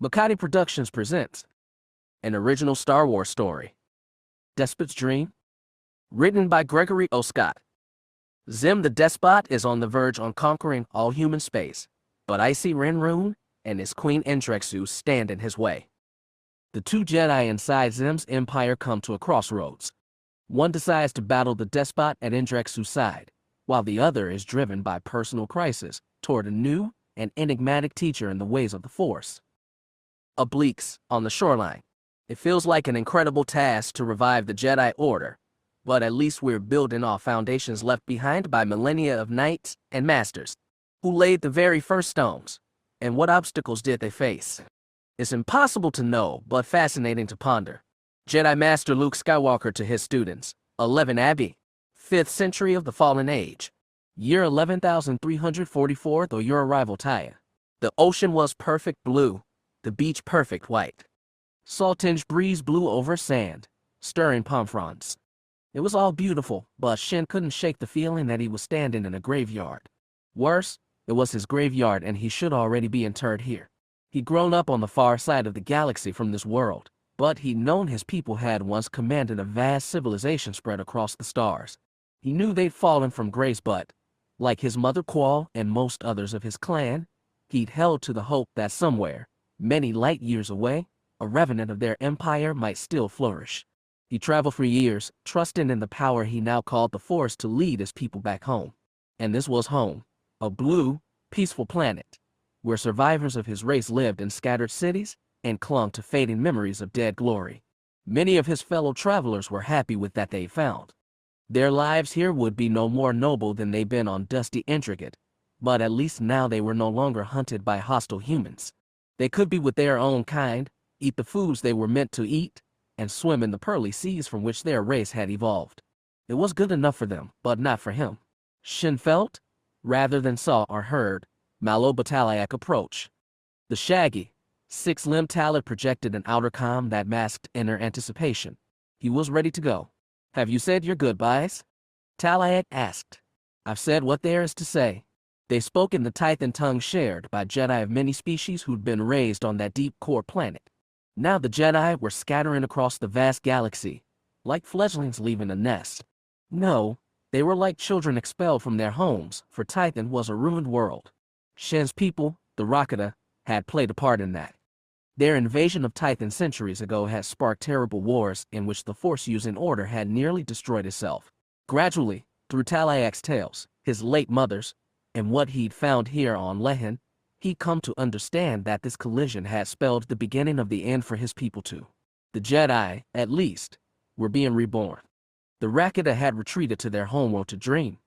Makati Productions presents an original Star Wars story. Despot's Dream, written by Gregory O. Scott. Xim the Despot is on the verge on conquering all human space, but I see Ranroon and his queen Indrexu stand in his way. The two Jedi inside Xim's empire come to a crossroads. One decides to battle the despot at Indrexu's side, while the other is driven by personal crisis toward a new and enigmatic teacher in the ways of the Force. Obliques on the shoreline. It feels like an incredible task to revive the Jedi Order, but at least we're building off foundations left behind by millennia of knights and masters who laid the very first stones. And what obstacles did they face? It's impossible to know, but fascinating to ponder. Jedi Master Luke Skywalker to his students, 11 Abbey, 5th century of the Fallen Age, year 11,344 though your arrival Taya. The ocean was perfect blue, the beach perfect white. Salt-tinged breeze blew over sand, stirring palm fronds. It was all beautiful, but Shin couldn't shake the feeling that he was standing in a graveyard. Worse, it was his graveyard and he should already be interred here. He'd grown up on the far side of the galaxy from this world, but he'd known his people had once commanded a vast civilization spread across the stars. He knew they'd fallen from grace, but, like his mother Qual and most others of his clan, he'd held to the hope that somewhere, many light years away, a remnant of their empire might still flourish. He traveled for years, trusting in the power he now called the Force to lead his people back home. And this was home, a blue, peaceful planet, where survivors of his race lived in scattered cities and clung to fading memories of dead glory. Many of his fellow travelers were happy with that they found. Their lives here would be no more noble than they'd been on dusty Intricate, but at least now they were no longer hunted by hostile humans. They could be with their own kind, eat the foods they were meant to eat, and swim in the pearly seas from which their race had evolved. It was good enough for them, but not for him. Shin felt, rather than saw or heard, Bataliac approach. The shaggy, six-limbed Talad projected an outer calm that masked inner anticipation. He was ready to go. "Have you said your goodbyes?" Talad asked. "I've said what there is to say." They spoke in the Tython tongue shared by Jedi of many species who'd been raised on that deep core planet. Now the Jedi were scattering across the vast galaxy, like fledglings leaving a nest. No, they were like children expelled from their homes, for Tython was a ruined world. Shin's people, the Rakata, had played a part in that. Their invasion of Tython centuries ago had sparked terrible wars in which the Force-using order had nearly destroyed itself. Gradually, through Talayak's tales, his late mother's, and what he'd found here on Lehen, he'd come to understand that this collision had spelled the beginning of the end for his people too. The Jedi, at least, were being reborn. The Rakata had retreated to their homeworld to dream.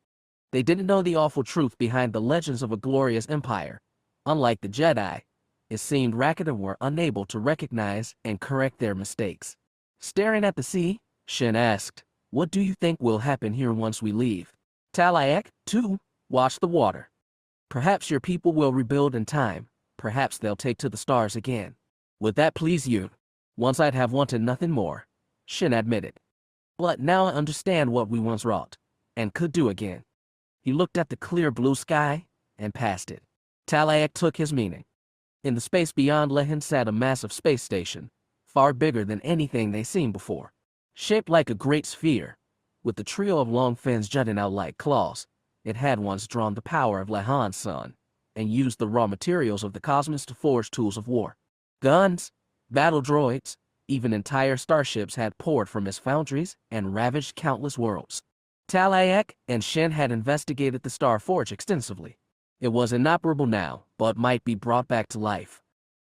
They didn't know the awful truth behind the legends of a glorious empire. Unlike the Jedi, it seemed Rakata were unable to recognize and correct their mistakes. Staring at the sea, Shin asked, "What do you think will happen here once we leave?" Talayak, too, watched the water. "Perhaps your people will rebuild in time. Perhaps they'll take to the stars again. Would that please you?" "Once I'd have wanted nothing more," Shin admitted. "But now I understand what we once wrought, and could do again." He looked at the clear blue sky, and past it. Talayak took his meaning. In the space beyond Lehen sat a massive space station, far bigger than anything they'd seen before. Shaped like a great sphere, with a trio of long fins jutting out like claws, it had once drawn the power of Lehan's sun, and used the raw materials of the cosmos to forge tools of war. Guns, battle droids, even entire starships had poured from its foundries and ravaged countless worlds. Talayak and Shin had investigated the Star Forge extensively. It was inoperable now, but might be brought back to life.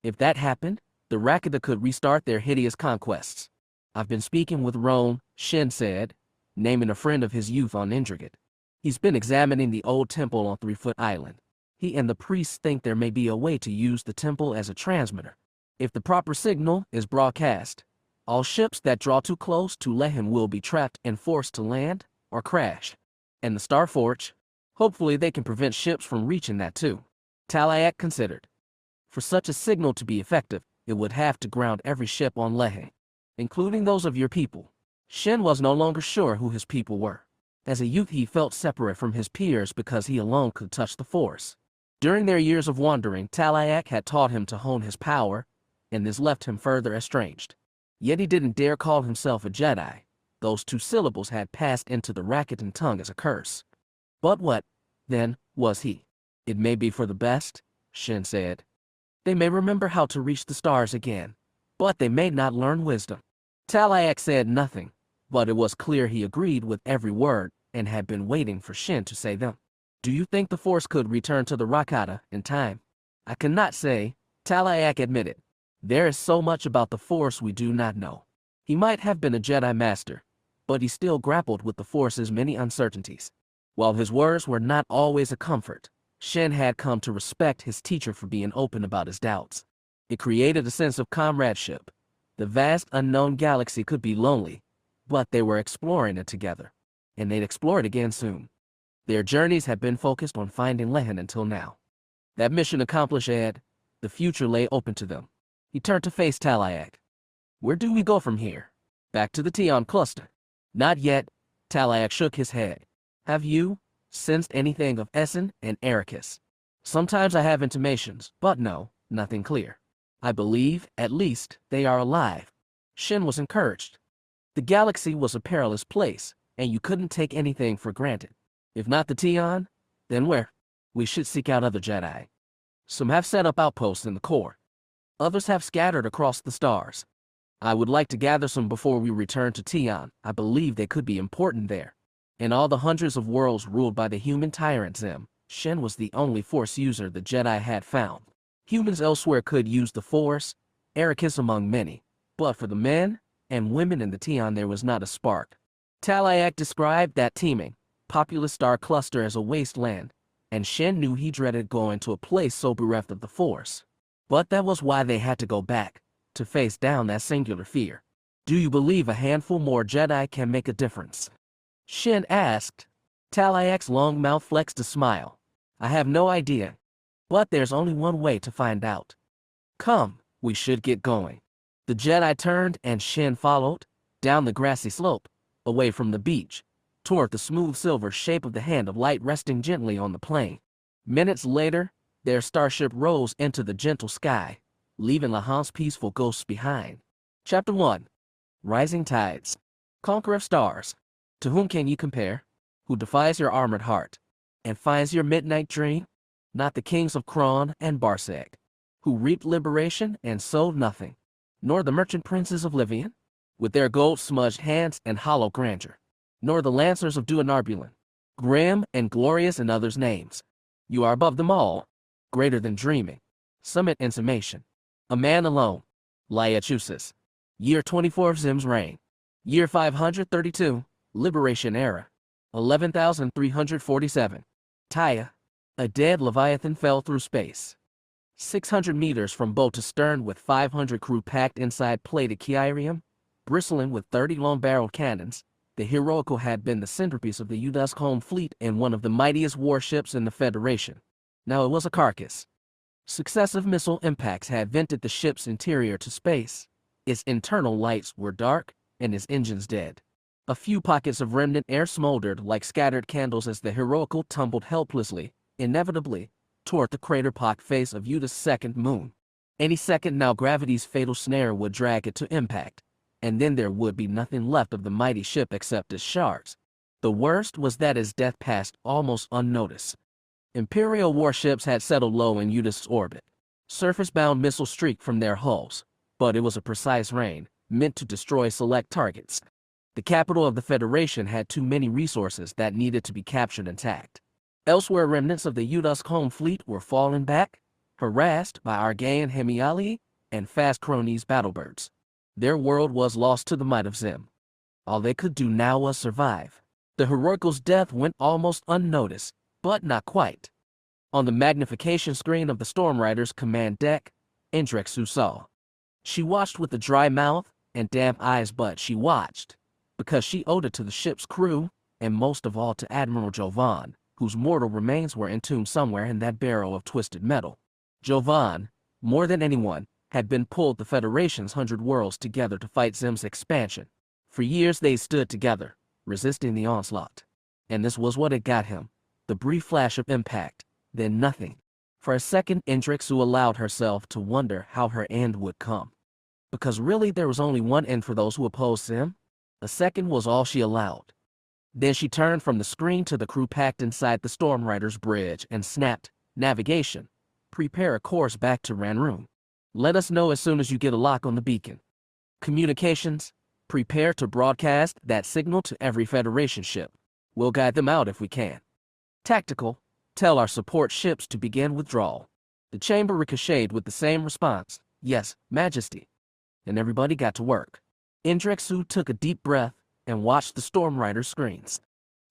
If that happened, the Rakata could restart their hideous conquests. "I've been speaking with Roan," Shin said, naming a friend of his youth on Intricate. "He's been examining the old temple on 3-Foot Island. He and the priests think there may be a way to use the temple as a transmitter. If the proper signal is broadcast, all ships that draw too close to Lehen will be trapped and forced to land or crash. And the Star Forge, hopefully they can prevent ships from reaching that too." Talayak considered. "For such a signal to be effective, it would have to ground every ship on Lehen, including those of your people." Shin was no longer sure who his people were. As a youth he felt separate from his peers because he alone could touch the Force. During their years of wandering, Talayak had taught him to hone his power, and this left him further estranged. Yet he didn't dare call himself a Jedi. Those two syllables had passed into the Rakuten tongue as a curse. But what, then, was he? It may be for the best, Xim said. They may remember how to reach the stars again, but they may not learn wisdom. Talayak said nothing, but it was clear he agreed with every word and had been waiting for Xim to say them. Do you think the Force could return to the Rakata in time? I cannot say, Talayak admitted. There is so much about the Force we do not know. He might have been a Jedi Master, but he still grappled with the Force's many uncertainties. While his words were not always a comfort, Xim had come to respect his teacher for being open about his doubts. It created a sense of comradeship. The vast unknown galaxy could be lonely, but they were exploring it together, and they'd explore it again soon. Their journeys had been focused on finding Lehen until now. That mission accomplished, the future lay open to them. He turned to face Talayak. Where do we go from here? Back to the Tion cluster. Not yet, Talayak shook his head. Have you sensed anything of Essen and Ericus? Sometimes I have intimations, but no, nothing clear. I believe, at least, they are alive. Xim was encouraged. The galaxy was a perilous place, and you couldn't take anything for granted. If not the Tion, then where? We should seek out other Jedi. Some have set up outposts in the core. Others have scattered across the stars. I would like to gather some before we return to Tion. I believe they could be important there. In all the hundreds of worlds ruled by the human tyrant Xim, Xim was the only Force user the Jedi had found. Humans elsewhere could use the Force, Ericus among many, but for the men and women in the Tion there was not a spark. Talayak described that teeming, populous star cluster as a wasteland, and Xim knew he dreaded going to a place so bereft of the Force. But that was why they had to go back, to face down that singular fear. Do you believe a handful more Jedi can make a difference? Xim asked. Talayak's long mouth flexed a smile. I have no idea, but there's only one way to find out. Come, we should get going. The Jedi turned and Xim followed, down the grassy slope, away from the beach, toward the smooth silver shape of the hand of light resting gently on the plain. Minutes later, their starship rose into the gentle sky, leaving Lahan's peaceful ghosts behind. Chapter 1. Rising Tides. Conqueror of Stars. To whom can you compare? Who defies your armored heart, and finds your midnight dream? Not the kings of Kron and Barseg, who reaped liberation and sowed nothing, nor the merchant princes of Livian, with their gold-smudged hands and hollow grandeur, nor the lancers of Duanarbulin, grim and glorious in others' names. You are above them all, greater than dreaming. Summit in summation. A man alone. Liachusis. Year 24 of Xim's reign. Year 532, Liberation Era. 11,347. Taya. A dead Leviathan fell through space. 600 meters from bow to stern with 500 crew packed inside plated Kyrium, bristling with 30 long-barreled cannons, the Heroical had been the centerpiece of the Udusk home fleet and one of the mightiest warships in the Federation. Now it was a carcass. Successive missile impacts had vented the ship's interior to space. Its internal lights were dark, and its engines dead. A few pockets of remnant air smoldered like scattered candles as the Heroical tumbled helplessly, inevitably, toward the crater-pocked face of Udusk's second moon. Any second now gravity's fatal snare would drag it to impact, and then there would be nothing left of the mighty ship except its shards. The worst was that its death passed almost unnoticed. Imperial warships had settled low in Udusk's orbit. Surface-bound missiles streaked from their hulls, but it was a precise rain, meant to destroy select targets. The capital of the Federation had too many resources that needed to be captured intact. Elsewhere, remnants of the Udusk home fleet were falling back, harassed by Argaean Hemiali and fast Cronies battlebirds. Their world was lost to the might of Xim. All they could do now was survive. The Heroical's death went almost unnoticed, but not quite. On the magnification screen of the Stormrider's command deck, Indrexu saw. She watched with a dry mouth and damp eyes, but she watched because she owed it to the ship's crew, and most of all to Admiral Jovan, whose mortal remains were entombed somewhere in that barrel of twisted metal. Jovan, more than anyone, had been pulled the Federation's 100 worlds together to fight Xim's expansion. For years they stood together, resisting the onslaught. And this was what had got him. The brief flash of impact, then nothing. For a second, Indrexu allowed herself to wonder how her end would come. Because really there was only one end for those who opposed him. A second was all she allowed. Then she turned from the screen to the crew packed inside the Stormrider's bridge and snapped, "Navigation. Prepare a course back to Ranroon. Let us know as soon as you get a lock on the beacon. Communications. Prepare to broadcast that signal to every Federation ship. We'll guide them out if we can. Tactical. Tell our support ships to begin withdrawal." The chamber ricocheted with the same response, "Yes, Majesty." And everybody got to work. Indrexu took a deep breath and watched the Stormrider screens.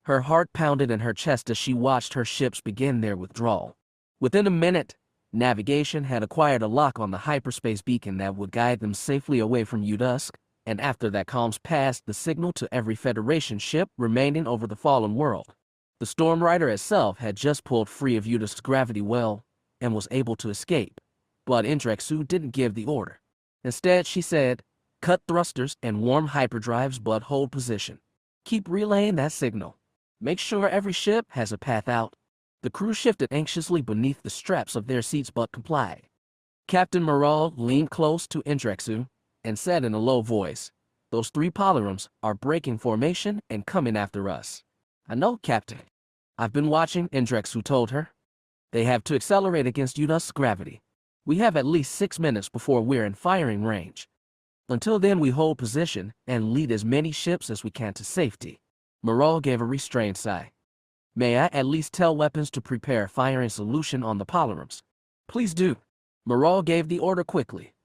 Her heart pounded in her chest as she watched her ships begin their withdrawal. Within a minute, navigation had acquired a lock on the hyperspace beacon that would guide them safely away from Udusk, and after that comms passed the signal to every Federation ship remaining over the fallen world. The Stormrider itself had just pulled free of Udusk's gravity well and was able to escape, but Indrexu didn't give the order. Instead, she said, "Cut thrusters and warm hyperdrives, but hold position. Keep relaying that signal. Make sure every ship has a path out." The crew shifted anxiously beneath the straps of their seats but complied. Captain Moral leaned close to Indrexu and said in a low voice, "Those 3 polyrums are breaking formation and coming after us." "I know, Captain. I've been watching," Indrexu told her. "They have to accelerate against Udusk's gravity. We have at least 6 minutes before we're in firing range. Until then, we hold position and lead as many ships as we can to safety." Moral gave a restrained sigh. "May I at least tell weapons to prepare a firing solution on the polyrums?" "Please do." Moral gave the order quickly.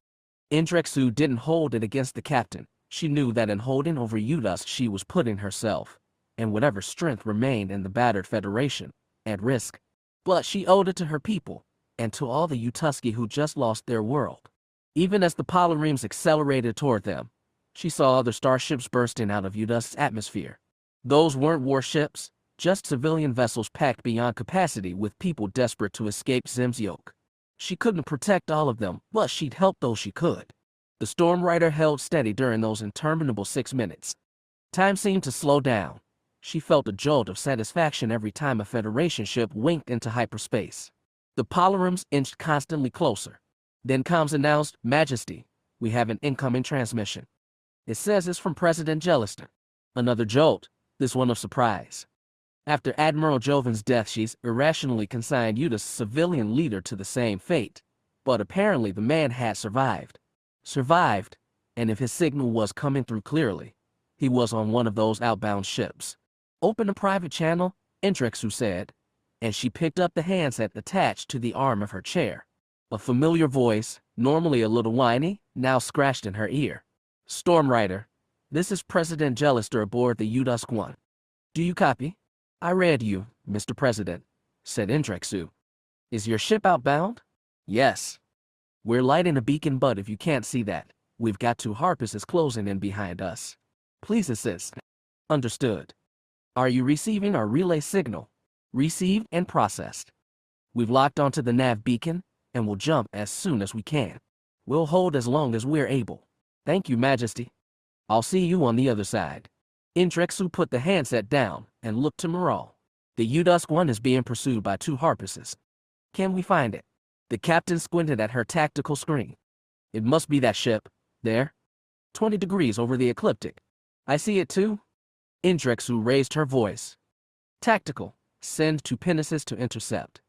Indrexu didn't hold it against the captain. She knew that in holding over Udusk she was putting herself, and whatever strength remained in the battered Federation, at risk. But she owed it to her people, and to all the Utuski who just lost their world. Even as the polyremes accelerated toward them, she saw other starships bursting out of Udusk's atmosphere. Those weren't warships, just civilian vessels packed beyond capacity with people desperate to escape Xim's yoke. She couldn't protect all of them, but she'd help those she could. The Stormrider held steady during those interminable 6 minutes. Time seemed to slow down. She felt a jolt of satisfaction every time a Federation ship winked into hyperspace. The polyrums inched constantly closer. Then comms announced, "Majesty, we have an incoming transmission. It says it's from President Jellister." Another jolt, this one of surprise. After Admiral Joven's death, she's irrationally consigned Udusk's civilian leader to the same fate. But apparently the man had survived. And if his signal was coming through clearly, he was on one of those outbound ships. "Open a private channel," Indrexu said, and she picked up the handset attached to the arm of her chair. A familiar voice, normally a little whiny, now scratched in her ear. "Stormrider, this is President Jellister aboard the Udusk 1. Do you copy?" "I read you, Mr. President," said Indrexu. "Is your ship outbound?" "Yes. We're lighting a beacon, but if you can't see that, we've got 2 harpists closing in behind us. Please assist." "Understood. Are you receiving our relay signal?" "Received and processed. We've locked onto the nav beacon, and we'll jump as soon as we can. We'll hold as long as we're able." "Thank you, Majesty. I'll see you on the other side." Indrexu put the handset down and looked to Moral. "The Udusk 1 is being pursued by 2 harpists. Can we find it?" The captain squinted at her tactical screen. "It must be that ship. There. 20 degrees over the ecliptic. I see it too." Indrexu raised her voice. "Tactical. Send 2 pinnaces to intercept.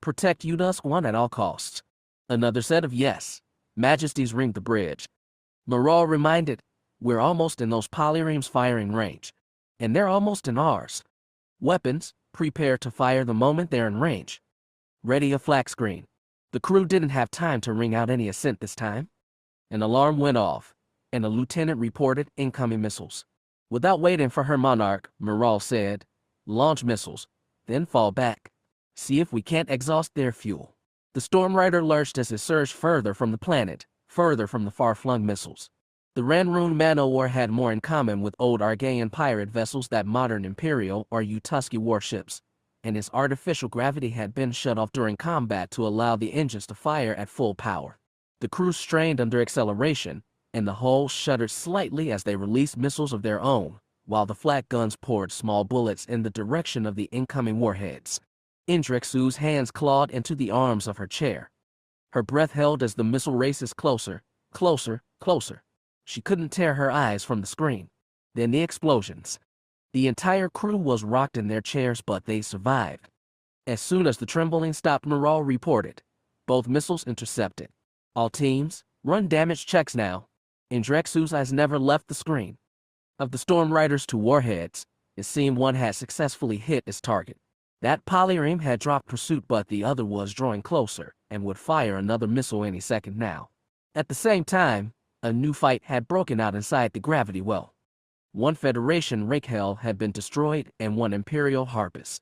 Protect Udusk 1 at all costs." Another set of "Yes, Majesties" ringed the bridge. Moral reminded, "We're almost in those polyremes firing range. And they're almost in ours. Weapons, prepare to fire the moment they're in range. Ready a flak screen." The crew didn't have time to ring out any assent this time. An alarm went off, and a lieutenant reported incoming missiles. Without waiting for her monarch, Moral said, "Launch missiles, then fall back. See if we can't exhaust their fuel." The Stormrider lurched as it surged further from the planet, further from the far-flung missiles. The Ranroon man-o-war had more in common with old Argaean pirate vessels than modern Imperial or Utuski warships, and its artificial gravity had been shut off during combat to allow the engines to fire at full power. The crew strained under acceleration, and the hull shuddered slightly as they released missiles of their own, while the flak guns poured small bullets in the direction of the incoming warheads. Indrexu's hands clawed into the arms of her chair. Her breath held as the missile races closer, closer, closer. She couldn't tear her eyes from the screen. Then the explosions. The entire crew was rocked in their chairs, but they survived. As soon as the trembling stopped, Morale reported. Both missiles intercepted. All teams, run damage checks now. Indrexu's eyes never left the screen. Of the Storm Riders to warheads, it seemed one had successfully hit its target. That polyreme had dropped pursuit, but the other was drawing closer and would fire another missile any second now. At the same time, a new fight had broken out inside the gravity well. One Federation Rakehell had been destroyed and one Imperial Harpist.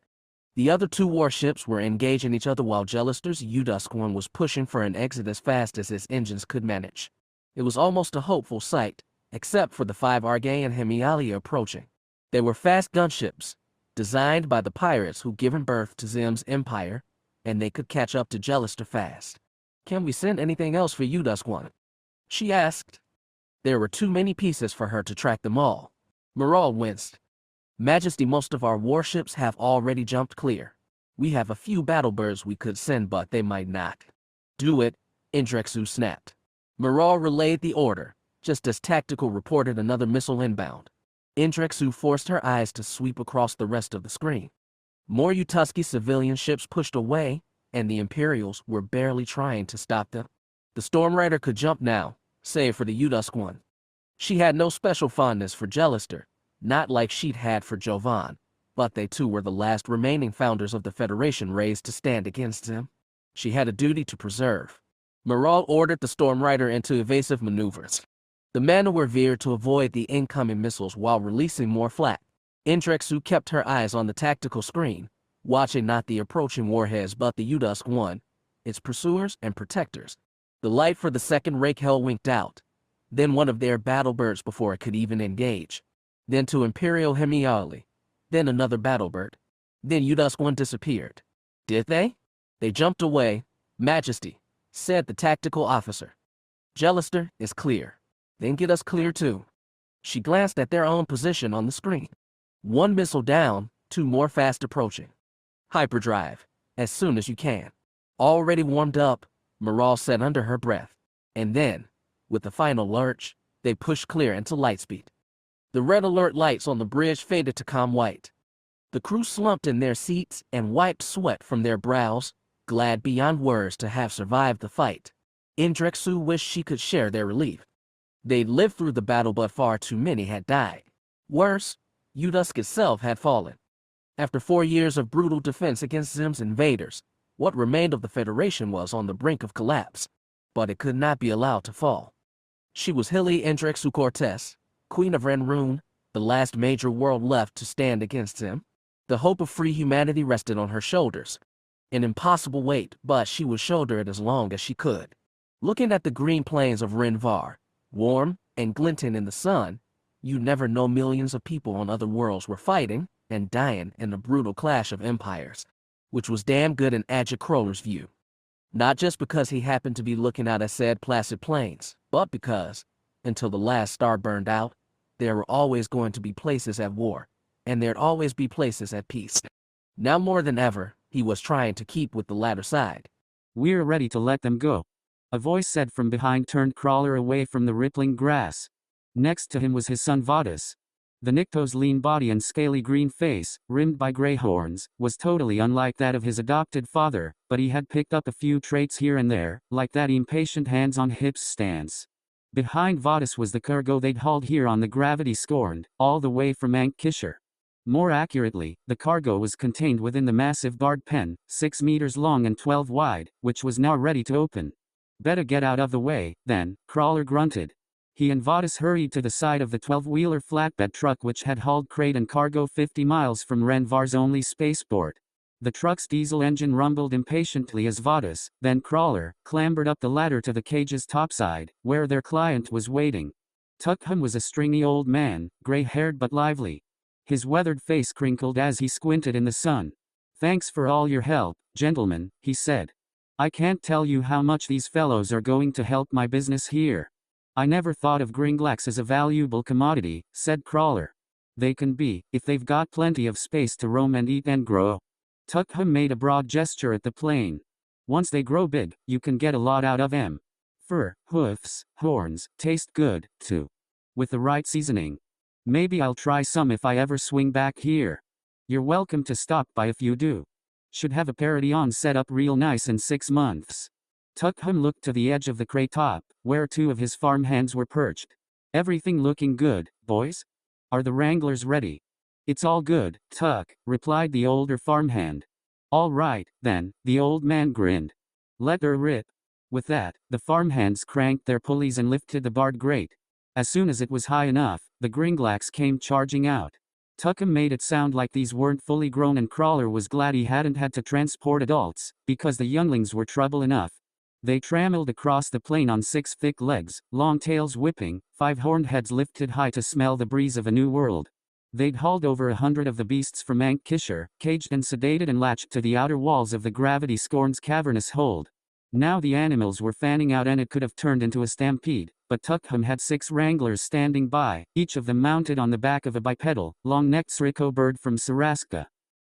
The other two warships were engaging each other while Jellister's Udusquan was pushing for an exit as fast as his engines could manage. It was almost a hopeful sight, except for the 5 Argaean Hemialia approaching. They were fast gunships, designed by the pirates who'd given birth to Xim's empire, and they could catch up to Jellister fast. "Can we send anything else for Udusquan?" she asked. There were too many pieces for her to track them all. Morale winced. "Majesty, most of our warships have already jumped clear. We have a few battlebirds we could send, but they might not." "Do it," Indrexu snapped. Morale relayed the order, just as Tactical reported another missile inbound. Indrexu forced her eyes to sweep across the rest of the screen. More Utusky civilian ships pushed away, and the Imperials were barely trying to stop them. The Storm Rider could jump now, save for the Udusquan. She had no special fondness for Jellister, not like she'd had for Jovan, but they too were the last remaining founders of the Federation raised to stand against him. She had a duty to preserve. Morale ordered the Storm Rider into evasive maneuvers. The men were veered to avoid the incoming missiles while releasing more flak. Indrexu kept her eyes on the tactical screen, watching not the approaching warheads but the Udusquan, its pursuers and protectors. The light for the second Rakehell winked out, then one of their battlebirds before it could even engage. Then two Imperial Hemiali, then another battlebird. Then Udusquan disappeared. "Did they?" "They jumped away, Majesty," said the tactical officer. "Jellister is clear. Then get us clear too." She glanced at their own position on the screen. One missile down, two more fast approaching. "Hyperdrive, as soon as you can." "Already warmed up," Morale said under her breath. And then, with the final lurch, they pushed clear into lightspeed. The red alert lights on the bridge faded to calm white. The crew slumped in their seats and wiped sweat from their brows, glad beyond words to have survived the fight. Indrexu wished she could share their relief. They'd lived through the battle, but far too many had died. Worse, Udusk itself had fallen. After 4 years of brutal defense against Xim's invaders, what remained of the Federation was on the brink of collapse, but it could not be allowed to fall. She was Hilly Indrexu Cortez, Queen of Ranroon, the last major world left to stand against him. The hope of free humanity rested on her shoulders. An impossible weight, but she would shoulder it as long as she could. Looking at the green plains of Renvar, warm and glinting in the sun, you never know millions of people on other worlds were fighting and dying in the brutal clash of empires, which was damn good in Adja Crowler's view. Not just because he happened to be looking out at said placid plains, but because, until the last star burned out, there were always going to be places at war, and there'd always be places at peace. Now more than ever, he was trying to keep with the latter side. "We're ready to let them go," a voice said from behind, turned Crawler away from the rippling grass. Next to him was his son Vadis. The Nikto's lean body and scaly green face, rimmed by gray horns, was totally unlike that of his adopted father, but he had picked up a few traits here and there, like that impatient hands-on-hips stance. Behind Vadis was the cargo they'd hauled here on the Gravity Scorned, all the way from Ankh-Kishar. More accurately, the cargo was contained within the massive guard pen, 6 meters long and 12 wide, which was now ready to open. "Better get out of the way, then," Crawler grunted. He and Vadis hurried to the side of the 12-wheeler flatbed truck which had hauled crate and cargo 50 miles from Renvar's only spaceport. The truck's diesel engine rumbled impatiently as Vadis, then Crawler, clambered up the ladder to the cage's topside, where their client was waiting. Tuckham was a stringy old man, gray-haired but lively. His weathered face crinkled as he squinted in the sun. "Thanks for all your help, gentlemen," he said. "I can't tell you how much these fellows are going to help my business here." "I never thought of Gringlax as a valuable commodity," said Crawler. "They can be, if they've got plenty of space to roam and eat and grow." Tukhum made a broad gesture at the plane. Once they grow big, you can get a lot out of them. Fur, hoofs, horns, taste good, too. With the right seasoning. Maybe I'll try some if I ever swing back here. You're welcome to stop by if you do. Should have a Paradeon set up real nice in 6 months. Tukhum looked to the edge of the crate top, where 2 of his farmhands were perched. Everything looking good, boys? Are the wranglers ready? It's all good, Tuck, replied the older farmhand. All right, then, the old man grinned. Let her rip. With that, the farmhands cranked their pulleys and lifted the barred grate. As soon as it was high enough, the Gringlax came charging out. Tukhum made it sound like these weren't fully grown and Crawler was glad he hadn't had to transport adults, because the younglings were trouble enough. They trammeled across the plain on 6 thick legs, long tails whipping, 5 horned heads lifted high to smell the breeze of a new world. They'd hauled over 100 of the beasts from Ankh-Kishar, caged and sedated and latched to the outer walls of the Gravity-Scorn's cavernous hold. Now the animals were fanning out and it could have turned into a stampede, but Tukhum had 6 wranglers standing by, each of them mounted on the back of a bipedal, long-necked Sriko bird from Saraska.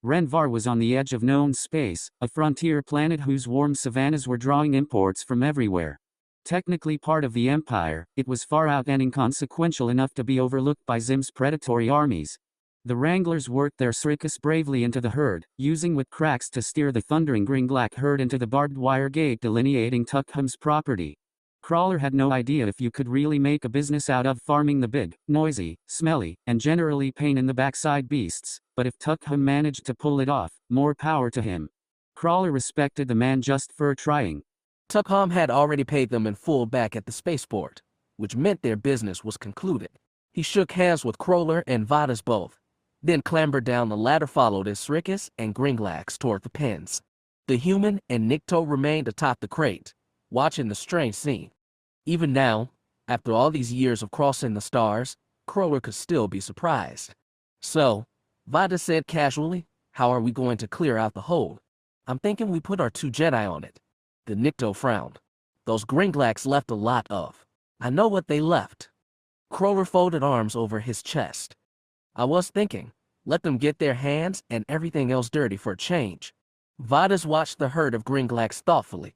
Renvar was on the edge of known space, a frontier planet whose warm savannas were drawing imports from everywhere. Technically part of the Empire, it was far out and inconsequential enough to be overlooked by Xim's predatory armies. The wranglers worked their Srikas bravely into the herd, using whip cracks to steer the thundering Gringlak herd into the barbed wire gate delineating Tukhum's property. Crawler had no idea if you could really make a business out of farming the big, noisy, smelly, and generally pain-in-the-backside beasts, but if Tukhum managed to pull it off, more power to him. Crawler respected the man just for trying. Tukhum had already paid them in full back at the spaceport, which meant their business was concluded. He shook hands with Crawler and Vadas both, then clambered down the ladder followed as Srikas and Gringlax toward the pens. The human and Nikto remained atop the crate, watching the strange scene. Even now, after all these years of crossing the stars, Crawler could still be surprised. So, Vadas said casually, how are we going to clear out the hold? I'm thinking we put our 2 Jedi on it. The Nikto frowned. Those Gringlax left a lot of. I know what they left. Crawler folded arms over his chest. I was thinking, let them get their hands and everything else dirty for a change. Vadas watched the herd of Gringlax thoughtfully.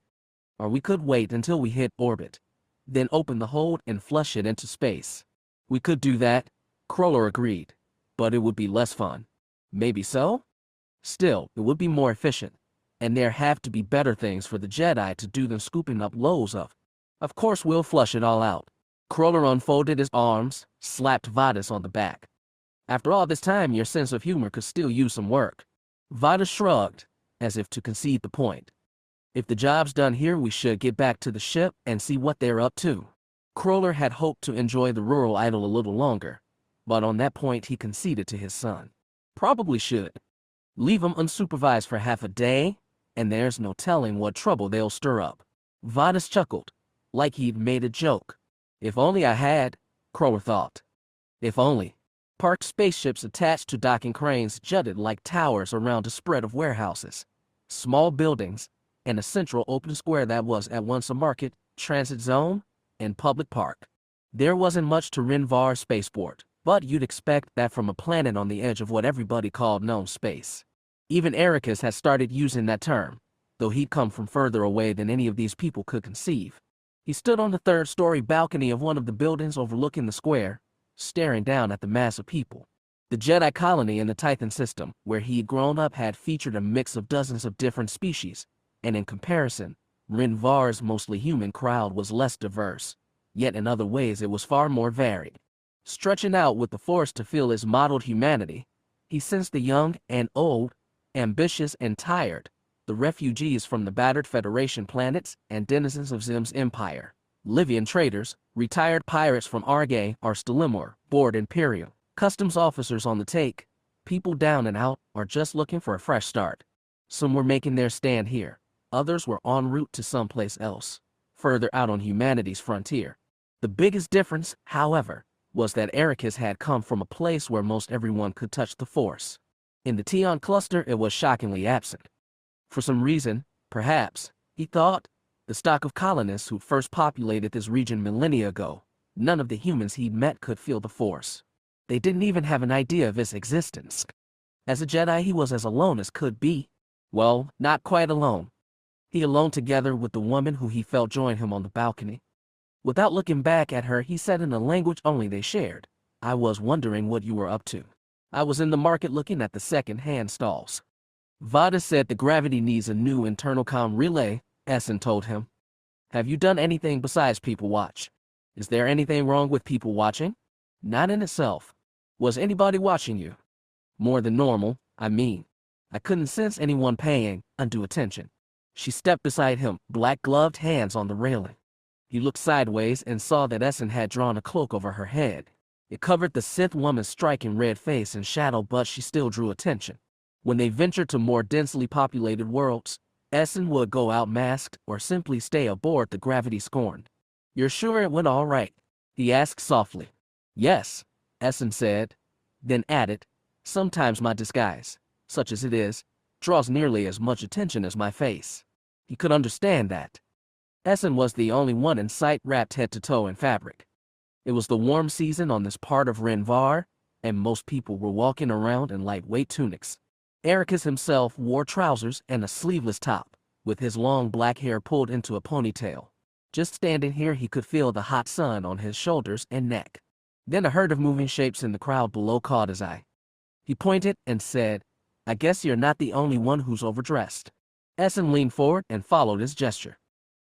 Or we could wait until we hit orbit, then open the hold and flush it into space. We could do that, Crawler agreed, but it would be less fun. Maybe so? Still, it would be more efficient, and there have to be better things for the Jedi to do than scooping up loads of. Of course we'll flush it all out. Crawler unfolded his arms, slapped Vadas on the back. After all this time, your sense of humor could still use some work. Vadas shrugged, as if to concede the point. If the job's done here, we should get back to the ship and see what they're up to. Crawler had hoped to enjoy the rural idyll a little longer, but on that point he conceded to his son. Probably should. Leave them unsupervised for half a day, and there's no telling what trouble they'll stir up. Vadas chuckled, like he'd made a joke. If only I had, Crawler thought. If only. Parked spaceships attached to docking cranes jutted like towers around a spread of warehouses, small buildings, and a central open square that was at once a market, transit zone, and public park. There wasn't much to Renvar spaceport, but you'd expect that from a planet on the edge of what everybody called known space. Even Ericus had started using that term, though he'd come from further away than any of these people could conceive. He stood on the 3rd-story balcony of one of the buildings overlooking the square, staring down at the mass of people. The Jedi colony in the Titan system, where he'd grown up, had featured a mix of dozens of different species, and in comparison, Renvar's mostly human crowd was less diverse, yet in other ways it was far more varied. Stretching out with the Force to feel his modeled humanity, he sensed the young and old, ambitious and tired, the refugees from the battered Federation planets and denizens of Xim's empire, Livian traders, retired pirates from Argay or Stalimor, bored Imperial, customs officers on the take, people down and out or just looking for a fresh start. Some were making their stand here, others were en route to someplace else, further out on humanity's frontier. The biggest difference, however, was that Ericus had come from a place where most everyone could touch the Force. In the Tion cluster it was shockingly absent. For some reason, perhaps, he thought, the stock of colonists who first populated this region millennia ago, none of the humans he'd met could feel the Force. They didn't even have an idea of its existence. As a Jedi he was as alone as could be, Well, not quite alone. He alone together with the woman who he felt join him on the balcony. Without looking back at her, he said in a language only they shared, "I was wondering what you were up to. I was in the market looking at the second-hand stalls." Vada said the gravity needs a new internal comm relay, Essen told him. "Have you done anything besides people watch? Is there anything wrong with people watching?" "Not in itself. Was anybody watching you?" "More than normal, I mean. I couldn't sense anyone paying undue attention." She stepped beside him, black-gloved hands on the railing. He looked sideways and saw that Essen had drawn a cloak over her head. It covered the Sith woman's striking red face in shadow, but she still drew attention. When they ventured to more densely populated worlds, Essen would go out masked or simply stay aboard the Gravity Scorned. "You're sure it went all right?" he asked softly. "Yes," Essen said, then added, "Sometimes my disguise, such as it is, draws nearly as much attention as my face." He could understand that. Essen was the only one in sight wrapped head to toe in fabric. It was the warm season on this part of Renvar, and most people were walking around in lightweight tunics. Ericus himself wore trousers and a sleeveless top, with his long black hair pulled into a ponytail. Just standing here he could feel the hot sun on his shoulders and neck. Then a herd of moving shapes in the crowd below caught his eye. He pointed and said, "I guess you're not the only one who's overdressed." Essen leaned forward and followed his gesture.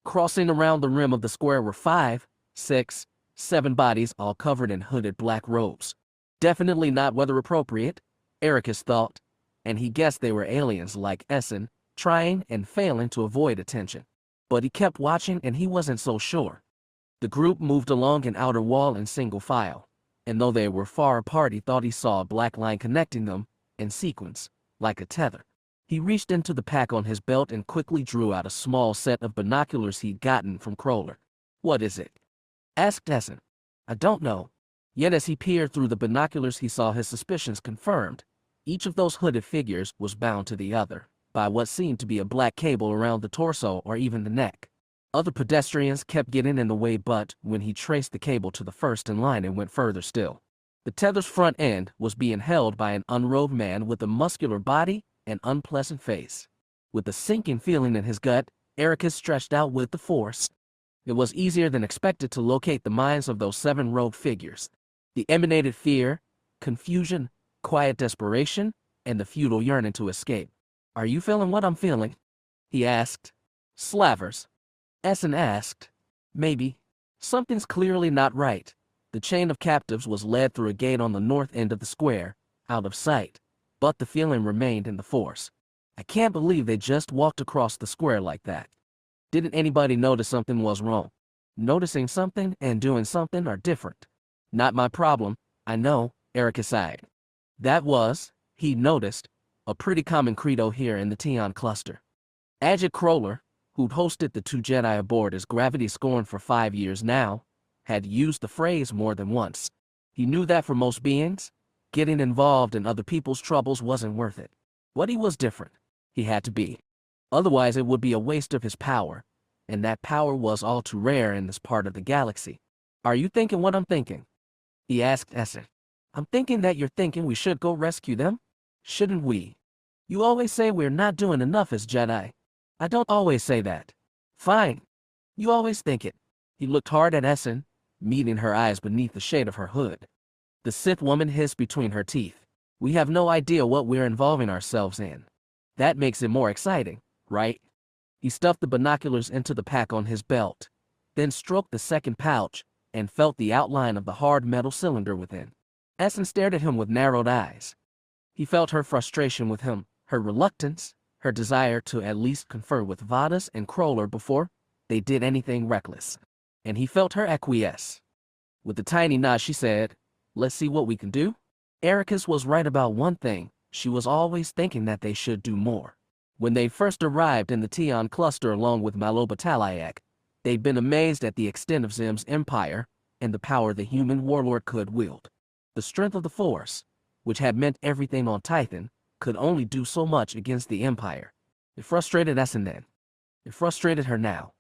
Crossing around the rim of the square were 5, 6, 7 bodies all covered in hooded black robes. Definitely not weather appropriate, Ericus thought, and he guessed they were aliens like Essen, trying and failing to avoid attention. But he kept watching and he wasn't so sure. The group moved along an outer wall in single file, and though they were far apart he thought he saw a black line connecting them, in sequence, like a tether. He reached into the pack on his belt and quickly drew out a small set of binoculars he'd gotten from Kroller. "What is it?" asked Essen. "I don't know." Yet as he peered through the binoculars he saw his suspicions confirmed. Each of those hooded figures was bound to the other by what seemed to be a black cable around the torso or even the neck. Other pedestrians kept getting in the way, but when he traced the cable to the first in line it went further still. The tether's front end was being held by an unrobed man with a muscular body and unpleasant face. With a sinking feeling in his gut, Ericus stretched out with the force. It was easier than expected to locate the minds of those 7 robed figures. They emanated fear, confusion, quiet desperation, and the futile yearning to escape. "Are you feeling what I'm feeling?" he asked. "Slavers," Essen asked. "Maybe. Something's clearly not right." The chain of captives was led through a gate on the north end of the square, out of sight. But the feeling remained in the force. "I can't believe they just walked across the square like that." Didn't anybody notice something was wrong? Noticing something and doing something are different. "Not my problem, I know," Ericus sighed. That was, he noticed, a pretty common credo here in the Tion cluster. Ajit Kroller, who'd hosted the 2 Jedi aboard his Gravity Scorned for 5 years now, had used the phrase more than once. He knew that for most beings, getting involved in other people's troubles wasn't worth it. But he was different. He had to be. Otherwise it would be a waste of his power, and that power was all too rare in this part of the galaxy. "Are you thinking what I'm thinking?" he asked Essen. "I'm thinking that you're thinking we should go rescue them. Shouldn't we? You always say we're not doing enough as Jedi." "I don't always say that." "Fine. You always think it." He looked hard at Essen, meeting her eyes beneath the shade of her hood. The Sith woman hissed between her teeth. "We have no idea what we're involving ourselves in. That makes it more exciting, right?" He stuffed the binoculars into the pack on his belt, then stroked the second pouch and felt the outline of the hard metal cylinder within. Essen stared at him with narrowed eyes. He felt her frustration with him, her reluctance, her desire to at least confer with Vadas and Kroller before they did anything reckless. And he felt her acquiesce. With a tiny nod she said, "Let's see what we can do." Ericus was right about one thing. She was always thinking that they should do more. When they first arrived in the Tion cluster along with Maloba Talayak, they'd been amazed at the extent of Xim's empire and the power the human warlord could wield. The strength of the Force, which had meant everything on Tython, could only do so much against the Empire. It frustrated Essen then. It frustrated her now.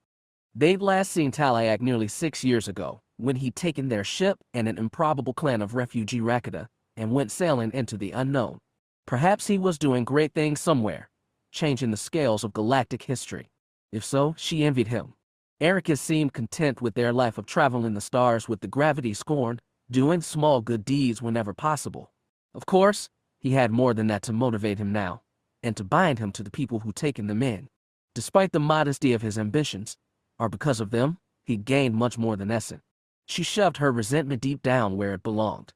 They'd last seen Talayak nearly 6 years ago, when he'd taken their ship and an improbable clan of refugee Rakata and went sailing into the unknown. Perhaps he was doing great things somewhere. changing the scales of galactic history. If so, she envied him. Ericus seemed content with their life of traveling the stars with the gravity scorned, doing small good deeds whenever possible. Of course, he had more than that to motivate him now, and to bind him to the people who'd taken them in. Despite the modesty of his ambitions, or because of them, he'd gained much more than Essen. She shoved her resentment deep down where it belonged.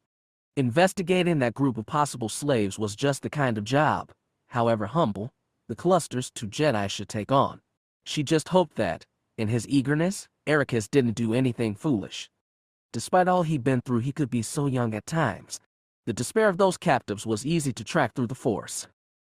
Investigating that group of possible slaves was just the kind of job, however humble, the cluster's two Jedi should take on. She just hoped that, in his eagerness, Ericus didn't do anything foolish. Despite all he'd been through, he could be so young at times. The despair of those captives was easy to track through the Force.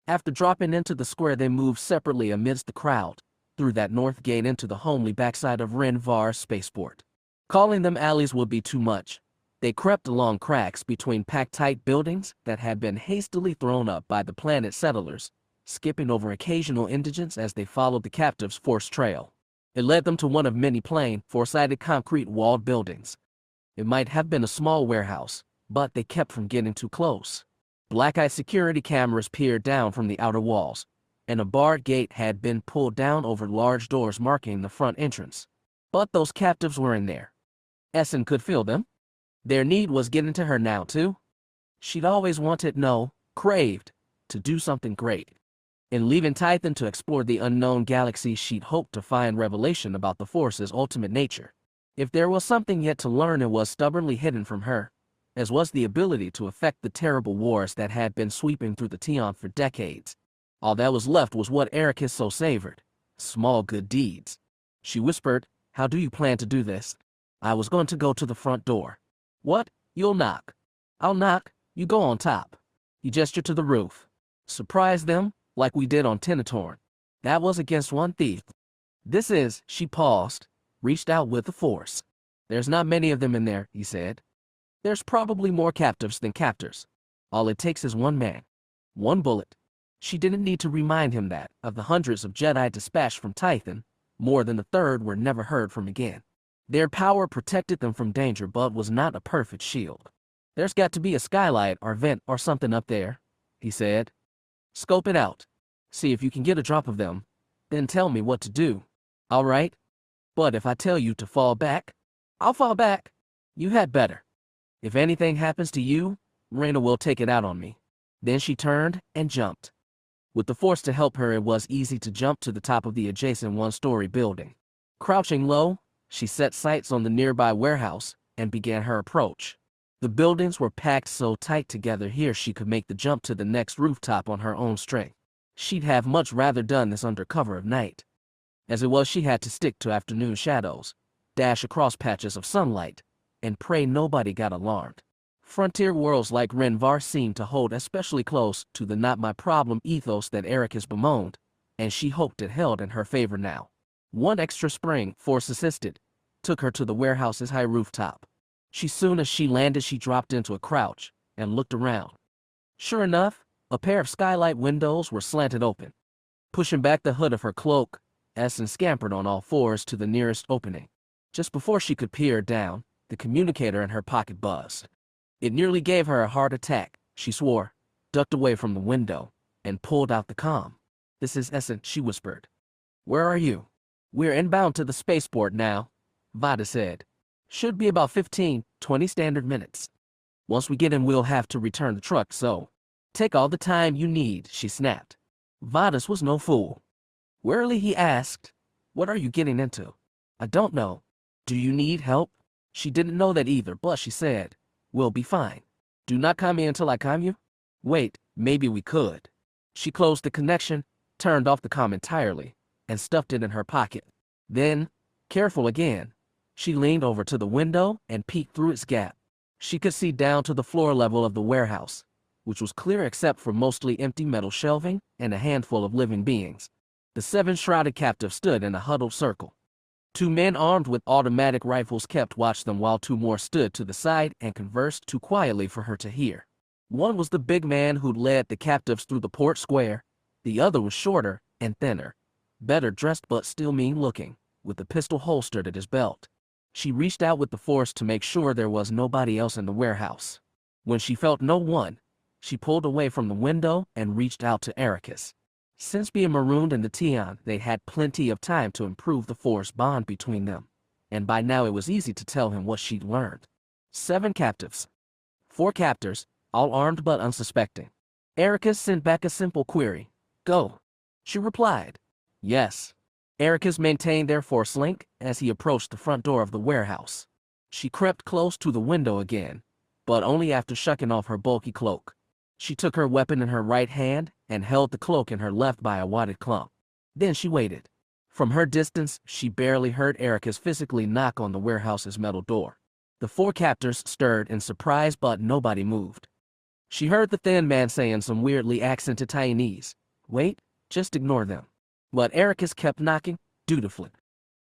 After dropping into the square, they moved separately amidst the crowd, through that north gate into the homely backside of Renvar spaceport. Calling them alleys would be too much. They crept along cracks between packed-tight buildings that had been hastily thrown up by the planet settlers, skipping over occasional indigents as they followed the captives' forced trail. It led them to one of many plain, four-sided concrete-walled buildings. It might have been a small warehouse, but they kept from getting too close. Black-eyed security cameras peered down from the outer walls, and a barred gate had been pulled down over large doors marking the front entrance. But those captives were in there. Essen could feel them. Their need was getting to her now, too. She'd always wanted, no, craved, to do something great. In leaving Titan to explore the unknown galaxy, she'd hoped to find revelation about the Force's ultimate nature. If there was something yet to learn, it was stubbornly hidden from her, as was the ability to affect the terrible wars that had been sweeping through the Tion for decades. All that was left was what Ericus so savored: small good deeds. She whispered, "How do you plan to do this?" "I was going to go to the front door." "What? You'll knock." "I'll knock, you go on top." He gestured to the roof. "Surprise them, like we did on Tenetorn. That was against one thief. This is," she paused, reached out with the Force. "There's not many of them in there," he said. "There's probably more captives than captors. All it takes is one man. One bullet." She didn't need to remind him that, of the hundreds of Jedi dispatched from Titan, more than a third were never heard from again. Their power protected them from danger, but was not a perfect shield. "There's got to be a skylight or vent or something up there," he said. "Scope it out. See if you can get a drop of them. Then tell me what to do." "All right. But if I tell you to fall back?" "I'll fall back." "You had better. If anything happens to you, Reyna will take it out on me." Then she turned and jumped. With the Force to help her, it was easy to jump to the top of the adjacent one-story building. Crouching low, she set sights on the nearby warehouse and began her approach. The buildings were packed so tight together here she could make the jump to the next rooftop on her own strength. She'd have much rather done this under cover of night. As it was, she had to stick to afternoon shadows, dash across patches of sunlight, and pray nobody got alarmed. Frontier worlds like Renvar seemed to hold especially close to the not my problem ethos that Ericus bemoaned, and she hoped it held in her favor now. One extra spring, Force assisted, took her to the warehouse's high rooftop. Soon as she landed, she dropped into a crouch and looked around. Sure enough, a pair of skylight windows were slanted open. Pushing back the hood of her cloak, Essen scampered on all fours to the nearest opening. Just before she could peer down, the communicator in her pocket buzzed. It nearly gave her a heart attack, she swore, ducked away from the window, and pulled out the comm. "This is Essen," she whispered. "Where are you?" "We're inbound to the spaceport now," Vada said. "Should be about 15-20 standard minutes. Once we get in, we'll have to return the truck, so take all the time you need," she snapped. Vadas was no fool. Wearily he asked, "What are you getting into?" "I don't know." "Do you need help?" She didn't know that either, but she said, "We'll be fine. Do not come in until I come you." "Wait, maybe we could." She closed the connection, turned off the comm entirely, and stuffed it in her pocket. Then, careful again, she leaned over to the window and peeked through its gap. She could see down to the floor level of the warehouse, which was clear except for mostly empty metal shelving and a handful of living beings. The 7 shrouded captives stood in a huddled circle. 2 men armed with automatic rifles kept watch them while 2 more stood to the side and conversed too quietly for her to hear. One was the big man who'd led the captives through the port square. The other was shorter and thinner, better dressed but still mean-looking, with a pistol holstered at his belt. She reached out with the Force to make sure there was nobody else in the warehouse. When she felt no one, she pulled away from the window and reached out to Ericus. Since being marooned in the Tion, they had plenty of time to improve the force bond between them, and by now it was easy to tell him what she'd learned. 7 captives. 4 captors, all armed but unsuspecting. Ericus sent back a simple query. Go. She replied. Yes. Ericus maintained their force link as he approached the front door of the warehouse. She crept close to the window again, but only after shucking off her bulky cloak. She took her weapon in her right hand and held the cloak in her left by a wadded clump. Then she waited. From her distance, she barely heard Ericus physically knock on the warehouse's metal door. The 4 captors stirred in surprise, but nobody moved. She heard the thin man saying some weirdly accented Chinese. Wait, just ignore them. But Ericus kept knocking, dutifully.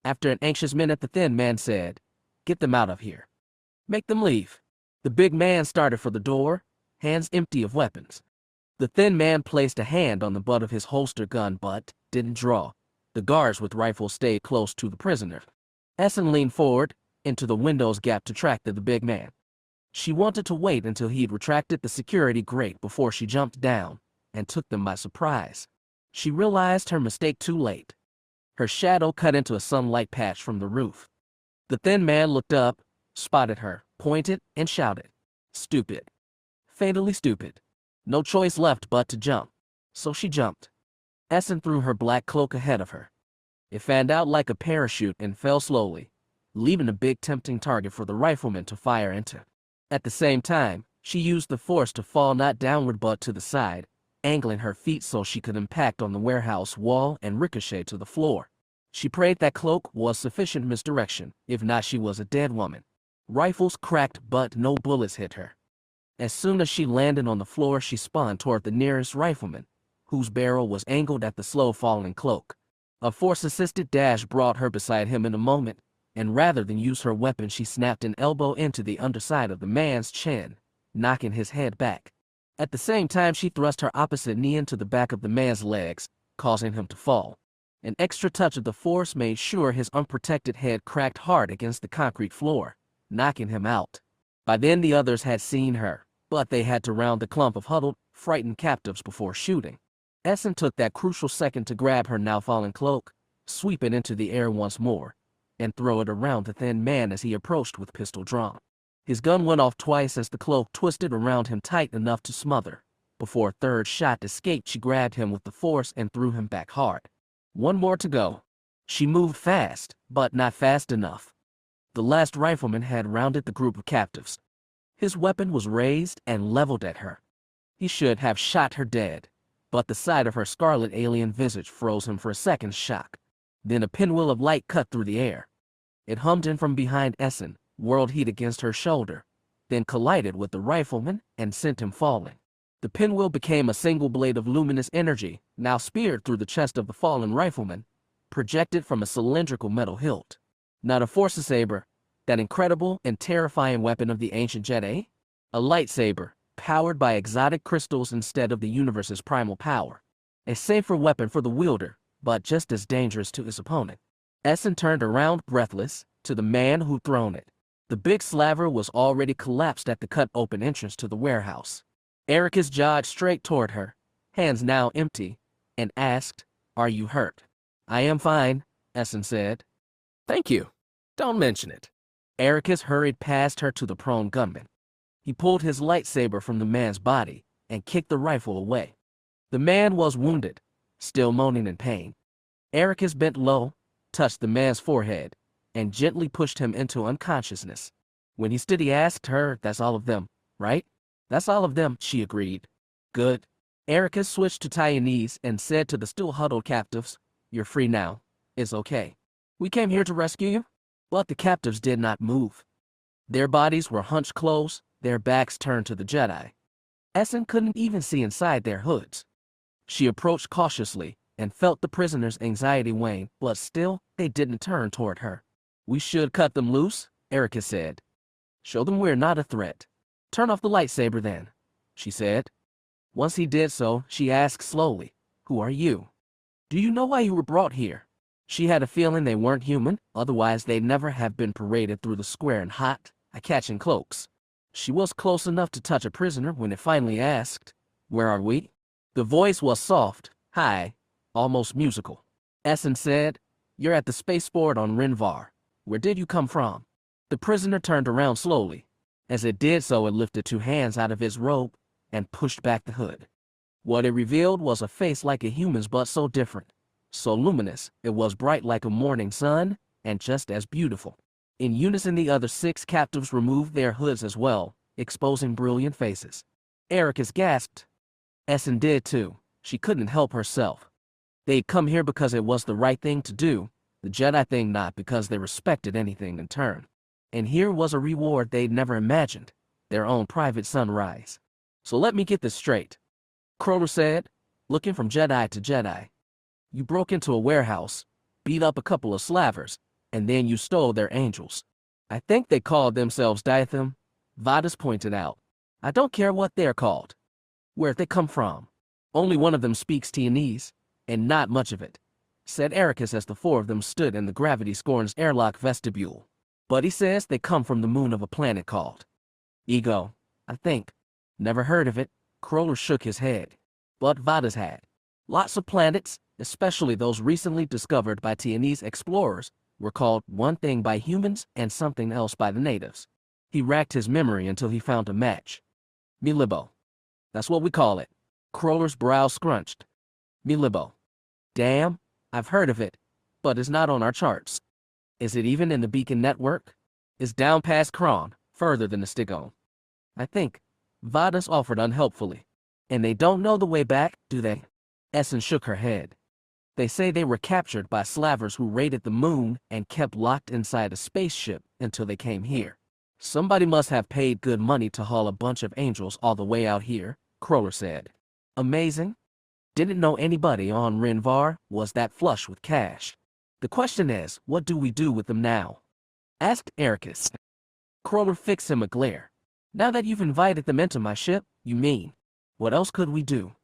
After an anxious minute, the thin man said, Get them out of here. Make them leave. The big man started for the door, hands empty of weapons. The thin man placed a hand on the butt of his holster gun but didn't draw. The guards with rifles stayed close to the prisoner. Essen leaned forward into the window's gap to track the big man. She wanted to wait until he'd retracted the security grate before she jumped down and took them by surprise. She realized her mistake too late. Her shadow cut into a sunlight patch from the roof. The thin man looked up, spotted her, pointed, and shouted. Stupid. Fatally stupid. No choice left but to jump. So she jumped. Essen threw her black cloak ahead of her. It fanned out like a parachute and fell slowly, leaving a big tempting target for the rifleman to fire into. At the same time, she used the force to fall not downward but to the side, angling her feet so she could impact on the warehouse wall and ricochet to the floor. She prayed that cloak was sufficient misdirection, if not she was a dead woman. Rifles cracked but no bullets hit her. As soon as she landed on the floor, she spun toward the nearest rifleman, whose barrel was angled at the slow-falling cloak. A force-assisted dash brought her beside him in a moment, and rather than use her weapon, she snapped an elbow into the underside of the man's chin, knocking his head back. At the same time, she thrust her opposite knee into the back of the man's legs, causing him to fall. An extra touch of the force made sure his unprotected head cracked hard against the concrete floor, knocking him out. By then the others had seen her, but they had to round the clump of huddled, frightened captives before shooting. Essen took that crucial second to grab her now fallen cloak, sweep it into the air once more, and throw it around the thin man as he approached with pistol drawn. His gun went off twice as the cloak twisted around him tight enough to smother. Before a third shot escaped, she grabbed him with the force and threw him back hard. One more to go. She moved fast, but not fast enough. The last rifleman had rounded the group of captives. His weapon was raised and leveled at her. He should have shot her dead, but the sight of her scarlet alien visage froze him for a second's shock. Then a pinwheel of light cut through the air. It hummed in from behind Essen, whirled heat against her shoulder, then collided with the rifleman and sent him falling. The pinwheel became a single blade of luminous energy, now speared through the chest of the fallen rifleman, projected from a cylindrical metal hilt. Not a force saber, that incredible and terrifying weapon of the ancient Jedi? A lightsaber, powered by exotic crystals instead of the universe's primal power. A safer weapon for the wielder, but just as dangerous to his opponent. Essen turned around, breathless, to the man who'd thrown it. The big slaver was already collapsed at the cut-open entrance to the warehouse. Ericus jogged straight toward her, hands now empty, and asked, Are you hurt? I am fine, Essen said. Thank you. Don't mention it. Ericus hurried past her to the prone gunman. He pulled his lightsaber from the man's body and kicked the rifle away. The man was wounded, still moaning in pain. Ericus bent low, touched the man's forehead, and gently pushed him into unconsciousness. When he stood, he asked her, That's all of them, right? That's all of them, she agreed. Good. Ericus switched to Taiwanese and said to the still huddled captives, You're free now. It's okay. We came here to rescue you. But the captives did not move. Their bodies were hunched close, their backs turned to the Jedi. Essen couldn't even see inside their hoods. She approached cautiously and felt the prisoners' anxiety wane, but still, they didn't turn toward her. We should cut them loose, Ericus said. Show them we're not a threat. Turn off the lightsaber then, she said. Once he did so, she asked slowly, Who are you? Do you know why you were brought here? She had a feeling they weren't human, otherwise they'd never have been paraded through the square in hot, eye-catching cloaks. She was close enough to touch a prisoner when it finally asked, Where are we? The voice was soft, high, almost musical. Essen said, "You're at the spaceport on Renvar. Where did you come from?" The prisoner turned around slowly. As it did so, it lifted 2 hands out of his robe and pushed back the hood. What it revealed was a face like a human's, but so different, so luminous, it was bright like a morning sun, and just as beautiful. In unison, the other 6 captives removed their hoods as well, exposing brilliant faces. Ericus gasped. Essen did too. She couldn't help herself. They'd come here because it was the right thing to do, the Jedi thing, not because they respected anything in turn. And here was a reward they'd never imagined, their own private sunrise. "So let me get this straight," Crowler said, looking from Jedi to Jedi. "You broke into a warehouse, beat up a couple of slavers, and then you stole their angels. I think they called themselves Diatham," Vadis pointed out. "I don't care what they're called. Where'd they come from?" "Only one of them speaks Tianese, and not much of it," said Ericus as the 4 of them stood in the Gravity Scorn's airlock vestibule. "But he says they come from the moon of a planet called Ego, I think." "Never heard of it." Crowler shook his head. "But Vadis had. Lots of planets, especially those recently discovered by Tianese explorers, were called one thing by humans and something else by the natives." He racked his memory until he found a match. "Milibo. That's what we call it." Crowler's brow scrunched. "Milibo. Damn, I've heard of it, but it's not on our charts. Is it even in the beacon network?" "It's down past Kron, further than the Stigon, I think," Vadis offered unhelpfully. "And they don't know the way back, do they?" Essen shook her head. "They say they were captured by slavers who raided the moon and kept locked inside a spaceship until they came here. Somebody must have paid good money to haul a bunch of angels all the way out here," Crowler said. "Amazing. Didn't know anybody on Renvar was that flush with cash. The question is, what do we do with them now?" asked Ericus. Crowler fixed him a glare. "Now that you've invited them into my ship, you mean? What else could we do?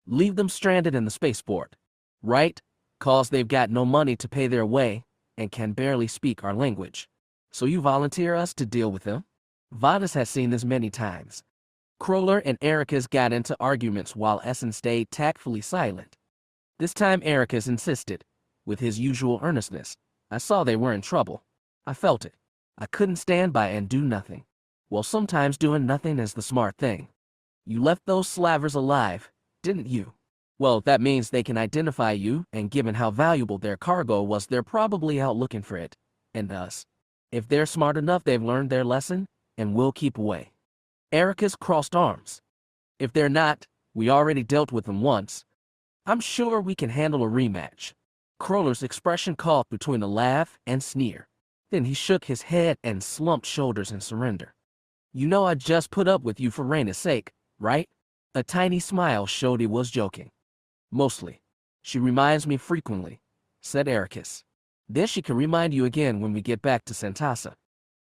Leave them stranded in the spaceport, right? 'Cause they've got no money to pay their way and can barely speak our language. So you volunteer us to deal with them?" Vadis had seen this many times. Crowler and Ericus got into arguments while Essen stayed tactfully silent. This time Ericus insisted, with his usual earnestness. "I saw they were in trouble. I felt it. I couldn't stand by and do nothing. Well, sometimes doing nothing is the smart thing. You left those slavers alive, didn't you? Well, that means they can identify you, and given how valuable their cargo was, they're probably out looking for it, and us. If they're smart enough, they've learned their lesson, and will keep away." Ericus crossed arms. "If they're not, we already dealt with them once. I'm sure we can handle a rematch." Crowler's expression caught between a laugh and sneer. Then he shook his head and slumped shoulders in surrender. "You know I just put up with you for Raina's sake, right?" A tiny smile showed he was joking. "Mostly. She reminds me frequently," said Ericus. "Then she can remind you again when we get back to Santasa."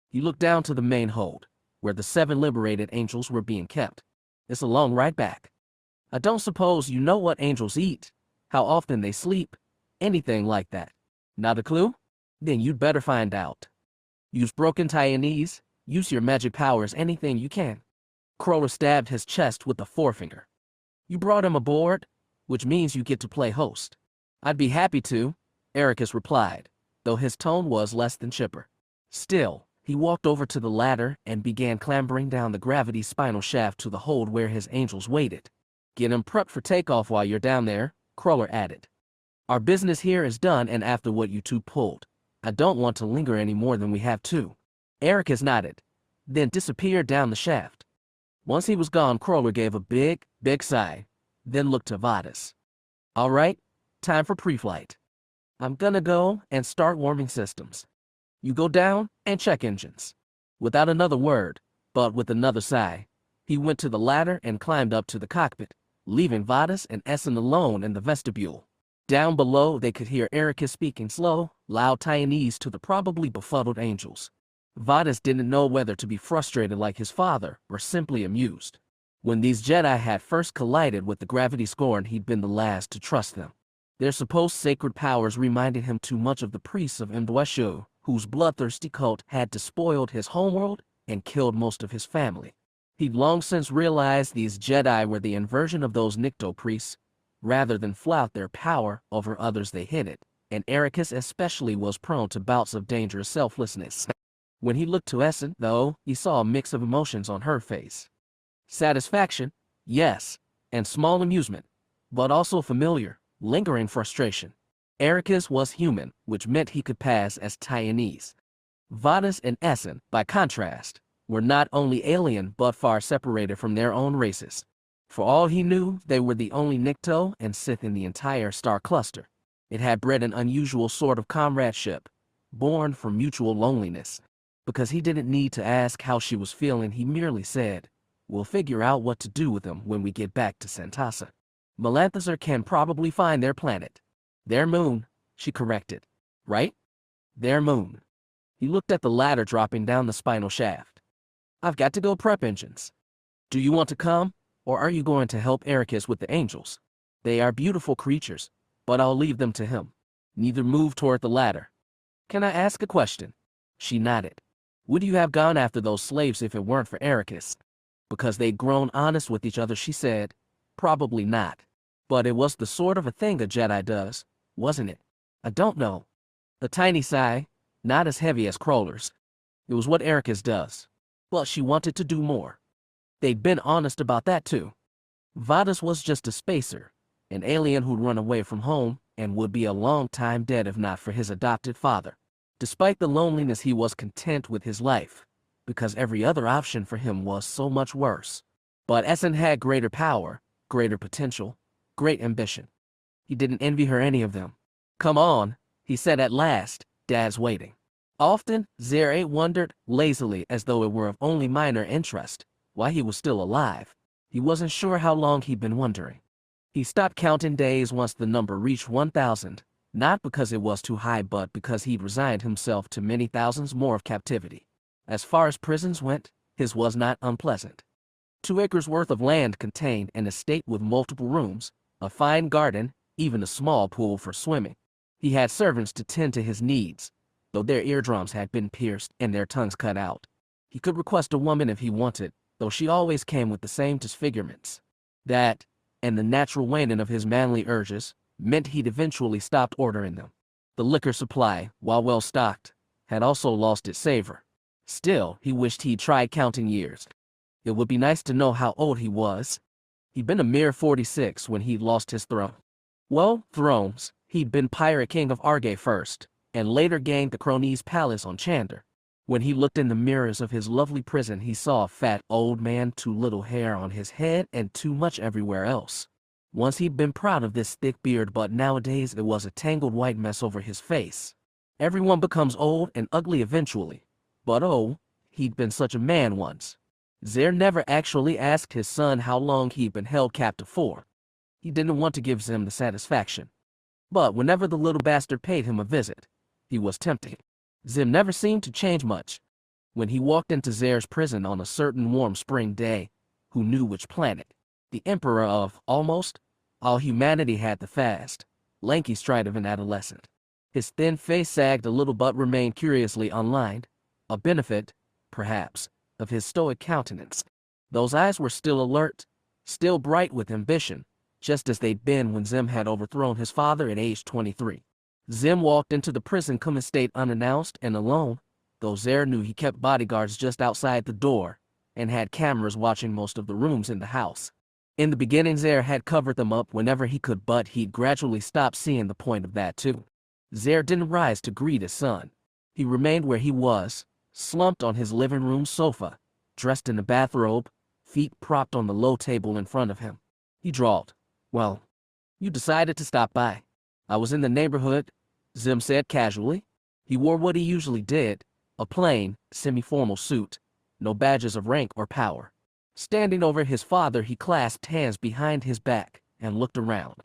He looked down to the main hold, where the 7 liberated angels were being kept. "It's a long ride back. I don't suppose you know what angels eat, how often they sleep, anything like that. Not a clue? Then you'd better find out. Use broken Tianese, use your magic powers, anything you can." Crowler stabbed his chest with a forefinger. "You brought him aboard, which means you get to play host." "I'd be happy to," Ericus replied, though his tone was less than chipper. Still, he walked over to the ladder and began clambering down the gravity spinal shaft to the hold where his angels waited. "Get him prepped for takeoff while you're down there," Crowler added. "Our business here is done, and after what you two pulled, I don't want to linger any more than we have to." Ericus nodded, then disappeared down the shaft. Once he was gone, Crowler gave a big sigh, then looked to Vadis. "All right, time for pre-flight. I'm gonna go and start warming systems. You go down and check engines." Without another word, but with another sigh, he went to the ladder and climbed up to the cockpit, leaving Vadis and Essen alone in the vestibule. Down below, they could hear Ericus speaking slow, loud Tianese to the probably befuddled angels. Vadis didn't know whether to be frustrated like his father or simply amused. When these Jedi had first collided with the Gravity Scorn, he'd been the last to trust them. Their supposed sacred powers reminded him too much of the priests of Indrexu, whose bloodthirsty cult had despoiled his homeworld and killed most of his family. He'd long since realized these Jedi were the inversion of those Nikto priests, rather than flout their power over others they hid it, and Ericus especially was prone to bouts of dangerous selflessness. When he looked to Essen, though, he saw a mix of emotions on her face. Satisfaction, yes, and small amusement, but also familiar, lingering frustration. Ericus was human, which meant he could pass as Taiwanese. Vadis and Essen, by contrast, were not only alien but far separated from their own races. For all he knew, they were the only Nikto and Sith in the entire star cluster. It had bred an unusual sort of comradeship, born from mutual loneliness. Because he didn't need to ask how she was feeling, he merely said, "We'll figure out what to do with them when we get back to Santasa. Melanthasar can probably find their planet." "Their moon," she corrected. "Right? Their moon." He looked at the ladder dropping down the spinal shaft. "I've got to go prep engines. Do you want to come, or are you going to help Ericus with the angels? They are beautiful creatures, but I'll leave them to him." Neither moved toward the ladder. "Can I ask a question?" She nodded. "Would you have gone after those slaves if it weren't for Ericus?" "Because they'd grown honest with each other," she said. "Probably not. But it was the sort of a thing a Jedi does, wasn't it?" "I don't know." A tiny sigh, not as heavy as Crawler's. "It was what Ericus does. But she wanted to do more. They'd been honest about that too. Vadis was just a spacer, an alien who'd run away from home and would be a long time dead if not for his adopted father. Despite the loneliness, he was content with his life, because every other option for him was so much worse. But Essen had greater power, greater potential, great ambition. He didn't envy her any of them. "Come on," he said at last, "Dad's waiting." Often, Xer wondered, lazily as though it were of only minor interest, why he was still alive. He wasn't sure how long he'd been wondering. He stopped counting days once the number reached 1,000, not because it was too high but because he'd resigned himself to many thousands more of captivity. As far as prisons went, his was not unpleasant. 2 acres worth of land contained an estate with multiple rooms, a fine garden, even a small pool for swimming. He had servants to tend to his needs, though their eardrums had been pierced and their tongues cut out. He could request a woman if he wanted, though she always came with the same disfigurements. That, and the natural waning of his manly urges, meant he'd eventually stopped ordering them. The liquor supply, while well stocked, had also lost its savor. Still, he wished he'd tried counting years. It would be nice to know how old he was. He'd been a mere 46 when he'd lost his throne. Well, thrones. He'd been Pirate King of Arge first, and later gained the Cronies Palace on Chander. When he looked in the mirrors of his lovely prison, he saw a fat old man, too little hair on his head and too much everywhere else. Once he'd been proud of this thick beard, but nowadays it was a tangled white mess over his face. Everyone becomes old and ugly eventually. But oh, he'd been such a man once. Xer never actually asked his son how long he'd been held captive for. He didn't want to give Xim the satisfaction. But whenever the little bastard paid him a visit, he was tempting. Xim never seemed to change much. When he walked into Xer's prison on a certain warm spring day, who knew which planet? The emperor of, almost, all humanity had the fast, lanky stride of an adolescent. His thin face sagged a little but remained curiously unlined, a benefit, perhaps, of his stoic countenance. Those eyes were still alert, still bright with ambition, just as they'd been when Xim had overthrown his father at age 23. Xim walked into the prison estate unannounced and alone, though Xer knew he kept bodyguards just outside the door, and had cameras watching most of the rooms in the house. In the beginning, Xer had covered them up whenever he could, but he'd gradually stopped seeing the point of that too. Xer didn't rise to greet his son. He remained where he was, slumped on his living room sofa, dressed in a bathrobe, feet propped on the low table in front of him. He drawled, "Well, you decided to stop by." "I was in the neighborhood," Xim said casually. He wore what he usually did, a plain, semi-formal suit, no badges of rank or power. Standing over his father, he clasped hands behind his back and looked around.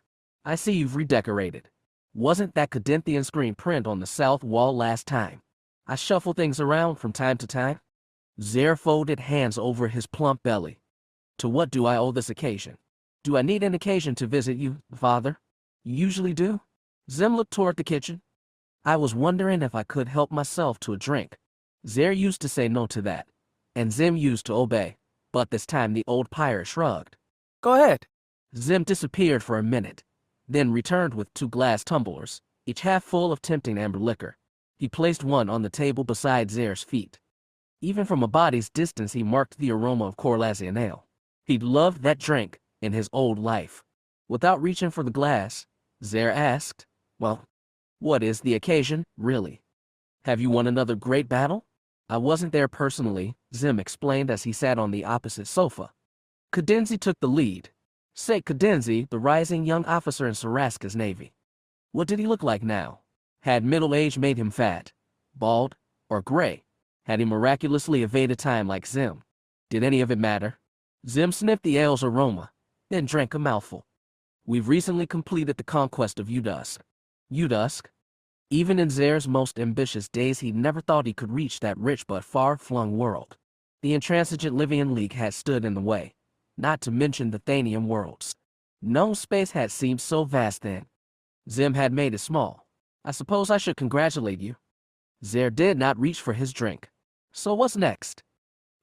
"I see you've redecorated. Wasn't that Cadenthian screen print on the south wall last time? I shuffle things around from time to time." Xer folded hands over his plump belly. "To what do I owe this occasion? Do I need an occasion to visit you, father? You usually do?" Xim looked toward the kitchen. "I was wondering if I could help myself to a drink." Xer used to say no to that, and Xim used to obey, but this time the old pirate shrugged. "Go ahead." Xim disappeared for a minute, then returned with 2 glass tumblers, each half full of tempting amber liquor. He placed one on the table beside Zare's feet. Even from a body's distance he marked the aroma of Corlassian ale. He'd loved that drink in his old life. Without reaching for the glass, Zare asked, "Well, what is the occasion, really? Have you won another great battle?" "I wasn't there personally," Xim explained as he sat on the opposite sofa. Cadenzi took the lead. Say Cadenzi, the rising young officer in Saraska's navy. What did he look like now? Had middle age made him fat, bald, or gray? Had he miraculously evaded time like Xim? Did any of it matter? Xim sniffed the ale's aroma, then drank a mouthful. "We've recently completed the conquest of Udusk." Udusk? Even in Zare's most ambitious days he never thought he could reach that rich but far-flung world. The intransigent Livian League had stood in the way, not to mention the Thanian worlds. No space had seemed so vast then. Xim had made it small. "I suppose I should congratulate you." Zare did not reach for his drink. "So what's next?"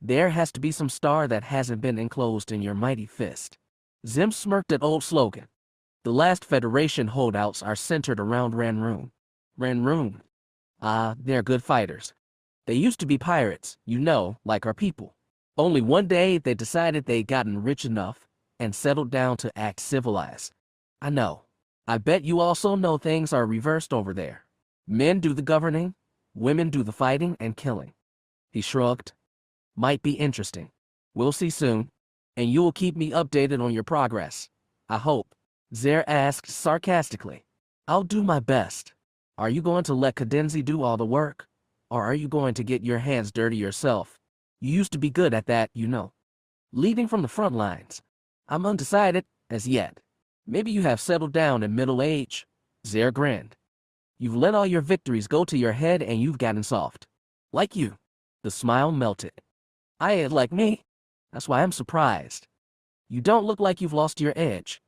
"There has to be some star that hasn't been enclosed in your mighty fist." Xim smirked at old slogan. "The last Federation holdouts are centered around Ranroon." "Ranroon? Ah, they're good fighters. They used to be pirates, you know, like our people. Only one day they decided they'd gotten rich enough and settled down to act civilized. I know. I bet you also know things are reversed over there. Men do the governing, women do the fighting and killing." He shrugged. "Might be interesting. We'll see soon. And you'll keep me updated on your progress, I hope." Zare asked sarcastically. "I'll do my best. Are you going to let Cadenzi do all the work? Or are you going to get your hands dirty yourself? You used to be good at that, you know. Leading from the front lines." "I'm undecided, as yet. Maybe you have settled down in middle age." Zare grinned. "You've let all your victories go to your head and you've gotten soft. Like you." The smile melted. Like me? That's why I'm surprised. You don't look like you've lost your edge.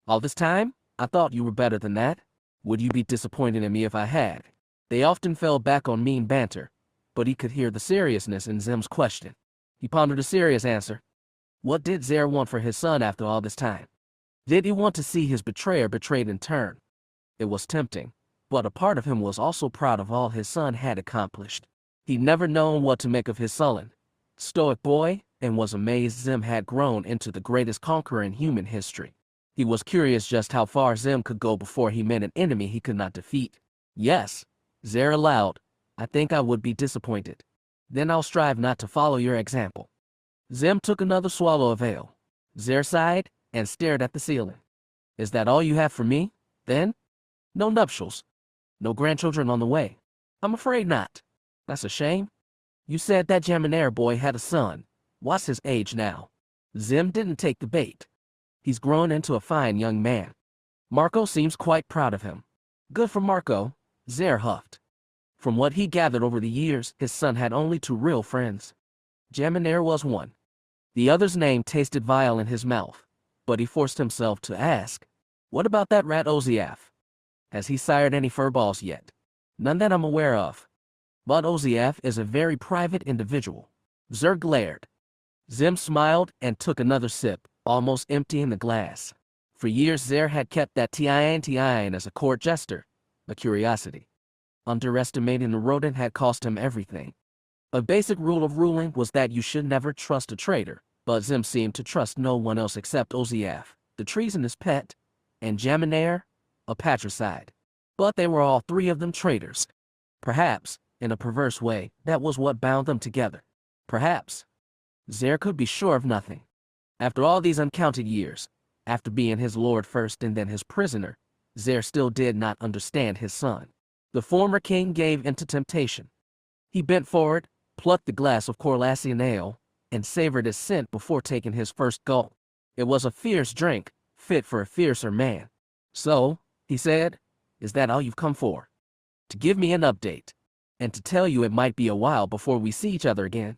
All this time, I thought you were better than that. Would you be disappointed in me if I had?" They often fell back on mean banter, but he could hear the seriousness in Xim's question. He pondered a serious answer. What did Zare want for his son after all this time? Did he want to see his betrayer betrayed in turn? It was tempting, but a part of him was also proud of all his son had accomplished. He'd never known what to make of his sullen, stoic boy, and was amazed Xim had grown into the greatest conqueror in human history. He was curious just how far Xim could go before he met an enemy he could not defeat. "Yes," Zare allowed, "I think I would be disappointed. Then I'll strive not to follow your example." Xim took another swallow of ale. Zare sighed and stared at the ceiling. "Is that all you have for me, then? No nuptials? No grandchildren on the way?" "I'm afraid not." "That's a shame. You said that Jaminair boy had a son. What's his age now?" Xim didn't take the bait. "He's grown into a fine young man. Marco seems quite proud of him." "Good for Marco," Zare huffed. From what he gathered over the years, his son had only 2 real friends. Jaminair was one. The other's name tasted vile in his mouth, but he forced himself to ask, "What about that rat Oziaf? Has he sired any furballs yet?" "None that I'm aware of. But Oziaf is a very private individual." Zare glared. Xim smiled and took another sip, almost emptying the glass. For years Zare had kept that Tian as a court jester, a curiosity. Underestimating the rodent had cost him everything. A basic rule of ruling was that you should never trust a traitor, but Xim seemed to trust no one else except Oziaf, the treasonous pet, and Jaminair, a patricide. But they were all 3 of them traitors. Perhaps, in a perverse way, that was what bound them together. Perhaps. Zare could be sure of nothing. After all these uncounted years, after being his lord first and then his prisoner, Zare still did not understand his son. The former king gave into temptation. He bent forward, plucked the glass of Corlassian ale, and savored its scent before taking his first gulp. It was a fierce drink, fit for a fiercer man. "So," he said, "is that all you've come for? To give me an update, and to tell you it might be a while before we see each other again?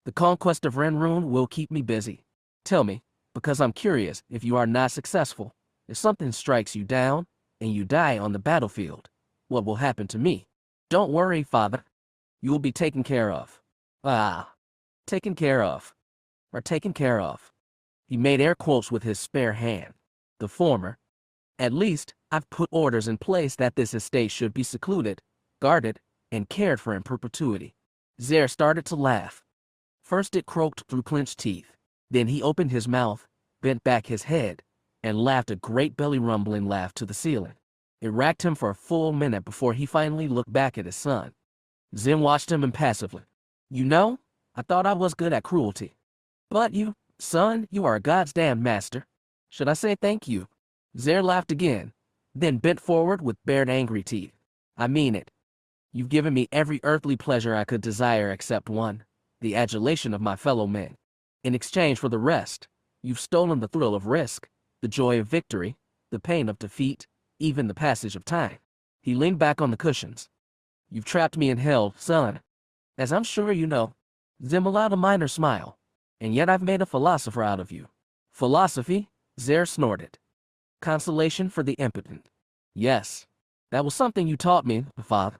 The conquest of Ranroon will keep me busy. Tell me, because I'm curious, if you are not successful, if something strikes you down, and you die on the battlefield, what will happen to me?" "Don't worry, father. You will be taken care of." "Ah, taken care of. Or taken care of." He made air quotes with his spare hand. The former. At least, I've put orders in place that this estate should be secluded, guarded, and cared for in perpetuity. Xer started to laugh. First it croaked through clenched teeth. Then he opened his mouth, bent back his head, and laughed a great belly-rumbling laugh to the ceiling. It racked him for a full minute before he finally looked back at his son. Xim watched him impassively. You know, I thought I was good at cruelty. But you, son, you are a goddamn master. Should I say thank you? Xer laughed again, then bent forward with bared angry teeth. I mean it. You've given me every earthly pleasure I could desire except one, the adulation of my fellow men. In exchange for the rest, you've stolen the thrill of risk, the joy of victory, the pain of defeat, even the passage of time. He leaned back on the cushions. You've trapped me in hell, son. As I'm sure you know. Xim allowed a minor smile. And yet I've made a philosopher out of you. Philosophy? Xer snorted. Consolation for the impotent. Yes, that was something you taught me, father.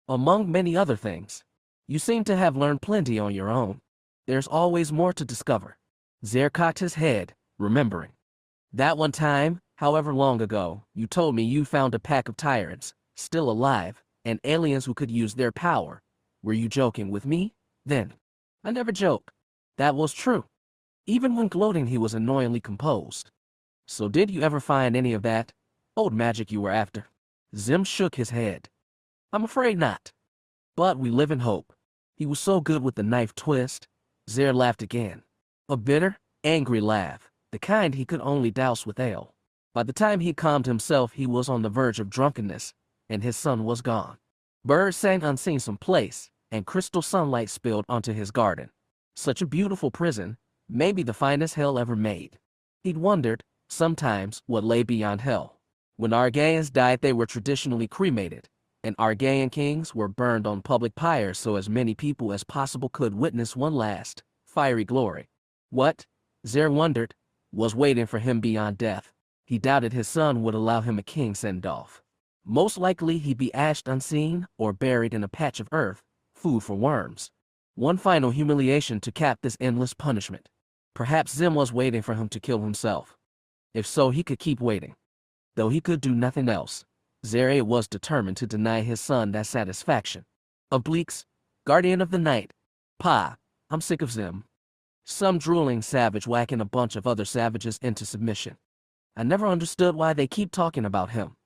Among many other things. You seem to have learned plenty on your own. There's always more to discover. Xer cocked his head, remembering. That one time, however long ago, you told me you found a pack of tyrants, still alive, and aliens who could use their power. Were you joking with me, then? I never joke. That was true. Even when gloating he was annoyingly composed. So did you ever find any of that old magic you were after? Xim shook his head. I'm afraid not. But we live in hope. He was so good with the knife twist. Xer laughed again. A bitter, angry laugh, the kind he could only douse with ale. By the time he calmed himself he was on the verge of drunkenness, and his son was gone. Birds sang unseen someplace, and crystal sunlight spilled onto his garden. Such a beautiful prison, maybe the finest hell ever made. He'd wondered, sometimes, what lay beyond hell. When Argaeans died they were traditionally cremated, and Argaean kings were burned on public pyres so as many people as possible could witness one last, fiery glory. What, Xer wondered, was waiting for him beyond death? He doubted his son would allow him a king send-off. Most likely he'd be ashed unseen or buried in a patch of earth, food for worms. One final humiliation to cap this endless punishment. Perhaps Xim was waiting for him to kill himself. If so, he could keep waiting. Though he could do nothing else, Xer was determined to deny his son that satisfaction. Obliques, guardian of the night. Pa, I'm sick of Xim. Some drooling savage whacking a bunch of other savages into submission. I never understood why they keep talking about him.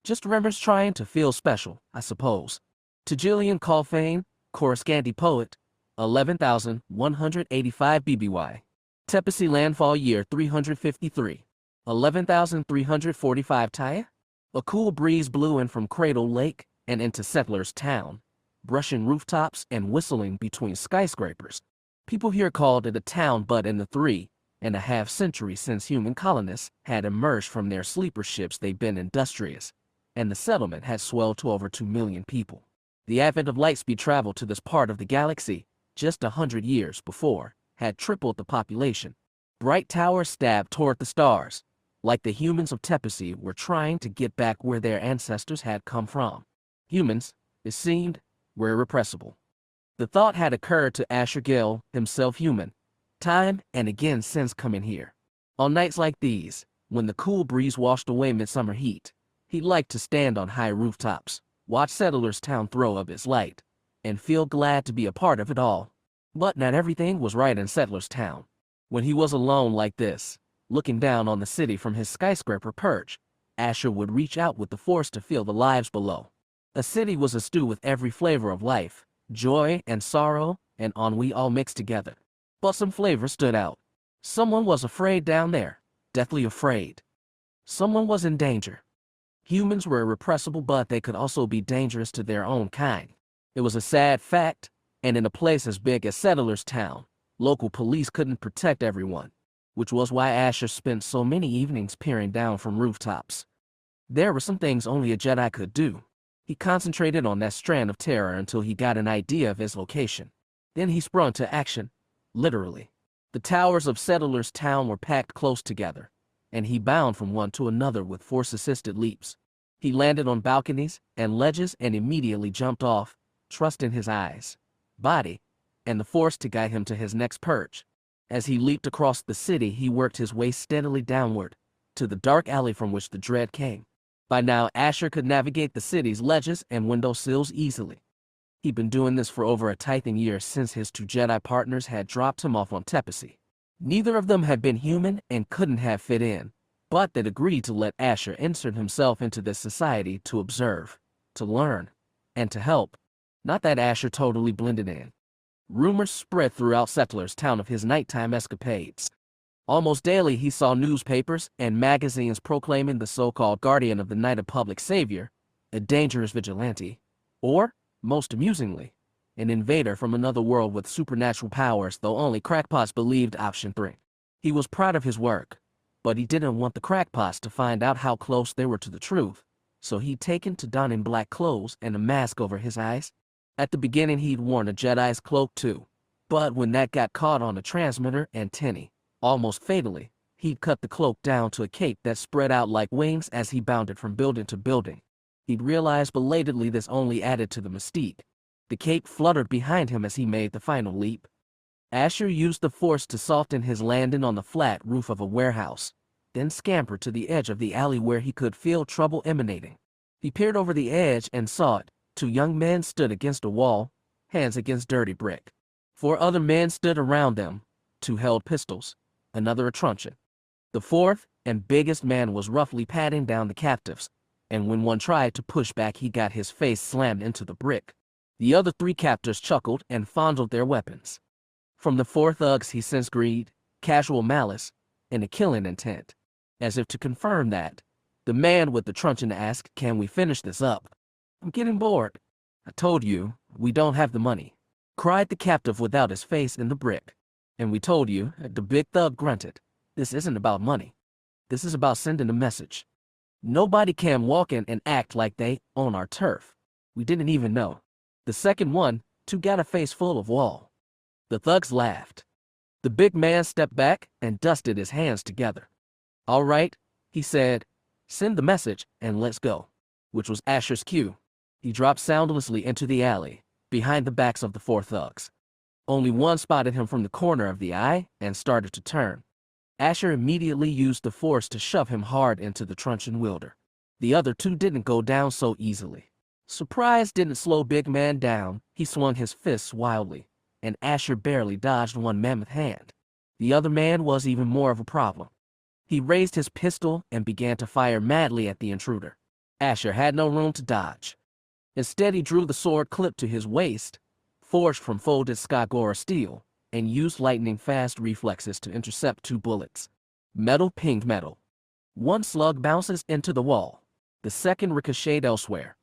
Just remembers trying to feel special, I suppose. To Jillian Colfane, Coruscanti poet, 11,185 BBY. Tepesi landfall year 353. 11,345 Taya. A cool breeze blew in from Cradle Lake and into Settlers Town, brushing rooftops and whistling between skyscrapers. People here called it a town, but in the 3.5 centuries since human colonists had emerged from their sleeper ships they'd been industrious, and the settlement had swelled to over 2 million people. The advent of lightspeed travel to this part of the galaxy, just 100 years before, had tripled the population. Bright towers stabbed toward the stars, like the humans of Tepesi were trying to get back where their ancestors had come from. Humans, it seemed, were irrepressible. The thought had occurred to Asher Gill, himself human, time and again since coming here. On nights like these, when the cool breeze washed away midsummer heat, he liked to stand on high rooftops, watch Settlers Town throw up its light, and feel glad to be a part of it all. But not everything was right in Settlers Town. When he was alone like this, looking down on the city from his skyscraper perch, Asher would reach out with the force to feel the lives below. A city was a stew with every flavor of life, joy and sorrow and ennui all mixed together. But some flavor stood out. Someone was afraid down there, deathly afraid. Someone was in danger. Humans were irrepressible, but they could also be dangerous to their own kind. It was a sad fact, and in a place as big as Settlers Town, local police couldn't protect everyone, which was why Asher spent so many evenings peering down from rooftops. There were some things only a Jedi could do. He concentrated on that strand of terror until he got an idea of his location. Then he sprung to action, literally. The towers of Settlers Town were packed close together, and he bounded from one to another with force-assisted leaps. He landed on balconies and ledges and immediately jumped off, trusting his eyes, body, and the force to guide him to his next perch. As he leaped across the city, he worked his way steadily downward, to the dark alley from which the dread came. By now, Asher could navigate the city's ledges and windowsills easily. He'd been doing this for over a tithing year since his two Jedi partners had dropped him off on Tepecy. Neither of them had been human and couldn't have fit in, but they'd agreed to let Asher insert himself into this society to observe, to learn, and to help. Not that Asher totally blended in. Rumors spread throughout Settler's town of his nighttime escapades. Almost daily he saw newspapers and magazines proclaiming the so-called guardian of the night a public savior, a dangerous vigilante, or, most amusingly, an invader from another world with supernatural powers, though only crackpots believed option 3. He was proud of his work, but he didn't want the crackpots to find out how close they were to the truth, so he'd taken to donning black clothes and a mask over his eyes. At the beginning he'd worn a Jedi's cloak too, but when that got caught on a transmitter antennae, almost fatally, he'd cut the cloak down to a cape that spread out like wings as he bounded from building to building. He'd realized belatedly this only added to the mystique. The cape fluttered behind him as he made the final leap. Asher used the Force to soften his landing on the flat roof of a warehouse, then scampered to the edge of the alley where he could feel trouble emanating. He peered over the edge and saw it. 2 young men stood against a wall, hands against dirty brick. 4 other men stood around them. 2 held pistols, another a truncheon. The 4th and biggest man was roughly patting down the captives, and when one tried to push back he got his face slammed into the brick. The other 3 captors chuckled and fondled their weapons. From the 4 thugs he sensed greed, casual malice, and a killing intent. As if to confirm that, the man with the truncheon asked, "Can we finish this up? I'm getting bored." "I told you, we don't have the money," cried the captive without his face in the brick. "And we told you," the big thug grunted, "this isn't about money. This is about sending a message. Nobody can walk in and act like they own our turf. We didn't even know." The second one, too, got a face full of wall. The thugs laughed. The big man stepped back and dusted his hands together. "All right," he said, "send the message and let's go," which was Asher's cue. He dropped soundlessly into the alley, behind the backs of the 4 thugs. Only one spotted him from the corner of the eye and started to turn. Asher immediately used the Force to shove him hard into the truncheon wielder. The other 2 didn't go down so easily. Surprise didn't slow big man down. He swung his fists wildly, and Asher barely dodged one mammoth hand. The other man was even more of a problem. He raised his pistol and began to fire madly at the intruder. Asher had no room to dodge. Instead, he drew the sword clipped to his waist, forged from folded Skagora steel, and used lightning-fast reflexes to intercept 2 bullets. Metal pinged metal. One slug bounces into the wall. The second ricocheted elsewhere.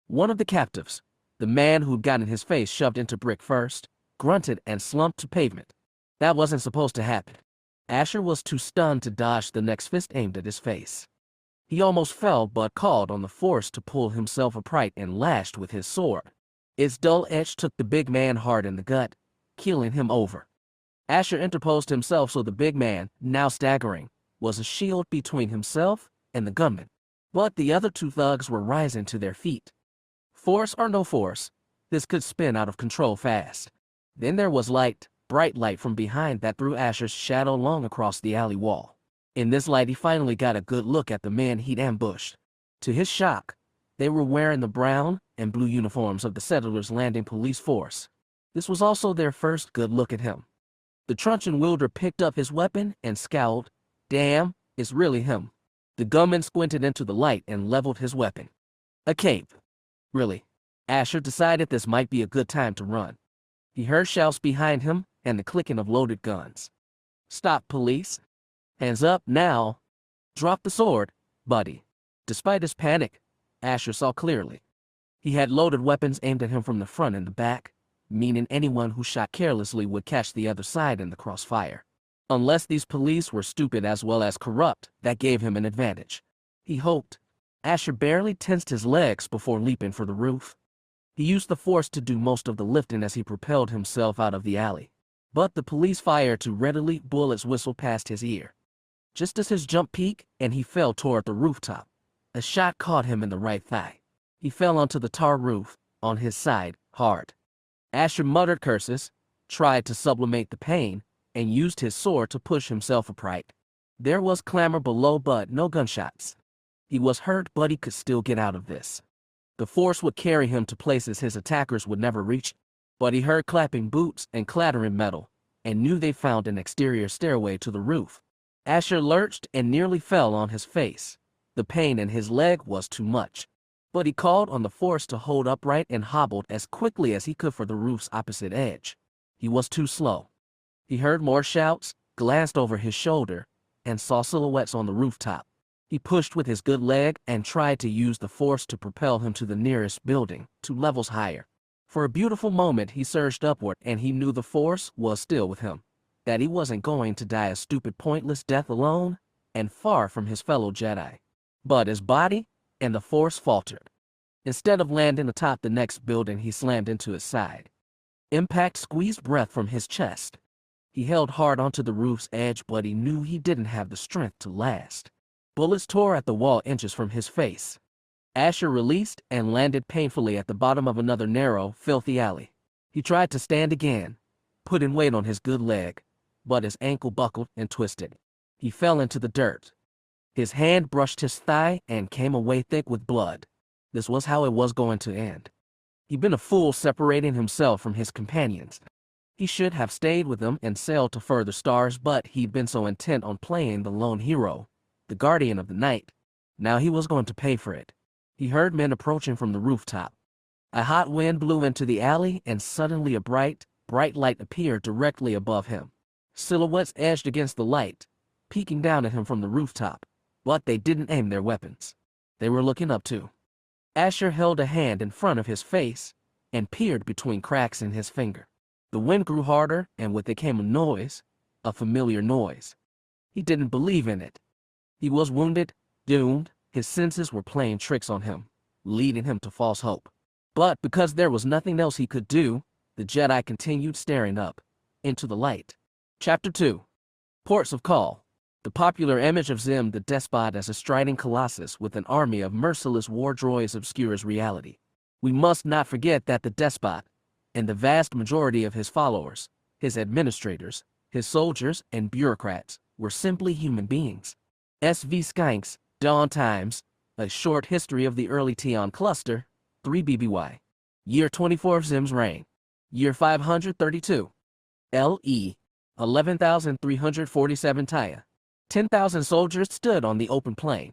One of the captives, the man who'd gotten his face shoved into brick first, grunted and slumped to pavement. That wasn't supposed to happen. Asher was too stunned to dodge the next fist aimed at his face. He almost fell but called on the Force to pull himself upright and lashed with his sword. Its dull edge took the big man hard in the gut, keeling him over. Asher interposed himself so the big man, now staggering, was a shield between himself and the gunman. But the other 2 thugs were rising to their feet. Force or no force, this could spin out of control fast. Then there was light, bright light from behind that threw Asher's shadow long across the alley wall. In this light he finally got a good look at the men he'd ambushed. To his shock, they were wearing the brown and blue uniforms of the Settlers' Landing Police Force. This was also their first good look at him. The truncheon wielder picked up his weapon and scowled. "Damn, it's really him." The gunman squinted into the light and leveled his weapon. A cape. Really. Asher decided this might be a good time to run. He heard shouts behind him and the clicking of loaded guns. "Stop, police. Hands up, now. Drop the sword, buddy." Despite his panic, Asher saw clearly. He had loaded weapons aimed at him from the front and the back, meaning anyone who shot carelessly would catch the other side in the crossfire. Unless these police were stupid as well as corrupt, that gave him an advantage. He hoped. Asher barely tensed his legs before leaping for the roof. He used the Force to do most of the lifting as he propelled himself out of the alley. But the police fired too readily, bullets whistled past his ear. Just as his jump peaked and he fell toward the rooftop, a shot caught him in the right thigh. He fell onto the tar roof, on his side, hard. Asher muttered curses, tried to sublimate the pain, and used his sword to push himself upright. There was clamor below but no gunshots. He was hurt but he could still get out of this. The force would carry him to places his attackers would never reach, but he heard clapping boots and clattering metal, and knew they found an exterior stairway to the roof. Asher lurched and nearly fell on his face. The pain in his leg was too much, but he called on the force to hold upright and hobbled as quickly as he could for the roof's opposite edge. He was too slow. He heard more shouts, glanced over his shoulder, and saw silhouettes on the rooftop. He pushed with his good leg and tried to use the force to propel him to the nearest building, 2 levels higher. For a beautiful moment he surged upward and he knew the force was still with him, that he wasn't going to die a stupid pointless death alone and far from his fellow Jedi. But his body and the force faltered. Instead of landing atop the next building, he slammed into his side. Impact squeezed breath from his chest. He held hard onto the roof's edge, but he knew he didn't have the strength to last. Bullets tore at the wall inches from his face. Asher released and landed painfully at the bottom of another narrow, filthy alley. He tried to stand again, putting weight on his good leg, but his ankle buckled and twisted. He fell into the dirt. His hand brushed his thigh and came away thick with blood. This was how it was going to end. He'd been a fool separating himself from his companions. He should have stayed with them and sailed to further stars, but he'd been so intent on playing the lone hero, the guardian of the night. Now he was going to pay for it. He heard men approaching from the rooftop. A hot wind blew into the alley and suddenly a bright light appeared directly above him. Silhouettes edged against the light, peeking down at him from the rooftop, but they didn't aim their weapons. They were looking up too. Asher held a hand in front of his face and peered between cracks in his finger. The wind grew harder and with it came a noise, a familiar noise. He didn't believe in it. He was wounded, doomed. His senses were playing tricks on him, leading him to false hope. But because there was nothing else he could do, the Jedi continued staring up into the light. Chapter 2. Ports of Call. The popular image of Xim the Despot as a striding colossus with an army of merciless war droids obscures reality. We must not forget that the despot, and the vast majority of his followers, his administrators, his soldiers, and bureaucrats, were simply human beings. S.V. Skanks, Dawn Times, A Short History of the Early Tion Cluster, 3 BBY. Year 24 of Xim's reign. Year 532. L.E. 11,347 Taya. 10,000 soldiers stood on the open plain.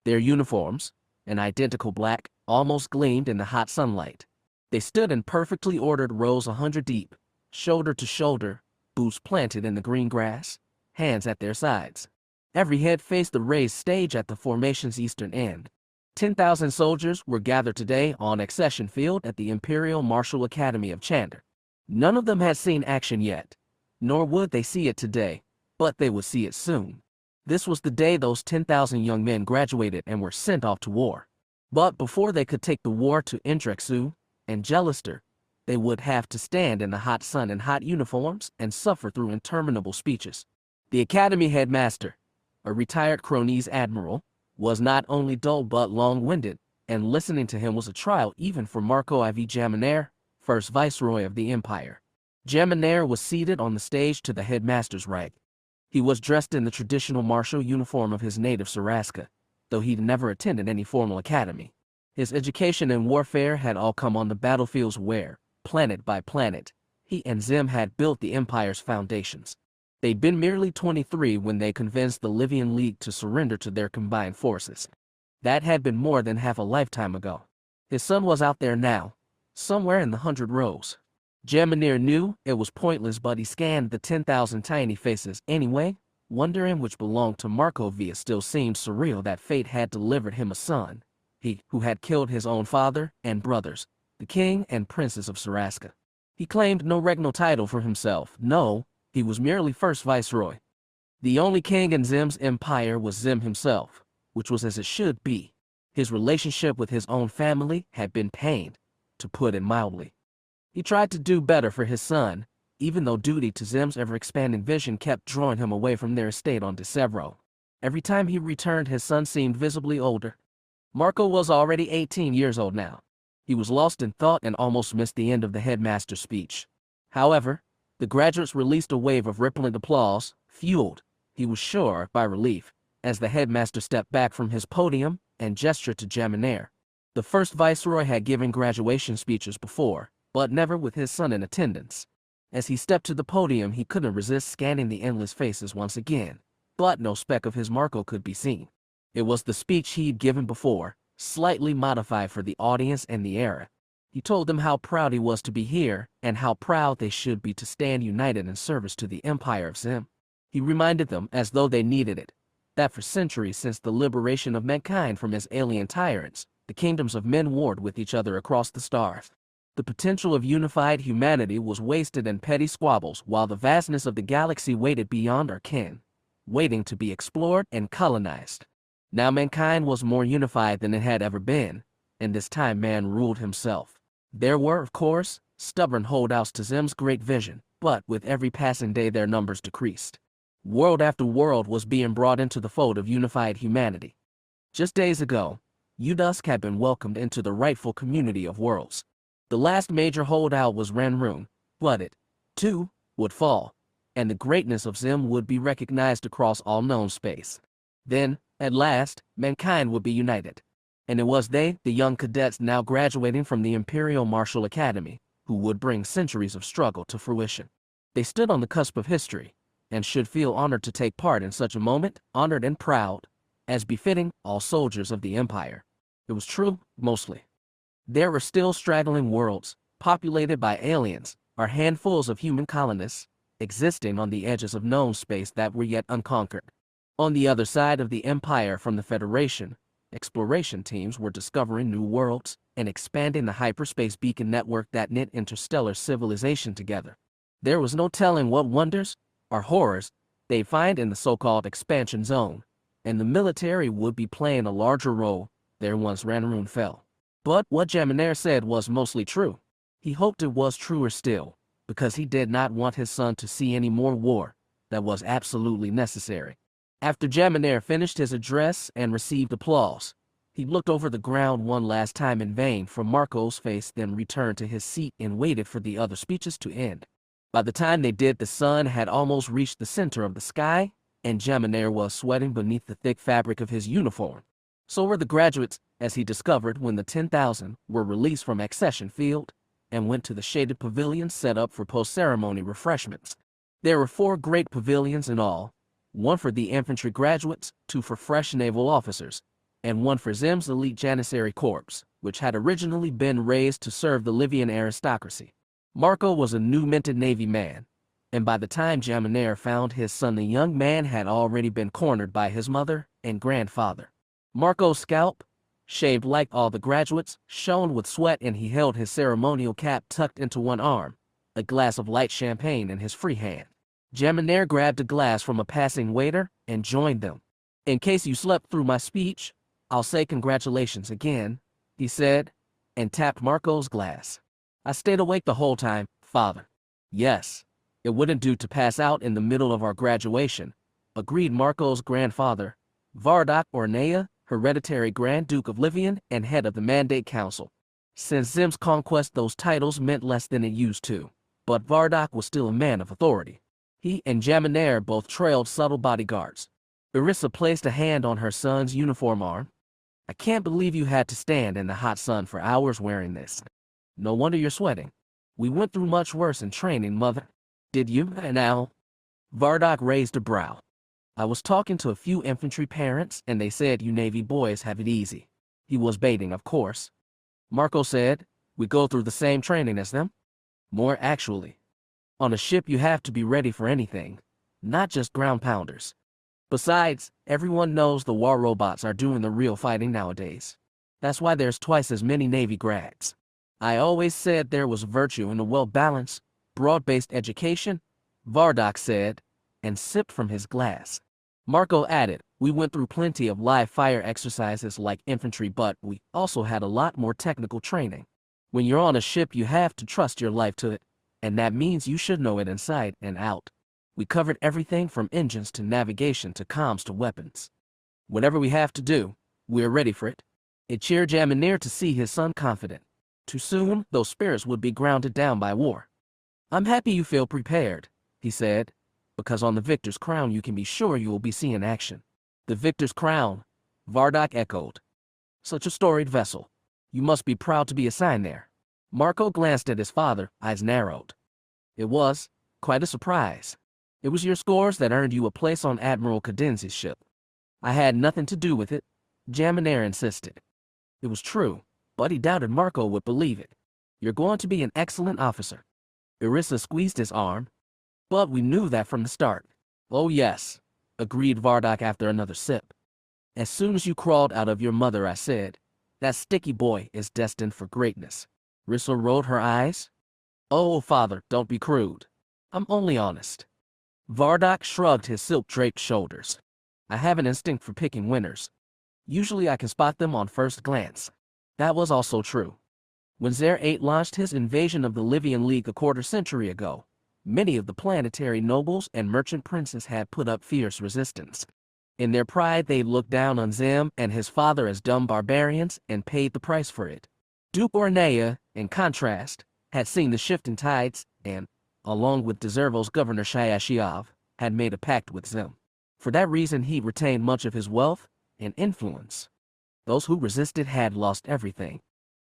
Their uniforms, an identical black, almost gleamed in the hot sunlight. They stood in perfectly ordered rows 100 deep, shoulder to shoulder, boots planted in the green grass, hands at their sides. Every head faced the raised stage at the formation's eastern end. 10,000 soldiers were gathered today on accession field at the Imperial Martial Academy of Chandar. None of them had seen action yet, nor would they see it today, but they would see it soon. This was the day those 10,000 young men graduated and were sent off to war. But before they could take the war to Indrexu and Jellister, they would have to stand in the hot sun in hot uniforms and suffer through interminable speeches. The Academy headmaster, a retired Cronese admiral, was not only dull but long-winded, and listening to him was a trial even for Marco IV Jaminair, first viceroy of the Empire. Jaminair was seated on the stage to the headmaster's right. He was dressed in the traditional martial uniform of his native Saraska, though he'd never attended any formal academy. His education in warfare had all come on the battlefields where, planet by planet, he and Xim had built the Empire's foundations. They'd been merely 23 when they convinced the Livian League to surrender to their combined forces. That had been more than half a lifetime ago. His son was out there now, somewhere in the 100 rows. Jaminair knew it was pointless, but he scanned the 10,000 tiny faces anyway, wondering which belonged to Marco V. It still seemed surreal that fate had delivered him a son, he who had killed his own father and brothers, the king and princess of Saraska. He claimed no regnal title for himself. No, he was merely first viceroy. The only king in Xim's empire was Xim himself, which was as it should be. His relationship with his own family had been pained, to put it mildly. He tried to do better for his son, even though duty to Xim's ever-expanding vision kept drawing him away from their estate on Decevro. Every time he returned, his son seemed visibly older. Marco was already 18 years old now. He was lost in thought and almost missed the end of the headmaster's speech. However, the graduates released a wave of rippling applause, fueled, he was sure by relief, as the headmaster stepped back from his podium and gestured to Jaminar. The first viceroy had given graduation speeches before, but never with his son in attendance. As he stepped to the podium, he couldn't resist scanning the endless faces once again, but no speck of his Marco could be seen. It was the speech he'd given before, slightly modified for the audience and the era. He told them how proud he was to be here, and how proud they should be to stand united in service to the Empire of Xim. He reminded them, as though they needed it, that for centuries since the liberation of mankind from his alien tyrants, the kingdoms of men warred with each other across the stars. The potential of unified humanity was wasted in petty squabbles, while the vastness of the galaxy waited beyond our ken, waiting to be explored and colonized. Now mankind was more unified than it had ever been, and this time man ruled himself. There were, of course, stubborn holdouts to Xim's great vision, but with every passing day their numbers decreased. World after world was being brought into the fold of unified humanity. Just days ago, Udusk had been welcomed into the rightful community of worlds. The last major holdout was Ranroon, but it, too, would fall, and the greatness of Xim would be recognized across all known space. Then, at last, mankind would be united. And it was they, the young cadets now graduating from the Imperial Martial Academy, who would bring centuries of struggle to fruition. They stood on the cusp of history, and should feel honored to take part in such a moment, honored and proud, as befitting all soldiers of the Empire. It was true, mostly. There were still straggling worlds, populated by aliens, or handfuls of human colonists, existing on the edges of known space that were yet unconquered. On the other side of the Empire from the Federation, exploration teams were discovering new worlds and expanding the hyperspace beacon network that knit interstellar civilization together. There was no telling what wonders or horrors they'd find in the so-called expansion zone, and the military would be playing a larger role there once Ranroon fell. But what Jaminar said was mostly true. He hoped it was truer still, because he did not want his son to see any more war that was absolutely necessary. After Jaminar finished his address and received applause, he looked over the ground one last time in vain for Marco's face, then returned to his seat and waited for the other speeches to end. By the time they did, the sun had almost reached the center of the sky, and Jaminar was sweating beneath the thick fabric of his uniform. So were the graduates, as he discovered when the 10,000 were released from Accession Field and went to the shaded pavilion set up for post-ceremony refreshments. There were 4 great pavilions in all, 1 for the infantry graduates, 2 for fresh naval officers, and 1 for Xim's elite Janissary Corps, which had originally been raised to serve the Livian aristocracy. Marco was a new minted Navy man, and by the time Jaminar found his son, the young man had already been cornered by his mother and grandfather. Marco's scalp, shaved like all the graduates, shone with sweat, and he held his ceremonial cap tucked into one arm, a glass of light champagne in his free hand. Jaminar grabbed a glass from a passing waiter and joined them. "In case you slept through my speech, I'll say congratulations again," he said, and tapped Marco's glass. "I stayed awake the whole time, Father." "Yes, it wouldn't do to pass out in the middle of our graduation," agreed Marco's grandfather, Vardak Ornea, hereditary Grand Duke of Livian and head of the Mandate Council. Since Xim's conquest, those titles meant less than it used to, but Vardak was still a man of authority. He and Jaminar both trailed subtle bodyguards. Irissa placed a hand on her son's uniform arm. "I can't believe you had to stand in the hot sun for hours wearing this. No wonder you're sweating. We went through much worse in training, Mother." "Did you, Al?" Vardak raised a brow. "I was talking to a few infantry parents, and they said you Navy boys have it easy." He was baiting, of course. Marco said, "We go through the same training as them." "More, actually. On a ship you have to be ready for anything, not just ground pounders. Besides, everyone knows the war robots are doing the real fighting nowadays. That's why there's twice as many Navy grads. I always said there was virtue in a well-balanced, broad-based education," Vardak said, and sipped from his glass. Marco added, "We went through plenty of live fire exercises like infantry, but we also had a lot more technical training. When you're on a ship, you have to trust your life to it, and that means you should know it inside and out. We covered everything from engines to navigation to comms to weapons. Whatever we have to do, we're ready for it." It cheered Jaminar to see his son confident. Too soon, those spirits would be grounded down by war. "I'm happy you feel prepared," he said, because on the victor's crown you can be sure you will be seeing action. The victor's crown, Vardock echoed. Such a storied vessel. You must be proud to be assigned there. Marco glanced at his father, eyes narrowed. It was quite a surprise. It was your scores that earned you a place on Admiral Cadenz's ship. I had nothing to do with it, Jaminair insisted. It was true, but he doubted Marco would believe it. You're going to be an excellent officer. Irissa squeezed his arm. But we knew that from the start. Oh yes, agreed Vardock after another sip. As soon as you crawled out of your mother, I said, that sticky boy is destined for greatness. Rissa rolled her eyes. Oh, father, don't be crude. I'm only honest. Vardock shrugged his silk-draped shoulders. I have an instinct for picking winners. Usually I can spot them on first glance. That was also true. When Xer 8 launched his invasion of the Livian League a quarter-century ago, many of the planetary nobles and merchant princes had put up fierce resistance. In their pride, they looked down on Xim and his father as dumb barbarians and paid the price for it. Duke Ornea, in contrast, had seen the shifting tides and, along with Deservo's governor Shayashiov, had made a pact with Xim. For that reason, he retained much of his wealth and influence. Those who resisted had lost everything.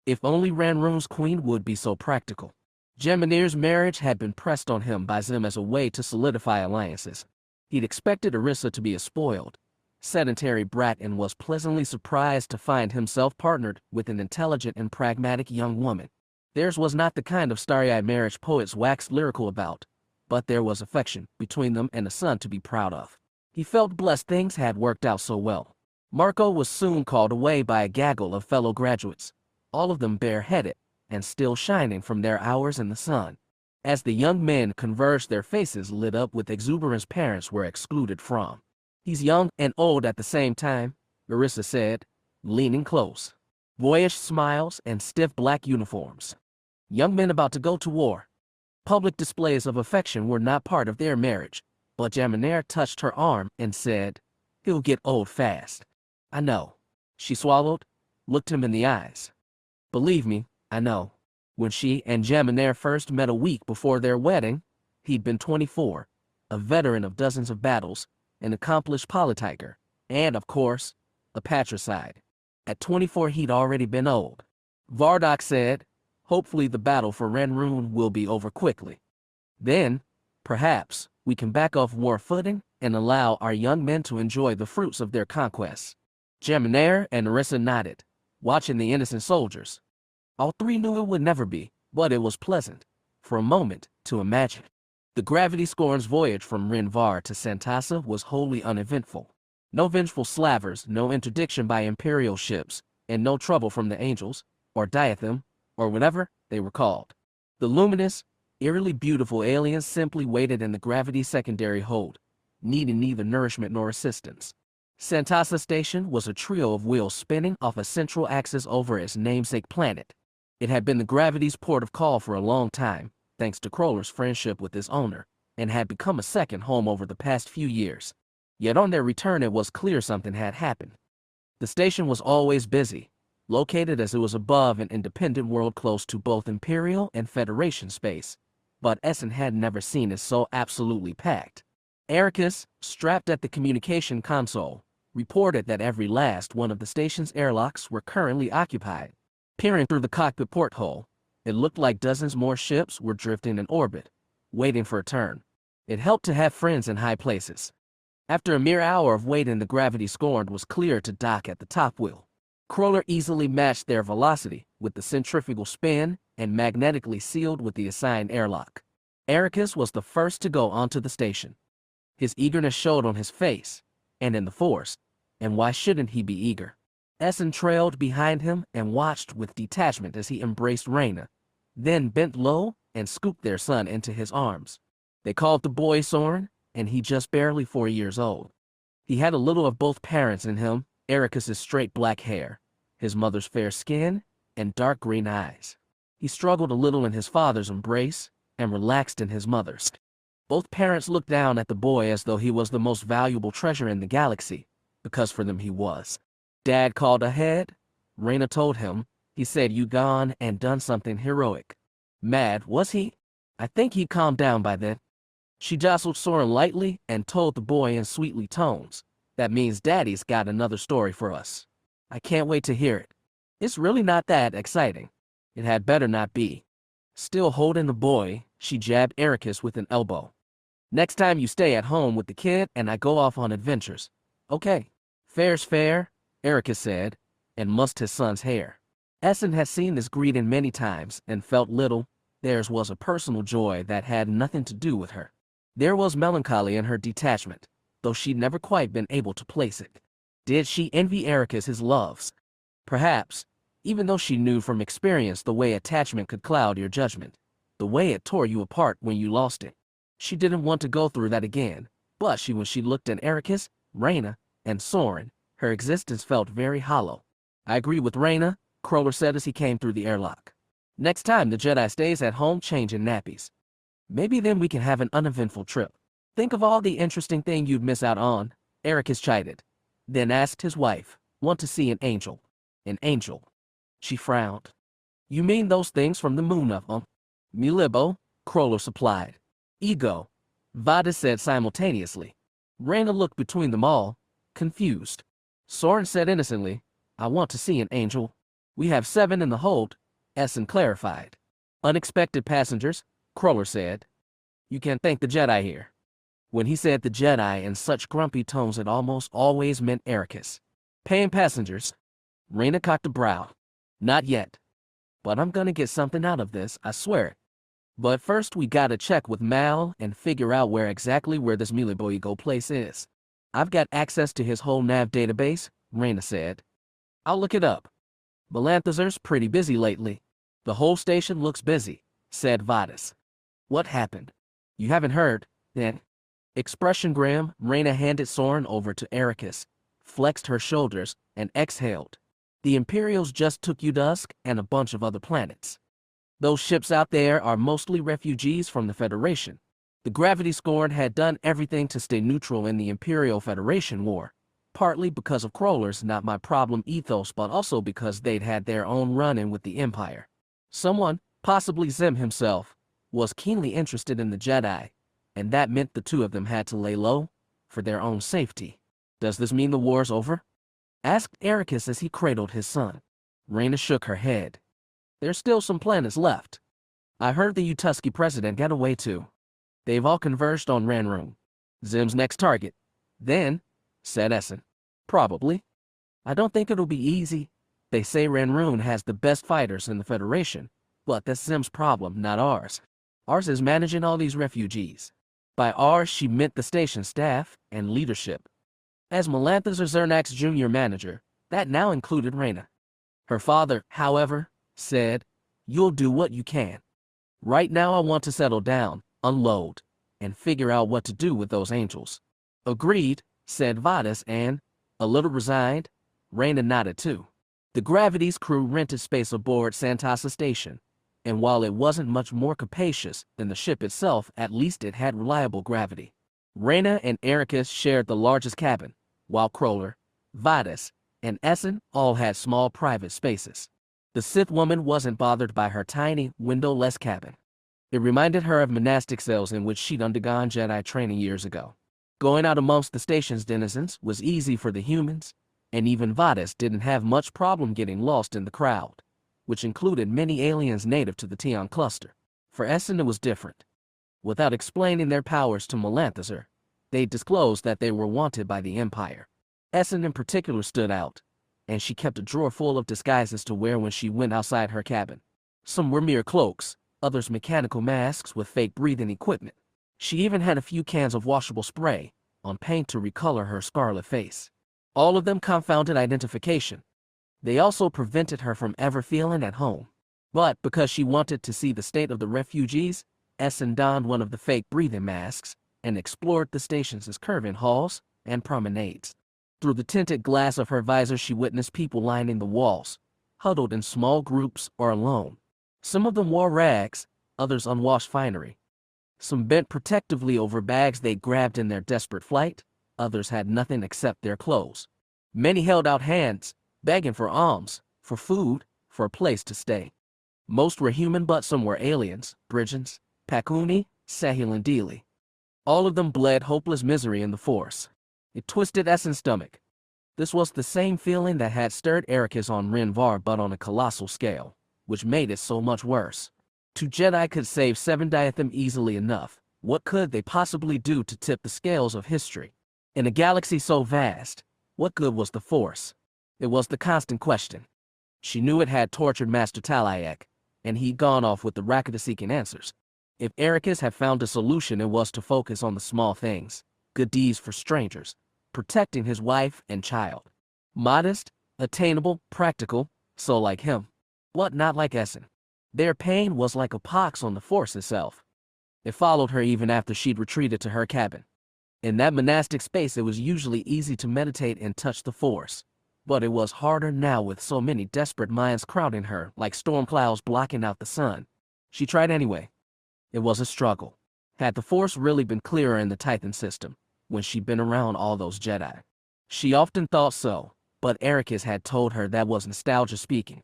If only Ranroon's queen would be so practical. Jaminair's marriage had been pressed on him by Xim as a way to solidify alliances. He'd expected Irissa to be a spoiled, sedentary brat and was pleasantly surprised to find himself partnered with an intelligent and pragmatic young woman. Theirs was not the kind of starry-eyed marriage poets waxed lyrical about, but there was affection between them and a son to be proud of. He felt blessed things had worked out so well. Marco was soon called away by a gaggle of fellow graduates, all of them bareheaded and still shining from their hours in the sun. As the young men converged, their faces lit up with exuberance parents were excluded from. He's young and old at the same time, Irissa said, leaning close. Boyish smiles and stiff black uniforms. Young men about to go to war. Public displays of affection were not part of their marriage, but Jaminair touched her arm and said, he'll get old fast. I know. She swallowed, looked him in the eyes. Believe me, I know. When she and Jaminair first met a week before their wedding, he'd been 24, a veteran of dozens of battles, an accomplished politiker, and, of course, a patricide. At 24, he'd already been old. Vardock said, hopefully the battle for Ranroon will be over quickly. Then, perhaps, we can back off war footing and allow our young men to enjoy the fruits of their conquests. Jaminair and Irissa nodded, watching the innocent soldiers. All three knew it would never be, but it was pleasant, for a moment, to imagine. The Gravity Scorn's voyage from Rinvar to Santasa was wholly uneventful. No vengeful slavers, no interdiction by Imperial ships, and no trouble from the Angels, or Diatham, or whatever they were called. The luminous, eerily beautiful aliens simply waited in the gravity secondary hold, needing neither nourishment nor assistance. Santasa Station was a trio of wheels spinning off a central axis over its namesake planet. It had been the gravity's port of call for a long time, thanks to Crawler's friendship with its owner, and had become a second home over the past few years. Yet on their return it was clear something had happened. The station was always busy, located as it was above an independent world close to both Imperial and Federation space, but Essen had never seen it so absolutely packed. Ericus, strapped at the communication console, reported that every last one of the station's airlocks were currently occupied. Peering through the cockpit porthole, it looked like dozens more ships were drifting in orbit, waiting for a turn. It helped to have friends in high places. After a mere hour of waiting, the Gravity Scorn was clear to dock at the top wheel. Crawler easily matched their velocity with the centrifugal spin and magnetically sealed with the assigned airlock. Ericus was the first to go onto the station. His eagerness showed on his face, and in the force, and why shouldn't he be eager? Essen trailed behind him and watched with detachment as he embraced Reyna, then bent low and scooped their son into his arms. They called the boy Soren, and he just barely 4 years old. He had a little of both parents in him, Ericus's straight black hair, his mother's fair skin, and dark green eyes. He struggled a little in his father's embrace and relaxed in his mother's. Both parents looked down at the boy as though he was the most valuable treasure in the galaxy, because for them he was. Dad called ahead, Reyna told him. He said you'd gone and done something heroic. Mad, was he? I think he'd calmed down by then. She jostled Soren lightly and told the boy in sweetly tones, "That means Daddy's got another story for us. I can't wait to hear it. It's really not that exciting. It had better not be." Still holding the boy, she jabbed Ericus with an elbow. "Next time you stay at home with the kid and I go off on adventures. Okay." "Fair's fair," Ericus said, and mussed his son's hair. Essen had seen this greeting many times and felt little. Theirs was a personal joy that had nothing to do with her. There was melancholy in her detachment, though she'd never quite been able to place it. Did she envy Ericus his loves? Perhaps, even though she knew from experience the way attachment could cloud your judgment, the way it tore you apart when you lost it. She didn't want to go through that again, but when she looked at Ericus, Reyna, and Soren, her existence felt very hollow. "I agree with Reyna," Kroller said as he came through the airlock. "Next time the Jedi stays at home changing nappies. Maybe then we can have an uneventful trip. Think of all the interesting thing you'd miss out on," Ericus chided. Then asked his wife, "Want to see an angel?" "An angel?" She frowned. "You mean those things from the moon of Milibo," Kroller supplied. "Ego," Vada said simultaneously. Reyna looked between them all, confused. Soren said innocently, "I want to see an angel." "We have 7 in the hold," Essen clarified. "Unexpected passengers," Kroller said. "You can thank the Jedi here." When he said the Jedi in such grumpy tones, it almost always meant Ericus. "Paying passengers." Reyna cocked a brow. "Not yet. But I'm gonna get something out of this, I swear it. But first we gotta check with Mal and figure out where this Miliboigo place is. I've got access to his whole nav database," Reyna said. "I'll look it up. Melanthazer's pretty busy lately." "The whole station looks busy," said Vadis. "What happened? You haven't heard, then?" Expression grim, Reyna handed Soren over to Ericus, flexed her shoulders, and exhaled. "The Imperials just took Udusk and a bunch of other planets. Those ships out there are mostly refugees from the Federation. The Gravity Scorn had done everything to stay neutral in the Imperial Federation war, partly because of Kroller's not my problem ethos, but also because they'd had their own run-in with the Empire. Someone, possibly Xim himself, was keenly interested in the Jedi, and that meant the two of them had to lay low for their own safety." "Does this mean the war's over?" asked Ericus as he cradled his son. Reyna shook her head. "There's still some planets left. I heard the Utuski president got away too. They've all converged on Ranroon, Xim's next target. Then," said Essen, "probably. I don't think it'll be easy. They say Ranroon has the best fighters in the Federation, but that's Xim's problem, not ours. Ours is managing all these refugees." By ours, she meant the station staff and leadership. As Melanthazar Zernak's junior manager, that now included Reyna. Her father, however, said, "You'll do what you can. Right now I want to settle down, unload, and figure out what to do with those angels." "Agreed," said Vadis, and, a little resigned, Reyna nodded too. The Gravity's crew rented space aboard Santasa Station, and while it wasn't much more capacious than the ship itself, at least it had reliable gravity. Reyna and Ericus shared the largest cabin, while Kroller, Vadis, and Essen all had small private spaces. The Sith woman wasn't bothered by her tiny, windowless cabin. It reminded her of monastic cells in which she'd undergone Jedi training years ago. Going out amongst the station's denizens was easy for the humans, and even Vadis didn't have much problem getting lost in the crowd, which included many aliens native to the Tion cluster. For Essen it was different. Without explaining their powers to Melanthazar, they disclosed that they were wanted by the Empire. Essen in particular stood out, and she kept a drawer full of disguises to wear when she went outside her cabin. Some were mere cloaks, others mechanical masks with fake breathing equipment. She even had a few cans of washable spray on paint to recolor her scarlet face. All of them confounded identification. They also prevented her from ever feeling at home. But because she wanted to see the state of the refugees, Essen donned one of the fake breathing masks and explored the station's curving halls and promenades. Through the tinted glass of her visor she witnessed people lining the walls, huddled in small groups or alone. Some of them wore rags, others unwashed finery. Some bent protectively over bags they grabbed in their desperate flight, others had nothing except their clothes. Many held out hands, begging for alms, for food, for a place to stay. Most were human, but some were aliens, Brigands, Pakuni, Sahil and Deely. All of them bled hopeless misery in the Force. It twisted Essen's stomach. This was the same feeling that had stirred Ericus on Rinvar, but on a colossal scale, which made it so much worse. Two Jedi could save 7 diatham easily enough. What could they possibly do to tip the scales of history? In a galaxy so vast, what good was the Force? It was the constant question. She knew it had tortured Master Talayak, and he'd gone off with the racket of seeking answers. If Ericus had found a solution, it was to focus on the small things, good deeds for strangers, protecting his wife and child. Modest, attainable, practical, so like him. What not like Essen? Their pain was like a pox on the Force itself. It followed her even after she'd retreated to her cabin. In that monastic space, it was usually easy to meditate and touch the Force. But it was harder now with so many desperate minds crowding her like storm clouds blocking out the sun. She tried anyway. It was a struggle. Had the Force really been clearer in the Titan system, when she'd been around all those Jedi? She often thought so, but Ericus had told her that was nostalgia speaking.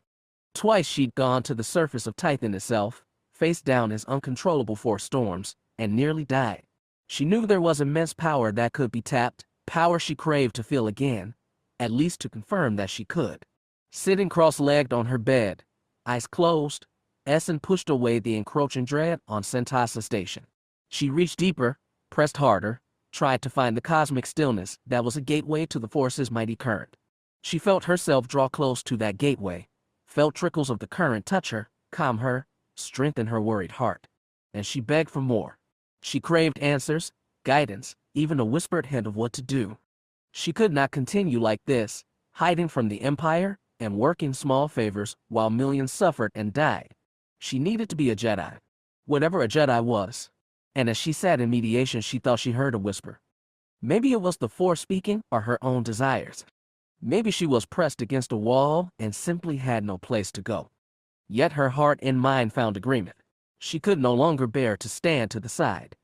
Twice she'd gone to the surface of Titan itself, faced down his uncontrollable Force storms, and nearly died. She knew there was immense power that could be tapped, power she craved to feel again, at least to confirm that she could. Sitting cross-legged on her bed, eyes closed, Essen pushed away the encroaching dread on Santasa Station. She reached deeper, pressed harder, tried to find the cosmic stillness that was a gateway to the Force's mighty current. She felt herself draw close to that gateway, felt trickles of the current touch her, calm her, strengthen her worried heart. And she begged for more. She craved answers, guidance, even a whispered hint of what to do. She could not continue like this, hiding from the Empire and working small favors while millions suffered and died. She needed to be a Jedi, whatever a Jedi was. And as she sat in mediation, she thought she heard a whisper. Maybe it was the Force speaking or her own desires. Maybe she was pressed against a wall and simply had no place to go. Yet her heart and mind found agreement. She could no longer bear to stand to the side.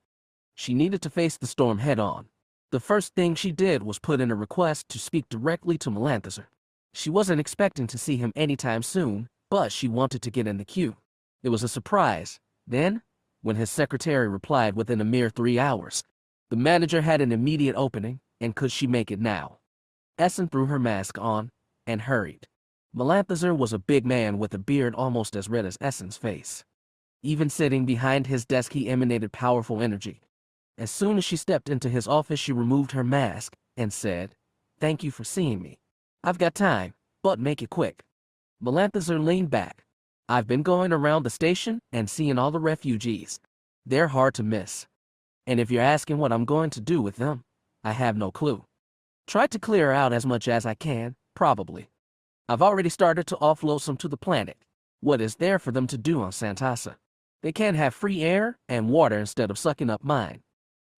She needed to face the storm head-on. The first thing she did was put in a request to speak directly to Melanthazar. She wasn't expecting to see him anytime soon, but she wanted to get in the queue. It was a surprise. Then, when his secretary replied within a mere 3 hours, the manager had an immediate opening, and could she make it now? Essen threw her mask on and hurried. Melanthazar was a big man with a beard almost as red as Essen's face. Even sitting behind his desk, he emanated powerful energy. As soon as she stepped into his office, she removed her mask and said, "Thank you for seeing me. I've got time, but make it quick." Melanthazar leaned back. "I've been going around the station and seeing all the refugees. They're hard to miss. And if you're asking what I'm going to do with them, I have no clue. Try to clear out as much as I can, probably. I've already started to offload some to the planet. What is there for them to do on Santasa? They can't have free air and water instead of sucking up mine.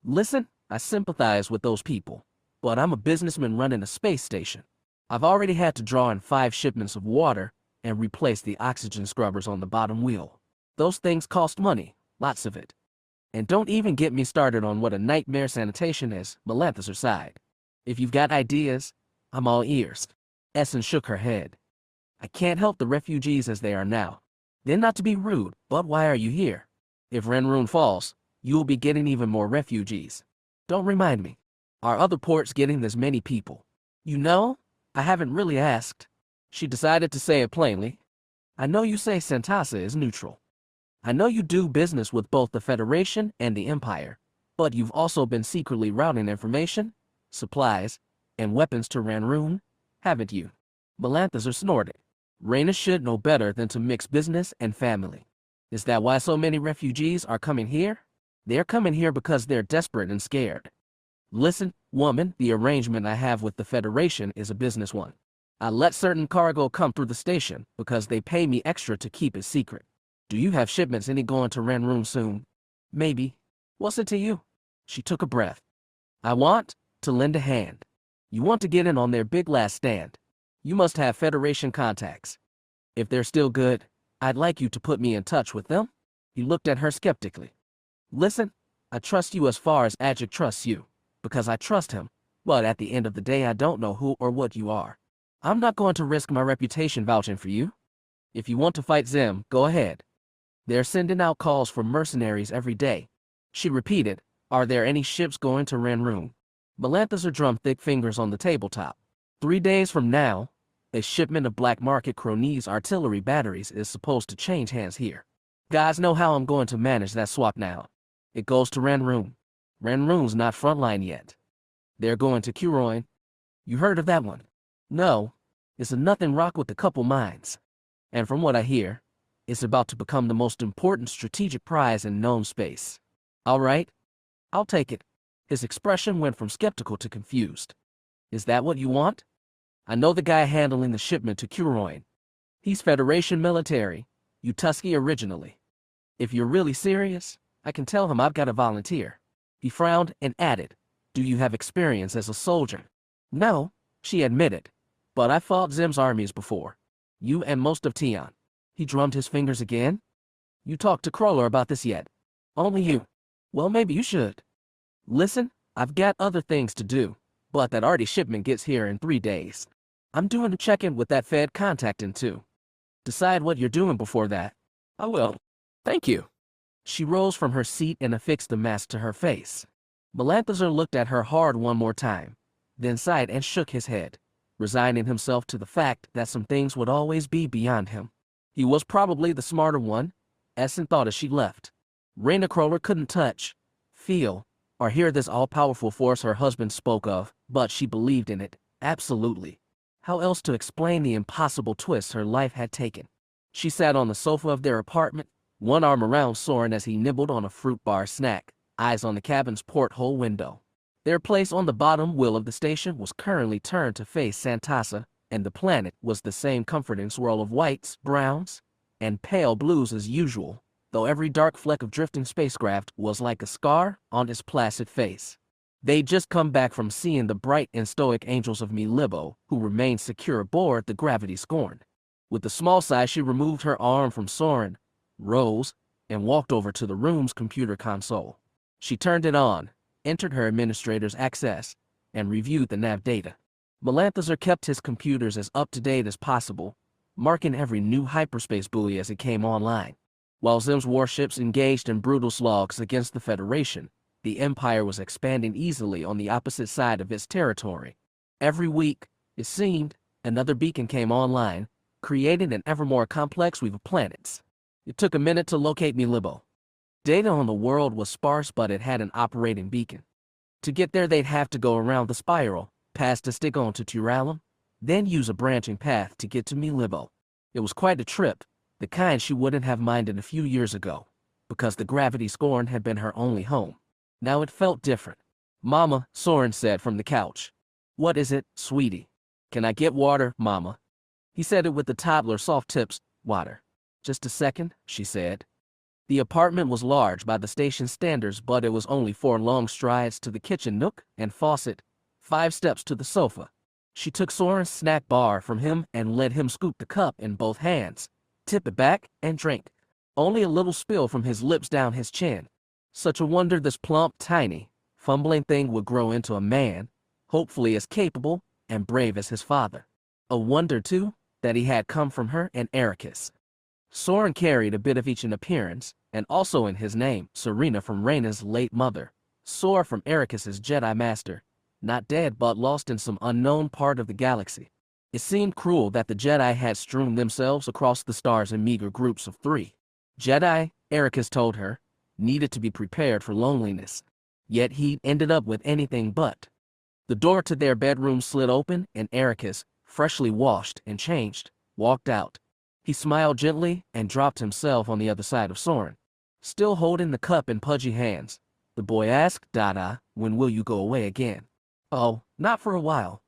Listen, I sympathize with those people, but I'm a businessman running a space station. I've already had to draw in 5 shipments of water and replace the oxygen scrubbers on the bottom wheel. Those things cost money, lots of it. And don't even get me started on what a nightmare sanitation is," Melanthazar sighed. "If you've got ideas, I'm all ears." Essen shook her head. "I can't help the refugees as they are now. Then, not to be rude, but why are you here? If Ranroon falls, you'll be getting even more refugees. Don't remind me. Are other ports getting this many people? You know, I haven't really asked." She decided to say it plainly. "I know you say Santasa is neutral. I know you do business with both the Federation and the Empire, but you've also been secretly routing information, supplies, and weapons to Ranroon, haven't you?" Melanthazar snorted. "Raina should know better than to mix business and family. Is that why so many refugees are coming here? They're coming here because they're desperate and scared. Listen, woman, the arrangement I have with the Federation is a business one. I let certain cargo come through the station because they pay me extra to keep it secret. Do you have shipments any going to Ranroon soon? Maybe. What's it to you?" She took a breath. "I want to lend a hand. You want to get in on their big last stand. You must have Federation contacts. If they're still good, I'd like you to put me in touch with them." He looked at her skeptically. "Listen, I trust you as far as Adjic trusts you, because I trust him, but at the end of the day I don't know who or what you are. I'm not going to risk my reputation vouching for you. If you want to fight Xim, go ahead. They're sending out calls for mercenaries every day." She repeated, Are there any ships going to Ranroon? Balthazar drummed thick fingers on the tabletop. 3 days from now, a shipment of black market Cronese artillery batteries is supposed to change hands here. Guys know how I'm going to manage that swap now. It goes to Ranroon. Ranroon's not frontline yet. They're going to Curoin. You heard of that one? No. It's a nothing rock with a couple mines. And from what I hear, it's about to become the most important strategic prize in known space. All right, I'll take it. His expression went from skeptical to confused. Is that what you want? I know the guy handling the shipment to Curoin. He's Federation military, Utusky originally. If you're really serious, I can tell him I've got a volunteer. He frowned and added, do you have experience as a soldier? No, she admitted, but I fought Xim's armies before. You and most of Tion. He drummed his fingers again. You talked to Crawler about this yet? Only you. Well, maybe you should. Listen, I've got other things to do, but that Artie shipment gets here in 3 days. I'm doing a check-in with that Fed contacting too. Decide what you're doing before that. I will. Thank you. She rose from her seat and affixed the mask to her face. Balthazar looked at her hard one more time, then sighed and shook his head, resigning himself to the fact that some things would always be beyond him. He was probably the smarter one, Essen thought as she left. Raina Crawler couldn't touch, feel, or hear this all-powerful force her husband spoke of, but she believed in it, absolutely. How else to explain the impossible twists her life had taken? She sat on the sofa of their apartment, one arm around Soren as he nibbled on a fruit bar snack, eyes on the cabin's porthole window. Their place on the bottom wheel of the station was currently turned to face Santasa, and the planet was the same comforting swirl of whites, browns, and pale blues as usual, though every dark fleck of drifting spacecraft was like a scar on its placid face. They'd just come back from seeing the bright and stoic angels of Milibo, who remained secure aboard the Gravity Scorn. With a small sigh, she removed her arm from Soren, rose, and walked over to the room's computer console. She turned it on, entered her administrator's access, and reviewed the nav data. Balthazar kept his computers as up-to-date as possible, marking every new hyperspace buoy as it came online. While Xim's warships engaged in brutal slogs against the Federation, the Empire was expanding easily on the opposite side of its territory. Every week, it seemed, another beacon came online, creating an ever more complex weave of planets. It took a minute to locate Milibo. Data on the world was sparse, but it had an operating beacon. To get there, they'd have to go around the spiral, past Astigon to Turalum, then use a branching path to get to Milibo. It was quite a trip, the kind she wouldn't have minded a few years ago, because the Gravity Scorn had been her only home. Now it felt different. Mama, Soren said from the couch. What is it, sweetie? Can I get water, Mama? He said it with the toddler's soft tips. Water. Just a second, she said. The apartment was large by the station standards, but it was only 4 long strides to the kitchen nook and faucet, 5 steps to the sofa. She took Soren's snack bar from him and let him scoop the cup in both hands, tip it back, and drink. Only a little spill from his lips down his chin. Such a wonder this plump, tiny, fumbling thing would grow into a man, hopefully as capable and brave as his father. A wonder, too, that he had come from her and Ericus. Soren carried a bit of each in appearance, and also in his name, Serena from Raina's late mother, Sor from Ericus's Jedi Master, not dead but lost in some unknown part of the galaxy. It seemed cruel that the Jedi had strewn themselves across the stars in meager groups of 3. Jedi, Ericus told her, needed to be prepared for loneliness. Yet he'd ended up with anything but. The door to their bedroom slid open and Ericus, freshly washed and changed, walked out. He smiled gently and dropped himself on the other side of Soren. Still holding the cup in pudgy hands, the boy asked Dada, when will you go away again? Oh, not for a while.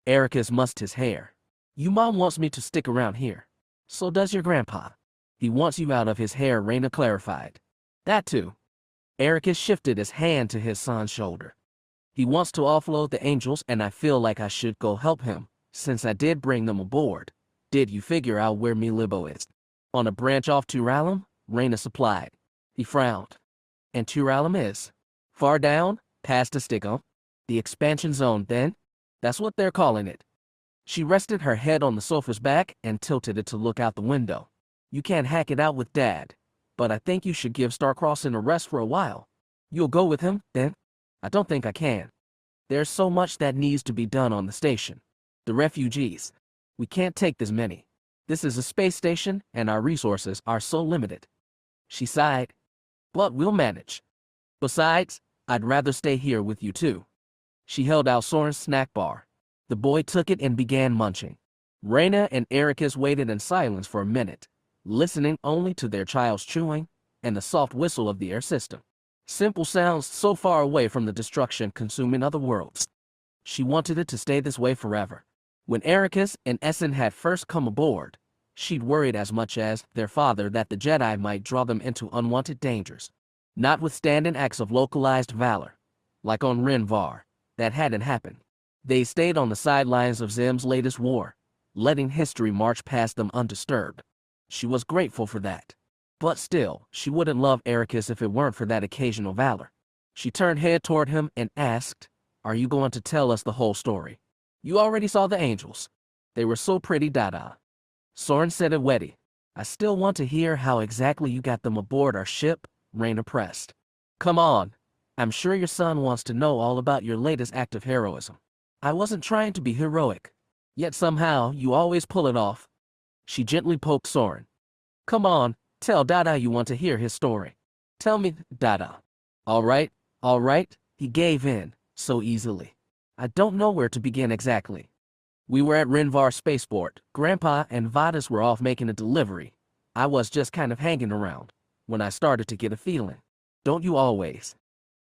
Ericus mussed his hair. Your mom wants me to stick around here. So does your grandpa. He wants you out of his hair, Raina clarified. That too. Ericus shifted his hand to his son's shoulder. He wants to offload the angels and I feel like I should go help him, since I did bring them aboard. Did you figure out where Milibo is? On a branch off Turalum, Raina supplied. He frowned. And Turalum is? Far down, past Astigon. The expansion zone, then? That's what they're calling it. She rested her head on the sofa's back and tilted it to look out the window. You can't hack it out with Dad, but I think you should give Starcrossing a rest for a while. You'll go with him, then? I don't think I can. There's so much that needs to be done on the station. The refugees. We can't take this many. This is a space station, and our resources are so limited. She sighed. But we'll manage. Besides, I'd rather stay here with you too. She held out Soren's snack bar. The boy took it and began munching. Reyna and Ericus waited in silence for a minute, listening only to their child's chewing and the soft whistle of the air system. Simple sounds so far away from the destruction consuming other worlds. She wanted it to stay this way forever. When Ericus and Essen had first come aboard, she'd worried as much as their father that the Jedi might draw them into unwanted dangers. Notwithstanding acts of localized valor, like on Renvar, that hadn't happened. They stayed on the sidelines of Xim's latest war, letting history march past them undisturbed. She was grateful for that. But still, she wouldn't love Ericus if it weren't for that occasional valor. She turned head toward him and asked, "Are you going to tell us the whole story? You already saw the angels. They were so pretty, Dada." Soren said it wetty. "I still want to hear how exactly you got them aboard our ship," Reyna pressed. "Come on. I'm sure your son wants to know all about your latest act of heroism." "I wasn't trying to be heroic. Yet somehow you always pull it off." She gently poked Soren. "Come on, tell Dada you want to hear his story. Tell me, Dada." All right, he gave in, so easily. "I don't know where to begin exactly. We were at Renvar Spaceport. Grandpa and Vadas were off making a delivery. I was just kind of hanging around when I started to get a feeling. Don't you always?"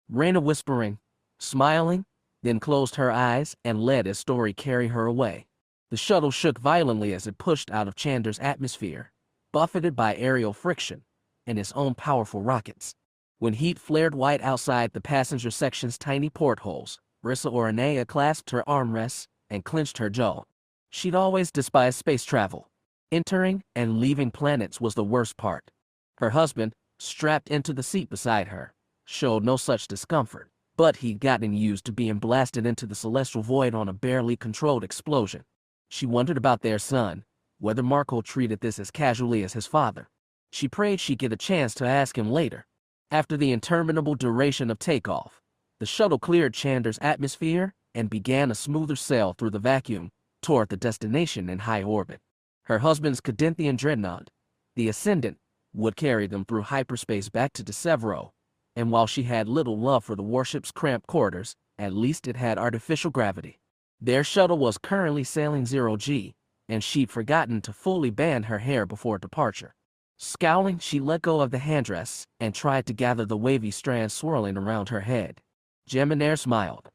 Reyna whispering, smiling, then closed her eyes and let his story carry her away. The shuttle shook violently as it pushed out of Chander's atmosphere, buffeted by aerial friction and its own powerful rockets. When heat flared white outside the passenger section's tiny portholes, Rissa Oranea clasped her armrests and clenched her jaw. She'd always despised space travel. Entering and leaving planets was the worst part. Her husband, strapped into the seat beside her, showed no such discomfort, but he'd gotten used to being blasted into the celestial void on a barely controlled explosion. She wondered about their son, whether Marco treated this as casually as his father. She prayed she'd get a chance to ask him later. After the interminable duration of takeoff, the shuttle cleared Chander's atmosphere and began a smoother sail through the vacuum toward the destination in high orbit. Her husband's Cadenthian dreadnought, the Ascendant, would carry them through hyperspace back to Desevro, and while she had little love for the warship's cramped quarters, at least it had artificial gravity. Their shuttle was currently sailing 0G, and she'd forgotten to fully band her hair before departure. Scowling, she let go of the handdress and tried to gather the wavy strands swirling around her head. Geminaire smiled.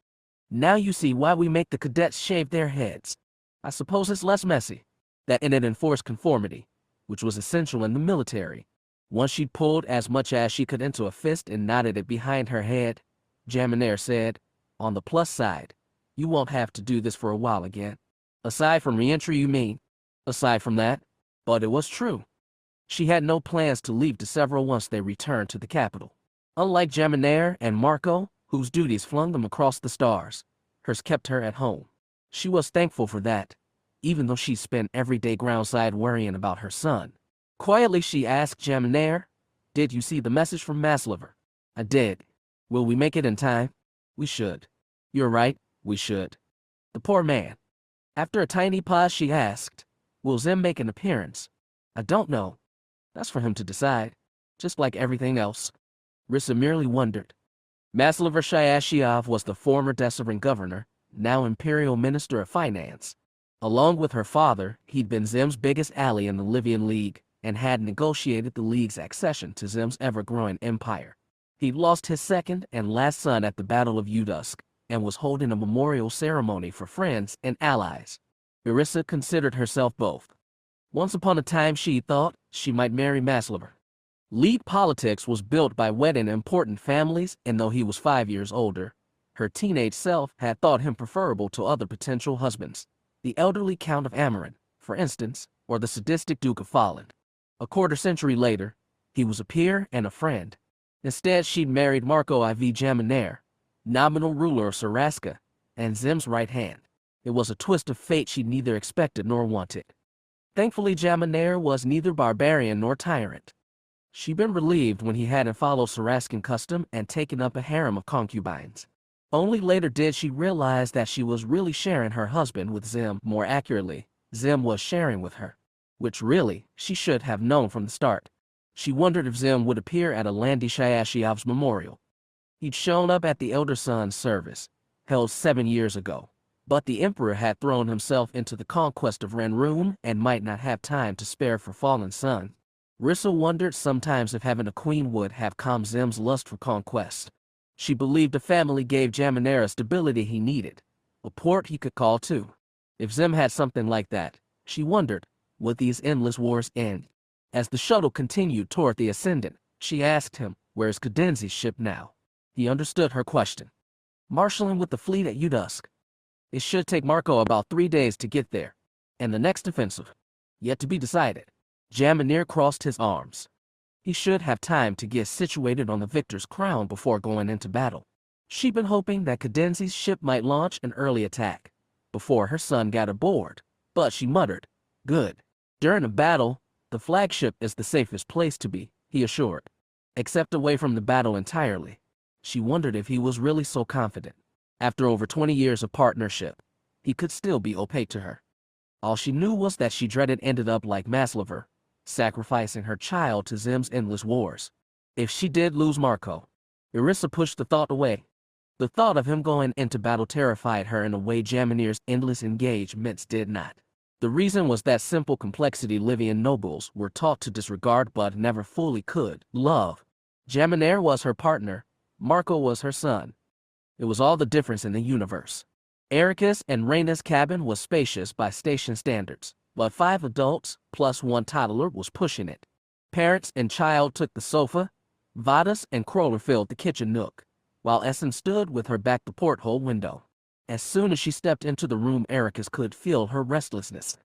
"Now you see why we make the cadets shave their heads. I suppose it's less messy." That and it enforced conformity, which was essential in the military. Once she'd pulled as much as she could into a fist and knotted it behind her head, Geminaire said, "On the plus side, you won't have to do this for a while again." "Aside from re-entry, you mean?" "Aside from that." But it was true. She had no plans to leave Desevro once they returned to the capital. Unlike Geminaire and Marco, whose duties flung them across the stars, hers kept her at home. She was thankful for that, even though she spent every day groundside worrying about her son. Quietly she asked Geminaire, "Did you see the message from Maslover?" "I did." "Will we make it in time?" "We should." "You're right, we should." The poor man. After a tiny pause she asked, "Will Xim make an appearance?" "I don't know. That's for him to decide, just like everything else." Rissa merely wondered. Maslover Shayashiov was the former Desavrin governor, now Imperial Minister of Finance. Along with her father, he'd been Xim's biggest ally in the Livian League and had negotiated the League's accession to Xim's ever-growing empire. He'd lost his second and last son at the Battle of Udusk and was holding a memorial ceremony for friends and allies. Irissa considered herself both. Once upon a time she thought she might marry Maslover. League politics was built by wedding important families, and though he was 5 years older, her teenage self had thought him preferable to other potential husbands. The elderly Count of Amarin, for instance, or the sadistic Duke of Folland. A quarter-century later, he was a peer and a friend. Instead, she'd married Marco IV Geminaire, nominal ruler of Saraska, and Xim's right hand. It was a twist of fate she'd neither expected nor wanted. Thankfully, Geminaire was neither barbarian nor tyrant. She'd been relieved when he hadn't followed Sarascan custom and taken up a harem of concubines. Only later did she realize that she was really sharing her husband with Xim. More accurately, Xim was sharing with her, which really, she should have known from the start. She wondered if Xim would appear at a Landi Shayashiav's memorial. He'd shown up at the elder son's service, held 7 years ago, but the Emperor had thrown himself into the conquest of Ranroon and might not have time to spare for fallen son. Rissa wondered sometimes if having a queen would have calmed Xim's lust for conquest. She believed the family gave Jaminera stability he needed, a port he could call to. If Xim had something like that, she wondered, would these endless wars end? As the shuttle continued toward the Ascendant, she asked him, where's Cadenzi's ship now? He understood her question. Marshalling with the fleet at Udusk. It should take Marco about 3 days to get there, and the next offensive, yet to be decided. Jaminir crossed his arms. He should have time to get situated on the victor's crown before going into battle. She'd been hoping that Cadenzi's ship might launch an early attack before her son got aboard, but she muttered, good. During a battle, the flagship is the safest place to be, he assured. Except away from the battle entirely. She wondered if he was really so confident. After over 20 years of partnership, he could still be opaque to her. All she knew was that she dreaded ended up like Maslover, sacrificing her child to Xim's endless wars. If she did lose Marco, Irissa pushed the thought away. The thought of him going into battle terrified her in a way Jaminir's endless engagements did not. The reason was that simple complexity Livian nobles were taught to disregard but never fully could love. Jaminir was her partner, Marco was her son. It was all the difference in the universe. Ericus and Reyna's cabin was spacious by station standards, but 5 adults plus 1 toddler was pushing it. Parents and child took the sofa, Vadas and Kroller filled the kitchen nook, while Essen stood with her back to porthole window. As soon as she stepped into the room, Ericus could feel her restlessness.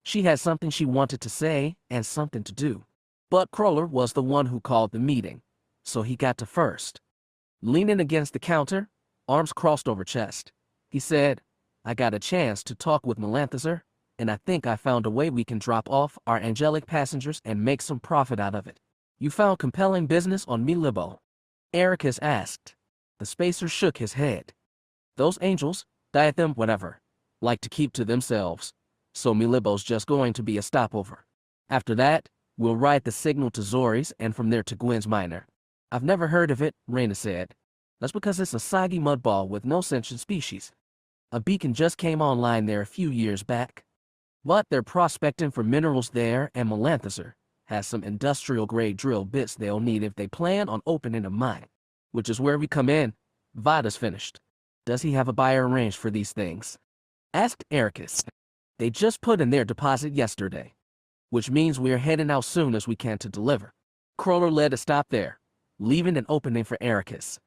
She had something she wanted to say and something to do. But Kroller was the one who called the meeting, so he got to first. Leaning against the counter, arms crossed over chest, he said, I got a chance to talk with Melanthazar, and I think I found a way we can drop off our angelic passengers and make some profit out of it. You found compelling business on Milibo? Ericus asked. The spacer shook his head. Those angels, diatham whatever, like to keep to themselves, so Milibo's just going to be a stopover. After that, we'll ride the signal to Zori's and from there to Gwen's Minor. I've never heard of it, Reyna said. That's because it's a soggy mudball with no sentient species. A beacon just came online there a few years back. But they're prospecting for minerals there, and Melanthazar has some industrial-grade drill bits they'll need if they plan on opening a mine, which is where we come in. Vadas finished. Does he have a buyer arranged for these things? Asked Ericus. They just put in their deposit yesterday, which means we're heading out soon as we can to deliver. Kroller led a stop there, leaving an opening for Ericus.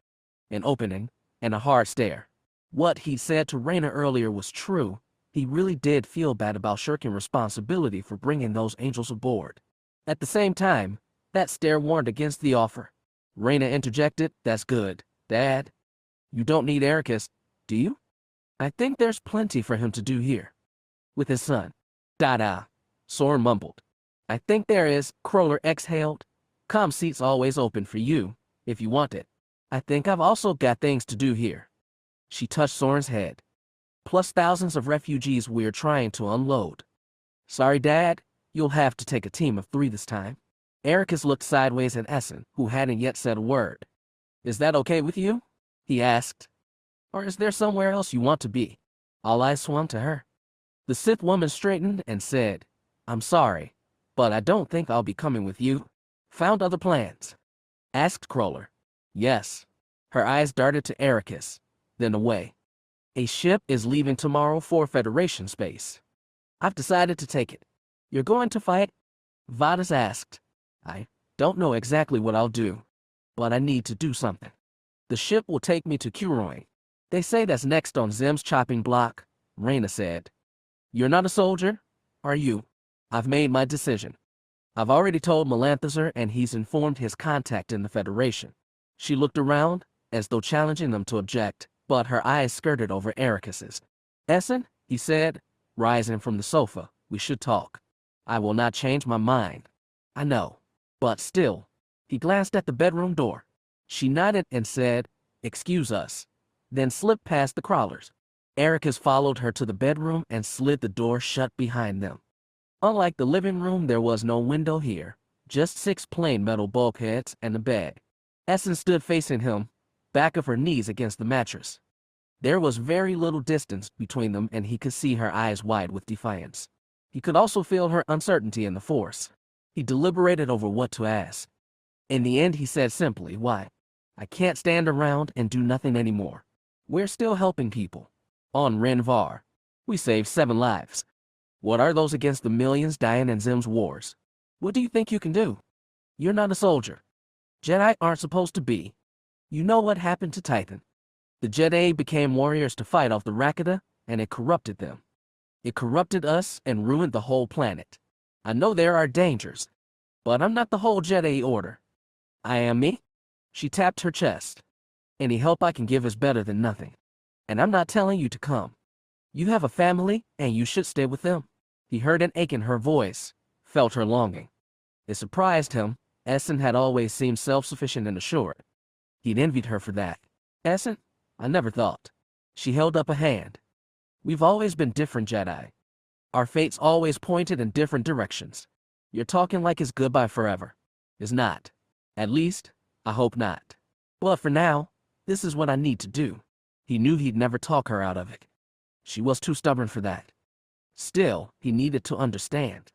An opening, and a hard stare. What he said to Reyna earlier was true. He really did feel bad about shirking responsibility for bringing those angels aboard. At the same time, that stare warned against the offer. Reyna interjected, that's good, Dad. You don't need Ericus, do you? I think there's plenty for him to do here. With his son. Da-da, Soren mumbled. I think there is, Kroller exhaled. Com seat's always open for you, if you want it. I think I've also got things to do here. She touched Soren's head. Plus thousands of refugees we're trying to unload. Sorry, Dad, you'll have to take a team of 3 this time. Ericus looked sideways at Essen, who hadn't yet said a word. Is that okay with you? He asked. Or is there somewhere else you want to be? All eyes swung to her. The Sith woman straightened and said, I'm sorry, but I don't think I'll be coming with you. Found other plans? Asked Kroller. Yes. Her eyes darted to Ericus, then away. A ship is leaving tomorrow for Federation space. I've decided to take it. You're going to fight? Vadas asked. I don't know exactly what I'll do, but I need to do something. The ship will take me to Kuroin. They say that's next on Xim's chopping block, Reyna said. You're not a soldier, are you? I've made my decision. I've already told Melanthazar and he's informed his contact in the Federation. She looked around, as though challenging them to object, but her eyes skirted over Ericus's. Essen, he said, rising from the sofa, we should talk. I will not change my mind. I know. But still, He glanced at the bedroom door. She nodded and said, "Excuse us," then slipped past the crawlers. Ericus followed her to the bedroom and slid the door shut behind them. Unlike the living room, there was no window here, just 6 plain metal bulkheads and a bed. Essen stood facing him, back of her knees against the mattress. There was very little distance between them, and he could see her eyes wide with defiance. He could also feel her uncertainty in the Force. He deliberated over what to ask. In the end, he said simply, "Why? I can't stand around and do nothing anymore. We're still helping people. On Renvar, we saved 7 lives. What are those against the millions dying in Xim's wars? What do you think you can do? You're not a soldier. Jedi aren't supposed to be. You know what happened to Titan. The Jedi became warriors to fight off the Rakata, and it corrupted them. It corrupted us and ruined the whole planet. I know there are dangers, but I'm not the whole Jedi Order. I am me." She tapped her chest. "Any help I can give is better than nothing. And I'm not telling you to come. You have a family, and you should stay with them." He heard an ache in her voice, felt her longing. It surprised him. Essen had always seemed self-sufficient and assured. He'd envied her for that. "Essen, I never thought." She held up a hand. "We've always been different Jedi. Our fates always pointed in different directions. You're talking like it's goodbye forever. It's not. At least, I hope not. But for now, this is what I need to do." He knew he'd never talk her out of it. She was too stubborn for that. Still, he needed to understand.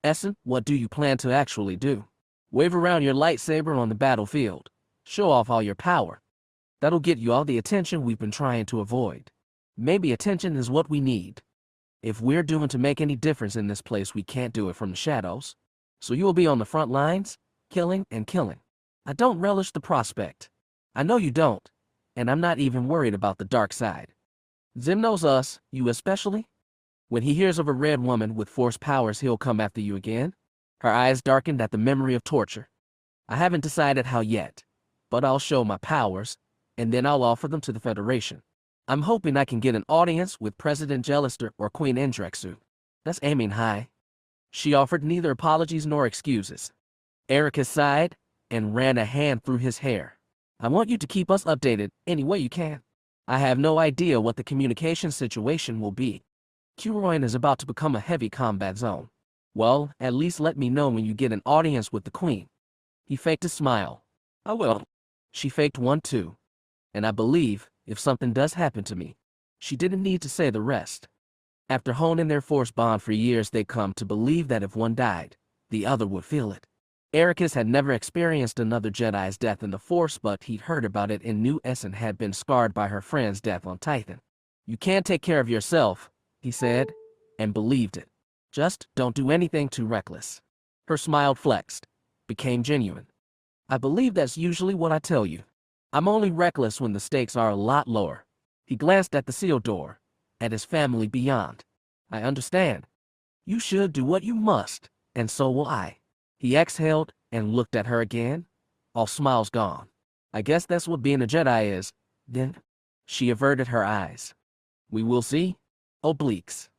"Essen, what do you plan to actually do? Wave around your lightsaber on the battlefield. Show off all your power. That'll get you all the attention we've been trying to avoid. Maybe attention is what we need. If we're doing to make any difference in this place, we can't do it from the shadows. So you'll be on the front lines, killing and killing. I don't relish the prospect. I know you don't, and I'm not even worried about the dark side. Xim knows us, you especially. When he hears of a red woman with Force powers, he'll come after you again." Her eyes darkened at the memory of torture. "I haven't decided how yet, but I'll show my powers, and then I'll offer them to the Federation. I'm hoping I can get an audience with President Jellister or Queen Indrexu. That's aiming high." She offered neither apologies nor excuses. Ericus sighed and ran a hand through his hair. "I want you to keep us updated any way you can. I have no idea what the communication situation will be. Curoin is about to become a heavy combat zone. Well, at least let me know when you get an audience with the Queen." He faked a smile. "I will." She faked one too. "And I believe, if something does happen to me." She didn't need to say the rest. After honing their Force bond for years, they'd come to believe that if one died, the other would feel it. Ericus had never experienced another Jedi's death in the Force, but he'd heard about it and knew Essen had been scarred by her friend's death on Titan. "You can't take care of yourself," he said, and believed it. "Just don't do anything too reckless." Her smile flexed, became genuine. "I believe that's usually what I tell you. I'm only reckless when the stakes are a lot lower." He glanced at the sealed door, at his family beyond. "I understand. You should do what you must, and so will I." He exhaled and looked at her again, all smiles gone. "I guess that's what being a Jedi is, then." She averted her eyes. "We will see." Obliques.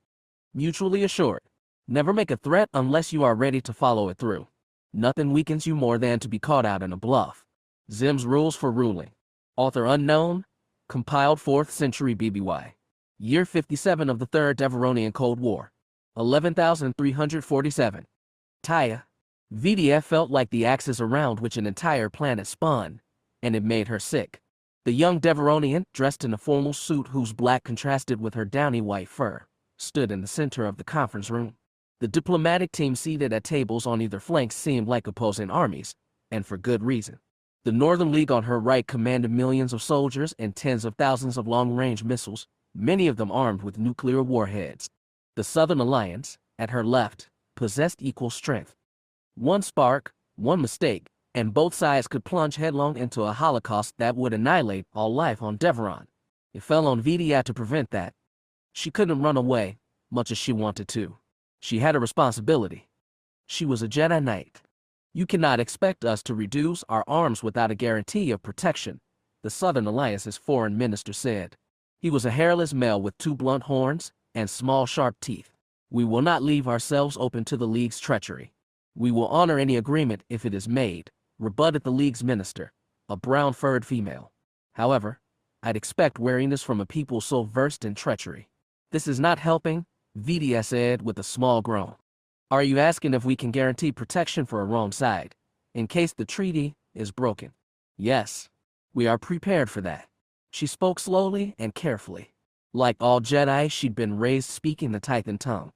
Mutually assured. Never make a threat unless you are ready to follow it through. Nothing weakens you more than to be caught out in a bluff. Xim's Rules for Ruling. Author unknown. Compiled 4th century BBY. Year 57 of the Third Deveronian Cold War. 11,347. Taya. VDF felt like the axis around which an entire planet spun, and it made her sick. The young Deveronian, dressed in a formal suit whose black contrasted with her downy white fur, stood in the center of the conference room. The diplomatic team seated at tables on either flank seemed like opposing armies, and for good reason. The Northern League on her right commanded millions of soldiers and tens of thousands of long-range missiles, many of them armed with nuclear warheads. The Southern Alliance, at her left, possessed equal strength. One spark, one mistake, and both sides could plunge headlong into a holocaust that would annihilate all life on Deveron. It fell on Vidia to prevent that. She couldn't run away, much as she wanted to. She had a responsibility. She was a Jedi Knight. "You cannot expect us to reduce our arms without a guarantee of protection," the Southern Alliance's foreign minister said. He was a hairless male with 2 blunt horns and small sharp teeth. "We will not leave ourselves open to the League's treachery. We will honor any agreement if it is made, rebutted the League's minister, a brown-furred female. However, I'd expect wariness from a people so versed in treachery. This is not helping, Vidia said with a small groan. Are you asking if we can guarantee protection for a wrong side, in case the treaty is broken? Yes, we are prepared for that. She spoke slowly and carefully. Like all Jedi, she'd been raised speaking the Titan tongue.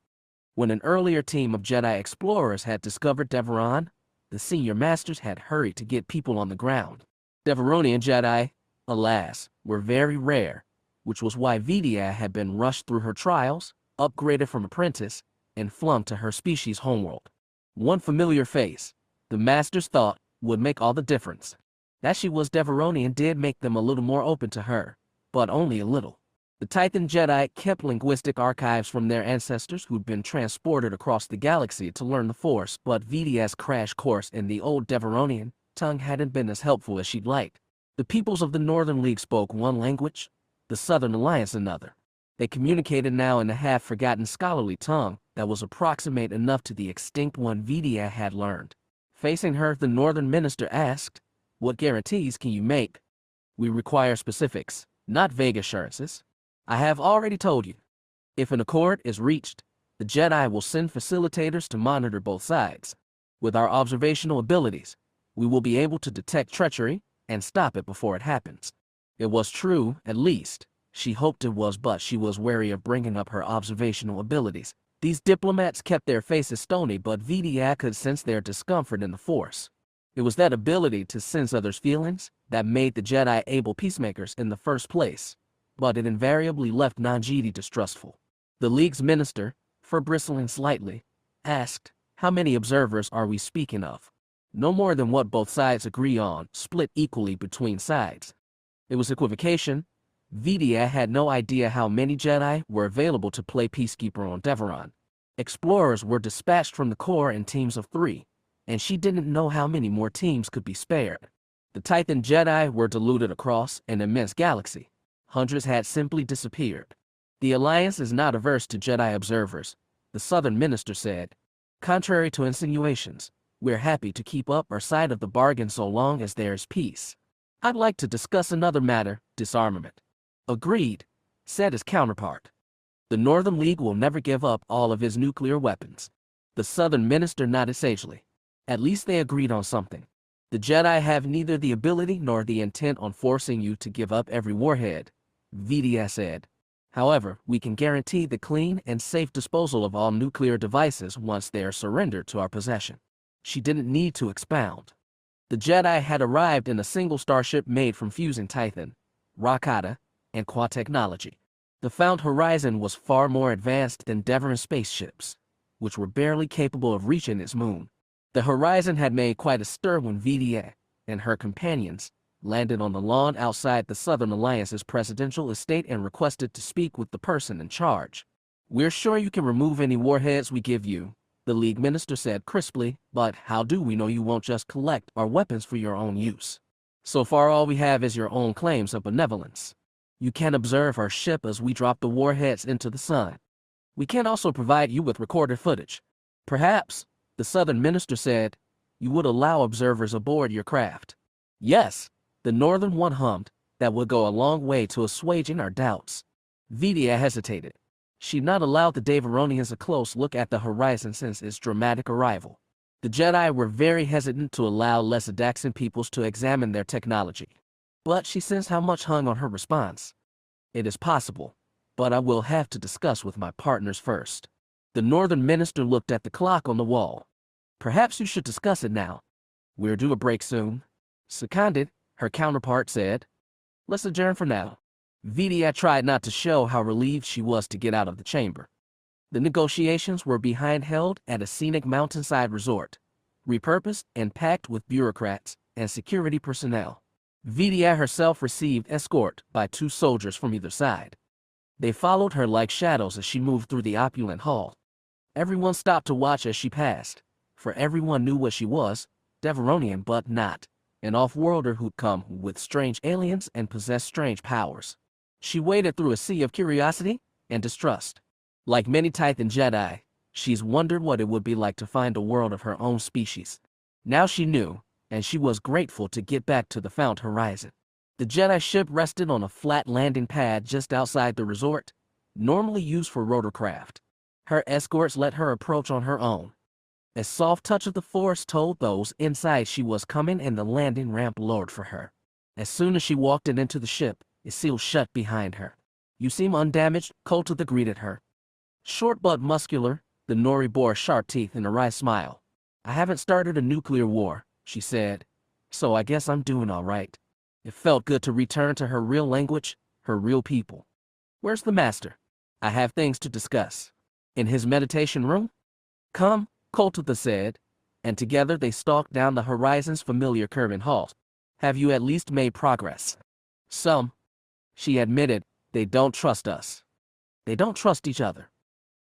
When an earlier team of Jedi explorers had discovered Deveron, the senior masters had hurried to get people on the ground. Deveronian Jedi, alas, were very rare, which was why Vidia had been rushed through her trials, upgraded from apprentice, and flung to her species' homeworld. One familiar face, the masters thought, would make all the difference. That she was Deveronian did make them a little more open to her, but only a little. The Titan Jedi kept linguistic archives from their ancestors who'd been transported across the galaxy to learn the Force, but Vidia's crash course in the old Deveronian tongue hadn't been as helpful as she'd liked. The peoples of the Northern League spoke one language, the Southern Alliance another. They communicated now in a half-forgotten scholarly tongue that was approximate enough to the extinct one Vidia had learned. Facing her, the Northern minister asked, "What guarantees can you make?" "We require specifics, not vague assurances. I have already told you. If an accord is reached, the Jedi will send facilitators to monitor both sides. With our observational abilities, we will be able to detect treachery and stop it before it happens." It was true, at least. She hoped it was, but she was wary of bringing up her observational abilities. These diplomats kept their faces stony, but Vidia could sense their discomfort in the Force. It was that ability to sense others' feelings that made the Jedi able peacemakers in the first place, but it invariably left non-Jedi distrustful. The League's minister, fur bristling slightly, asked, "How many observers are we speaking of?" "No more than what both sides agree on, split equally between sides." It was equivocation. Vidia had no idea how many Jedi were available to play peacekeeper on Deveron. Explorers were dispatched from the Corps in teams of 3, and she didn't know how many more teams could be spared. The Titan Jedi were diluted across an immense galaxy. Hundreds had simply disappeared. "The Alliance is not averse to Jedi observers," the Southern minister said. "Contrary to insinuations, we're happy to keep up our side of the bargain so long as there is peace." "I'd like to discuss another matter, disarmament." "Agreed," said his counterpart. "The Northern League will never give up all of its nuclear weapons." The Southern minister nodded sagely. At least they agreed on something. "The Jedi have neither the ability nor the intent on forcing you to give up every warhead," Vidia said. "However, we can guarantee the clean and safe disposal of all nuclear devices once they are surrendered to our possession." She didn't need to expound. The Jedi had arrived in a single starship made from fusing Titan, Rakata, and Qua technology. The Found Horizon was far more advanced than Deveron spaceships, which were barely capable of reaching its moon. The Horizon had made quite a stir when Vidia and her companions landed on the lawn outside the Southern Alliance's presidential estate and requested to speak with the person in charge. "We're sure you can remove any warheads we give you," the League minister said crisply, "but how do we know you won't just collect our weapons for your own use? So far all we have is your own claims of benevolence. You can observe our ship as we drop the warheads into the sun. We can also provide you with recorded footage. Perhaps," the Southern minister said, "you would allow observers aboard your craft." "Yes," the Northern one hummed, "that would go a long way to assuaging our doubts." Vidia hesitated. She'd not allowed the Deveronians a close look at the Horizon since its dramatic arrival. The Jedi were very hesitant to allow less Adaxian peoples to examine their technology. But she sensed how much hung on her response. "It is possible, but I will have to discuss with my partners first." The Northern minister looked at the clock on the wall. "Perhaps you should discuss it now. We're due a break soon." "Seconded," her counterpart said. "Let's adjourn for now." Vidia tried not to show how relieved she was to get out of the chamber. The negotiations were being held at a scenic mountainside resort, repurposed and packed with bureaucrats and security personnel. Vidia herself received escort by 2 soldiers from either side. They followed her like shadows as she moved through the opulent hall. Everyone stopped to watch as she passed, for everyone knew what she was, Deveronian but not an off-worlder who'd come with strange aliens and possessed strange powers. She waded through a sea of curiosity and distrust. Like many Titan Jedi, she's wondered what it would be like to find a world of her own species. Now she knew, and she was grateful to get back to the found horizon. The Jedi ship rested on a flat landing pad just outside the resort, normally used for rotorcraft. Her escorts let her approach on her own. A soft touch of the Force told those inside she was coming, and the landing ramp lowered for her. As soon as she walked into the ship, it sealed shut behind her. "You seem undamaged," Koltotha greeted her. Short but muscular, the Nori bore sharp teeth and a wry smile. "I haven't started a nuclear war," she said, "so I guess I'm doing all right." It felt good to return to her real language, her real people. "Where's the master? I have things to discuss." "In his meditation room?" "Come," Koltotha said, and together they stalked down the horizon's familiar curving halls. "Have you at least made progress?" "Some," she admitted. "They don't trust us. They don't trust each other.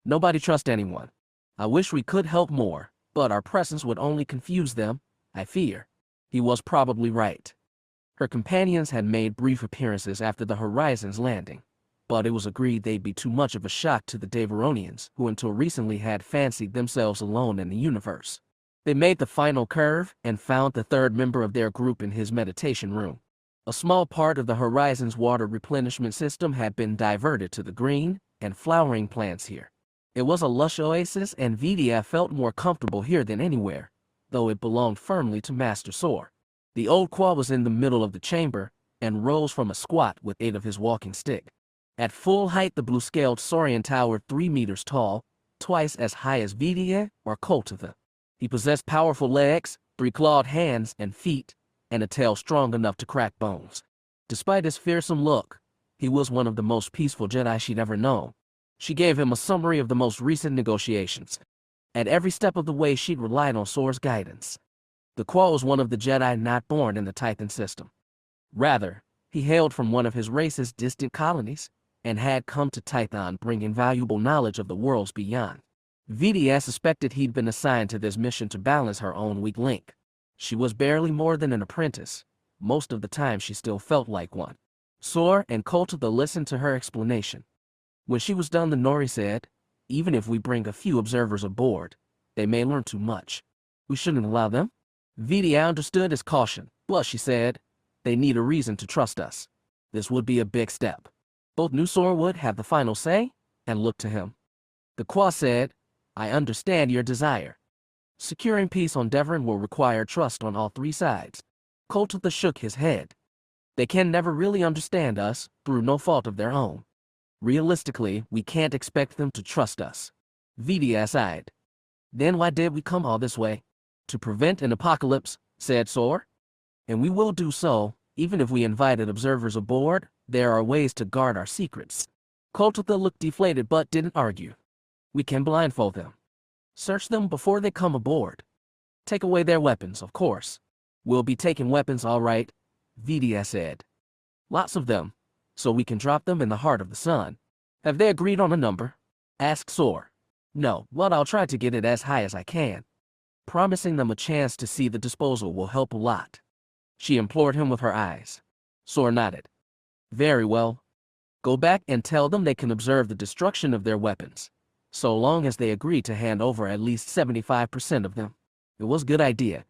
Nobody trusts anyone. I wish we could help more, but our presence would only confuse them, I fear." He was probably right. Her companions had made brief appearances after the Horizon's landing, but it was agreed they'd be too much of a shock to the Deveronians, who until recently had fancied themselves alone in the universe. They made the final curve and found the third member of their group in his meditation room. A small part of the Horizon's water replenishment system had been diverted to the green and flowering plants here. It was a lush oasis, and Vidia felt more comfortable here than anywhere, though it belonged firmly to Master Sor. The old Qua was in the middle of the chamber and rose from a squat with aid of his walking stick. At full height, the blue-scaled Saurian towered 3 meters tall, twice as high as Vidia or Koltotha. He possessed powerful legs, 3 clawed hands and feet, and a tail strong enough to crack bones. Despite his fearsome look, he was one of the most peaceful Jedi she'd ever known. She gave him a summary of the most recent negotiations. At every step of the way, she'd relied on Sor's guidance. The Qua was one of the Jedi not born in the Titan system. Rather, he hailed from one of his race's distant colonies and had come to Titan bringing valuable knowledge of the worlds beyond. Vidia suspected he'd been assigned to this mission to balance her own weak link. She was barely more than an apprentice. Most of the time she still felt like one. Sor and Koltotha listened to her explanation. When she was done, the Nori said, "Even if we bring a few observers aboard, they may learn too much. We shouldn't allow them." Vidia understood his caution, but she said, "They need a reason to trust us. This would be a big step." Both knew Sor would have the final say, and looked to him. The Qua said, "I understand your desire. Securing peace on Deveron will require trust on all 3 sides." Koltotha shook his head. "They can never really understand us, through no fault of their own. Realistically, we can't expect them to trust us." Vidia sighed. "Then why did we come all this way?" "To prevent an apocalypse," said Sor. "And we will do so, even if we invited observers aboard. There are ways to guard our secrets." Koltotha looked deflated but didn't argue. "We can blindfold them. Search them before they come aboard. Take away their weapons, of course." "We'll be taking weapons, all right," Vidia said. "Lots of them, so we can drop them in the heart of the sun." "Have they agreed on a number?" asked Sor. "No, but I'll try to get it as high as I can. Promising them a chance to see the disposal will help a lot." She implored him with her eyes. Sor nodded. "Very well. Go back and tell them they can observe the destruction of their weapons, so long as they agree to hand over at least 75% of them." It was a good idea.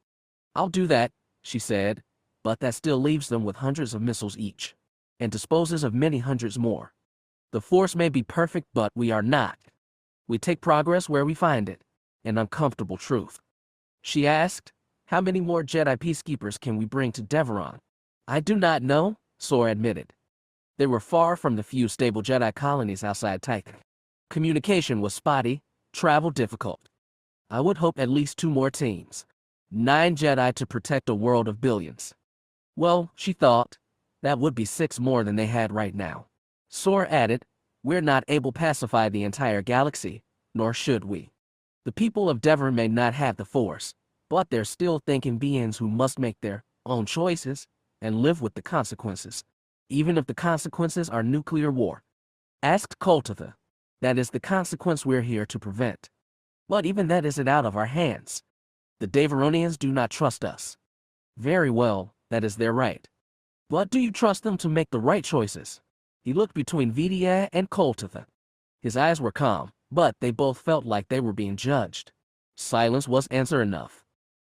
"I'll do that," she said, "but that still leaves them with hundreds of missiles each, and disposes of many hundreds more. The Force may be perfect, but we are not. We take progress where we find it, an uncomfortable truth." She asked, "How many more Jedi peacekeepers can we bring to Deveron?" "I do not know," Sor admitted. They were far from the few stable Jedi colonies outside Titan. Communication was spotty, travel difficult. "I would hope at least 2 more teams. 9 Jedi to protect a world of billions." Well, she thought, that would be 6 more than they had right now. Sor added, "We're not able to pacify the entire galaxy, nor should we. The people of Deveron may not have the Force, but they're still thinking beings who must make their own choices and live with the consequences, even if the consequences are nuclear war." Asked Koltotha, "That is the consequence we're here to prevent. But even that isn't out of our hands. The Deveronians do not trust us." "Very well, that is their right. But do you trust them to make the right choices?" He looked between Vidia and Koltotha. His eyes were calm, but they both felt like they were being judged. Silence was answer enough.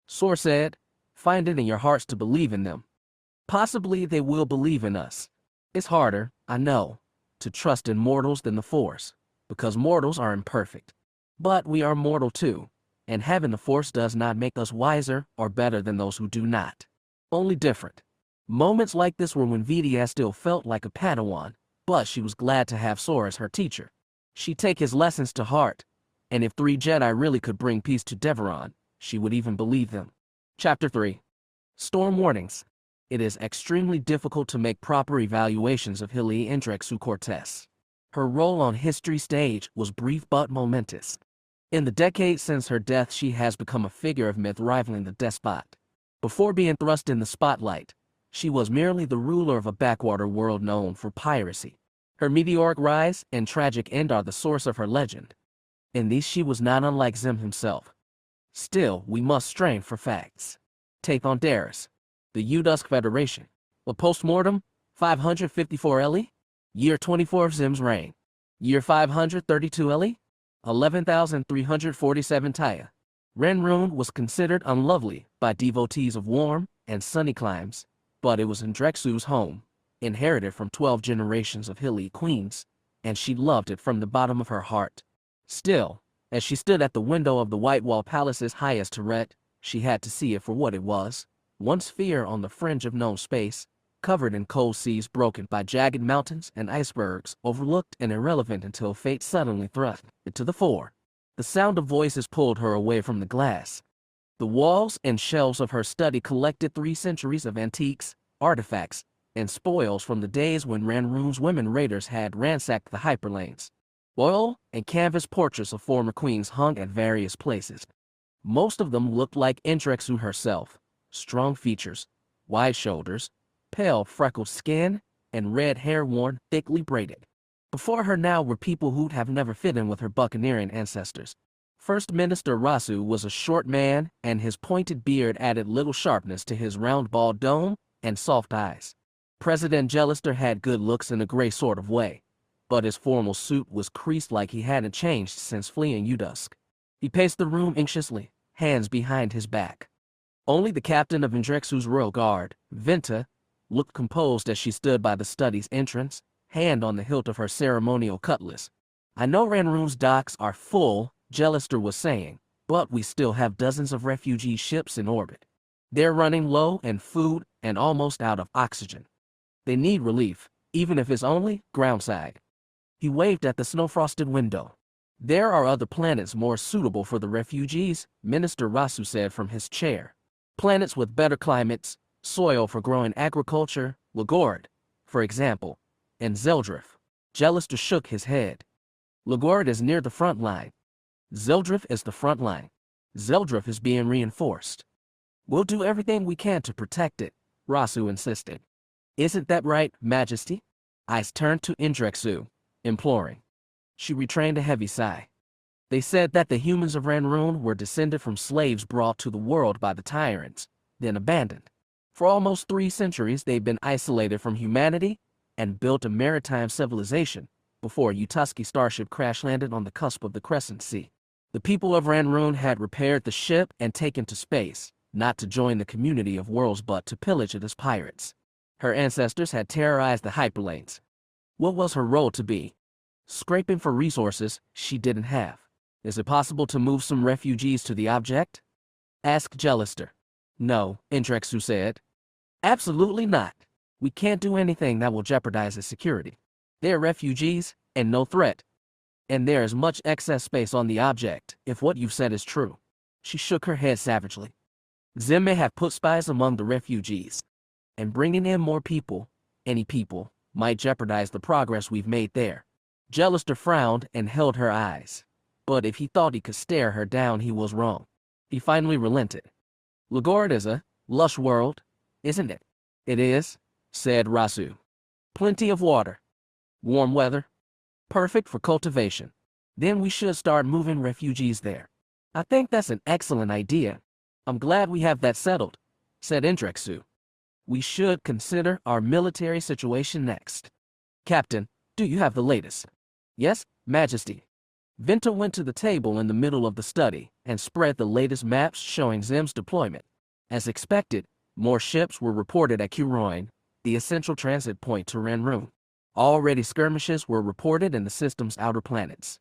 Sor said, Find it in your hearts to believe in them. Possibly they will believe in us. It's harder, I know, to trust in mortals than the Force, because mortals are imperfect. But we are mortal too, and having the Force does not make us wiser or better than those who do not. Only different. Moments like this were when Vidia still felt like a Padawan, but she was glad to have Sora as her teacher. She'd take his lessons to heart, and if 3 Jedi really could bring peace to Deveron, she would even believe them. Chapter 3. Storm Warnings. It is extremely difficult to make proper evaluations of Hylia Indrexu Cortez. Her role on history stage was brief but momentous. In the decades since her death, she has become a figure of myth rivaling the Despot. Before being thrust in the spotlight, she was merely the ruler of a backwater world known for piracy. Her meteoric rise and tragic end are the source of her legend. In these she was not unlike Xim himself. Still, we must strain for facts. Take on Darius. The Udusk Federation. A postmortem, 554 LE? Year 24 of Xim's reign. Year 532 LE? 11,347 Taya. Ranroon was considered unlovely by devotees of warm and sunny climes, but it was Indrexu's home, inherited from 12 generations of Hylia queens, and she loved it from the bottom of her heart. Still, as she stood at the window of the White Wall Palace's highest turret, she had to see it for what it was, one sphere on the fringe of known space, covered in cold seas broken by jagged mountains and icebergs, overlooked and irrelevant until fate suddenly thrust it to the fore. The sound of voices pulled her away from the glass. The walls and shelves of her study collected 3 centuries of antiques, artifacts, and spoils from the days when Ranroon's women raiders had ransacked the hyperlanes. Oil and canvas portraits of former queens hung at various places. Most of them looked like Indrexu herself, strong features, wide shoulders, pale freckled skin, and red hair worn thickly braided. Before her now were people who'd have never fit in with her buccaneering ancestors. First Minister Ossus was a short man, and his pointed beard added little sharpness to his round bald dome and soft eyes. President Jellister had good looks in a gray sort of way, but his formal suit was creased like he hadn't changed since fleeing Udusk. He paced the room anxiously, hands behind his back. Only the captain of Indrexu's royal guard, Venta, looked composed as she stood by the study's entrance, hand on the hilt of her ceremonial cutlass. I know Ranroon's docks are full, Jellister was saying, but we still have dozens of refugee ships in orbit. They're running low on food and almost out of oxygen. They need relief, even if it's only groundside. He waved at the snow-frosted window. There are other planets more suitable for the refugees, Minister Rasu said from his chair. Planets with better climates, soil for growing agriculture, Lagord, for example, and Zeldrif. Jellister shook his head. Lagord is near the front line. Zeldrif is the front line. Zeldrif is being reinforced. We'll do everything we can to protect it, Rasu insisted. Isn't that right, Majesty? Eyes turned to Indrexu, imploring. She restrained a heavy sigh. They said that the humans of Ranroon were descended from slaves brought to the world by the tyrants, then abandoned. For almost 3 centuries they've been isolated from humanity and built a maritime civilization before a Utuski starship crash-landed on the cusp of the Crescent Sea. The people of Ranroon had repaired the ship and taken to space, not to join the community of worlds but to pillage it as pirates. Her ancestors had terrorized the hyperlanes. What was her role to be? Scraping for resources she didn't have. Is it possible to move some refugees to the object? Asked Jellister. No, Indrexu said. Absolutely not. We can't do anything that will jeopardize its security. They're refugees, and no threat. And there is much excess space on the object, if what you've said is true. She shook her head savagely. Xim may have put spies among the refugees. And bringing in more people, any people, might jeopardize the progress we've made there. Jellister frowned and held her eyes. But if he thought he could stare her down, he was wrong. He finally relented. Lagord is a lush world, isn't it? It is, said Rasu. Plenty of water. Warm weather. Perfect for cultivation. Then we should start moving refugees there. I think that's an excellent idea. I'm glad we have that settled, said Indrexu. We should consider our military situation next. Captain, do you have the latest? Yes, Majesty. Venta went to the table in the middle of the study and spread the latest maps showing Xim's deployment. As expected, more ships were reported at Curoin, the essential transit point to Ranroon. Already skirmishes were reported in the system's outer planets.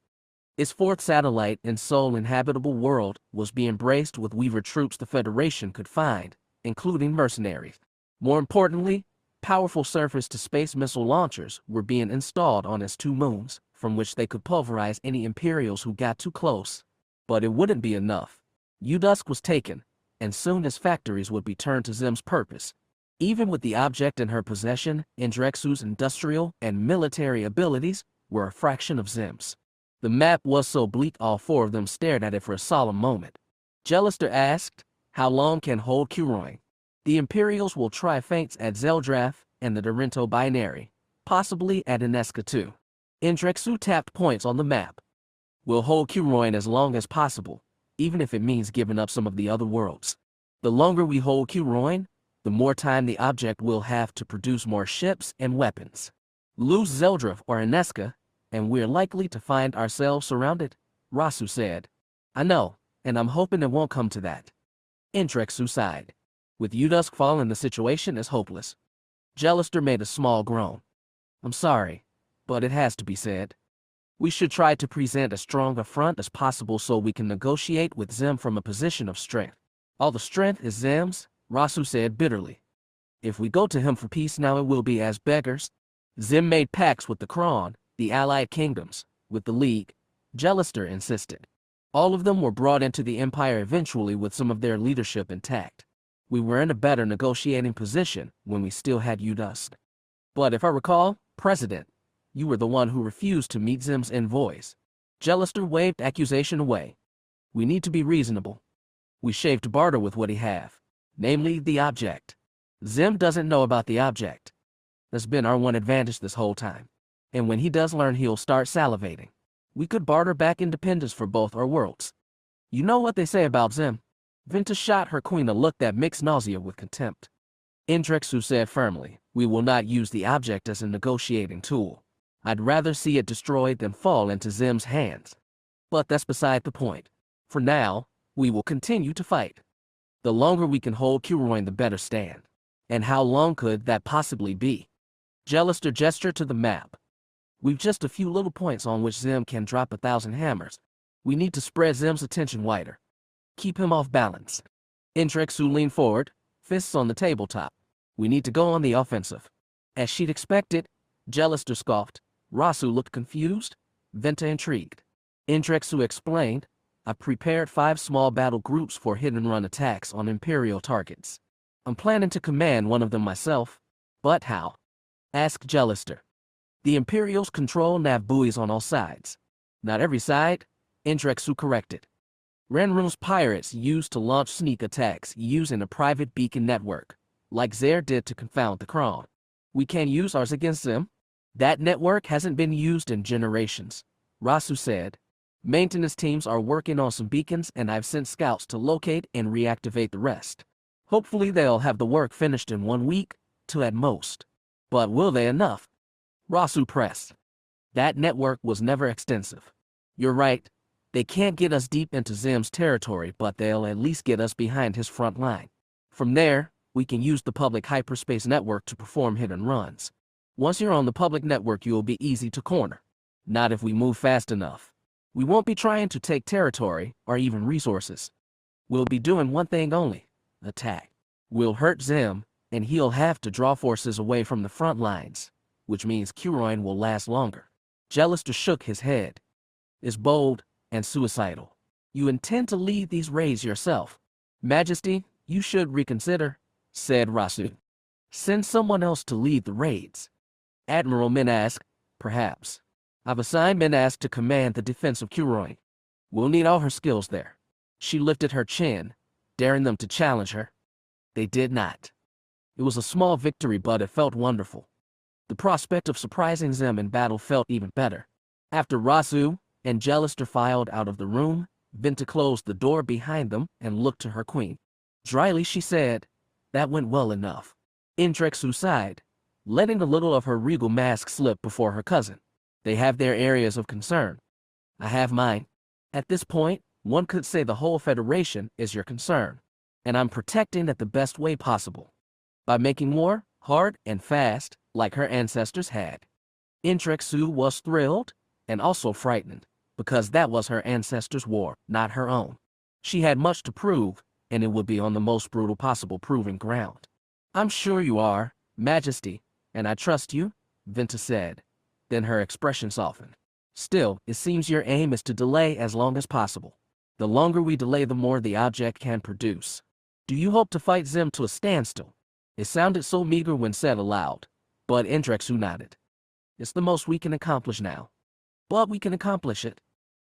Its fourth satellite and sole inhabitable world was being braced with Weaver troops the Federation could find, including mercenaries. More importantly, powerful surface-to-space missile launchers were being installed on its 2 moons, from which they could pulverize any Imperials who got too close. But it wouldn't be enough. Udusk was taken, and soon his factories would be turned to Xim's purpose. Even with the object in her possession, Indrexu's industrial and military abilities were a fraction of Xim's. The map was so bleak all 4 of them stared at it for a solemn moment. Jellister asked, "How long can hold Curoin?" "The Imperials will try feints at Zeldrath and the Dorento Binary, possibly at Anesca too." Indrexu tapped points on the map. "We'll hold Curoin as long as possible, even if it means giving up some of the other worlds. The longer we hold Curoin, the more time the object will have to produce more ships and weapons. Lose Zeldrath or Anesca, and we're likely to find ourselves surrounded," Ossus said. "I know, and I'm hoping it won't come to that." Indrexu sighed. With Udusk fallen, the situation is hopeless. Jellister made a small groan. "I'm sorry, but it has to be said. We should try to present as strong a front as possible so we can negotiate with Xim from a position of strength." "All the strength is Xim's," Ossus said bitterly. "If we go to him for peace now, it will be as beggars." "Xim made pacts with the Kron, the allied kingdoms, with the League," Jellister insisted. "All of them were brought into the Empire eventually with some of their leadership intact. We were in a better negotiating position when we still had Udusk. But if I recall, President, you were the one who refused to meet Xim's envoys." Jellister waved accusation away. "We need to be reasonable. We shaved barter with what he have, namely the object. Xim doesn't know about the object. That's been our one advantage this whole time. And when he does learn, he'll start salivating. We could barter back independence for both our worlds. You know what they say about Xim?" Vinta shot her queen a look that mixed nausea with contempt. Indrexu said firmly, "We will not use the object as a negotiating tool. I'd rather see it destroyed than fall into Xim's hands. But that's beside the point. For now, we will continue to fight. The longer we can hold Curoin, the better stand." "And how long could that possibly be?" Jellister gestured to the map. "We've just a few little points on which Xim can drop 1,000 hammers. We need to spread Xim's attention wider. Keep him off balance." Indrexu leaned forward, fists on the tabletop. "We need to go on the offensive." As she'd expected, Jellister scoffed. Ossus looked confused, Vinta intrigued. Indrexu explained, "I've prepared 5 small battle groups for hit-and-run attacks on Imperial targets. I'm planning to command one of them myself." "But how?" asked Jellister. "The Imperials control nav buoys on all sides." "Not every side," Indrexu corrected. "Ranroon's pirates used to launch sneak attacks using a private beacon network, like Xer did to confound the Kron. We can't use ours against them. That network hasn't been used in generations," Ossus said. "Maintenance teams are working on some beacons, and I've sent scouts to locate and reactivate the rest. Hopefully they'll have the work finished in 1 week, 2 at most. But will they enough?" Ossus pressed. "That network was never extensive. You're right. They can't get us deep into Xim's territory, but they'll at least get us behind his front line. From there, we can use the public hyperspace network to perform hit-and-runs. Once you're on the public network, you'll be easy to corner. Not if we move fast enough. We won't be trying to take territory or even resources. We'll be doing one thing only: attack. We'll hurt Xim, and he'll have to draw forces away from the front lines, which means Curoin will last longer." Jellister shook his head. "It's bold and suicidal. You intend to lead these raids yourself?" "Majesty, you should reconsider," said Ossus. "Send someone else to lead the raids." Admiral Minask, perhaps. "I've assigned Minask to command the defense of Curoin. We'll need all her skills there." She lifted her chin, daring them to challenge her. They did not. It was a small victory, but it felt wonderful. The prospect of surprising Xim in battle felt even better. After Ossus and Jellister filed out of the room, Vinta closed the door behind them and looked to her queen. Dryly she said, "That went well enough." Indrexu sighed, letting a little of her regal mask slip before her cousin. "They have their areas of concern. I have mine. At this point, one could say the whole Federation is your concern. and I'm protecting it the best way possible. By making war, hard and fast, like her ancestors had. Indrexu was thrilled, and also frightened, because that was her ancestors' war, not her own. She had much to prove, and it would be on the most brutal possible proving ground. I'm sure you are, Majesty, and I trust you, Venta said. Then her expression softened. Still, it seems your aim is to delay as long as possible. The longer we delay, the more the object can produce. Do you hope to fight Xim to a standstill? It sounded so meager when said aloud, but Indrexu nodded. It's the most we can accomplish now. But we can accomplish it.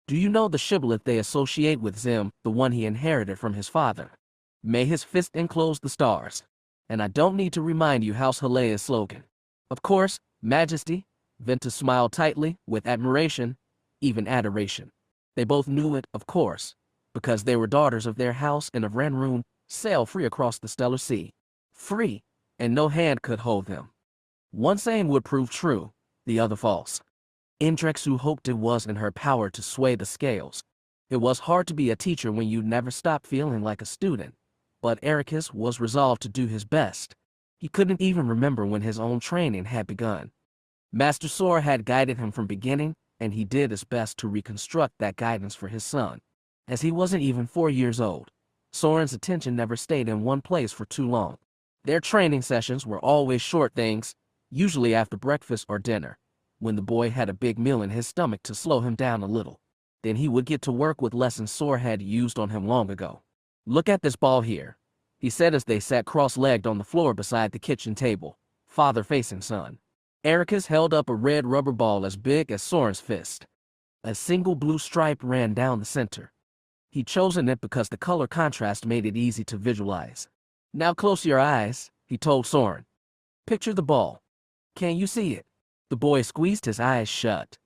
Do you know the shibboleth they associate with Xim, the one he inherited from his father? May his fist enclose the stars. And I don't need to remind you House Halea's slogan. Of course, Majesty, Venta smiled tightly, with admiration, even adoration. They both knew it, of course, because they were daughters of their house and of Ranroon, sail free across the stellar sea. Free, and no hand could hold them. One saying would prove true, the other false. Indrexu hoped it was in her power to sway the scales. It was hard to be a teacher when you never stopped feeling like a student, but Ericus was resolved to do his best. He couldn't even remember when his own training had begun. Master Sora had guided him from beginning, and he did his best to reconstruct that guidance for his son. As he wasn't even 4 years old, Soren's attention never stayed in one place for too long. Their training sessions were always short things, usually after breakfast or dinner, when the boy had a big meal in his stomach to slow him down a little. Then he would get to work with lessons Sora had used on him long ago. Look at this ball here, he said as they sat cross-legged on the floor beside the kitchen table, father facing son. Ericus held up a red rubber ball as big as Soren's fist. A single blue stripe ran down the center. He'd chosen it because the color contrast made it easy to visualize. Now close your eyes, he told Soren. Picture the ball. Can you see it? The boy squeezed his eyes shut.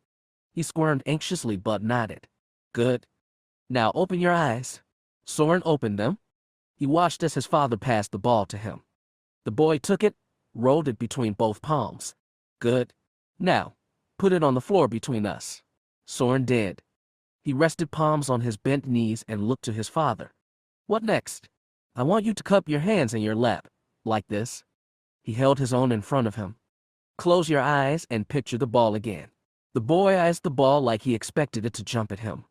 He squirmed anxiously but nodded. Good. Now open your eyes. Soren opened them. He watched as his father passed the ball to him. The boy took it, rolled it between both palms. Good. Now, put it on the floor between us. Soren did. He rested palms on his bent knees and looked to his father. What next? I want you to cup your hands in your lap, like this. He held his own in front of him. Close your eyes and picture the ball again. The boy eyed the ball like he expected it to jump at him.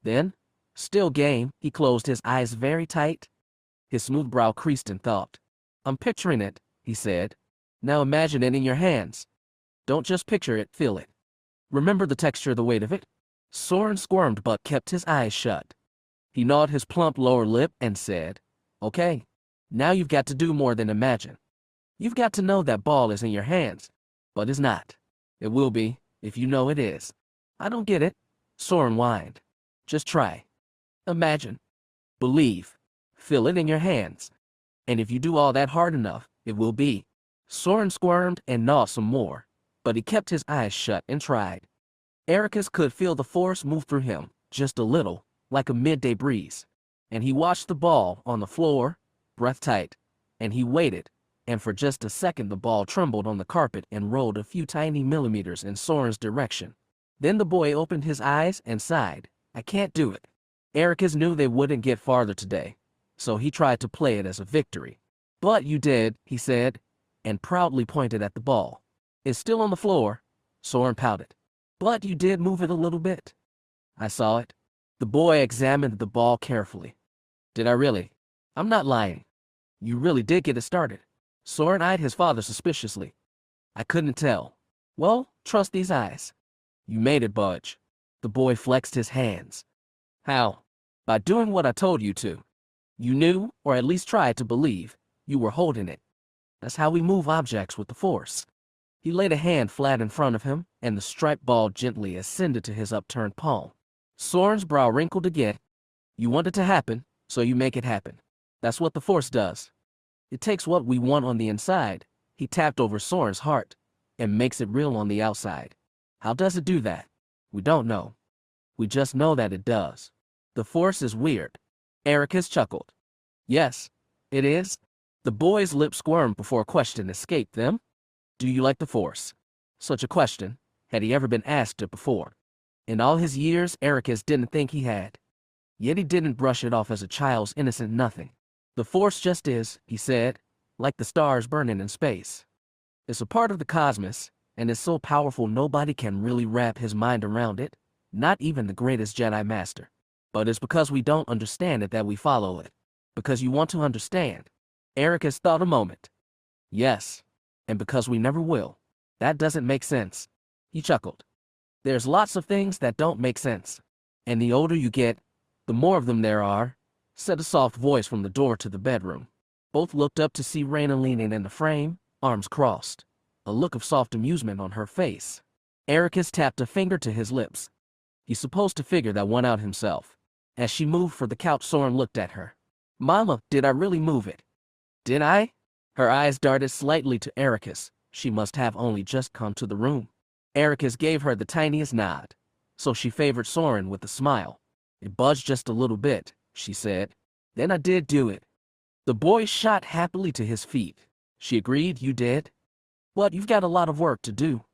Then, still game, he closed his eyes very tight. His smooth brow creased in thought. I'm picturing it, he said. Now imagine it in your hands. Don't just picture it, feel it. Remember the texture, the weight of it? Soren squirmed but kept his eyes shut. He gnawed his plump lower lip and said, Okay, now you've got to do more than imagine. You've got to know that ball is in your hands, but it's not. It will be, if you know it is. I don't get it, Soren whined. Just try. Imagine. Believe. Feel it in your hands. And if you do all that hard enough, it will be. Soren squirmed and gnawed some more, but he kept his eyes shut and tried. Ericus could feel the force move through him, just a little, like a midday breeze. And he watched the ball on the floor, breath tight, and he waited, and for just a second the ball trembled on the carpet and rolled a few tiny millimeters in Soren's direction. Then the boy opened his eyes and sighed. I can't do it. Ericus knew they wouldn't get farther today, so he tried to play it as a victory. But you did, he said, and proudly pointed at the ball. It's still on the floor, Soren pouted. But you did move it a little bit. I saw it. The boy examined the ball carefully. Did I really? I'm not lying. You really did get it started. Soren eyed his father suspiciously. I couldn't tell. Well, trust these eyes. You made it budge. The boy flexed his hands. How? By doing what I told you to. You knew, or at least tried to believe, you were holding it. That's how we move objects with the Force. He laid a hand flat in front of him, and the striped ball gently ascended to his upturned palm. Soren's brow wrinkled again. You want it to happen, so you make it happen. That's what the Force does. It takes what we want on the inside, he tapped over Soren's heart, and makes it real on the outside. How does it do that? We don't know. We just know that it does. The Force is weird. Ericus chuckled. Yes, it is. The boy's lips squirmed before a question escaped them. Do you like the Force? Such a question. Had he ever been asked it before? In all his years, Ericus didn't think he had. Yet he didn't brush it off as a child's innocent nothing. The Force just is, he said, like the stars burning in space. It's a part of the cosmos, and it's so powerful nobody can really wrap his mind around it, not even the greatest Jedi Master. But it's because we don't understand it that we follow it. Because you want to understand. Ericus thought a moment. Yes, and because we never will. That doesn't make sense. He chuckled. There's lots of things that don't make sense. And the older you get, the more of them there are, said a soft voice from the door to the bedroom. Both looked up to see Reyna leaning in the frame, arms crossed, a look of soft amusement on her face. Ericus tapped a finger to his lips. He's supposed to figure that one out himself. As she moved for the couch, Soren looked at her. Mama, did I really move it? Did I? Her eyes darted slightly to Ericus. She must have only just come to the room. Ericus gave her the tiniest nod, so she favored Soren with a smile. It budged just a little bit, she said. Then I did do it. The boy shot happily to his feet. She agreed. You did? But you've got a lot of work to do.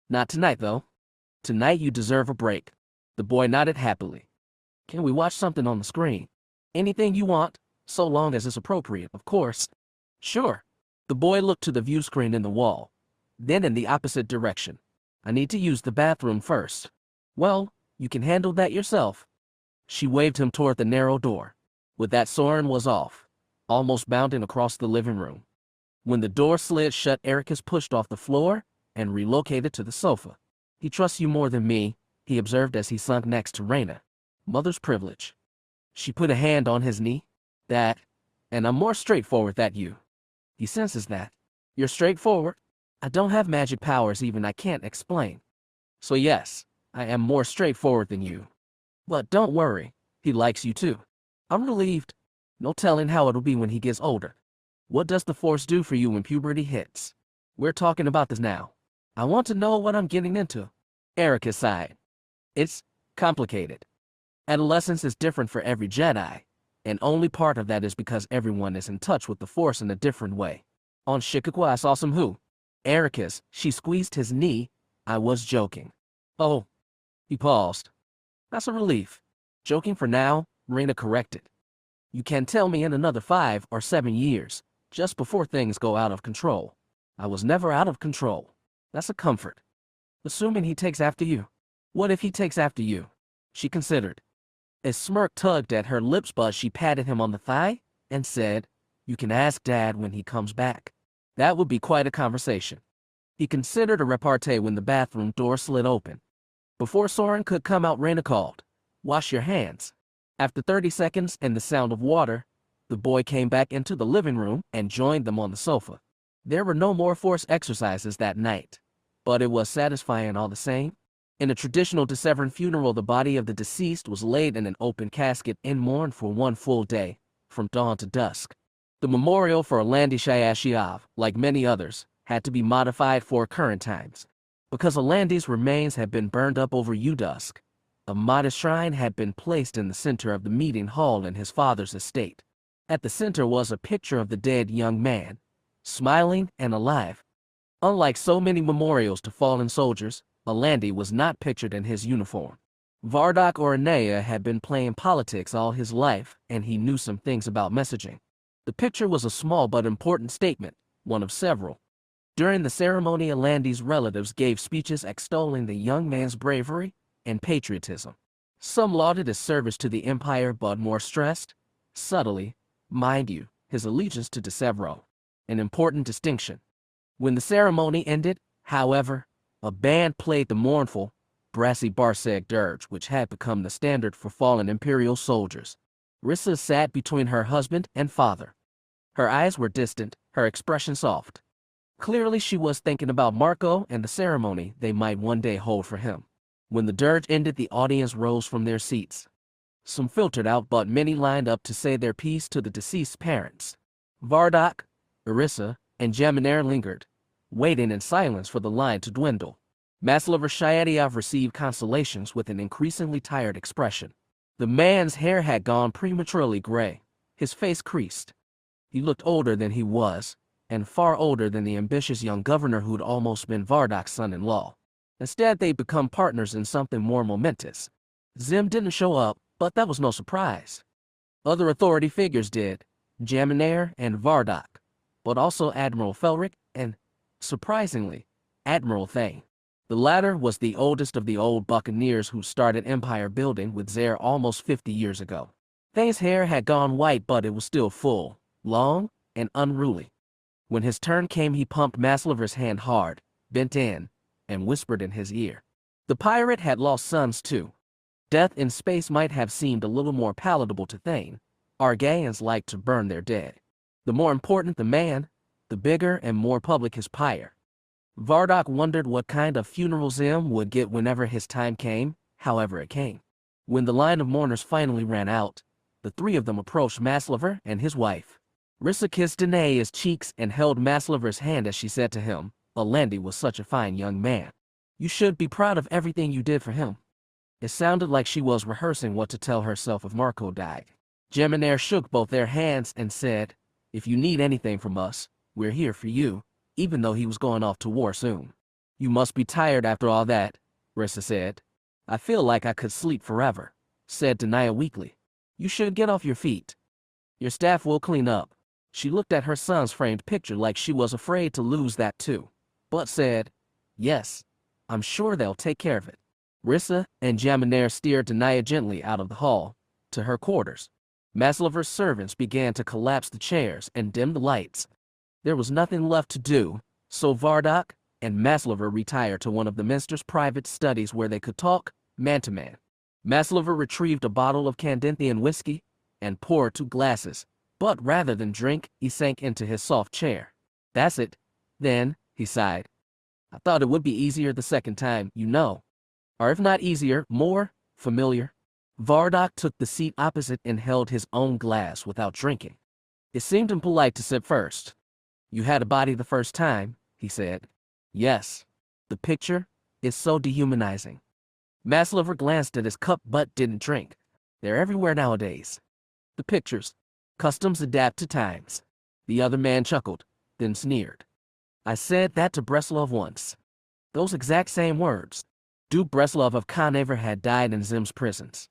Not tonight, though. Tonight you deserve a break. The boy nodded happily. Can we watch something on the screen? Anything you want, so long as it's appropriate, of course. Sure. The boy looked to the view screen in the wall, then in the opposite direction. I need to use the bathroom first. Well, you can handle that yourself. She waved him toward the narrow door. With that, Soren was off, almost bounding across the living room. When the door slid shut, Ericus pushed off the floor and relocated to the sofa. He trusts you more than me, he observed as he sunk next to Reyna. Mother's privilege. She put a hand on his knee. That, and I'm more straightforward than you. He senses that. You're straightforward. I don't have magic powers even I can't explain. So yes, I am more straightforward than you. But don't worry, he likes you too. I'm relieved. No telling how it'll be when he gets older. What does the Force do for you when puberty hits? We're talking about this now. I want to know what I'm getting into. Ericus sighed. It's complicated. Adolescence is different for every Jedi, and only part of that is because everyone is in touch with the Force in a different way. On Shikakwa I saw some who? Ericus, she squeezed his knee. I was joking. Oh. He paused. That's a relief. Joking for now, Reyna corrected. You can tell me in another 5 or 7 years, just before things go out of control. I was never out of control. That's a comfort. Assuming he takes after you. What if he takes after you? She considered. A smirk tugged at her lips, but she patted him on the thigh and said, You can ask Dad when he comes back. That would be quite a conversation. He considered a repartee when the bathroom door slid open. Before Soren could come out, Reyna called, Wash your hands. After 30 seconds and the sound of water, the boy came back into the living room and joined them on the sofa. There were no more Force exercises that night, but it was satisfying all the same. In a traditional Decevran funeral, the body of the deceased was laid in an open casket and mourned for 1 full day, from dawn to dusk. The memorial for Alandi Shayashiav, like many others, had to be modified for current times. Because Alandi's remains had been burned up over Udusk, a modest shrine had been placed in the center of the meeting hall in his father's estate. At the center was a picture of the dead young man, smiling and alive. Unlike so many memorials to fallen soldiers, Alandi was not pictured in his uniform. Vardak or Anea had been playing politics all his life, and he knew some things about messaging. The picture was a small but important statement, one of several. During the ceremony, Alandi's relatives gave speeches extolling the young man's bravery and patriotism. Some lauded his service to the Empire, but more stressed, subtly, mind you, his allegiance to Decevro, an important distinction. When the ceremony ended, however, a band played the mournful, brassy Barseg dirge, which had become the standard for fallen Imperial soldiers. Rissa sat between her husband and father. Her eyes were distant, her expression soft. Clearly she was thinking about Marco and the ceremony they might one day hold for him. When the dirge ended, the audience rose from their seats. Some filtered out, but many lined up to say their piece to the deceased's parents. Vardak, Irissa, and Jaminair lingered, waiting in silence for the line to dwindle. Maslaver Shayadiav received consolations with an increasingly tired expression. The man's hair had gone prematurely gray, his face creased. He looked older than he was, and far older than the ambitious young governor who'd almost been Vardak's son-in-law. Instead, they'd become partners in something more momentous. Xim didn't show up, but that was no surprise. Other authority figures did, Jaminar and Vardock, but also Admiral Felric and, surprisingly, Admiral Thane. The latter was the oldest of the old buccaneers who started empire building with Zaire almost 50 years ago. Thane's hair had gone white, but it was still full, long, and unruly. When his turn came, he pumped Masliver's hand hard, bent in, and whispered in his ear. The pirate had lost sons too. Death in space might have seemed a little more palatable to Thane. Argaeans liked to burn their dead. The more important the man, the bigger and more public his pyre. Vardock wondered what kind of funeral Xim would get whenever his time came, however it came. When the line of mourners finally ran out, the three of them approached Masliver and his wife. Rissa kissed Danae's cheeks and held Masliver's hand as she said to him, "Alandi was such a fine young man. You should be proud of everything you did for him." It sounded like she was rehearsing what to tell herself if Marco died. Jaminar shook both their hands and said, "If you need anything from us, we're here for you," even though he was going off to war soon. "You must be tired after all that," Rissa said. "I feel like I could sleep forever," said Denia weakly. "You should get off your feet. Your staff will clean up." She looked at her son's framed picture like she was afraid to lose that too, but said, "Yes, I'm sure they'll take care of it." Rissa and Jaminar steered Denia gently out of the hall, to her quarters. Masliver's servants began to collapse the chairs and dim the lights. There was nothing left to do, so Vardock and Masliver retired to one of the Minster's private studies where they could talk, man to man. Masliver retrieved a bottle of Candinthian whiskey and poured 2 glasses. But rather than drink, he sank into his soft chair. "That's it, then," he sighed. "I thought it would be easier the second time, you know. Or if not easier, more familiar." Vardock took the seat opposite and held his own glass without drinking. It seemed impolite to sip first. "You had a body the first time," he said. "Yes. The picture is so dehumanizing." Masliver glanced at his cup but didn't drink. They're everywhere nowadays. The pictures. Customs adapt to times. The other man chuckled, then sneered. "I said that to Breslov once. Those exact same words. Duke Breslov of Conaver had died in Xim's prisons.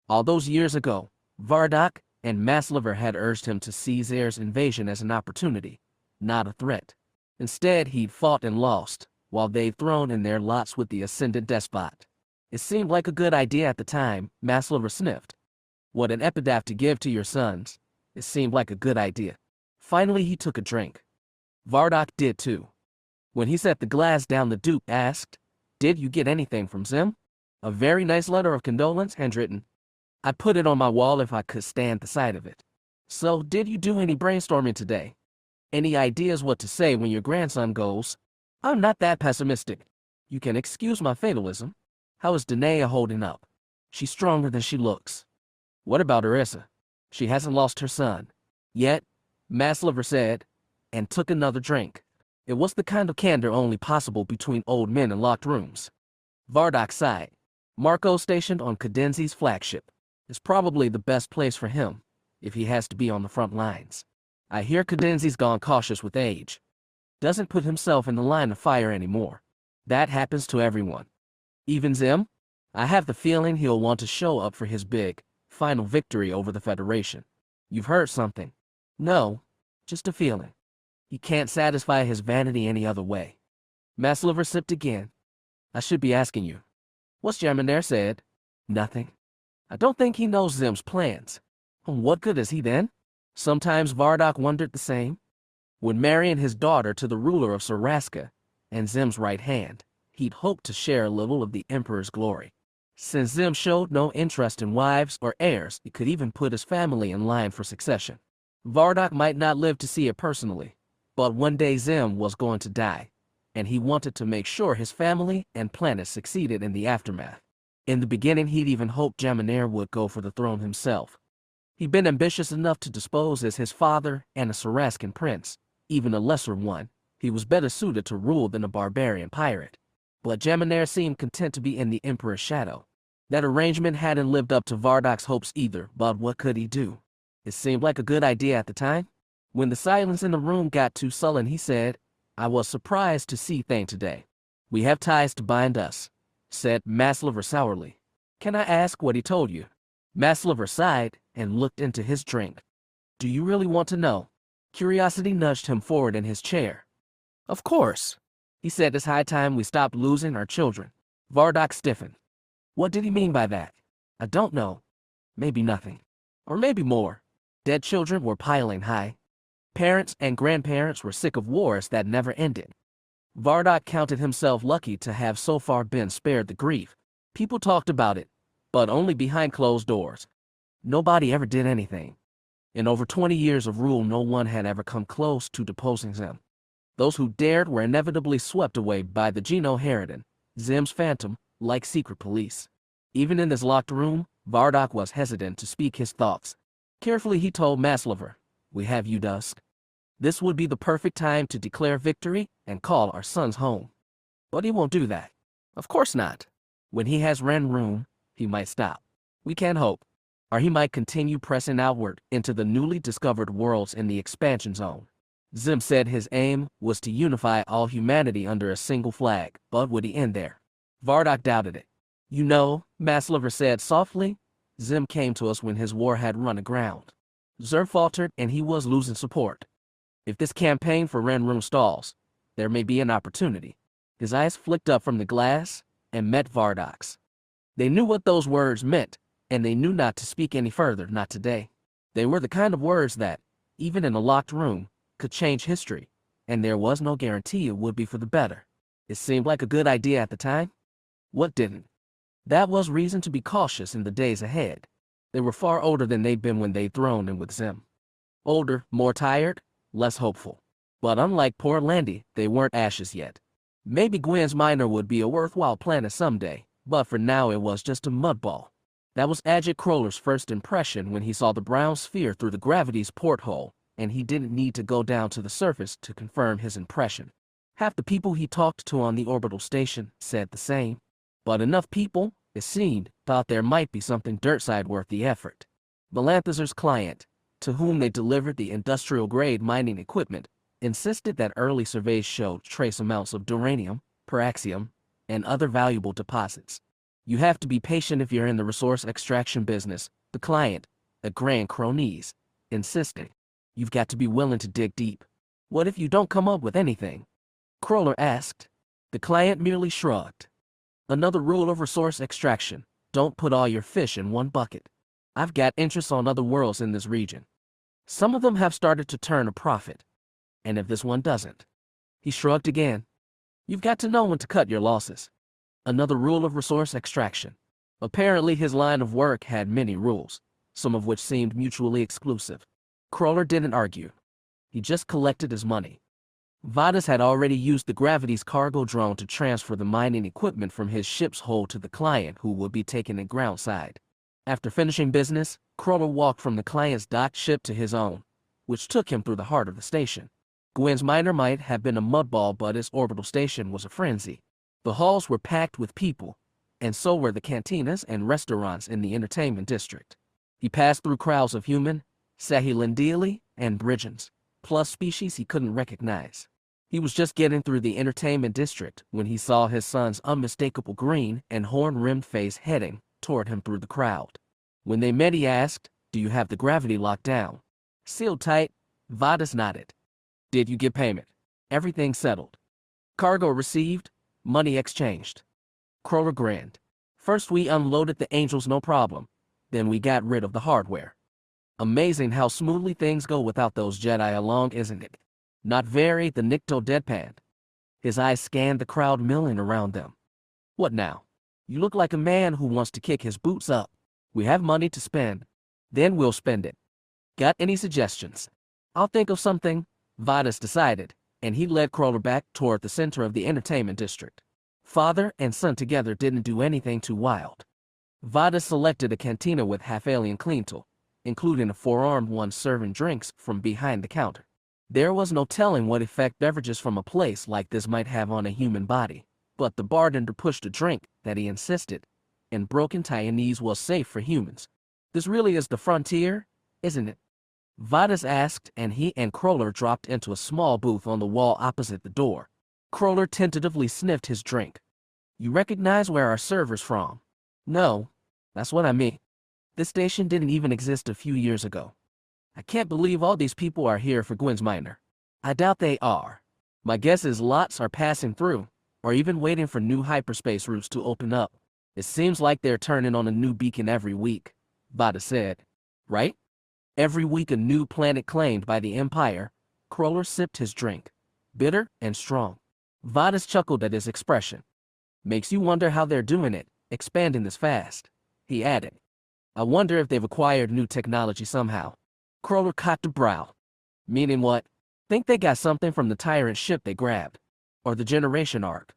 All those years ago, Vardock and Masliver had urged him to see Zaire's invasion as an opportunity, not a threat. Instead, he'd fought and lost, while they'd thrown in their lots with the ascendant despot. It seemed like a good idea at the time," Masliver sniffed. "What an epitaph to give to your sons. It seemed like a good idea." Finally, he took a drink. Vardock did too. When he set the glass down, the Duke asked, "Did you get anything from Xim?" "A very nice letter of condolence, handwritten. I'd put it on my wall if I could stand the sight of it." "So, did you do any brainstorming today? Any ideas what to say when your grandson goes?" "I'm not that pessimistic. You can excuse my fatalism. How is Denia holding up?" "She's stronger than she looks." "What about Arissa?" "She hasn't lost her son yet," Masliver said, and took another drink. It was the kind of candor only possible between old men in locked rooms. Vardock sighed. "Marco stationed on Cadenzi's flagship is probably the best place for him, if he has to be on the front lines. I hear Cadenzi's gone cautious with age. Doesn't put himself in the line of fire anymore. That happens to everyone. Even Xim? I have the feeling he'll want to show up for his big, final victory over the Federation." "You've heard something?" "No, just a feeling. He can't satisfy his vanity any other way." Masliver sipped again. "I should be asking you. What's Jaminar said?" "Nothing. I don't think he knows Xim's plans." "What good is he then?" Sometimes Vardock wondered the same. When marrying his daughter to the ruler of Saraska and Xim's right hand, he'd hoped to share a little of the Emperor's glory. Since Xim showed no interest in wives or heirs, he could even put his family in line for succession. Vardock might not live to see it personally, but one day Xim was going to die, and he wanted to make sure his family and planet succeeded in the aftermath. In the beginning, he'd even hoped Jaminar would go for the throne himself. He'd been ambitious enough to dispose as his father and a Sarascan prince, even a lesser one. He was better suited to rule than a barbarian pirate. But Jaminar seemed content to be in the Emperor's shadow. That arrangement hadn't lived up to Vardock's hopes either, but what could he do? It seemed like a good idea at the time. When the silence in the room got too sullen, he said, "I was surprised to see Thane today." "We have ties to bind us," said Masliver sourly. "Can I ask what he told you?" Masliver sighed and looked into his drink. Do you really want to know? Curiosity nudged him forward in his chair. Of course. He said it's high time we stopped losing our children. Vardock stiffened. What did he mean by that? I don't know. Maybe nothing. Or maybe more. Dead children were piling high. Parents and grandparents were sick of wars that never ended. Vardock counted himself lucky to have so far been spared the grief. People talked about it, but only behind closed doors. Nobody ever did anything. In over 20 years of rule, no one had ever come close to deposing Xim. Those who dared were inevitably swept away by the Geno Harridan, Xim's phantom, like secret police. Even in this locked room, Vardock was hesitant to speak his thoughts. Carefully he told Maslover, "We have you, Dusk. This would be the perfect time to declare victory and call our sons home." But he won't do that. Of course not. When he has Ranroon, he might stop. We can't hope. Or he might continue pressing outward into the newly discovered worlds in the expansion zone. Xim said his aim was to unify all humanity under a single flag, but would he end there? Vardock doubted it. You know, Maslover said softly, Xim came to us when his war had run aground. Xur faltered and he was losing support. If this campaign for Ranroon stalls, there may be an opportunity. His eyes flicked up from the glass and met Vardock's. They knew what those words meant, and they knew not to speak any further, not today. They were the kind of words that, even in a locked room, could change history, and there was no guarantee it would be for the better. It seemed like a good idea at the time. What didn't? That was reason to be cautious in the days ahead. They were far older than they'd been when they'd thrown in with Xim. Older, more tired, less hopeful. But unlike poor Landy, they weren't ashes yet. Maybe Gwen's Minor would be a worthwhile planet someday, but for now it was just a mudball. That was Adjut Croller's first impression when he saw the brown sphere through the gravity's porthole, and he didn't need to go down to the surface to confirm his impression. Half the people he talked to on the orbital station said the same. But enough people, it seemed, thought there might be something dirtside worth the effort. Melanthazer's client, to whom they delivered the industrial-grade mining equipment, insisted that early surveys showed trace amounts of duranium, paraxium, and other valuable deposits. You have to be patient if you're in the resource extraction business, the client, a Grand Cronies, insisted. You've got to be willing to dig deep. What if you don't come up with anything? Croller asked. The client merely shrugged. Another rule of resource extraction, don't put all your fish in one bucket. I've got interests on other worlds in this region. Some of them have started to turn a profit. And if this one doesn't? He shrugged again. You've got to know when to cut your losses. Another rule of resource extraction. Apparently his line of work had many rules, some of which seemed mutually exclusive. Croller didn't argue. He just collected his money. Vadas had already used the gravity's cargo drone to transfer the mining equipment from his ship's hold to the client, who would be taking it groundside. After finishing business, Croller walked from the client's docked ship to his own, which took him through the heart of the station. Gwen's Minor might have been a mudball, but its orbital station was a frenzy. The halls were packed with people, and so were the cantinas and restaurants in the entertainment district. He passed through crowds of human, Sahilindili, and Brigands, plus species he couldn't recognize. He was just getting through the entertainment district when he saw his son's unmistakable green and horn-rimmed face heading toward him through the crowd. When they met, he asked, "Do you have the gravity locked down?" "Sealed tight," Vadas nodded. "Did you get payment?" "Everything settled." "Cargo received, money exchanged." Croller grinned. "First we unloaded the angels, no problem. Then we got rid of the hardware." Amazing how smoothly things go without those Jedi along, isn't it? "Not very," the Nikto deadpanned. His eyes scanned the crowd milling around them. "What now? You look like a man who wants to kick his boots up. We have money to spend. Then we'll spend it. Got any suggestions?" "I'll think of something," Vadas decided, and he led Croller back toward the center of the entertainment district. Father and son together didn't do anything too wild. Vadas selected a cantina with half-alien clientele, including a four-armed one serving drinks from behind the counter. There was no telling what effect beverages from a place like this might have on a human body, but the bartender pushed a drink that he insisted, and broken Taiwanese was safe for humans. "This really is the frontier, isn't it?" Vadas asked, and he and Croller dropped into a small booth on the wall opposite the door. Croller tentatively sniffed his drink. "You recognize where our server's from?" "No, that's what I mean. This station didn't even exist a few years ago." I can't believe all these people are here for Gwen's minor. I doubt they are. My guess is lots are passing through, or even waiting for new hyperspace routes to open up. It seems like they're turning on a new beacon every week, Vada said. Right? Every week a new planet claimed by the Empire. Crawler sipped his drink, bitter and strong. Vadas chuckled at his expression. Makes you wonder how they're doing it, expanding this fast. He added. I wonder if they've acquired new technology somehow. Crawler cocked a brow. Meaning what? Think they got something from the tyrant ship they grabbed. Or the generation arc.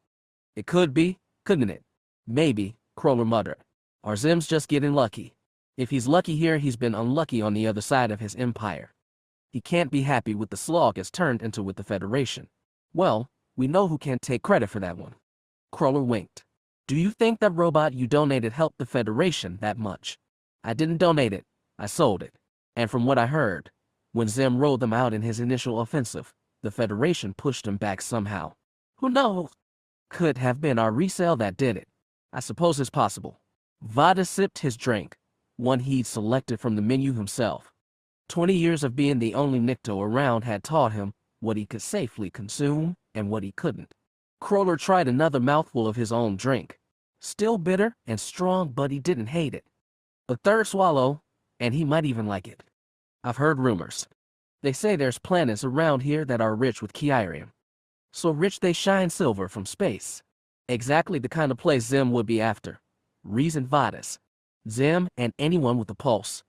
It could be, couldn't it? Maybe, Crawler muttered. Or Xim's just getting lucky. If he's lucky here, he's been unlucky on the other side of his empire. He can't be happy with the slog it's turned into with the Federation. Well, we know who can't take credit for that one. Crawler winked. Do you think that robot you donated helped the Federation that much? I didn't donate it. I sold it. And from what I heard, when Xim rolled them out in his initial offensive, the Federation pushed him back somehow. Who knows? Could have been our resale that did it. I suppose it's possible. Vada sipped his drink, one he'd selected from the menu himself. 20 years of being the only Nikto around had taught him what he could safely consume and what he couldn't. Crawler tried another mouthful of his own drink. Still bitter and strong, but he didn't hate it. A third swallow, and he might even like it. I've heard rumors. They say there's planets around here that are rich with Kyrium. So rich they shine silver from space. Exactly the kind of place Xim would be after. Reasoned Vadas. Xim and anyone with a pulse.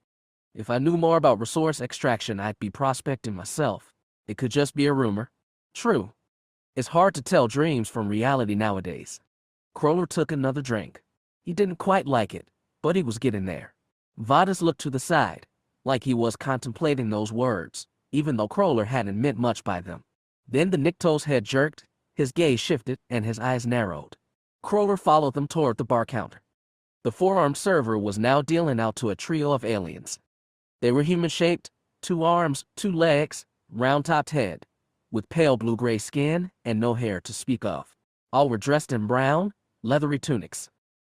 If I knew more about resource extraction, I'd be prospecting myself. It could just be a rumor. True. It's hard to tell dreams from reality nowadays. Crawler took another drink. He didn't quite like it, but he was getting there. Vadas looked to the side, like he was contemplating those words, even though Crawler hadn't meant much by them. Then the Nikto's head jerked, his gaze shifted, and his eyes narrowed. Crawler followed them toward the bar counter. The four-armed server was now dealing out to a trio of aliens. They were human-shaped, 2 arms, 2 legs, round-topped head, with pale blue-gray skin and no hair to speak of. All were dressed in brown, leathery tunics.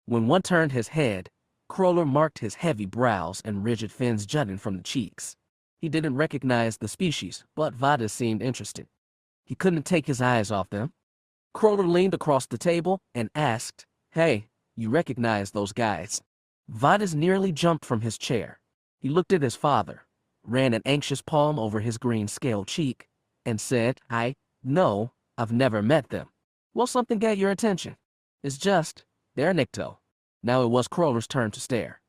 When one turned his head, Crawler marked his heavy brows and rigid fins jutting from the cheeks. He didn't recognize the species, but Vada seemed interested. He couldn't take his eyes off them. Crawler leaned across the table and asked, Hey, you recognize those guys? Vadas nearly jumped from his chair. He looked at his father, ran an anxious palm over his green-scaled cheek, and said, No, I've never met them. Well, something got your attention. It's just, they're Nikto. Now it was Crawler's turn to stare.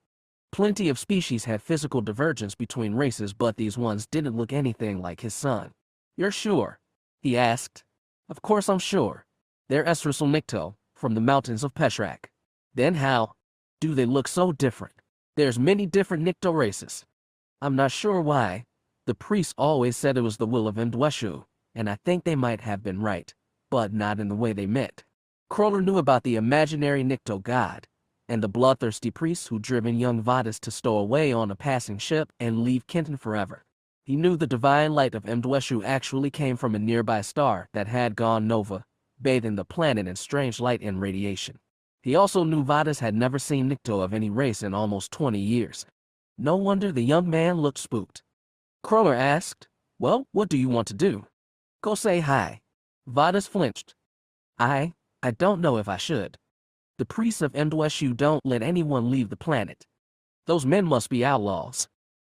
Plenty of species had physical divergence between races, but these ones didn't look anything like his son. You're sure? He asked. Of course I'm sure. They're Esrisal Nikto, from the mountains of Peshrak. Then how do they look so different? There's many different Nikto races. I'm not sure why. The priests always said it was the will of Indrexu, and I think they might have been right, but not in the way they meant. Crawler knew about the imaginary Nikto god, and the bloodthirsty priests who driven young Vadas to stow away on a passing ship and leave Kenton forever. He knew the divine light of Indrexu actually came from a nearby star that had gone nova, bathing the planet in strange light and radiation. He also knew Vadas had never seen Nikto of any race in almost 20 years. No wonder the young man looked spooked. Crawler asked, Well, what do you want to do? Go say hi. Vadas flinched. I don't know if I should. The priests of Indrexu don't let anyone leave the planet. Those men must be outlaws.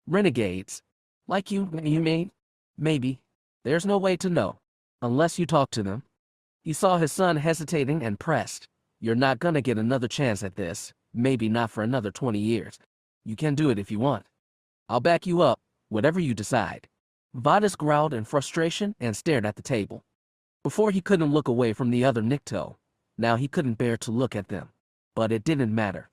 Renegades. Like you mean? Maybe. There's no way to know. Unless you talk to them. He saw his son hesitating and pressed. You're not gonna get another chance at this. Maybe not for another 20 years. You can do it if you want. I'll back you up, whatever you decide. Vadas growled in frustration and stared at the table. Before he couldn't look away from the other Nikto. Now he couldn't bear to look at them. But it didn't matter.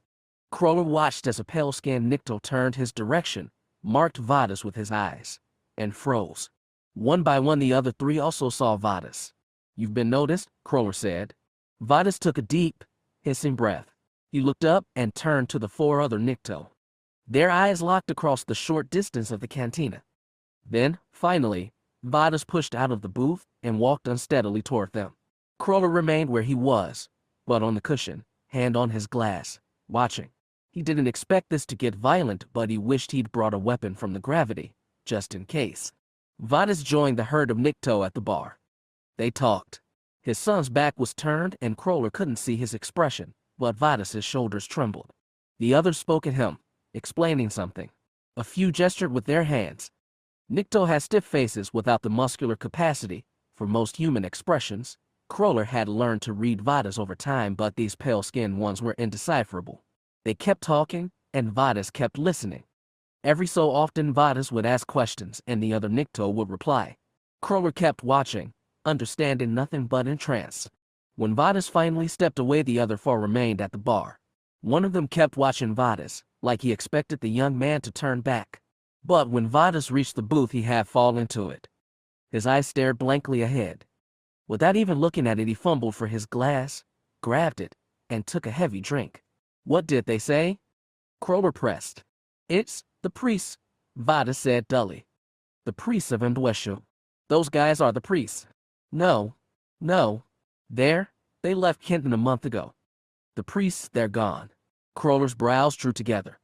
Crawler watched as a pale-skinned Nikto turned his direction, marked Vadas with his eyes, and froze. One by one the other 3 also saw Vadas. You've been noticed, Crawler said. Vadas took a deep, hissing breath. He looked up and turned to the 4 other Nikto. Their eyes locked across the short distance of the cantina. Then, finally, Vadas pushed out of the booth and walked unsteadily toward them. Crawler remained where he was, but on the cushion, hand on his glass, watching. He didn't expect this to get violent, but he wished he'd brought a weapon from the gravity, just in case. Vadis joined the herd of Nikto at the bar. They talked. His son's back was turned and Crawler couldn't see his expression, but Vadis's shoulders trembled. The others spoke at him, explaining something. A few gestured with their hands. Nikto has stiff faces without the muscular capacity for most human expressions. Crawler had learned to read Vadis over time, but these pale-skinned ones were indecipherable. They kept talking, and Vadis kept listening. Every so often Vadis would ask questions, and the other Nikto would reply. Crawler kept watching, understanding nothing but entranced. When Vadis finally stepped away, the other four remained at the bar. One of them kept watching Vadis, like he expected the young man to turn back. But when Vadis reached the booth, he had fallen into it. His eyes stared blankly ahead. Without even looking at it, he fumbled for his glass, grabbed it, and took a heavy drink. What did they say? Crawler pressed. It's the priests, Vadis said dully. The priests of Indrexu. Those guys are the priests. No. They left Kenton a month ago. The priests, they're gone. Crawler's brows drew together.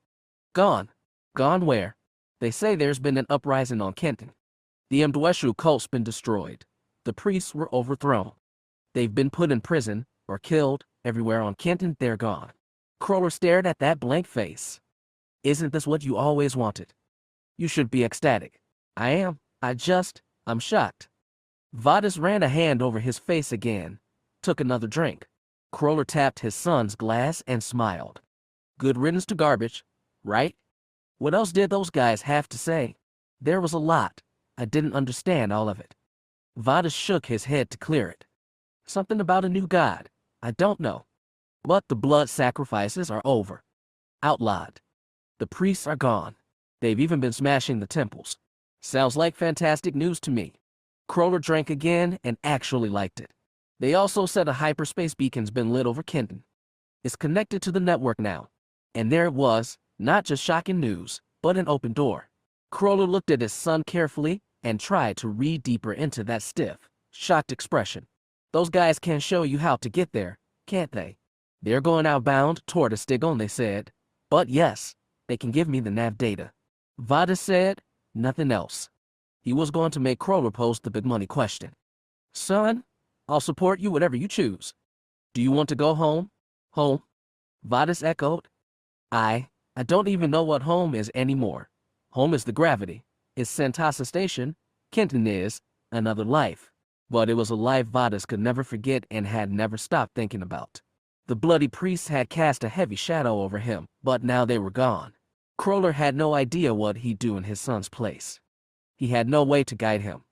Gone? Gone where? They say there's been an uprising on Kenton. The Indrexu cult's been destroyed. The priests were overthrown. They've been put in prison, or killed, everywhere on Kenton. They're gone. Crawler stared at that blank face. Isn't this what you always wanted? You should be ecstatic. I am. I'm shocked. Vadis ran a hand over his face again, took another drink. Crawler tapped his son's glass and smiled. Good riddance to garbage, right? What else did those guys have to say? There was a lot. I didn't understand all of it. Vadis shook his head to clear it. Something about a new god. I don't know. But the blood sacrifices are over. Outlawed. The priests are gone. They've even been smashing the temples. Sounds like fantastic news to me. Crawler drank again and actually liked it. They also said a hyperspace beacon's been lit over Kenton. It's connected to the network now. And there it was, not just shocking news, but an open door. Crawler looked at his son carefully and tried to read deeper into that stiff, shocked expression. Those guys can show you how to get there, can't they? They're going outbound toward Astigon, they said. But yes, they can give me the nav data. Vadis said, nothing else. He was going to make Crawler pose the big money question. Son, I'll support you whatever you choose. Do you want to go home? Home? Vadis echoed. I don't even know what home is anymore. Home is the gravity. It's Santasa Station. Kenton is another life. But it was a life Vadis could never forget and had never stopped thinking about. The bloody priests had cast a heavy shadow over him, but now they were gone. Crawler had no idea what he'd do in his son's place. He had no way to guide him.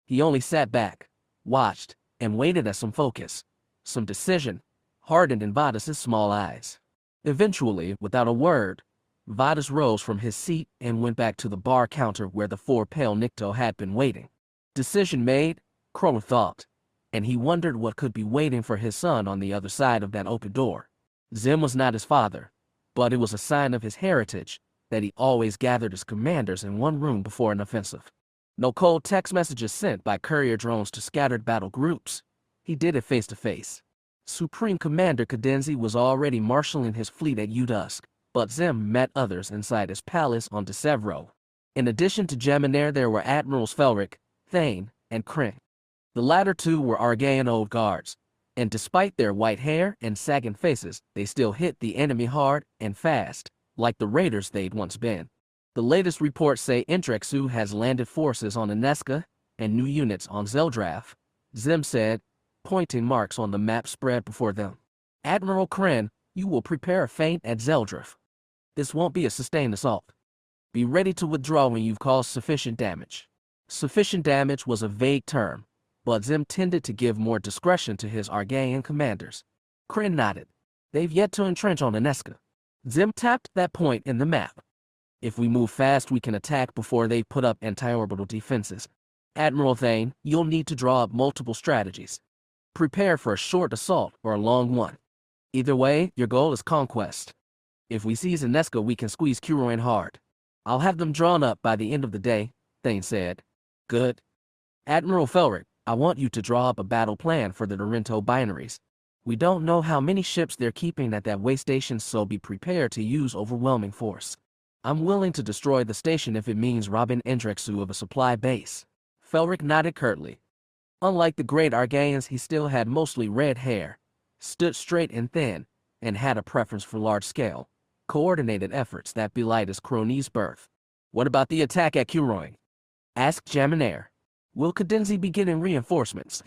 He only sat back, watched, and waited as some focus, some decision, hardened in Vadis's small eyes. Eventually, without a word, Vadis rose from his seat and went back to the bar counter where the four pale Nikto had been waiting. Decision made, Crawler thought, and he wondered what could be waiting for his son on the other side of that open door. Xim was not his father, but it was a sign of his heritage that he always gathered his commanders in one room before an offensive. No cold text messages sent by courier drones to scattered battle groups. He did it face to face. Supreme Commander Cadenzi was already marshalling his fleet at Udusk, but Xim met others inside his palace on Desevro. In addition to Geminair, there were Admirals Felric, Thane, and Kryn. The latter two were Argaean old guards, and despite their white hair and sagging faces, they still hit the enemy hard and fast, like the raiders they'd once been. The latest reports say Indrexu has landed forces on Anesca and new units on Zeldraff, Xim said, pointing marks on the map spread before them. Admiral Kryn, you will prepare a feint at Zeldraff. This won't be a sustained assault. Be ready to withdraw when you've caused sufficient damage. Sufficient damage was a vague term, but Xim tended to give more discretion to his Argaean commanders. Kryn nodded. They've yet to entrench on Anesca. Xim tapped that point in the map. If we move fast, we can attack before they put up anti-orbital defenses. Admiral Thane, you'll need to draw up multiple strategies. Prepare for a short assault or a long one. Either way, your goal is conquest. If we seize Anesca, we can squeeze Curoin hard. I'll have them drawn up by the end of the day, Thane said. Good. Admiral Felric, I want you to draw up a battle plan for the Dorento binaries. We don't know how many ships they're keeping at that way station, so be prepared to use overwhelming force. I'm willing to destroy the station if it means robbing Indrexu of a supply base. Felric nodded curtly. Unlike the great Argaeans, he still had mostly red hair, stood straight and thin, and had a preference for large-scale, coordinated efforts that belied his crony's birth. What about the attack at Curoin? Asked Jaminair. Will Cadenzi be getting reinforcements?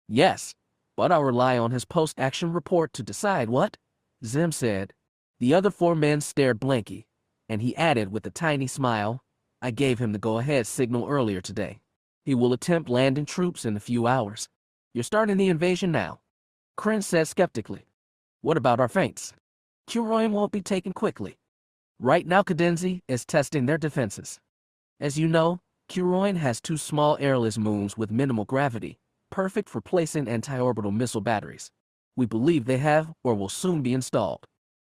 Yes, but I'll rely on his post-action report to decide what, Xim said. The other 4 men stared blanky, and he added with a tiny smile, I gave him the go-ahead signal earlier today. He will attempt landing troops in a few hours. You're starting the invasion now, Kryn said skeptically. What about our feints? Curoin won't be taken quickly. Right now Cadenzi is testing their defenses. As you know, Curoin has 2 small airless moons with minimal gravity, perfect for placing anti-orbital missile batteries. We believe they have or will soon be installed.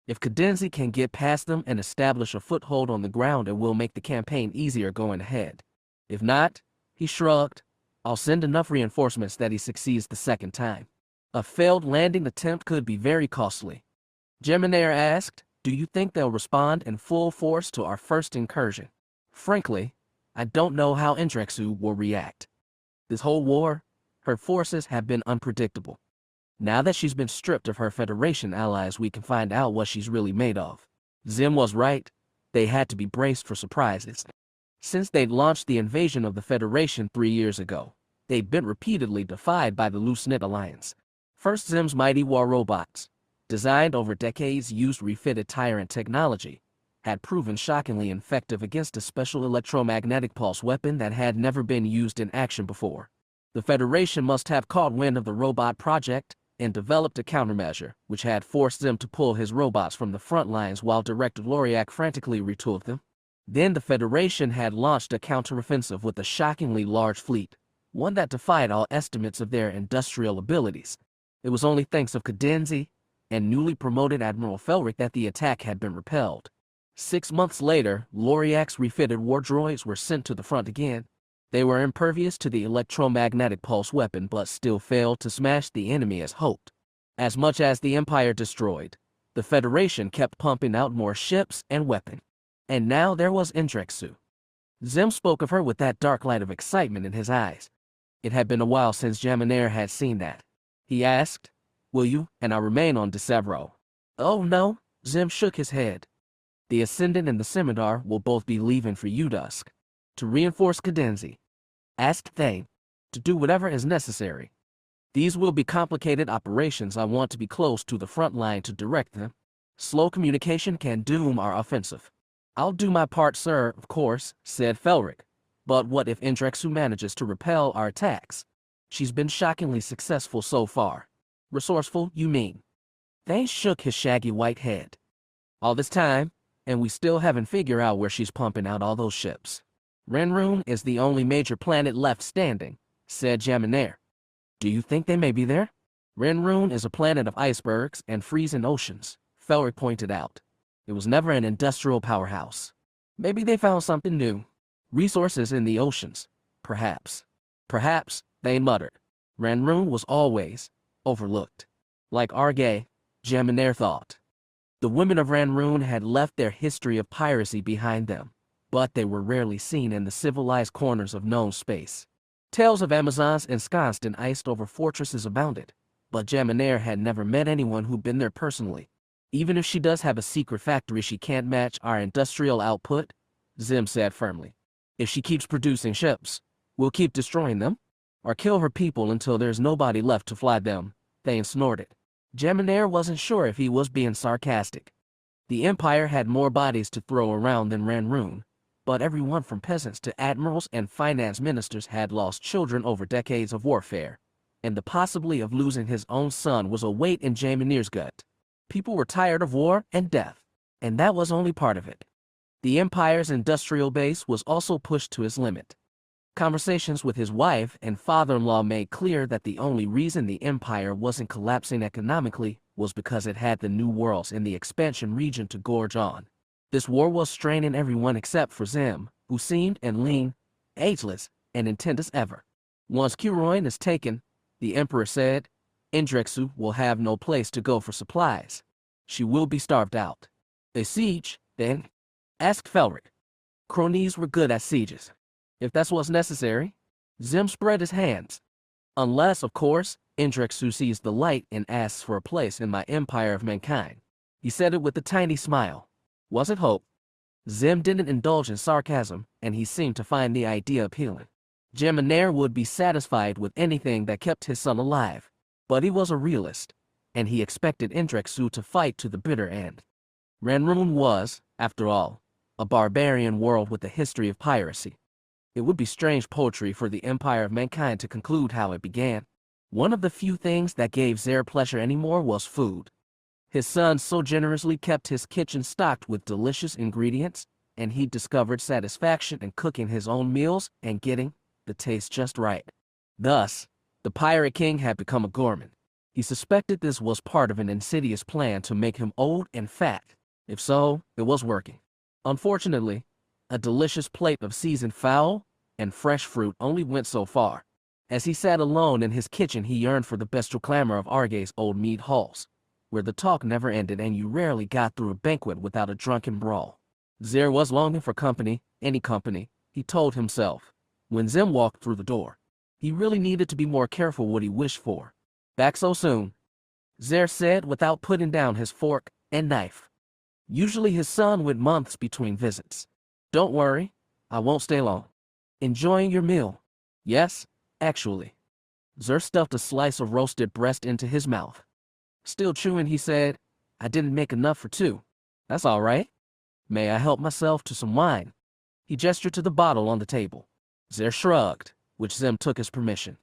If Cadenzi can get past them and establish a foothold on the ground, it will make the campaign easier going ahead. If not, he shrugged, I'll send enough reinforcements that he succeeds the second time. A failed landing attempt could be very costly. Jaminair asked, do you think they'll respond in full force to our first incursion? Frankly, I don't know how Indrexu will react. This whole war, her forces have been unpredictable. Now that she's been stripped of her Federation allies, we can find out what she's really made of. Xim was right. They had to be braced for surprises. Since they'd launched the invasion of the Federation 3 years ago, they'd been repeatedly defied by the Loose-Knit Alliance. First, Xim's mighty war robots, designed over decades, used refitted tyrant technology, had proven shockingly effective against a special electromagnetic pulse weapon that had never been used in action before. The Federation must have caught wind of the robot project and developed a countermeasure, which had forced them to pull his robots from the front lines while Director Loriak frantically retooled them. Then the Federation had launched a counteroffensive with a shockingly large fleet, one that defied all estimates of their industrial abilities. It was only thanks of Cadenzi and newly promoted Admiral Felric that the attack had been repelled. 6 months later, Loriak's refitted war droids were sent to the front again. They were impervious to the electromagnetic pulse weapon but still failed to smash the enemy as hoped. As much as the Empire destroyed, the Federation kept pumping out more ships and weapons. And now there was Indrexu. Xim spoke of her with that dark light of excitement in his eyes. It had been a while since Jaminair had seen that. He asked, will you and I remain on Desevro? Oh no, Xim shook his head. The Ascendant and the Scimitar will both be leaving for Udusk. To reinforce Cadenzi. Asked Thane. To do whatever is necessary. These will be complicated operations. I want to be close to the front line to direct them. Slow communication can doom our offensive. I'll do my part, sir, of course, said Felric. But what if Indrexu manages to repel our attacks? She's been shockingly successful so far. Resourceful, you mean? Thane shook his shaggy white head. All this time, and we still haven't figured out where she's pumping out all those ships. Ranroon is the only major planet left standing, said Jaminair. Do you think they may be there? Ranroon is a planet of icebergs and freezing oceans, Felric pointed out. It was never an industrial powerhouse. Maybe they found something new. Resources in the oceans. Perhaps. Perhaps, they muttered. Ranroon was always overlooked. Like Argae, Jaminair thought. The women of Ranroon had left their history of piracy behind them, but they were rarely seen in the civilized corners of known space. Tales of Amazons ensconced in iced over fortresses abounded, but Jaminair had never met anyone who'd been there personally. Even if she does have a secret factory, she can't match our industrial output, Xim said firmly. If she keeps producing ships, we'll keep destroying them, or kill her people until there's nobody left to fly them, Thane snorted. Jaminair wasn't sure if he was being sarcastic. The Empire had more bodies to throw around than Ranroon, but everyone from peasants to admirals and finance ministers had lost children over decades of warfare, and the possibility of losing his own son was a weight in Jaminair's gut. People were tired of war and death, and that was only part of it. The Empire's industrial base was also pushed to its limit. Conversations with his wife and father-in-law made clear that the only reason the Empire wasn't collapsing economically was because it had the new worlds in the expansion region to gorge on. This war was straining everyone except for Xim, who seemed and lean, ageless, and intent as ever. Once Curoin is taken, the Emperor said, Indrexu will have no place to go for supplies. She will be starved out. A siege, then? asked Felric. Cronies were good at sieges. If that's what's necessary. Xim spread his hands. Unless, of course, Indrexu sees the light and asks for a place in my empire of mankind. He said it with a tiny smile. Was it hope? Xim didn't indulge in sarcasm, and he seemed to find the idea appealing. Jaminar would be satisfied with anything that kept his son alive, but he was a realist, and he expected Indrexu to fight to the bitter end. Ranroon was, after all, a barbarian world with a history of piracy. It would be strange poetry for the empire of mankind to conclude how it began. One of the few things that gave Xer pleasure anymore was food. His son so generously kept his kitchen stocked with delicious ingredients, and he discovered satisfaction in cooking his own meals and getting the taste just right. Thus, the pirate king had become a gourmand. He suspected this was part of an insidious plan to make him old and fat. If so, it was working. Unfortunately, a delicious plate of seasoned fowl and fresh fruit only went so far. As he sat alone in his kitchen, he yearned for the bestial clamor of Arge's old mead halls, where the talk never ended and you rarely got through a banquet without a drunken brawl. Xer was longing for company, any company, he told himself. When Xim walked through the door, he really needed to be more careful what he wished for. Back so soon? Xer said without putting down his fork and knife. Usually his son went months between visits. Don't worry, I won't stay long. Enjoying your meal? Yes, actually. Xer stuffed a slice of roasted breast into his mouth. Still chewing, he said, I didn't make enough for two. That's all right. May I help myself to some wine? He gestured to the bottle on the table. Xer shrugged, which Xim took as permission.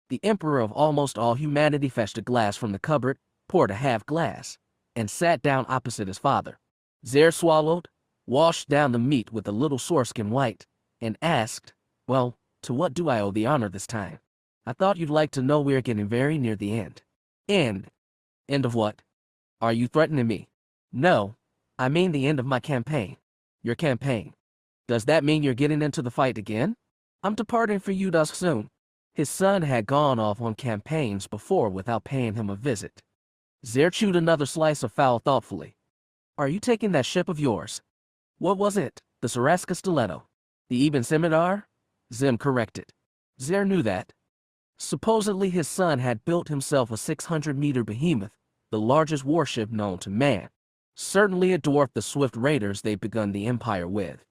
The emperor of almost all humanity fetched a glass from the cupboard, poured a half glass, and sat down opposite his father. Xer swallowed, washed down the meat with a little soreskin white, and asked, well, to what do I owe the honor this time? I thought you'd like to know we're getting very near the end. End? End of what? Are you threatening me? No, I mean the end of my campaign. Your campaign. Does that mean you're getting into the fight again? I'm departing for you thus soon. His son had gone off on campaigns before without paying him a visit. Xer chewed another slice of fowl thoughtfully. Are you taking that ship of yours? What was it? The Saraska Stiletto? The Eben Scimitar? Xim corrected. Xer knew that. Supposedly his son had built himself a 600-meter behemoth, the largest warship known to man. Certainly it dwarfed the swift raiders they'd begun the empire with.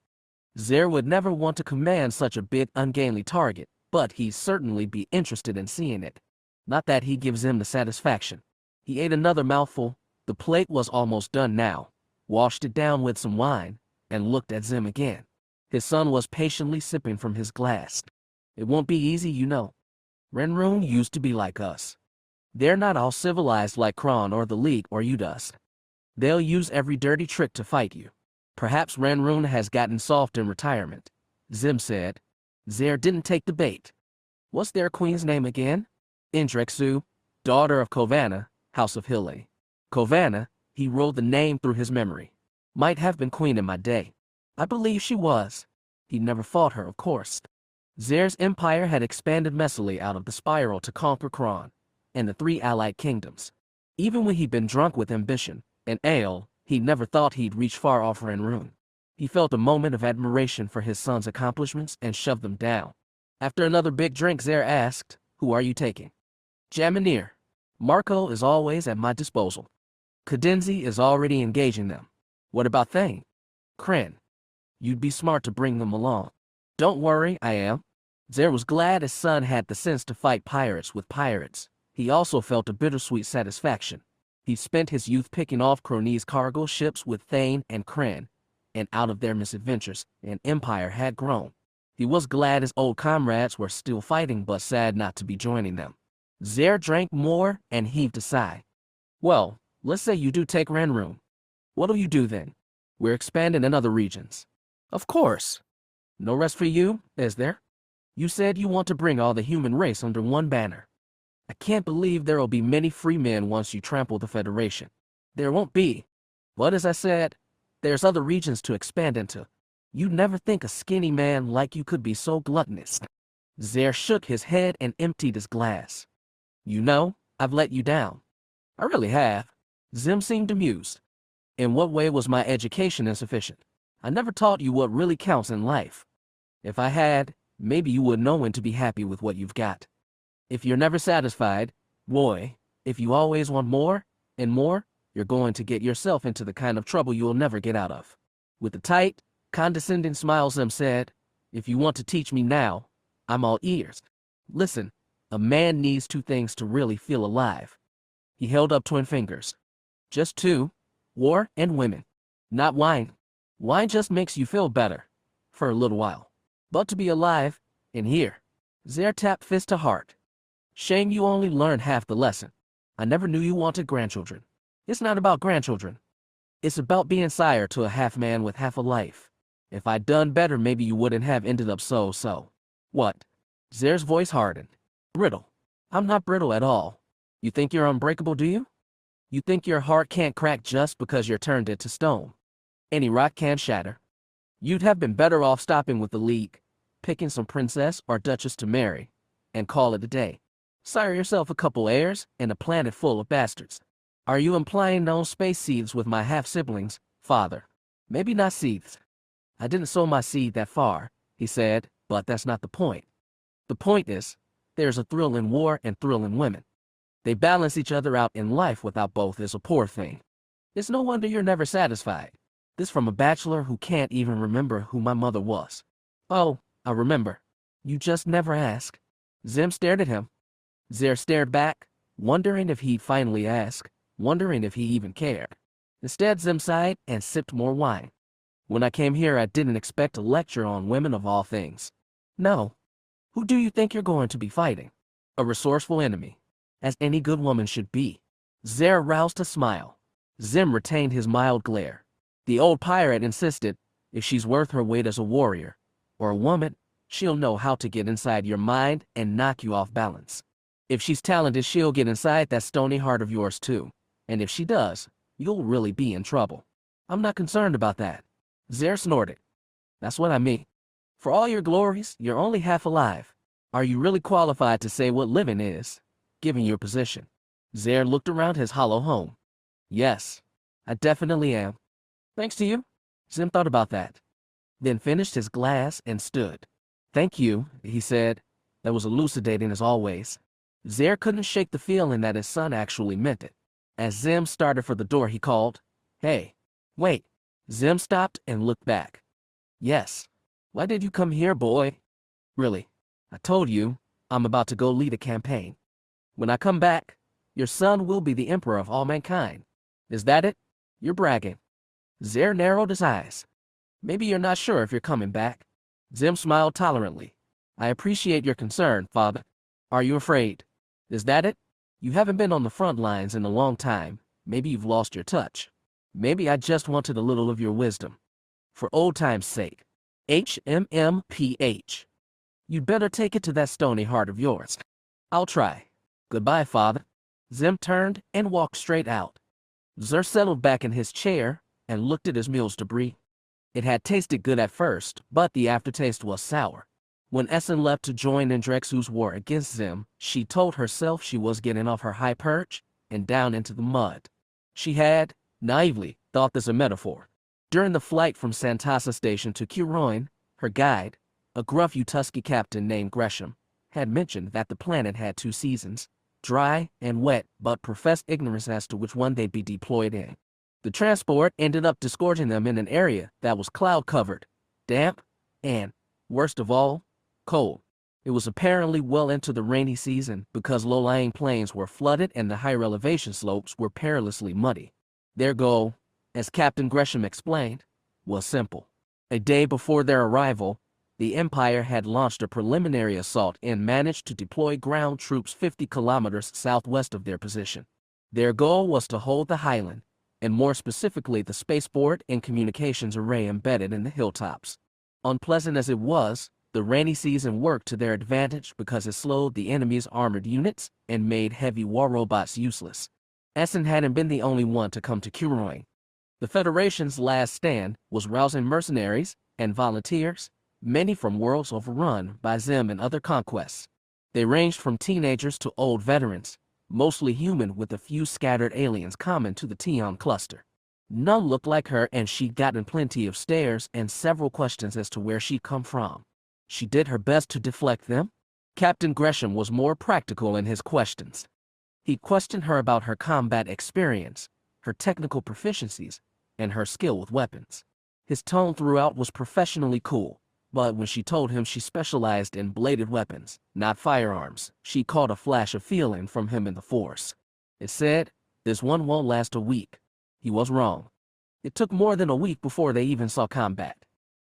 Xer would never want to command such a big, ungainly target, but he'd certainly be interested in seeing it. Not that he gives him the satisfaction. He ate another mouthful. The plate was almost done now, washed it down with some wine, and looked at Xim again. His son was patiently sipping from his glass. It won't be easy, you know. Ranroon used to be like us. They're not all civilized like Kron or the League or Udust. They'll use every dirty trick to fight you. Perhaps Ranroon has gotten soft in retirement, Xim said. Xer didn't take the bait. What's their queen's name again? Indrexu, daughter of Kovanna, House of Hille. Kovanna, he rolled the name through his memory. Might have been queen in my day. I believe she was. He never fought her, of course. Xer's empire had expanded messily out of the spiral to conquer Kron and the three allied kingdoms. Even when he'd been drunk with ambition and ale, he never thought he'd reach far off Ranroon. He felt a moment of admiration for his son's accomplishments and shoved them down. After another big drink, Xer asked, who are you taking? Jaminar. Marco is always at my disposal. Cadenzi is already engaging them. What about Thane? Kren. You'd be smart to bring them along. Don't worry, I am. Xer was glad his son had the sense to fight pirates with pirates. He also felt a bittersweet satisfaction. He spent his youth picking off Cronies' cargo ships with Thane and Kren, and out of their misadventures, an empire had grown. He was glad his old comrades were still fighting, but sad not to be joining them. Xer drank more and heaved a sigh. Well, let's say you do take Ranroon. What'll you do then? We're expanding in other regions. Of course. No rest for you, is there? You said you want to bring all the human race under one banner. I can't believe there'll be many free men once you trample the Federation. There won't be. But as I said, there's other regions to expand into. You'd never think a skinny man like you could be so gluttonous. Xer shook his head and emptied his glass. You know, I've let you down. I really have. Xim seemed amused. In what way was my education insufficient? I never taught you what really counts in life. If I had, maybe you would know when to be happy with what you've got. If you're never satisfied, boy, if you always want more and more, you're going to get yourself into the kind of trouble you'll never get out of. With a tight, condescending smile, Xim said, if you want to teach me now, I'm all ears. Listen, a man needs two things to really feel alive. He held up twin fingers. Just two, war and women. Not wine. Wine just makes you feel better. For a little while. But to be alive, and here. Xer tapped fist to heart. Shame you only learned half the lesson. I never knew you wanted grandchildren. It's not about grandchildren. It's about being sire to a half man with half a life. If I'd done better, maybe you wouldn't have ended up so. What? Xer's voice hardened. Brittle. I'm not brittle at all. You think you're unbreakable, do you? You think your heart can't crack just because you're turned into stone? Any rock can shatter. You'd have been better off stopping with the League, picking some princess or duchess to marry, and call it a day. Sire yourself a couple heirs and a planet full of bastards. Are you implying no space seeds with my half-siblings, father? Maybe not seeds. I didn't sow my seed that far, he said, but that's not the point. The point is, there's a thrill in war and thrill in women. They balance each other out in life. Without both is a poor thing. It's no wonder you're never satisfied. This from a bachelor who can't even remember who my mother was. Oh, I remember. You just never ask. Xim stared at him. Xer stared back, wondering if he'd finally ask, wondering if he even cared. Instead, Xim sighed and sipped more wine. When I came here, I didn't expect a lecture on women of all things. No. Who do you think you're going to be fighting? A resourceful enemy, as any good woman should be. Xer roused a smile. Xim retained his mild glare. The old pirate insisted, if she's worth her weight as a warrior, or a woman, she'll know how to get inside your mind and knock you off balance. If she's talented, she'll get inside that stony heart of yours too. And if she does, you'll really be in trouble. I'm not concerned about that. Xer snorted. That's what I mean. For all your glories, you're only half alive. Are you really qualified to say what living is, given your position? Xer looked around his hollow home. Yes, I definitely am. Thanks to you. Xim thought about that. Then finished his glass and stood. Thank you, he said. That was elucidating as always. Xer couldn't shake the feeling that his son actually meant it. As Xim started for the door, he called, Hey, wait. Xim stopped and looked back. Yes. Why did you come here, boy? Really, I told you, I'm about to go lead a campaign. When I come back, your son will be the emperor of all mankind. Is that it? You're bragging. Xer narrowed his eyes. Maybe you're not sure if you're coming back. Xim smiled tolerantly. I appreciate your concern, father. Are you afraid? Is that it? You haven't been on the front lines in a long time. Maybe you've lost your touch. Maybe I just wanted a little of your wisdom. For old time's sake. HMMPH. You'd better take it to that stony heart of yours. I'll try. Goodbye, father. Xim turned and walked straight out. Xer settled back in his chair and looked at his meal's debris. It had tasted good at first, but the aftertaste was sour. When Essen left to join Indrexu's war against Xim, she told herself she was getting off her high perch and down into the mud. She had, naively, thought this a metaphor. During the flight from Santasa Station to Curoin, her guide, a gruff Utusky captain named Gresham, had mentioned that the planet had two seasons, dry and wet, but professed ignorance as to which one they'd be deployed in. The transport ended up disgorging them in an area that was cloud-covered, damp, and, worst of all, cold. It was apparently well into the rainy season because low-lying plains were flooded and the higher elevation slopes were perilously muddy. Their goal, as Captain Gresham explained, was simple. A day before their arrival, the Empire had launched a preliminary assault and managed to deploy ground troops 50 kilometers southwest of their position. Their goal was to hold the highland, and more specifically the spaceport and communications array embedded in the hilltops. Unpleasant as it was, the rainy season worked to their advantage because it slowed the enemy's armored units and made heavy war robots useless. Essen hadn't been the only one to come to Curoin. The Federation's last stand was rousing mercenaries and volunteers, many from worlds overrun by Xim and other conquests. They ranged from teenagers to old veterans, mostly human with a few scattered aliens common to the Tion cluster. None looked like her, and she'd gotten plenty of stares and several questions as to where she'd come from. She did her best to deflect them. Captain Gresham was more practical in his questions. He questioned her about her combat experience, her technical proficiencies, and her skill with weapons. His tone throughout was professionally cool, but when she told him she specialized in bladed weapons, not firearms, she caught a flash of feeling from him in the force. It said, "This one won't last a week." He was wrong. It took more than a week before they even saw combat.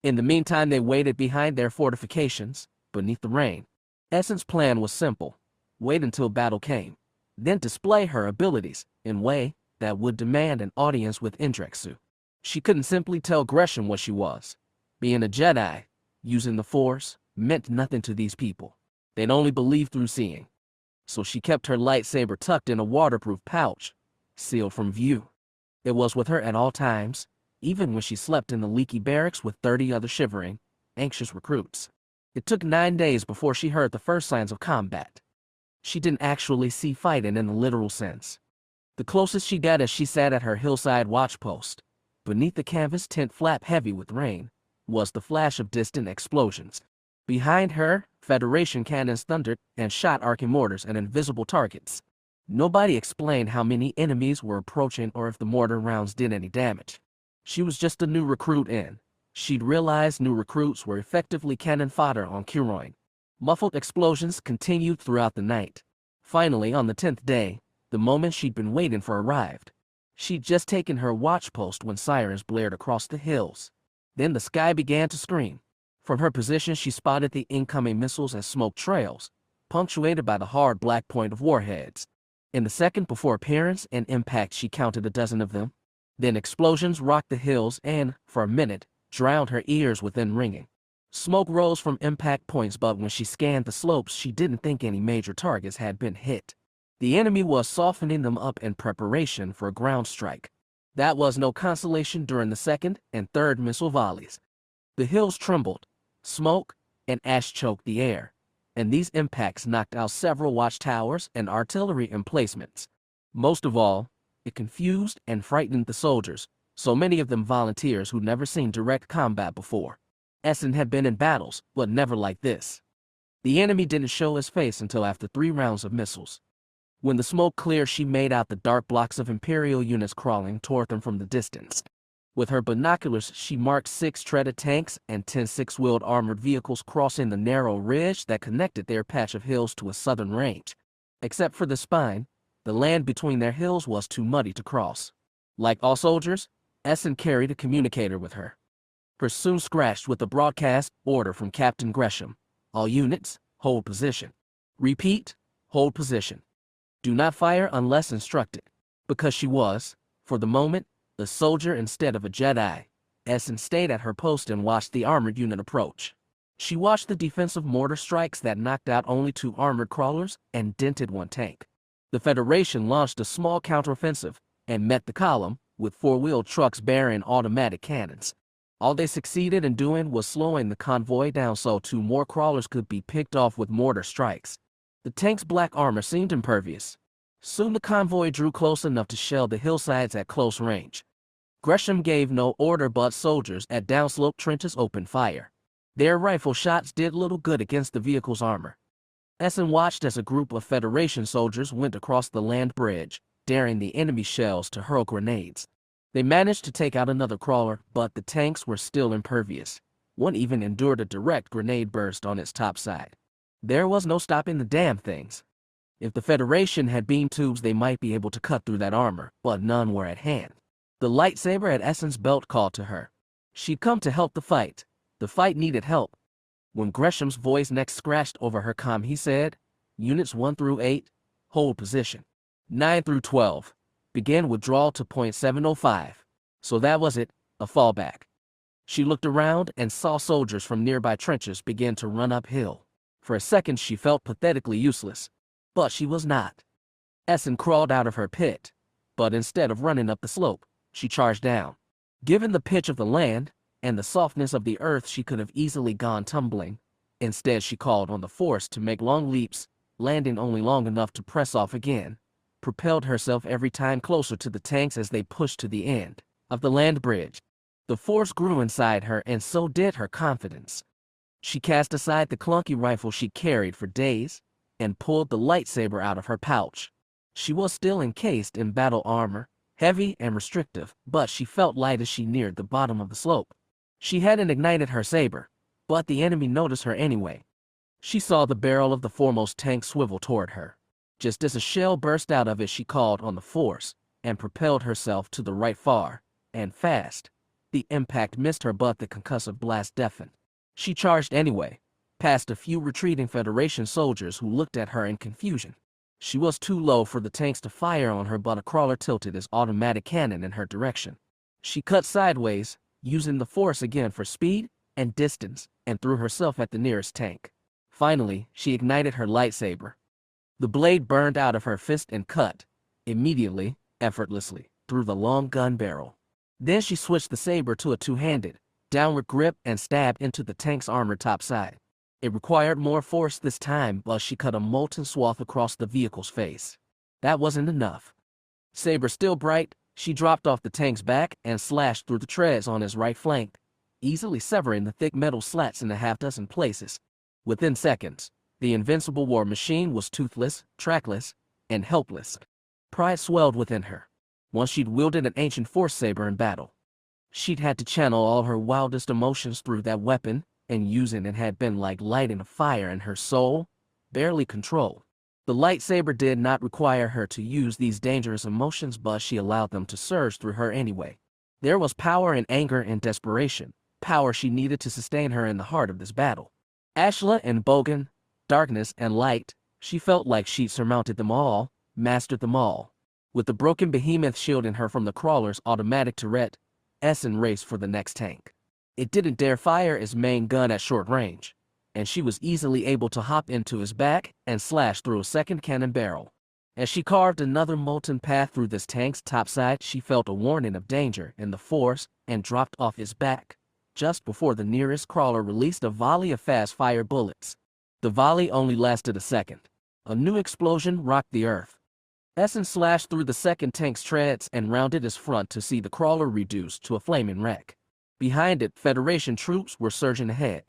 In the meantime, they waited behind their fortifications, beneath the rain. Essen's plan was simple: wait until battle came, then display her abilities in a way that would demand an audience with Indrexu. She couldn't simply tell Gresham what she was. Being a Jedi, using the Force, meant nothing to these people. They'd only believe through seeing. So she kept her lightsaber tucked in a waterproof pouch, sealed from view. It was with her at all times, even when she slept in the leaky barracks with 30 other shivering, anxious recruits. It took 9 days before she heard the first signs of combat. She didn't actually see fighting in the literal sense. The closest she got as she sat at her hillside watchpost, beneath the canvas tent flap heavy with rain, was the flash of distant explosions. Behind her, Federation cannons thundered and shot arcing mortars at invisible targets. Nobody explained how many enemies were approaching or if the mortar rounds did any damage. She was just a new recruit in. She'd realized new recruits were effectively cannon fodder on Kuroin. Muffled explosions continued throughout the night. Finally, on the 10th day, the moment she'd been waiting for arrived. She'd just taken her watchpost when sirens blared across the hills. Then the sky began to scream. From her position, she spotted the incoming missiles as smoke trails, punctuated by the hard black point of warheads. In the second before appearance and impact, she counted a dozen of them. Then explosions rocked the hills and, for a minute, drowned her ears within ringing. Smoke rose from impact points, but when she scanned the slopes, she didn't think any major targets had been hit. The enemy was softening them up in preparation for a ground strike. That was no consolation during the second and third missile volleys. The hills trembled, smoke and ash choked the air, and these impacts knocked out several watchtowers and artillery emplacements. Most of all, it confused and frightened the soldiers, so many of them volunteers who'd never seen direct combat before. Essen had been in battles, but never like this. The enemy didn't show his face until after 3 rounds of missiles. When the smoke cleared, she made out the dark blocks of Imperial units crawling toward them from the distance. With her binoculars, she marked 6 treaded tanks and 10 6-wheeled armored vehicles crossing the narrow ridge that connected their patch of hills to a southern range. Except for the spine, the land between their hills was too muddy to cross. Like all soldiers, Essen carried a communicator with her. Her soon scratched with a broadcast order from Captain Gresham. All units, hold position. Repeat, hold position. Do not fire unless instructed. Because she was, for the moment, a soldier instead of a Jedi, Essen stayed at her post and watched the armored unit approach. She watched the defensive mortar strikes that knocked out only 2 armored crawlers and dented 1 tank. The Federation launched a small counteroffensive and met the column with 4-wheeled trucks bearing automatic cannons. All they succeeded in doing was slowing the convoy down so 2 more crawlers could be picked off with mortar strikes. The tank's black armor seemed impervious. Soon the convoy drew close enough to shell the hillsides at close range. Gresham gave no order, but soldiers at downslope trenches opened fire. Their rifle shots did little good against the vehicle's armor. Essen watched as a group of Federation soldiers went across the land bridge, daring the enemy shells to hurl grenades. They managed to take out another crawler, but the tanks were still impervious. One even endured a direct grenade burst on its top side. There was no stopping the damn things. If the Federation had beam tubes, they might be able to cut through that armor, but none were at hand. The lightsaber at Essen's belt called to her. She'd come to help the fight. The fight needed help. When Gresham's voice next scratched over her comm, he said, "Units 1 through 8, hold position. 9 through 12, begin withdrawal to point 705. So that was it, a fallback." She looked around and saw soldiers from nearby trenches begin to run uphill. For a second she felt pathetically useless. But she was not. Essen crawled out of her pit, but instead of running up the slope, she charged down. Given the pitch of the land and the softness of the earth, she could have easily gone tumbling. Instead, she called on the Force to make long leaps, landing only long enough to press off again, propelled herself every time closer to the tanks as they pushed to the end. of the land bridge. The force grew inside her, and so did her confidence. She cast aside the clunky rifle she carried for days and pulled the lightsaber out of her pouch. She was still encased in battle armor, heavy and restrictive, but she felt light as she neared the bottom of the slope. She hadn't ignited her saber, but the enemy noticed her anyway. She saw the barrel of the foremost tank swivel toward her. Just as a shell burst out of it, she called on the force and propelled herself to the right far and fast. The impact missed her, but the concussive blast deafened. She charged anyway, past a few retreating Federation soldiers who looked at her in confusion. She was too low for the tanks to fire on her, but a crawler tilted his automatic cannon in her direction. She cut sideways, using the force again for speed and distance, and threw herself at the nearest tank. Finally, she ignited her lightsaber. The blade burned out of her fist and cut, immediately, effortlessly, through the long gun barrel. Then she switched the saber to a two-handed, downward grip and stabbed into the tank's armor topside. It required more force this time, but she cut a molten swath across the vehicle's face. That wasn't enough. Saber still bright, she dropped off the tank's back and slashed through the treads on his right flank, easily severing the thick metal slats in a half-dozen places. Within seconds, the invincible war machine was toothless, trackless, and helpless. Pride swelled within her. Once she'd wielded an ancient force saber in battle, she'd had to channel all her wildest emotions through that weapon, and using it had been like lighting a fire in her soul, barely controlled. The lightsaber did not require her to use these dangerous emotions, but she allowed them to surge through her anyway. There was power in anger and desperation, power she needed to sustain her in the heart of this battle. Ashla and Bogan, darkness and light, she felt like she'd surmounted them all, mastered them all. With the broken behemoth shielding her from the crawler's automatic turret, Essen raced for the next tank. It didn't dare fire its main gun at short range, and she was easily able to hop into his back and slash through a second cannon barrel. As she carved another molten path through this tank's topside, she felt a warning of danger in the force and dropped off his back, just before the nearest crawler released a volley of fast-fire bullets. The volley only lasted a second. A new explosion rocked the earth. Essen slashed through the second tank's treads and rounded its front to see the crawler reduced to a flaming wreck. Behind it, Federation troops were surging ahead.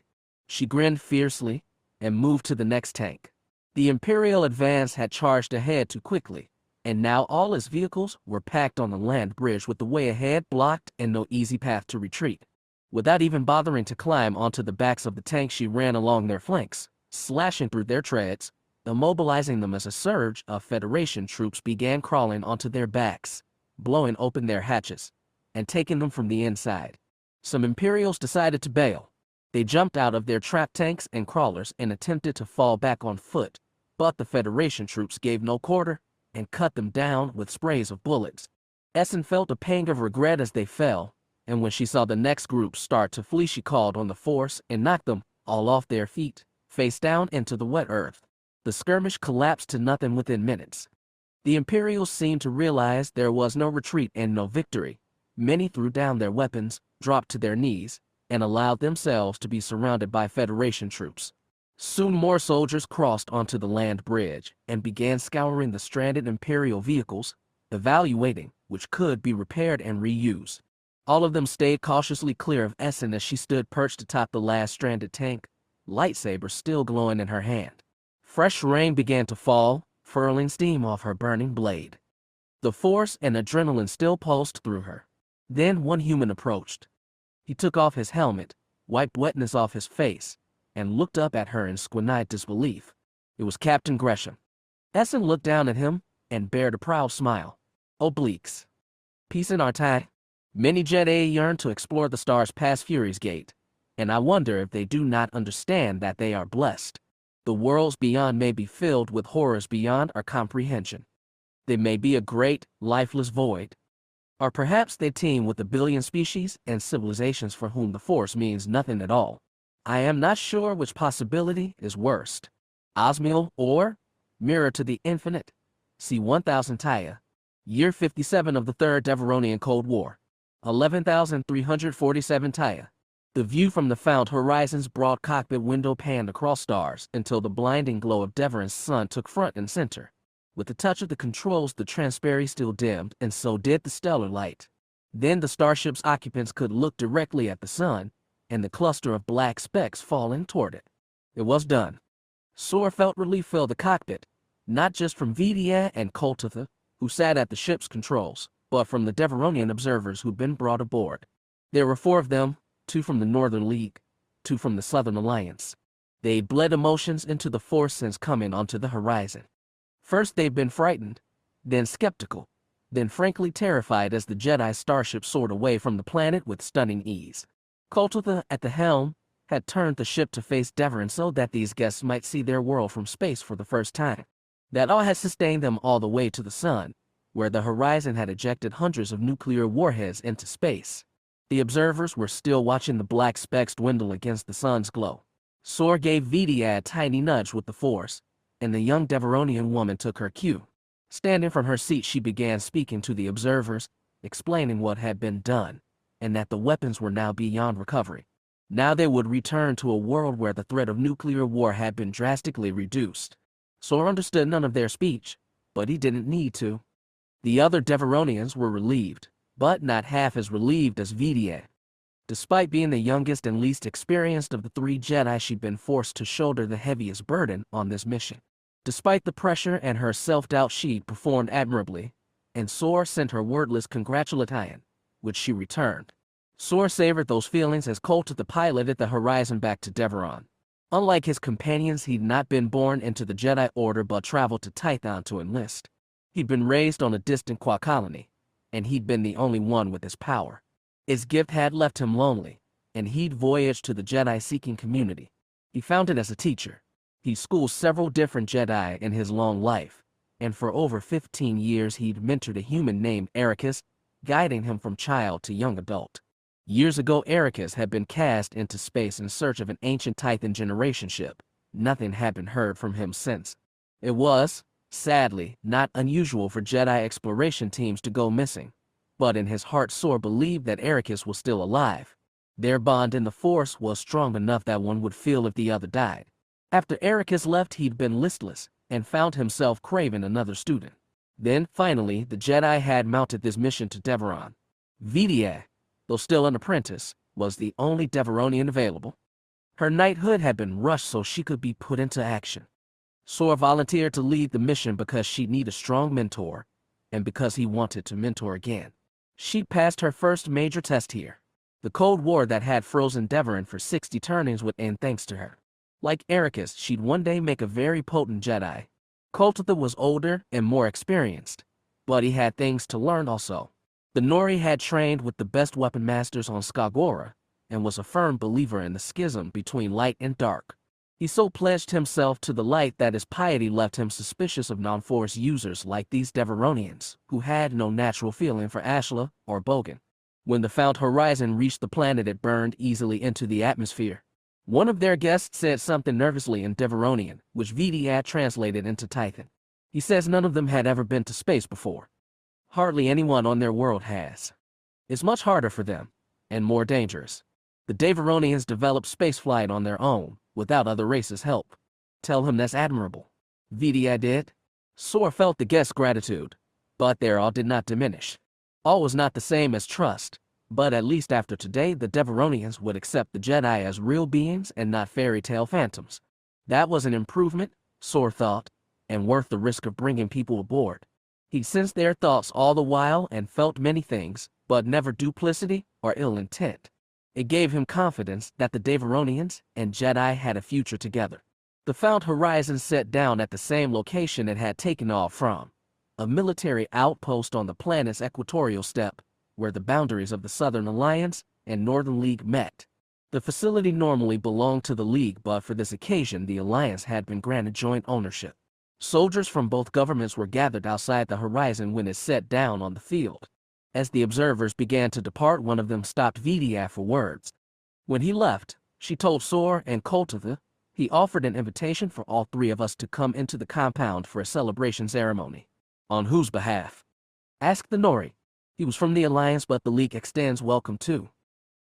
She grinned fiercely and moved to the next tank. The Imperial advance had charged ahead too quickly, and now all its vehicles were packed on the land bridge with the way ahead blocked and no easy path to retreat. Without even bothering to climb onto the backs of the tanks, she ran along their flanks, slashing through their treads, immobilizing them as a surge of Federation troops began crawling onto their backs, blowing open their hatches, and taking them from the inside. Some Imperials decided to bail. They jumped out of their trap tanks and crawlers and attempted to fall back on foot, but the Federation troops gave no quarter and cut them down with sprays of bullets. Essen felt a pang of regret as they fell, and when she saw the next group start to flee, she called on the force and knocked them all off their feet, face down into the wet earth. The skirmish collapsed to nothing within minutes. The Imperials seemed to realize there was no retreat and no victory. Many threw down their weapons, dropped to their knees, and allowed themselves to be surrounded by Federation troops. Soon more soldiers crossed onto the land bridge and began scouring the stranded Imperial vehicles, evaluating which could be repaired and reused. All of them stayed cautiously clear of Essen as she stood perched atop the last stranded tank, lightsaber still glowing in her hand. Fresh rain began to fall, furling steam off her burning blade. The force and adrenaline still pulsed through her. Then one human approached. He took off his helmet, wiped wetness off his face, and looked up at her in squint-eyed disbelief. It was Captain Gresham. Essen looked down at him and bared a proud smile. Obliques. Peace in our time. Many Jedi yearn to explore the stars past Fury's Gate, and I wonder if they do not understand that they are blessed. The worlds beyond may be filled with horrors beyond our comprehension. They may be a great, lifeless void. Or perhaps they teem with a billion species and civilizations for whom the Force means nothing at all. I am not sure which possibility is worst. Osmial or Mirror to the Infinite. See 1000 Taya. Year 57 of the Third Deveronian Cold War. 11,347 Taya. The view from the Found Horizon's broad cockpit window panned across stars until the blinding glow of Deveron's sun took front and center. With the touch of the controls, the transparency still dimmed, and so did the stellar light. Then the starship's occupants could look directly at the sun and the cluster of black specks falling toward it. It was done. Sor felt relief fill the cockpit, not just from Vidia and Koltatha, who sat at the ship's controls, but from the Deveronian observers who'd been brought aboard. There were 4 of them, 2 from the Northern League, 2 from the Southern Alliance. They'd bled emotions into the force since coming onto the horizon. First they'd been frightened, then skeptical, then frankly terrified as the Jedi starship soared away from the planet with stunning ease. Koltatha, at the helm, had turned the ship to face Deveron so that these guests might see their world from space for the first time. That all had sustained them all the way to the sun, where the horizon had ejected hundreds of nuclear warheads into space. The observers were still watching the black specks dwindle against the sun's glow. Sor gave Vidia a tiny nudge with the force, and the young Deveronian woman took her cue. Standing from her seat, she began speaking to the observers, explaining what had been done, and that the weapons were now beyond recovery. Now they would return to a world where the threat of nuclear war had been drastically reduced. Sor understood none of their speech, but he didn't need to. The other Deveronians were relieved, but not half as relieved as Vidia. Despite being the youngest and least experienced of the 3 Jedi, she'd been forced to shoulder the heaviest burden on this mission. Despite the pressure and her self-doubt, she'd performed admirably, and Sor sent her wordless congratulation, which she returned. Sor savored those feelings as Koltatha piloted the horizon back to Deveron. Unlike his companions, he'd not been born into the Jedi Order but traveled to Tython to enlist. He'd been raised on a distant Qua colony, and he'd been the only one with his power. His gift had left him lonely, and he'd voyaged to the Jedi-seeking community. He found it as a teacher. He schooled several different Jedi in his long life, and for over 15 years he'd mentored a human named Ericus, guiding him from child to young adult. Years ago, Ericus had been cast into space in search of an ancient Tython generation ship. Nothing had been heard from him since. It was, sadly, not unusual for Jedi exploration teams to go missing, but in his heart Sor believed that Ericus was still alive. Their bond in the Force was strong enough that one would feel if the other died. After Ericus left, he'd been listless and found himself craving another student. Then, finally, the Jedi had mounted this mission to Deveron. Vidia, though still an apprentice, was the only Deveronian available. Her knighthood had been rushed so she could be put into action. Sor volunteered to lead the mission because she'd need a strong mentor, and because he wanted to mentor again. She'd passed her first major test here. The Cold War that had frozen Deveron for 60 turnings would end thanks to her. Like Ericus, she'd one day make a very potent Jedi. Koltatha was older and more experienced, but he had things to learn also. The Nori had trained with the best weapon masters on Skagora, and was a firm believer in the schism between light and dark. He so pledged himself to the light that his piety left him suspicious of non-Force users like these Deveronians, who had no natural feeling for Ashla or Bogan. When the found horizon reached the planet, it burned easily into the atmosphere. One of their guests said something nervously in Deveronian, which Vidia translated into Tython. He says none of them had ever been to space before. Hardly anyone on their world has. It's much harder for them, and more dangerous. The Deveronians developed spaceflight on their own, without other races' help. Tell him that's admirable. Vidia did. Sor felt the guest's gratitude, but their awe did not diminish. All was not the same as trust, but at least after today the Deveronians would accept the Jedi as real beings and not fairy tale phantoms. That was an improvement, Sor thought, and worth the risk of bringing people aboard. He sensed their thoughts all the while and felt many things, but never duplicity or ill intent. It gave him confidence that the Deveronians and Jedi had a future together. The found horizon set down at the same location it had taken off from, a military outpost on the planet's equatorial steppe, where the boundaries of the Southern Alliance and Northern League met. The facility normally belonged to the League, but for this occasion the Alliance had been granted joint ownership. Soldiers from both governments were gathered outside the horizon when it set down on the field. As the observers began to depart, one of them stopped Vidia for words. When he left, she told Sor and Koltatha he offered an invitation for all 3 of us to come into the compound for a celebration ceremony. On whose behalf? Asked the Nori. He was from the Alliance, but the League extends welcome too.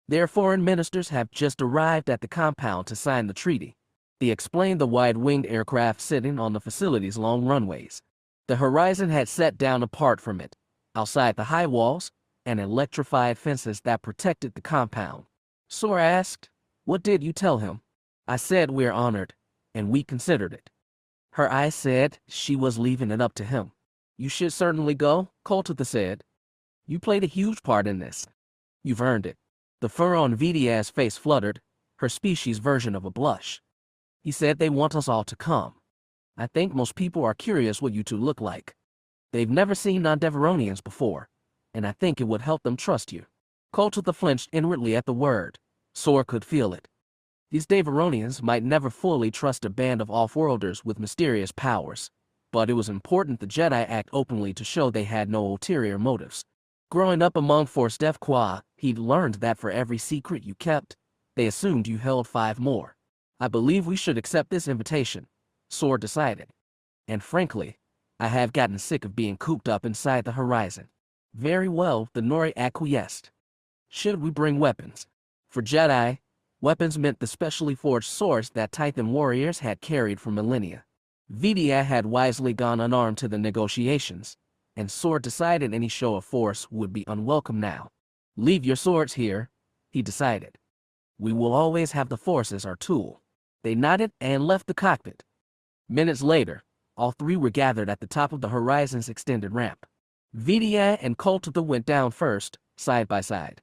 Their foreign ministers have just arrived at the compound to sign the treaty. He explained the wide-winged aircraft sitting on the facility's long runways. The horizon had set down apart from it. Outside the high walls, and electrified fences that protected the compound. Sora asked, "What did you tell him?" I said we're honored, and we considered it. Her eyes said she was leaving it up to him. You should certainly go, Koltitha said. You played a huge part in this. You've earned it. The fur on Vidia's face fluttered, her species' version of a blush. He said they want us all to come. I think most people are curious what you two look like. They've never seen non-Deveronians before, and I think it would help them trust you. Koltitha flinched inwardly at the word. Sora could feel it. These Deveronians might never fully trust a band of off-worlders with mysterious powers, but it was important the Jedi act openly to show they had no ulterior motives. Growing up among Force Defqua, he'd learned that for every secret you kept, they assumed you held 5 more. I believe we should accept this invitation, Sora decided. And frankly, I have gotten sick of being cooped up inside the horizon. Very well, the Nori acquiesced. Should we bring weapons? For Jedi, weapons meant the specially forged swords that Titan warriors had carried for millennia. Vidia had wisely gone unarmed to the negotiations, and Sora decided any show of force would be unwelcome now. Leave your swords here, he decided. We will always have the Force as our tool. They nodded and left the cockpit. Minutes later, all 3 were gathered at the top of the horizon's extended ramp. Vidia and Koltitha went down first, side by side.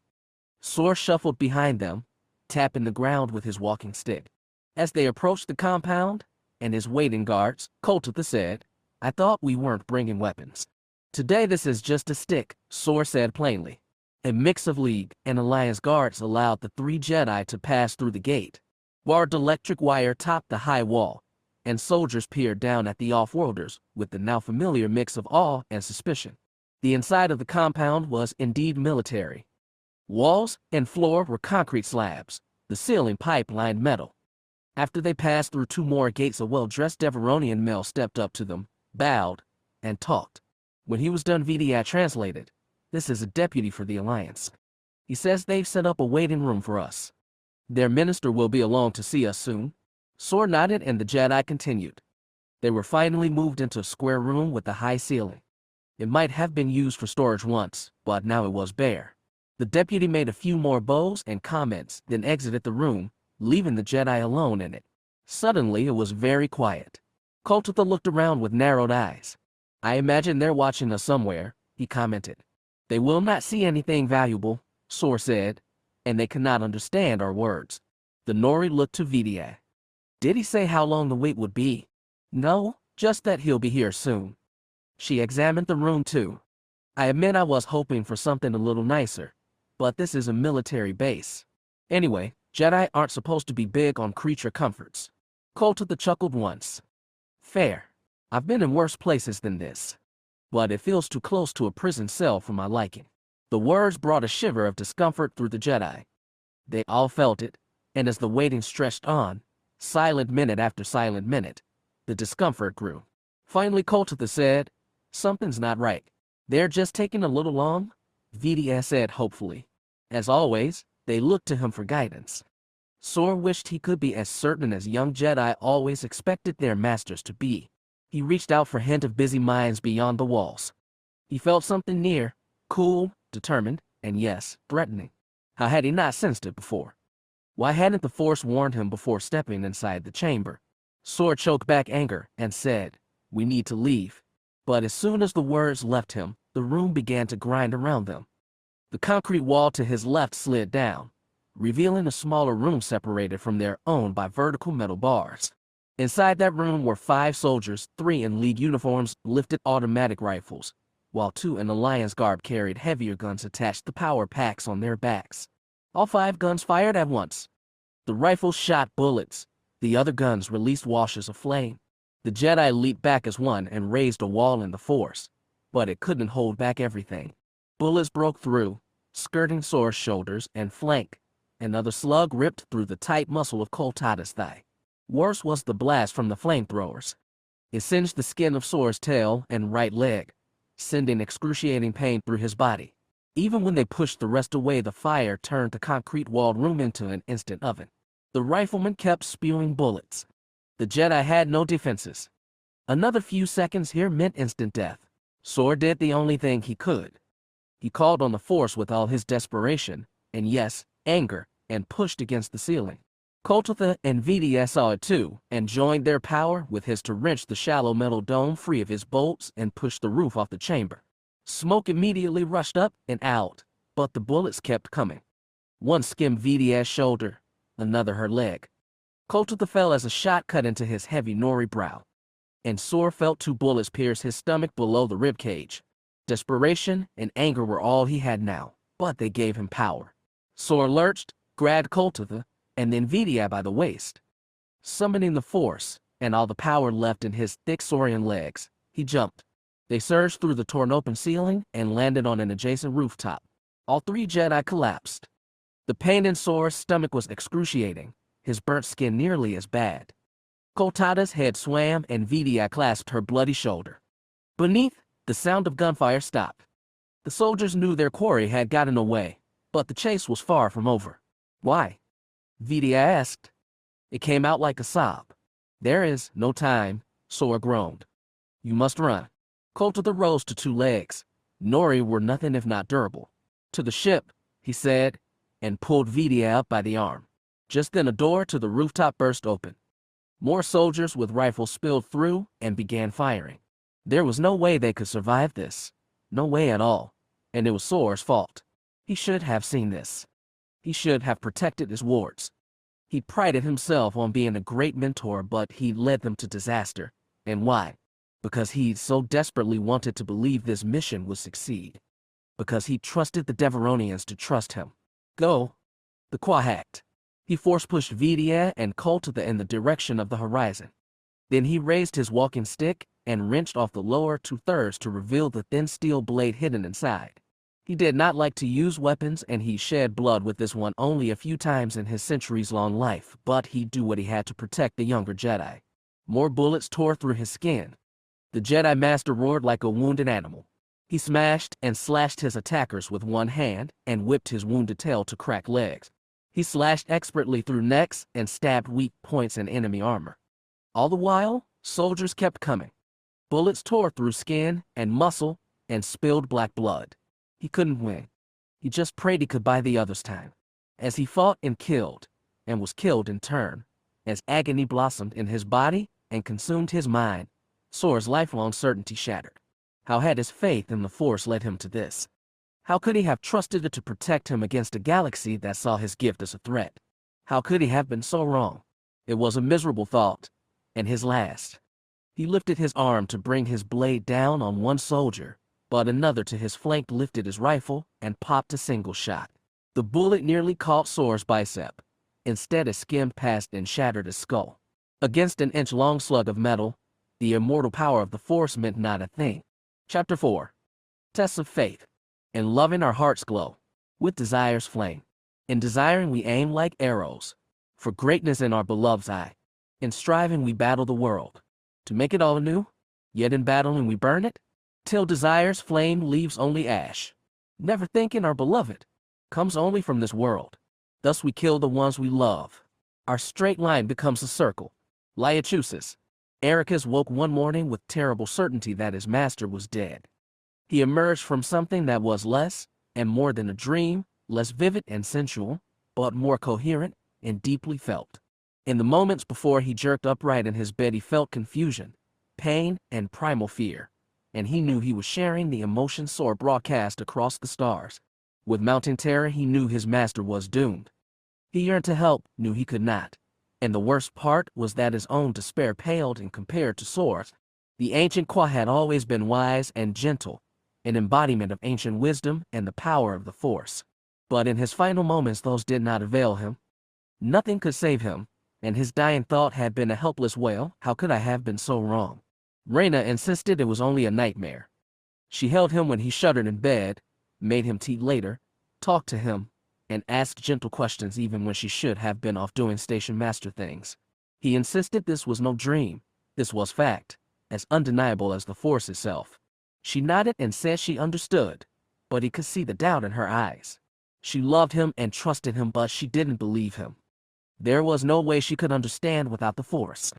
Sora shuffled behind them, tapping the ground with his walking stick. As they approached the compound and his waiting guards, Koltitha said, I thought we weren't bringing weapons. Today this is just a stick, Sora said plainly. A mix of League and Alliance guards allowed the 3 Jedi to pass through the gate. Barbed electric wire topped the high wall, and soldiers peered down at the off-worlders with the now familiar mix of awe and suspicion. The inside of the compound was indeed military. Walls and floor were concrete slabs, the ceiling pipe-lined metal. After they passed through 2 more gates, a well-dressed Deveronian male stepped up to them, bowed, and talked. When he was done, Vidia translated, This is a deputy for the Alliance. He says they've set up a waiting room for us. Their minister will be along to see us soon. Sora nodded and the Jedi continued. They were finally moved into a square room with a high ceiling. It might have been used for storage once, but now it was bare. The deputy made a few more bows and comments, then exited the room, leaving the Jedi alone in it. Suddenly, it was very quiet. Koltitha looked around with narrowed eyes. I imagine they're watching us somewhere, he commented. They will not see anything valuable, Sora said, and they cannot understand our words. The Nori looked to Vidia. Did he say how long the wait would be? No, just that he'll be here soon. She examined the room too. I admit I was hoping for something a little nicer, but this is a military base. Anyway, Jedi aren't supposed to be big on creature comforts. Koltitha chuckled once. Fair. I've been in worse places than this. But it feels too close to a prison cell for my liking. The words brought a shiver of discomfort through the Jedi. They all felt it, and as the waiting stretched on, silent minute after silent minute, the discomfort grew. Finally, Koltitha said, Something's not right. They're just taking a little long, Vidia said hopefully. As always, they looked to him for guidance. Sora wished he could be as certain as young Jedi always expected their masters to be. He reached out for a hint of busy minds beyond the walls. He felt something near, cool, determined, and yes, threatening. How had he not sensed it before? Why hadn't the Force warned him before stepping inside the chamber? Sora choked back anger and said, We need to leave. But as soon as the words left him, the room began to grind around them. The concrete wall to his left slid down, revealing a smaller room separated from their own by vertical metal bars. Inside that room were 5 soldiers, 3 in League uniforms, lifted automatic rifles, while 2 in Alliance garb carried heavier guns attached to power packs on their backs. All 5 guns fired at once. The rifles shot bullets. The other guns released washes of flame. The Jedi leaped back as one and raised a wall in the Force, but it couldn't hold back everything. Bullets broke through, skirting Sora's shoulders and flank. Another slug ripped through the tight muscle of Koltitha's thigh. Worse was the blast from the flamethrowers. It singed the skin of Sora's tail and right leg, sending excruciating pain through his body. Even when they pushed the rest away, the fire turned the concrete-walled room into an instant oven. The riflemen kept spewing bullets. The Jedi had no defenses. Another few seconds here meant instant death. Sora did the only thing he could. He called on the force with all his desperation, and yes, anger, and pushed against the ceiling. Koltatha and VDS saw it too, and joined their power with his to wrench the shallow metal dome free of his bolts and push the roof off the chamber. Smoke immediately rushed up and out, but the bullets kept coming. One skimmed VDS shoulder, another her leg. Koltatha fell as a shot cut into his heavy Nori brow, and Sor felt 2 bullets pierce his stomach below the ribcage. Desperation and anger were all he had now, but they gave him power. Sor lurched, grabbed Koltatha, and then Vidia by the waist. Summoning the force, and all the power left in his thick Saurian legs, he jumped. They surged through the torn open ceiling and landed on an adjacent rooftop. All 3 Jedi collapsed. The pain in Sor's stomach was excruciating, his burnt skin nearly as bad. Koltatha's head swam and Vidia clasped her bloody shoulder. Beneath, the sound of gunfire stopped. The soldiers knew their quarry had gotten away, but the chase was far from over. Why? Vidia asked. It came out like a sob. There is no time, Sor groaned. You must run. Koltatha rose to 2 legs. Nori were nothing if not durable. To the ship, he said, and pulled Vidia up by the arm. Just then a door to the rooftop burst open. More soldiers with rifles spilled through and began firing. There was no way they could survive this. No way at all. And it was Sor's fault. He should have seen this. He should have protected his wards. He prided himself on being a great mentor, but he led them to disaster. And why? Because he so desperately wanted to believe this mission would succeed. Because he trusted the Deveronians to trust him. Go. The Qua hacked. He force-pushed Vidia and Koltatha in the direction of the horizon. Then he raised his walking stick and wrenched off the lower 2/3 to reveal the thin steel blade hidden inside. He did not like to use weapons, and he shed blood with this one only a few times in his centuries-long life, but he'd do what he had to protect the younger Jedi. More bullets tore through his skin. The Jedi Master roared like a wounded animal. He smashed and slashed his attackers with one hand and whipped his wounded tail to crack legs. He slashed expertly through necks and stabbed weak points in enemy armor. All the while, soldiers kept coming. Bullets tore through skin and muscle and spilled black blood. He couldn't win. He just prayed he could buy the others time. As he fought and was killed in turn, as agony blossomed in his body and consumed his mind, Sor's lifelong certainty shattered. How had his faith in the Force led him to this? How could he have trusted it to protect him against a galaxy that saw his gift as a threat? How could he have been so wrong? It was a miserable thought, and his last. He lifted his arm to bring his blade down on one soldier, but another to his flank lifted his rifle and popped a single shot. The bullet nearly caught Sor's bicep. Instead, it skimmed past and shattered his skull. Against an inch-long slug of metal, the immortal power of the Force meant not a thing. Chapter 4. Tests of Faith. In loving, our hearts glow. With desire's flame. In desiring, we aim like arrows. For greatness in our beloved's eye. In striving, we battle the world. To make it all anew, yet in battling, we burn it, till desire's flame leaves only ash. Never thinking our beloved comes only from this world. Thus we kill the ones we love. Our straight line becomes a circle. Liachusis. Ericus woke one morning with terrible certainty that his master was dead. He emerged from something that was less and more than a dream, less vivid and sensual, but more coherent and deeply felt. In the moments before he jerked upright in his bed, he felt confusion, pain, and primal fear, and he knew he was sharing the emotion Sor broadcast across the stars. With mounting terror, he knew his master was doomed. He yearned to help, knew he could not. And the worst part was that his own despair paled in compared to Sor's. The ancient Qua had always been wise and gentle, an embodiment of ancient wisdom and the power of the Force. But in his final moments, those did not avail him. Nothing could save him, and his dying thought had been a helpless wail, how could I have been so wrong? Reyna insisted it was only a nightmare. She held him when he shuddered in bed, made him tea later, talked to him, and asked gentle questions even when she should have been off doing station master things. He insisted this was no dream, this was fact, as undeniable as the Force itself. She nodded and said she understood, but he could see the doubt in her eyes. She loved him and trusted him, but she didn't believe him. There was no way she could understand without the Force.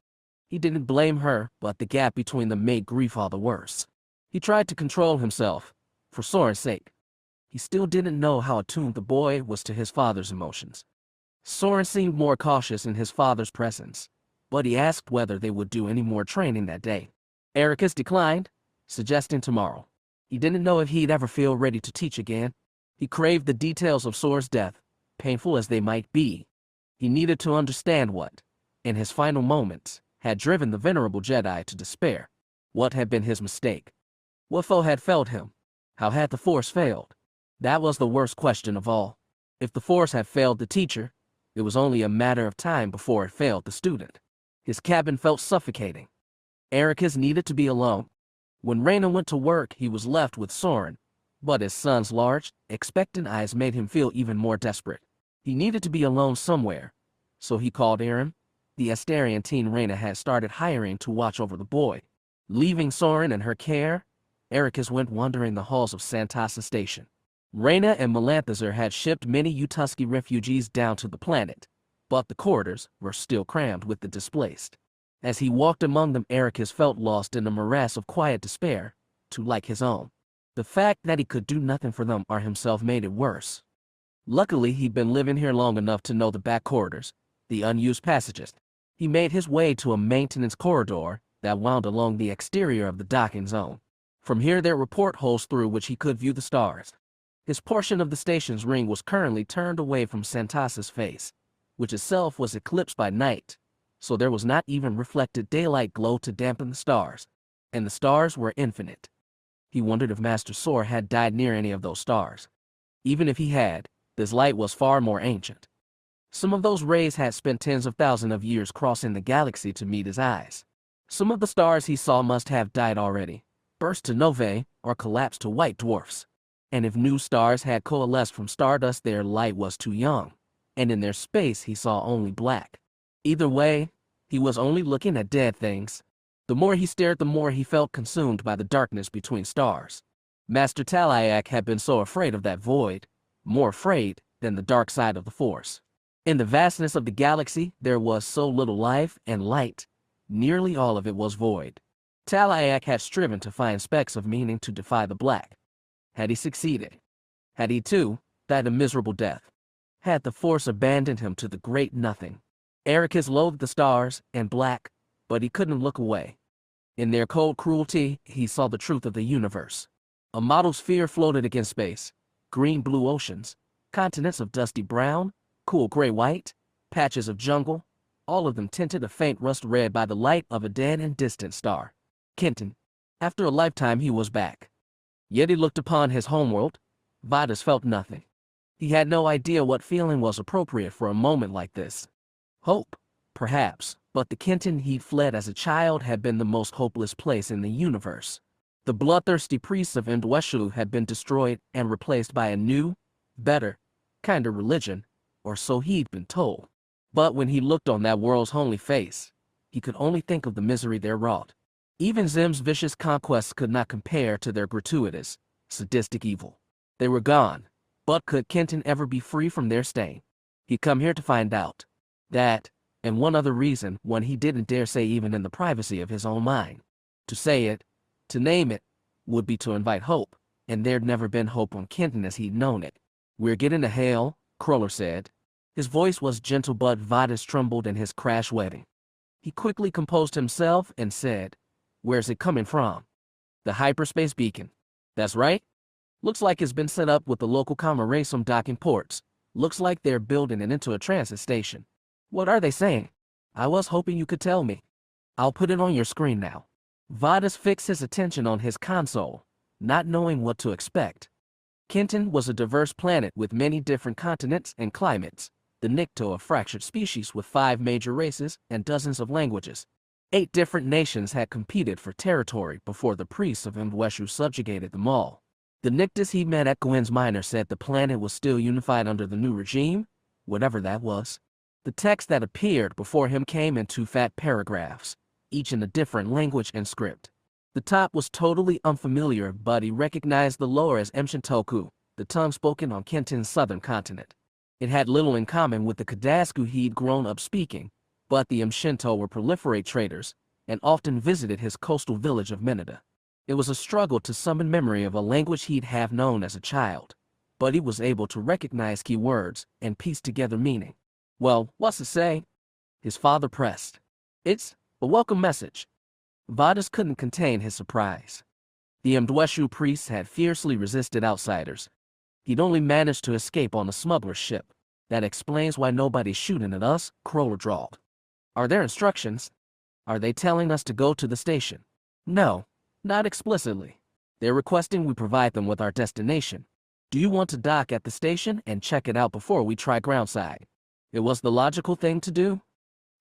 He didn't blame her, but the gap between them made grief all the worse. He tried to control himself, for Soren's sake. He still didn't know how attuned the boy was to his father's emotions. Soren seemed more cautious in his father's presence, but he asked whether they would do any more training that day. Ericus declined, suggesting tomorrow. He didn't know if he'd ever feel ready to teach again. He craved the details of Soren's death, painful as they might be. He needed to understand what, in his final moments, had driven the venerable Jedi to despair. What had been his mistake? What foe had failed him? How had the Force failed? That was the worst question of all. If the Force had failed the teacher, it was only a matter of time before it failed the student. His cabin felt suffocating. Ericus needed to be alone. When Raina went to work, he was left with Soren, but his son's large, expectant eyes made him feel even more desperate. He needed to be alone somewhere, so he called Aaron, the Astarian teen Raina had started hiring to watch over the boy. Leaving Soren in her care, Ericus went wandering the halls of Santasa Station. Raina and Melanthazar had shipped many Utusky refugees down to the planet, but the corridors were still crammed with the displaced. As he walked among them, Ericus felt lost in a morass of quiet despair, too like his own. The fact that he could do nothing for them or himself made it worse. Luckily, he'd been living here long enough to know the back corridors, the unused passages. He made his way to a maintenance corridor that wound along the exterior of the docking zone. From here there were portholes through which he could view the stars. His portion of the station's ring was currently turned away from Santasa's face, which itself was eclipsed by night, so there was not even reflected daylight glow to dampen the stars, and the stars were infinite. He wondered if Master Sor had died near any of those stars. Even if he had, this light was far more ancient. Some of those rays had spent tens of thousands of years crossing the galaxy to meet his eyes. Some of the stars he saw must have died already, burst to novae, or collapsed to white dwarfs. And if new stars had coalesced from stardust, their light was too young, and in their space he saw only black. Either way, he was only looking at dead things. The more he stared, the more he felt consumed by the darkness between stars. Master Taliac had been so afraid of that void, more afraid than the dark side of the Force. In the vastness of the galaxy, there was so little life and light, nearly all of it was void. Taliac had striven to find specks of meaning to defy the black. Had he succeeded? Had he, too, died a miserable death? Had the Force abandoned him to the great nothing? Ericus loathed the stars and black, but he couldn't look away. In their cold cruelty, he saw the truth of the universe. A mottled sphere floated against space, green-blue oceans, continents of dusty brown, cool gray-white, patches of jungle, all of them tinted a faint rust red by the light of a dead and distant star. Kenton. After a lifetime he was back. Yet he looked upon his homeworld. Vidas felt nothing. He had no idea what feeling was appropriate for a moment like this. Hope, perhaps, but the Kenton he'd fled as a child had been the most hopeless place in the universe. The bloodthirsty priests of Indrexu had been destroyed and replaced by a new, better, kinder religion, or so he'd been told. But when he looked on that world's homely face, he could only think of the misery there wrought. Even Xim's vicious conquests could not compare to their gratuitous, sadistic evil. They were gone, but could Kenton ever be free from their stain? He'd come here to find out. That, and one other reason, one he didn't dare say even in the privacy of his own mind. To say it, to name it, would be to invite hope, and there'd never been hope on Kenton as he'd known it. "We're getting to hell," Cruller said. His voice was gentle, but Vidas trembled in his crash wedding. He quickly composed himself and said, "Where's it coming from?" "The hyperspace beacon." "That's right. Looks like it's been set up with the local comrades docking ports. Looks like they're building it into a transit station." "What are they saying?" "I was hoping you could tell me." "I'll put it on your screen now." Vidas fixed his attention on his console, not knowing what to expect. Kenton was a diverse planet with many different continents and climates, the Nikto a fractured species with 5 major races and dozens of languages. 8 different nations had competed for territory before the priests of Indrexu subjugated them all. The Nictus he met at Gwyn's Minor said the planet was still unified under the new regime, whatever that was. The text that appeared before him came in 2 fat paragraphs, each in a different language and script. The top was totally unfamiliar, but he recognized the lower as Mshintoku, the tongue spoken on Kenton's southern continent. It had little in common with the Kadasku he'd grown up speaking, but the Mshinto were proliferate traders, and often visited his coastal village of Minida. It was a struggle to summon memory of a language he'd have known as a child, but he was able to recognize key words and piece together meaning. Well, what's it say? His father pressed. It's a welcome message. Vadas couldn't contain his surprise. The Indrexu priests had fiercely resisted outsiders. He'd only managed to escape on a smuggler's ship. That explains why nobody's shooting at us, Kroller drawled. Are there instructions? Are they telling us to go to the station? No, not explicitly. They're requesting we provide them with our destination. Do you want to dock at the station and check it out before we try groundside? It was the logical thing to do.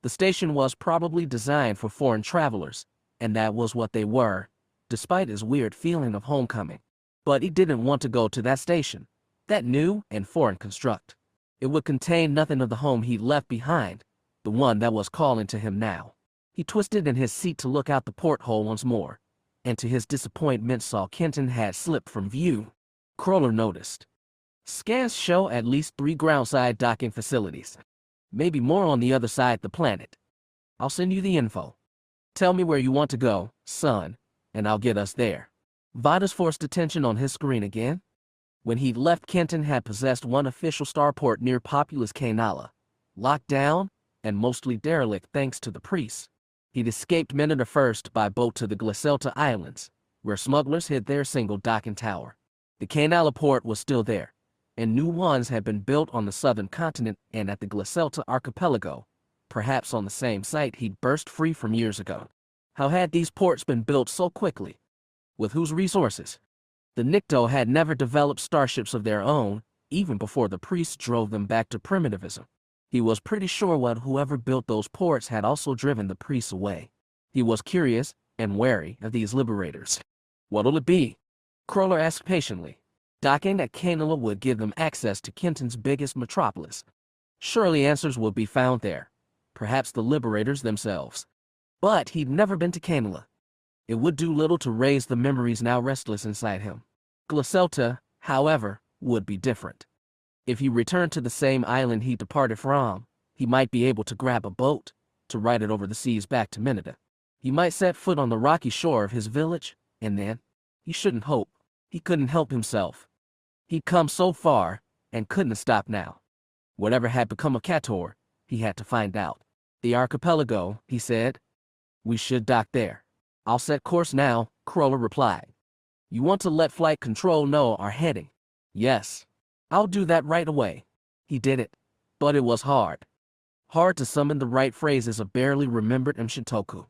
The station was probably designed for foreign travelers, and that was what they were, despite his weird feeling of homecoming. But he didn't want to go to that station, that new and foreign construct. It would contain nothing of the home he'd left behind, the one that was calling to him now. He twisted in his seat to look out the porthole once more, and to his disappointment saw Kenton had slipped from view. Kroller noticed. Scans show at least 3 groundside docking facilities. Maybe more on the other side of the planet. I'll send you the info. Tell me where you want to go, son, and I'll get us there. Vadas forced attention on his screen again. When he'd left, Kenton had possessed one official starport near populous Kainala, locked down and mostly derelict thanks to the priests. He'd escaped Minota first by boat to the Glacelta Islands, where smugglers hid their single docking tower. The Kainala port was still there, and new ones had been built on the southern continent and at the Glacelta archipelago, perhaps on the same site he'd burst free from years ago. How had these ports been built so quickly? With whose resources? The Nikto had never developed starships of their own, even before the priests drove them back to primitivism. He was pretty sure whoever built those ports had also driven the priests away. He was curious and wary of these liberators. What'll it be? Kroller asked patiently. Docking at Kainala would give them access to Kenton's biggest metropolis. Surely answers would be found there. Perhaps the liberators themselves. But he'd never been to Kainala. It would do little to raise the memories now restless inside him. Glacelta, however, would be different. If he returned to the same island he departed from, he might be able to grab a boat to ride it over the seas back to Minota. He might set foot on the rocky shore of his village, and then, he shouldn't hope. He couldn't help himself. He'd come so far, and couldn't stop now. Whatever had become of Kator, he had to find out. The archipelago, he said. We should dock there. I'll set course now, Kroller replied. You want to let flight control know our heading? Yes. I'll do that right away. He did it. But it was hard. Hard to summon the right phrases of barely remembered Mshintoku.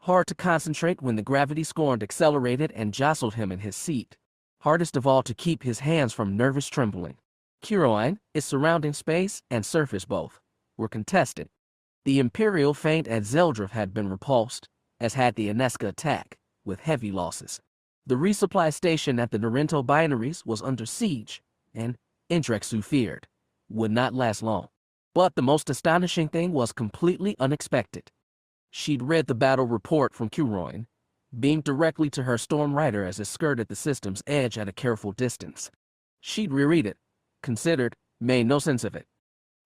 Hard to concentrate when the gravity-scorned accelerated and jostled him in his seat. Hardest of all to keep his hands from nervous trembling. Kuroin, its surrounding space and surface both, were contested. The Imperial feint at Zeldrif had been repulsed, as had the Anesca attack, with heavy losses. The resupply station at the Narento binaries was under siege, and, Indrexu feared, would not last long. But the most astonishing thing was completely unexpected. She'd read the battle report from Kuroin, beamed directly to her storm rider as it skirted the system's edge at a careful distance. She'd reread it, considered, made no sense of it.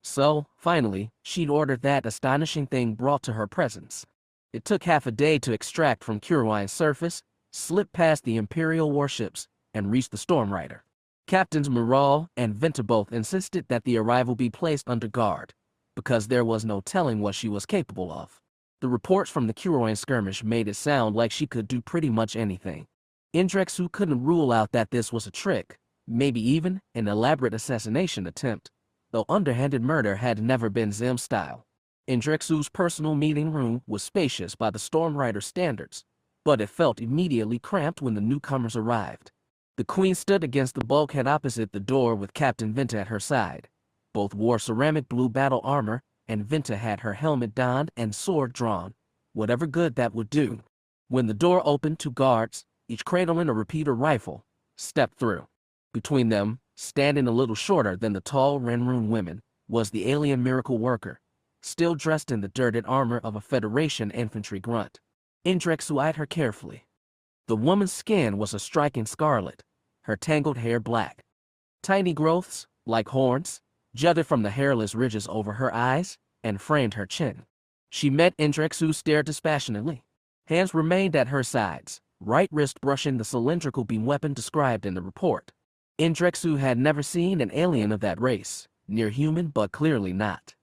So, finally, she'd ordered that astonishing thing brought to her presence. It took half a day to extract from Kuroin's surface, slip past the Imperial warships, and reach the storm rider. Captains Moral and Venta both insisted that the arrival be placed under guard, because there was no telling what she was capable of. The reports from the Kuroin skirmish made it sound like she could do pretty much anything. Indrexu couldn't rule out that this was a trick, maybe even an elaborate assassination attempt, though underhanded murder had never been Xim's style. Indrexu's personal meeting room was spacious by the Storm Rider standards, but it felt immediately cramped when the newcomers arrived. The Queen stood against the bulkhead opposite the door with Captain Venta at her side. Both wore ceramic blue battle armor, and Venta had her helmet donned and sword drawn, whatever good that would do. When the door opened, 2 guards, each cradling a repeater rifle, stepped through. Between them, standing a little shorter than the tall Ranroon women, was the alien miracle worker, still dressed in the dirted armor of a Federation infantry grunt. Indrexu eyed her carefully. The woman's skin was a striking scarlet, her tangled hair black. Tiny growths, like horns, jutted from the hairless ridges over her eyes and framed her chin. She met Indrexu's stare dispassionately. Hands remained at her sides, right wrist brushing the cylindrical beam weapon described in the report. Indrexu had never seen an alien of that race, near human but clearly not.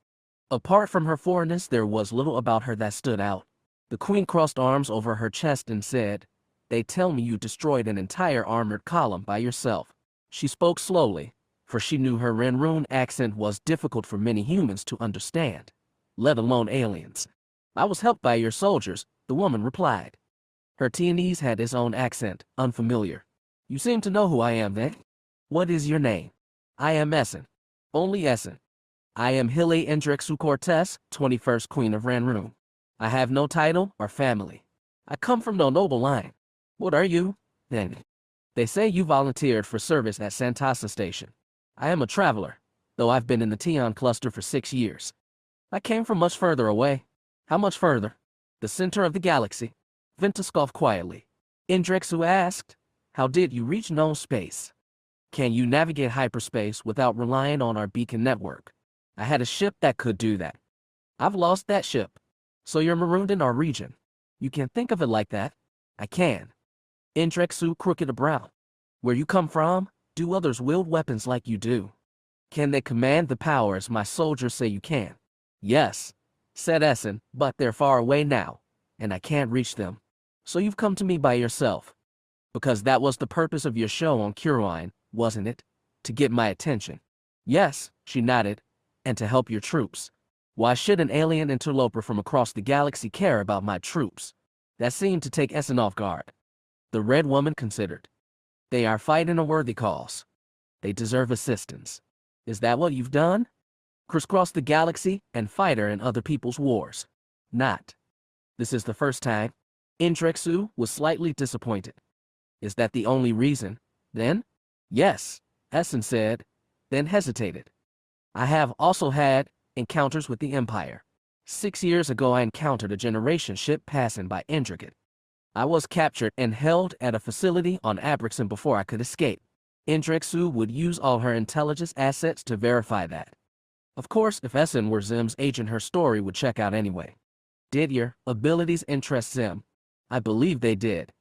Apart from her foreignness, there was little about her that stood out. The queen crossed arms over her chest and said, "They tell me you destroyed an entire armored column by yourself." She spoke slowly, for she knew her Ranroon accent was difficult for many humans to understand, let alone aliens. "I was helped by your soldiers," the woman replied. Her Tianese had its own accent, unfamiliar. "You seem to know who I am, then? What is your name?" "I am Essen. Only Essen. I am Hile Indrexu Cortez, 21st Queen of Ranroon. I have no title or family. I come from no noble line." "What are you, then?" "They say you volunteered for service at Santasa Station." "I am a traveler, though I've been in the Tion cluster for 6 years. I came from much further away." "How much further?" "The center of the galaxy." Venta scoffed quietly. Indrexu asked, "How did you reach known space? Can you navigate hyperspace without relying on our beacon network?" "I had a ship that could do that." "I've lost that ship." "So you're marooned in our region." "You can think of it like that." "I can." Indrexu crooked a brow. "Where you come from, do others wield weapons like you do? Can they command the powers my soldiers say you can?" "Yes," said Essen, "but they're far away now, and I can't reach them." "So you've come to me by yourself? Because that was the purpose of your show on Curine, wasn't it? To get my attention." "Yes," she nodded, "and to help your troops." "Why should an alien interloper from across the galaxy care about my troops?" That seemed to take Essen off guard. The red woman considered. "They are fighting a worthy cause. They deserve assistance." "Is that what you've done? Crisscross the galaxy and fight her in other people's wars?" "Not. This is the first time." Indrexu was slightly disappointed. "Is that the only reason, then?" "Yes," Essen said, then hesitated. "I have also had encounters with the Empire. 6 years ago I encountered a generation ship passing by Indrexu. I was captured and held at a facility on Abrixen before I could escape. Indrexu would use all her intelligence assets to verify that. Of course, if Essen were Xim's agent, her story would check out anyway." "Did your abilities interest Xim?" "I believe they did.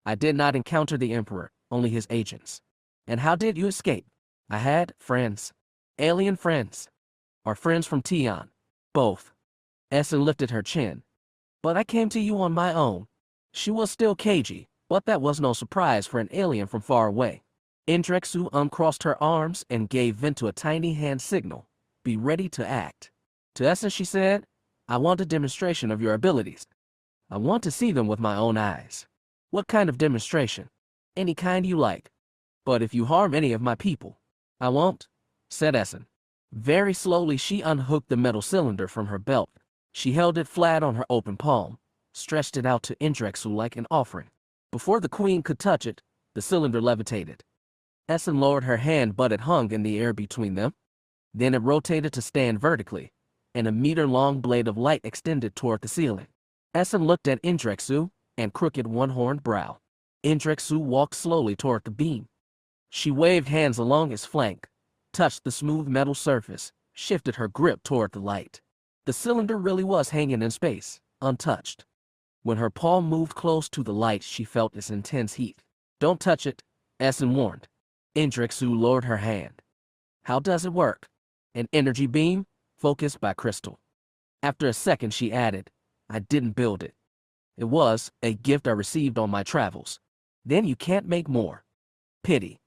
I did not encounter the Emperor, only his agents." "And how did you escape?" "I had friends." "Alien friends? Or friends from Tion?" "Both." Essen lifted her chin. "But I came to you on my own." She was still cagey, but that was no surprise for an alien from far away. Indrexu uncrossed her arms and gave vent to a tiny hand signal. "Be ready to act." To Essen she said, "I want a demonstration of your abilities. I want to see them with my own eyes." "What kind of demonstration?" "Any kind you like. But if you harm any of my people." "I won't," said Essen. Very slowly she unhooked the metal cylinder from her belt. She held it flat on her open palm, stretched it out to Indrexu like an offering. Before the queen could touch it, the cylinder levitated. Essen lowered her hand, but it hung in the air between them. Then it rotated to stand vertically, and a meter-long blade of light extended toward the ceiling. Essen looked at Indrexu and crooked one-horned brow. Indrexu walked slowly toward the beam. She waved hands along its flank, touched the smooth metal surface, shifted her grip toward the light. The cylinder really was hanging in space, untouched. When her palm moved close to the light, she felt its intense heat. "Don't touch it," Essen warned. Indrexu lowered her hand. "How does it work?" "An energy beam, focused by crystal." After a second she added, "I didn't build it. It was a gift I received on my travels." "Then you can't make more." "Pity."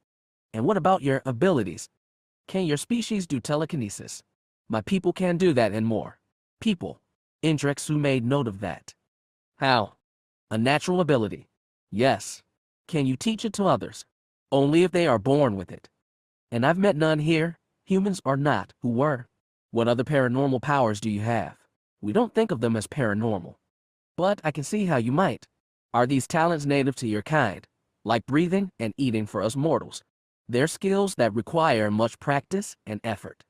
"And what about your abilities? Can your species do telekinesis?" "My people can do that and more." "People." Indrexu made note of that. "How?" "A natural ability." "Yes." "Can you teach it to others?" "Only if they are born with it. And I've met none here, humans or not, who were." "What other paranormal powers do you have?" "We don't think of them as paranormal. But I can see how you might." "Are these talents native to your kind, like breathing and eating for us mortals?" "They're skills that require much practice and effort.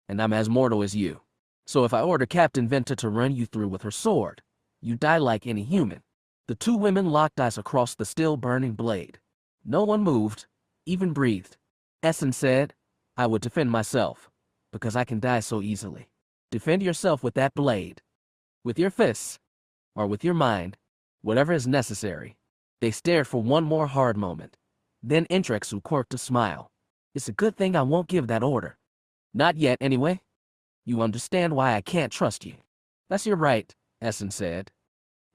And I'm as mortal as you. So if I order Captain Venta to run you through with her sword, you die like any human." The two women locked eyes across the still burning blade. No one moved, even breathed. Essen said, "I would defend myself, because I can die so easily." "Defend yourself with that blade." "With your fists, or with your mind, whatever is necessary." They stared for one more hard moment. Then Indrexu quirked a smile. It's a good thing I won't give that order. Not yet, anyway. You understand why I can't trust you. That's your right, Essen said.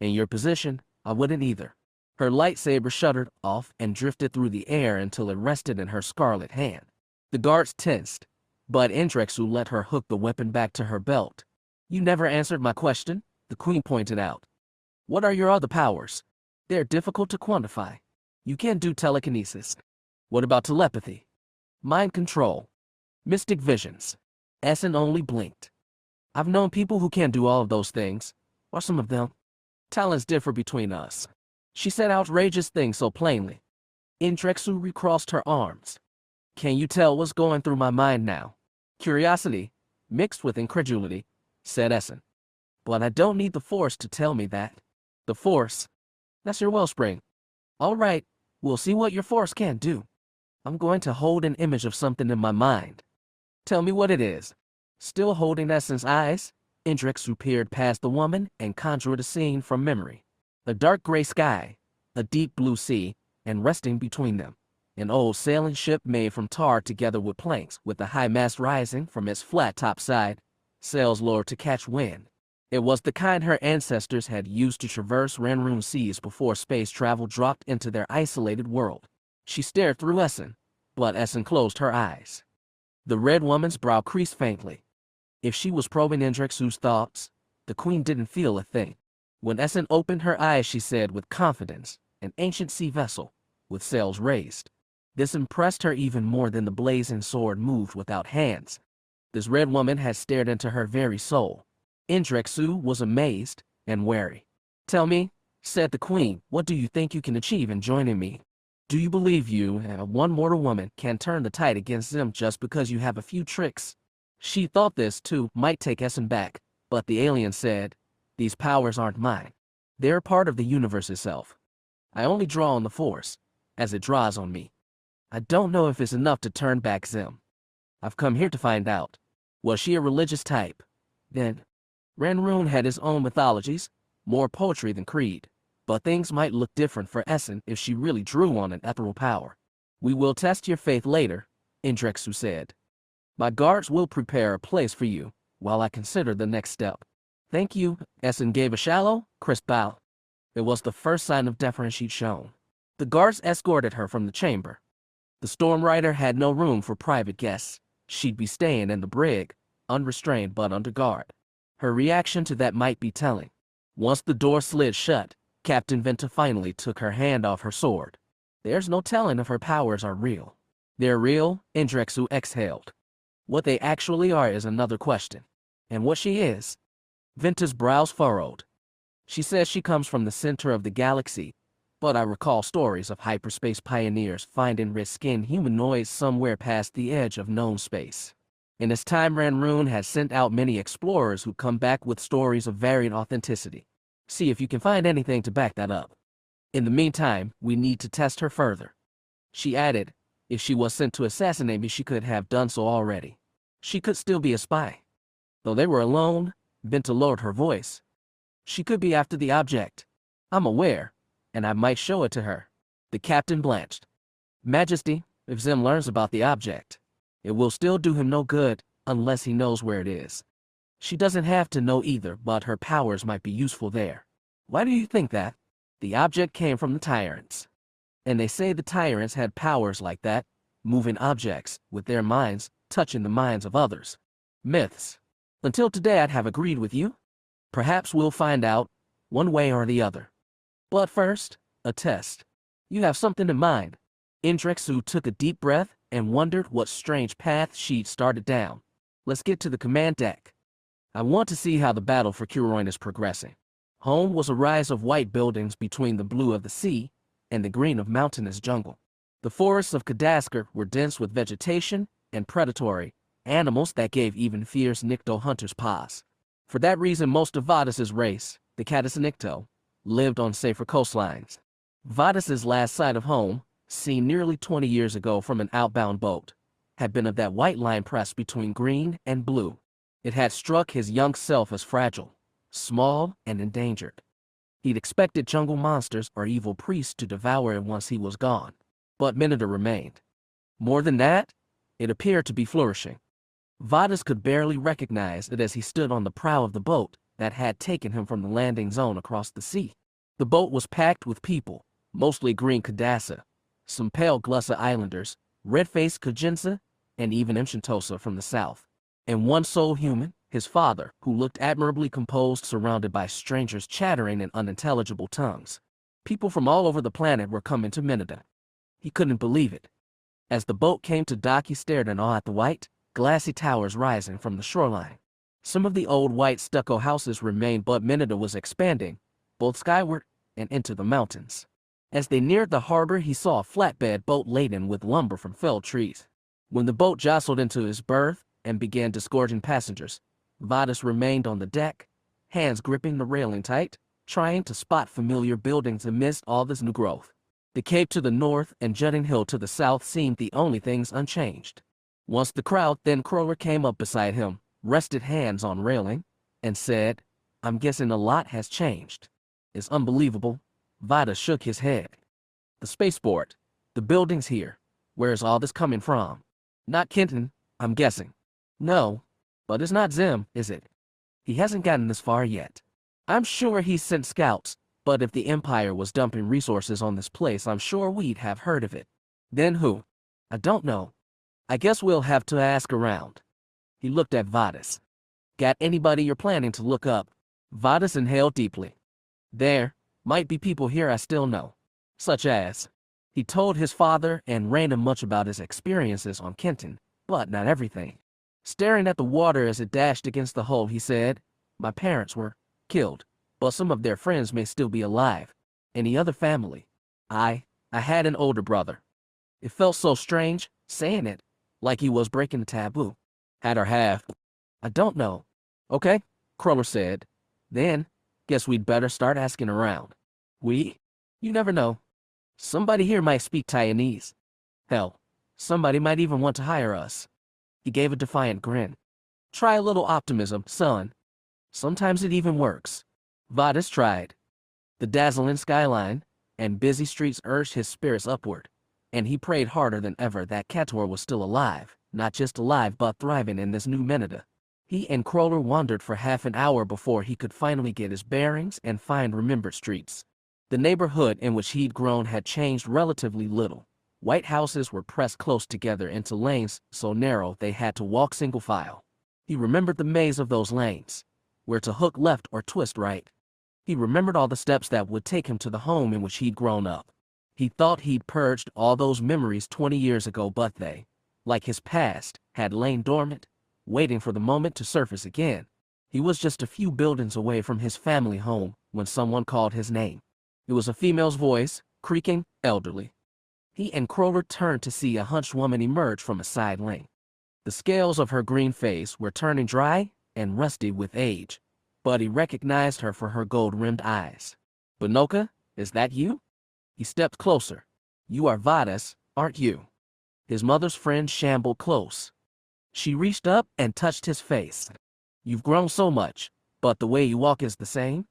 In your position, I wouldn't either. Her lightsaber shuddered off and drifted through the air until it rested in her scarlet hand. The guards tensed, but Indrexu let her hook the weapon back to her belt. You never answered my question, the queen pointed out. What are your other powers? They're difficult to quantify. You can't do telekinesis. What about telepathy? Mind control? Mystic visions? Essen only blinked. I've known people who can't do all of those things, or some of them. Talents differ between us. She said outrageous things so plainly. Indrexu recrossed her arms. Can you tell what's going through my mind now? Curiosity, mixed with incredulity, said Essen. But I don't need the Force to tell me that. The Force? That's your wellspring. All right, we'll see what your Force can do. I'm going to hold an image of something in my mind. Tell me what it is. Still holding Essen's eyes, Indrexu peered past the woman and conjured a scene from memory. A dark gray sky, a deep blue sea, and resting between them, an old sailing ship made from tar together with planks, with the high mast rising from its flat top side, sails lowered to catch wind. It was the kind her ancestors had used to traverse Ranroon seas before space travel dropped into their isolated world. She stared through Essen, but Essen closed her eyes. The red woman's brow creased faintly. If she was probing Indrexu's thoughts, the queen didn't feel a thing. When Essen opened her eyes, she said with confidence, an ancient sea vessel, with sails raised. This impressed her even more than the blazing sword moved without hands. This red woman had stared into her very soul. Indrexu was amazed and wary. Tell me, said the queen, what do you think you can achieve in joining me? Do you believe you, one mortal woman, can turn the tide against them just because you have a few tricks? She thought this, too, might take Essen back, but the alien said, these powers aren't mine. They're part of the universe itself. I only draw on the Force, as it draws on me. I don't know if it's enough to turn back Xim. I've come here to find out. Was she a religious type? Then, Ranroon had his own mythologies, more poetry than creed, but things might look different for Essen if she really drew on an ethereal power. We will test your faith later, Indrexu said. My guards will prepare a place for you, while I consider the next step. Thank you, Essen gave a shallow, crisp bow. It was the first sign of deference she'd shown. The guards escorted her from the chamber. The storm rider had no room for private guests. She'd be staying in the brig, unrestrained but under guard. Her reaction to that might be telling. Once the door slid shut, Captain Venta finally took her hand off her sword. There's no telling if her powers are real. They're real, Indrexu exhaled. What they actually are is another question. And what she is? Venta's brows furrowed. She says she comes from the center of the galaxy, but I recall stories of hyperspace pioneers finding red-skinned humanoids somewhere past the edge of known space. In its time, Ranroon has sent out many explorers who come back with stories of varying authenticity. See if you can find anything to back that up. In the meantime, we need to test her further. She added, if she was sent to assassinate me, she could have done so already. She could still be a spy. Though they were alone, Venta lowered her voice. She could be after the object. I'm aware, and I might show it to her. The captain blanched. Majesty, if Xim learns about the object, it will still do him no good unless he knows where it is. She doesn't have to know either, but her powers might be useful there. Why do you think that? The object came from the tyrants. And they say the tyrants had powers like that, moving objects, with their minds, touching the minds of others. Myths. Until today I'd have agreed with you. Perhaps we'll find out, one way or the other. But first, a test. You have something in mind. Indrexu took a deep breath and wondered what strange path she'd started down. Let's get to the command deck. I want to see how the battle for Curoin is progressing. Home was a rise of white buildings between the blue of the sea and the green of mountainous jungle. The forests of Cadasker were dense with vegetation and predatory animals that gave even fierce Nikto hunters pause. For that reason, most of Vadis's race, the Cadasanicto, lived on safer coastlines. Vadis's last sight of home, seen nearly 20 years ago from an outbound boat, had been of that white line pressed between green and blue. It had struck his young self as fragile, small, and endangered. He'd expected jungle monsters or evil priests to devour it once he was gone, but Minotaur remained. More than that, It appeared to be flourishing. Vadas could barely recognize it as he stood on the prow of the boat that had taken him from the landing zone across the sea. The boat was packed with people, mostly green Kadassa, some pale Glussa Islanders, red-faced Kajinsa, and even Mshintosa from the south. And one sole human, his father, who looked admirably composed, surrounded by strangers chattering in unintelligible tongues. People from all over the planet were coming to Minida. He couldn't believe it. As the boat came to dock, he stared in awe at the white, glassy towers rising from the shoreline. Some of the old white stucco houses remained, but Minida was expanding, both skyward and into the mountains. As they neared the harbor, he saw a flatbed boat laden with lumber from felled trees. When the boat jostled into his berth and began disgorging passengers, Vadas remained on the deck, hands gripping the railing tight, trying to spot familiar buildings amidst all this new growth. The cape to the north and jutting hill to the south seemed the only things unchanged. Once the crowd, then Crawler came up beside him, rested hands on railing, and said, "I'm guessing a lot has changed." "It's unbelievable." Vadas shook his head. "The spaceport, the buildings here, where's all this coming from? Not Kenton, I'm guessing." "No, but it's not Xim, is it? He hasn't gotten this far yet. I'm sure he's sent scouts, but if the Empire was dumping resources on this place, I'm sure we'd have heard of it." "Then who?" "I don't know. I guess we'll have to ask around." He looked at Vadas. "Got anybody you're planning to look up?" Vadas inhaled deeply. "There might be people here I still know." "Such as?" He told his father and Raina much about his experiences on Kenton, but not everything. Staring at the water as it dashed against the hull, he said, "My parents were killed, but some of their friends may still be alive. Any other family? I had an older brother." It felt so strange, saying it, like he was breaking the taboo. "Had or have?" "I don't know." "Okay," Crawler said. "Then, guess we'd better start asking around." "We? You never know. Somebody here might speak Taiwanese. Hell, somebody might even want to hire us." He gave a defiant grin. "Try a little optimism, son. Sometimes it even works." Vadas tried. The dazzling skyline and busy streets urged his spirits upward, and he prayed harder than ever that Kator was still alive, not just alive but thriving in this new Minida. He and Crawler wandered for half an hour before he could finally get his bearings and find remembered streets. The neighborhood in which he'd grown had changed relatively little. White houses were pressed close together into lanes so narrow they had to walk single file. He remembered the maze of those lanes, where to hook left or twist right. He remembered all the steps that would take him to the home in which he'd grown up. He thought he'd purged all those memories 20 years ago, but they, like his past, had lain dormant, waiting for the moment to surface again. He was just a few buildings away from his family home when someone called his name. It was a female's voice, creaking, elderly. He and Crawler turned to see a hunched woman emerge from a side lane. The scales of her green face were turning dry and rusty with age, but he recognized her for her gold-rimmed eyes. "Binoka, is that you?" He stepped closer. "You are Vadas, aren't you?" His mother's friend shambled close. She reached up and touched his face. "You've grown so much, but the way you walk is the same.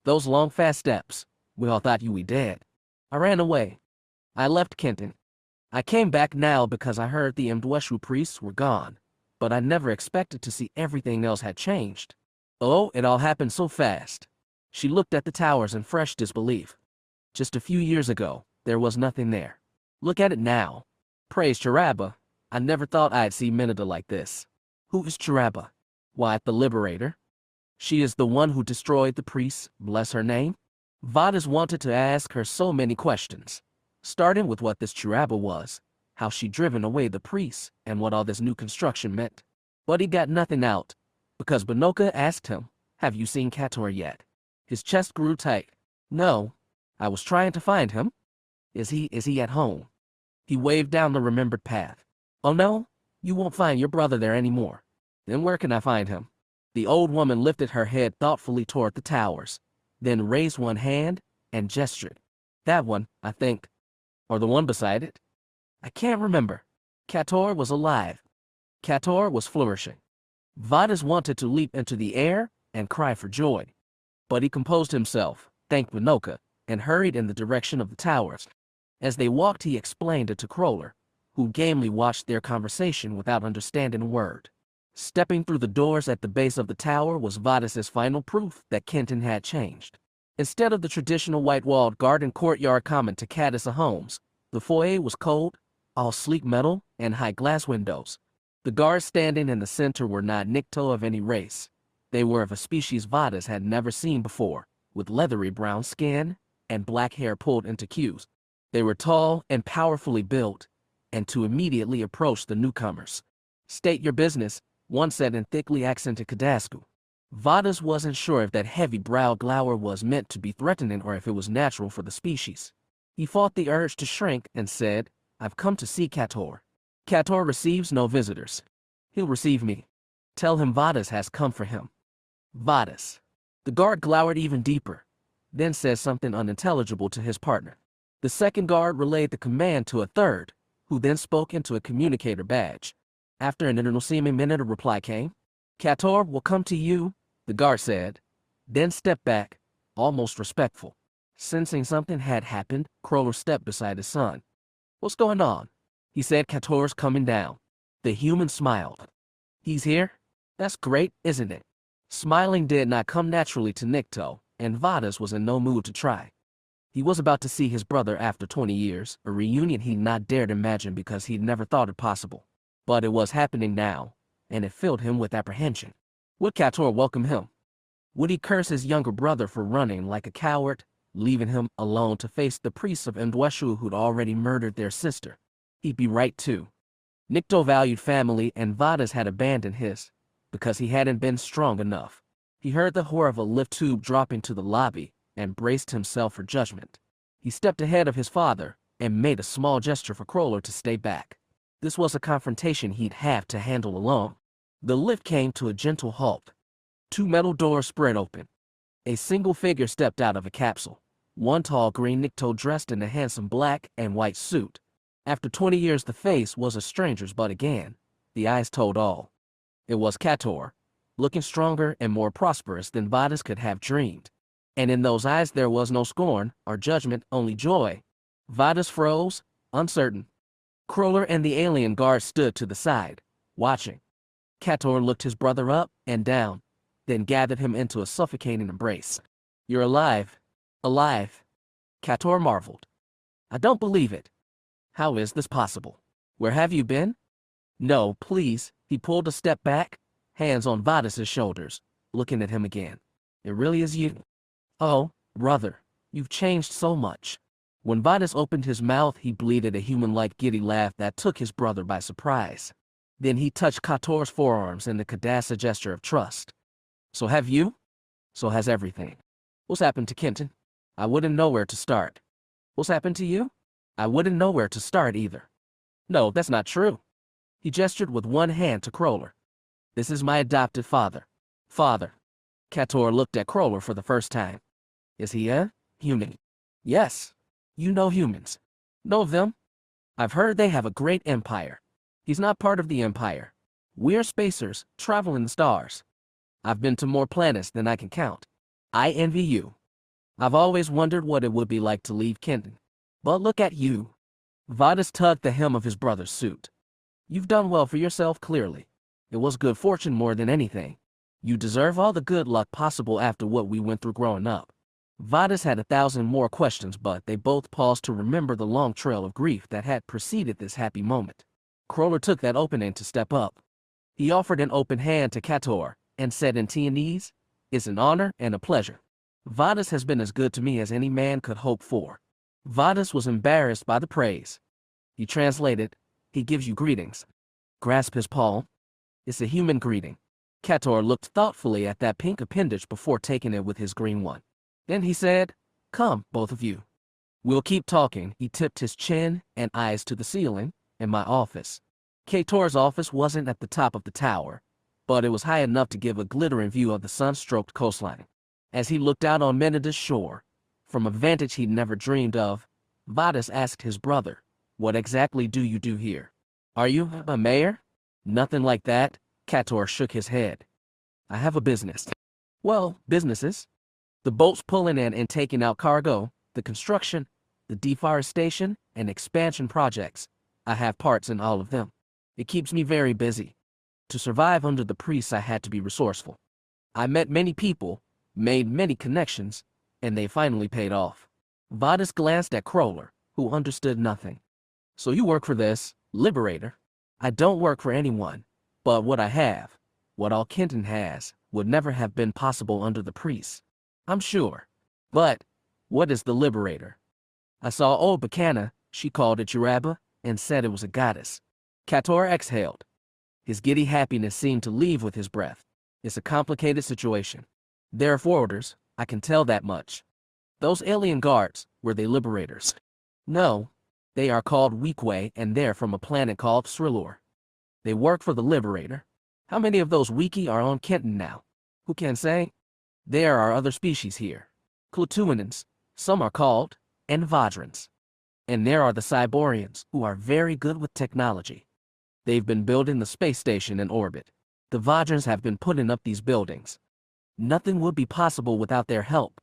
Those long, fast steps. We all thought you were dead." "I ran away. I left Kenton. I came back now because I heard the Indrexu priests were gone, but I never expected to see everything else had changed." "Oh, it all happened so fast." She looked at the towers in fresh disbelief. "Just a few years ago, there was nothing there. Look at it now. Praise Charaba. I never thought I'd see Minida like this." "Who is Charaba?" "Why, the Liberator. She is the one who destroyed the priests, bless her name." Vadas wanted to ask her so many questions, starting with what this Charaba was, how she'd driven away the priests, and what all this new construction meant. But he got nothing out, because Binoka asked him, "Have you seen Kator yet?" His chest grew tight. "No. I was trying to find him." Is he at home?" He waved down the remembered path. "Oh no, you won't find your brother there anymore." "Then where can I find him?" The old woman lifted her head thoughtfully toward the towers, then raised one hand and gestured. "That one, I think. Or the one beside it. I can't remember." Kator was alive. Kator was flourishing. Vadas wanted to leap into the air and cry for joy, but he composed himself, thanked Binoka, and hurried in the direction of the towers. As they walked, he explained it to Crawler. who gamely watched their conversation without understanding a word. Stepping through the doors at the base of the tower was Vadis's final proof that Kenton had changed. Instead of the traditional white-walled garden courtyard common to Cadissa homes, the foyer was cold, all sleek metal and high glass windows. The guards standing in the center were not Nikto of any race. They were of a species Vadis had never seen before, with leathery brown skin and black hair pulled into queues. They were tall and powerfully built, and to immediately approach the newcomers. "State your business," one said in thickly accented Cadascu. Vadis wasn't sure if that heavy-browed glower was meant to be threatening or if it was natural for the species. He fought the urge to shrink and said, "I've come to see Kator." "Kator receives no visitors. He'll receive me. Tell him Vadis has come for him." "Vadis." The guard glowered even deeper, then said something unintelligible to his partner. The second guard relayed the command to a third, who then spoke into a communicator badge. After an interseeming minute, a reply came. "Kator will come to you," the guard said, then stepped back, almost respectful. Sensing something had happened, Kroller stepped beside his son. "What's going on?" he said. "Kator's coming down." The human smiled. "He's here? That's great, isn't it?" Smiling did not come naturally to Nikto, and Vadis was in no mood to try. He was about to see his brother after 20 years, a reunion he'd not dared imagine because he'd never thought it possible. But it was happening now, and it filled him with apprehension. Would Kator welcome him? Would he curse his younger brother for running like a coward, leaving him alone to face the priests of Indrexu who'd already murdered their sister? He'd be right too. Nikto valued family, and Vadis had abandoned his, because he hadn't been strong enough. He heard the whir of a lift tube dropping to the lobby, and braced himself for judgment. He stepped ahead of his father, and made a small gesture for Kroller to stay back. This was a confrontation he'd have to handle alone. The lift came to a gentle halt. Two metal doors spread open. A single figure stepped out of a capsule. One tall green Nikto dressed in a handsome black and white suit. After 20 years, the face was a stranger's, but again, the eyes told all. It was Kator, looking stronger and more prosperous than Vadis could have dreamed. And in those eyes there was no scorn or judgment, only joy. Vadis froze, uncertain. Kroller and the alien guard stood to the side, watching. Kator looked his brother up and down, then gathered him into a suffocating embrace. "You're alive. Alive." Kator marveled. "I don't believe it. How is this possible? Where have you been?" "No, please." He pulled a step back, hands on Vadis's shoulders, looking at him again. "It really is you. Oh, brother, you've changed so much." When Vadis opened his mouth, he bleated a human-like giddy laugh that took his brother by surprise. Then he touched Kator's forearms in the Cadassa gesture of trust. "So have you? So has everything. What's happened to Kenton? I wouldn't know where to start." "What's happened to you?" "I wouldn't know where to start either." "No, that's not true." He gestured with one hand to Kroller. "This is my adopted father." "Father." Kator looked at Kroller for the first time. "Is he a human?" "Yes. You know humans." "Know of them?" "I've heard they have a great empire." "He's not part of the empire. We're spacers, traveling the stars. I've been to more planets than I can count. I envy you. I've always wondered what it would be like to leave Kenton. But look at you." Vadis tugged the hem of his brother's suit. "You've done well for yourself, clearly. It was good fortune more than anything. You deserve all the good luck possible after what we went through growing up." Vadis had 1,000 more questions, but they both paused to remember the long trail of grief that had preceded this happy moment. Kroller took that opening to step up. He offered an open hand to Kator, and said in Tianese, "It's an honor and a pleasure. Vadis has been as good to me as any man could hope for." Vadis was embarrassed by the praise. He translated, "He gives you greetings." Grasp his palm. "It's a human greeting." Kator looked thoughtfully at that pink appendage before taking it with his green one. Then he said, "Come, both of you. We'll keep talking." He tipped his chin and eyes to the ceiling, in my office. Kator's office wasn't at the top of the tower, but it was high enough to give a glittering view of the sun-stroked coastline. As he looked out on Menida's shore, from a vantage he'd never dreamed of, Vadis asked his brother, "What exactly do you do here? Are you a mayor?" "Nothing like that." Kator shook his head. "I have a business." "Well, businesses. The boats pulling in and taking out cargo, the construction, the deforestation, and expansion projects. I have parts in all of them. It keeps me very busy. To survive under the priests, I had to be resourceful. I met many people, made many connections, and they finally paid off. Vadis glanced at Crawler, who understood nothing. So you work for this, Liberator? I don't work for anyone, but what I have, what all Kenton has, would never have been possible under the priests. I'm sure. But, what is the Liberator? I saw old Bacana, she called it Uraba, and said it was a goddess. Kator exhaled. His giddy happiness seemed to leave with his breath. It's a complicated situation. There are forwarders, I can tell that much. Those alien guards, were they liberators? No. They are called Weekway, and they're from a planet called Srilor. They work for the Liberator. How many of those Wiki are on Kenton now? Who can say? There are other species here. Clutuanans, some are called, and Vadrans. And there are the Cyborians, who are very good with technology. They've been building the space station in orbit. The Vadrans have been putting up these buildings. Nothing would be possible without their help.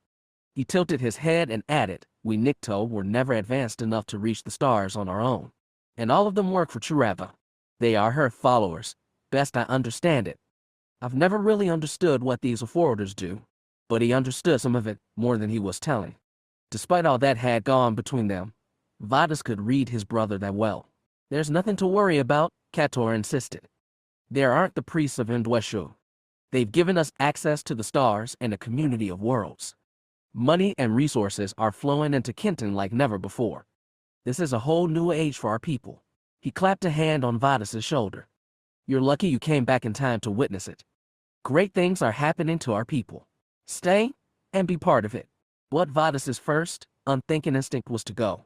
He tilted his head and added, we Nikto were never advanced enough to reach the stars on our own. And all of them work for Chirava. They are her followers, best I understand it. I've never really understood what these forwarders do, but he understood some of it more than he was telling. Despite all that had gone between them, Vadis could read his brother that well. There's nothing to worry about, Kator insisted. There aren't the priests of Indrexu. They've given us access to the stars and a community of worlds. Money and resources are flowing into Kenton like never before. This is a whole new age for our people. He clapped a hand on Vadis' shoulder. You're lucky you came back in time to witness it. Great things are happening to our people. Stay and be part of it. What Vadis' first, unthinking instinct was to go.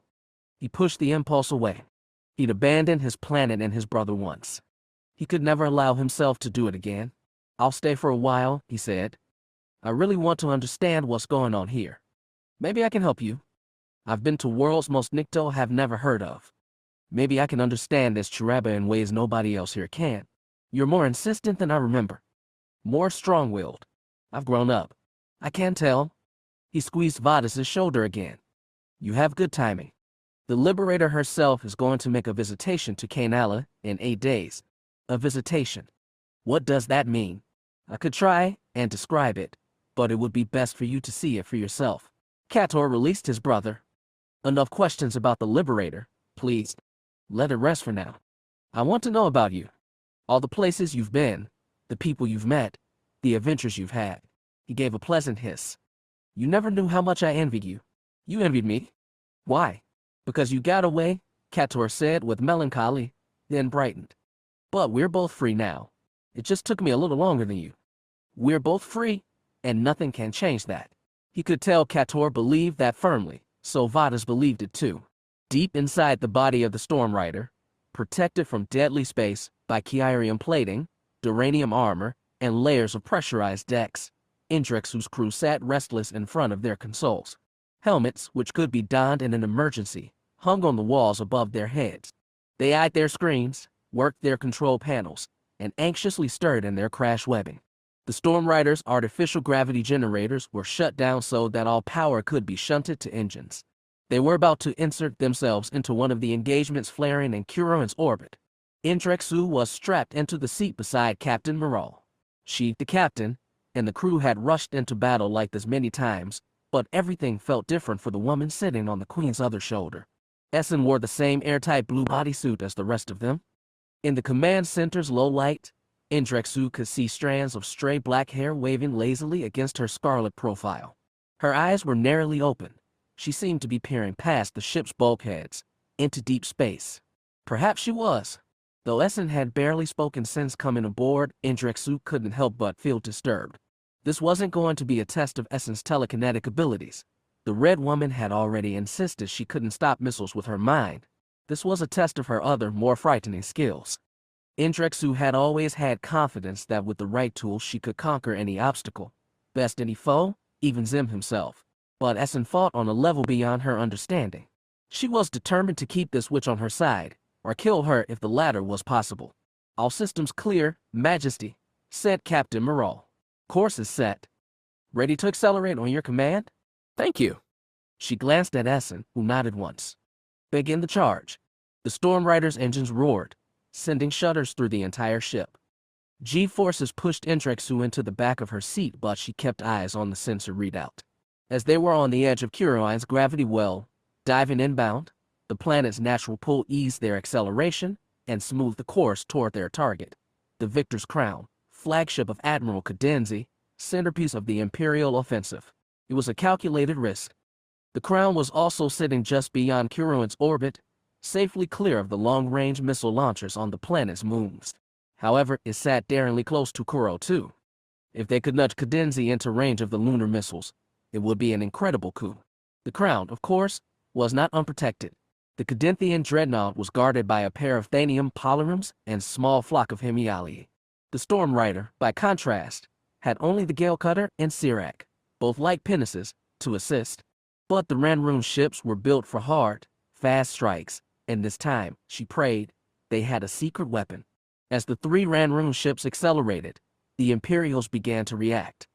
He pushed the impulse away. He'd abandoned his planet and his brother once. He could never allow himself to do it again. I'll stay for a while, he said. I really want to understand what's going on here. Maybe I can help you. I've been to worlds most Nikto have never heard of. Maybe I can understand this Chiraba in ways nobody else here can. You're more insistent than I remember. More strong-willed. I've grown up. I can tell. He squeezed Vadis' shoulder again. You have good timing. The Liberator herself is going to make a visitation to Kainala in 8 days. A visitation. What does that mean? I could try and describe it, but it would be best for you to see it for yourself. Kator released his brother. Enough questions about the Liberator, please. Let it rest for now. I want to know about you. All the places you've been, the people you've met, the adventures you've had. He gave a pleasant hiss. You never knew how much I envied you. You envied me. Why? Because you got away, Kator said with melancholy, then brightened. But we're both free now. It just took me a little longer than you. We're both free, and nothing can change that. He could tell Kator believed that firmly, so Vadis believed it too. Deep inside the body of the Storm Rider, protected from deadly space by Kyrium plating, duranium armor, and layers of pressurized decks, Indrexu's crew sat restless in front of their consoles. Helmets, which could be donned in an emergency, hung on the walls above their heads. They eyed their screens, worked their control panels, and anxiously stirred in their crash webbing. The Storm Rider's artificial gravity generators were shut down so that all power could be shunted to engines. They were about to insert themselves into one of the engagements flaring in Curon's orbit. Indrexu was strapped into the seat beside Captain Moral. She, the captain, and the crew had rushed into battle like this many times, but everything felt different for the woman sitting on the Queen's other shoulder. Essen wore the same airtight blue bodysuit as the rest of them. In the command center's low light, Indrexu could see strands of stray black hair waving lazily against her scarlet profile. Her eyes were narrowly open. She seemed to be peering past the ship's bulkheads, into deep space. Perhaps she was. Though Essen had barely spoken since coming aboard, Indrexu couldn't help but feel disturbed. This wasn't going to be a test of Essen's telekinetic abilities. The Red Woman had already insisted she couldn't stop missiles with her mind. This was a test of her other, more frightening skills. Indrexu had always had confidence that with the right tools she could conquer any obstacle, best any foe, even Xim himself. But Essen fought on a level beyond her understanding. She was determined to keep this witch on her side, or kill her if the latter was possible. All systems clear, Majesty, said Captain Moral. Course is set. Ready to accelerate on your command? Thank you. She glanced at Essen, who nodded once. Begin the charge. The Storm Rider's engines roared, sending shudders through the entire ship. G-forces pushed Indrexu into the back of her seat, but she kept eyes on the sensor readout. As they were on the edge of Curine's gravity well, diving inbound, the planet's natural pull eased their acceleration and smoothed the course toward their target, the Victor's Crown, flagship of Admiral Cadenzi, centerpiece of the Imperial offensive. It was a calculated risk. The Crown was also sitting just beyond Curine's orbit, safely clear of the long-range missile launchers on the planet's moons. However, it sat daringly close to Kuro too. If they could nudge Cadenzi into range of the lunar missiles, it would be an incredible coup. The Crown, of course, was not unprotected. The Cadenthian dreadnought was guarded by a pair of Thanium polyrams and small flock of Hemialii. The Storm Rider, by contrast, had only the Gale Cutter and Sirac, both light pinnaces, to assist. But the Ranroon ships were built for hard, fast strikes, and this time, she prayed, they had a secret weapon. As the three Ranroon ships accelerated, the Imperials began to react.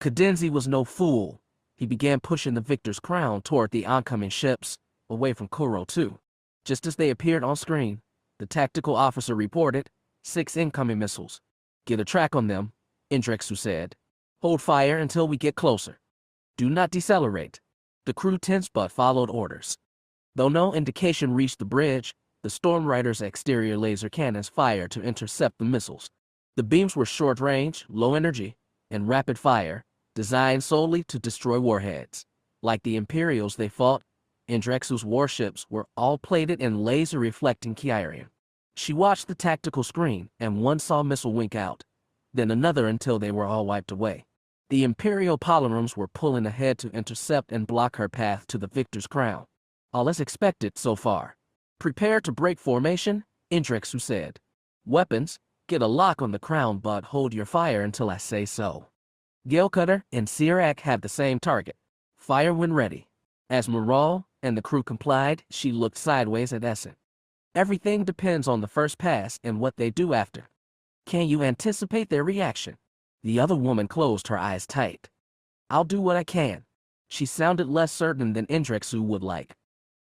Cadenzi was no fool. He began pushing the Victor's Crown toward the oncoming ships, away from Kuro too. Just as they appeared on screen, the tactical officer reported, 6 incoming missiles. Get a track on them, Indrexu said. Hold fire until we get closer. Do not decelerate. The crew tensed but followed orders. Though no indication reached the bridge, the Storm Rider's exterior laser cannons fired to intercept the missiles. The beams were short-range, low-energy, and rapid-fire, designed solely to destroy warheads. Like the Imperials they fought, Indrexu's warships were all plated in laser-reflecting Kyrian. She watched the tactical screen, and one saw missile wink out, then another until they were all wiped away. The Imperial polyrams were pulling ahead to intercept and block her path to the Victor's Crown. All as expected so far. Prepare to break formation, Indrexu said. Weapons, get a lock on the Crown but hold your fire until I say so. Gale Cutter and Sirac had the same target. Fire when ready. As Moral and the crew complied, she looked sideways at Essen. Everything depends on the first pass and what they do after. Can you anticipate their reaction? The other woman closed her eyes tight. I'll do what I can. She sounded less certain than Indrexu would like.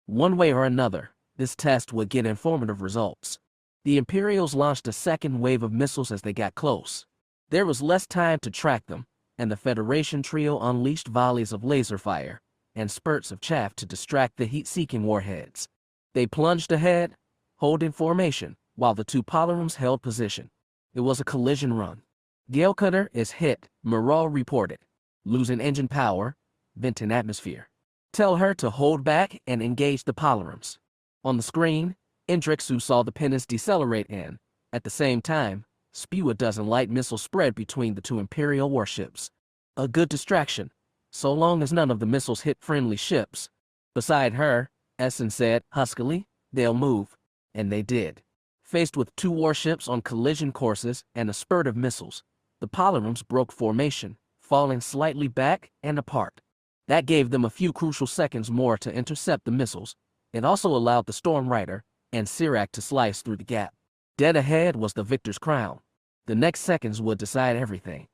One way or another, this test would get informative results. The Imperials launched a second wave of missiles as they got close. There was less time to track them, and the Federation trio unleashed volleys of laser fire and spurts of chaff to distract the heat-seeking warheads. They plunged ahead, holding formation, while the two polyrams held position. It was a collision run. Gale Cutter is hit, Moral reported. Losing engine power, venting atmosphere. Tell her to hold back and engage the polyrams. On the screen, Indrexu saw the pinnace decelerate and, at the same time, spew a dozen light missiles spread between the two Imperial warships. A good distraction, so long as none of the missiles hit friendly ships. Beside her, Essen said huskily, they'll move. And they did. Faced with two warships on collision courses and a spurt of missiles, the polyrams broke formation, falling slightly back and apart. That gave them a few crucial seconds more to intercept the missiles. It also allowed the Storm Rider and Sirac to slice through the gap. Dead ahead was the Victor's Crown. The next seconds would decide everything.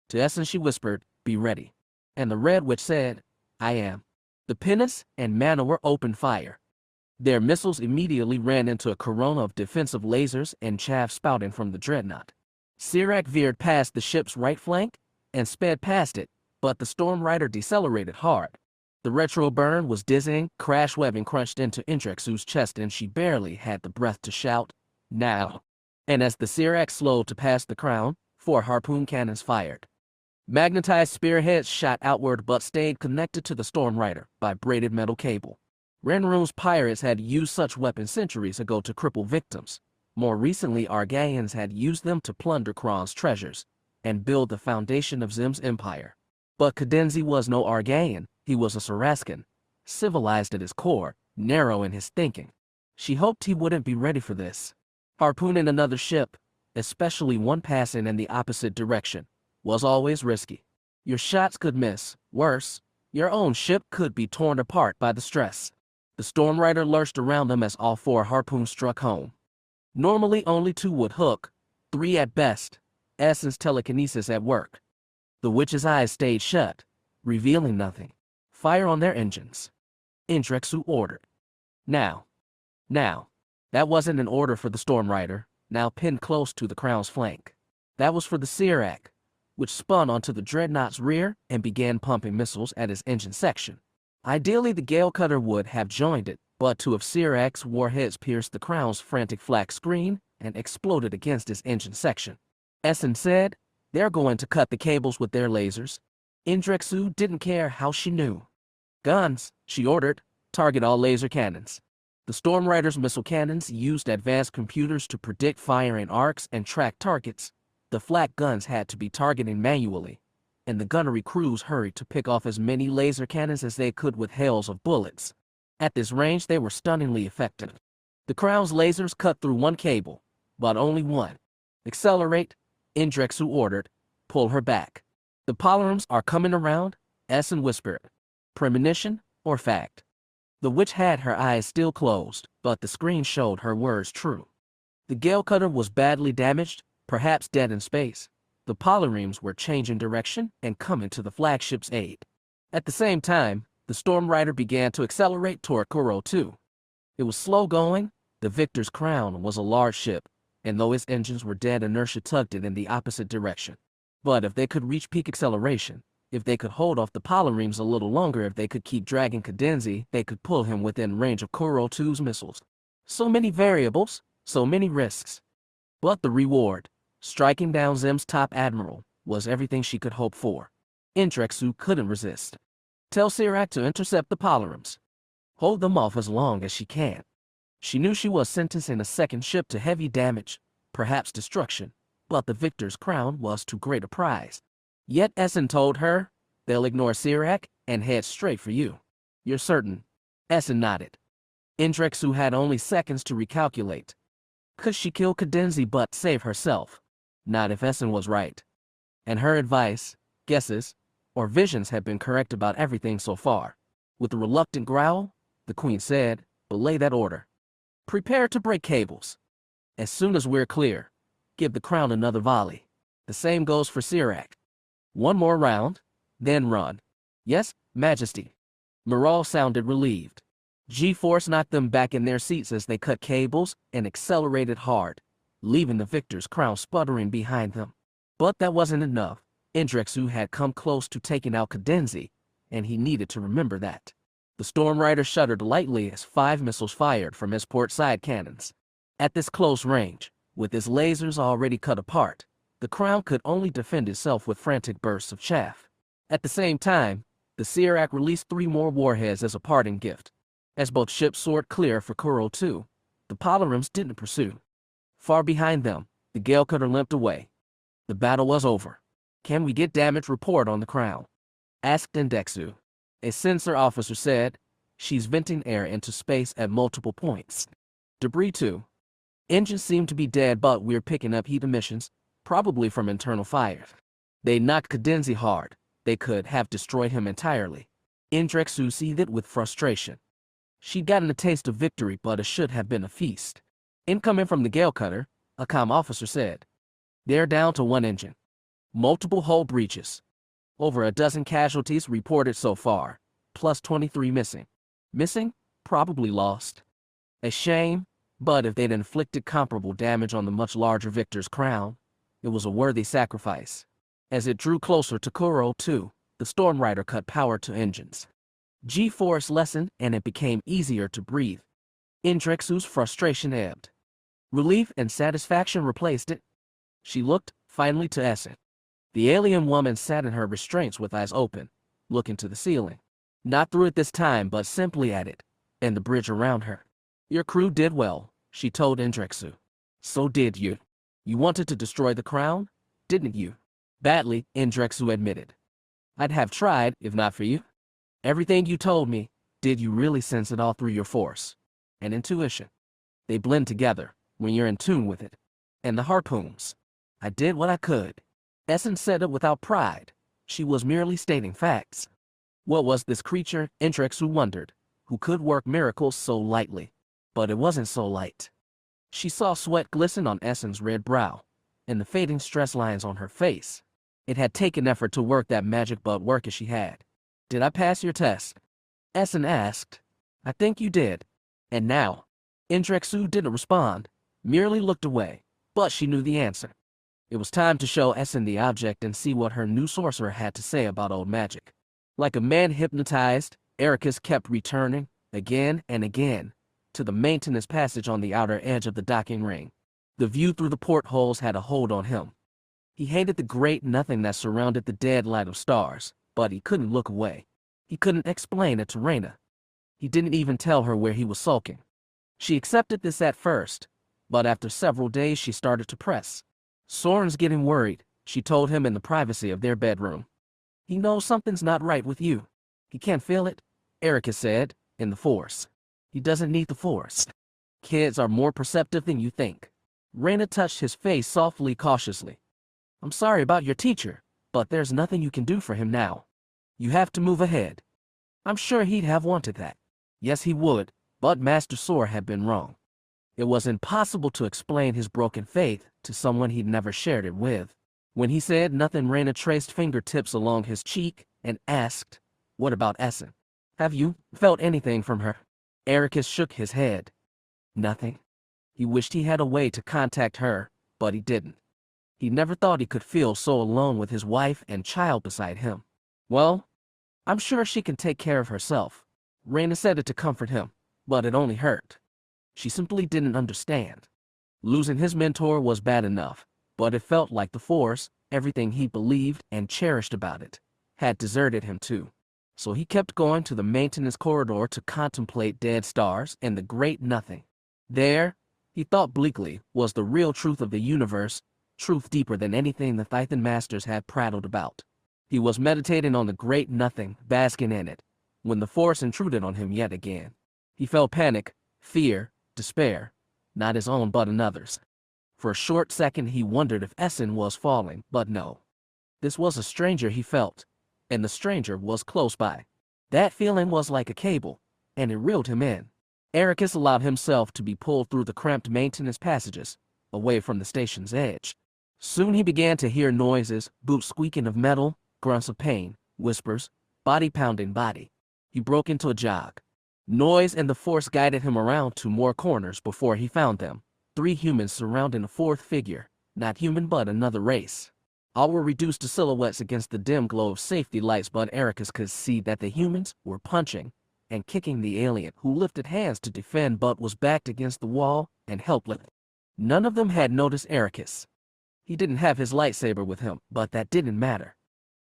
To Essen she whispered, be ready. And the Red Witch said, I am. The pinnace and Mana were open fire. Their missiles immediately ran into a corona of defensive lasers and chaff spouting from the dreadnought. Sirac veered past the ship's right flank and sped past it, but the Storm Rider decelerated hard. The retro burn was dizzying, crash webbing crunched into Indrexu's chest and she barely had the breath to shout, now. And as the Sirac slowed to pass the Crown, 4 harpoon cannons fired. Magnetized spearheads shot outward but stayed connected to the Storm Rider by braided metal cable. Ranroon's pirates had used such weapons centuries ago to cripple victims. More recently, Argaeans had used them to plunder Kron's treasures and build the foundation of Xim's empire. But Cadenzi was no Argaean, he was a Sarascan, civilized at his core, narrow in his thinking. She hoped he wouldn't be ready for this. Harpooning another ship, especially one passing in the opposite direction, was always risky. Your shots could miss. Worse, your own ship could be torn apart by the stress. The Storm Rider lurched around them as all 4 harpoons struck home. Normally only 2 would hook, 3 at best. Essen's telekinesis at work. The witch's eyes stayed shut, revealing nothing. Fire on their engines. Indrexu ordered. Now. Now. That wasn't an order for the Storm Rider, now pinned close to the Crown's flank. That was for the Sirac, which spun onto the Dreadnought's rear and began pumping missiles at his engine section. Ideally, the Gale Cutter would have joined it, but two of Sirac's warheads pierced the Crown's frantic flak screen and exploded against his engine section. Essen said, "They're going to cut the cables with their lasers." Indrexu didn't care how she knew. "Guns," she ordered, "target all laser cannons." The Storm Rider's missile cannons used advanced computers to predict firing arcs and track targets. The flak guns had to be targeting manually, and the gunnery crews hurried to pick off as many laser cannons as they could with hails of bullets. At this range, they were stunningly effective. The Crown's lasers cut through one cable, but only one. "Accelerate," Indrexu ordered. "Pull her back." "The Polyrums are coming around," Essen whispered. Premonition or fact? The witch had her eyes still closed, but the screen showed her words true. The Gale Cutter was badly damaged, perhaps dead in space. The Polyremes were changing direction and coming to the flagship's aid. At the same time, the Storm Rider began to accelerate toward Kuro 2. It was slow going. The Victor's Crown was a large ship, and though its engines were dead, inertia tugged it in the opposite direction. But if they could reach peak acceleration, if they could hold off the Polyremes a little longer, if they could keep dragging Cadenzi, they could pull him within range of Kuro 2's missiles. So many variables, so many risks. But the reward, striking down Xim's top admiral, was everything she could hope for. Indrexu couldn't resist. "Tell Sirac to intercept the Polyremes. Hold them off as long as she can." She knew she was sentencing a second ship to heavy damage, perhaps destruction, but the Victor's Crown was too great a prize. Yet Essen told her, "They'll ignore Sirac and head straight for you." "You're certain?" Essen nodded. Indrexu had only seconds to recalculate. Could she kill Cadenzi but save herself? Not if Essen was right. And her advice, guesses, or visions had been correct about everything so far. With a reluctant growl, the Queen said, "Belay that order. Prepare to break cables. As soon as we're clear, give the Crown another volley. The same goes for Sirac. One more round, then run." "Yes, Majesty." Morale sounded relieved. G-force knocked them back in their seats as they cut cables and accelerated hard, leaving the Victor's Crown sputtering behind them. But that wasn't enough. Indrexu had come close to taking out Cadenzi, and he needed to remember that. The Storm Rider shuddered lightly as 5 missiles fired from his port side cannons. At this close range, with his lasers already cut apart, the Crown could only defend itself with frantic bursts of chaff. At the same time, the Sirac released 3 more warheads as a parting gift. As both ships soared clear for Kuro 2, the Polyremes didn't pursue. Far behind them, the Gale Cutter limped away. The battle was over. "Can we get damage report on the Crown?" asked Indrexu. A sensor officer said, "She's venting air into space at multiple points. Debris too. Engines seem to be dead, but we're picking up heat emissions, probably from internal fire. They knocked Cadenzi hard. They could have destroyed him entirely." Indrexu seethed with frustration. She'd gotten a taste of victory, but it should have been a feast. "Incoming from the Gale Cutter," a comm officer said. "They're down to 1 engine. Multiple hull breaches. Over a dozen casualties reported so far, plus 23 missing. Missing? Probably lost. A shame, but if they'd inflicted comparable damage on the much larger Victor's Crown, it was a worthy sacrifice." As it drew closer to Kuro 2, the Storm Rider cut power to engines. G-force lessened and it became easier to breathe. Indrexu's frustration ebbed. Relief and satisfaction replaced it. She looked, finally, to Essen. The alien woman sat in her restraints with eyes open, looking to the ceiling. Not through it this time, but simply at it, and the bridge around her. "Your crew did well," she told Indrexu. "So did you. You wanted to destroy the Crown, didn't you?" "Badly," Indrexu admitted. "I'd have tried, if not for you. Everything you told me, did you really sense it all through your force and intuition? They blend together when you're in tune with it. And the harpoons. I did what I could." Essen said it without pride. She was merely stating facts. What was this creature, Indrexu wondered, who could work miracles so lightly? But it wasn't so light. She saw sweat glisten on Essen's red brow, and the fading stress lines on her face. It had taken effort to work that magic, but work as she had. "Did I pass your test?" Essen asked. "I think you did. And now?" Indrexu didn't respond, merely looked away, but she knew the answer. It was time to show Xim the object and see what her new sorcerer had to say about old magic. Like a man hypnotized, Ericus kept returning, again and again, to the maintenance passage on the outer edge of the docking ring. The view through the portholes had a hold on him. He hated the great nothing that surrounded the dead light of stars, but he couldn't look away. He couldn't explain it to Reyna. He didn't even tell her where he was sulking. She accepted this at first, but after several days she started to press. Soren's getting worried, she told him in the privacy of their bedroom. He knows something's not right with you. He can't feel it, Erica said, in the Force. He doesn't need the Force. Kids are more perceptive than you think. Reyna touched his face softly, cautiously. I'm sorry about your teacher, but there's nothing you can do for him now. You have to move ahead. I'm sure he'd have wanted that. Yes, he would, but Master Sor had been wrong. It was impossible to explain his broken faith to someone he'd never shared it with. When he said nothing, Reyna traced fingertips along his cheek and asked, What about Xim? Have you felt anything from her? Ericus shook his head. Nothing. He wished he had a way to contact her, but he didn't. He never thought he could feel so alone with his wife and child beside him. Well, I'm sure she can take care of herself. Reyna said it to comfort him, but it only hurt. She simply didn't understand. Losing his mentor was bad enough, but it felt like the Force, everything he believed and cherished about it, had deserted him too. So he kept going to the maintenance corridor to contemplate dead stars and the great nothing. There, he thought bleakly, was the real truth of the universe, truth deeper than anything the Thython Masters had prattled about. He was meditating on the great nothing, basking in it, when the Force intruded on him yet again. He felt panic, fear, despair, not his own but another's. For a short second he wondered if Xim was falling, but no. This was a stranger he felt, and the stranger was close by. That feeling was like a cable, and it reeled him in. Ericus allowed himself to be pulled through the cramped maintenance passages, away from the station's edge. Soon he began to hear noises, boots squeaking of metal, grunts of pain, whispers, body pounding body. He broke into a jog. Noise and the Force guided him around 2 more corners before he found them. 3 humans surrounding a 4th figure, not human but another race. All were reduced to silhouettes against the dim glow of safety lights, but Ericus could see that the humans were punching and kicking the alien, who lifted hands to defend but was backed against the wall and helpless. None of them had noticed Ericus. He didn't have his lightsaber with him, but that didn't matter.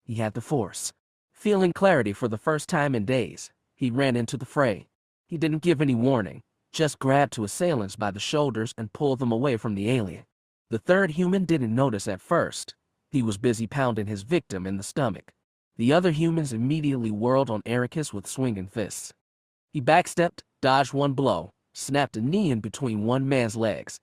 He had the Force. Feeling clarity for the first time in days, he ran into the fray. He didn't give any warning, just grabbed 2 assailants by the shoulders and pulled them away from the alien. The 3rd human didn't notice at first. He was busy pounding his victim in the stomach. The other humans immediately whirled on Ericus with swinging fists. He backstepped, dodged 1 blow, snapped a knee in between one man's legs.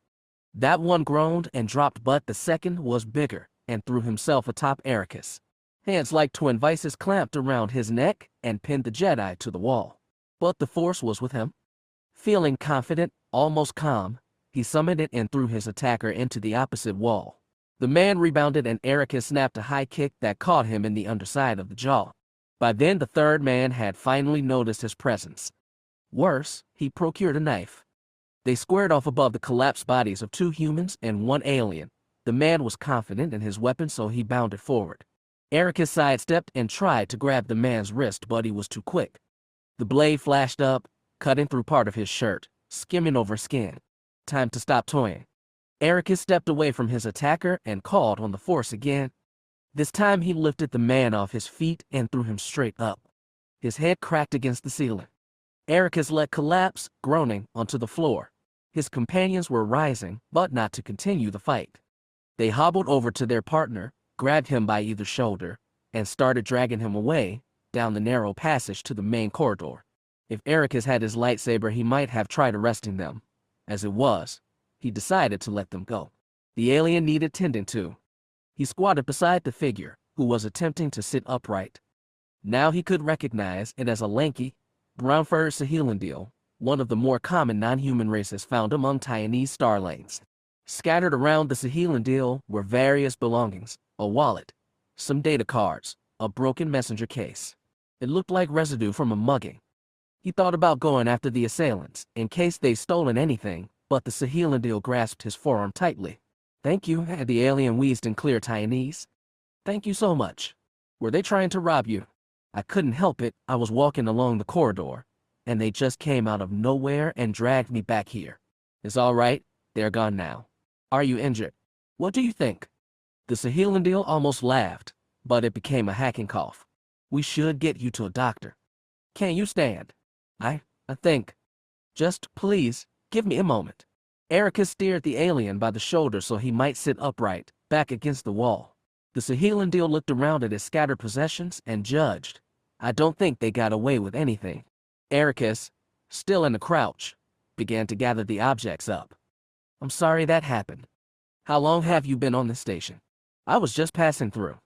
That one groaned and dropped, but the second was bigger and threw himself atop Ericus. Hands like twin vices clamped around his neck and pinned the Jedi to the wall. But the Force was with him. Feeling confident, almost calm, he summoned it and threw his attacker into the opposite wall. The man rebounded and Ericus snapped a high kick that caught him in the underside of the jaw. By then the 3rd man had finally noticed his presence. Worse, he procured a knife. They squared off above the collapsed bodies of 2 humans and 1 alien. The man was confident in his weapon, so he bounded forward. Ericus sidestepped and tried to grab the man's wrist, but he was too quick. The blade flashed up, cutting through part of his shirt, skimming over skin. Time to stop toying. Ericus stepped away from his attacker and called on the Force again. This time he lifted the man off his feet and threw him straight up. His head cracked against the ceiling. Ericus let collapse, groaning, onto the floor. His companions were rising, but not to continue the fight. They hobbled over to their partner, grabbed him by either shoulder, and started dragging him away, down the narrow passage to the main corridor. If Ericus had his lightsaber, he might have tried arresting them. As it was, he decided to let them go. The alien needed tending to. He squatted beside the figure, who was attempting to sit upright. Now he could recognize it as a lanky, brown-furred Saheelandil, one of the more common non-human races found among Taiwanese starlanes. Scattered around the Saheelandil were various belongings, a wallet, some data cards, a broken messenger case. It looked like residue from a mugging. He thought about going after the assailants, in case they'd stolen anything, but the Saheelandil grasped his forearm tightly. "Thank you," the alien wheezed in clear Taiwanese. "Thank you so much. Were they trying to rob you?" I couldn't help it. I was walking along the corridor, and they just came out of nowhere and dragged me back here. "It's all right. They're gone now." "Are you injured?" "What do you think?" The Saheelandil almost laughed, but it became a hacking cough. "We should get you to a doctor." "Can you stand?" I think. Just, please, give me a moment." Ericus steered the alien by the shoulder so he might sit upright, back against the wall. The Saheelandil looked around at his scattered possessions and judged. "I don't think they got away with anything." Ericus, still in a crouch, began to gather the objects up. "I'm sorry that happened. How long have you been on this station?" "I was just passing through."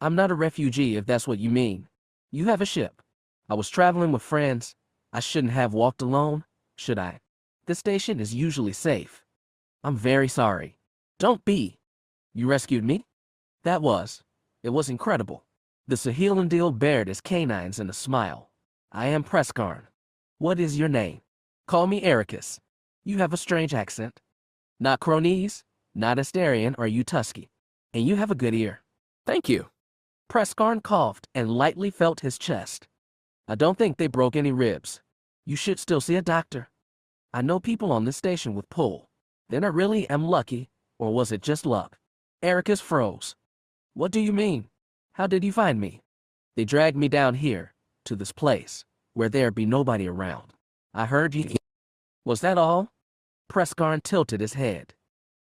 "I'm not a refugee if that's what you mean. You have a ship." "I was traveling with friends. I shouldn't have walked alone, should I? This station is usually safe." "I'm very sorry." "Don't be. You rescued me?" It was incredible." The Saheelandil bared his canines in a smile. "I am Preskarn." "What is your name?" "Call me Ericus." "You have a strange accent. Not Cronese, not Astarian or Utusky. And you have a good ear." "Thank you." Preskarn coughed and lightly felt his chest. "I don't think they broke any ribs. You should still see a doctor. I know people on this station with pull. Then I really am lucky, or was it just luck?" Ericus froze. "What do you mean? How did you find me?" "They dragged me down here, to this place, where there'd be nobody around. I heard you." "Was that all?" Preskarn tilted his head.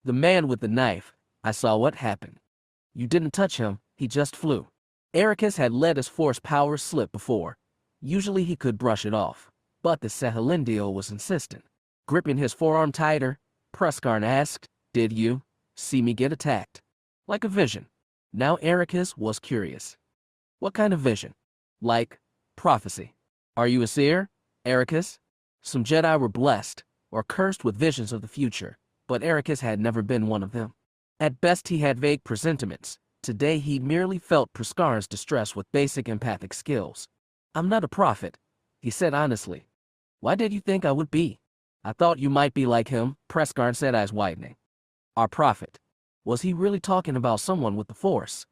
"The man with the knife, I saw what happened. You didn't touch him, he just flew." Ericus had let his force power slip before. Usually he could brush it off, but the Saheelandil was insistent. Gripping his forearm tighter, Preskarn asked, "Did you see me get attacked?" "Like a vision." Now Ericus was curious. "What kind of vision?" "Like prophecy." "Are you a seer, Ericus?" Some Jedi were blessed, or cursed with visions of the future, but Ericus had never been one of them. At best he had vague presentiments. Today he merely felt Preskarn's distress with basic empathic skills. "I'm not a prophet," he said honestly. "Why did you think I would be?" "I thought you might be like him," Preskarn said, eyes widening. "Our prophet. Was he really talking about someone with the Force?"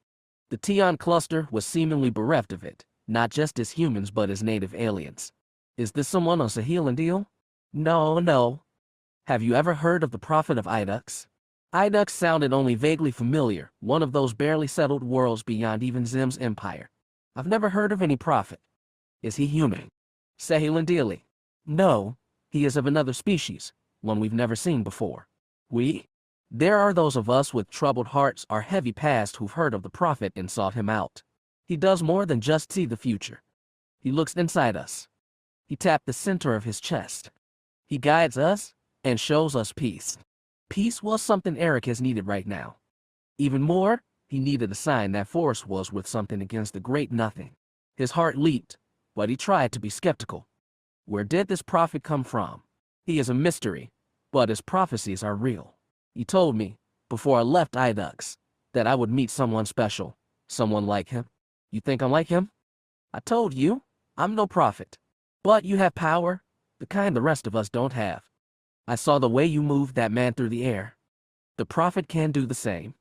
The Tion cluster was seemingly bereft of it, not just as humans but as native aliens. "Is this someone on Saheelandil?" No. "Have you ever heard of the prophet of Idux?" Idux sounded only vaguely familiar, one of those barely settled worlds beyond even Xim's empire. "I've never heard of any prophet." "Is he human?" "Saheelandili." "No, he is of another species, one we've never seen before." "We?" "There are those of us with troubled hearts or heavy past who've heard of the prophet and sought him out. He does more than just see the future. He looks inside us." He tapped the center of his chest. "He guides us and shows us peace." Peace was something Ericus needed right now. Even more, he needed a sign that Force was with something against the great nothing. His heart leaped, but he tried to be skeptical. Where did this prophet come from? He is a mystery, but his prophecies are real. He told me, before I left Idux, that I would meet someone special, someone like him. You think I'm like him? I told you, I'm no prophet. But you have power, the kind the rest of us don't have. I saw the way you moved that man through the air. The prophet can do the same.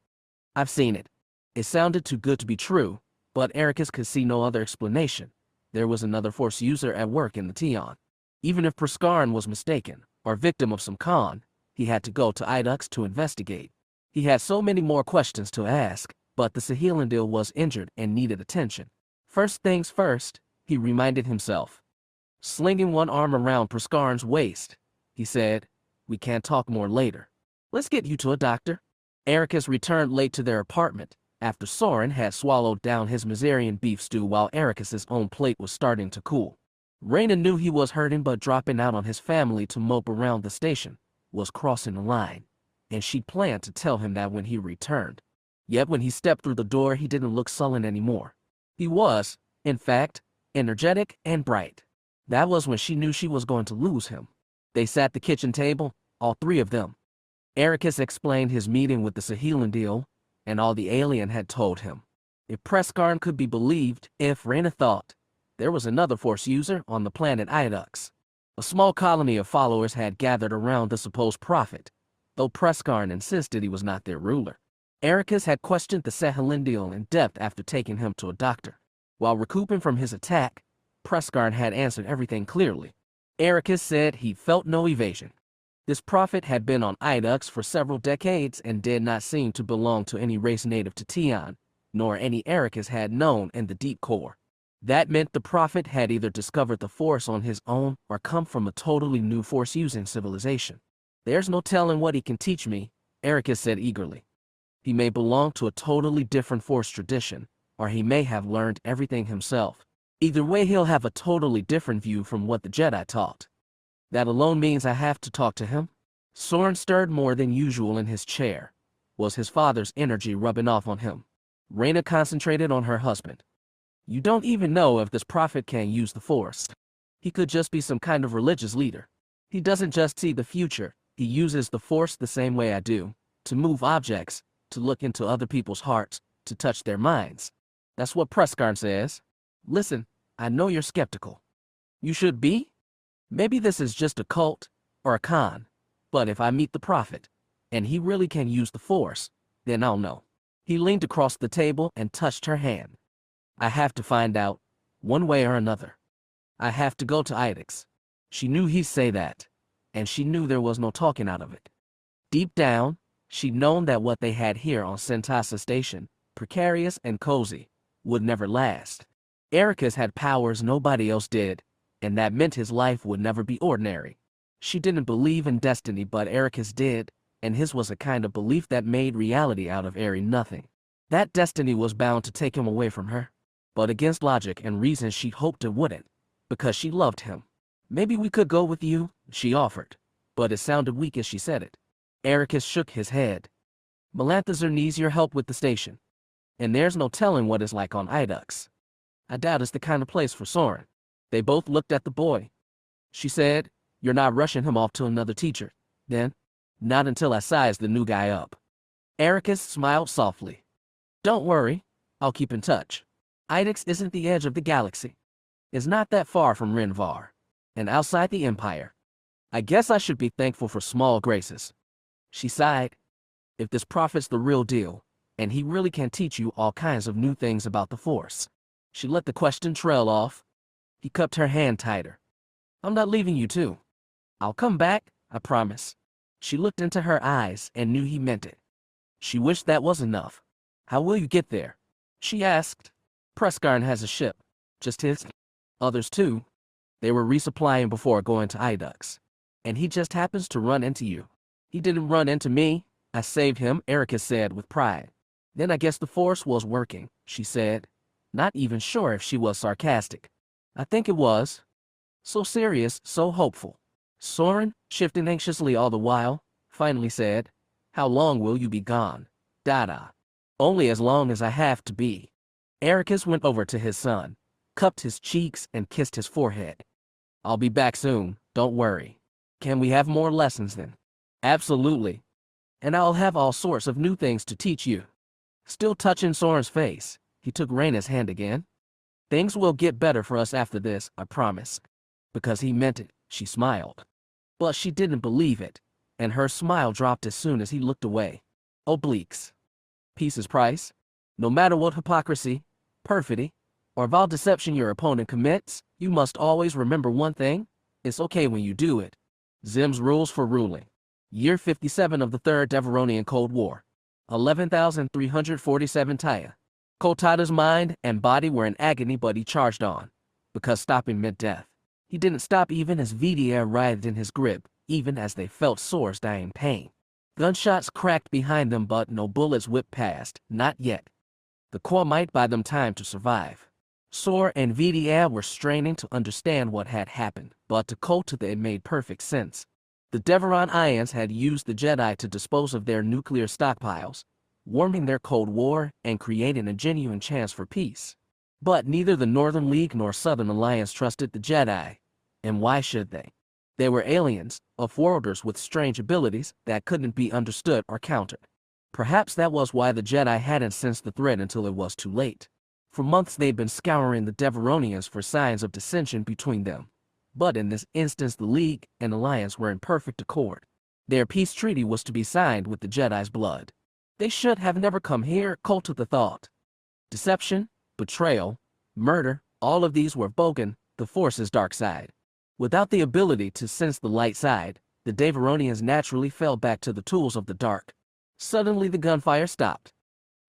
I've seen it. It sounded too good to be true, but Ericus could see no other explanation. There was another Force user at work in the Tion. Even if Preskarn was mistaken, or victim of some con, he had to go to Idux to investigate. He had so many more questions to ask, but the Saheelandil was injured and needed attention. First things first, he reminded himself. Slinging one arm around Preskarn's waist, he said, "We can't talk more later. Let's get you to a doctor." Ericus returned late to their apartment, after Soren had swallowed down his Miserian beef stew while Ericus's own plate was starting to cool. Raina knew he was hurting, but dropping out on his family to mope around the station was crossing the line, and she planned to tell him that when he returned. Yet when he stepped through the door, he didn't look sullen anymore. He was, in fact, energetic and bright. That was when she knew she was going to lose him. They sat at the kitchen table, all three of them. Ericus explained his meeting with the Saheelandil, and all the alien had told him. If Preskarn could be believed, if Raina thought, There was another Force user on the planet Idux. A small colony of followers had gathered around the supposed prophet, though Preskarn insisted he was not their ruler. Ericus had questioned the Sahelindial in depth after taking him to a doctor. While recouping from his attack, Preskarn had answered everything clearly. Ericus said he felt no evasion. This prophet had been on Idux for several decades and did not seem to belong to any race native to Tion, nor any Ericus had known in the deep core. That meant the prophet had either discovered the Force on his own or come from a totally new Force-using civilization. There's no telling what he can teach me, Ericus said eagerly. He may belong to a totally different Force tradition, or he may have learned everything himself. Either way, he'll have a totally different view from what the Jedi taught. That alone means I have to talk to him? Soren stirred more than usual in his chair. Was his father's energy rubbing off on him? Reyna concentrated on her husband. You don't even know if this prophet can use the Force. He could just be some kind of religious leader. He doesn't just see the future, he uses the Force the same way I do, to move objects, to look into other people's hearts, to touch their minds. That's what Preskarn says. Listen, I know you're skeptical. You should be. Maybe this is just a cult, or a con, but if I meet the prophet, and he really can use the Force, then I'll know. He leaned across the table and touched her hand. I have to find out, one way or another. I have to go to Idux. She knew he'd say that, and she knew there was no talking out of it. Deep down, she'd known that what they had here on Sentasa Station, precarious and cozy, would never last. Ericus had powers nobody else did, and that meant his life would never be ordinary. She didn't believe in destiny, but Ericus did, and his was a kind of belief that made reality out of airy nothing. That destiny was bound to take him away from her, but against logic and reason she hoped it wouldn't, because she loved him. Maybe we could go with you, she offered, but it sounded weak as she said it. Ericus shook his head. Melanthazar needs your help with the station, and there's no telling what it's like on Idux. I doubt it's the kind of place for Soren. They both looked at the boy. She said, You're not rushing him off to another teacher, then? Not until I size the new guy up. Ericus smiled softly. Don't worry, I'll keep in touch. Idux isn't the edge of the galaxy. It's not that far from Renvar, and outside the Empire. I guess I should be thankful for small graces. She sighed. If this prophet's the real deal, and he really can teach you all kinds of new things about the Force. She let the question trail off. He cupped her hand tighter. I'm not leaving you too. I'll come back, I promise. She looked into her eyes and knew he meant it. She wished that was enough. How will you get there? She asked. Preskarn has a ship. Just his. Others too. They were resupplying before going to Idux. And he just happens to run into you. He didn't run into me. I saved him, Ericus said with pride. Then I guess the Force was working, she said. Not even sure if she was sarcastic. I think it was. So serious, so hopeful. Soren, shifting anxiously all the while, finally said, How long will you be gone? Dada. Only as long as I have to be. Ericus went over to his son, cupped his cheeks and kissed his forehead. I'll be back soon, don't worry. Can we have more lessons then? Absolutely. And I'll have all sorts of new things to teach you. Still touching Soren's face, he took Reyna's hand again. Things will get better for us after this, I promise. Because he meant it, she smiled. But she didn't believe it, and her smile dropped as soon as he looked away. Obliques. Peace's price. No matter what hypocrisy, perfidy, or vile deception your opponent commits, you must always remember one thing. It's okay when you do it. Xim's rules for ruling. Year 57 of the Third Deveronian Cold War. 11,347 Taya. Kotada's mind and body were in agony, but he charged on, because stopping meant death. He didn't stop even as Vidier writhed in his grip, even as they felt Sore's dying pain. Gunshots cracked behind them, but no bullets whipped past, not yet. The Qua might buy them time to survive. Sore and Vidier were straining to understand what had happened, but to Kotada it made perfect sense. The Deveron Ions had used the Jedi to dispose of their nuclear stockpiles, warming their Cold War and creating a genuine chance for peace. But neither the Northern League nor Southern Alliance trusted the Jedi, and why should they? They were aliens, off-worlders with strange abilities that couldn't be understood or countered. Perhaps that was why the Jedi hadn't sensed the threat until it was too late. For months they'd been scouring the Deveronians for signs of dissension between them. But in this instance the League and Alliance were in perfect accord. Their peace treaty was to be signed with the Jedi's blood. They should have never come here, cult of the thought. Deception, betrayal, murder, all of these were Bogan, the Force's dark side. Without the ability to sense the light side, the Deveronians naturally fell back to the tools of the dark. Suddenly the gunfire stopped.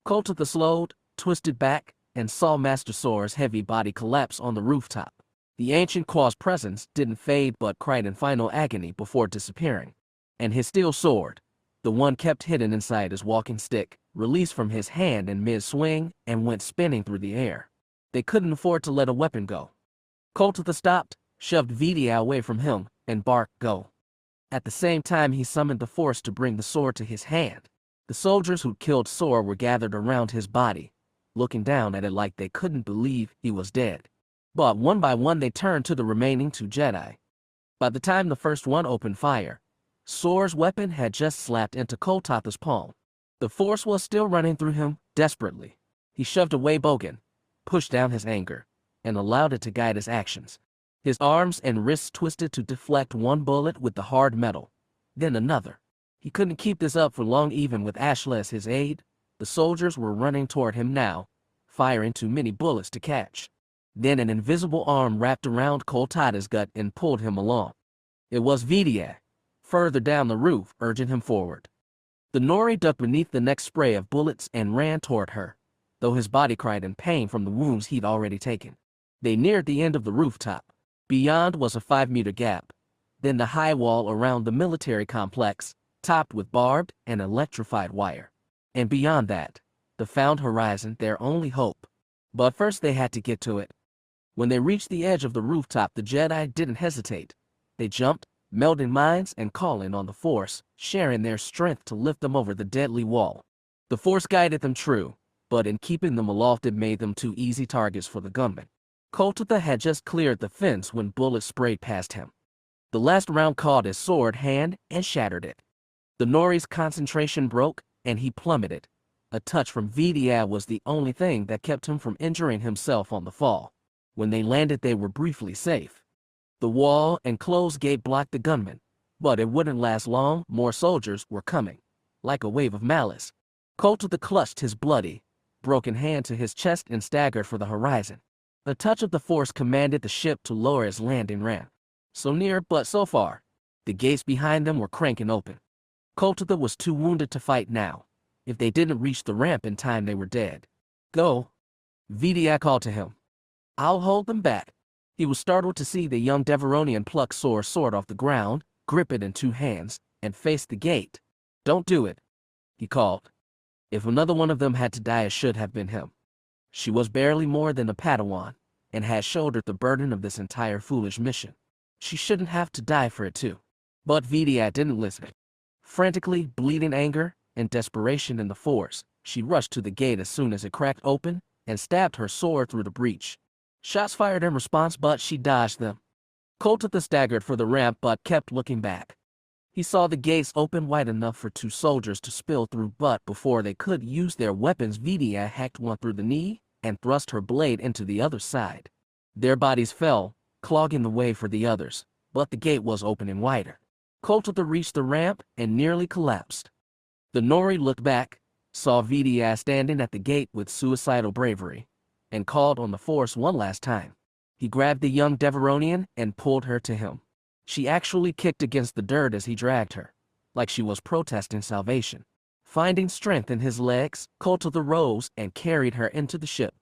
Cult of the slowed, twisted back, and saw Master Sor's heavy body collapse on the rooftop. The ancient Qua's presence didn't fade but cried in final agony before disappearing. And his steel sword, the one kept hidden inside his walking stick, released from his hand in mid-swing and went spinning through the air. They couldn't afford to let a weapon go. Coltitha stopped, shoved Vidia away from him, and barked, "Go." At the same time he summoned the force to bring the sword to his hand. The soldiers who'd killed Sor were gathered around his body, looking down at it like they couldn't believe he was dead. But one by one they turned to the remaining two Jedi. By the time the first one opened fire, Sor's weapon had just slapped into Coltitha's palm. The force was still running through him, desperately. He shoved away Bogan, pushed down his anger, and allowed it to guide his actions. His arms and wrists twisted to deflect one bullet with the hard metal, then another. He couldn't keep this up for long even with Ashla as his aide. The soldiers were running toward him now, firing too many bullets to catch. Then an invisible arm wrapped around Coltitha's gut and pulled him along. It was Vidia, further down the roof, urging him forward. The Nori ducked beneath the next spray of bullets and ran toward her, though his body cried in pain from the wounds he'd already taken. They neared the end of the rooftop. Beyond was a 5-meter gap, then the high wall around the military complex, topped with barbed and electrified wire. And beyond that, the found horizon, their only hope. But first they had to get to it. When they reached the edge of the rooftop, the Jedi didn't hesitate. They jumped, melding minds and calling on the Force, sharing their strength to lift them over the deadly wall. The Force guided them true, but in keeping them aloft it made them too easy targets for the gunmen. Coltitha had just cleared the fence when bullets sprayed past him. The last round caught his sword hand and shattered it. The Nori's concentration broke, and he plummeted. A touch from Vidia was the only thing that kept him from injuring himself on the fall. When they landed they were briefly safe. The wall and closed gate blocked the gunmen, but it wouldn't last long. More soldiers were coming, like a wave of malice. Coltitha clutched his bloody, broken hand to his chest and staggered for the horizon. A touch of the Force commanded the ship to lower its landing ramp. So near, but so far. The gates behind them were cranking open. Coltitha was too wounded to fight now. If they didn't reach the ramp in time, they were dead. "Go," Vidia called to him. "I'll hold them back." He was startled to see the young Deveronian pluck Sor's sword off the ground, grip it in two hands, and face the gate. "Don't do it," he called. If another one of them had to die, it should have been him. She was barely more than a Padawan, and had shouldered the burden of this entire foolish mission. She shouldn't have to die for it too. But Vidia didn't listen. Frantically, bleeding anger and desperation in the Force, she rushed to the gate as soon as it cracked open and stabbed her sword through the breach. Shots fired in response, but she dodged them. Coltitha staggered for the ramp but kept looking back. He saw the gates open wide enough for two soldiers to spill through, but before they could use their weapons, Vidia hacked one through the knee and thrust her blade into the other side. Their bodies fell, clogging the way for the others, but the gate was opening wider. Coltitha reached the ramp and nearly collapsed. The Nori looked back, saw Vidia standing at the gate with suicidal bravery, and called on the Force one last time. He grabbed the young Deveronian and pulled her to him. She actually kicked against the dirt as he dragged her, like she was protesting salvation. Finding strength in his legs, Coltitha rose and carried her into the ship.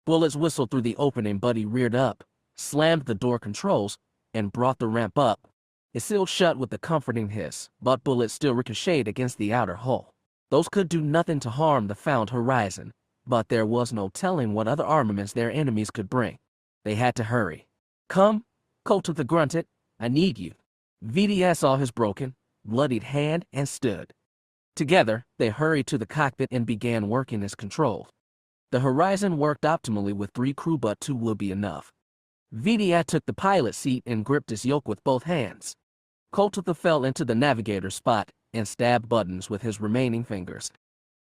Bullets whistled through the opening, but he reared up, slammed the door controls, and brought the ramp up. It sealed shut with a comforting hiss, but bullets still ricocheted against the outer hull. Those could do nothing to harm the found horizon, but there was no telling what other armaments their enemies could bring. They had to hurry. "Come," Coltitha grunted. "I need you." Vidia saw his broken, bloodied hand and stood. Together, they hurried to the cockpit and began working as controlled. The horizon worked optimally with 3 crew, but 2 would be enough. Vidia took the pilot seat and gripped his yoke with both hands. Coltitha fell into the navigator's spot and stabbed buttons with his remaining fingers.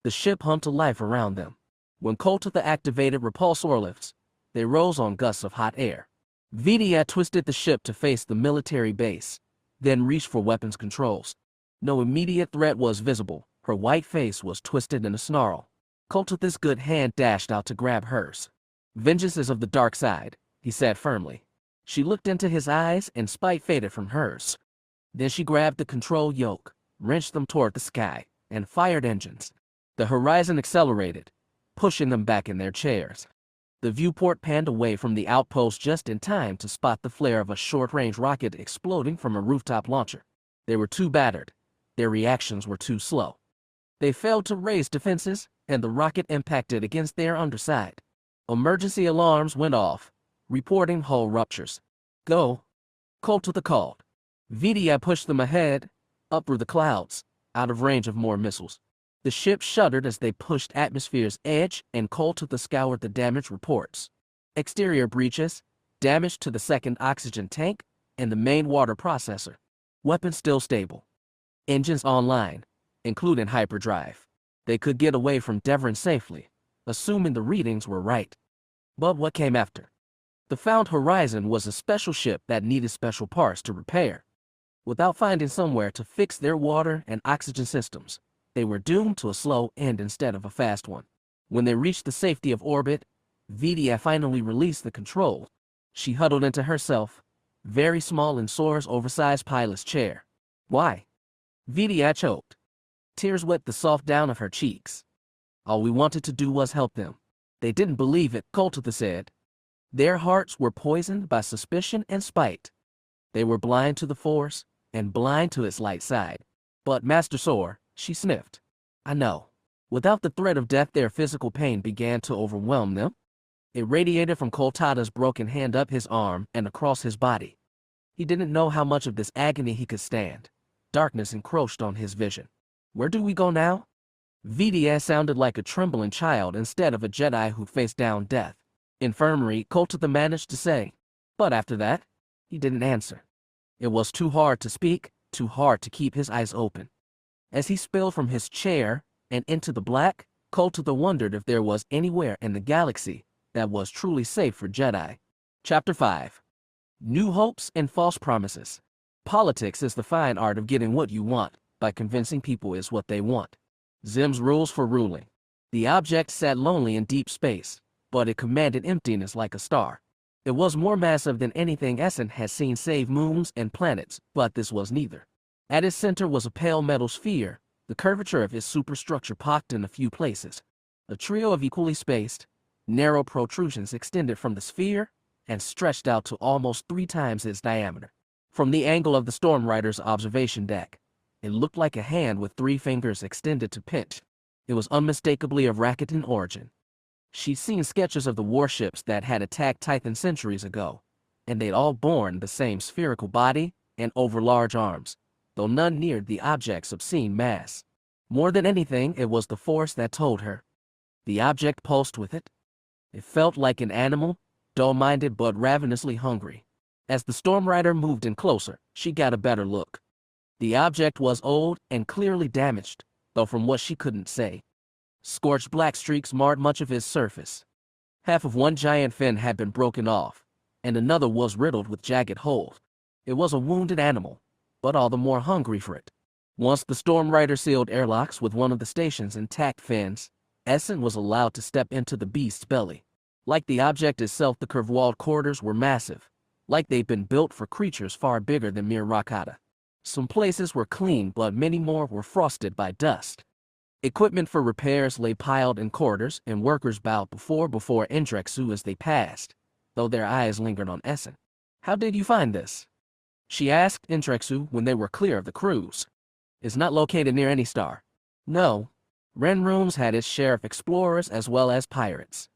The ship hummed to life around them. When Koltitha activated repulsor lifts, they rose on gusts of hot air. Vidia twisted the ship to face the military base, then reached for weapons controls. No immediate threat was visible. Her white face was twisted in a snarl. Koltitha's good hand dashed out to grab hers. "Vengeance is of the dark side," he said firmly. She looked into his eyes and spite faded from hers. Then she grabbed the control yoke, wrenched them toward the sky, and fired engines. The horizon accelerated, pushing them back in their chairs. The viewport panned away from the outpost just in time to spot the flare of a short-range rocket exploding from a rooftop launcher. They were too battered. Their reactions were too slow. They failed to raise defenses, and the rocket impacted against their underside. Emergency alarms went off, reporting hull ruptures. "Go," Koltitha called. Vidia pushed them ahead, up through the clouds, out of range of more missiles. The ship shuddered as they pushed atmosphere's edge, and Koltitha scoured the damage reports. Exterior breaches, damage to the second oxygen tank, and the main water processor. Weapons still stable. Engines online, including hyperdrive. They could get away from Devon safely, assuming the readings were right. But what came after? The Found Horizon was a special ship that needed special parts to repair. Without finding somewhere to fix their water and oxygen systems, they were doomed to a slow end instead of a fast one. When they reached the safety of orbit, Vidia finally released the control. She huddled into herself, very small in Sora's oversized pilot's chair. "Why?" Vidia choked. Tears wet the soft down of her cheeks. "All we wanted to do was help them." "They didn't believe it," Koltitha said. "Their hearts were poisoned by suspicion and spite. They were blind to the Force and blind to its light side." "But Master Sora," she sniffed. "I know." Without the threat of death, their physical pain began to overwhelm them. It radiated from Koltitha's broken hand up his arm and across his body. He didn't know how much of this agony he could stand. Darkness encroached on his vision. "Where do we go now?" Vidia sounded like a trembling child instead of a Jedi who faced down death. "Infirmary," Koltitha managed to say. But after that, he didn't answer. It was too hard to speak, too hard to keep his eyes open. As he spilled from his chair and into the black, Koltitha wondered if there was anywhere in the galaxy that was truly safe for Jedi. Chapter 5. New Hopes and False Promises. Politics is the fine art of getting what you want by convincing people is what they want. Xim's rules for ruling. The object sat lonely in deep space, but it commanded emptiness like a star. It was more massive than anything Essen had seen save moons and planets, but this was neither. At its center was a pale metal sphere, the curvature of its superstructure pocked in a few places. A trio of equally spaced, narrow protrusions extended from the sphere and stretched out to almost 3 times its diameter. From the angle of the Storm Rider's observation deck, it looked like a hand with 3 fingers extended to pinch. It was unmistakably of Rakuten origin. She'd seen sketches of the warships that had attacked Titan centuries ago, and they'd all borne the same spherical body and overlarge arms, though none neared the object's obscene mass. More than anything, it was the Force that told her. The object pulsed with it. It felt like an animal, dull-minded but ravenously hungry. As the Storm Rider moved in closer, she got a better look. The object was old and clearly damaged, though from what she couldn't say. Scorched black streaks marred much of its surface. Half of one giant fin had been broken off, and another was riddled with jagged holes. It was a wounded animal, but all the more hungry for it. Once the Storm Rider sealed airlocks with one of the station's intact fins, Essen was allowed to step into the beast's belly. Like the object itself, the curved-walled corridors were massive, like they'd been built for creatures far bigger than mere Rakata. Some places were clean, but many more were frosted by dust. Equipment for repairs lay piled in corridors, and workers bowed before Indrexu as they passed, though their eyes lingered on Essen. "How did you find this?" she asked Indrexu when they were clear of the cruise. "It's not located near any star." "No. Ranroon's had its share of explorers as well as pirates.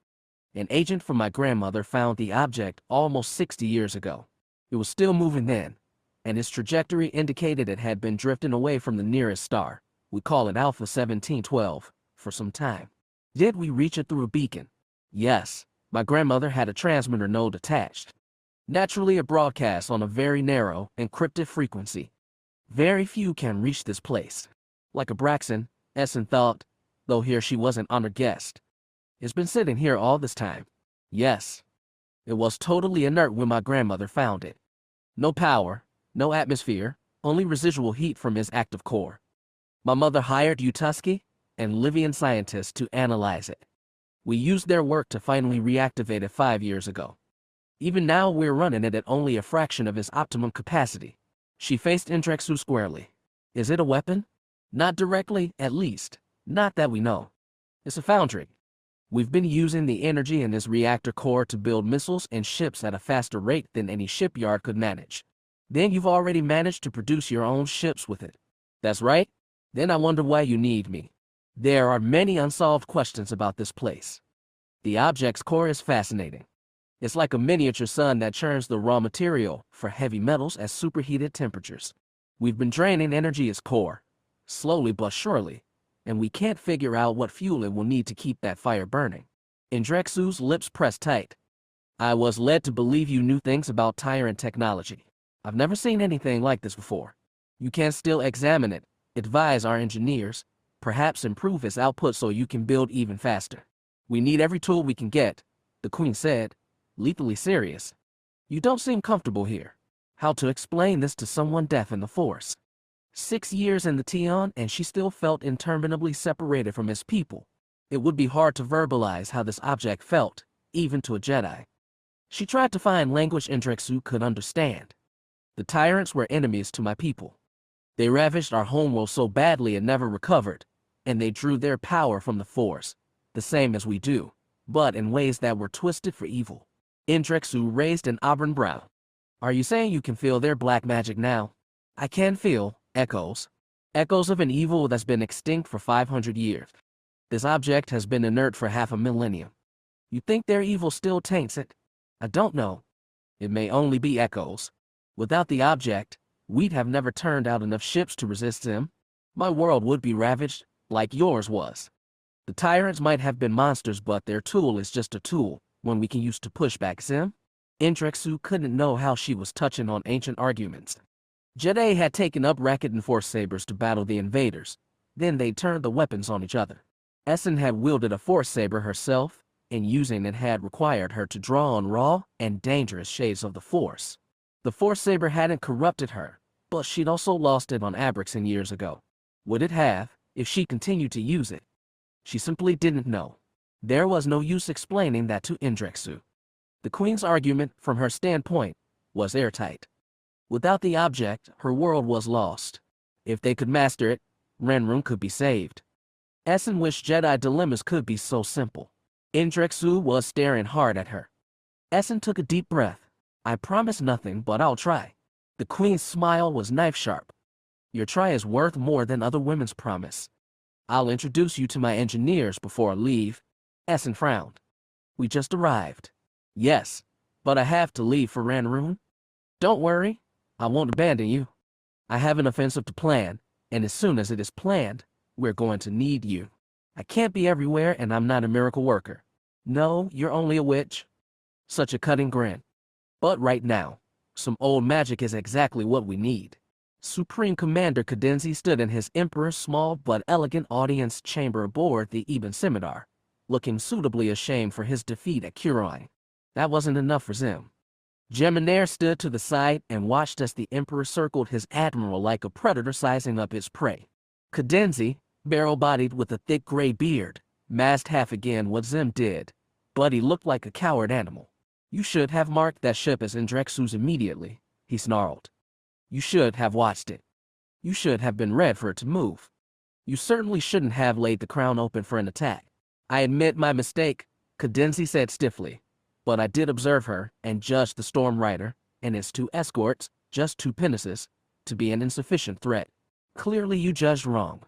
An agent from my grandmother found the object almost 60 years ago. It was still moving then, and its trajectory indicated it had been drifting away from the nearest star. We call it Alpha 1712, for some time." "Did we reach it through a beacon?" "Yes. My grandmother had a transmitter node attached. Naturally, it broadcasts on a very narrow, encrypted frequency. Very few can reach this place." Like a Braxton, Essen thought, though here she was an honored guest. It's been sitting here all this time. Yes. It was totally inert when my grandmother found it. No power, no atmosphere, only residual heat from his active core. My mother hired Utusky and Livian scientists to analyze it. We used their work to finally reactivate it 5 years ago. Even now we're running it at only a fraction of its optimum capacity. She faced Indrexu squarely. Is it a weapon? Not directly, at least. Not that we know. It's a foundry. We've been using the energy in this reactor core to build missiles and ships at a faster rate than any shipyard could manage. Then you've already managed to produce your own ships with it. That's right? Then I wonder why you need me. There are many unsolved questions about this place. The object's core is fascinating. It's like a miniature sun that churns the raw material for heavy metals at superheated temperatures. We've been draining energy its core, slowly but surely, and we can't figure out what fuel it will need to keep that fire burning. Indrexu's lips pressed tight. I was led to believe you knew things about tyrant technology. I've never seen anything like this before. You can still examine it, advise our engineers, perhaps improve its output so you can build even faster. We need every tool we can get, the Queen said, lethally serious. You don't seem comfortable here. How to explain this to someone deaf in the Force? 6 years in the Tion and she still felt interminably separated from his people. It would be hard to verbalize how this object felt, even to a Jedi. She tried to find language Indrexu could understand. The tyrants were enemies to my people. They ravaged our homeworld so badly it never recovered, and they drew their power from the Force, the same as we do, but in ways that were twisted for evil. Indrexu raised an auburn brow. Are you saying you can feel their black magic now? I can feel echoes. Echoes of an evil that's been extinct for 500 years. This object has been inert for half a millennium. You think their evil still taints it? I don't know. It may only be echoes. Without the object, we'd have never turned out enough ships to resist them. My world would be ravaged, like yours was. The tyrants might have been monsters, but their tool is just a tool, one we can use to push back Xim. Indrexu couldn't know how she was touching on ancient arguments. Jedi had taken up racket and force sabers to battle the invaders. Then they turned the weapons on each other. Essen had wielded a force saber herself, and using it had required her to draw on raw and dangerous shades of the Force. The force saber hadn't corrupted her, but she'd also lost it on Abrixen years ago. Would it have, if she continued to use it? She simply didn't know. There was no use explaining that to Indrexu. The Queen's argument, from her standpoint, was airtight. Without the object, her world was lost. If they could master it, Ranroon could be saved. Essen wished Jedi dilemmas could be so simple. Indrexu was staring hard at her. Essen took a deep breath. I promise nothing, but I'll try. The Queen's smile was knife-sharp. Your try is worth more than other women's promise. I'll introduce you to my engineers before I leave. Essen frowned. We just arrived. Yes, but I have to leave for Ranroon. Don't worry, I won't abandon you. I have an offensive to plan, and as soon as it is planned, we're going to need you. I can't be everywhere, and I'm not a miracle worker. No, you're only a witch. Such a cutting grin. But right now, some old magic is exactly what we need. Supreme Commander Cadenzi stood in his Emperor's small but elegant audience chamber aboard the Ebon Scimitar, looking suitably ashamed for his defeat at Curoin. That wasn't enough for Xim. Geminaire stood to the side and watched as the Emperor circled his admiral like a predator sizing up his prey. Cadenzi, barrel-bodied with a thick gray beard, masked half again what Xim did, but he looked like a coward animal. You should have marked that ship as Indrexu's immediately, he snarled. You should have watched it. You should have been ready for it to move. You certainly shouldn't have laid the crown open for an attack. I admit my mistake, Cadenzi said stiffly, but I did observe her and judged the Storm Rider and his 2 escorts, just 2 pinnaces, to be an insufficient threat. Clearly you judged wrong.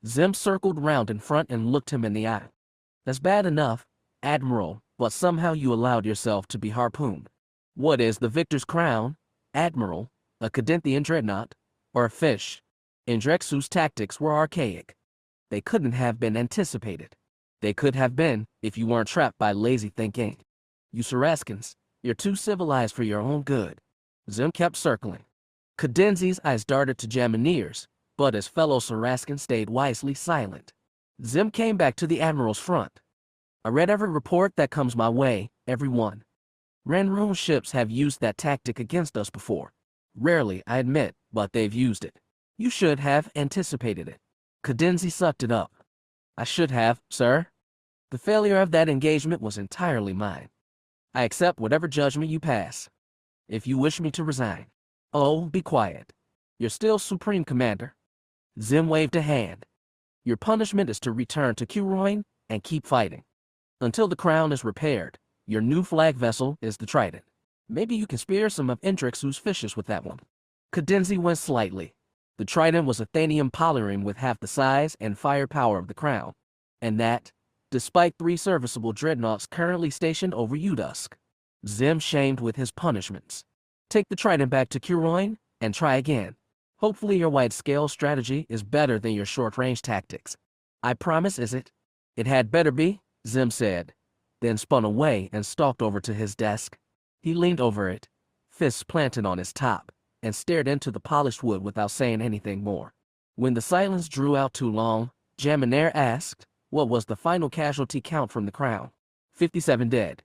Xim circled round in front and looked him in the eye. That's bad enough, Admiral, but somehow you allowed yourself to be harpooned. What is the victor's crown, Admiral? A Cadenthian dreadnought? Or a fish? Indrexu's tactics were archaic. They couldn't have been anticipated. They could have been, if you weren't trapped by lazy thinking. You Saraskins, you're too civilized for your own good. Xim kept circling. Cadenzi's eyes darted to Jamineer's, but his fellow Saraskin stayed wisely silent. Xim came back to the Admiral's front. I read every report that comes my way, every one. Ranroon ships have used that tactic against us before. Rarely, I admit, but they've used it. You should have anticipated it. Cadenzi sucked it up. I should have, sir. The failure of that engagement was entirely mine. I accept whatever judgment you pass. If you wish me to resign. Oh, be quiet. You're still Supreme Commander. Xim waved a hand. Your punishment is to return to Curoin and keep fighting. Until the crown is repaired, your new flag vessel is the Trident. Maybe you can spear some of Indrexu's fishes with that one. Cadenzi went slightly. The Trident was a Thanium polyrene with half the size and firepower of the crown. And that, despite 3 serviceable dreadnoughts currently stationed over Udusk. Xim shamed with his punishments. Take the Trident back to Curoin and try again. Hopefully your wide-scale strategy is better than your short-range tactics. I promise, is it? It had better be, Xim said, then spun away and stalked over to his desk. He leaned over it, fists planted on his top, and stared into the polished wood without saying anything more. When the silence drew out too long, Jaminair asked, what was the final casualty count from the crown? 57 dead.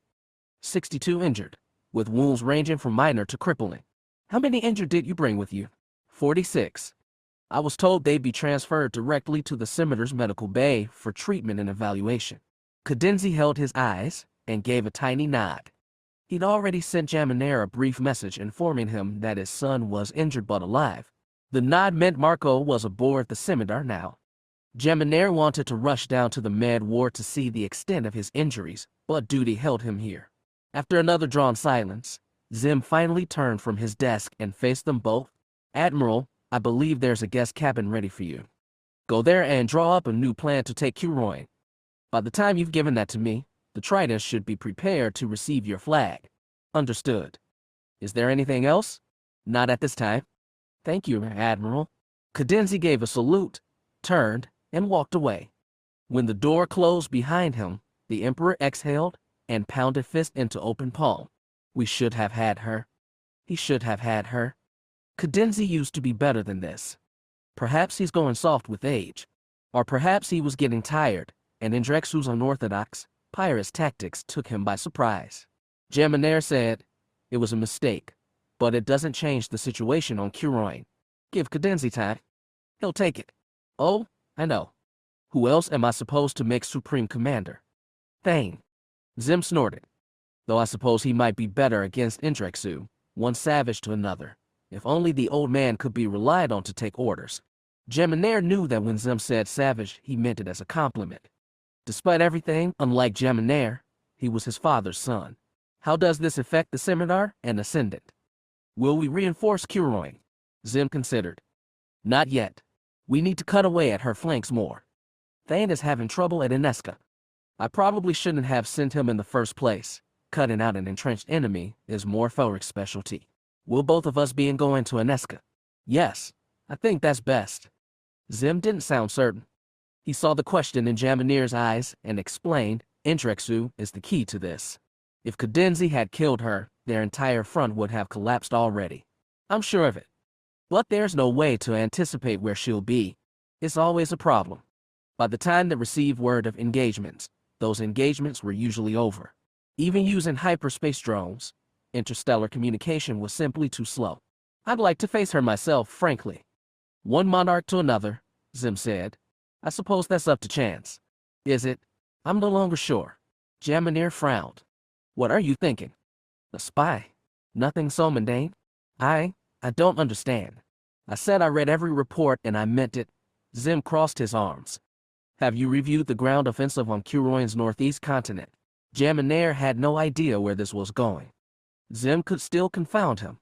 62 injured, with wounds ranging from minor to crippling. How many injured did you bring with you? 46. I was told they'd be transferred directly to the Scimitar's medical bay for treatment and evaluation. Cadenzi held his eyes and gave a tiny nod. He'd already sent Jaminair a brief message informing him that his son was injured but alive. The nod meant Marco was aboard the Scimitar now. Jaminair wanted to rush down to the med ward to see the extent of his injuries, but duty held him here. After another drawn silence, Xim finally turned from his desk and faced them both. Admiral, I believe there's a guest cabin ready for you. Go there and draw up a new plan to take Curoin. By the time you've given that to me, the Trident should be prepared to receive your flag. Understood. Is there anything else? Not at this time. Thank you, Admiral. Cadenzi gave a salute, turned, and walked away. When the door closed behind him, the Emperor exhaled and pounded fist into open palm. We should have had her. He should have had her. Cadenzi used to be better than this. Perhaps he's going soft with age. Or perhaps he was getting tired, and Indrexu's unorthodox, pious tactics took him by surprise. Jaminair said, it was a mistake, but it doesn't change the situation on Curoin. Give Cadenzi time. He'll take it. Oh, I know. Who else am I supposed to make Supreme Commander? Thane. Xim snorted. Though I suppose he might be better against Indrexu, one savage to another. If only the old man could be relied on to take orders. Jaminair knew that when Xim said savage, he meant it as a compliment. Despite everything, unlike Jaminair, he was his father's son. How does this affect the Scimitar and Ascendant? Will we reinforce Curoin? Xim considered. Not yet. We need to cut away at her flanks more. Thane is having trouble at Anesca. I probably shouldn't have sent him in the first place. Cutting out an entrenched enemy is more Felric's specialty. Will both of us be going to Anesca? Yes, I think that's best. Xim didn't sound certain. He saw the question in Jaminair's eyes and explained, Indrexu is the key to this. If Cadenzi had killed her, their entire front would have collapsed already. I'm sure of it. But there's no way to anticipate where she'll be. It's always a problem. By the time they received word of engagements, those engagements were usually over. Even using hyperspace drones, interstellar communication was simply too slow. I'd like to face her myself, frankly. One monarch to another, Xim said. I suppose that's up to chance. Is it? I'm no longer sure. Jaminair frowned. What are you thinking? A spy? Nothing so mundane? I don't understand. I said I read every report and I meant it. Xim crossed his arms. Have you reviewed the ground offensive on Curoin's northeast continent? Jaminair had no idea where this was going. Xim could still confound him.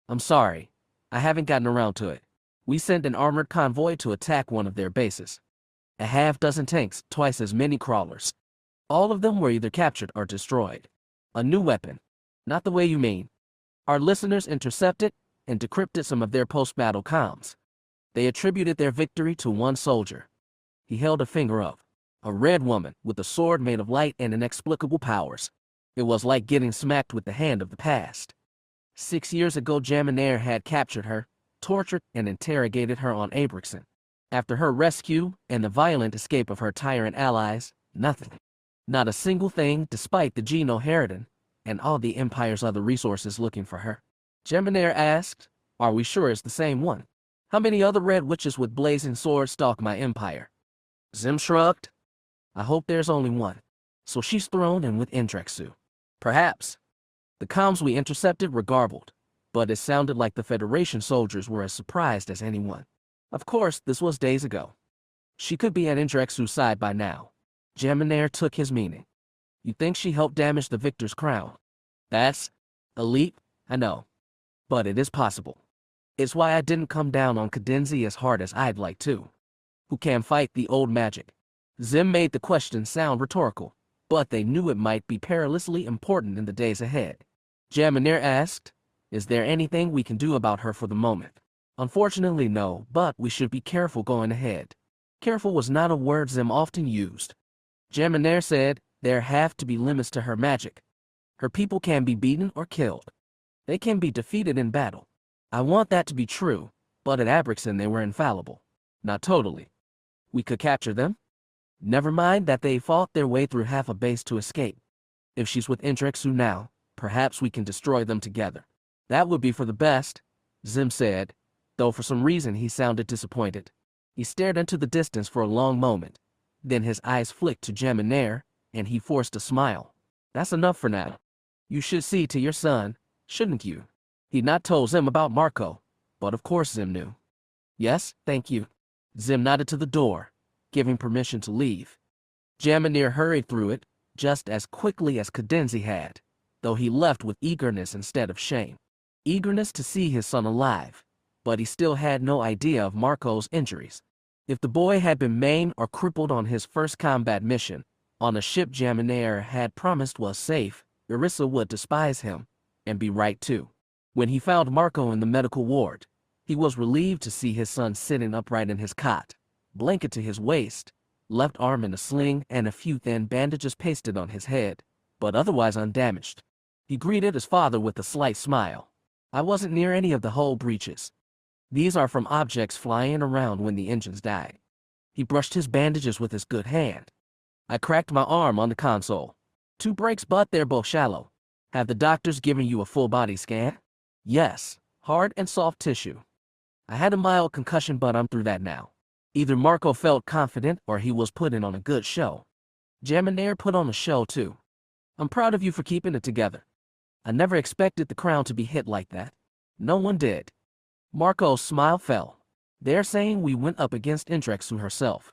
I'm sorry. I haven't gotten around to it. We sent an armored convoy to attack one of their bases. A half-dozen tanks, twice as many crawlers. All of them were either captured or destroyed. A new weapon. Not the way you mean. Our listeners intercepted and decrypted some of their post-battle comms. They attributed their victory to one soldier. He held a finger up. A red woman with a sword made of light and inexplicable powers. It was like getting smacked with the hand of the past. 6 years ago, Jaminair had captured her, tortured and interrogated her on Abrixen. After her rescue and the violent escape of her tyrant allies, nothing. Not a single thing, despite the Geno Herodin and all the Empire's other resources looking for her. Geminair asked, "Are we sure it's the same one? How many other red witches with blazing swords stalk my empire?" Xim shrugged. "I hope there's only one. So she's thrown in with Indrexu." "Perhaps." The comms we intercepted were garbled, but it sounded like the Federation soldiers were as surprised as anyone. Of course, this was days ago. She could be at Indrexu's side by now. Geminair took his meaning. "You think she helped damage the victor's crown?" "That's a leap, I know. But it is possible. It's why I didn't come down on Cadenzi as hard as I'd like to. Who can fight the old magic?" Xim made the question sound rhetorical, but they knew it might be perilously important in the days ahead. Geminair asked, "Is there anything we can do about her for the moment?" "Unfortunately, no, but we should be careful going ahead." Careful was not a word Xim often used. Geminair said, "There have to be limits to her magic. Her people can be beaten or killed. They can be defeated in battle. I want that to be true, but at Abrixen they were infallible. Not totally. We could capture them. Never mind that they fought their way through half a base to escape. If she's with Indrexu now, perhaps we can destroy them together." "That would be for the best," Xim said, though for some reason he sounded disappointed. He stared into the distance for a long moment. Then his eyes flicked to Geminair, and he forced a smile. "That's enough for now. You should see to your son, shouldn't you?" He'd not told Xim about Marco, but of course Xim knew. "Yes, thank you." Xim nodded to the door, giving permission to leave. Geminair hurried through it, just as quickly as Cadenzi had, though he left with eagerness instead of shame. Eagerness to see his son alive, but he still had no idea of Marco's injuries. If the boy had been maimed or crippled on his first combat mission, on a ship Geminair had promised was safe, Irissa would despise him, and be right too. When he found Marco in the medical ward, he was relieved to see his son sitting upright in his cot, blanket to his waist, left arm in a sling and a few thin bandages pasted on his head, but otherwise undamaged. He greeted his father with a slight smile. "I wasn't near any of the hull breaches. These are from objects flying around when the engines died." He brushed his bandages with his good hand. "I cracked my arm on the console. 2 breaks, but they're both shallow." "Have the doctors given you a full body scan?" "Yes, hard and soft tissue. I had a mild concussion, but I'm through that now." Either Marco felt confident or he was putting on a good show. Geminair put on a show too. "I'm proud of you for keeping it together. I never expected the crown to be hit like that." No one did. Marco's smile fell. "They're saying we went up against Indrexu herself."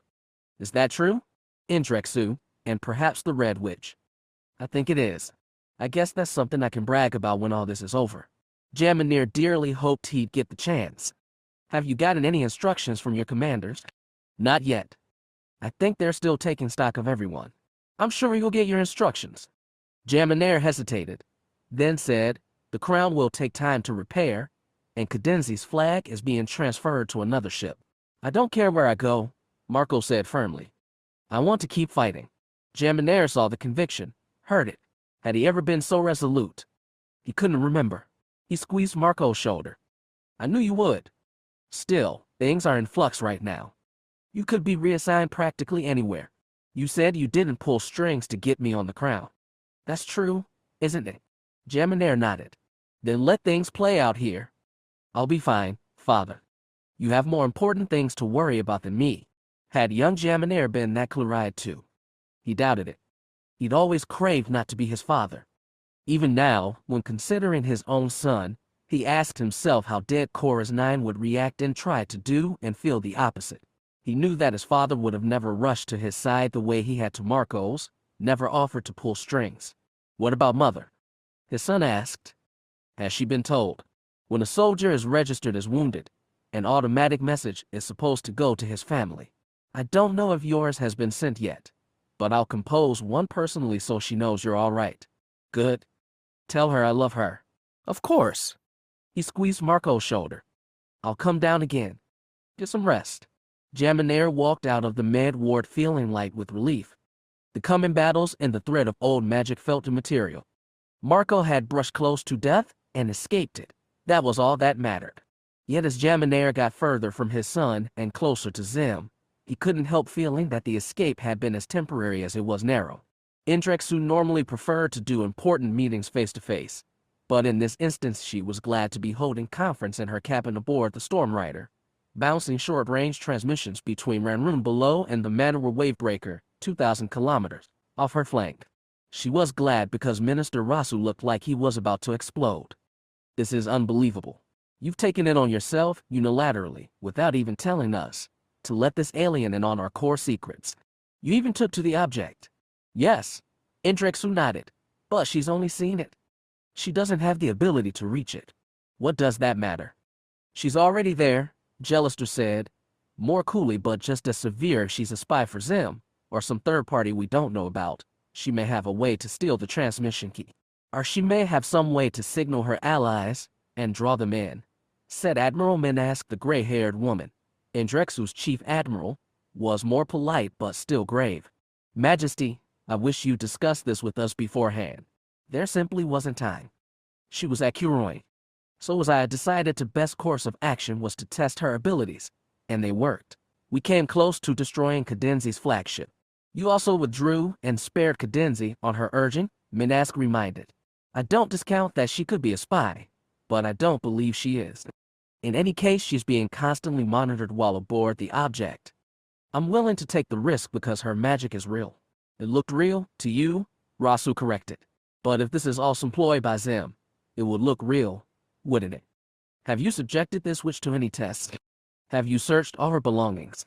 "Is that true?" "Indrexu, and perhaps the Red Witch." "I think it is. I guess that's something I can brag about when all this is over." Geminair dearly hoped he'd get the chance. "Have you gotten any instructions from your commanders?" "Not yet. I think they're still taking stock of everyone." "I'm sure you'll get your instructions." Geminair hesitated, then said, "The crown will take time to repair, and Cadenzi's flag is being transferred to another ship." "I don't care where I go," Marco said firmly. "I want to keep fighting." Geminair saw the conviction, heard it. Had he ever been so resolute? He couldn't remember. He squeezed Marco's shoulder. "I knew you would. Still, things are in flux right now. You could be reassigned practically anywhere. You said you didn't pull strings to get me on the crown." "That's true, isn't it?" Geminair nodded. "Then let things play out here. I'll be fine, father. You have more important things to worry about than me." Had young Geminair been that clear-eyed too? He doubted it. He'd always craved not to be his father. Even now, when considering his own son, he asked himself how dead Chorus 9 would react and try to do and feel the opposite. He knew that his father would have never rushed to his side the way he had to Marco's, never offered to pull strings. "What about mother?" his son asked. "Has she been told?" When a soldier is registered as wounded, an automatic message is supposed to go to his family. "I don't know if yours has been sent yet, but I'll compose one personally so she knows you're all right." "Good. Tell her I love her." "Of course." He squeezed Marco's shoulder. "I'll come down again. Get some rest." Geminair walked out of the med ward feeling light with relief. The coming battles and the threat of old magic felt immaterial. Marco had brushed close to death and escaped it. That was all that mattered. Yet as Geminair got further from his son and closer to Xim, he couldn't help feeling that the escape had been as temporary as it was narrow. Indrexu normally preferred to do important meetings face-to-face, but in this instance she was glad to be holding conference in her cabin aboard the Stormrider, bouncing short-range transmissions between Ranroon below and the Manowar Wavebreaker, 2,000 kilometers, off her flank. She was glad because Minister Rasu looked like he was about to explode. This is unbelievable. You've taken it on yourself, unilaterally, without even telling us, to let this alien in on our core secrets. You even took to the object. Yes, Indrexu nodded, but she's only seen it. She doesn't have the ability to reach it. What does that matter? She's already there, Jellister said, more coolly but just as severe if she's a spy for Xim, or some third party we don't know about. She may have a way to steal the transmission key. Or she may have some way to signal her allies and draw them in, said Admiral Minask, the gray-haired woman. Indrexu's chief admiral was more polite but still grave. Majesty, I wish you'd discussed this with us beforehand. There simply wasn't time. She was at Curoin. So as I decided the best course of action was to test her abilities, and they worked. We came close to destroying Cadenzi's flagship. You also withdrew and spared Cadenzi on her urging, Minask reminded. I don't discount that she could be a spy, but I don't believe she is. In any case, she's being constantly monitored while aboard the object. I'm willing to take the risk because her magic is real. It looked real to you, Rasu corrected. But if this is also employed by Xim, it would look real, wouldn't it? Have you subjected this witch to any tests? Have you searched all her belongings?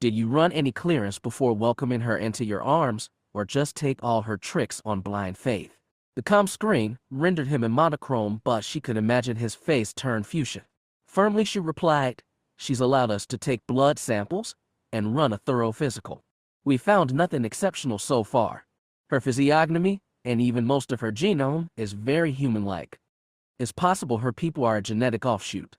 Did you run any clearance before welcoming her into your arms, or just take all her tricks on blind faith? The comm screen rendered him in monochrome, but she could imagine his face turn fuchsia. Firmly she replied, she's allowed us to take blood samples and run a thorough physical. We found nothing exceptional so far. Her physiognomy, and even most of her genome, is very human-like. It's possible her people are a genetic offshoot.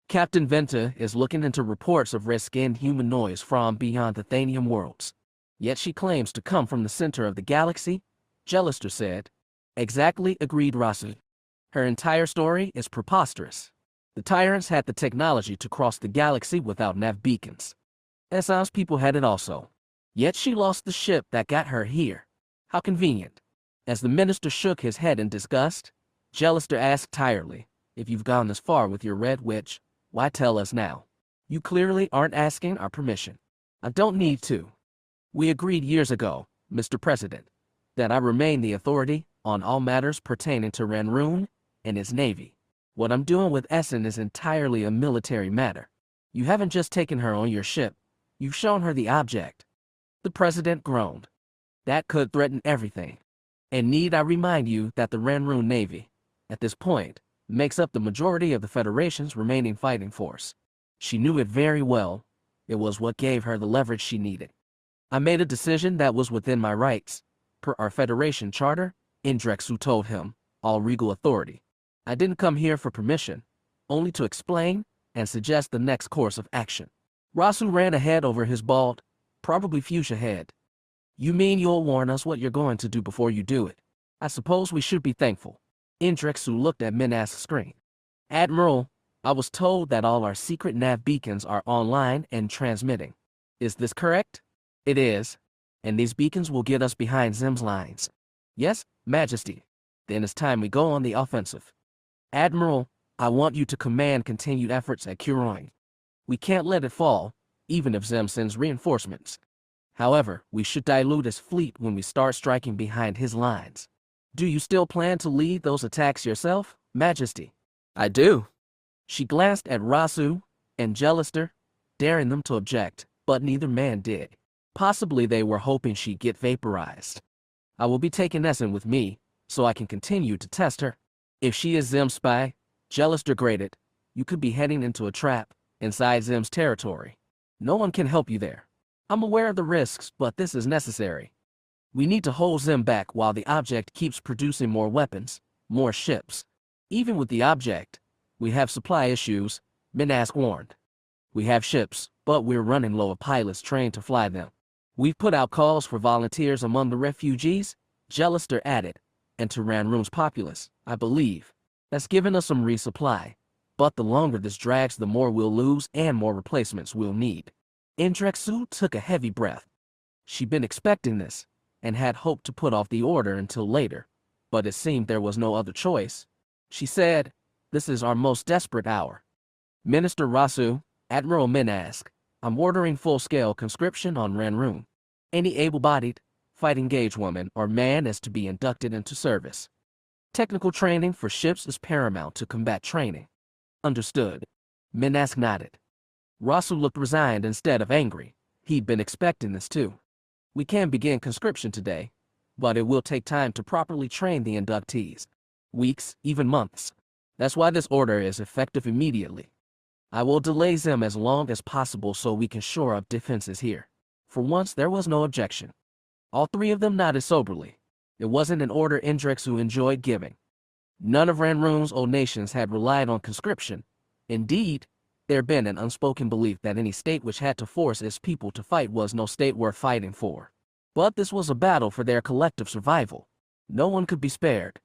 Captain Venta is looking into reports of red-skinned humanoids from beyond the Thanium worlds. Yet she claims to come from the center of the galaxy, Jellister said. Exactly, agreed Rasu. Her entire story is preposterous. The Tyrants had the technology to cross the galaxy without nav beacons. Essam's people had it also. Yet she lost the ship that got her here. How convenient. As the minister shook his head in disgust, Jellister asked tiredly, if you've gone this far with your red witch, why tell us now? You clearly aren't asking our permission. I don't need to. We agreed years ago, Mr. President, that I remain the authority on all matters pertaining to Ranroon and its navy. What I'm doing with Essen is entirely a military matter. You haven't just taken her on your ship, you've shown her the object. The president groaned. That could threaten everything. And need I remind you that the Ranroon Navy, at this point, makes up the majority of the Federation's remaining fighting force. She knew it very well. It was what gave her the leverage she needed. I made a decision that was within my rights. Per our Federation charter, Indrexu told him, all regal authority. I didn't come here for permission, only to explain and suggest the next course of action. Rasu ran ahead over his bald, probably fuchsia head. You mean you'll warn us what you're going to do before you do it? I suppose we should be thankful. Indrexu looked at Minask's screen. Admiral, I was told that all our secret nav beacons are online and transmitting. Is this correct? It is. And these beacons will get us behind Xim's lines. Yes, Majesty. Then it's time we go on the offensive. Admiral, I want you to command continued efforts at Curoin. We can't let it fall, even if Xim sends reinforcements. However, we should dilute his fleet when we start striking behind his lines. Do you still plan to lead those attacks yourself, Majesty? I do. She glanced at Rasu and Jellister, daring them to object, but neither man did. Possibly they were hoping she'd get vaporized. I will be taking Essen with me, so I can continue to test her. If she is Xim's spy, Jellister grated, you could be heading into a trap inside Xim's territory. No one can help you there. I'm aware of the risks, but this is necessary. We need to hold Xim back while the object keeps producing more weapons, more ships. Even with the object, we have supply issues, Minask warned. We have ships, but we're running low of pilots trained to fly them. We've put out calls for volunteers among the refugees, Jellister added, and to Ranroon's populace, I believe. That's given us some resupply. But the longer this drags, the more we'll lose and more replacements we'll need. Indrexu took a heavy breath. She'd been expecting this, and had hoped to put off the order until later, but it seemed there was no other choice. She said, "This is our most desperate hour. Minister Rasu, Admiral Minask, I'm ordering full-scale conscription on Ranroon. Any able-bodied, fighting-gauge woman or man is to be inducted into service. Technical training for ships is paramount to combat training." "Understood." Minask nodded. Rasu looked resigned instead of angry. He'd been expecting this too. "We can begin conscription today, but it will take time to properly train the inductees. Weeks, even months. That's why this order is effective immediately. I will delay them as long as possible so we can shore up defenses here." For once, there was no objection. All three of them nodded soberly. It wasn't an order Indrexu enjoyed giving. None of Ranroon's old nations had relied on conscription. Indeed, there had been an unspoken belief that any state which had to force its people to fight was no state worth fighting for. But this was a battle for their collective survival. No one could be spared.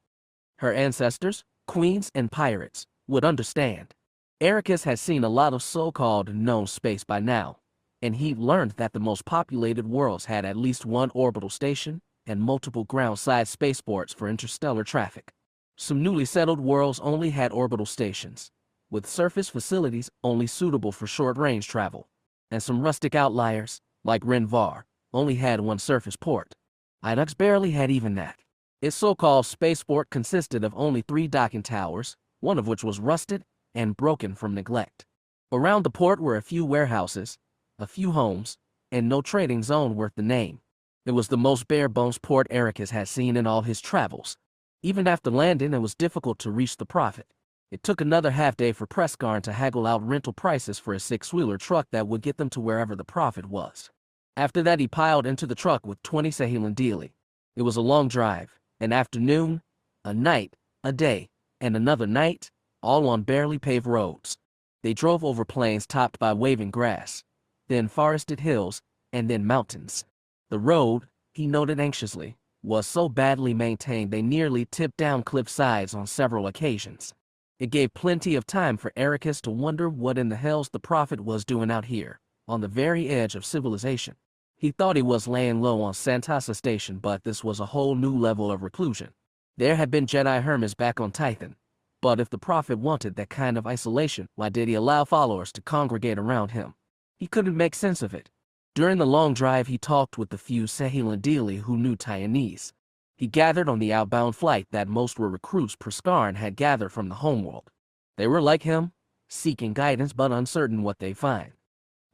Her ancestors, queens and pirates, would understand. Ericus had seen a lot of so-called known space by now, and he'd learned that the most populated worlds had at least one orbital station and multiple ground-side spaceports for interstellar traffic. Some newly settled worlds only had orbital stations, with surface facilities only suitable for short-range travel, and some rustic outliers, like Renvar, only had one surface port. Idux barely had even that. Its so-called spaceport consisted of only 3 docking towers, one of which was rusted and broken from neglect. Around the port were a few warehouses, a few homes, and no trading zone worth the name. It was the most bare-bones port Ericus had seen in all his travels. Even after landing, it was difficult to reach the Prophet. It took another half-day for Preskarn to haggle out rental prices for a 6-wheeler truck that would get them to wherever the Prophet was. After that, he piled into the truck with 20 Sahilan Deali. It was a long drive, an afternoon, a night, a day, and another night, all on barely paved roads. They drove over plains topped by waving grass, then forested hills, and then mountains. The road, he noted anxiously, was so badly maintained they nearly tipped down cliff sides on several occasions. It gave plenty of time for Ericus to wonder what in the hells the Prophet was doing out here, on the very edge of civilization. He thought he was laying low on Santasa Station, but this was a whole new level of reclusion. There had been Jedi Hermes back on Titan, but if the Prophet wanted that kind of isolation, why did he allow followers to congregate around him? He couldn't make sense of it. During the long drive, he talked with the few Sahilan Deali who knew Taiwanese. He gathered on the outbound flight that most were recruits Preskarn had gathered from the homeworld. They were like him, seeking guidance but uncertain what they'd find.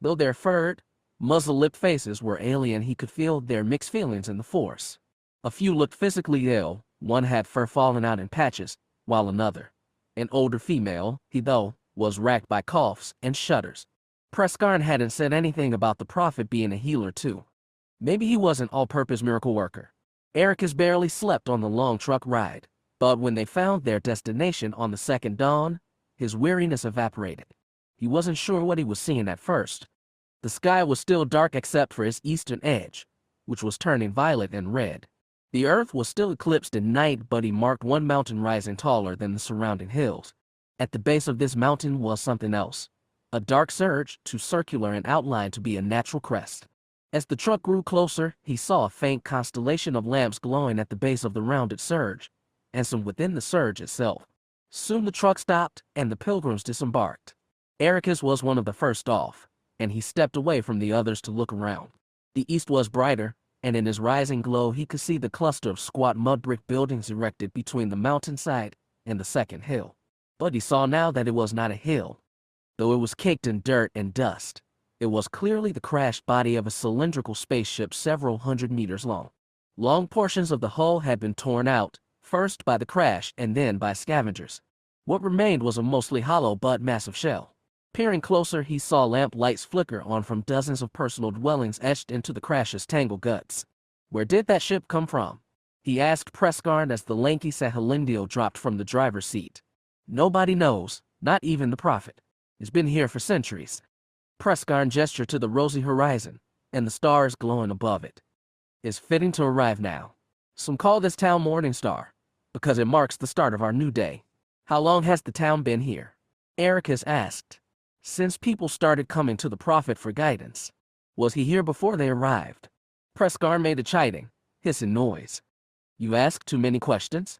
Though their furred, muzzle-lipped faces were alien, he could feel their mixed feelings in the Force. A few looked physically ill, one had fur falling out in patches, while another, an older female, he though, was racked by coughs and shudders. Preskarn hadn't said anything about the Prophet being a healer too. Maybe he was an all-purpose miracle worker. Ericus barely slept on the long truck ride, but when they found their destination on the second dawn, his weariness evaporated. He wasn't sure what he was seeing at first. The sky was still dark except for its eastern edge, which was turning violet and red. The earth was still eclipsed in night, but he marked one mountain rising taller than the surrounding hills. At the base of this mountain was something else, a dark surge, too circular in outline to be a natural crest. As the truck grew closer, he saw a faint constellation of lamps glowing at the base of the rounded surge, and some within the surge itself. Soon the truck stopped, and the pilgrims disembarked. Ericus was one of the first off, and he stepped away from the others to look around. The east was brighter, and in his rising glow he could see the cluster of squat mud brick buildings erected between the mountainside and the second hill. But he saw now that it was not a hill. Though it was caked in dirt and dust, it was clearly the crashed body of a cylindrical spaceship several hundred meters long. Long portions of the hull had been torn out, first by the crash and then by scavengers. What remained was a mostly hollow but massive shell. Peering closer, he saw lamp lights flicker on from dozens of personal dwellings etched into the crash's tangled guts. Where did that ship come from? He asked Preskarn as the lanky Sahelindio dropped from the driver's seat. Nobody knows, not even the Prophet. It's been here for centuries. Preskarn gestured to the rosy horizon, and the stars glowing above it. It's fitting to arrive now. Some call this town Morning Star, because it marks the start of our new day. How long has the town been here? Ericus asked. Since people started coming to the Prophet for guidance. Was he here before they arrived? Preskarn made a chiding, hissing noise. You ask too many questions?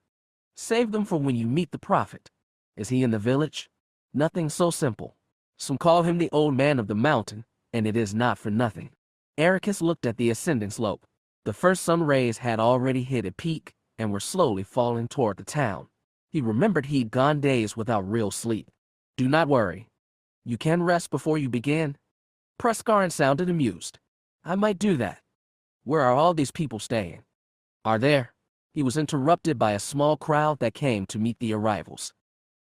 Save them for when you meet the prophet. Is he in the village? Nothing so simple. Some call him the old man of the mountain, and it is not for nothing. Ericus looked at the ascending slope. The first sun rays had already hit a peak and were slowly falling toward the town. He remembered he'd gone days without real sleep. Do not worry. You can rest before you begin. Prescarin sounded amused. I might do that. Where are all these people staying? Are there? He was interrupted by a small crowd that came to meet the arrivals.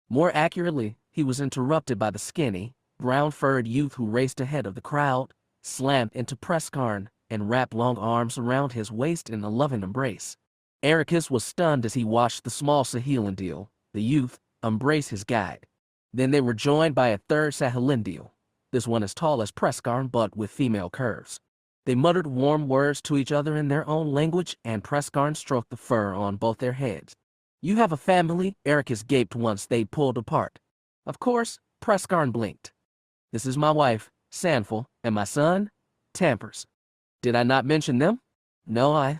More accurately, he was interrupted by the skinny, brown-furred youth who raced ahead of the crowd, slammed into Prescarin, and wrapped long arms around his waist in a loving embrace. Ericus was stunned as he watched the small Sahilindil, the youth, embrace his guide. Then they were joined by a third Sahilindil, this one as tall as Prescarin but with female curves. They muttered warm words to each other in their own language, and Prescarin stroked the fur on both their heads. You have a family? Ericus gaped once they'd pulled apart. Of course, Prescarin blinked. This is my wife, Sanful, and my son, Tampers. Did I not mention them? No,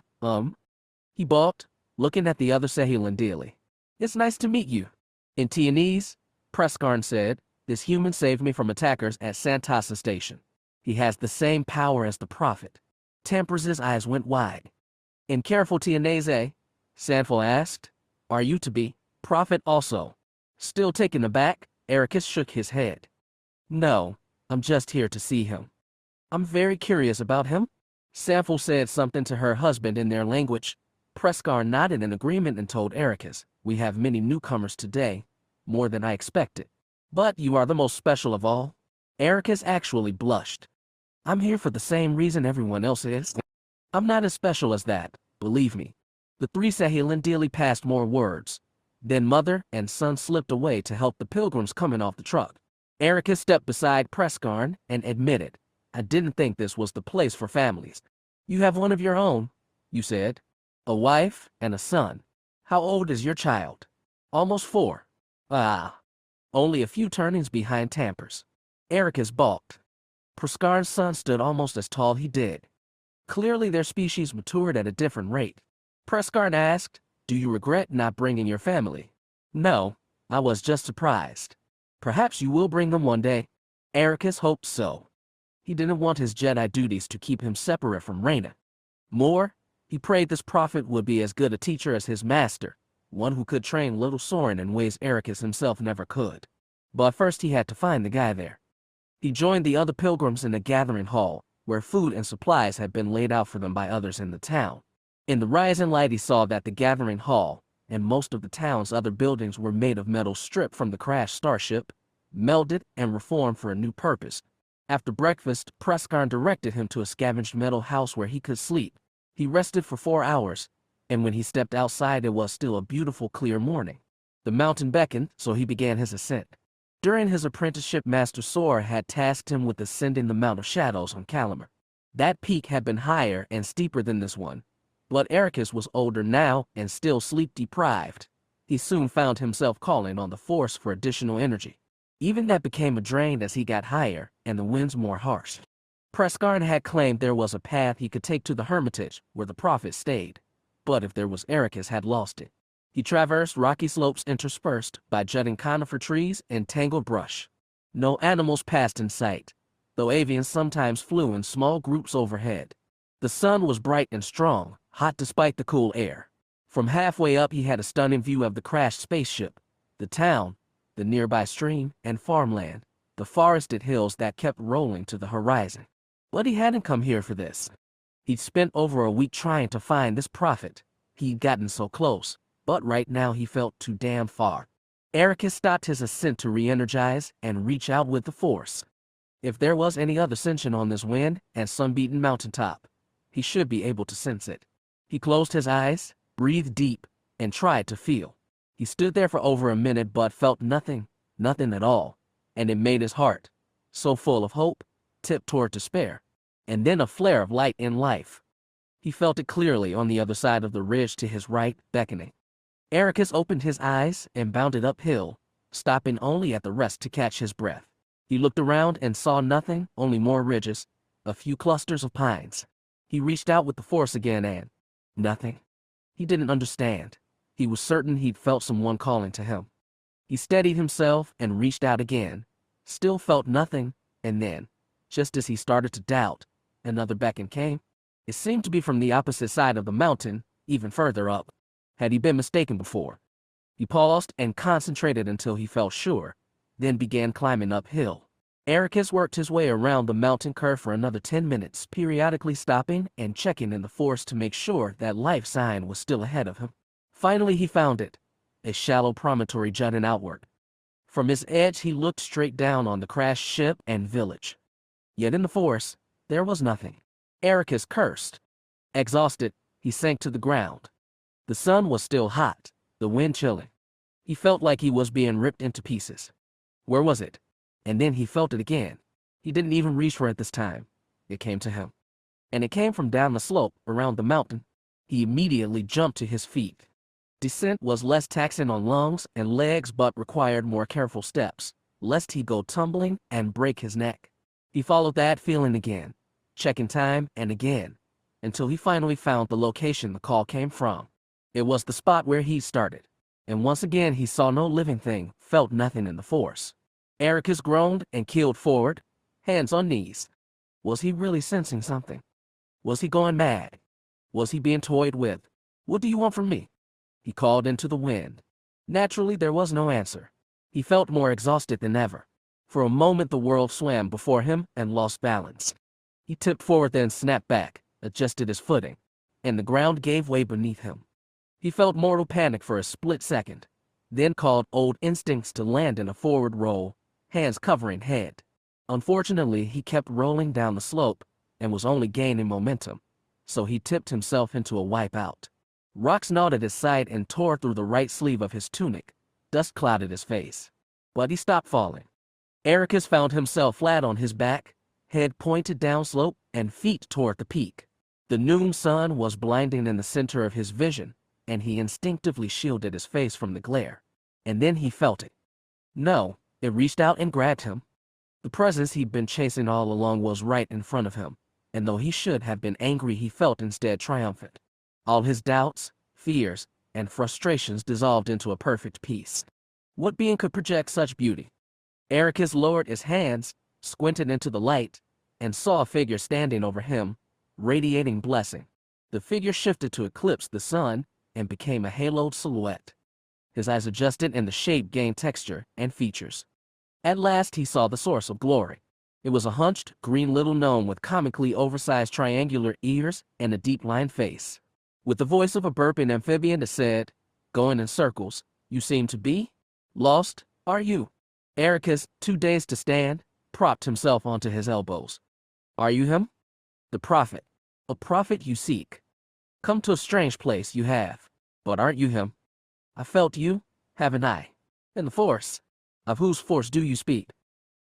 He balked, looking at the other Sahilindili. It's nice to meet you. In Tianese, Prescarin said, this human saved me from attackers at Santasa Station. He has the same power as the prophet. Tampers' eyes went wide. In careful Tianese, Sanful asked, are you to be prophet also? Still taken aback, Ericus shook his head. No, I'm just here to see him. I'm very curious about him. Sanful said something to her husband in their language. Prescarin nodded in agreement and told Ericus, we have many newcomers today, more than I expected. But you are the most special of all. Ericus actually blushed. I'm here for the same reason everyone else is. I'm not as special as that, believe me. The three Sahilindili passed more words. Then mother and son slipped away to help the pilgrims coming off the truck. Ericus stepped beside Prescarin and admitted, I didn't think this was the place for families. You have one of your own, you said. A wife and a son. How old is your child? Almost 4. Ah. Only a few turnings behind Tampers. Ericus balked. Prescarin's son stood almost as tall he did. Clearly their species matured at a different rate. Prescarin asked, do you regret not bringing your family? No, I was just surprised. Perhaps you will bring them one day. Ericus hoped so. He didn't want his Jedi duties to keep him separate from Reyna. More, he prayed this prophet would be as good a teacher as his master, one who could train little Soren in ways Ericus himself never could. But first he had to find the guy there. He joined the other pilgrims in the gathering hall, where food and supplies had been laid out for them by others in the town. In the rising light he saw that the gathering hall, and most of the town's other buildings were made of metal stripped from the crashed starship, melded and reformed for a new purpose. After breakfast, Prescarin directed him to a scavenged metal house where he could sleep. He rested for 4 hours, and when he stepped outside it was still a beautiful clear morning. The mountain beckoned, so he began his ascent. During his apprenticeship, Master Sora had tasked him with ascending the Mount of Shadows on Kalamar. That peak had been higher and steeper than this one, but Ericus was older now and still sleep-deprived. He soon found himself calling on the Force for additional energy. Even that became a drain as he got higher and the winds more harsh. Prescarin had claimed there was a path he could take to the hermitage where the prophet stayed, but if there was, Ericus had lost it. He traversed rocky slopes interspersed by jutting conifer trees and tangled brush. No animals passed in sight, though avians sometimes flew in small groups overhead. The sun was bright and strong, hot despite the cool air. From halfway up he had a stunning view of the crashed spaceship, the town, the nearby stream and farmland, the forested hills that kept rolling to the horizon. But he hadn't come here for this. He'd spent over a week trying to find this prophet. He'd gotten so close, but right now he felt too damn far. Ericus stopped his ascent to re-energize and reach out with the Force. If there was any other ascension on this wind and sun-beaten mountaintop, he should be able to sense it. He closed his eyes, breathed deep, and tried to feel. He stood there for over a minute but felt nothing at all, and it made his heart, so full of hope, tip toward despair, and then a flare of light in life. He felt it clearly on the other side of the ridge to his right, beckoning. Ericus opened his eyes and bounded uphill, stopping only at the rest to catch his breath. He looked around and saw nothing, only more ridges, a few clusters of pines. He reached out with the Force again and, Nothing. He didn't understand. He was certain he'd felt someone calling to him. He steadied himself and reached out again. Still felt nothing, and then, just as he started to doubt, another beckon came. It seemed to be from the opposite side of the mountain, even further up. Had he been mistaken before? He paused and concentrated until he felt sure, then began climbing uphill. Ericus worked his way around the mountain curve for another 10 minutes, periodically stopping and checking in the forest to make sure that life sign was still ahead of him. Finally he found it, a shallow promontory jutting outward. From its edge he looked straight down on the crashed ship and village. Yet in the forest, there was nothing. Ericus cursed. Exhausted, he sank to the ground. The sun was still hot, the wind chilling. He felt like he was being ripped into pieces. Where was it? And then he felt it again. He didn't even reach for it this time. It came to him. And it came from down the slope, around the mountain. He immediately jumped to his feet. Descent was less taxing on lungs and legs but required more careful steps, lest he go tumbling and break his neck. He followed that feeling again, checking time and again, until he finally found the location the call came from. It was the spot where he started. And once again he saw no living thing, felt nothing in the force. Ericus groaned and keeled forward, hands on knees. Was he really sensing something? Was he going mad? Was he being toyed with? What do you want from me? He called into the wind. Naturally, there was no answer. He felt more exhausted than ever. For a moment the world swam before him and lost balance. He tipped forward then snapped back, adjusted his footing, and the ground gave way beneath him. He felt mortal panic for a split second, then called old instincts to land in a forward roll, hands covering head. Unfortunately, he kept rolling down the slope and was only gaining momentum, so he tipped himself into a wipeout. Rocks gnawed at his side and tore through the right sleeve of his tunic. Dust clouded his face. But he stopped falling. Ericus found himself flat on his back, head pointed downslope and feet toward the peak. The noon sun was blinding in the center of his vision, and he instinctively shielded his face from the glare. And then he felt it. No, it reached out and grabbed him. The presence he'd been chasing all along was right in front of him, and though he should have been angry, he felt instead triumphant. All his doubts, fears, and frustrations dissolved into a perfect peace. What being could project such beauty? Ericus lowered his hands, squinted into the light, and saw a figure standing over him, radiating blessing. The figure shifted to eclipse the sun and became a haloed silhouette. His eyes adjusted and the shape gained texture and features. At last he saw the source of glory. It was a hunched, green little gnome with comically oversized triangular ears and a deep-lined face. With the voice of a burping amphibian it said, "Going in circles, you seem to be? Lost, are you?" Ericus, too dazed to stand, propped himself onto his elbows. "Are you him? The prophet. A prophet you seek. Come to a strange place, you have. But aren't you him? I felt you, haven't I? In the force. Of whose force do you speak?"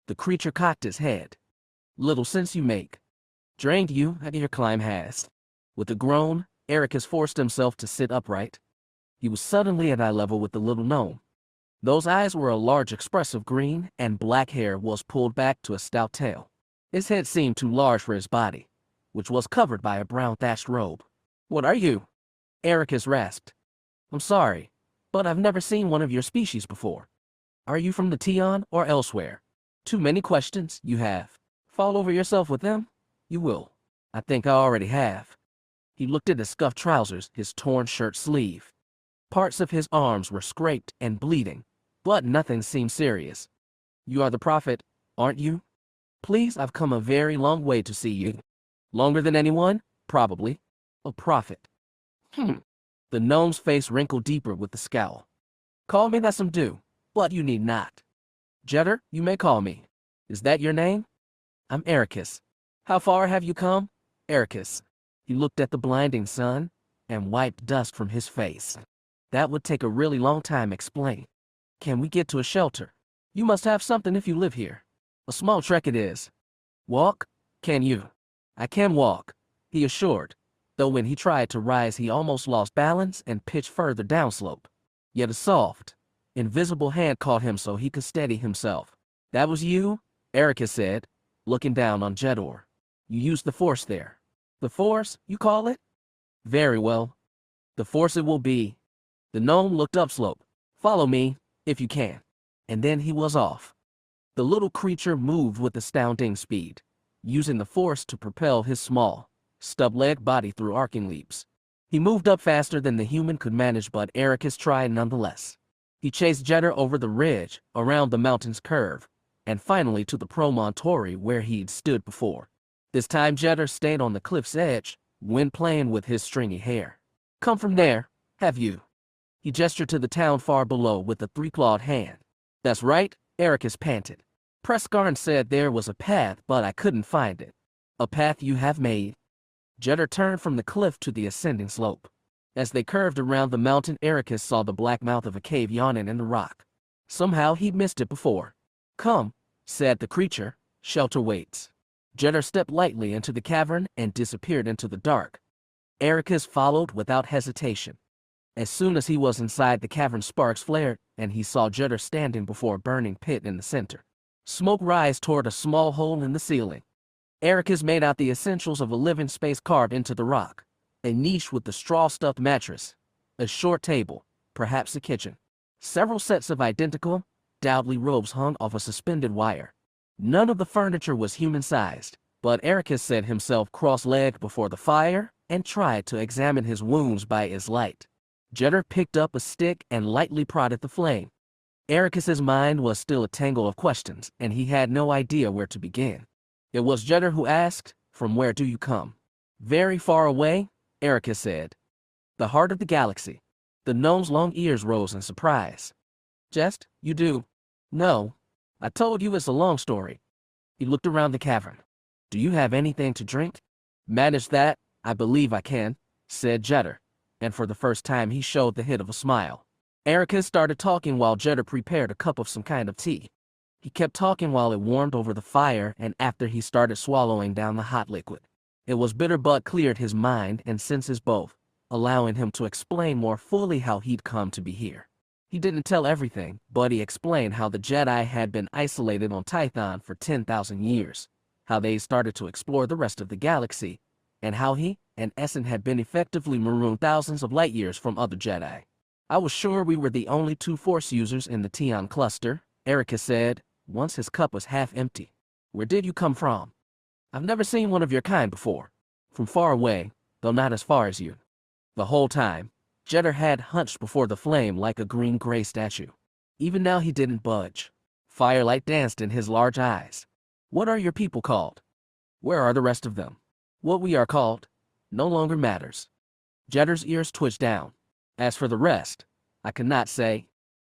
The creature cocked his head. "Little sense you make. Drained you, your climb has." With a groan, Ericus forced himself to sit upright. He was suddenly at eye level with the little gnome. Those eyes were a large expressive green, and black hair was pulled back to a stout tail. His head seemed too large for his body, which was covered by a brown thatched robe. "What are you?" Ericus rasped. "I'm sorry, but I've never seen one of your species before. Are you from the Tion or elsewhere? Too many questions, you have. Fall over yourself with them? You will. I think I already have." He looked at his scuffed trousers, his torn shirt sleeve. Parts of his arms were scraped and bleeding, but nothing seemed serious. "You are the prophet, aren't you? Please, I've come a very long way to see you. Longer than anyone, probably. A prophet." The gnome's face wrinkled deeper with the scowl. "Call me that some do, but you need not. Jetter, you may call me. Is that your name?" "I'm Ericus. How far have you come?" "Ericus." He looked at the blinding sun and wiped dust from his face. "That would take a really long time, explain. Can we get to a shelter? You must have something if you live here. A small trek it is. Walk? Can you?" "I can walk," he assured, though when he tried to rise he almost lost balance and pitched further downslope. Yet a soft, invisible hand caught him so he could steady himself. "That was you?" Ericus said, looking down on Jedor. "You used the force there." "The force, you call it? Very well. The force it will be. The gnome looked upslope. Follow me, if you can. And then he was off. The little creature moved with astounding speed, using the force to propel his small, stub-legged body through arcing leaps. He moved up faster than the human could manage, but Ericus tried nonetheless. He chased Jedi over the ridge, around the mountain's curve, and finally to the promontory where he'd stood before. This time Jedi stayed on the cliff's edge, when playing with his stringy hair. Come from there, have you? He gestured to the town far below with a three-clawed hand. That's right, Ericus panted. Prescarn said there was a path, but I couldn't find it. A path you have made? Jedi turned from the cliff to the ascending slope. As they curved around the mountain, Ericus saw the black mouth of a cave yawning in the rock. Somehow he'd missed it before. Come, said the creature, shelter waits. Jedi stepped lightly into the cavern and disappeared into the dark. Ericus followed without hesitation. As soon as he was inside, the cavern sparks flared, and he saw Jedi standing before a burning pit in the center. Smoke rised toward a small hole in the ceiling. Ericus made out the essentials of a living space carved into the rock. A niche with a straw-stuffed mattress, a short table, perhaps a kitchen. Several sets of identical, dowdy robes hung off a suspended wire. None of the furniture was human-sized, but Ericus set himself cross-legged before the fire and tried to examine his wounds by its light. Jedi picked up a stick and lightly prodded the flame. Ericus's mind was still a tangle of questions, and he had no idea where to begin. It was Jedi who asked, "From where do you come?" "Very far away," Ericus said. "The heart of the galaxy." The gnome's long ears rose in surprise. "Jest, you do?" "No. I told you it's a long story." He looked around the cavern. "Do you have anything to drink?" "Manage that, I believe I can," said Jedi, and for the first time he showed the hint of a smile. Ericus started talking while Jedi prepared a cup of some kind of tea. He kept talking while it warmed over the fire, and after he started swallowing down the hot liquid. It was bitter but cleared his mind and senses both, allowing him to explain more fully how he'd come to be here. He didn't tell everything, but he explained how the Jedi had been isolated on Tython for 10,000 years, how they started to explore the rest of the galaxy, and how he and Essen had been effectively marooned thousands of light years from other Jedi. "I was sure we were the only two Force users in the Tion cluster," Ericus said, once his cup was half empty. "Where did you come from?" "I've never seen one of your kind before." "From far away, though not as far as you." The whole time, Jedi had hunched before the flame like a green-gray statue. Even now he didn't budge. Firelight danced in his large eyes. "What are your people called?" "Where are the rest of them?" "What we are called no longer matters." Jedi's ears twitched down. "As for the rest, I cannot say.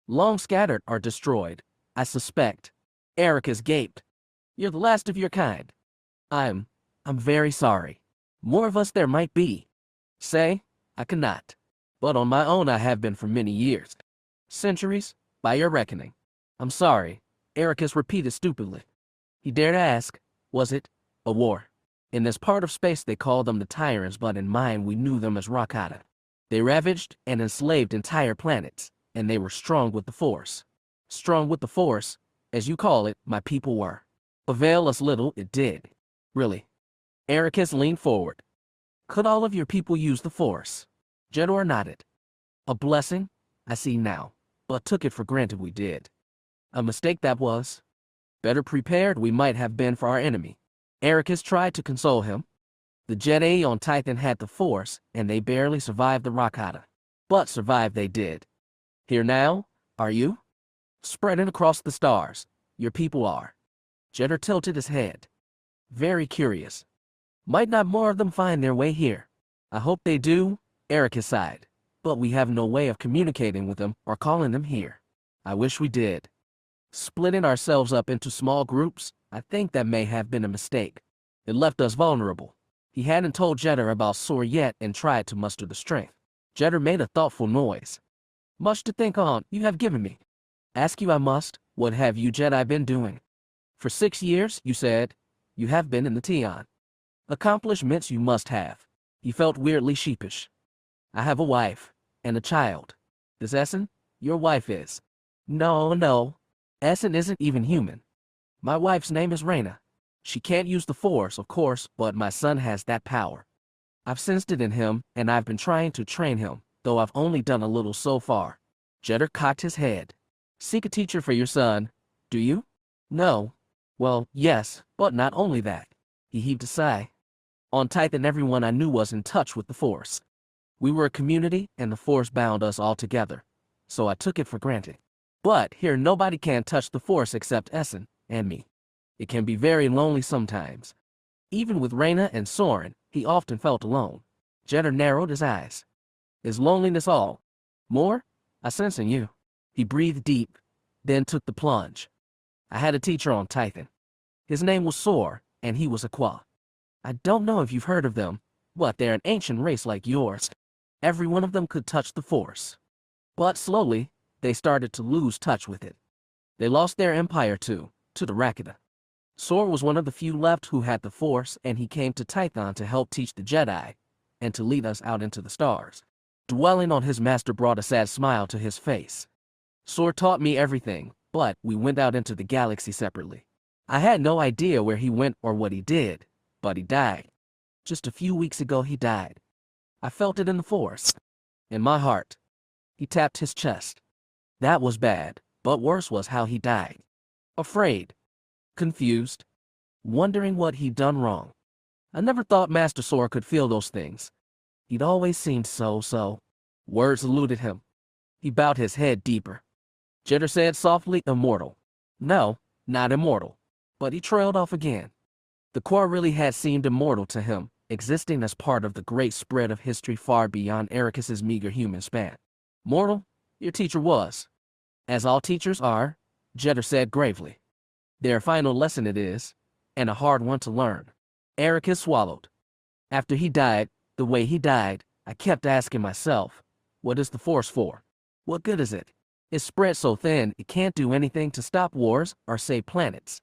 Long scattered or destroyed, I suspect." Ericus gaped. "You're the last of your kind." I'm very sorry. More of us there might be." "Say, I cannot. But on my own I have been for many years. Centuries, by your reckoning." "I'm sorry," Ericus repeated stupidly. He dared ask, "Was it a war?" "In this part of space they call them the tyrants, but in mine we knew them as Rakata. They ravaged and enslaved entire planets, and they were strong with the Force." "Strong with the Force, as you call it, my people were. Avail us little, it did." "Really?" Ericus leaned forward. "Could all of your people use the Force?" Jedi nodded. "A blessing, I see now, but took it for granted we did. A mistake that was. Better prepared we might have been for our enemy." Ericus tried to console him. "The Jedi on Tython had the Force, and they barely survived the Rakata. But survive they did. Here now, are you? Spreading across the stars, your people are." Jedi tilted his head. "Very curious. Might not more of them find their way here?" "I hope they do," Ericus sighed. "But we have no way of communicating with them or calling them here." "I wish we did. Splitting ourselves up into small groups, I think that may have been a mistake. It left us vulnerable." He hadn't told Jedi about Sor yet and tried to muster the strength. Jedi made a thoughtful noise. "Much to think on, you have given me. Ask you I must, what have you Jedi been doing?" "For 6 years, you said, you have been in the Tion. Accomplishments you must have." He felt weirdly sheepish. "I have a wife, and a child." "Does Essen? Your wife is?" No. Essen isn't even human. My wife's name is Reyna. She can't use the Force, of course, but my son has that power. I've sensed it in him, and I've been trying to train him, though I've only done a little so far. Jeddah cocked his head. Seek a teacher for your son, do you? No. Well, yes, but not only that. He heaved a sigh. On Titan, everyone I knew was in touch with the Force. We were a community, and the Force bound us all together, so I took it for granted. But here nobody can touch the Force except Essen and me. It can be very lonely sometimes. Even with Reyna and Soren, he often felt alone. Jeddah narrowed his eyes. Is loneliness all? More? I sense in you. He breathed deep, then took the plunge. I had a teacher on Titan. His name was Sor, and he was a Qua. I don't know if you've heard of them, but they're an ancient race like yours. Every one of them could touch the Force. But slowly, they started to lose touch with it. They lost their empire to the Rakata. Sor was one of the few left who had the Force, and he came to Tython to help teach the Jedi, and to lead us out into the stars. Dwelling on his master brought a sad smile to his face. Sor taught me everything, but we went out into the galaxy separately. I had no idea where he went or what he did, but he died. Just a few weeks ago he died. I felt it in the Force. In my heart. He tapped his chest. That was bad, but worse was how he died. Afraid. Confused. Wondering what he'd done wrong. I never thought Master Sor could feel those things. He'd always seemed so. Words eluded him. He bowed his head deeper. Jeddah said softly, immortal. No, not immortal. But he trailed off again. The Qua really had seemed immortal to him, existing as part of the great spread of history far beyond Ericus's meager human span. Mortal, your teacher was. As all teachers are, Jeddah said gravely. Their final lesson it is, and a hard one to learn. Ericus swallowed. After he died, the way he died, I kept asking myself, what is the Force for? What good is it? It's spread so thin it can't do anything to stop wars or save planets.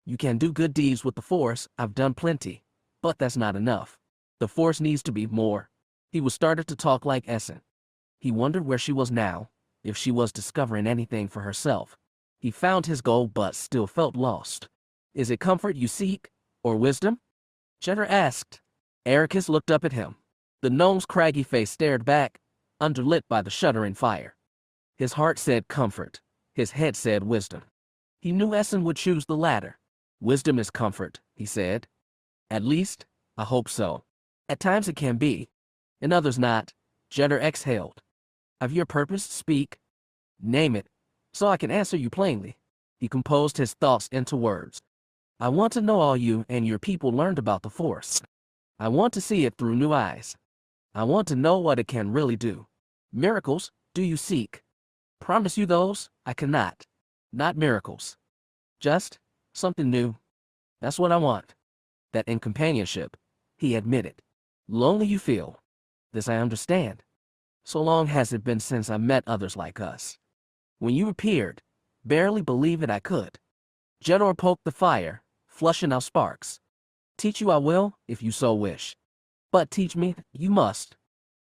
You can do good deeds with the Force, I've done plenty, but that's not enough. The Force needs to be more. He was started to talk like Essen. He wondered where she was now, if she was discovering anything for herself. He found his goal but still felt lost. Is it comfort you seek, or wisdom? Jeddah asked. Ericus looked up at him. The gnome's craggy face stared back, underlit by the shuddering fire. His heart said comfort. His head said wisdom. He knew Essen would choose the latter. Wisdom is comfort, he said. At least, I hope so. At times it can be, and others not. Jeddah exhaled. Of your purpose, speak. Name it, so I can answer you plainly. He composed his thoughts into words. I want to know all you and your people learned about the Force. I want to see it through new eyes. I want to know what it can really do. Miracles, do you seek? Promise you those, I cannot. Not miracles. Just something new. That's what I want. That in companionship, he admitted. Lonely you feel. This I understand. So long has it been since I met others like us. When you appeared, barely believe it I could. Jeddah poked the fire, flushing out sparks. Teach you I will, if you so wish. But teach me, you must.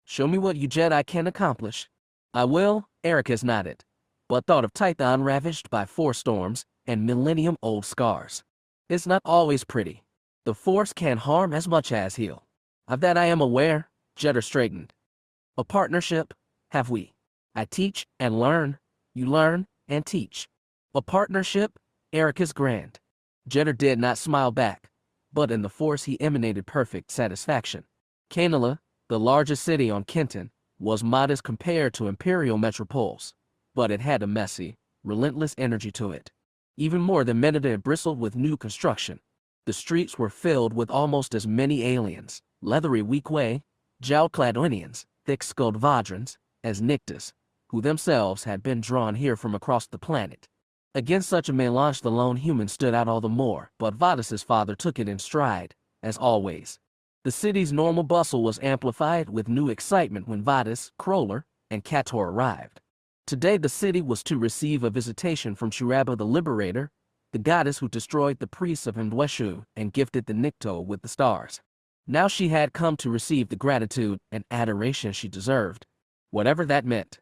Show me what you Jedi can accomplish. I will, Ericus nodded, but thought of Tython ravaged by 4 storms and millennium-old scars. It's not always pretty. The Force can harm as much as heal. Of that I am aware, Jeddah straightened. A partnership, have we. I teach and learn, you learn and teach. A partnership, Ericus grinned. Jeddah did not smile back, but in the Force he emanated perfect satisfaction. Canela, the largest city on Kenton, was modest compared to Imperial metropoles, but it had a messy, relentless energy to it. Even more than Merida, it bristled with new construction. The streets were filled with almost as many aliens, leathery weak-way, jowl-clad Onians, thick-skulled Vadrans, as Nictus, who themselves had been drawn here from across the planet. Against such a melange the lone human stood out all the more, but Vadis's father took it in stride, as always. The city's normal bustle was amplified with new excitement when Vadis, Kroller, and Kator arrived. Today the city was to receive a visitation from Shuraba the Liberator, the goddess who destroyed the priests of Indrexu and gifted the Nikto with the stars. Now she had come to receive the gratitude and adoration she deserved, whatever that meant.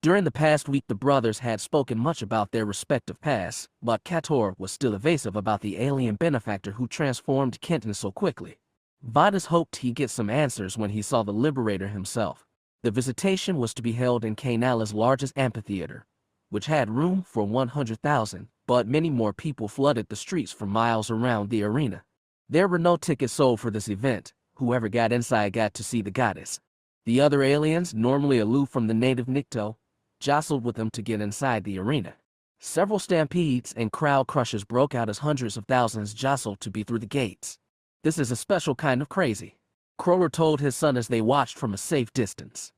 During the past week the brothers had spoken much about their respective pasts, but Kator was still evasive about the alien benefactor who transformed Kenton so quickly. Vadis hoped he'd get some answers when he saw the Liberator himself. The visitation was to be held in Kainala's largest amphitheater, which had room for 100,000, but many more people flooded the streets for miles around the arena. There were no tickets sold for this event. Whoever got inside got to see the goddess. The other aliens, normally aloof from the native Nikto, jostled with them to get inside the arena. Several stampedes and crowd crushes broke out as hundreds of thousands jostled to be through the gates. This is a special kind of crazy, Kroller told his son as they watched from a safe distance.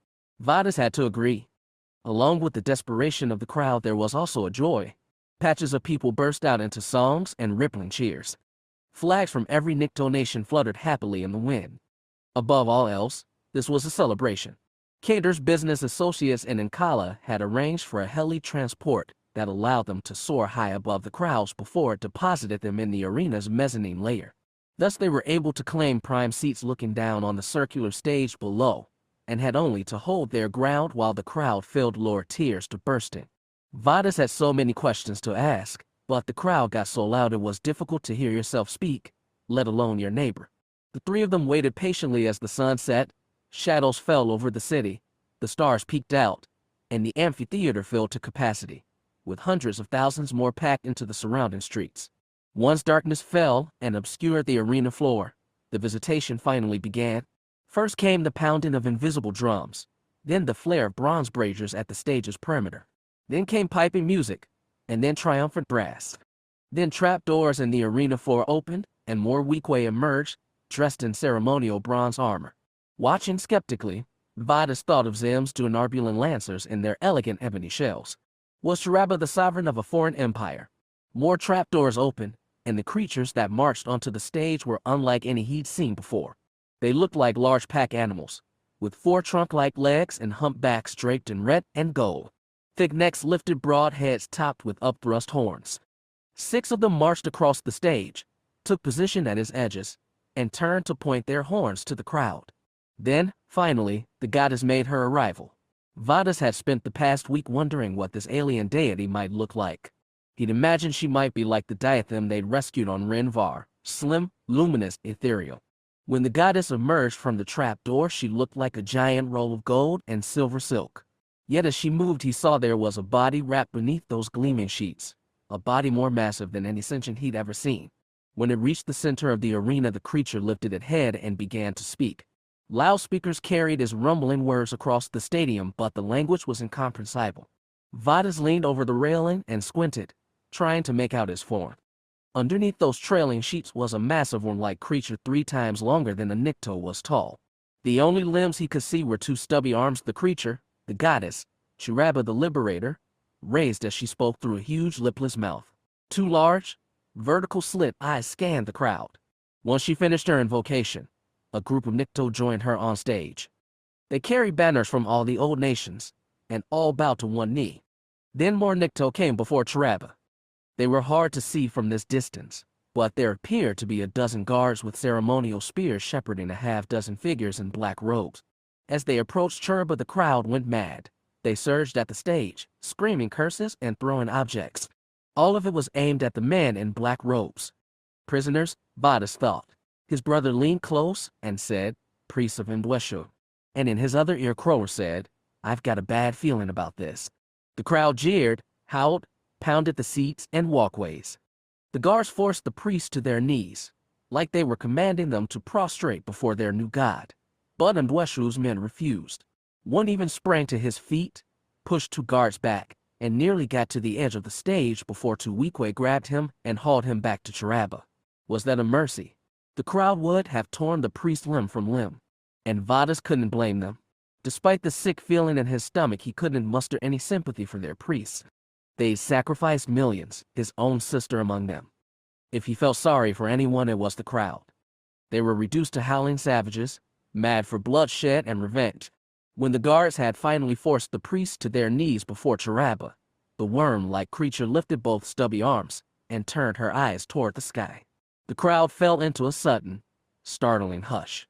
Vadas had to agree. Along with the desperation of the crowd, there was also a joy. Patches of people burst out into songs and rippling cheers. Flags from every Nikto nation fluttered happily in the wind. Above all else, this was a celebration. Cater's business associates in Ankala had arranged for a heli transport that allowed them to soar high above the crowds before it deposited them in the arena's mezzanine layer. Thus they were able to claim prime seats looking down on the circular stage below, and had only to hold their ground while the crowd filled lower tiers to bursting. Vadas had so many questions to ask, but the crowd got so loud it was difficult to hear yourself speak, let alone your neighbor. The three of them waited patiently as the sun set, shadows fell over the city, the stars peeked out, and the amphitheater filled to capacity, with hundreds of thousands more packed into the surrounding streets. Once darkness fell and obscured the arena floor, the visitation finally began. First came the pounding of invisible drums, then the flare of bronze braziers at the stage's perimeter. Then came piping music, and then triumphant brass. Then trapdoors in the arena floor opened, and more weakway emerged, dressed in ceremonial bronze armor. Watching skeptically, Vadas thought of Xim's Duenarbulan lancers in their elegant ebony shells. Was Chiraba the sovereign of a foreign empire? More trapdoors opened, and the creatures that marched onto the stage were unlike any he'd seen before. They looked like large pack animals, with four trunk-like legs and humpbacks draped in red and gold. Thick necks lifted broad heads topped with upthrust horns. 6 of them marched across the stage, took position at its edges, and turned to point their horns to the crowd. Then, finally, the goddess made her arrival. Vadas had spent the past week wondering what this alien deity might look like. He'd imagined she might be like the diadem they'd rescued on Renvar, slim, luminous, ethereal. When the goddess emerged from the trapdoor, she looked like a giant roll of gold and silver silk. Yet as she moved, he saw there was a body wrapped beneath those gleaming sheets, a body more massive than any sentient he'd ever seen. When it reached the center of the arena, the creature lifted its head and began to speak. Loudspeakers carried its rumbling words across the stadium, but the language was incomprehensible. Vadas leaned over the railing and squinted, trying to make out his form. Underneath those trailing sheets was a massive worm-like creature 3 times longer than a Nikto was tall. The only limbs he could see were 2 stubby arms. The creature, the goddess, Chiraba the Liberator, raised as she spoke through a huge lipless mouth. 2 large, vertical slit eyes scanned the crowd. Once she finished her invocation, a group of Nikto joined her on stage. They carried banners from all the old nations, and all bowed to one knee. Then more Nikto came before Chiraba. They were hard to see from this distance, but there appeared to be a dozen guards with ceremonial spears shepherding a half-dozen figures in black robes. As they approached Chiraba, the crowd went mad. They surged at the stage, screaming curses and throwing objects. All of it was aimed at the men in black robes. Prisoners, Vadas thought. His brother leaned close and said, "Priests of Indrexu." And in his other ear, Kroller said, "I've got a bad feeling about this." The crowd jeered, howled, pounded the seats and walkways. The guards forced the priests to their knees, like they were commanding them to prostrate before their new god. But Indrexu's men refused. One even sprang to his feet, pushed 2 guards back, and nearly got to the edge of the stage before 2 weakway grabbed him and hauled him back to Chiraba. Was that a mercy? The crowd would have torn the priest limb from limb, and Vadas couldn't blame them. Despite the sick feeling in his stomach, he couldn't muster any sympathy for their priests. They sacrificed millions, his own sister among them. If he felt sorry for anyone, it was the crowd. They were reduced to howling savages, mad for bloodshed and revenge. When the guards had finally forced the priests to their knees before Chiraba, the worm-like creature lifted both stubby arms and turned her eyes toward the sky. The crowd fell into a sudden, startling hush.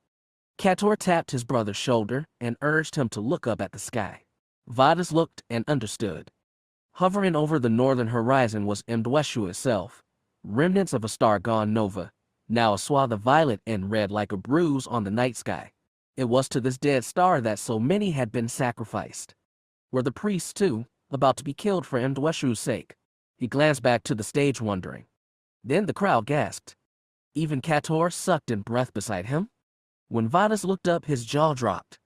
Kator tapped his brother's shoulder and urged him to look up at the sky. Vadas looked and understood. Hovering over the northern horizon was Indrexu itself, remnants of a star gone nova, now a swath of violet and red like a bruise on the night sky. It was to this dead star that so many had been sacrificed. Were the priests, too, about to be killed for Indrexu's sake? He glanced back to the stage wondering. Then the crowd gasped. Even Kator sucked in breath beside him. When Vadas looked up, his jaw dropped.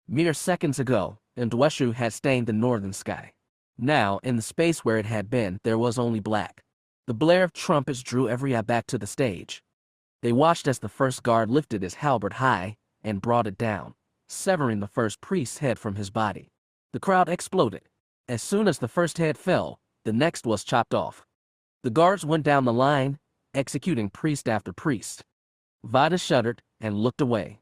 Mere seconds ago, Indrexu had stained the northern sky. Now, in the space where it had been, there was only black. The blare of trumpets drew every eye back to the stage. They watched as the first guard lifted his halberd high and brought it down, severing the first priest's head from his body. The crowd exploded. As soon as the first head fell, the next was chopped off. The guards went down the line, executing priest after priest. Vadas shuddered and looked away.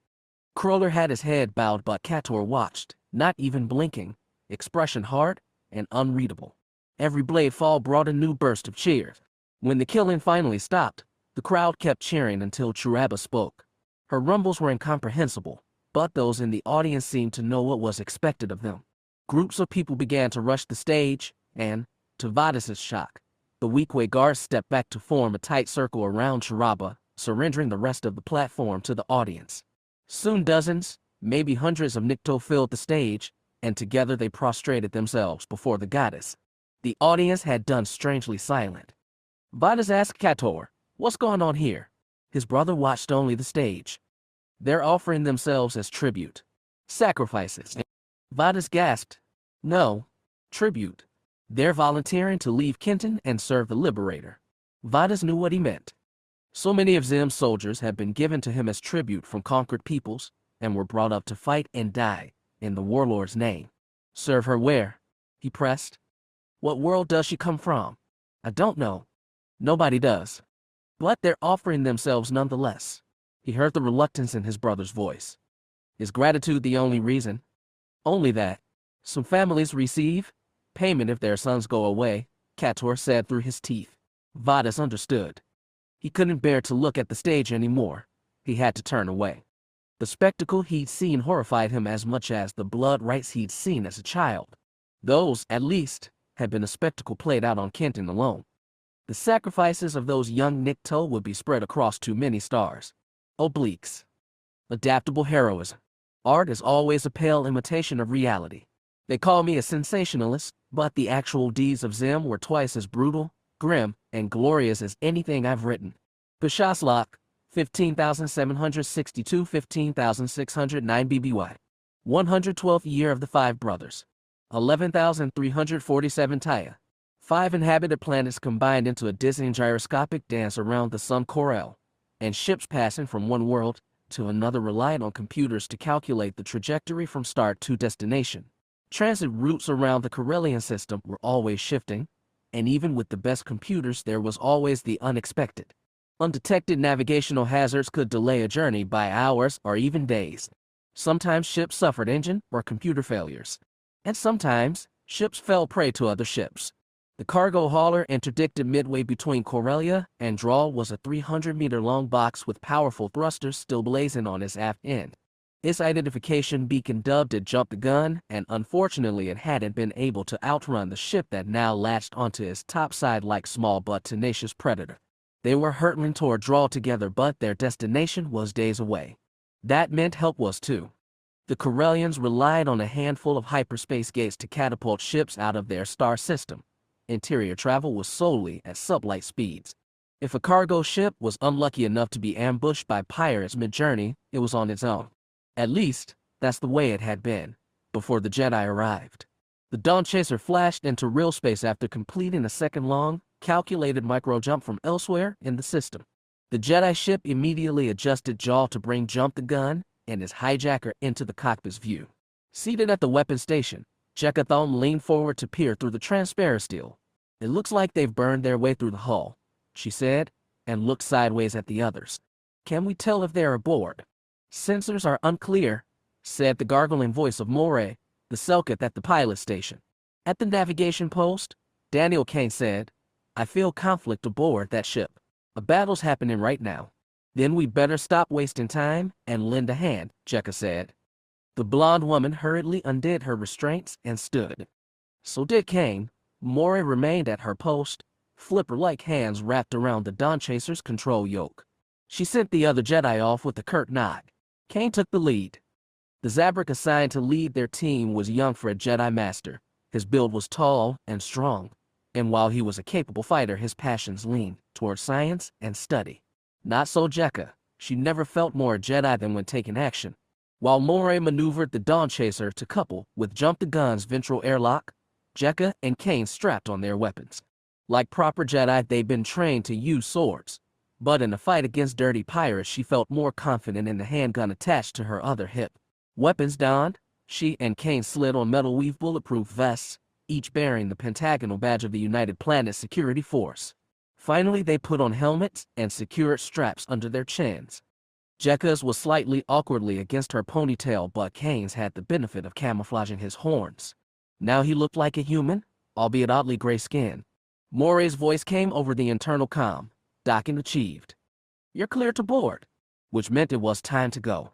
Kroller had his head bowed, but Kator watched, not even blinking, expression hard and unreadable. Every blade fall brought a new burst of cheers. When the killing finally stopped, the crowd kept cheering until Churaba spoke. Her rumbles were incomprehensible, but those in the audience seemed to know what was expected of them. Groups of people began to rush the stage, and, to Vadas's shock, the weak-way guards stepped back to form a tight circle around Churaba, surrendering the rest of the platform to the audience. Soon dozens, maybe hundreds of Nikto filled the stage, and together they prostrated themselves before the goddess. The audience had done strangely silent. Vadas asked Kator, "What's going on here?" His brother watched only the stage. "They're offering themselves as tribute. Sacrifices." Vadas gasped. "No, tribute. They're volunteering to leave Kenton and serve the Liberator." Vadas knew what he meant. So many of Xim's soldiers had been given to him as tribute from conquered peoples, and were brought up to fight and die in the warlord's name. "Serve her where?" he pressed. "What world does she come from?" "I don't know. Nobody does. But they're offering themselves nonetheless." He heard the reluctance in his brother's voice. "Is gratitude the only reason?" "Only that. Some families receive payment if their sons go away," Kator said through his teeth. Vadas understood. He couldn't bear to look at the stage anymore. He had to turn away. The spectacle he'd seen horrified him as much as the blood rites he'd seen as a child. Those, at least, had been a spectacle played out on Kenton alone. The sacrifices of those young Nikto would be spread across too many stars. Obliques. Adaptable heroism. Art is always a pale imitation of reality. They call me a sensationalist, but the actual deeds of Xim were twice as brutal, grim, and glorious as anything I've written. Bishaslok, 15,762, 15,609 BBY. 112th year of the Five Brothers. 11,347 Taya. 5 inhabited planets combined into a dizzying gyroscopic dance around the sun Corel, and ships passing from one world to another relied on computers to calculate the trajectory from start to destination. Transit routes around the Corellian system were always shifting, and even with the best computers there was always the unexpected. Undetected navigational hazards could delay a journey by hours or even days. Sometimes ships suffered engine or computer failures, and sometimes ships fell prey to other ships. The cargo hauler interdicted midway between Corellia and Drawl was a 300-meter-long box with powerful thrusters still blazing on its aft end. Its identification beacon dubbed it Jump the Gun, and unfortunately it hadn't been able to outrun the ship that now latched onto its topside like small but tenacious predator. They were hurtling toward Drawl together, but their destination was days away. That meant help was too. The Corellians relied on a handful of hyperspace gates to catapult ships out of their star system. Interior travel was solely at sublight speeds. If a cargo ship was unlucky enough to be ambushed by pirates mid-journey, it was on its own. At least, that's the way it had been, before the Jedi arrived. The Dawn Chaser flashed into real space after completing a second-long, calculated micro-jump from elsewhere in the system. The Jedi ship immediately adjusted yaw to bring Jump the Gun and his hijacker into the cockpit's view. Seated at the weapon station, Jekathon leaned forward to peer through the transparent steel. "It looks like they've burned their way through the hull," she said, and looked sideways at the others. "Can we tell if they're aboard?" "Sensors are unclear," said the gargling voice of Moray, the Selkith at the pilot station. At the navigation post, Daniel Kane said, "I feel conflict aboard that ship. A battle's happening right now." "Then we better stop wasting time and lend a hand," Jekka said. The blonde woman hurriedly undid her restraints and stood. So did Kane. Moray remained at her post, flipper-like hands wrapped around the Dawn Chaser's control yoke. She sent the other Jedi off with a curt nod. Kane took the lead. The Zabrak assigned to lead their team was young for a Jedi Master. His build was tall and strong, and while he was a capable fighter, his passions leaned toward science and study. Not so Jekka. She never felt more a Jedi than when taking action. While Moray maneuvered the Dawn Chaser to couple with Jump the Gun's ventral airlock, Jekka and Kane strapped on their weapons. Like proper Jedi, they'd been trained to use swords, but in a fight against dirty pirates, she felt more confident in the handgun attached to her other hip. Weapons donned, she and Kane slid on metal weave bulletproof vests, each bearing the pentagonal badge of the United Planets Security Force. Finally, they put on helmets and secured straps under their chins. Jekka's was slightly awkwardly against her ponytail, but Kane's had the benefit of camouflaging his horns. Now he looked like a human, albeit oddly gray skin. Moray's voice came over the internal comm. Docking achieved. You're clear to board, which meant it was time to go.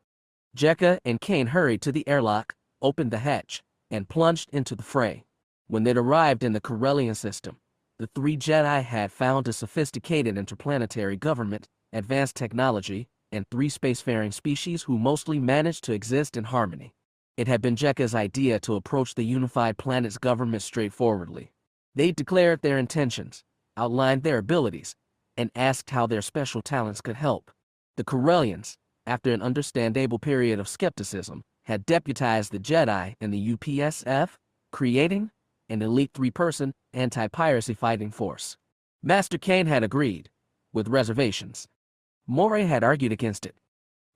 Jekka and Kane hurried to the airlock, opened the hatch, and plunged into the fray. When they'd arrived in the Corellian system, the three Jedi had found a sophisticated interplanetary government, advanced technology, and three spacefaring species who mostly managed to exist in harmony. It had been Jekka's idea to approach the unified planet's government straightforwardly. They declared their intentions, outlined their abilities, and asked how their special talents could help. The Corellians, after an understandable period of skepticism, had deputized the Jedi in the UPSF, creating an elite three-person anti-piracy fighting force. Master Kane had agreed, with reservations. Moray had argued against it.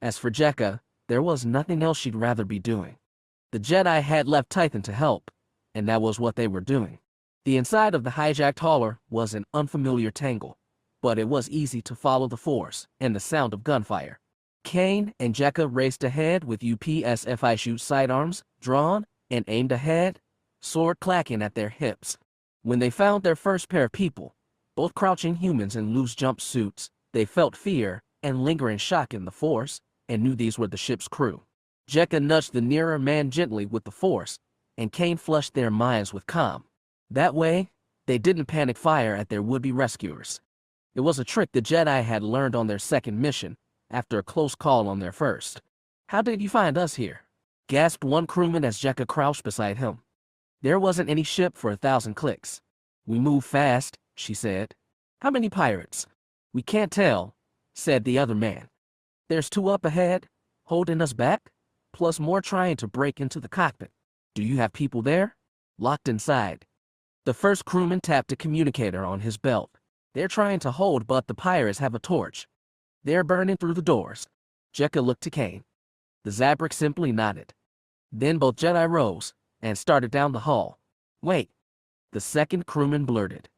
As for Jekka, there was nothing else she'd rather be doing. The Jedi had left Tython to help, and that was what they were doing. The inside of the hijacked hauler was an unfamiliar tangle, but it was easy to follow the force and the sound of gunfire. Kane and Jekka raced ahead with UPSFI shoot sidearms drawn and aimed ahead, sword clacking at their hips. When they found their first pair of people, both crouching humans in loose jumpsuits, they felt fear and lingering shock in the force and knew these were the ship's crew. Jekka nudged the nearer man gently with the force, and Kane flushed their minds with calm. That way, they didn't panic fire at their would-be rescuers. It was a trick the Jedi had learned on their second mission, after a close call on their first. "How did you find us here?" gasped one crewman as Jekka crouched beside him. "There wasn't any ship for 1,000 clicks. We moved fast," she said. "How many pirates?" "We can't tell," said the other man. "There's 2 up ahead, holding us back, plus more trying to break into the cockpit. Do you have people there?" "Locked inside." The first crewman tapped a communicator on his belt. "They're trying to hold, but the pirates have a torch. They're burning through the doors." Jekka looked to Kane. The Zabrak simply nodded. Then both Jedi rose and started down the hall. "Wait," the second crewman blurted.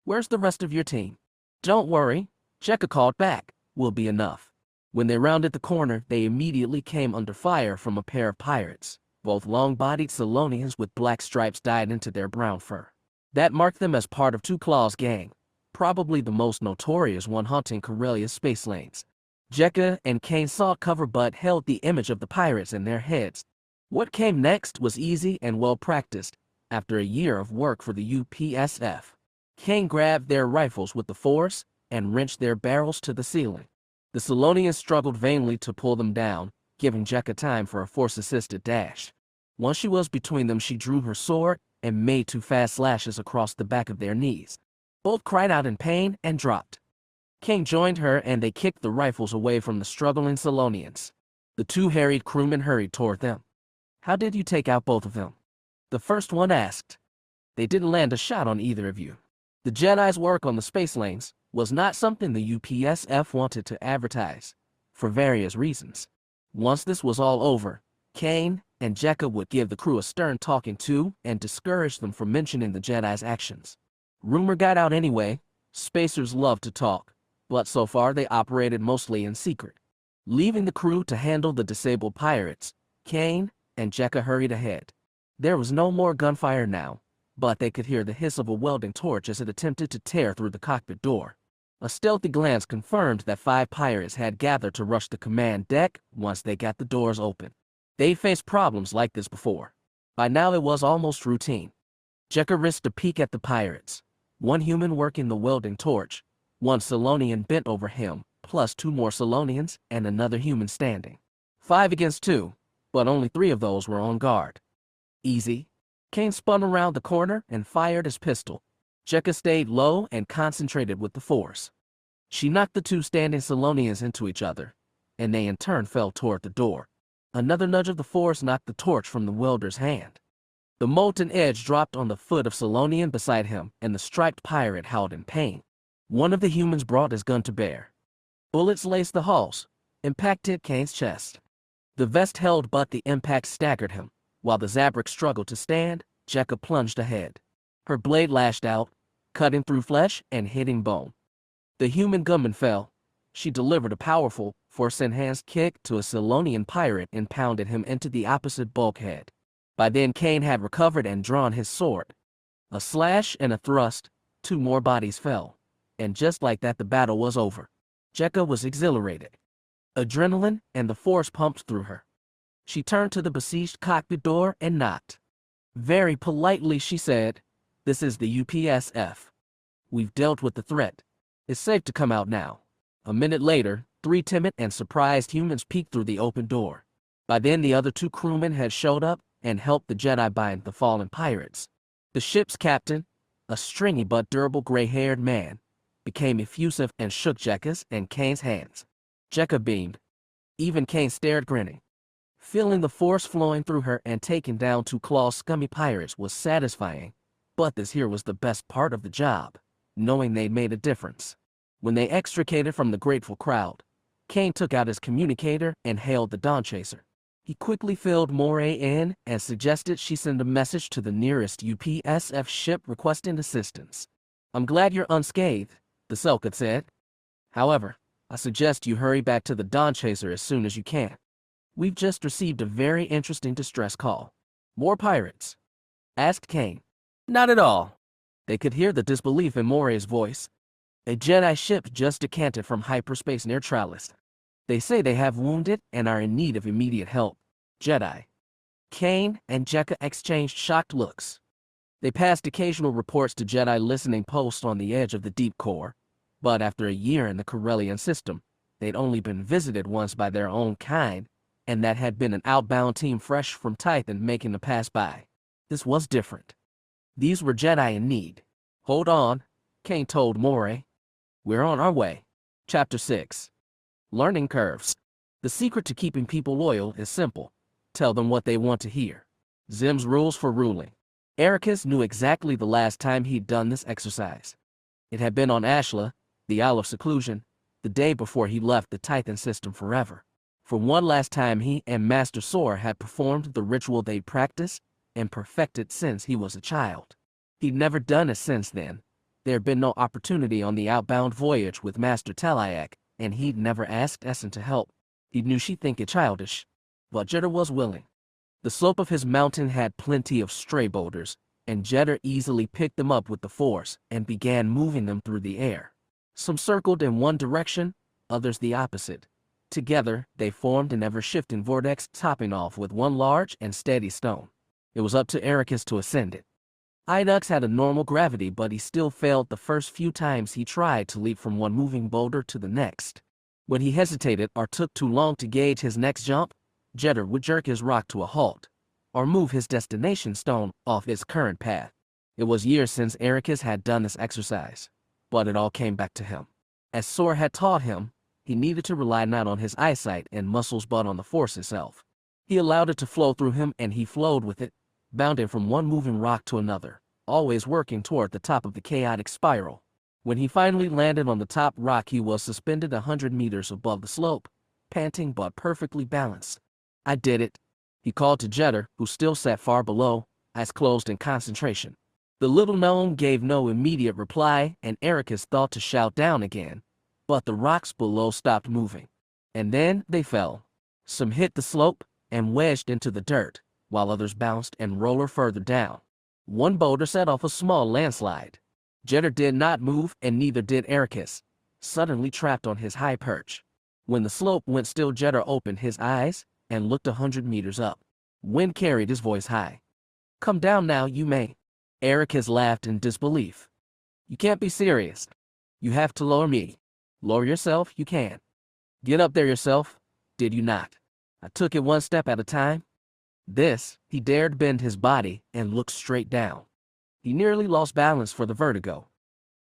"Where's the rest of your team?" "Don't worry," Jekka called back. "We'll be enough." When they rounded the corner, they immediately came under fire from a pair of pirates, both long-bodied Solonians with black stripes dyed into their brown fur. That marked them as part of Two Claws' gang, probably the most notorious one haunting Corellia's space lanes. Jekka and Kane sought cover but held the image of the pirates in their heads. What came next was easy and well-practiced, after a year of work for the UPSF. Kane grabbed their rifles with the force and wrenched their barrels to the ceiling. The Solonians struggled vainly to pull them down, giving Jekka time for a force-assisted dash. Once she was between them, she drew her sword and made 2 fast slashes across the back of their knees. Both cried out in pain and dropped. Kane joined her and they kicked the rifles away from the struggling Solonians. The 2 harried crewmen hurried toward them. "How did you take out both of them?" the first one asked. "They didn't land a shot on either of you." The Jedi's work on the space lanes was not something the UPSF wanted to advertise, for various reasons. Once this was all over, Kane and Jekka would give the crew a stern talking to and discourage them from mentioning the Jedi's actions. Rumor got out anyway. Spacers love to talk, but so far they operated mostly in secret. Leaving the crew to handle the disabled pirates, Kane and Jekka hurried ahead. There was no more gunfire now, but they could hear the hiss of a welding torch as it attempted to tear through the cockpit door. A stealthy glance confirmed that 5 pirates had gathered to rush the command deck once they got the doors open. They faced problems like this before. By now it was almost routine. Jekka risked a peek at the pirates. 1 human working the welding torch, 1 Solonian bent over him, plus 2 more Solonians and another human standing. 5 against 2. but only 3 of those were on guard. Easy. Kane spun around the corner and fired his pistol. Jekka stayed low and concentrated with the force. She knocked the 2 standing Solonians into each other, and they in turn fell toward the door. Another nudge of the force knocked the torch from the welder's hand. The molten edge dropped on the foot of Solonian beside him, and the striped pirate howled in pain. One of the humans brought his gun to bear. Bullets laced the hulls, impacted Kane's chest. The vest held, but the impact staggered him. While the Zabrak struggled to stand, Jekka plunged ahead. Her blade lashed out, cutting through flesh and hitting bone. The human gunman fell. She delivered a powerful, force-enhanced kick to a Solonian pirate and pounded him into the opposite bulkhead. By then Kane had recovered and drawn his sword. A slash and a thrust, 2 more bodies fell. And just like that the battle was over. Jekka was exhilarated. Adrenaline and the force pumped through her. She turned to the besieged cockpit door and knocked. Very politely she said, "This is the UPSF. We've dealt with the threat. It's safe to come out now." A minute later, 3 timid and surprised humans peeked through the open door. By then the other 2 crewmen had showed up and helped the Jedi bind the fallen pirates. The ship's captain, a stringy but durable gray-haired man, became effusive and shook Jekka's and Kane's hands. Jekka beamed. Even Kane stared, grinning. Feeling the force flowing through her and taking down 2 claw scummy pirates was satisfying, but this here was the best part of the job, knowing they'd made a difference. When they extricated from the grateful crowd, Kane took out his communicator and hailed the Dawn Chaser. He quickly filled Moray in and suggested she send a message to the nearest UPSF ship requesting assistance. "I'm glad you're unscathed," the Selkith said. "However, I suggest you hurry back to the Dawn Chaser as soon as you can. We've just received a very interesting distress call." "More pirates?" asked Kane. "Not at all." They could hear the disbelief in Moray's voice. "A Jedi ship just decanted from hyperspace near Tralis. They say they have wounded and are in need of immediate help." Jedi. Kane and Jekka exchanged shocked looks. They passed occasional reports to Jedi listening posts on the edge of the deep core, but after a year in the Corellian system, they'd only been visited once by their own kind, and that had been an outbound team fresh from Titan making a pass by. This was different. These were Jedi in need. "Hold on," Kane told Moray. "We're on our way." Chapter 6. Learning Curves. The secret to keeping people loyal is simple. Tell them what they want to hear. Xim's rules for ruling. Ericus knew exactly the last time he'd done this exercise. It had been on Ashla, the Isle of Seclusion, the day before he left the Titan system forever. For one last time he and Master Sora had performed the ritual they'd practiced and perfected since he was a child. He'd never done it since then. There had been no opportunity on the outbound voyage with Master Taliak, and he'd never asked Essen to help. He knew she'd think it childish, but Jeddah was willing. The slope of his mountain had plenty of stray boulders, and Jeddah easily picked them up with the force and began moving them through the air. Some circled in one direction, others the opposite. Together, they formed an ever-shifting vortex, topping off with one large and steady stone. It was up to Ericus to ascend it. Idux had a normal gravity, but he still failed the first few times he tried to leap from one moving boulder to the next. When he hesitated or took too long to gauge his next jump, Jeddah would jerk his rock to a halt, or move his destination stone off its current path. It was years since Ericus had done this exercise, but it all came back to him. As Sora had taught him, he needed to rely not on his eyesight and muscles but on the force itself. He allowed it to flow through him and he flowed with it, bounding from one moving rock to another, always working toward the top of the chaotic spiral. When he finally landed on the top rock, he was suspended 100 meters above the slope, panting but perfectly balanced. "I did it," he called to Jeddah, who still sat far below, eyes closed in concentration. The little gnome gave no immediate reply, and Ericus thought to shout down again, but the rocks below stopped moving. And then they fell. Some hit the slope and wedged into the dirt, while others bounced and rolled further down. One boulder set off a small landslide. Jeddah did not move, and neither did Ericus, suddenly trapped on his high perch. When the slope went still, Jeddah opened his eyes and looked 100 meters up. Wind carried his voice high. "Come down now, you may." Ericus laughed in disbelief. "You can't be serious. You have to lower me." "Lower yourself, you can. Get up there yourself, did you not?" I took it one step at a time. This, he dared bend his body and look straight down. He nearly lost balance for the vertigo.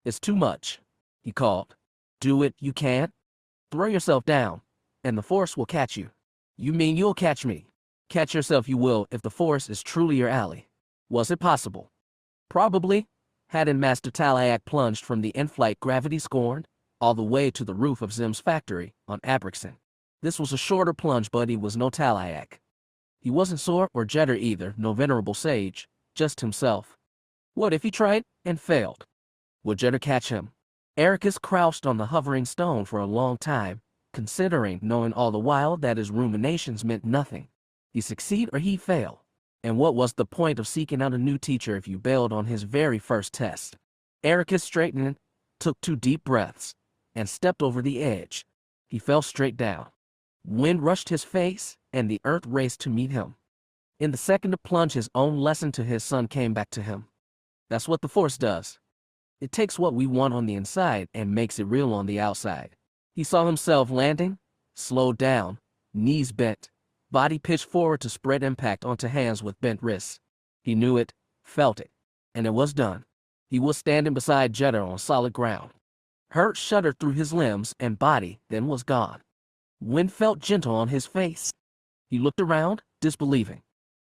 It's too much, he called. Do it, you can't. Throw yourself down, and the force will catch you. You mean you'll catch me? Catch yourself you will if the force is truly your ally. Was it possible? Probably. Hadn't Master Talayak plunged from the in-flight gravity scorned all the way to the roof of Xim's factory on Abrixen. This was a shorter plunge, but he was no Talayak. He wasn't Sor or Jetter either, no venerable sage, just himself. What if he tried and failed? Would Jetter catch him? Ericus crouched on the hovering stone for a long time, considering, knowing all the while that his ruminations meant nothing. He succeed or he fail. And what was the point of seeking out a new teacher if you bailed on his very first test? Ericus straightened, took 2 deep breaths, and stepped over the edge. He fell straight down. Wind rushed his face, and the earth raced to meet him. In the second to plunge, his own lesson to his son came back to him. That's what the Force does. It takes what we want on the inside and makes it real on the outside. He saw himself landing, slowed down, knees bent, body pitched forward to spread impact onto hands with bent wrists. He knew it, felt it, and it was done. He was standing beside Jetter on solid ground. Hurt shuddered through his limbs and body, then was gone. Wind felt gentle on his face. He looked around, disbelieving.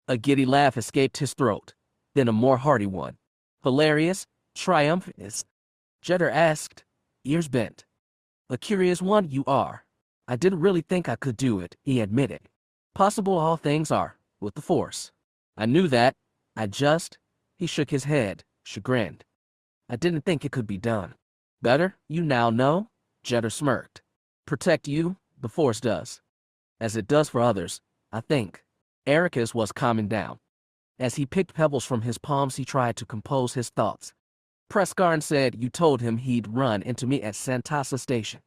A giddy laugh escaped his throat, then a more hearty one. Hilarious, triumphant. Jetter asked, ears bent. A curious one you are. I didn't really think I could do it, he admitted. Possible all things are, with the Force. I knew that. He shook his head, chagrined. I didn't think it could be done. Better, you now know? Jetter smirked. Protect you, the Force does. As it does for others, I think. Ericus was calming down. As he picked pebbles from his palms, he tried to compose his thoughts. Prescarn said you told him he'd run into me at Santasa Station.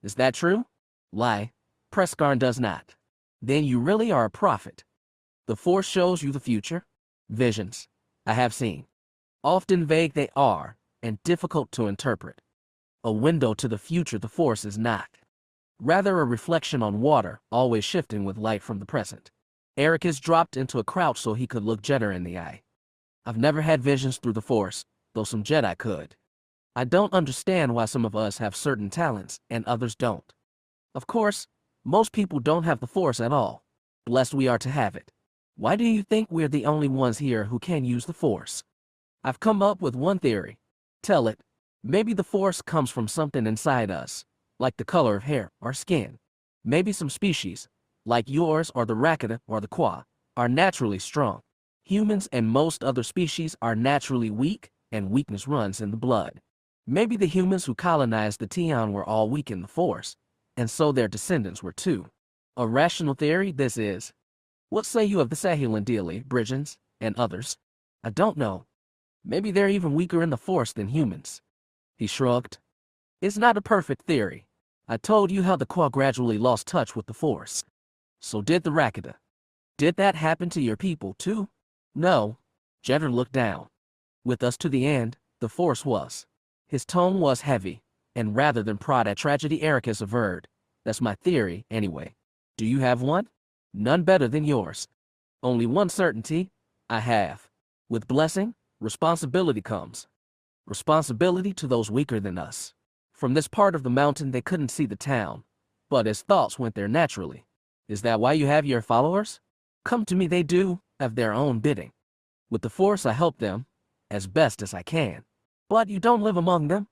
Is that true? Lie. Prescarn does not. Then you really are a prophet. The Force shows you the future. Visions. I have seen. Often vague they are, and difficult to interpret. A window to the future the Force is not. Rather a reflection on water, always shifting with light from the present. Ericus dropped into a crouch so he could look Jetter in the eye. I've never had visions through the Force, though some Jedi could. I don't understand why some of us have certain talents and others don't. Of course, most people don't have the Force at all. Blessed we are to have it. Why do you think we're the only ones here who can use the Force? I've come up with one theory. Tell it. Maybe the Force comes from something inside us, like the color of hair or skin. Maybe some species, like yours or the Rakata or the Qua, are naturally strong. Humans and most other species are naturally weak, and weakness runs in the blood. Maybe the humans who colonized the Tion were all weak in the Force, and so their descendants were too. A rational theory this is. What say you of the Sahulan Dealey, Brigens, and others? I don't know. Maybe they're even weaker in the Force than humans. He shrugged. It's not a perfect theory. I told you how the Qua gradually lost touch with the Force. So did the Rakata. Did that happen to your people too? No. Jetter looked down. With us to the end, the Force was. His tone was heavy, and rather than prod at tragedy, Ericus averred. That's my theory, anyway. Do you have one? None better than yours. Only one certainty, I have. With blessing, responsibility comes. Responsibility to those weaker than us. From this part of the mountain they couldn't see the town, but his thoughts went there naturally. Is that why you have your followers? Come to me they do, of their own bidding. With the Force I help them, as best as I can. But you don't live among them.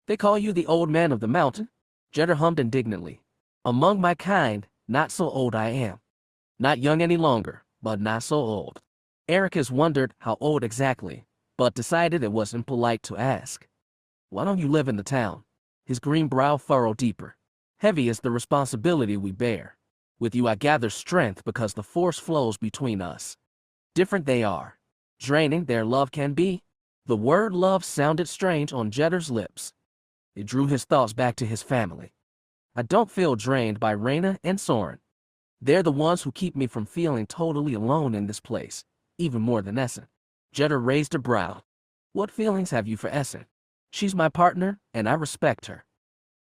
They call you the old man of the mountain? Jetter hummed indignantly. Among my kind, not so old I am. Not young any longer, but not so old. Ericus wondered how old exactly, but decided it wasn't polite to ask. Why don't you live in the town? His green brow furrowed deeper. Heavy is the responsibility we bear. With you I gather strength because the Force flows between us. Different they are. Draining their love can be. The word love sounded strange on Jetter's lips. It drew his thoughts back to his family. I don't feel drained by Reyna and Soren. They're the ones who keep me from feeling totally alone in this place, even more than Essen. Jetter raised a brow. What feelings have you for Essen? She's my partner, and I respect her.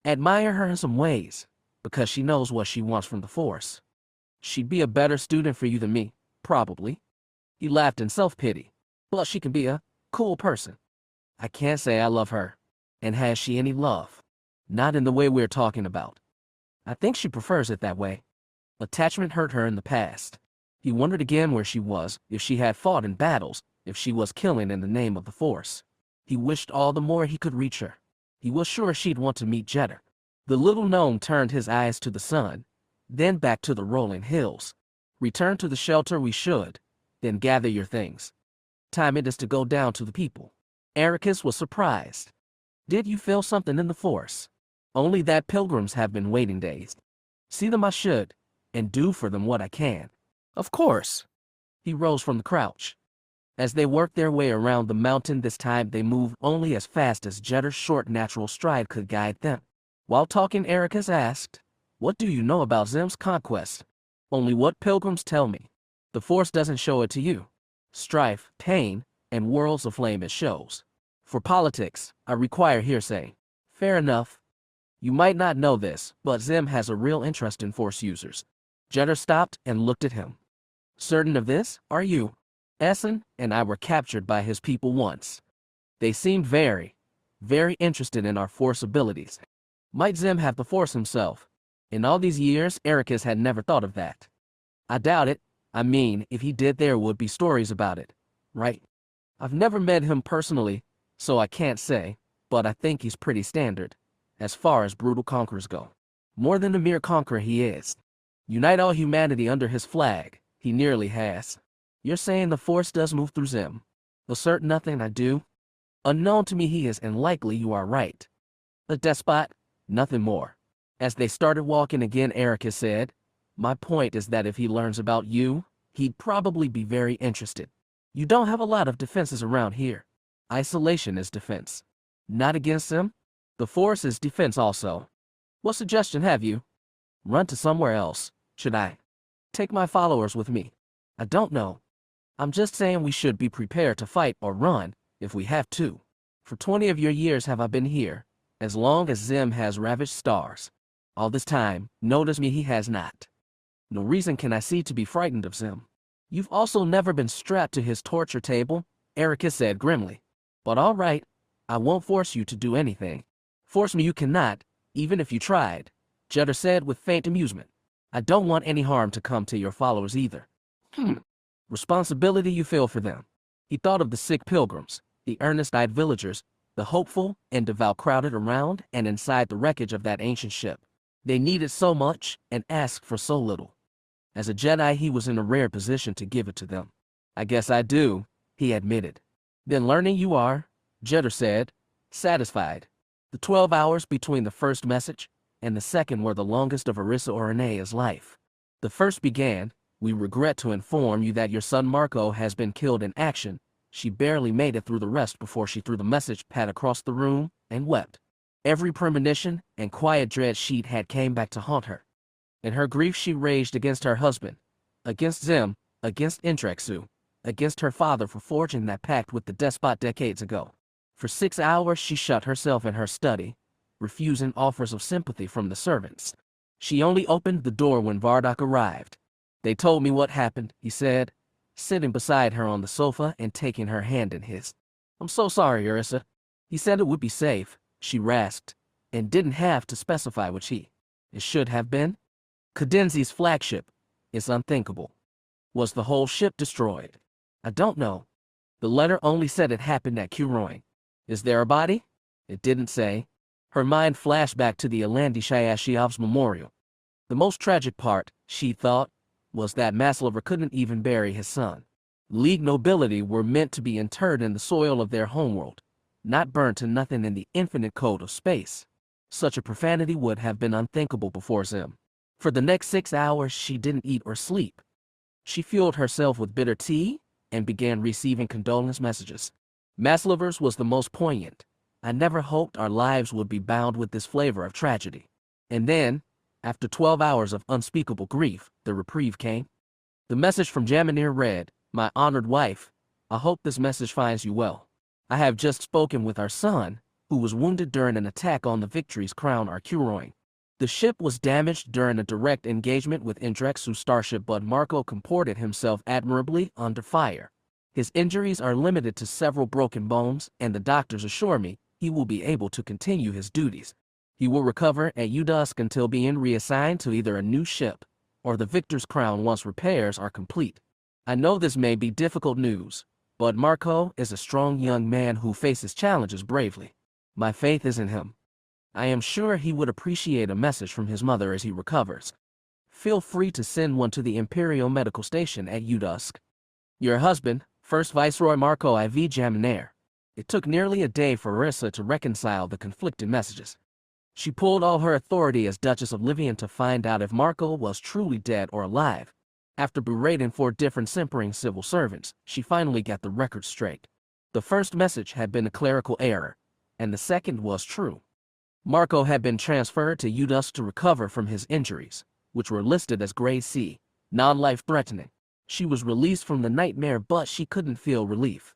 Admire her in some ways, because she knows what she wants from the Force. She'd be a better student for you than me, probably. He laughed in self-pity. Plus she can be a cool person. I can't say I love her. And has she any love? Not in the way we're talking about. I think she prefers it that way. Attachment hurt her in the past. He wondered again where she was, if she had fought in battles, if she was killing in the name of the Force. He wished all the more he could reach her. He was sure she'd want to meet Jedi. The little gnome turned his eyes to the sun, then back to the rolling hills. Return to the shelter we should, then gather your things. Time it is to go down to the people. Ericus was surprised. Did you feel something in the Force? Only that pilgrims have been waiting days. See them I should, and do for them what I can. Of course. He rose from the crouch. As they worked their way around the mountain this time they moved only as fast as Jedi's short natural stride could guide them. While talking Ericus asked, what do you know about Xim's conquest? Only what pilgrims tell me. The Force doesn't show it to you. Strife, pain, and worlds of flame it shows. For politics, I require hearsay. Fair enough. You might not know this, but Xim has a real interest in Force users. Jedi stopped and looked at him. Certain of this, are you? Essen and I were captured by his people once. They seemed very, very interested in our Force abilities. Might Xim have the Force himself? In all these years, Ericus had never thought of that. I doubt it. I mean, if he did there would be stories about it, right? I've never met him personally, so I can't say, but I think he's pretty standard, as far as brutal conquerors go. More than a mere conqueror he is. Unite all humanity under his flag, he nearly has. You're saying the Force does move through Xim? Assert nothing I do? Unknown to me he is, and likely you are right. The despot, nothing more. As they started walking again, Ericus said, my point is that if he learns about you, he'd probably be very interested. You don't have a lot of defenses around here. Isolation is defense. Not against him? The Force is defense also. What suggestion have you? Run to somewhere else. Should I take my followers with me? I don't know. I'm just saying we should be prepared to fight or run, if we have to. For 20 of your years have I been here, as long as Xim has ravished stars. All this time, notice me he has not. No reason can I see to be frightened of Xim. You've also never been strapped to his torture table, Ericus said grimly. But all right, I won't force you to do anything. Force me you cannot, even if you tried, Jedi said with faint amusement. I don't want any harm to come to your followers either. Responsibility you feel for them. He thought of the sick pilgrims, the earnest-eyed villagers, the hopeful and devout crowded around and inside the wreckage of that ancient ship. They needed so much and asked for so little. As a Jedi, he was in a rare position to give it to them. I guess I do, he admitted. Then learning you are, Jedi said, satisfied. The 12 hours between the first message and the second were the longest of Orissa Oranaea's life. The first began, we regret to inform you that your son Marco has been killed in action. She barely made it through the rest before she threw the message pad across the room and wept. Every premonition and quiet dread she'd had came back to haunt her. In her grief she raged against her husband, against Xim, against Indrexu, against her father for forging that pact with the despot decades ago. For 6 hours she shut herself in her study, refusing offers of sympathy from the servants. She only opened the door when Vardock arrived. They told me what happened, he said, sitting beside her on the sofa and taking her hand in his. I'm so sorry, Orissa. He said it would be safe, she rasped, and didn't have to specify which he. It should have been. Cadenzi's flagship. It's unthinkable. Was the whole ship destroyed? I don't know. The letter only said it happened at Curoin. Is there a body? It didn't say. Her mind flashed back to the Alandi Shayashiov's memorial. The most tragic part, she thought, was that Maslover couldn't even bury his son. League nobility were meant to be interred in the soil of their homeworld, not burned to nothing in the infinite cold of space. Such a profanity would have been unthinkable before Xim. For the next 6 hours she didn't eat or sleep. She fueled herself with bitter tea and began receiving condolence messages. Maslover's was the most poignant. I never hoped our lives would be bound with this flavor of tragedy. And then, after 12 hours of unspeakable grief, the reprieve came. The message from Jaminir read, My honored wife, I hope this message finds you well. I have just spoken with our son, who was wounded during an attack on the Victory's Crown Arcuroin. The ship was damaged during a direct engagement with Indrexu's starship, but Marco comported himself admirably under fire. His injuries are limited to several broken bones, and the doctors assure me he will be able to continue his duties. He will recover at Udusk until being reassigned to either a new ship or the Victor's Crown once repairs are complete. I know this may be difficult news, but Marco is a strong young man who faces challenges bravely. My faith is in him. I am sure he would appreciate a message from his mother as he recovers. Feel free to send one to the Imperial Medical Station at Udusk. Your husband, First Viceroy Marco IV Jaminair. It took nearly a day for Orissa to reconcile the conflicting messages. She pulled all her authority as Duchess of Livian to find out if Marco was truly dead or alive. After berating 4 different simpering civil servants, she finally got the record straight. The first message had been a clerical error, and the second was true. Marco had been transferred to Udusk to recover from his injuries, which were listed as grade C, non-life-threatening. She was released from the nightmare, but she couldn't feel relief.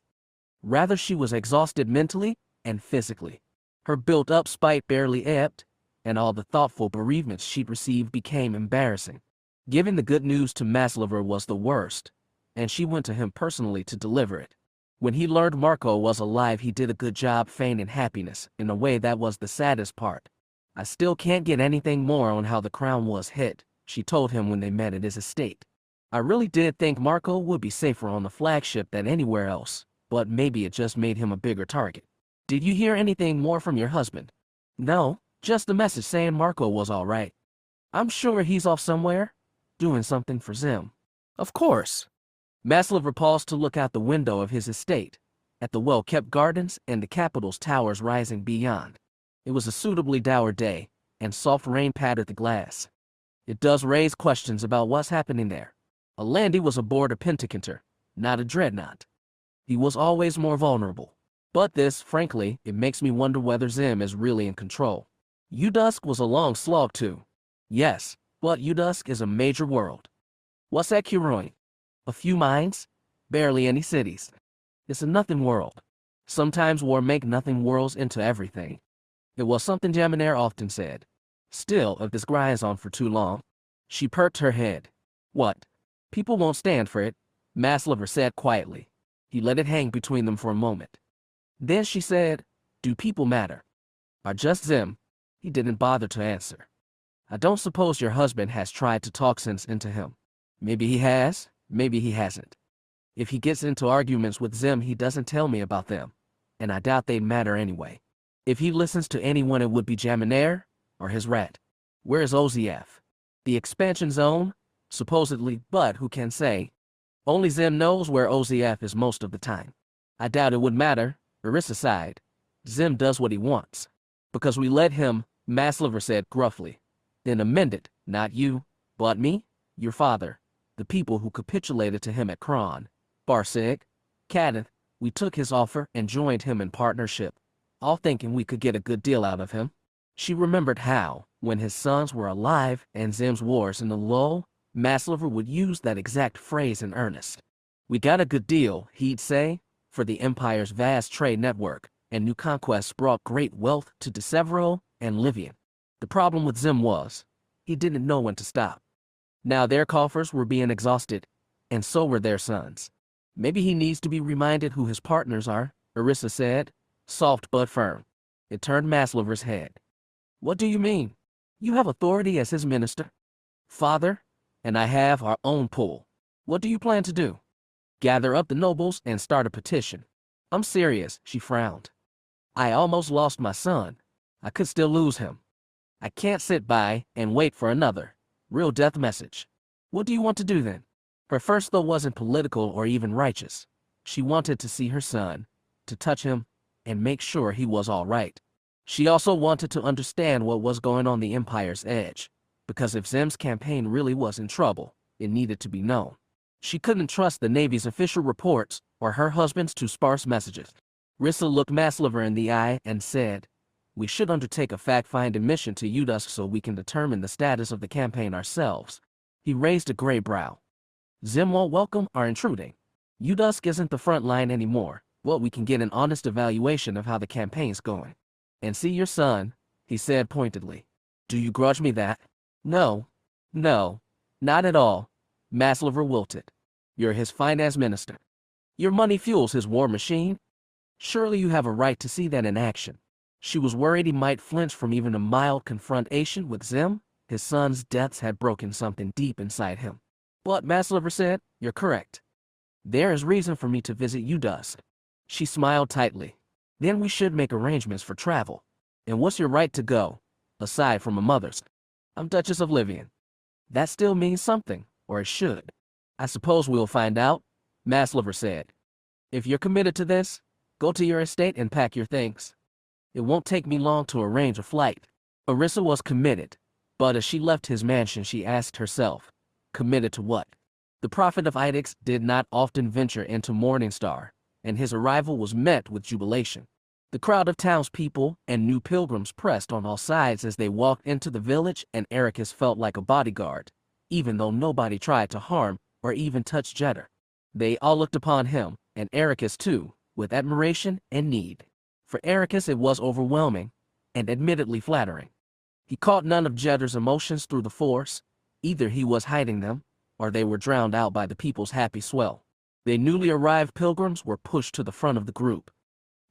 Rather, she was exhausted mentally and physically. Her built-up spite barely ebbed, and all the thoughtful bereavements she'd received became embarrassing. Giving the good news to Maslover was the worst, and she went to him personally to deliver it. When he learned Marco was alive, he did a good job feigning happiness. In a way, that was the saddest part. I still can't get anything more on how the crown was hit, she told him when they met at his estate. I really did think Marco would be safer on the flagship than anywhere else, but maybe it just made him a bigger target. Did you hear anything more from your husband? No, just a message saying Marco was all right. I'm sure he's off somewhere, doing something for Xim. Of course. Maslover paused to look out the window of his estate, at the well-kept gardens and the capital's towers rising beyond. It was a suitably dour day, and soft rain pattered the glass. It does raise questions about what's happening there. Alandi was aboard a Pentaconter, not a dreadnought. He was always more vulnerable. But this, frankly, it makes me wonder whether Xim is really in control. Udusk was a long slog too. Yes, but Udusk is a major world. What's at Curoin? A few mines? Barely any cities. It's a nothing world. Sometimes war make nothing worlds into everything. It was something Jaminair often said. Still, if this grinds on for too long. She perked her head. What? People won't stand for it, Maslover said quietly. He let it hang between them for a moment. Then she said, do people matter? Or just Xim? He didn't bother to answer. I don't suppose your husband has tried to talk sense into him. Maybe he has, maybe he hasn't. If he gets into arguments with Xim, he doesn't tell me about them, and I doubt they'd matter anyway. If he listens to anyone, it would be Jaminair or his rat. Where is OZF? The expansion zone? Supposedly, but who can say? Only Xim knows where OZF is most of the time. I doubt it would matter, Orissa sighed. Xim does what he wants. Because we let him, Maslover said gruffly. Then amended, not you, but me, your father, the people who capitulated to him at Kron, Barsig, Kenton. We took his offer and joined him in partnership, all thinking we could get a good deal out of him. She remembered how, when his sons were alive and Xim's wars in the lull, Maslover would use that exact phrase in earnest. We got a good deal, he'd say, for the Empire's vast trade network, and new conquests brought great wealth to Desevero and Livian. The problem with Xim was, he didn't know when to stop. Now their coffers were being exhausted, and so were their sons. Maybe he needs to be reminded who his partners are, Orissa said, soft but firm. It turned Maslover's head. What do you mean? You have authority as his minister? Father, and I have our own pull. What do you plan to do? Gather up the nobles and start a petition. I'm serious, she frowned. I almost lost my son. I could still lose him. I can't sit by and wait for another real death message. What do you want to do then? Her first thought wasn't political or even righteous. She wanted to see her son, to touch him, and make sure he was all right. She also wanted to understand what was going on the Empire's edge, because if Xim's campaign really was in trouble, it needed to be known. She couldn't trust the Navy's official reports or her husband's too sparse messages. Rissa looked Maslover in the eye and said, we should undertake a fact-finding mission to Udusk so we can determine the status of the campaign ourselves. He raised a gray brow. Xim won't welcome our intruding. Udusk isn't the front line anymore. Well, we can get an honest evaluation of how the campaign's going. And see your son, he said pointedly. Do you grudge me that? No. No. Not at all. Maslover wilted. You're his finance minister. Your money fuels his war machine. Surely you have a right to see that in action. She was worried he might flinch from even a mild confrontation with Xim. His son's deaths had broken something deep inside him. But Maslover said, you're correct. There is reason for me to visit you, dusk. She smiled tightly. Then we should make arrangements for travel. And what's your right to go, aside from a mother's? I'm Duchess of Livian. That still means something, or it should. I suppose we'll find out, Maslover said. If you're committed to this, go to your estate and pack your things. It won't take me long to arrange a flight. Orissa was committed, but as she left his mansion she asked herself, committed to what? The prophet of Idix did not often venture into Morningstar, and his arrival was met with jubilation. The crowd of townspeople and new pilgrims pressed on all sides as they walked into the village, and Ericus felt like a bodyguard, even though nobody tried to harm or even touch Jedi. They all looked upon him, and Ericus too, with admiration and need. For Ericus it was overwhelming, and admittedly flattering. He caught none of Jedi's emotions through the Force. Either he was hiding them, or they were drowned out by the people's happy swell. The newly arrived pilgrims were pushed to the front of the group.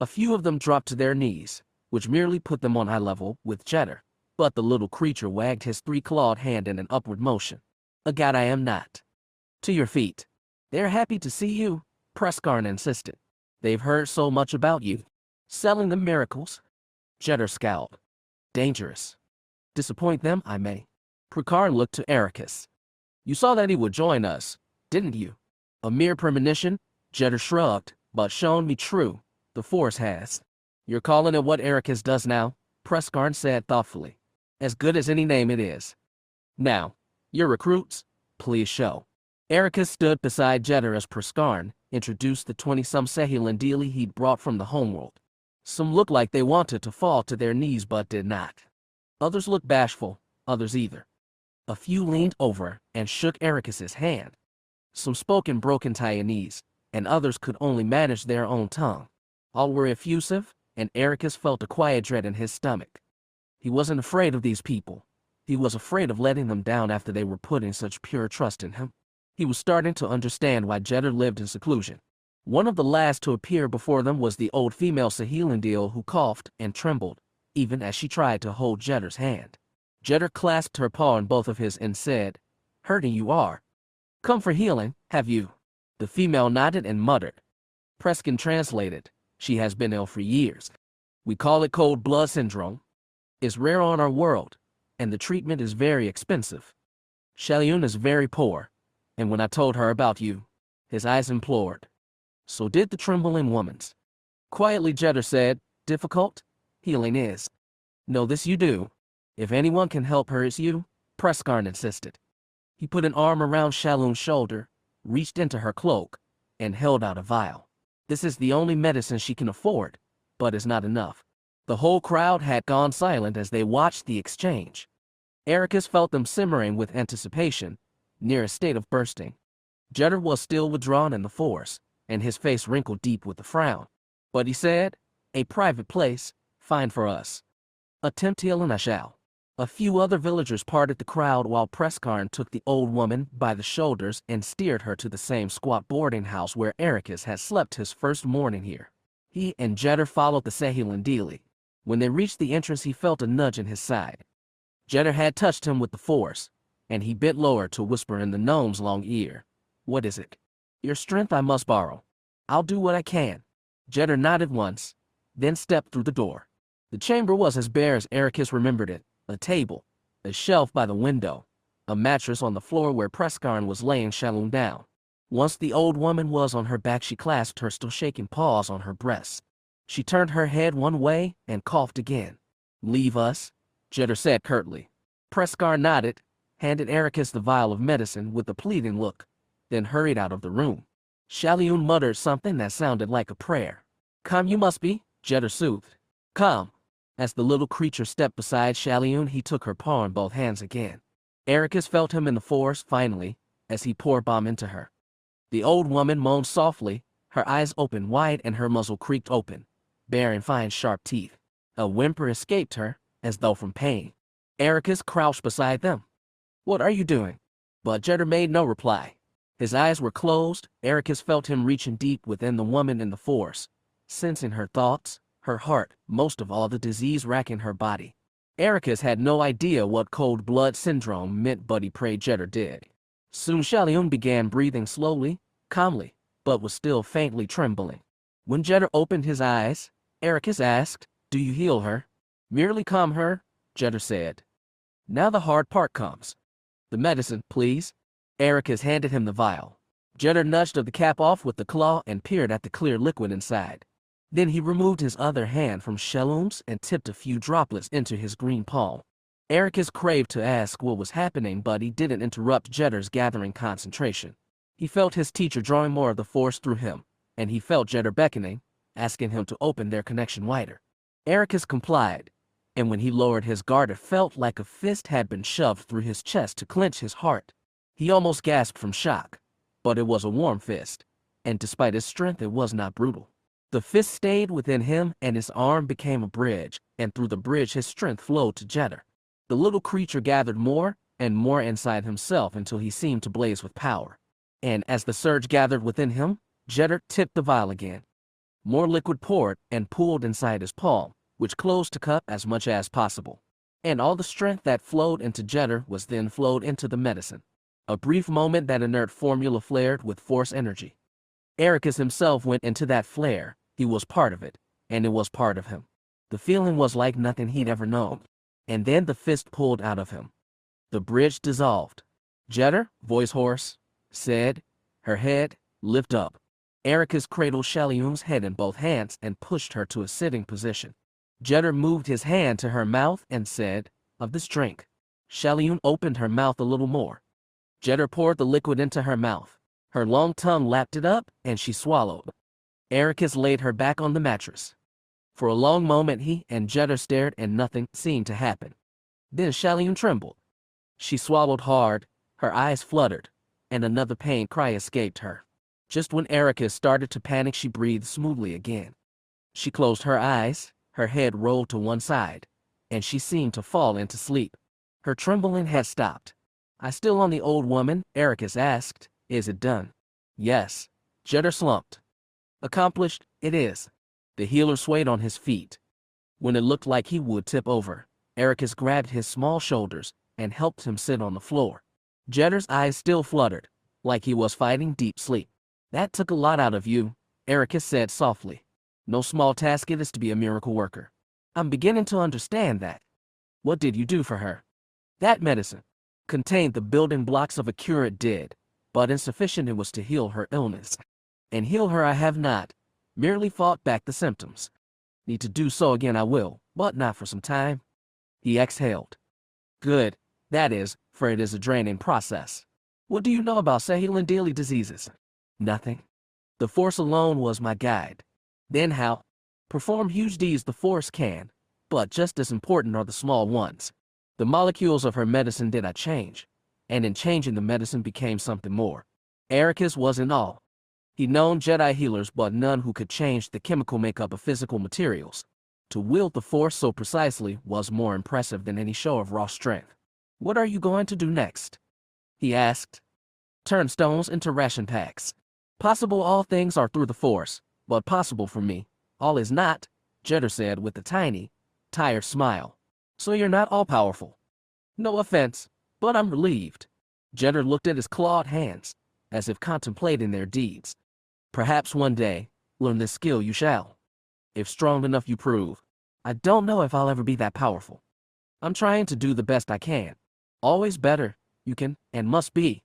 A few of them dropped to their knees, which merely put them on eye level with Jedi. But the little creature wagged his three-clawed hand in an upward motion. A god I am not. To your feet. They're happy to see you, Preskarn insisted. They've heard so much about you. Selling them miracles. Jedi scowled. Dangerous. Disappoint them, I may. Preskarn looked to Ericus. You saw that he would join us, didn't you? A mere premonition, Jedi shrugged, but shown me true. The Force has. You're calling it what Ericus does now, Preskarn said thoughtfully. As good as any name it is. Now, your recruits, please show. Ericus stood beside Jedi as Preskarn introduced the 20-some Sahelan he'd brought from the homeworld. Some looked like they wanted to fall to their knees but did not. Others looked bashful, others either. A few leaned over and shook Ericus's hand. Some spoke in broken Taiwanese, and others could only manage their own tongue. All were effusive, and Ericus felt a quiet dread in his stomach. He wasn't afraid of these people. He was afraid of letting them down after they were putting such pure trust in him. He was starting to understand why Jedi lived in seclusion. One of the last to appear before them was the old female Sahelan who coughed and trembled, even as she tried to hold Jedi's hand. Jedi clasped her paw in both of his and said, Hurting you are. Come for healing, have you? The female nodded and muttered. Preskin translated, She has been ill for years. We call it cold blood syndrome. It's rare on our world, and the treatment is very expensive. Shaliun is very poor, and when I told her about you, his eyes implored. So did the trembling woman's. Quietly Jedi said, Difficult? Healing is. Know this you do. If anyone can help her it's you, Preskarn insisted. He put an arm around Shaliun's shoulder, reached into her cloak, and held out a vial. This is the only medicine she can afford, but it's not enough. The whole crowd had gone silent as they watched the exchange. Ericus felt them simmering with anticipation, near a state of bursting. Jedi was still withdrawn in the Force, and his face wrinkled deep with a frown. But he said, A private place, fine for us. Attempt healing I shall. A few other villagers parted the crowd while Preskarn took the old woman by the shoulders and steered her to the same squat boarding house where Ericus had slept his first morning here. He and Jedi followed the Sahelan Dealy. When they reached the entrance he felt a nudge in his side. Jedi had touched him with the Force, and he bent lower to whisper in the gnome's long ear. What is it? Your strength I must borrow. I'll do what I can. Jedi nodded once, then stepped through the door. The chamber was as bare as Ericus remembered it. A table, a shelf by the window, a mattress on the floor where Preskarn was laying Shaliun down. Once the old woman was on her back she clasped her still shaking paws on her breasts. She turned her head one way and coughed again. Leave us, Jedi said curtly. Preskarn nodded, handed Ericus the vial of medicine with a pleading look, then hurried out of the room. Shaliun muttered something that sounded like a prayer. Come you must be, Jedi soothed. Come. As the little creature stepped beside Shaliun he took her paw in both hands again. Ericus felt him in the Force finally, as he poured balm into her. The old woman moaned softly, her eyes opened wide and her muzzle creaked open, baring fine sharp teeth. A whimper escaped her, as though from pain. Ericus crouched beside them. What are you doing? But Jeddah made no reply. His eyes were closed. Ericus felt him reaching deep within the woman in the force, sensing her thoughts, her heart, most of all the disease racking her body. Ericus had no idea what cold blood syndrome meant, but he prayed Jeddah did. Soon Shaliun began breathing slowly, calmly, but was still faintly trembling. When Jeddah opened his eyes, Ericus asked, "Do you heal her?" "Merely calm her," Jeddah said. "Now the hard part comes. The medicine, please." Ericus handed him the vial. Jeddah nudged the cap off with the claw and peered at the clear liquid inside. Then he removed his other hand from Shaliun's and tipped a few droplets into his green palm. Ericus craved to ask what was happening, but he didn't interrupt Jeddah's gathering concentration. He felt his teacher drawing more of the force through him, and he felt Jeddah beckoning, asking him to open their connection wider. Ericus complied, and when he lowered his guard, it felt like a fist had been shoved through his chest to clench his heart. He almost gasped from shock, but it was a warm fist, and despite its strength, it was not brutal. The fist stayed within him, and his arm became a bridge, and through the bridge his strength flowed to Jeddah. The little creature gathered more and more inside himself until he seemed to blaze with power. And as the surge gathered within him, Jeddah tipped the vial again. More liquid poured and pooled inside his palm, which closed to cup as much as possible. And all the strength that flowed into Jeddah was then flowed into the medicine. A brief moment, that inert formula flared with force energy. Ericus himself went into that flare. He was part of it, and it was part of him. The feeling was like nothing he'd ever known. And then the fist pulled out of him. The bridge dissolved. Jeddah, voice hoarse, said, her head, lift up. Ericus cradled Shaliun's head in both hands and pushed her to a sitting position. Jeddah moved his hand to her mouth and said, "Of this drink." Shaliun opened her mouth a little more. Jeddah poured the liquid into her mouth. Her long tongue lapped it up, and she swallowed. Ericus laid her back on the mattress. For a long moment he and Jeddah stared, and nothing seemed to happen. Then Shaliun trembled. She swallowed hard, her eyes fluttered, and another pain cry escaped her. Just when Ericus started to panic, she breathed smoothly again. She closed her eyes, her head rolled to one side, and she seemed to fall into sleep. Her trembling had stopped. "I still on the old woman?" Ericus asked. "Is it done?" "Yes." Jeddah slumped. "Accomplished, it is." The healer swayed on his feet. When it looked like he would tip over, Ericus grabbed his small shoulders and helped him sit on the floor. Jeddah's eyes still fluttered, like he was fighting deep sleep. "That took a lot out of you," Ericus said softly. "No small task it is to be a miracle worker. I'm beginning to understand that." "What did you do for her?" "That medicine contained the building blocks of a cure. It did, but insufficient it was to heal her illness. And heal her I have not, merely fought back the symptoms. Need to do so again I will, but not for some time." He exhaled. "Good, that is, for it is a draining process. What do you know about Sahelan daily diseases?" "Nothing. The force alone was my guide." "Then how?" "Perform huge deeds the force can, but just as important are the small ones. The molecules of her medicine did I change, and in changing the medicine became something more." Ericus was in awe. He'd known Jedi healers, but none who could change the chemical makeup of physical materials. To wield the force so precisely was more impressive than any show of raw strength. "What are you going to do next?" he asked. "Turn stones into ration packs. Possible all things are through the force, but possible for me, all is not," Jeddah said with a tiny, tired smile. "So you're not all-powerful." "No offense, but I'm relieved." Jeddah looked at his clawed hands, as if contemplating their deeds. "Perhaps one day, learn this skill you shall. If strong enough you prove. I don't know if I'll ever be that powerful. I'm trying to do the best I can. Always better, you can, and must be.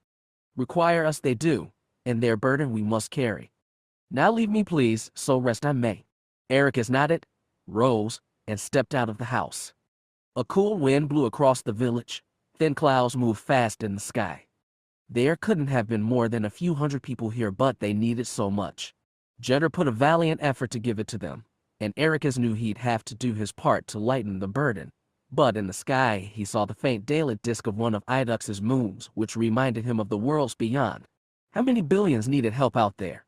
Require us they do, and their burden we must carry. Now leave me please, so rest I may." Ericus nodded, rose, and stepped out of the house. A cool wind blew across the village. Thin clouds moved fast in the sky. There couldn't have been more than a few hundred people here, but they needed so much. Jeddah put a valiant effort to give it to them, and Ericus knew he'd have to do his part to lighten the burden. But in the sky, he saw the faint daylit disk of one of Idux's moons, which reminded him of the worlds beyond. How many billions needed help out there?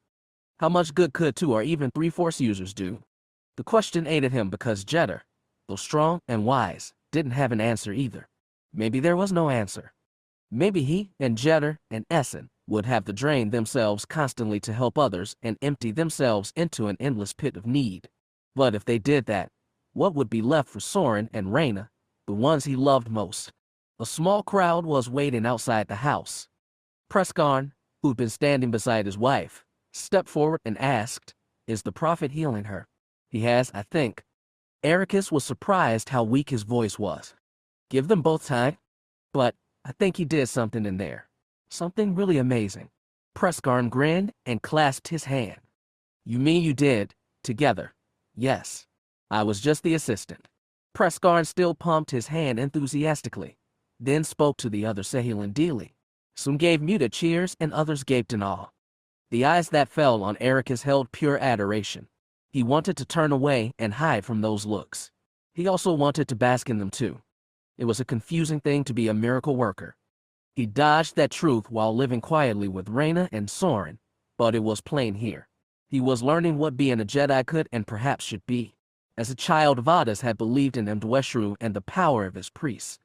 How much good could 2 or even 3 force users do? The question aided him because Jeddah, though strong and wise, didn't have an answer either. Maybe there was no answer. Maybe he and Jetter and Essen would have to drain themselves constantly to help others and empty themselves into an endless pit of need. But if they did that, what would be left for Soren and Reyna, the ones he loved most? A small crowd was waiting outside the house. Preskarn, who'd been standing beside his wife, stepped forward and asked, "Is the prophet healing her?" "He has, I think." Ericus was surprised how weak his voice was. "Give them both time. But I think he did something in there. Something really amazing." Preskarn grinned and clasped his hand. "You mean you did, together?" "Yes. I was just the assistant." Preskarn still pumped his hand enthusiastically, then spoke to the other Sahilan Dili. Some gave muted cheers and others gaped in awe. The eyes that fell on Ericus held pure adoration. He wanted to turn away and hide from those looks. He also wanted to bask in them too. It was a confusing thing to be a miracle worker. He dodged that truth while living quietly with Reyna and Soren, but it was plain here. He was learning what being a Jedi could and perhaps should be. As a child, Vadis had believed in Indrexu and the power of his priests.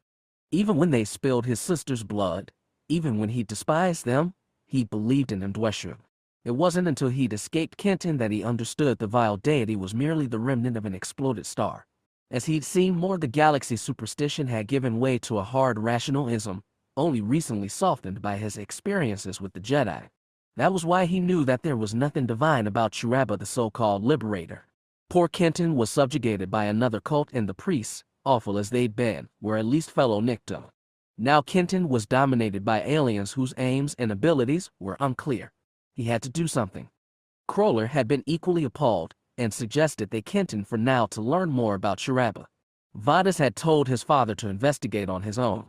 Even when they spilled his sister's blood, even when he despised them, he believed in Indrexu. It wasn't until he'd escaped Kenton that he understood the vile deity was merely the remnant of an exploded star. As he'd seen more, the galaxy's superstition had given way to a hard rationalism, only recently softened by his experiences with the Jedi. That was why he knew that there was nothing divine about Chiraba, the so-called liberator. Poor Kenton was subjugated by another cult, and the priests, awful as they'd been, were at least fellow Nikto. Now Kenton was dominated by aliens whose aims and abilities were unclear. He had to do something. Kroller had been equally appalled and suggested they Kenton for now to learn more about Chiraba. Vadis had told his father to investigate on his own.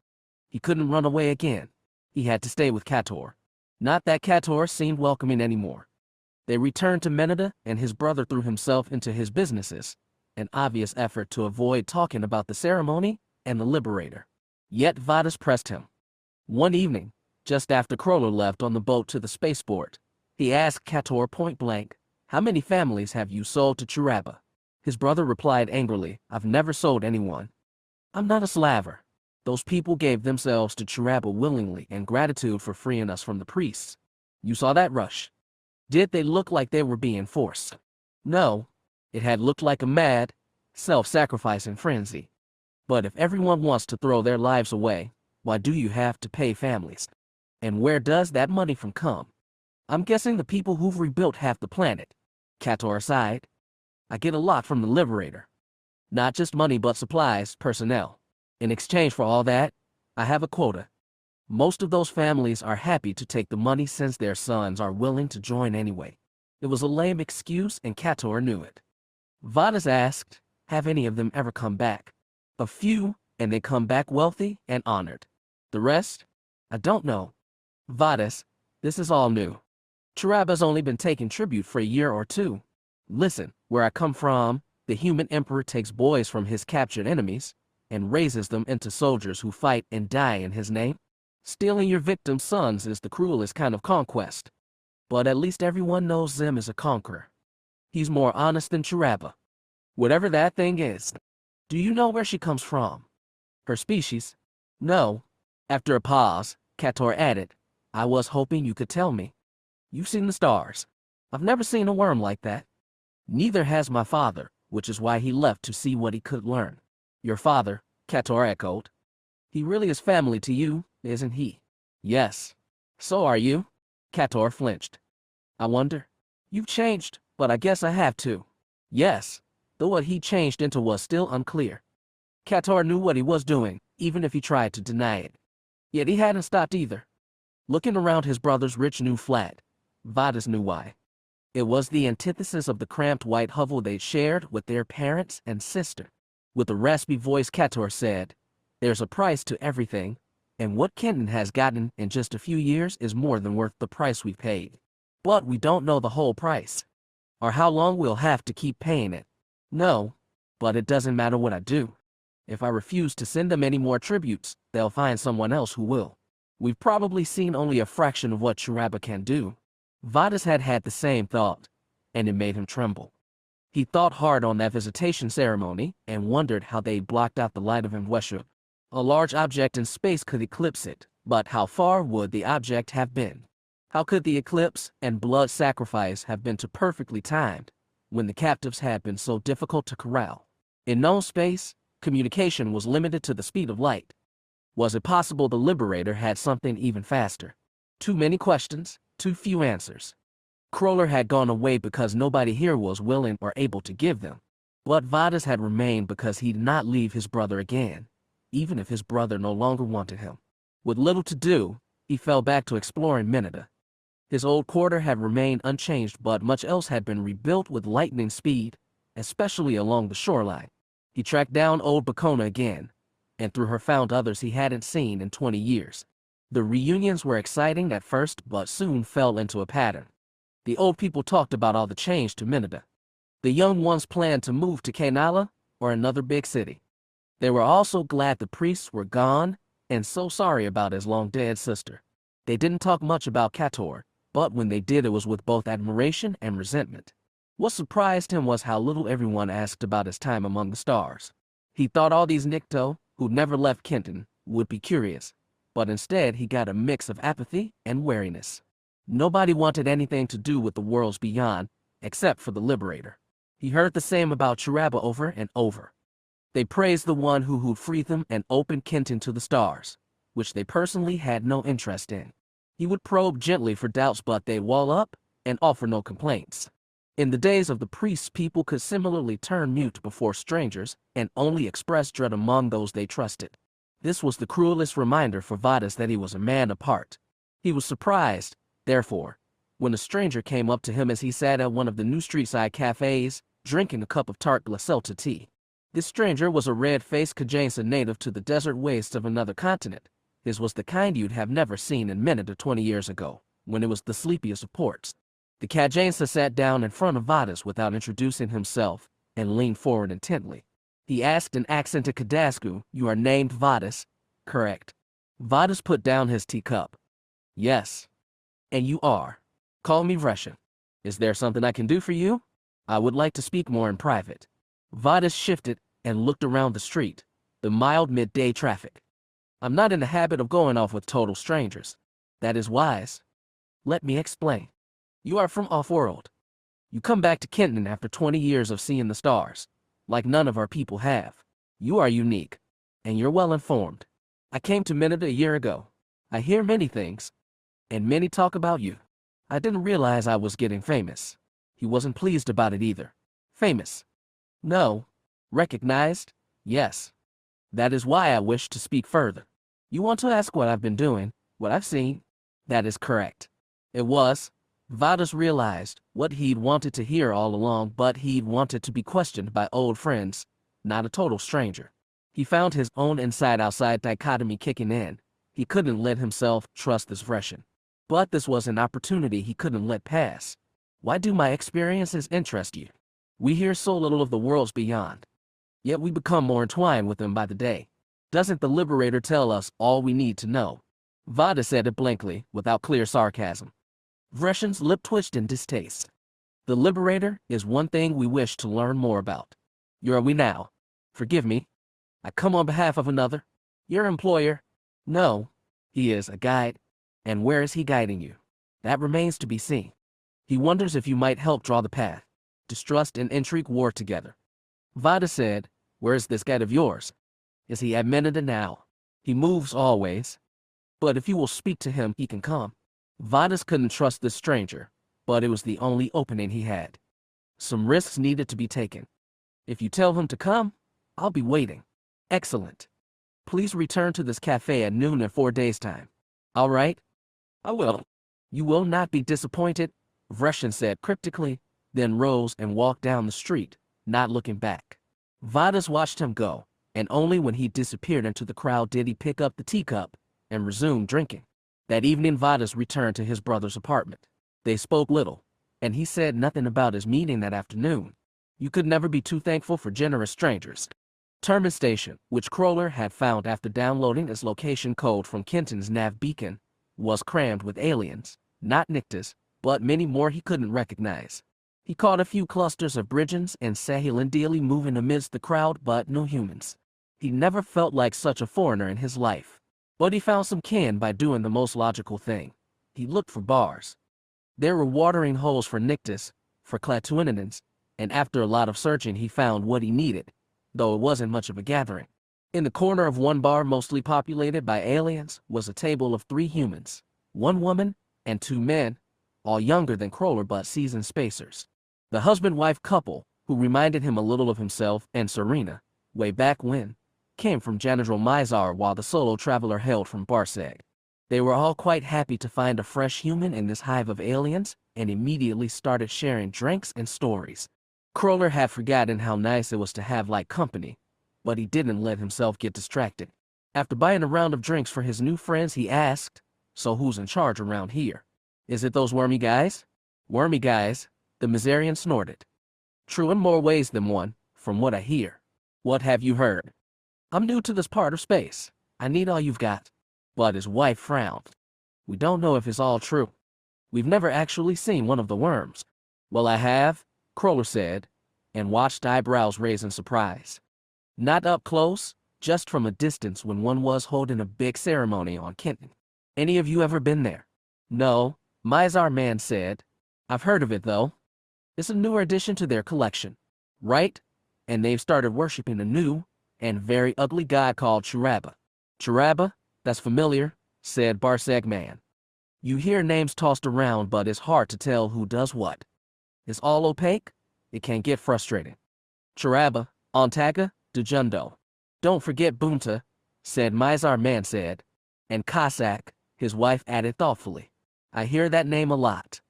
He couldn't run away again. He had to stay with Kator. Not that Kator seemed welcoming anymore. They returned to Menada, and his brother threw himself into his businesses, an obvious effort to avoid talking about the ceremony and the liberator. Yet Vadis pressed him. One evening, just after Kroller left on the boat to the spaceport, he asked Kator point blank, "How many families have you sold to Chiraba?" His brother replied angrily, "I've never sold anyone. I'm not a slaver. Those people gave themselves to Chiraba willingly in gratitude for freeing us from the priests. You saw that rush. Did they look like they were being forced? No. It had looked like a mad, self-sacrificing frenzy. But if everyone wants to throw their lives away, why do you have to pay families? And where does that money from come? I'm guessing the people who've rebuilt half the planet." Kator sighed. "I get a lot from the Liberator. Not just money but supplies, personnel. In exchange for all that, I have a quota. Most of those families are happy to take the money since their sons are willing to join anyway." It was a lame excuse, and Kator knew it. Vadis asked, "Have any of them ever come back?" "A few, and they come back wealthy and honored. The rest? I don't know." "Vadis, this is all new. Chiraba's only been taking tribute for a year or two. Listen, where I come from, the human emperor takes boys from his captured enemies and raises them into soldiers who fight and die in his name. Stealing your victims' sons is the cruelest kind of conquest. But at least everyone knows Xim is a conqueror. He's more honest than Chiraba. Whatever that thing is. Do you know where she comes from? Her species?" "No." After a pause, Kator added, "I was hoping you could tell me. You've seen the stars. I've never seen a worm like that. Neither has my father, which is why he left to see what he could learn." "Your father," Kator echoed. "He really is family to you, isn't he?" "Yes. So are you." Kator flinched. "I wonder. You've changed, but I guess I have too." "Yes," though what he changed into was still unclear. Kator knew what he was doing, even if he tried to deny it. Yet he hadn't stopped either. Looking around his brother's rich new flat, Vadis knew why. It was the antithesis of the cramped white hovel they'd shared with their parents and sister. With a raspy voice, Kator said, "There's a price to everything, and what Kenton has gotten in just a few years is more than worth the price we've paid. But we don't know the whole price, or how long we'll have to keep paying it. No, but it doesn't matter what I do. If I refuse to send them any more tributes, they'll find someone else who will. We've probably seen only a fraction of what Chiraba can do." Vadis had had the same thought, and it made him tremble. He thought hard on that visitation ceremony and wondered how they'd blocked out the light of Indrexu. A large object in space could eclipse it, but how far would the object have been? How could the eclipse and blood sacrifice have been too perfectly timed when the captives had been so difficult to corral? In known space, communication was limited to the speed of light. Was it possible the Liberator had something even faster? Too many questions, too few answers. Crawler had gone away because nobody here was willing or able to give them. But Vadas had remained because he did not leave his brother again, even if his brother no longer wanted him. With little to do, he fell back to exploring Minida. His old quarter had remained unchanged, but much else had been rebuilt with lightning speed, especially along the shoreline. He tracked down old Bacona again, and through her found others he hadn't seen in 20 years. The reunions were exciting at first, but soon fell into a pattern. The old people talked about all the change to Minida. The young ones planned to move to Kainala or another big city. They were also glad the priests were gone and so sorry about his long-dead sister. They didn't talk much about Kator, but when they did, it was with both admiration and resentment. What surprised him was how little everyone asked about his time among the stars. He thought all these Nikto, who'd never left Kenton, would be curious, but instead he got a mix of apathy and wariness. Nobody wanted anything to do with the worlds beyond, except for the Liberator. He heard the same about Chiraba over and over. They praised the one who'd free them and opened Kenton to the stars, which they personally had no interest in. He would probe gently for doubts, but they'd wall up and offer no complaints. In the days of the priests, people could similarly turn mute before strangers and only express dread among those they trusted. This was the cruelest reminder for Vadas that he was a man apart. He was surprised, therefore, when a stranger came up to him as he sat at one of the new street-side cafes, drinking a cup of tart glacelta tea. This stranger was a red-faced Kajansa native to the desert wastes of another continent. His was the kind you'd have never seen in Minida 20 years ago, when it was the sleepiest of ports. The Kajansa sat down in front of Vadas without introducing himself and leaned forward intently. He asked in accented Kadasku, "You are named Vadas, correct?" Vadas put down his teacup. "Yes. And you are? Call me Russian. Is there something I can do for you? I would like to speak more in private." Vadas shifted and looked around the street, the mild midday traffic. "I'm not in the habit of going off with total strangers. That is wise. Let me explain. You are from off-world. You come back to Kenton after 20 years of seeing the stars, like none of our people have. You are unique, and you're well-informed. I came to Minida a year ago. I hear many things, and many talk about you. I didn't realize I was getting famous." He wasn't pleased about it either. "Famous? No. Recognized? Yes. That is why I wish to speak further. You want to ask what I've been doing, what I've seen?" "That is correct." It was. Vadas realized what he'd wanted to hear all along, but he'd wanted to be questioned by old friends, not a total stranger. He found his own inside-outside dichotomy kicking in. He couldn't let himself trust this Russian. But this was an opportunity he couldn't let pass. "Why do my experiences interest you? We hear so little of the worlds beyond, yet we become more entwined with them by the day. Doesn't the Liberator tell us all we need to know?" Vadas said it blankly, without clear sarcasm. Russian's lip twitched in distaste. "The Liberator is one thing we wish to learn more about. You're we now. Forgive me. I come on behalf of another. Your employer?" "No. He is a guide. And where is he guiding you?" "That remains to be seen. He wonders if you might help draw the path. Distrust and intrigue war together." Vadas said, "Where is this guide of yours? Is he at Minida now?" "He moves always. But if you will speak to him, he can come." Vadas couldn't trust this stranger, but it was the only opening he had. Some risks needed to be taken. "If you tell him to come, I'll be waiting." "Excellent. Please return to this cafe at noon in 4 days' time." "All right. I will." "You will not be disappointed," Russian said cryptically, then rose and walked down the street, not looking back. Vadas watched him go, and only when he disappeared into the crowd did he pick up the teacup and resume drinking. That evening, Vadas returned to his brother's apartment. They spoke little, and he said nothing about his meeting that afternoon. You could never be too thankful for generous strangers. Terminus Station, which Crawler had found after downloading its location code from Kenton's nav beacon, was crammed with aliens, not Nictus, but many more he couldn't recognize. He caught a few clusters of Brigands and Sahelan daily moving amidst the crowd, but no humans. He never felt like such a foreigner in his life. But he found some kin by doing the most logical thing. He looked for bars. There were watering holes for Nictus, for Clatuinidans, and after a lot of searching he found what he needed, though it wasn't much of a gathering. In the corner of one bar mostly populated by aliens was a table of 3 humans, 1 woman, and 2 men, all younger than Crawler but seasoned spacers. The husband-wife couple, who reminded him a little of himself and Serena, way back when, came from General Mizar while the solo traveler hailed from Barseg. They were all quite happy to find a fresh human in this hive of aliens and immediately started sharing drinks and stories. Crawler had forgotten how nice it was to have like company, but he didn't let himself get distracted. After buying a round of drinks for his new friends, he asked, "So who's in charge around here? Is it those wormy guys?" "Wormy guys," the Mizarian snorted. "True in more ways than one, from what I hear." "What have you heard?" "I'm new to this part of space. I need all you've got." But his wife frowned. "We don't know if it's all true. We've never actually seen one of the worms." "Well, I have," Crawler said, and watched eyebrows raise in surprise. "Not up close, just from a distance when one was holding a big ceremony on Kenton. Any of you ever been there?" "No," Mizar man said. "I've heard of it, though. It's a newer addition to their collection, right? And they've started worshipping a new and very ugly god called Chiraba." "Chiraba? That's familiar," said Barseg man. "You hear names tossed around, but it's hard to tell who does what. It's all opaque. It can get frustrating." "Chiraba, Ontaga, Dujundo. Don't forget Bunta," said Mizar man said. "And Cossack," his wife added thoughtfully. "I hear that name a lot.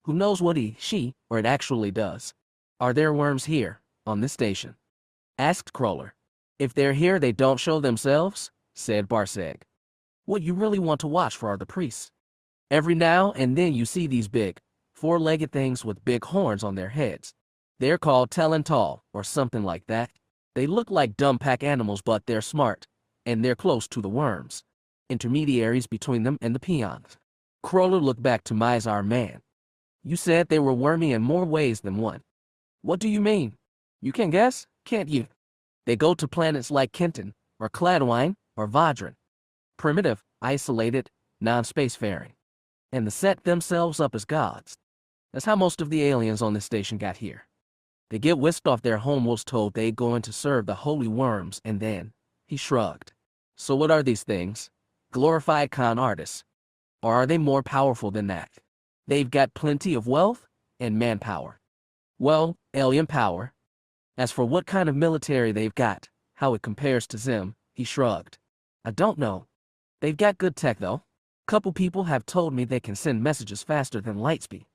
Who knows what she, or it actually does." "Are there worms here, on this station?" asked Crawler. "If they're here, they don't show themselves," said Barseg. "What you really want to watch for are the priests. Every now and then you see these big, 4-legged things with big horns on their heads. They're called Talental, or something like that. They look like dumb pack animals, but they're smart, and they're close to the worms, intermediaries between them and the peons." Crawler looked back to Mizar man. "You said they were wormy in more ways than one. What do you mean? You can guess, can't you?" "They go to planets like Kenton, or Cladwine, or Vadran. Primitive, isolated, non-spacefaring. And they set themselves up as gods. That's how most of the aliens on this station got here. They get whisked off their homeworlds told they going to serve the holy worms, and then," he shrugged. "So what are these things? Glorified con artists? Or are they more powerful than that? They've got plenty of wealth and manpower." "Well, alien power. As for what kind of military they've got, how it compares to Xim," he shrugged. "I don't know. They've got good tech, though. Couple people have told me they can send messages faster than light speed."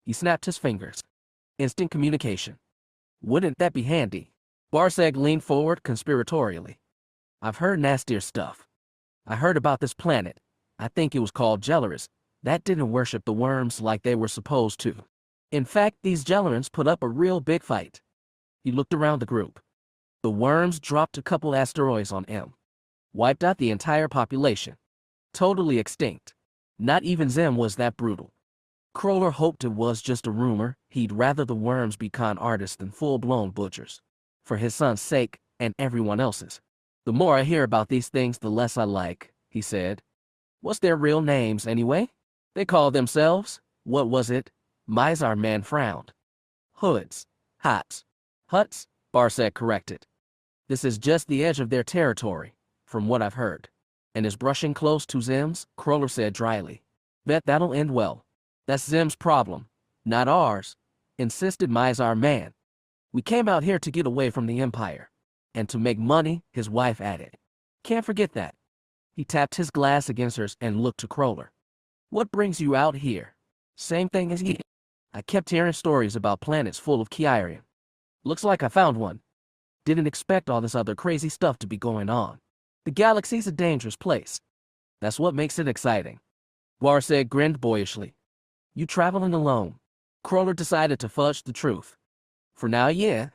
He snapped his fingers. "Instant communication. Wouldn't that be handy?" Barseg leaned forward conspiratorially. "I've heard nastier stuff. I heard about this planet. I think it was called Jelaris. That didn't worship the worms like they were supposed to. In fact, these Jelarans put up a real big fight." He looked around the group. "The worms dropped a couple asteroids on M. Wiped out the entire population. Totally extinct. Not even Xim was that brutal." Crawler hoped it was just a rumor. He'd rather the worms be con artists than full-blown butchers. For his son's sake, and everyone else's. "The more I hear about these things, the less I like," he said. "What's their real names, anyway?" "They call themselves, what was it?" Mizar man frowned. "Hoods. Hots. Huts," Barseg corrected. "This is just the edge of their territory, from what I've heard." "And is brushing close to Xim's," Crawler said dryly. "Bet that'll end well." "That's Xim's problem, not ours," insisted Mizar man. "We came out here to get away from the Empire. And to make money," his wife added. "Can't forget that." He tapped his glass against hers and looked to Crawler. "What brings you out here?" "Same thing as you. I kept hearing stories about planets full of Kyrian. Looks like I found one. Didn't expect all this other crazy stuff to be going on. The galaxy's a dangerous place. That's what makes it exciting." Barseg grinned boyishly. "You traveling alone?" Crawler decided to fudge the truth. "For now, yeah.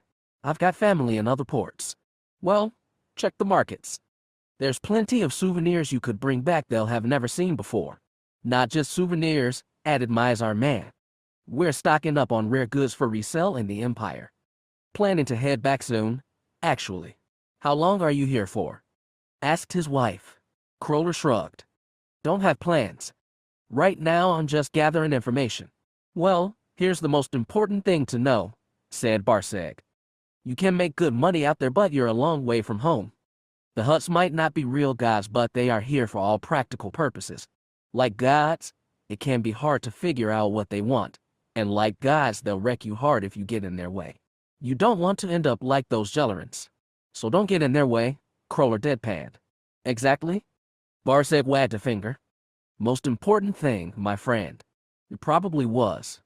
I've got family in other ports." "Well, check the markets. There's plenty of souvenirs you could bring back they'll have never seen before." "Not just souvenirs," added Mizar man. "We're stocking up on rare goods for resale in the Empire. Planning to head back soon, actually." How long are you here for? Asked his wife. Crawler shrugged. Don't have plans. Right now I'm just gathering information. Well, here's the most important thing to know, said Barseg. You can make good money out there, but you're a long way from home. The Hutts might not be real gods, but they are here for all practical purposes. Like gods, it can be hard to figure out what they want, and like gods, they'll wreck you hard if you get in their way. You don't want to end up like those Jellerans. So don't get in their way, Crawler deadpanned. Exactly? Barseg wagged a finger. Most important thing, my friend. It probably was.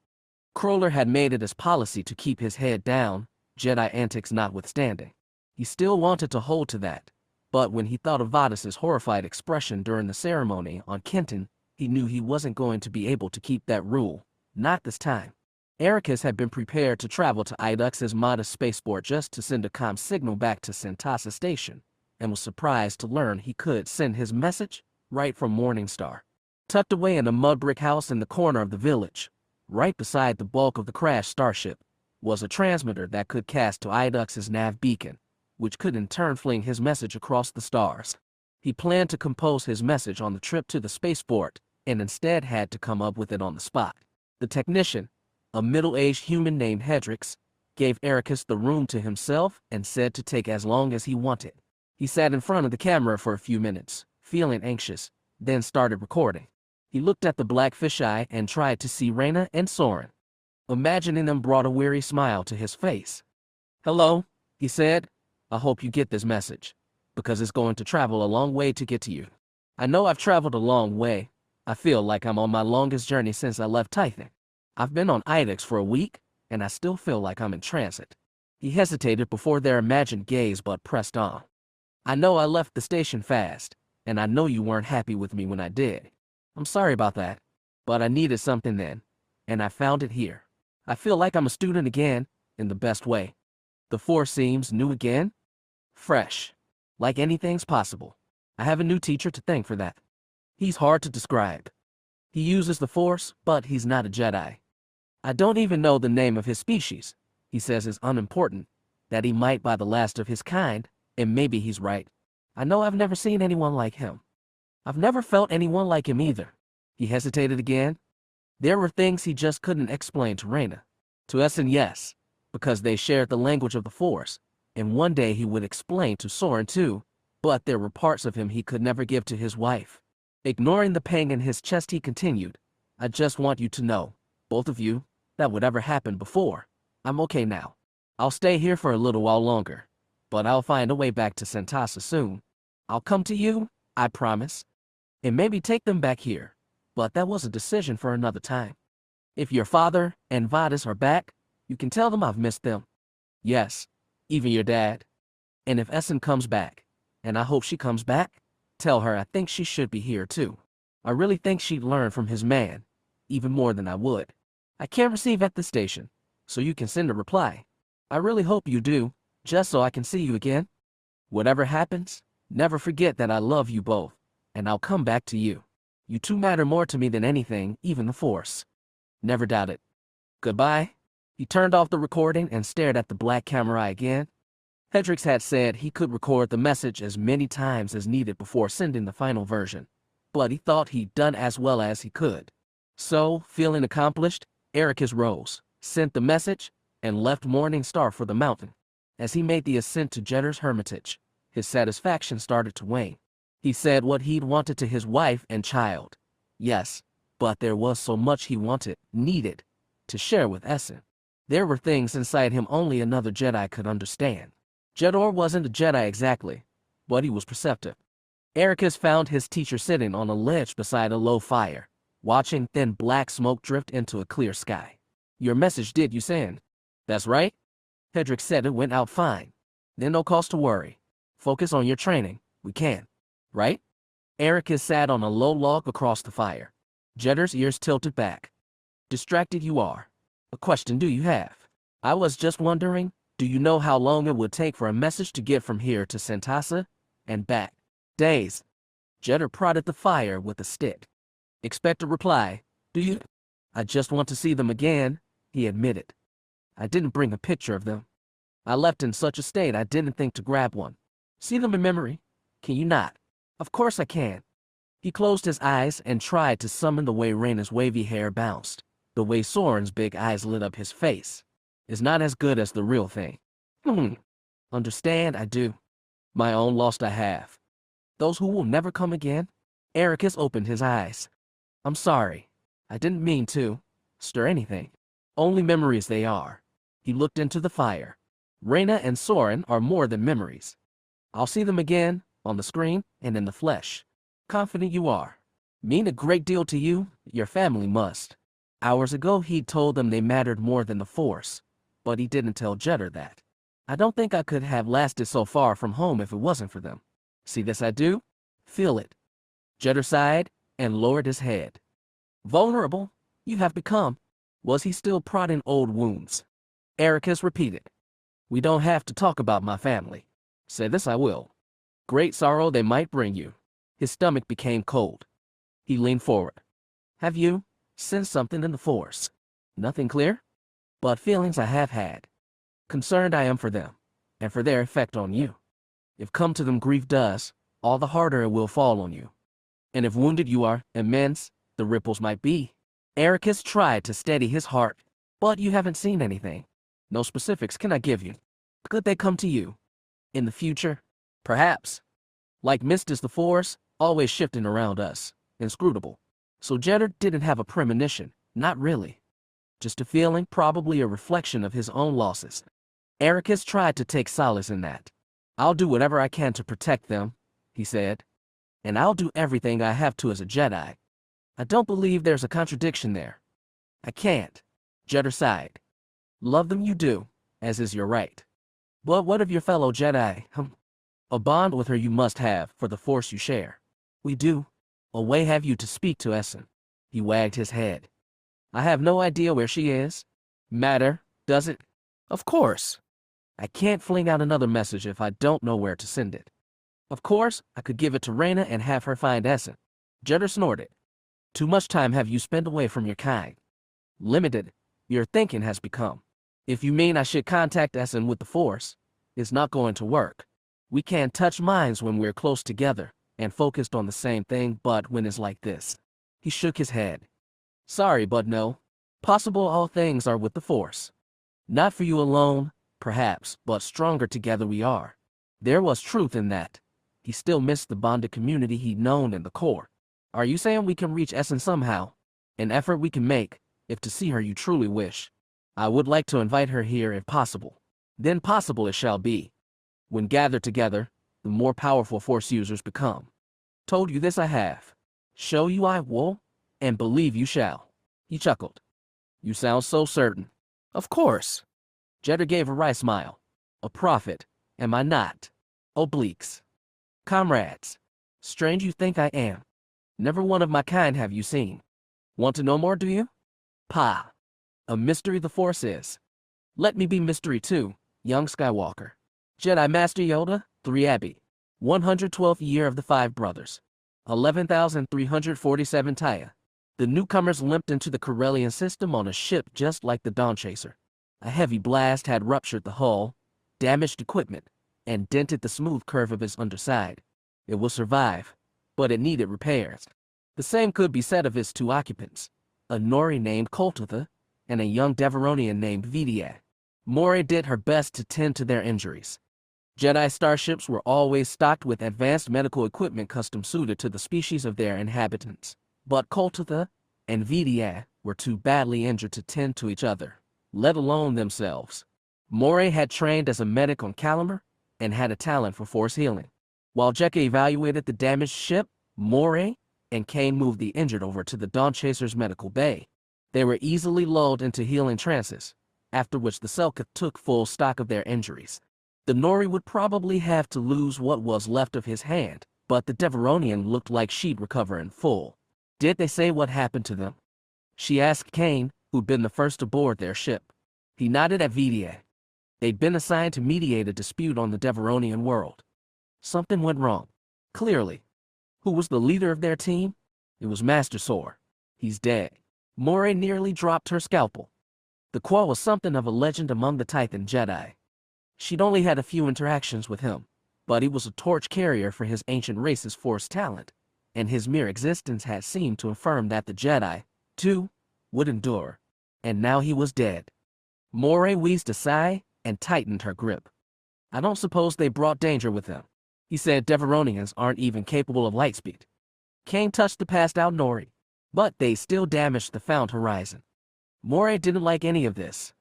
Crawler had made it his policy to keep his head down, Jedi antics notwithstanding. He still wanted to hold to that, but when he thought of Vadis's horrified expression during the ceremony on Kenton, he knew he wasn't going to be able to keep that rule, not this time. Ericus had been prepared to travel to Idux's modest spaceport just to send a comm signal back to Santasa Station, and was surprised to learn he could send his message right from Morningstar. Tucked away in a mud brick house in the corner of the village, right beside the bulk of the crashed starship, was a transmitter that could cast to Idux's nav beacon, which could in turn fling his message across the stars. He planned to compose his message on the trip to the spaceport, and instead had to come up with it on the spot. The technician, a middle-aged human named Hendrix, gave Ericus the room to himself and said to take as long as he wanted. He sat in front of the camera for a few minutes, feeling anxious, then started recording. He looked at the black fisheye and tried to see Reyna and Soren. Imagining them brought a weary smile to his face. Hello, he said. I hope you get this message, because it's going to travel a long way to get to you. I know I've traveled a long way. I feel like I'm on my longest journey since I left Tython. I've been on Idux for a week, and I still feel like I'm in transit. He hesitated before their imagined gaze but pressed on. I know I left the station fast, and I know you weren't happy with me when I did. I'm sorry about that, but I needed something then, and I found it here. I feel like I'm a student again, in the best way. The Force seems new again, fresh, like anything's possible. I have a new teacher to thank for that. He's hard to describe. He uses the Force, but he's not a Jedi. I don't even know the name of his species. He says it's unimportant, that he might by the last of his kind, and maybe he's right. I know I've never seen anyone like him. I've never felt anyone like him either. He hesitated again. There were things he just couldn't explain to Reyna. To Essen, yes, because they shared the language of the Force, and one day he would explain to Soren too, but there were parts of him he could never give to his wife. Ignoring the pang in his chest, he continued, I just want you to know, both of you, that whatever happened before, I'm okay now. I'll stay here for a little while longer, but I'll find a way back to Santasa soon. I'll come to you, I promise. And maybe take them back here, but that was a decision for another time. If your father and Vadis are back, you can tell them I've missed them. Yes, even your dad. And if Essen comes back, and I hope she comes back, tell her I think she should be here too. I really think she'd learn from his man, even more than I would. I can't receive at the station, so you can send a reply. I really hope you do, just so I can see you again. Whatever happens, never forget that I love you both, and I'll come back to you. You two matter more to me than anything, even the Force. Never doubt it. Goodbye. He turned off the recording and stared at the black camera again. Hendrix had said he could record the message as many times as needed before sending the final version, but he thought he'd done as well as he could. So, feeling accomplished, Ericus rose, sent the message, and left Morningstar for the mountain. As he made the ascent to Jeddar's hermitage, his satisfaction started to wane. He said what he'd wanted to his wife and child. Yes, but there was so much he needed, to share with Essen. There were things inside him only another Jedi could understand. Jedor wasn't a Jedi exactly, but he was perceptive. Ericus found his teacher sitting on a ledge beside a low fire, watching thin black smoke drift into a clear sky. Your message did you send? That's right. Hedrick said it went out fine. Then no cause to worry. Focus on your training. We can. Right? Ericus sat on a low log across the fire. Jeddar's ears tilted back. Distracted you are. A question do you have? I was just wondering, do you know how long it would take for a message to get from here to Santasa and back? Days. Jeddar prodded the fire with a stick. Expect a reply, do you? I just want to see them again, he admitted. I didn't bring a picture of them. I left in such a state I didn't think to grab one. See them in memory? Can you not? Of course I can. He closed his eyes and tried to summon the way Reyna's wavy hair bounced. The way Soren's big eyes lit up his face. Is not as good as the real thing. Understand, I do. My own lost I have. Those who will never come again? Ericus opened his eyes. I'm sorry. I didn't mean to stir anything. Only memories they are. He looked into the fire. Reyna and Soren are more than memories. I'll see them again, on the screen and in the flesh. Confident you are. Mean a great deal to you, your family must. Hours ago he'd told them they mattered more than the Force, but he didn't tell Jeddah that. I don't think I could have lasted so far from home if it wasn't for them. See this I do? Feel it. Jeddah sighed and lowered his head. Vulnerable, you have become. Was he still prodding old wounds? Ericus repeated. We don't have to talk about my family. Say this I will. Great sorrow they might bring you. His stomach became cold. He leaned forward. Have you sensed something in the Force? Nothing clear? But feelings I have had. Concerned I am for them, and for their effect on you. If come to them grief does, all the harder it will fall on you. And if wounded you are immense, the ripples might be. Ericus tried to steady his heart, but you haven't seen anything. No specifics can I give you. Could they come to you? In the future? Perhaps. Like mist is the Force, always shifting around us, inscrutable. So Jeddah didn't have a premonition, not really. Just a feeling, probably a reflection of his own losses. Ericus tried to take solace in that. I'll do whatever I can to protect them, he said. And I'll do everything I have to as a Jedi. I don't believe there's a contradiction there. I can't. Jeddah sighed. Love them you do, as is your right. But what of your fellow Jedi? A bond with her you must have for the Force you share. We do. A way have you to speak to Essen. He wagged his head. I have no idea where she is. Matter, does it? Of course. I can't fling out another message if I don't know where to send it. Of course, I could give it to Reyna and have her find Essen. Jeddah snorted. Too much time have you spent away from your kind. Limited, your thinking has become. If you mean I should contact Essen with the Force, it's not going to work. We can't touch minds when we're close together and focused on the same thing, but when it's like this. He shook his head. Sorry, but no. Possible all things are with the Force. Not for you alone, perhaps, but stronger together we are. There was truth in that. He still missed the bonded community he'd known in the core. Are you saying we can reach Essen somehow? An effort we can make, if to see her you truly wish. I would like to invite her here if possible. Then possible it shall be. When gathered together, the more powerful Force users become. Told you this I have. Show you I will, and believe you shall. He chuckled. You sound so certain. Of course. Jeddah gave a wry smile. A prophet, am I not? Obliques. Comrades. Strange you think I am. Never one of my kind have you seen. Want to know more, do you? Pa. A mystery the Force is. Let me be mystery too, young Skywalker. Jedi Master Yoda, 3 Abbey. 112th year of the 5 brothers. 11,347 Taya. The newcomers limped into the Corellian system on a ship just like the Dawn Chaser. A heavy blast had ruptured the hull, damaged equipment, and dented the smooth curve of its underside. It will survive, but it needed repairs. The same could be said of its 2 occupants, a Nori named Koltutha and a young Deveronian named Vidia. Moray did her best to tend to their injuries. Jedi starships were always stocked with advanced medical equipment custom-suited to the species of their inhabitants. But Koltutha and Vidia were too badly injured to tend to each other, let alone themselves. Moray had trained as a medic on Kalamar and had a talent for Force healing. While Jekka evaluated the damaged ship, Moray and Kane moved the injured over to the Dawn Chaser's medical bay. They were easily lulled into healing trances, after which the Selka took full stock of their injuries. The Nori would probably have to lose what was left of his hand, but the Deveronian looked like she'd recover in full. Did they say what happened to them? She asked Kane, who'd been the first aboard their ship. He nodded at Vidia. They'd been assigned to mediate a dispute on the Deveronian world. Something went wrong. Clearly. Who was the leader of their team? It was Master Sor. He's dead. Moray nearly dropped her scalpel. The Qua was something of a legend among the Titan Jedi. She'd only had a few interactions with him, but he was a torch carrier for his ancient race's force talent, and his mere existence had seemed to affirm that the Jedi, too, would endure. And now he was dead. Moray wheezed a sigh and tightened her grip. I don't suppose they brought danger with them. He said Deveronians aren't even capable of lightspeed. Kane touched the passed-out Nori, but they still damaged the found horizon. Moray didn't like any of this.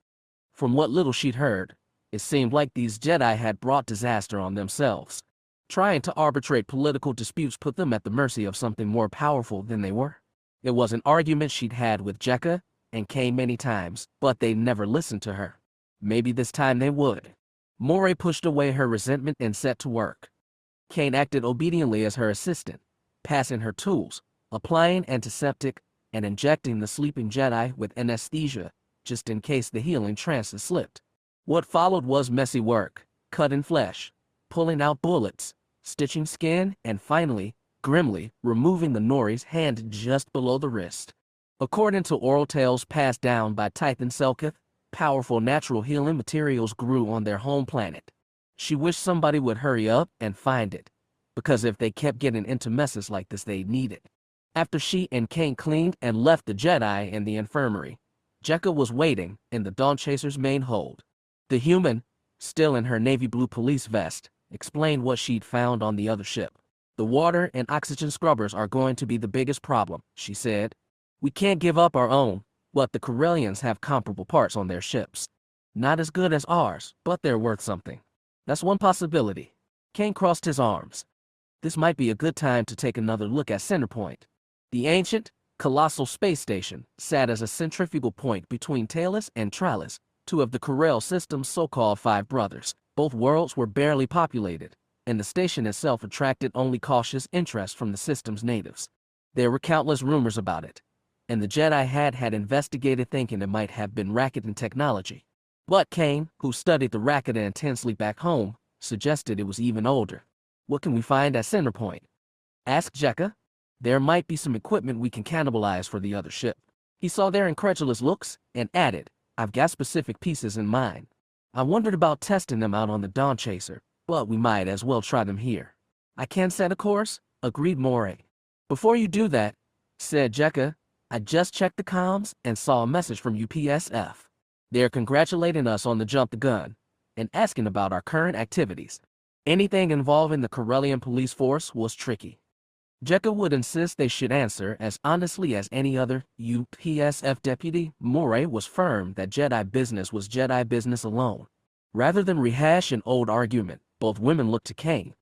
From what little she'd heard, it seemed like these Jedi had brought disaster on themselves. Trying to arbitrate political disputes put them at the mercy of something more powerful than they were. It was an argument she'd had with Jekka and Kane many times, but they never listened to her. Maybe this time they would. Moray pushed away her resentment and set to work. Kane acted obediently as her assistant, passing her tools, applying antiseptic, and injecting the sleeping Jedi with anesthesia, just in case the healing trances slipped. What followed was messy work, cutting flesh, pulling out bullets, stitching skin, and finally, grimly, removing the Nori's hand just below the wrist. According to oral tales passed down by Tython Selkith, powerful natural healing materials grew on their home planet. She wished somebody would hurry up and find it, because if they kept getting into messes like this, they'd need it. After she and Kane cleaned and left the Jedi in the infirmary, Jekka was waiting in the Dawn Chaser's main hold. The human, still in her navy blue police vest, explained what she'd found on the other ship. The water and oxygen scrubbers are going to be the biggest problem, she said. We can't give up our own, but the Corellians have comparable parts on their ships. Not as good as ours, but they're worth something. That's one possibility. Kane crossed his arms. This might be a good time to take another look at Centerpoint. The ancient, colossal space station sat as a centrifugal point between Talus and Tralis, two of the Corel system's so-called five brothers. Both worlds were barely populated, and the station itself attracted only cautious interest from the system's natives. There were countless rumors about it, and the Jedi had investigated thinking it might have been Rakatan technology. But Kane, who studied the Rakatan intensely back home, suggested it was even older. What can we find at Centerpoint? Asked Jekka. There might be some equipment we can cannibalize for the other ship. He saw their incredulous looks and added, I've got specific pieces in mind. I wondered about testing them out on the Dawn Chaser, but we might as well try them here. I can set a course, agreed Moray. Before you do that, said Jekka, I just checked the comms and saw a message from UPSF. They're congratulating us on the jump the gun and asking about our current activities. Anything involving the Corellian police force was tricky. Jekka would insist they should answer as honestly as any other UPSF deputy. Moray was firm that Jedi business was Jedi business alone. Rather than rehash an old argument, both women looked to Kane.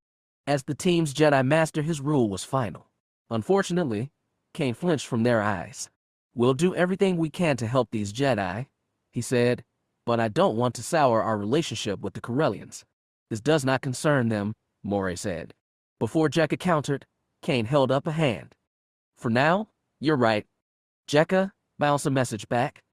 As the team's Jedi master, his rule was final. Unfortunately, Kane flinched from their eyes. We'll do everything we can to help these Jedi, he said, but I don't want to sour our relationship with the Corellians. This does not concern them, Moray said. Before Jekka countered, Kane held up a hand. For now, you're right. Jekka, bounce a message back.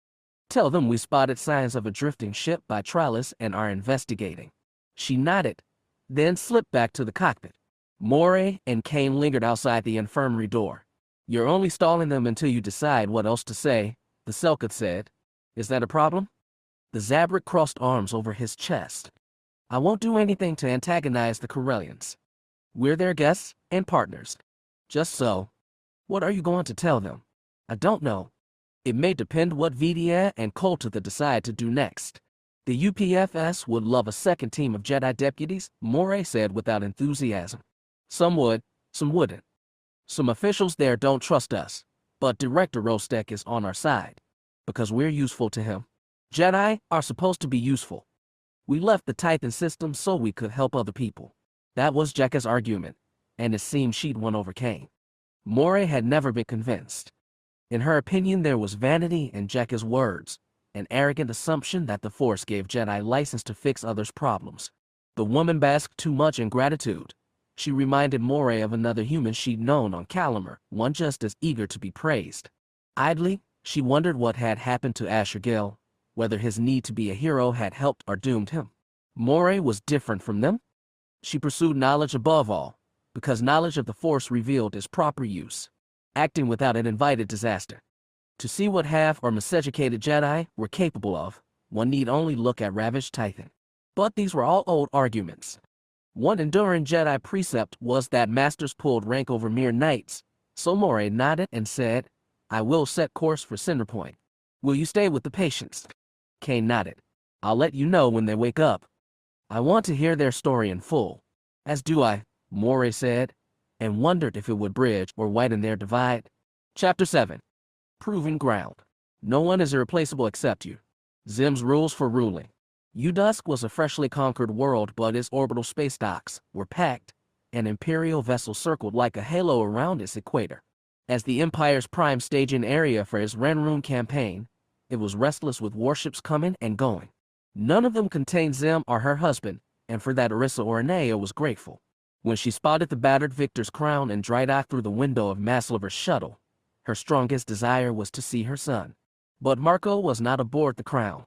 Tell them we spotted signs of a drifting ship by Tralis and are investigating. She nodded, then slipped back to the cockpit. Moray and Kane lingered outside the infirmary door. You're only stalling them until you decide what else to say, the Selkith said. Is that a problem? The Zabrak crossed arms over his chest. I won't do anything to antagonize the Corellians. We're their guests and partners. Just so. What are you going to tell them? I don't know. It may depend what Vidia and Koltitha decide to do next. The UPFS would love a second team of Jedi deputies, Moray said without enthusiasm. Some would, some wouldn't. Some officials there don't trust us, but Director Rostek is on our side, because we're useful to him. Jedi are supposed to be useful. We left the Tython system so we could help other people. That was Jekka's argument, and it seemed she'd won over Kane. Moray had never been convinced. In her opinion, there was vanity in Jekka's words, an arrogant assumption that the Force gave Jedi license to fix others' problems. The woman basked too much in gratitude. She reminded Moray of another human she'd known on Kalamar, one just as eager to be praised. Idly, she wondered what had happened to Asher Gill, whether his need to be a hero had helped or doomed him. Moray was different from them. She pursued knowledge above all, because knowledge of the Force revealed its proper use, acting without an invited disaster. To see what half or miseducated Jedi were capable of, one need only look at ravaged Tython. But these were all old arguments. One enduring Jedi precept was that masters pulled rank over mere knights, so Moray nodded and said, I will set course for Cinderpoint. Will you stay with the patients? Kane nodded. I'll let you know when they wake up. I want to hear their story in full. As do I, Moray said, and wondered if it would bridge or widen their divide. Chapter 7. Proving Ground. No one is irreplaceable except you. Xim's rules for ruling. Udusk was a freshly conquered world, but its orbital space docks were packed, and Imperial vessels circled like a halo around its equator. As the Empire's prime staging area for its Ranroon campaign, it was restless with warships coming and going. None of them contained Xim or her husband, and for that Orissa Ornea was grateful. When she spotted the battered victor's crown and Drydock through the window of Masliver's shuttle, her strongest desire was to see her son. But Marco was not aboard the crown.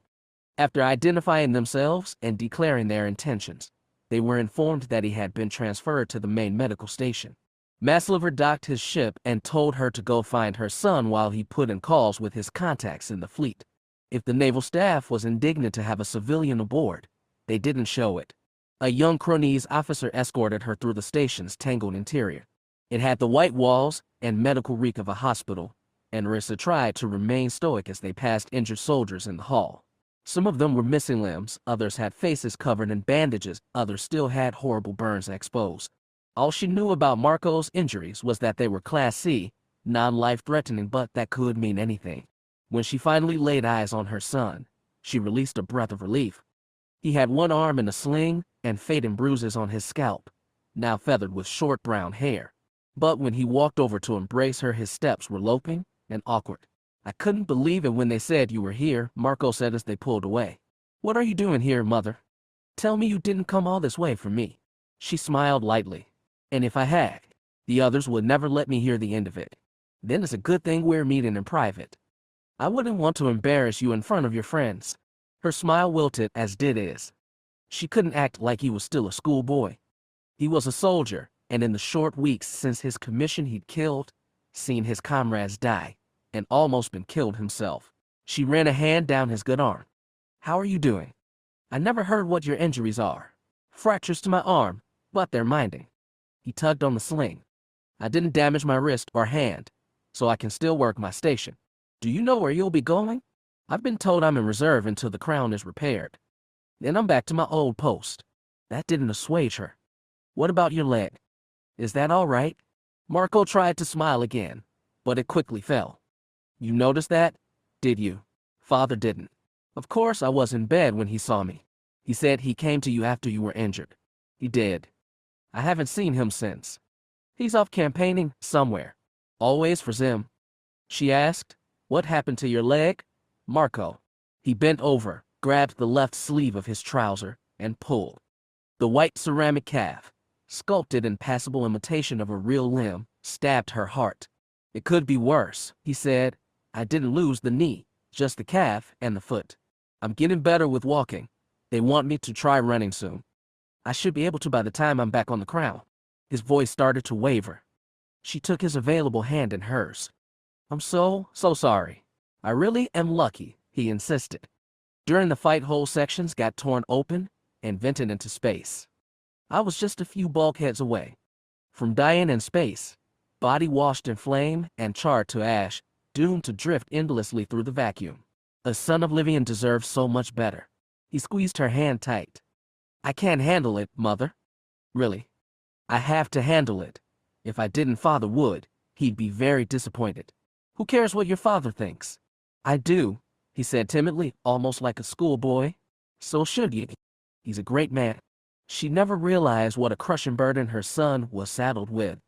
After identifying themselves and declaring their intentions, they were informed that he had been transferred to the main medical station. Masliver docked his ship and told her to go find her son while he put in calls with his contacts in the fleet. If the naval staff was indignant to have a civilian aboard, they didn't show it. A young Cronese officer escorted her through the station's tangled interior. It had the white walls and medical reek of a hospital, and Orissa tried to remain stoic as they passed injured soldiers in the hall. Some of them were missing limbs, others had faces covered in bandages, others still had horrible burns exposed. All she knew about Marco's injuries was that they were Class C, non-life-threatening, but that could mean anything. When she finally laid eyes on her son, she released a breath of relief. He had one arm in a sling and fading bruises on his scalp, now feathered with short brown hair. But when he walked over to embrace her, his steps were loping and awkward. I couldn't believe it when they said you were here, Marco said as they pulled away. What are you doing here, mother? Tell me you didn't come all this way for me. She smiled lightly. And if I had, the others would never let me hear the end of it. Then it's a good thing we're meeting in private. I wouldn't want to embarrass you in front of your friends. Her smile wilted, as did his. She couldn't act like he was still a schoolboy. He was a soldier, and in the short weeks since his commission he'd killed, seen his comrades die, and almost been killed himself. She ran a hand down his good arm. How are you doing? I never heard what your injuries are. Fractures to my arm, but they're minding. He tugged on the sling. I didn't damage my wrist or hand, so I can still work my station. Do you know where you'll be going? I've been told I'm in reserve until the crown is repaired. Then I'm back to my old post. That didn't assuage her. What about your leg? Is that all right? Marco tried to smile again, but it quickly fell. You noticed that, did you? Father didn't. Of course I was in bed when he saw me. He said he came to you after you were injured. He did. I haven't seen him since. He's off campaigning somewhere. Always for Xim. She asked, what happened to your leg? Marco. He bent over, grabbed the left sleeve of his trouser, and pulled. The white ceramic calf, sculpted in passable imitation of a real limb, stabbed her heart. It could be worse, he said. I didn't lose the knee, just the calf and the foot. I'm getting better with walking. They want me to try running soon. I should be able to by the time I'm back on the crown. His voice started to waver. She took his available hand in hers. I'm so sorry. I really am lucky, he insisted. During the fight, whole sections got torn open and vented into space. I was just a few bulkheads away from dying in space, body washed in flame and charred to ash, doomed to drift endlessly through the vacuum. A son of Livian deserves so much better. He squeezed her hand tight. I can't handle it, Mother. Really. I have to handle it. If I didn't, Father would. He'd be very disappointed. Who cares what your father thinks? I do, he said timidly, almost like a schoolboy. So should you. He's a great man. She never realized what a crushing burden her son was saddled with.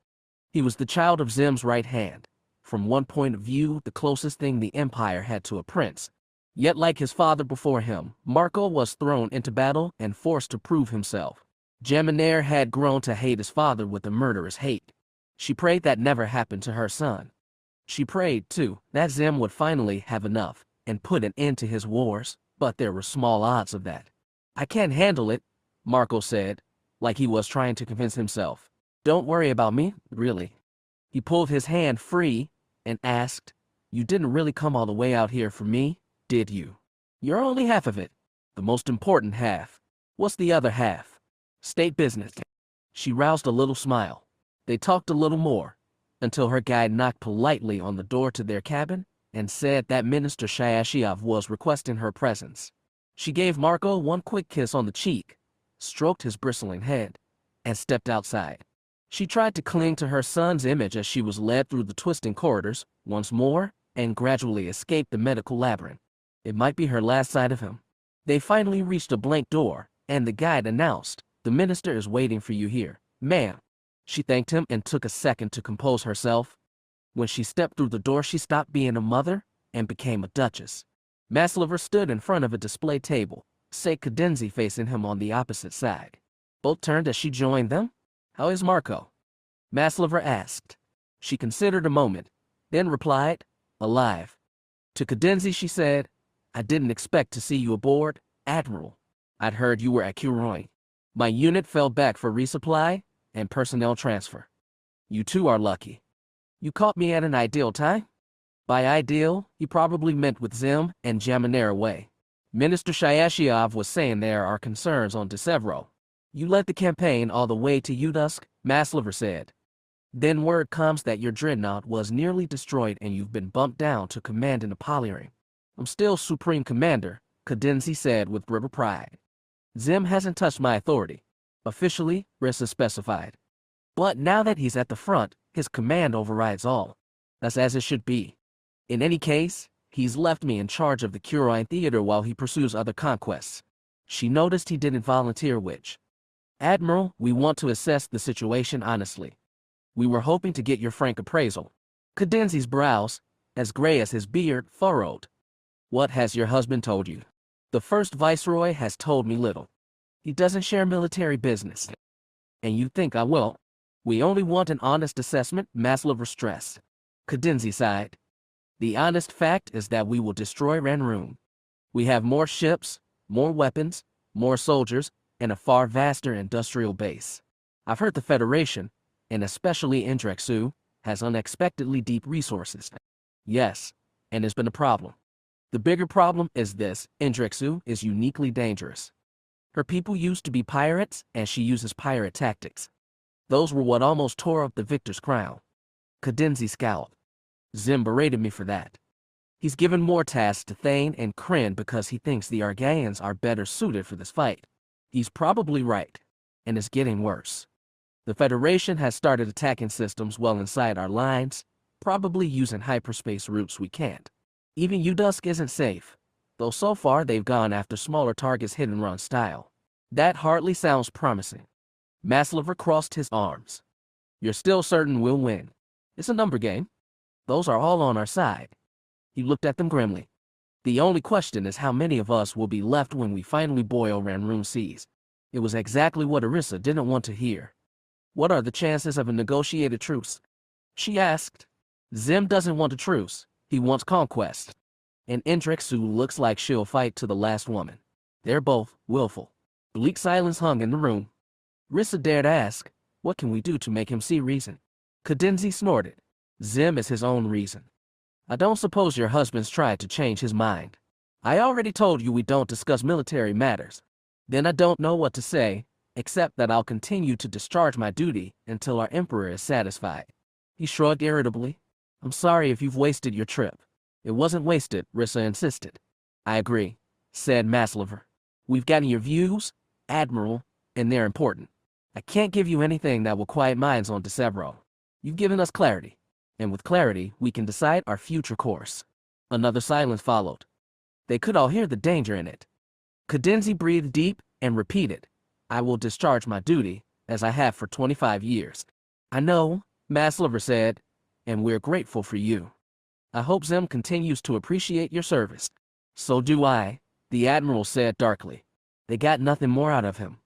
He was the child of Xim's right hand. From one point of view, the closest thing the Empire had to a prince. Yet like his father before him, Marco was thrown into battle and forced to prove himself. Jaminair had grown to hate his father with a murderous hate. She prayed that never happened to her son. She prayed, too, that Xim would finally have enough and put an end to his wars, but there were small odds of that. I can't handle it, Marco said, like he was trying to convince himself. Don't worry about me, really. He pulled his hand free and asked, you didn't really come all the way out here for me, did you? You're only half of it. The most important half. What's the other half? State business. She roused a little smile. They talked a little more, until her guide knocked politely on the door to their cabin and said that Minister Shayashiov was requesting her presence. She gave Marco one quick kiss on the cheek, stroked his bristling head, and stepped outside. She tried to cling to her son's image as she was led through the twisting corridors once more and gradually escaped the medical labyrinth. It might be her last sight of him. They finally reached a blank door, and the guide announced, "The minister is waiting for you here, ma'am." She thanked him and took a second to compose herself. When she stepped through the door, she stopped being a mother and became a duchess. Maslover stood in front of a display table, Sei Cadenzi facing him on the opposite side. Both turned as she joined them. "How is Marco?" Maslover asked. She considered a moment, then replied, "Alive." To Cadenzi she said, "I didn't expect to see you aboard, Admiral. I'd heard you were at Curoy. My unit fell back for resupply and personnel transfer. You too are lucky. You caught me at an ideal time." By ideal, he probably meant with Xim and Jaminera Way. Minister Shayashiov was saying there are concerns on Desevro. "You led the campaign all the way to Udusk," Maslover said. "Then word comes that your dreadnought was nearly destroyed and you've been bumped down to command in Apollyon. I'm still Supreme Commander," Cadenzi said with bitter pride. "Xim hasn't touched my authority. Officially, Rissa specified. But now that he's at the front, his command overrides all. That's as it should be. In any case, he's left me in charge of the Curoy theater while he pursues other conquests." She noticed he didn't volunteer which. "Admiral, we want to assess the situation honestly. We were hoping to get your frank appraisal." Cadenzi's brows, as gray as his beard, furrowed. "What has your husband told you?" "The first viceroy has told me little. He doesn't share military business. And you think I will?" "We only want an honest assessment," Maslover stressed. Cadenzi sighed. "The honest fact is that we will destroy Ranroon. We have more ships, more weapons, more soldiers, and a far vaster industrial base. I've heard the Federation, and especially Indrexu, has unexpectedly deep resources." "Yes, and it's been a problem. The bigger problem is this: Indrexu is uniquely dangerous. Her people used to be pirates, and she uses pirate tactics. Those were what almost tore up the victor's crown." Cadenzi scowled. "Xim berated me for that. He's given more tasks to Thane and Kryn because he thinks the Argaians are better suited for this fight. He's probably right, and it's getting worse. The Federation has started attacking systems well inside our lines, probably using hyperspace routes we can't. Even Udusk isn't safe, though so far they've gone after smaller targets hit-and-run style. That hardly sounds promising." Maslover crossed his arms. "You're still certain we'll win? It's a number game. Those are all on our side." He looked at them grimly. "The only question is how many of us will be left when we finally boil Ranroon seas." It was exactly what Arissa didn't want to hear. "What are the chances of a negotiated truce?" she asked. "Xim doesn't want a truce. He wants conquest. And Indrexu looks like she'll fight to the last woman. They're both willful." Bleak silence hung in the room. Rissa dared ask, "What can we do to make him see reason?" Cadenzi snorted. "Xim is his own reason. I don't suppose your husband's tried to change his mind. I already told you we don't discuss military matters. Then I don't know what to say, except that I'll continue to discharge my duty until our emperor is satisfied." He shrugged irritably. "I'm sorry if you've wasted your trip." "It wasn't wasted," Rissa insisted. "I agree," said Maslover. "We've gotten your views, Admiral, and they're important. I can't give you anything that will quiet minds on Desevro. You've given us clarity, and with clarity, we can decide our future course." Another silence followed. They could all hear the danger in it. Cadenzi breathed deep and repeated, "I will discharge my duty, as I have for 25 years. "I know," Maslover said, "and we're grateful for you. I hope Xim continues to appreciate your service." "So do I," the Admiral said darkly. They got nothing more out of him.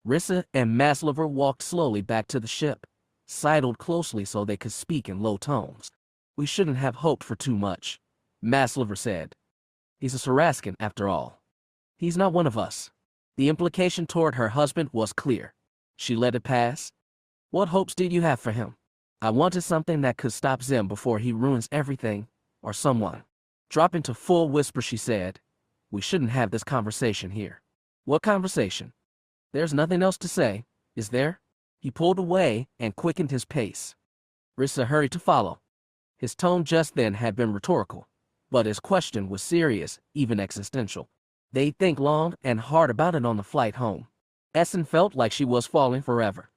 Rissa and Maslover walked slowly back to the ship, sidled closely so they could speak in low tones. "We shouldn't have hoped for too much," Maslover said. "He's a Sarascan, after all. He's not one of us." The implication toward her husband was clear. She let it pass. "What hopes did you have for him?" "I wanted something that could stop Xim before he ruins everything, or someone." Dropping to full whisper, she said, "We shouldn't have this conversation here." "What conversation?" "There's nothing else to say, is there?" He pulled away and quickened his pace. Rissa hurried to follow. His tone just then had been rhetorical, but his question was serious, even existential. They'd think long and hard about it on the flight home. Essen felt like she was falling forever.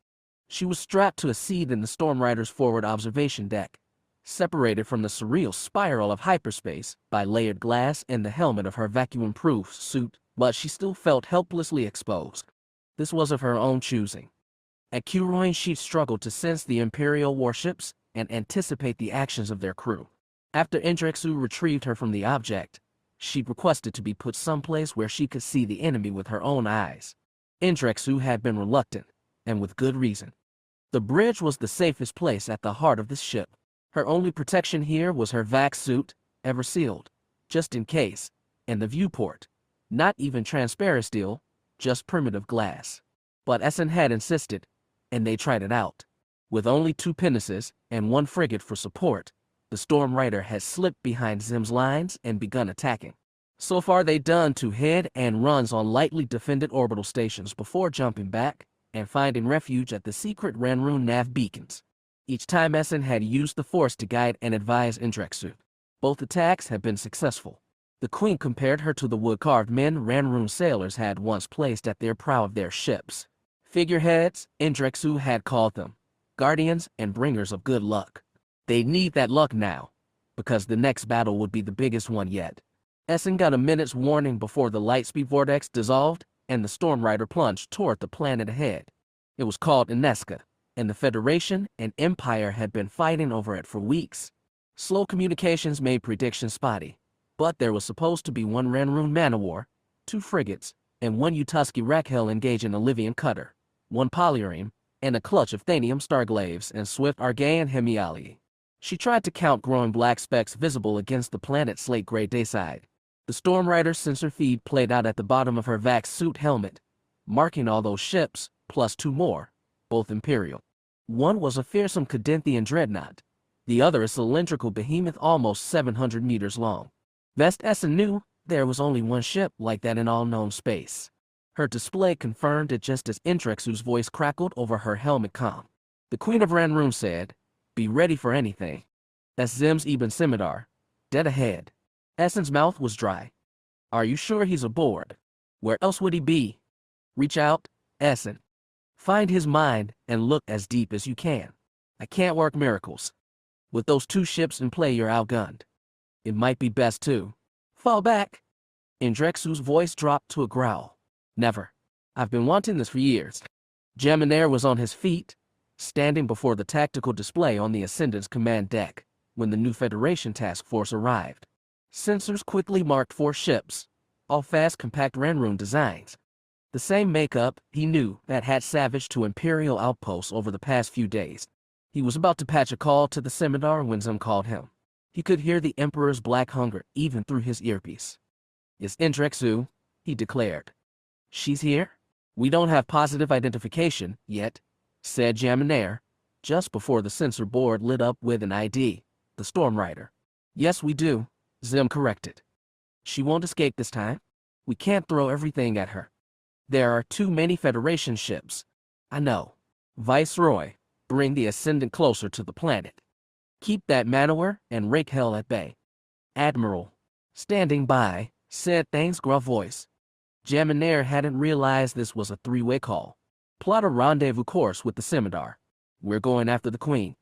She was strapped to a seat in the Stormrider's forward observation deck, separated from the surreal spiral of hyperspace by layered glass and the helmet of her vacuum-proof suit, but she still felt helplessly exposed. This was of her own choosing. At Curoin, she struggled to sense the Imperial warships and anticipate the actions of their crew. After Indrexu retrieved her from the object, she requested to be put someplace where she could see the enemy with her own eyes. Indrexu had been reluctant, and with good reason. The bridge was the safest place at the heart of the ship. Her only protection here was her vac suit, ever sealed, just in case, and the viewport. Not even transparent steel, just primitive glass. But Essen had insisted, and they tried it out. With only 2 pinnaces and 1 frigate for support, the Stormrider had slipped behind Xim's lines and begun attacking. So far they'd done 2 head and runs on lightly defended orbital stations before jumping back and finding refuge at the secret Ranroon nav beacons. Each time Essen had used the Force to guide and advise Indrexu. Both attacks had been successful. The Queen compared her to the wood-carved men Ranroon sailors had once placed at their prow of their ships. Figureheads, Indrexu had called them, guardians and bringers of good luck. They need that luck now, because the next battle would be the biggest one yet. Essen got a minute's warning before the lightspeed vortex dissolved and the Stormrider plunged toward the planet ahead. It was called Anesca, and the Federation and Empire had been fighting over it for weeks. Slow communications made predictions spotty, but there was supposed to be 1 Ranroon man-of-war, 2 frigates, and 1 Utusky Rakhel engaging a Livian cutter, 1 polyreme, and a clutch of Thanium starglaves and swift Argaean hemiali. She tried to count growing black specks visible against the planet's slate-gray dayside. The Stormrider's sensor feed played out at the bottom of her vac suit helmet, marking all those ships, plus 2 more, both Imperial. One was a fearsome Cadenthian dreadnought. The other a cylindrical behemoth almost 700 meters long. Best Essen knew there was only 1 ship like that in all known space. Her display confirmed it just as Indrexu's voice crackled over her helmet comm. The Queen of Ranroon said, "Be ready for anything. That's Xim's Ibn Scimitar. Dead ahead." Essen's mouth was dry. "Are you sure he's aboard? Where else would he be? Reach out, Essen. Find his mind and look as deep as you can. I can't work miracles. With those 2 ships in play, you're outgunned. It might be best to fall back." Indrexu's voice dropped to a growl. "Never. I've been wanting this for years." Jaminar was on his feet, standing before the tactical display on the Ascendant's command deck, when the new Federation task force arrived. Sensors quickly marked 4 ships, all fast, compact Ranroon designs. The same makeup, he knew, that had savaged 2 Imperial outposts over the past few days. He was about to patch a call to the Scimitar when Xim called him. He could hear the Emperor's black hunger even through his earpiece. "It's Indrexu," he declared. "She's here? We don't have positive identification yet," said Jaminar, just before the sensor board lit up with an ID, the Stormrider. "Yes, we do," Xim corrected. "She won't escape this time. We can't throw everything at her. There are too many Federation ships. I know. Viceroy, bring the Ascendant closer to the planet. Keep that Manowar and Rakhel at bay." "Admiral." Standing by, said Thane's gruff voice. Jaminar hadn't realized this was a 3-way call. "Plot a rendezvous course with the Scimitar. We're going after the Queen.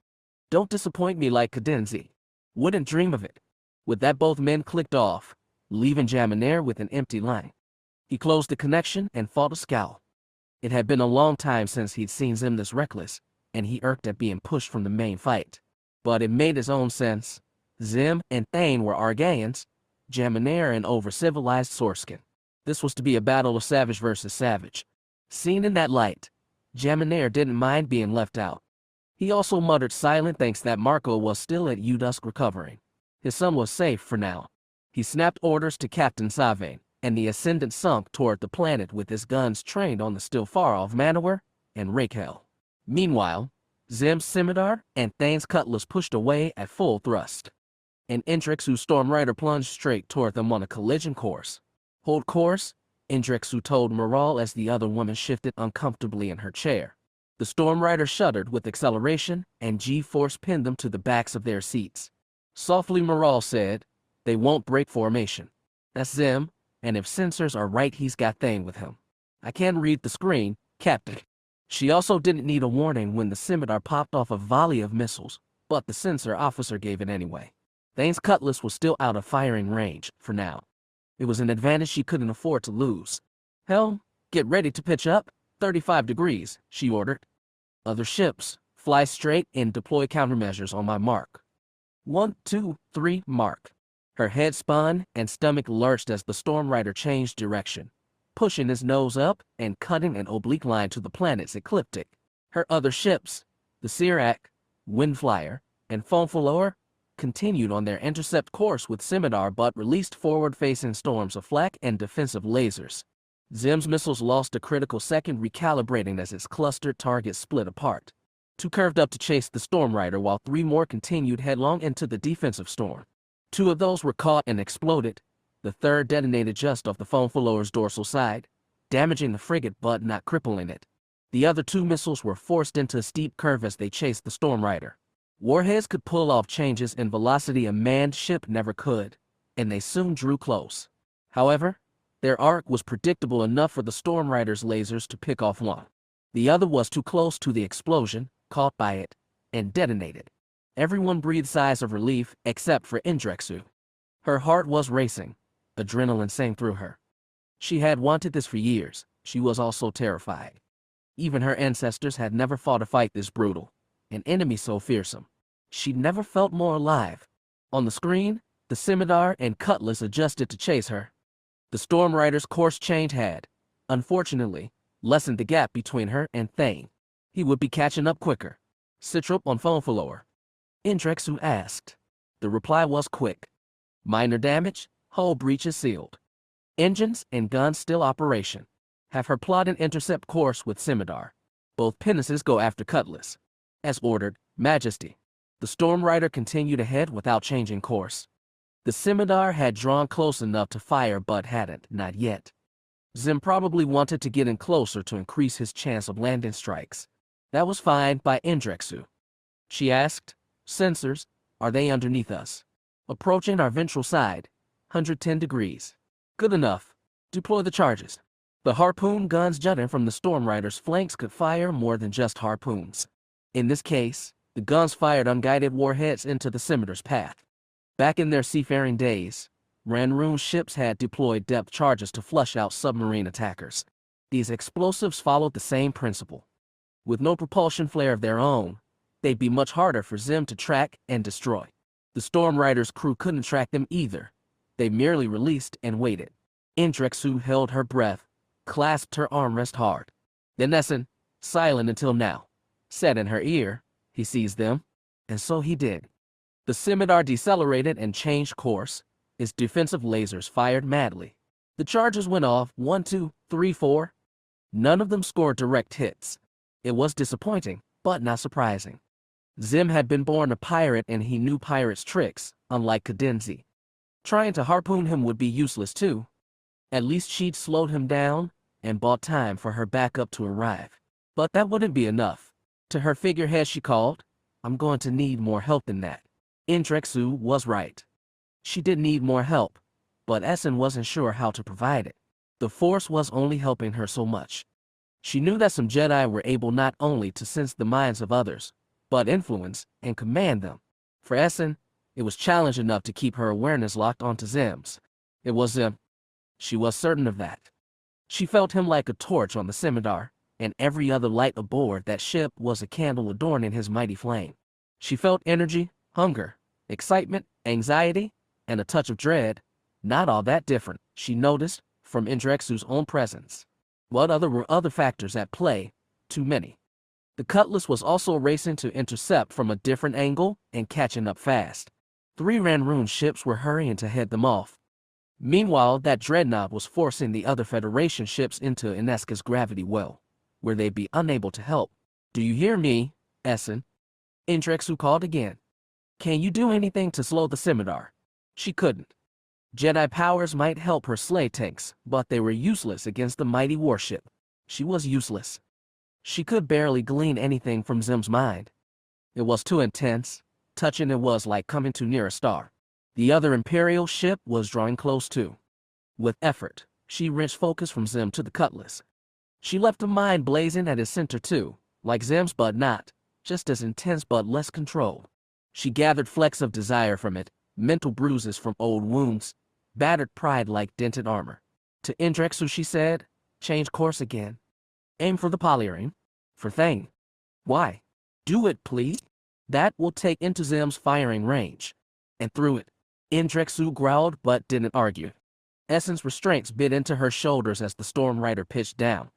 Don't disappoint me like Cadenzi. Wouldn't dream of it." With that, both men clicked off, leaving Jaminar with an empty line. He closed the connection and fought a scowl. It had been a long time since he'd seen Xim this reckless, and he irked at being pushed from the main fight. But it made his own sense. Xim and Thane were Argaeans, Jaminar an over-civilized Sorskin. This was to be a battle of savage versus savage. Seen in that light, Jaminar didn't mind being left out. He also muttered silent thanks that Marco was still at Udusk recovering. His son was safe for now. He snapped orders to Captain Savain, and the Ascendant sunk toward the planet with his guns trained on the still far-off Manowar and Rakhel. Meanwhile, Xim's Scimitar and Thane's cutlass pushed away at full thrust. And Indrexu's Stormrider plunged straight toward them on a collision course. "Hold course," Indrexu told Moral as the other woman shifted uncomfortably in her chair. The Storm Rider shuddered with acceleration, and G-force pinned them to the backs of their seats. Softly, Moral said, "They won't break formation. That's Xim, and if sensors are right, he's got Thane with him. I can read the screen, Captain." She also didn't need a warning when the scimitar popped off a volley of missiles, but the sensor officer gave it anyway. Thane's cutlass was still out of firing range, for now. It was an advantage she couldn't afford to lose. "Helm, get ready to pitch up, 35 degrees, she ordered. "Other ships, fly straight and deploy countermeasures on my mark." 1, 2, 3, mark. Her head spun and stomach lurched as the Storm Rider changed direction, pushing his nose up and cutting an oblique line to the planet's ecliptic. Her other ships, the Sirac, Windflyer, and Fonfaloer, continued on their intercept course with scimitar but released forward-facing storms of flak and defensive lasers. Xim's missiles lost a critical second recalibrating as its clustered targets split apart. 2 curved up to chase the Storm Rider while 3 more continued headlong into the defensive storm. 2 of those were caught and exploded. The third detonated just off the Fonfaloer's dorsal side, damaging the frigate but not crippling it. The other 2 missiles were forced into a steep curve as they chased the Storm Rider. Warheads could pull off changes in velocity a manned ship never could, and they soon drew close. However, their arc was predictable enough for the Storm Rider's lasers to pick off one. The other was too close to the explosion, caught by it, and detonated. Everyone breathed sighs of relief except for Indrexu. Her heart was racing. Adrenaline sang through her. She had wanted this for years. She was also terrified. Even her ancestors had never fought a fight this brutal, an enemy so fearsome. She'd never felt more alive. On the screen, the scimitar and cutlass adjusted to chase her. The Storm Rider's course change had, unfortunately, lessened the gap between her and Thane. He would be catching up quicker. "Citrop on Fonfaloer?" Indrexu asked. The reply was quick. "Minor damage, hull breach is sealed. Engines and guns still operation. Have her plot an intercept course with scimitar. Both pinnaces go after cutlass. As ordered, Majesty." The Storm Rider continued ahead without changing course. The scimitar had drawn close enough to fire but hadn't, not yet. Xim probably wanted to get in closer to increase his chance of landing strikes. That was fine by Indrexu. She asked, "Sensors, are they underneath us?" "Approaching our ventral side, 110 degrees. "Good enough. Deploy the charges." The harpoon guns jutting from the Storm Rider's flanks could fire more than just harpoons. In this case, the guns fired unguided warheads into the scimitar's path. Back in their seafaring days, Ranroon ships had deployed depth charges to flush out submarine attackers. These explosives followed the same principle. With no propulsion flare of their own, they'd be much harder for Xim to track and destroy. The Storm Rider's crew couldn't track them either. They merely released and waited. Indrexu held her breath, clasped her armrest hard. Then Essen, silent until now, said in her ear, "He sees them." And so he did. The scimitar decelerated and changed course. Its defensive lasers fired madly. The charges went off 1, 2, 3, 4. None of them scored direct hits. It was disappointing, but not surprising. Xim had been born a pirate and he knew pirates' tricks, unlike Cadenzi. Trying to harpoon him would be useless too. At least she'd slowed him down and bought time for her backup to arrive. But that wouldn't be enough. To her figurehead she called, "I'm going to need more help than that." Indrexu was right. She did need more help, but Essen wasn't sure how to provide it. The Force was only helping her so much. She knew that some Jedi were able not only to sense the minds of others, but influence and command them. For Essen, it was challenge enough to keep her awareness locked onto Xim's. It was Xim. She was certain of that. She felt him like a torch on the scimitar, and every other light aboard that ship was a candle adorning his mighty flame. She felt energy, hunger, excitement, anxiety, and a touch of dread, not all that different, she noticed, from Indrexu's own presence. What were other factors at play? Too many. The cutlass was also racing to intercept from a different angle and catching up fast. 3 Ranroon ships were hurrying to head them off. Meanwhile, that dreadnought was forcing the other Federation ships into Anesca's gravity well, where they'd be unable to help. "Do you hear me, Essen?" Indrexu called again. "Can you do anything to slow the scimitar?" She couldn't. Jedi powers might help her slay tanks, but they were useless against the mighty warship. She was useless. She could barely glean anything from Xim's mind. It was too intense. Touching it was like coming too near a star. The other Imperial ship was drawing close too. With effort, she wrenched focus from Xim to the cutlass. She left a mind blazing at his center too, like Xim's but not, just as intense but less controlled. She gathered flecks of desire from it, mental bruises from old wounds, battered pride like dented armor. To Indrexu she said, change course again. Aim for the polyrene. For Thane. Why? Do it, please. That will take into Xim's firing range. And through it. Indrexu growled but didn't argue. Essence restraints bit into her shoulders as the Storm Rider pitched down.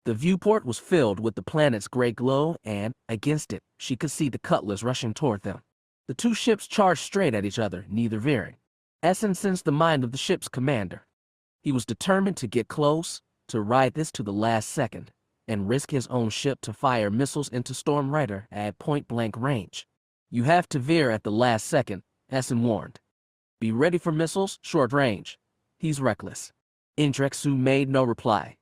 The viewport was filled with the planet's gray glow and, against it, she could see the cutlass rushing toward them. The two ships charged straight at each other, neither veering. Essence sensed the mind of the ship's commander. He was determined to get close, to ride this to the last second, and risk his own ship to fire missiles into Storm Rider at point-blank range. You have to veer at the last second, Essence warned. Be ready for missiles, short range. He's reckless. Indrexu made no reply.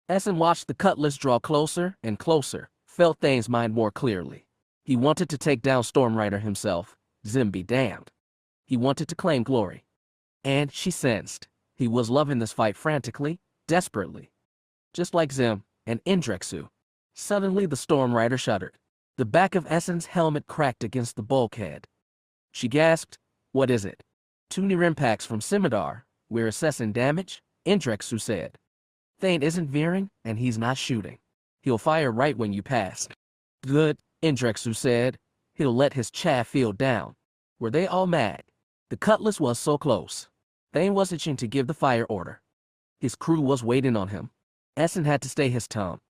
Essence watched the cutlass draw closer and closer, felt Thane's mind more clearly. He wanted to take down Storm Rider himself, Xim be damned. He wanted to claim glory. And she sensed, he was loving this fight frantically, desperately. Just like Xim and Indrexu. Suddenly the Storm Rider shuddered. The back of Essence's helmet cracked against the bulkhead. She gasped, what is it? 2 near impacts from Scimitar. We're assessing damage, Indrexu said. Thane isn't veering, and he's not shooting. He'll fire right when you pass. Good, Indrexu said. He'll let his chaff field down. Were they all mad? The cutlass was so close. Thane was itching to give the fire order. His crew was waiting on him. Essen had to stay his tongue.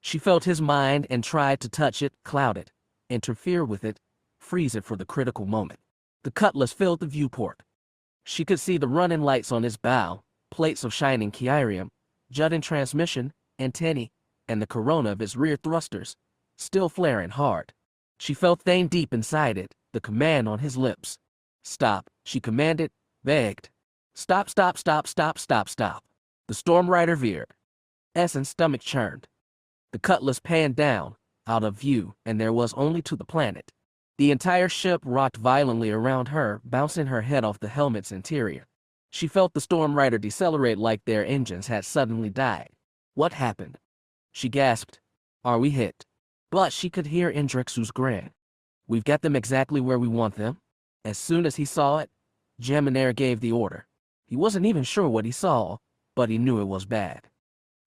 She felt his mind and tried to touch it, cloud it, interfere with it, freeze it for the critical moment. The cutlass filled the viewport. She could see the running lights on its bow, plates of shining chirium, jutting transmission, antennae, and the corona of its rear thrusters, still flaring hard. She felt Thane deep inside it, the command on his lips. Stop, she commanded, begged. Stop, stop, stop, stop, stop, stop. The Storm Rider veered. Essence's stomach churned. The cutlass panned down, out of view, and there was only to the planet. The entire ship rocked violently around her, bouncing her head off the helmet's interior. She felt the Storm Rider decelerate like their engines had suddenly died. What happened? She gasped. Are we hit? But she could hear Indrexu's grin. We've got them exactly where we want them. As soon as he saw it, Jaminar gave the order. He wasn't even sure what he saw, but he knew it was bad.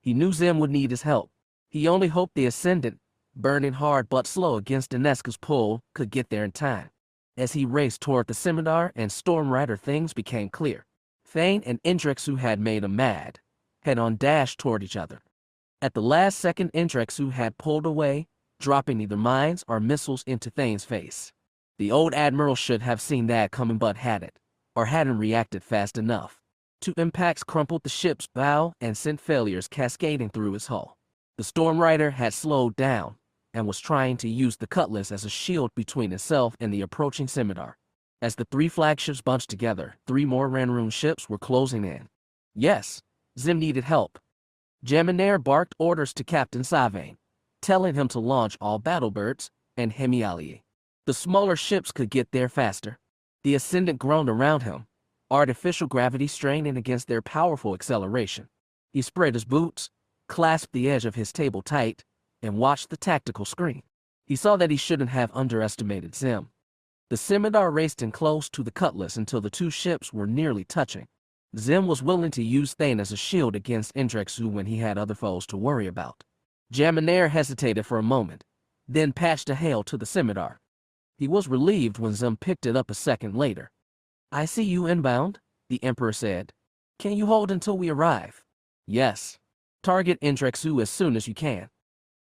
He knew Xim would need his help. He only hoped the Ascendant, burning hard but slow against Anesca's pull, could get there in time. As he raced toward the Scimitar and Storm Rider, things became clear. Thane and Indrexu had made him mad, head-on dash toward each other. At the last second, Indrexu had pulled away, dropping either mines or missiles into Thane's face. The old admiral should have seen that coming but hadn't, or hadn't reacted fast enough. 2 impacts crumpled the ship's bow and sent failures cascading through its hull. The Storm Rider had slowed down and was trying to use the cutlass as a shield between itself and the approaching Scimitar. As the 3 flagships bunched together, 3 more Ranroon ships were closing in. Yes, Xim needed help. Jaminar barked orders to Captain Savain, telling him to launch all battlebirds and Hemialie. The smaller ships could get there faster. The Ascendant groaned around him, artificial gravity straining against their powerful acceleration. He spread his boots, clasped the edge of his table tight, and watched the tactical screen. He saw that he shouldn't have underestimated Xim. The Scimitar raced in close to the cutlass until the 2 ships were nearly touching. Xim was willing to use Thane as a shield against Indrexu when he had other foes to worry about. Jaminar hesitated for a moment, then patched a hail to the Scimitar. He was relieved when Xim picked it up a second later. I see you inbound, the Emperor said. Can you hold until we arrive? Yes. Target Indrexu as soon as you can.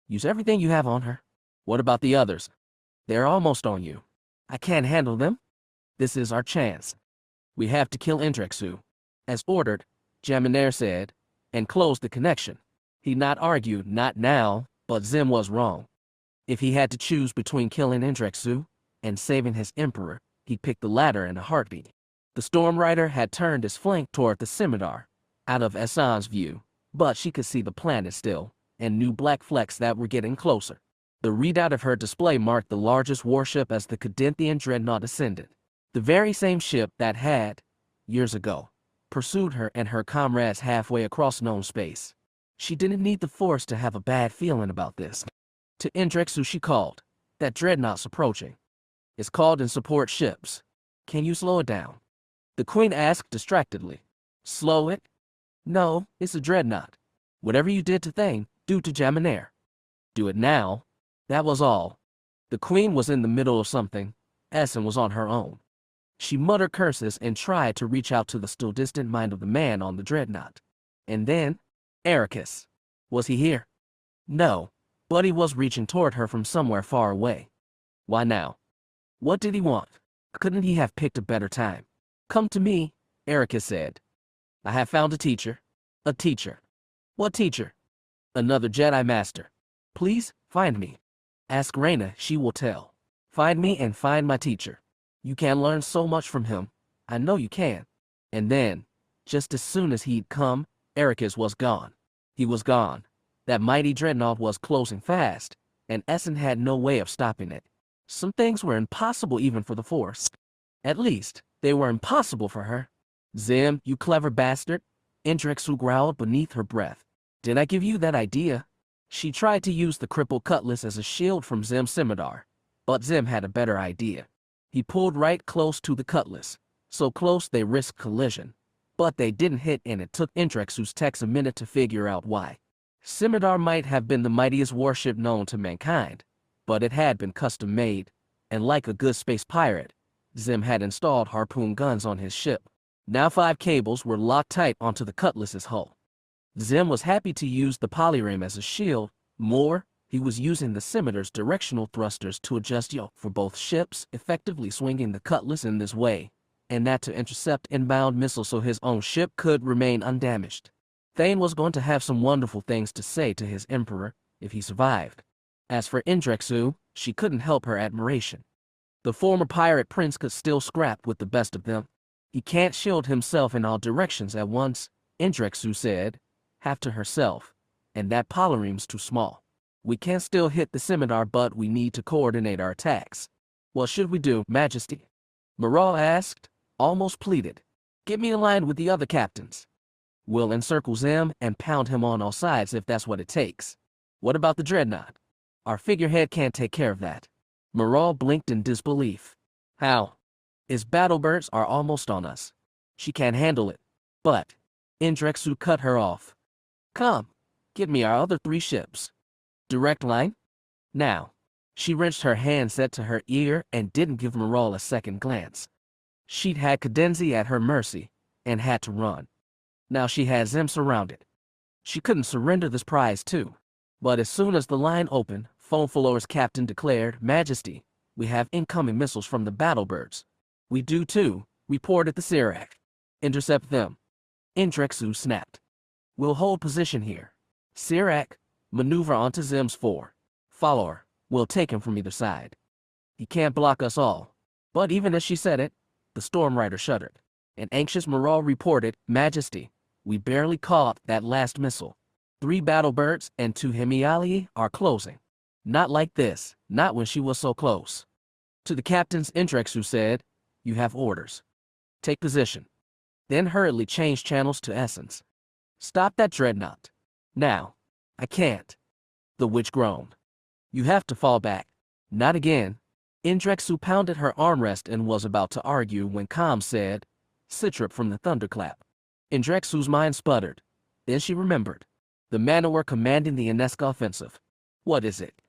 Use everything you have on her. What about the others? They're almost on you. I can't handle them. This is our chance. We have to kill Indrexu. As ordered, Jaminar said, and closed the connection. He not argued, not now, but Xim was wrong. If he had to choose between killing Indrexu and saving his Emperor, he'd pick the latter in a heartbeat. The Storm Rider had turned his flank toward the Scimitar, out of Essan's view, but she could see the planet still, and new black flecks that were getting closer. The readout of her display marked the largest warship as the Cadenthian dreadnought ascended. The very same ship that had, years ago, pursued her and her comrades halfway across known space. She didn't need the Force to have a bad feeling about this. To Indrexu she called, "That dreadnought's approaching. It's called in support ships. Can you slow it down?" The Queen asked distractedly. "Slow it? No, it's a dreadnought. Whatever you did to Thane, do to Jaminair. Do it now." That was all. The Queen was in the middle of something. Essen was on her own. She muttered curses and tried to reach out to the still distant mind of the man on the dreadnought. And then, Ericus. Was he here? No, but he was reaching toward her from somewhere far away. Why now? What did he want? Couldn't he have picked a better time? "Come to me," Ericus said. "I have found a teacher." "A teacher? What teacher?" "Another Jedi Master. Please, find me. Ask Reyna, she will tell. Find me and find my teacher. You can learn so much from him. I know you can." And then, just as soon as he'd come, Ericus was gone. He was gone. That mighty dreadnought was closing fast, and Essen had no way of stopping it. Some things were impossible even for the Force. At least, they were impossible for her. "Xim, you clever bastard," Indrexu growled beneath her breath. "Did I give you that idea?" She tried to use the crippled cutlass as a shield from Xim's scimitar, but Xim had a better idea. He pulled right close to the cutlass, so close they risked collision. But they didn't hit, and it took Indrexu's techs a minute to figure out why. Scimitar might have been the mightiest warship known to mankind, but it had been custom-made, and like a good space pirate, Xim had installed harpoon guns on his ship. Now 5 cables were locked tight onto the cutlass's hull. Xim was happy to use the polyram as a shield. More, he was using the scimitar's directional thrusters to adjust yaw for both ships, effectively swinging the cutlass in this way, and that to intercept inbound missiles so his own ship could remain undamaged. Thane was going to have some wonderful things to say to his emperor, if he survived. As for Indrexu, she couldn't help her admiration. The former pirate prince could still scrap with the best of them. "He can't shield himself in all directions at once," Indrexu said, half to herself, "and that polyram's too small. We can still hit the scimitar, but we need to coordinate our attacks." "What should we do, Majesty?" Maral asked, almost pleaded. "Get me aligned with the other captains. We'll encircle Xim and pound him on all sides if that's what it takes." "What about the dreadnought?" "Our figurehead can't take care of that." Maral blinked in disbelief. "How?" "His battlebirds are almost on us. She can't handle it." "But," Indrexu cut her off. "Come, get me our other 3 ships. Direct line? Now." She wrenched her hand set to her ear and didn't give Maral a second glance. She'd had Cadenzi at her mercy and had to run. Now she had Xim surrounded. She couldn't surrender this prize too. But as soon as the line opened, Foamflor's captain declared, "Majesty, we have incoming missiles from the battlebirds." "We do too," reported the Sirac. "Intercept them." Indrexu snapped. "We'll hold position here. Sirac, maneuver onto Xim's 4. Follower, we'll take him from either side. He can't block us all." But even as she said it, the Stormrider shuddered. An anxious Maral reported, "Majesty, we barely caught that last missile. 3 battlebirds and 2 Hemialii are closing. Not like this, not when she was so close." To the captains, Indrexu said, "You have orders. Take position." Then hurriedly changed channels to Essence. "Stop that dreadnought. Now." "I can't." The witch groaned. "You have to fall back." "Not again." Indrexu pounded her armrest and was about to argue when Com said, "Citrip from the Thunderclap." Indrexu's mind sputtered. Then she remembered. The Manowar commanding the Anesca offensive. "What is it?"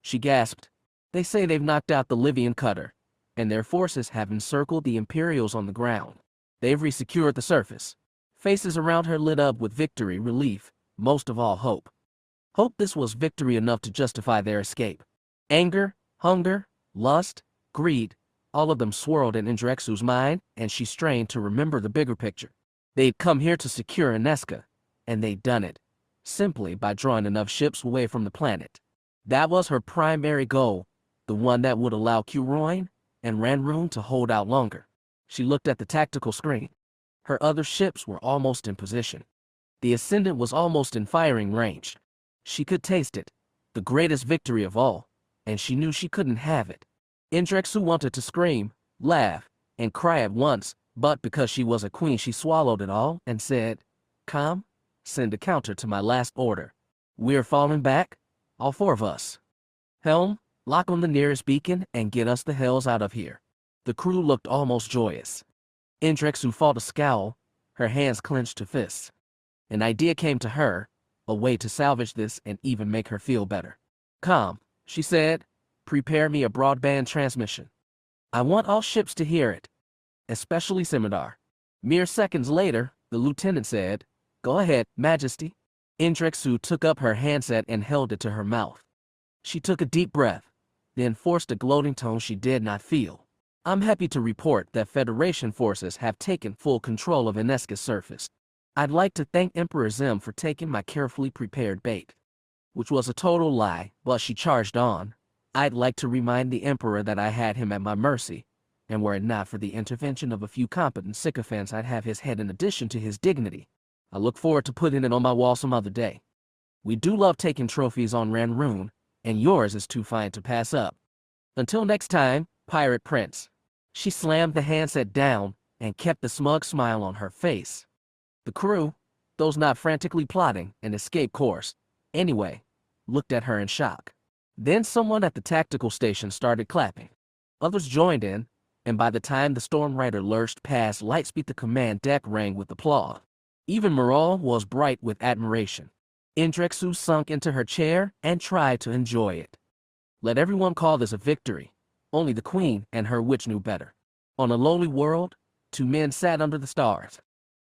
She gasped. "They say they've knocked out the Livian cutter, and their forces have encircled the Imperials on the ground. They've resecured the surface." Faces around her lit up with victory, relief, most of all hope. Hope this was victory enough to justify their escape. Anger, hunger, lust, greed, all of them swirled in Indrexu's mind, and she strained to remember the bigger picture. They'd come here to secure Anesca, and they'd done it, simply by drawing enough ships away from the planet. That was her primary goal, the one that would allow Curoin and Ranroon to hold out longer. She looked at the tactical screen. Her other ships were almost in position. The Ascendant was almost in firing range. She could taste it, the greatest victory of all, and she knew she couldn't have it. Indrexu wanted to scream, laugh, and cry at once, but because she was a queen she swallowed it all and said, "Come, send a counter to my last order. We're falling back, all four of us. Helm, lock on the nearest beacon and get us the hells out of here." The crew looked almost joyous. Indrexu fought a scowl, her hands clenched to fists. An idea came to her, a way to salvage this and even make her feel better. "Come," she said, "prepare me a broadband transmission. I want all ships to hear it, especially Scimitar." Mere seconds later, the lieutenant said, "Go ahead, Majesty." Indrexu took up her handset and held it to her mouth. She took a deep breath, then forced a gloating tone she did not feel. "I'm happy to report that Federation forces have taken full control of Anesca's surface. I'd like to thank Emperor Xim for taking my carefully prepared bait." Which was a total lie, but she charged on. "I'd like to remind the Emperor that I had him at my mercy, and were it not for the intervention of a few competent sycophants I'd have his head in addition to his dignity. I look forward to putting it on my wall some other day. We do love taking trophies on Ranroon, and yours is too fine to pass up. Until next time, Pirate Prince." She slammed the handset down and kept the smug smile on her face. The crew, those not frantically plotting an escape course, anyway, looked at her in shock. Then someone at the tactical station started clapping. Others joined in, and by the time the Storm Rider lurched past lightspeed the command deck rang with applause. Even morale was bright with admiration. Indrexu sunk into her chair and tried to enjoy it. Let everyone call this a victory. Only the queen and her witch knew better. On a lonely world, two men sat under the stars.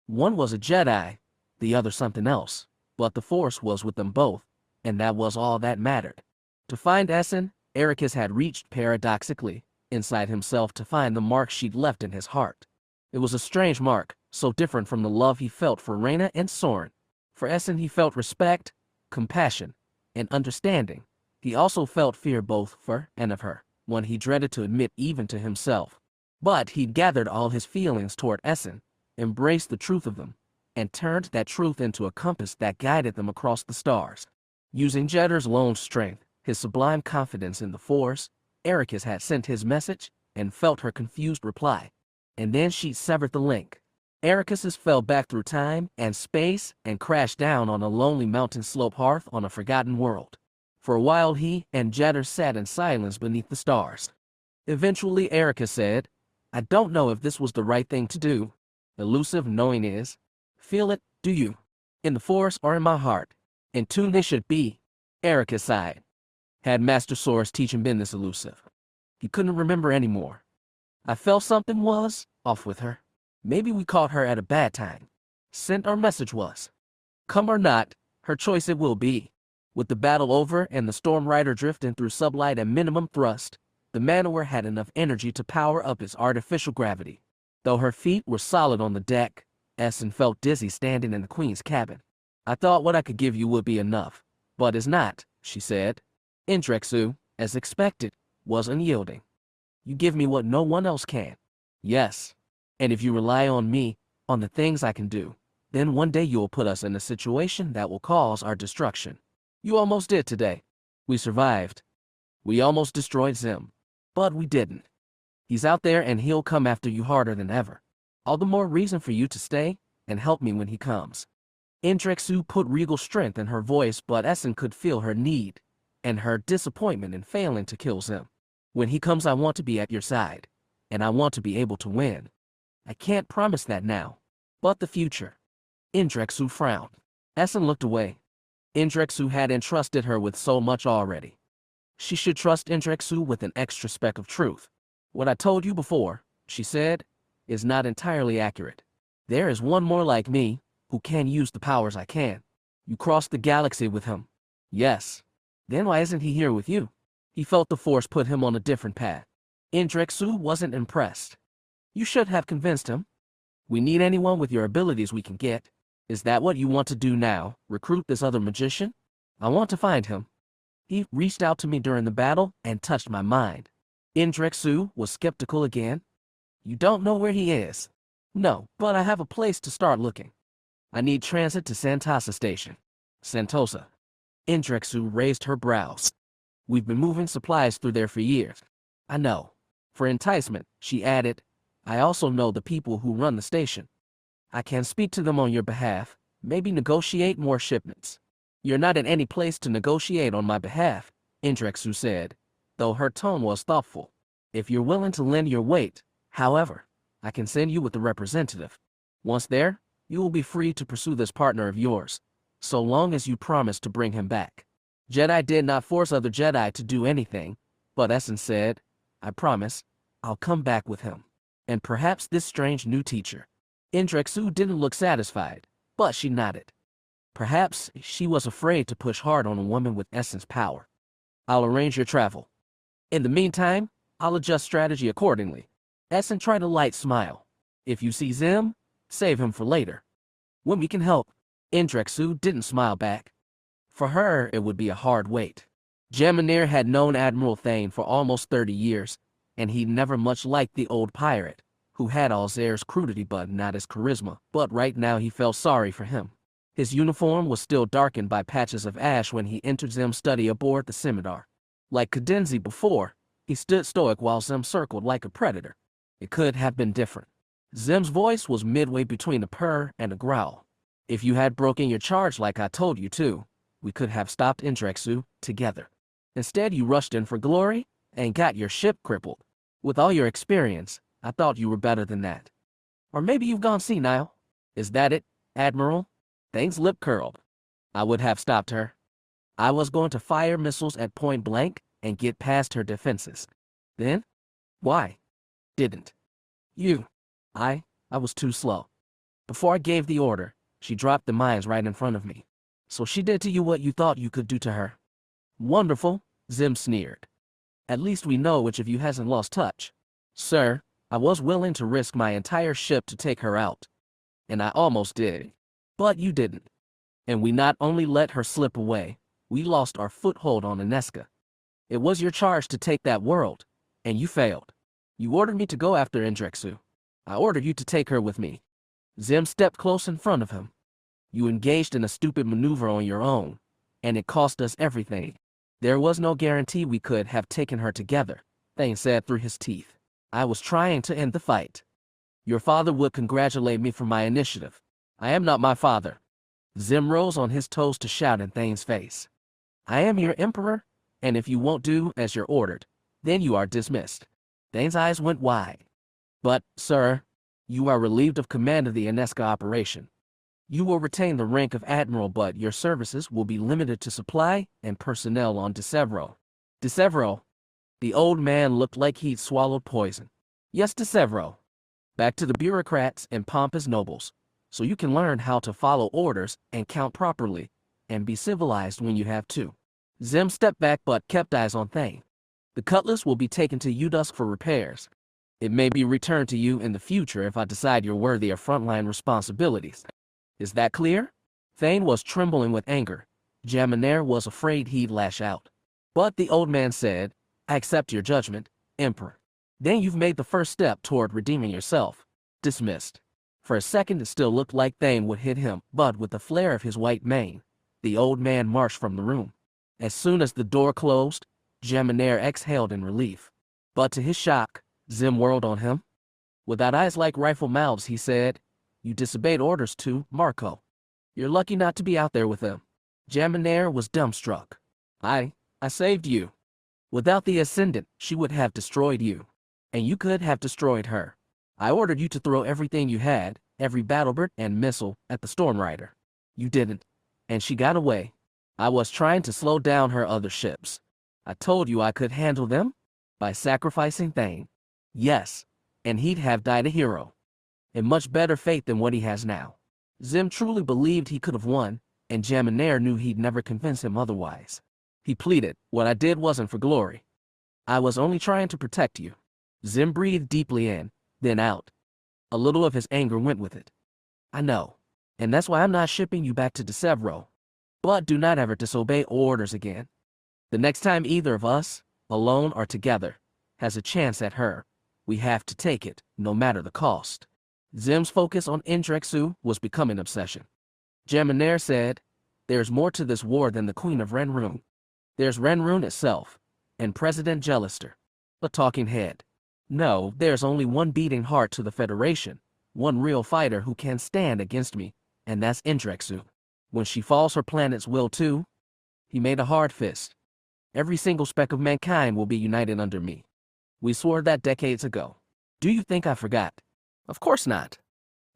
One was a Jedi, the other something else, but the Force was with them both, and that was all that mattered. To find Essen, Ericus had reached paradoxically inside himself to find the mark she'd left in his heart. It was a strange mark, so different from the love he felt for Reyna and Soren. For Essen he felt respect, compassion, and understanding. He also felt fear both for and of her, one he dreaded to admit even to himself. But he'd gathered all his feelings toward Essen, embraced the truth of them, and turned that truth into a compass that guided them across the stars. Using Jeddar's lone strength, his sublime confidence in the Force, Ericus had sent his message and felt her confused reply. And then she severed the link. Ericus's fell back through time and space and crashed down on a lonely mountain slope hearth on a forgotten world. For a while he and Jeddar sat in silence beneath the stars. Eventually Ericus said, "I don't know if this was the right thing to do. Elusive knowing is. Feel it, do you? In the Force or in my heart? In tune they should be." Ericus sighed. Had Master Sora's teaching been this elusive? He couldn't remember anymore. "I felt something was off with her. Maybe we caught her at a bad time. Sent our message was. Come or not, her choice it will be." With the battle over and the Storm Rider drifting through sublight at minimum thrust, the Manowar had enough energy to power up its artificial gravity. Though her feet were solid on the deck, Essen felt dizzy standing in the Queen's cabin. "I thought what I could give you would be enough, but it's not," she said. Indrexu, as expected, was unyielding. "You give me what no one else can." "Yes. And if you rely on me, on the things I can do, then one day you'll put us in a situation that will cause our destruction. You almost did today. We survived. We almost destroyed Xim. But we didn't. He's out there and he'll come after you harder than ever. All the more reason for you to stay and help me when he comes." Indrexu put regal strength in her voice, but Essen could feel her need and her disappointment in failing to kill Xim. "When he comes I want to be at your side, and I want to be able to win. I can't promise that now, but the future." Indrexu frowned. Essen looked away. Indrexu had entrusted her with so much already. She should trust Indrexu with an extra speck of truth. "What I told you before," she said, "is not entirely accurate. There is one more like me, who can use the powers I can. You crossed the galaxy with him." "Yes." "Then why isn't he here with you?" He felt the Force put him on a different path. Indrexu wasn't impressed. "You should have convinced him. We need anyone with your abilities we can get. Is that what you want to do now, recruit this other magician?" "I want to find him. He reached out to me during the battle and touched my mind." Indrexu was skeptical again. "You don't know where he is?" "No, but I have a place to start looking. I need transit to Santosa Station." "Santosa." Indrexu raised her brows. We've been moving supplies through there for years. I know. For enticement, she added, I also know the people who run the station. I can speak to them on your behalf, maybe negotiate more shipments. You're not in any place to negotiate on my behalf, Indrexu said, though her tone was thoughtful. If you're willing to lend your weight, however, I can send you with the representative. Once there, you will be free to pursue this partner of yours, so long as you promise to bring him back. Jedi did not force other Jedi to do anything, but Essen said, I promise, I'll come back with him. And perhaps this strange new teacher. Indrexu didn't look satisfied, but she nodded. Perhaps she was afraid to push hard on a woman with Essen's power. I'll arrange your travel. In the meantime, I'll adjust strategy accordingly. Essen tried a light smile. If you see Xim, save him for later. When we can help. Indrexu didn't smile back. For her, it would be a hard wait. Jamineer had known Admiral Thane for almost 30 years, and he never much liked the old pirate, who had Alzair's crudity but not his charisma, but right now he felt sorry for him. His uniform was still darkened by patches of ash when he entered Xim's study aboard the scimitar. Like Cadenzi before, he stood stoic while Xim circled like a predator. It could have been different. Xim's voice was midway between a purr and a growl. If you had broken your charge like I told you to, we could have stopped Indrexu together. Instead, you rushed in for glory and got your ship crippled. With all your experience, I thought you were better than that. Or maybe you've gone senile. Is that it, Admiral? Thane's lip curled. I would have stopped her. I was going to fire missiles at point blank and get past her defenses. Then? Why? Didn't. You. I was too slow. Before I gave the order, she dropped the mines right in front of me. So she did to you what you thought you could do to her. Wonderful, Xim sneered. At least we know which of you hasn't lost touch. Sir, I was willing to risk my entire ship to take her out. And I almost did. But you didn't. And we not only let her slip away, we lost our foothold on Anesca. It was your charge to take that world, and you failed. You ordered me to go after Indrexu. I ordered you to take her with me. Xim stepped close in front of him. You engaged in a stupid maneuver on your own, and it cost us everything. There was no guarantee we could have taken her together, Thane said through his teeth. I was trying to end the fight. Your father would congratulate me for my initiative. I am not my father. Xim rose on his toes to shout in Thane's face. I am your emperor, and if you won't do as you're ordered, then you are dismissed. Thane's eyes went wide. But, sir, you are relieved of command of the Anesca operation. You will retain the rank of admiral, but your services will be limited to supply and personnel on Desevro. Desevro. The old man looked like he'd swallowed poison. Yes, Desevro. Back to the bureaucrats and pompous nobles, so you can learn how to follow orders and count properly, and be civilized when you have to. Xim stepped back but kept eyes on Thane. The cutlass will be taken to Udusk for repairs. It may be returned to you in the future if I decide you're worthy of frontline responsibilities. Is that clear? Thane was trembling with anger. Jamineer was afraid he'd lash out. But the old man said, I accept your judgment, Emperor. Then you've made the first step toward redeeming yourself. Dismissed. For a second it still looked like Thane would hit him, but with the flare of his white mane, the old man marched from the room. As soon as the door closed, Jamineer exhaled in relief. But to his shock, Xim whirled on him. Without eyes like rifle mouths, he said, You disobeyed orders too, Marco. You're lucky not to be out there with them. Jamineer was dumbstruck. I saved you. Without the Ascendant, she would have destroyed you. And you could have destroyed her. I ordered you to throw everything you had, every battlebird and missile, at the Stormrider. You didn't. And she got away. I was trying to slow down her other ships. I told you I could handle them by sacrificing Thane. Yes, and he'd have died a hero. A much better fate than what he has now. Xim truly believed he could have won, and Jamineer knew he'd never convince him otherwise. He pleaded, What I did wasn't for glory. I was only trying to protect you. Xim breathed deeply in, then out. A little of his anger went with it. I know, and that's why I'm not shipping you back to Desevro. But do not ever disobey orders again. The next time either of us, alone or together, has a chance at her, we have to take it, no matter the cost. Xim's focus on Indrexu was becoming an obsession. Jamineer said, There's more to this war than the Queen of Ranroon. There's Ranroon itself, and President Jellister, a talking head. No, there's only one beating heart to the Federation, one real fighter who can stand against me, and that's Indrexu. When she falls, her planets will too. He made a hard fist. Every single speck of mankind will be united under me. We swore that decades ago. Do you think I forgot? Of course not.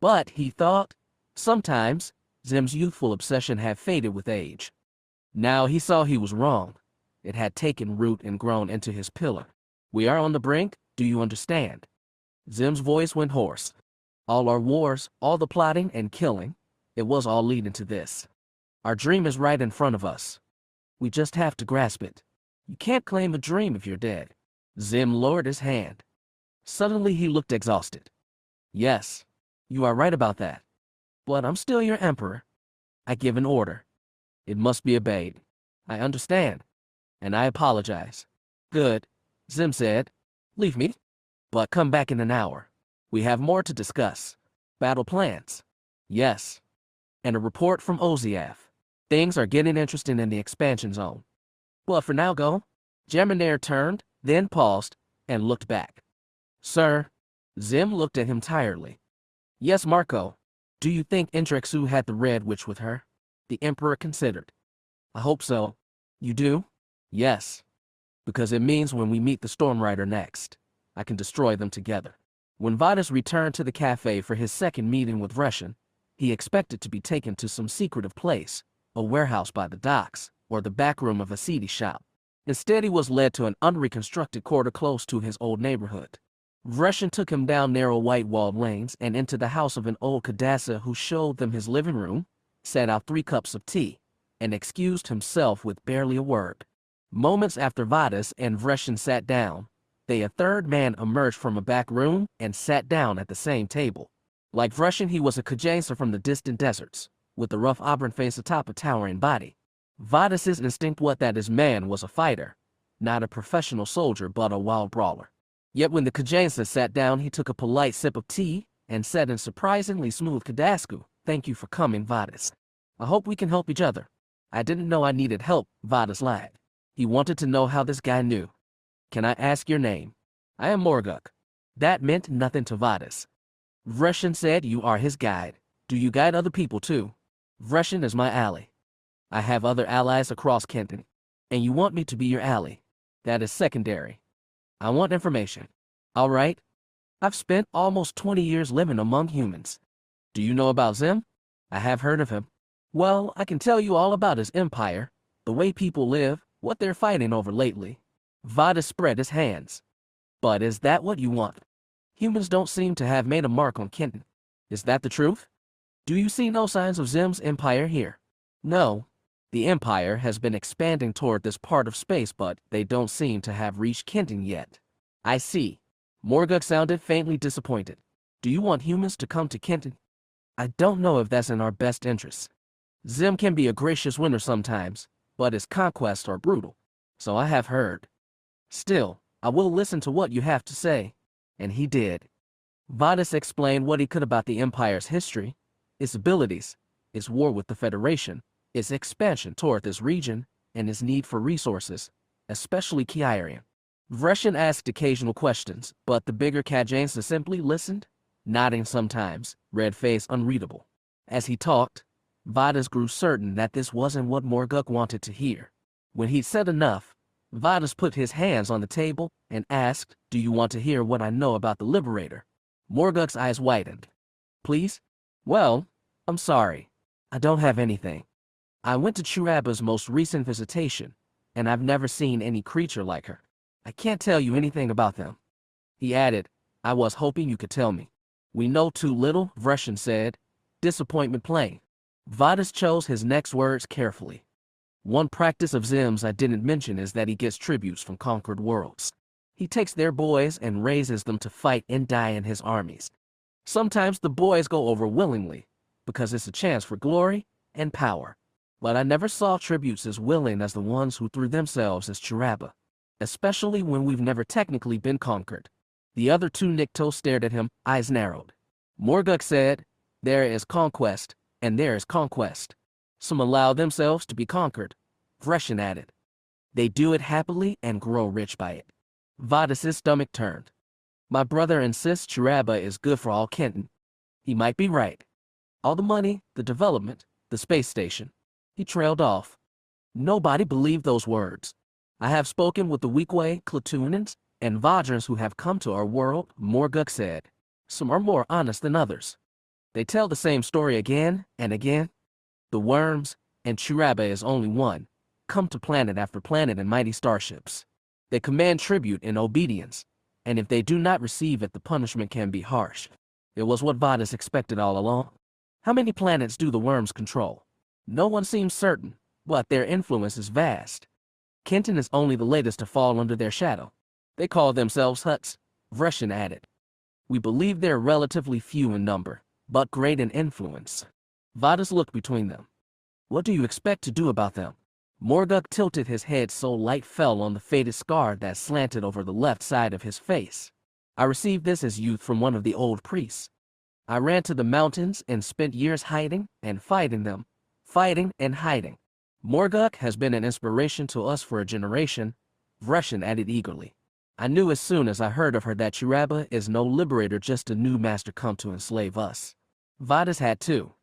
But, he thought, sometimes, Xim's youthful obsession had faded with age. Now he saw he was wrong. It had taken root and grown into his pillar. We are on the brink, do you understand? Xim's voice went hoarse. All our wars, all the plotting and killing, it was all leading to this. Our dream is right in front of us. We just have to grasp it. You can't claim a dream if you're dead. Xim lowered his hand. Suddenly he looked exhausted. Yes, you are right about that. But I'm still your emperor. I give an order. It must be obeyed. I understand. And I apologize. Good, Xim said. Leave me. But come back in an hour. We have more to discuss. Battle plans. Yes. And a report from Oziath. Things are getting interesting in the expansion zone. But for now, go. Geminair turned, then paused, and looked back. Sir. Xim looked at him tiredly. Yes, Marco. Do you think Indrexu had the Red Witch with her? The Emperor considered. I hope so. You do? Yes. Because it means when we meet the Stormrider next, I can destroy them together. When Vadis returned to the cafe for his second meeting with Russian, he expected to be taken to some secretive place, a warehouse by the docks, or the back room of a seedy shop. Instead, he was led to an unreconstructed quarter close to his old neighborhood. Russian took him down narrow white-walled lanes and into the house of an old Cadassa who showed them his living room, set out 3 cups of tea, and excused himself with barely a word. Moments after Vadis and Russian sat down, a third man emerged from a back room and sat down at the same table. Like Russian, he was a Kajansa from the distant deserts, with a rough auburn face atop a towering body. Vadis's instinct was that his man was a fighter, not a professional soldier but a wild brawler. Yet when the Kajansa sat down, he took a polite sip of tea and said in surprisingly smooth Kadasku, "Thank you for coming, Vadis. I hope we can help each other." I didn't know I needed help, Vadis lied. He wanted to know how this guy knew. Can I ask your name? I am Morguk. That meant nothing to Vadis. Russian said you are his guide. Do you guide other people too? Russian is my ally. I have other allies across Kenton. And you want me to be your ally. That is secondary. I want information. All right. I've spent almost 20 years living among humans. Do you know about Xim? I have heard of him. Well, I can tell you all about his empire, the way people live, what they're fighting over lately. Vadis spread his hands. But is that what you want? Humans don't seem to have made a mark on Kenton. Is that the truth? Do you see no signs of Xim's empire here? No. The empire has been expanding toward this part of space, but they don't seem to have reached Kenton yet. I see. Morguk sounded faintly disappointed. Do you want humans to come to Kenton? I don't know if that's in our best interests. Xim can be a gracious winner sometimes, but his conquests are brutal. So I have heard. Still, I will listen to what you have to say. And he did. Vadis explained what he could about the Empire's history, its abilities, its war with the Federation, its expansion toward this region, and its need for resources, especially Kiarian. Russian asked occasional questions, but the bigger Kajansa simply listened, nodding sometimes, red face unreadable. As he talked, Vadis grew certain that this wasn't what Morguk wanted to hear. When he'd said enough, Vadis put his hands on the table and asked, "Do you want to hear what I know about the Liberator?" Morguk's eyes widened. Please? Well, I'm sorry. I don't have anything. I went to Churaba's most recent visitation, and I've never seen any creature like her. I can't tell you anything about them. He added, I was hoping you could tell me. We know too little, Russian said. Disappointment plain. Vadis chose his next words carefully. One practice of Xim's I didn't mention is that he gets tributes from conquered worlds. He takes their boys and raises them to fight and die in his armies. Sometimes the boys go over willingly, because it's a chance for glory and power. But I never saw tributes as willing as the ones who threw themselves as Churaba, especially when we've never technically been conquered. The other 2 Niktos stared at him, eyes narrowed. Morguk said, there is conquest, and there is conquest. Some allow themselves to be conquered, Vreshin added. They do it happily and grow rich by it. Vadis's stomach turned. My brother insists Chiraba is good for all Kenton. He might be right. All the money, the development, the space station. He trailed off. Nobody believed those words. I have spoken with the Weekway, Clatoonans, and Vajrans who have come to our world, Morguk said. Some are more honest than others. They tell the same story again and again. The worms, and Chiraba is only one, come to planet after planet in mighty starships. They command tribute and obedience, and if they do not receive it, the punishment can be harsh. It was what Vadis expected all along. How many planets do the worms control? No one seems certain, but their influence is vast. Kenton is only the latest to fall under their shadow. They call themselves Hutts, Vreshin added. We believe they're relatively few in number, but great in influence. Vadis looked between them. What do you expect to do about them? Morguk tilted his head so light fell on the faded scar that slanted over the left side of his face. I received this as youth from one of the old priests. I ran to the mountains and spent years hiding and fighting them, fighting and hiding. Morguk has been an inspiration to us for a generation, Vreshin added eagerly. I knew as soon as I heard of her that Chiraba is no liberator, just a new master come to enslave us. Vadis had too.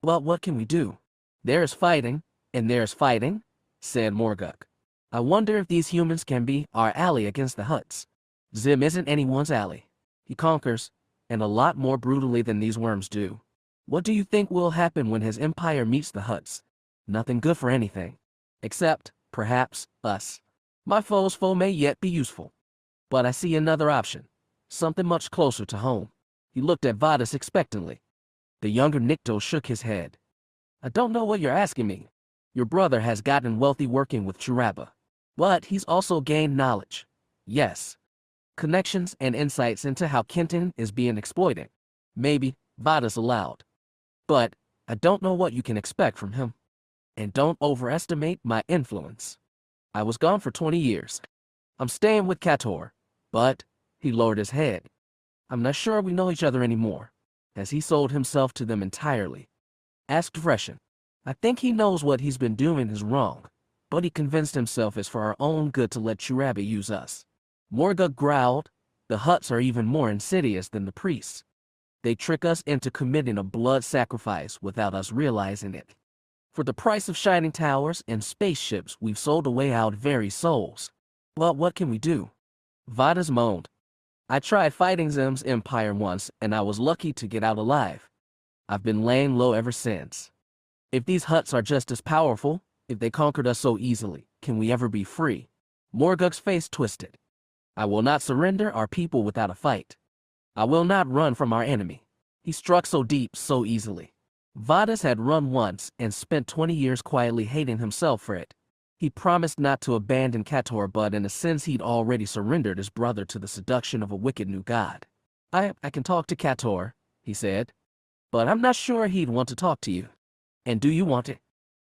Well, what can we do? There is fighting, and there is fighting, said Morguk. I wonder if these humans can be our ally against the Hutts. Xim isn't anyone's ally. He conquers, and a lot more brutally than these worms do. What do you think will happen when his empire meets the Hutts? Nothing good for anything. Except, perhaps, us. My foe's foe may yet be useful. But I see another option. Something much closer to home. He looked at Vadis expectantly. The younger Nikto shook his head. I don't know what you're asking me. Your brother has gotten wealthy working with Chiraba. But he's also gained knowledge. Yes. Connections and insights into how Kenton is being exploited. Maybe, Vadis allowed. But, I don't know what you can expect from him. And don't overestimate my influence. I was gone for 20 years. I'm staying with Kator. But, he lowered his head. I'm not sure we know each other anymore. Has he sold himself to them entirely? Asked Vreshin. I think he knows what he's been doing is wrong, but he convinced himself it's for our own good to let Chiraba use us. Morguk growled, the Hutts are even more insidious than the priests. They trick us into committing a blood sacrifice without us realizing it. For the price of shining towers and spaceships, we've sold away our very souls. Well, what can we do? Vadis moaned. I tried fighting Xim's empire once, and I was lucky to get out alive. I've been laying low ever since. If these Hutts are just as powerful, if they conquered us so easily, can we ever be free? Morguk's face twisted. I will not surrender our people without a fight. I will not run from our enemy. He struck so deep so easily. Vadis had run once and spent 20 years quietly hating himself for it. He promised not to abandon Kator, but in a sense he'd already surrendered his brother to the seduction of a wicked new god. I can talk to Kator, he said. But I'm not sure he'd want to talk to you. And do you want it?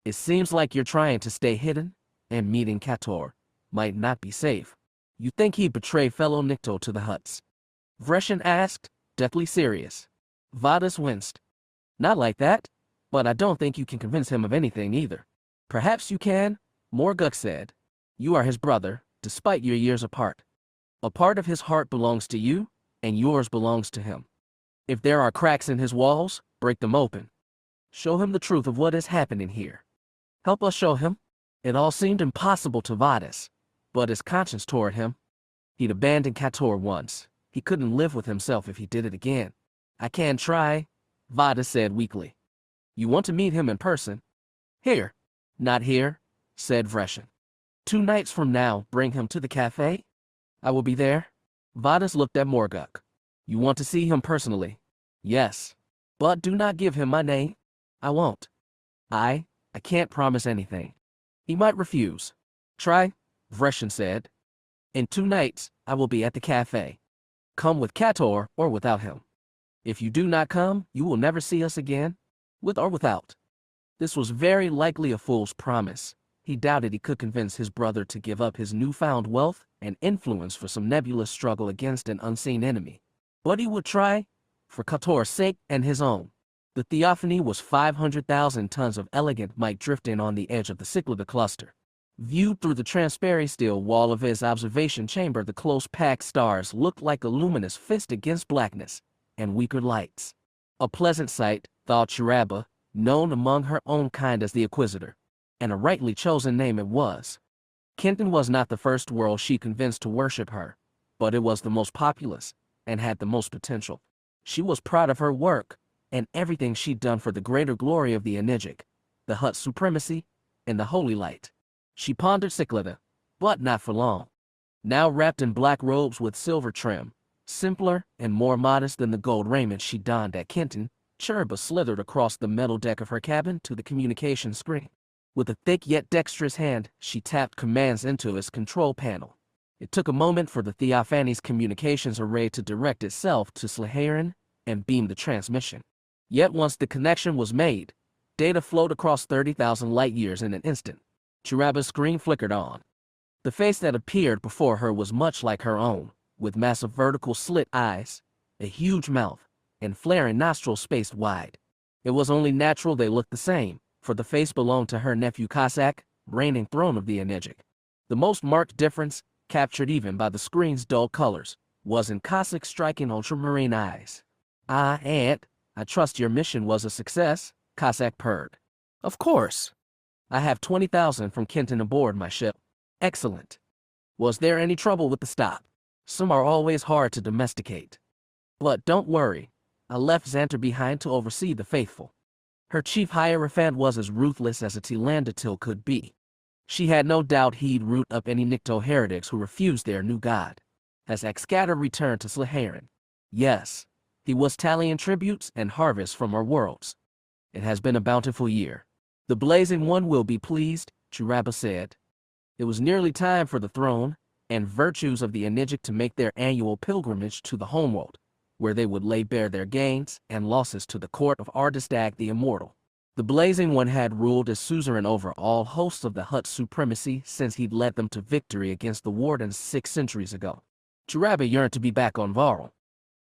It seems like you're trying to stay hidden, and meeting Kator might not be safe. You think he'd betray fellow Nikto to the Hutts? Vreshin asked, deathly serious. Vadis winced. Not like that, but I don't think you can convince him of anything either. Perhaps you can, Morguk said. You are his brother, despite your years apart. A part of his heart belongs to you, and yours belongs to him. If there are cracks in his walls, break them open. Show him the truth of what is happening here. Help us show him. It all seemed impossible to Vadis, but his conscience toward him. He'd abandoned Kator once. He couldn't live with himself if he did it again. I can try, Vadis said weakly. You want to meet him in person? Here. Not here, said Vreshin. 2 nights from now, bring him to the cafe? I will be there. Vadis looked at Morguk. You want to see him personally? Yes. But do not give him my name. I won't. I can't promise anything. He might refuse. Try, Vreshin said. In 2 nights, I will be at the cafe. Come with Kator or without him. If you do not come, you will never see us again, with or without. This was very likely a fool's promise. He doubted he could convince his brother to give up his newfound wealth and influence for some nebulous struggle against an unseen enemy. But he would try, for Kator's sake and his own. The theophany was 500,000 tons of elegant might drifting on the edge of the cycloid cluster. Viewed through the transparent steel wall of his observation chamber, the close-packed stars looked like a luminous fist against blackness and weaker lights. A pleasant sight, thought Chiraba, known among her own kind as the Inquisitor, and a rightly chosen name it was. Kenton was not the first world she convinced to worship her, but it was the most populous and had the most potential. She was proud of her work and everything she'd done for the greater glory of the Enigmatic, the Hutt's supremacy, and the Holy Light. She pondered Cyclada, but not for long. Now wrapped in black robes with silver trim, simpler and more modest than the gold raiment she donned at Kenton, Chiraba slithered across the metal deck of her cabin to the communication screen. With a thick yet dexterous hand, she tapped commands into its control panel. It took a moment for the Theophany's communications array to direct itself to Slaherin and beam the transmission. Yet once the connection was made, data flowed across 30,000 light-years in an instant. Chiraba's screen flickered on. The face that appeared before her was much like her own, with massive vertical slit eyes, a huge mouth, and flaring nostrils spaced wide. It was only natural they looked the same, for the face belonged to her nephew Cossack, reigning throne of the Enigmatic. The most marked difference, captured even by the screen's dull colors, was in Cossack's striking ultramarine eyes. "Ah, Aunt, I trust your mission was a success," Cossack purred. "Of course. I have 20,000 from Kenton aboard my ship." "Excellent. Was there any trouble with the stop?" "Some are always hard to domesticate. But don't worry, I left Xanter behind to oversee the faithful." Her chief hierophant was as ruthless as a Telandatil could be. She had no doubt he'd root up any Nikto heretics who refused their new god. As Axcator returned to Slaherin, yes, he was tallying tributes and harvests from our worlds. "It has been a bountiful year. The Blazing One will be pleased," Chiraba said. It was nearly time for the throne and virtues of the Enigmatic to make their annual pilgrimage to the homeworld, where they would lay bare their gains and losses to the court of Ardistag the Immortal. The Blazing One had ruled as suzerain over all hosts of the Hutt's supremacy since he'd led them to victory against the Wardens 6 centuries ago. Chiraba yearned to be back on Varl.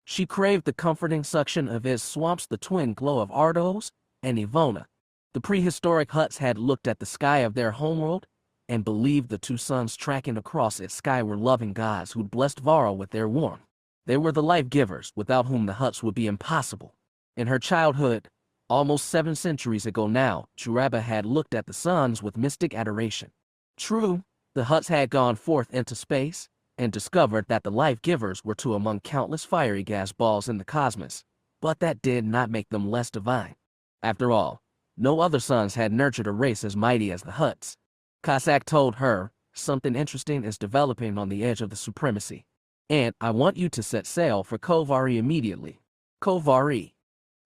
She craved the comforting suction of its swamps, the twin glow of Ardos and Ivona. The prehistoric Hutts had looked at the sky of their homeworld and believed the two suns tracking across its sky were loving gods who'd blessed Varl with their warmth. They were the life-givers without whom the Hutts would be impossible. In her childhood, almost 7 centuries ago now, Chiraba had looked at the suns with mystic adoration. True, the Hutts had gone forth into space and discovered that the life-givers were two among countless fiery gas balls in the cosmos, but that did not make them less divine. After all, no other suns had nurtured a race as mighty as the Hutts. Cossack told her, "Something interesting is developing on the edge of the supremacy. And I want you to set sail for Kovari immediately." Kovari.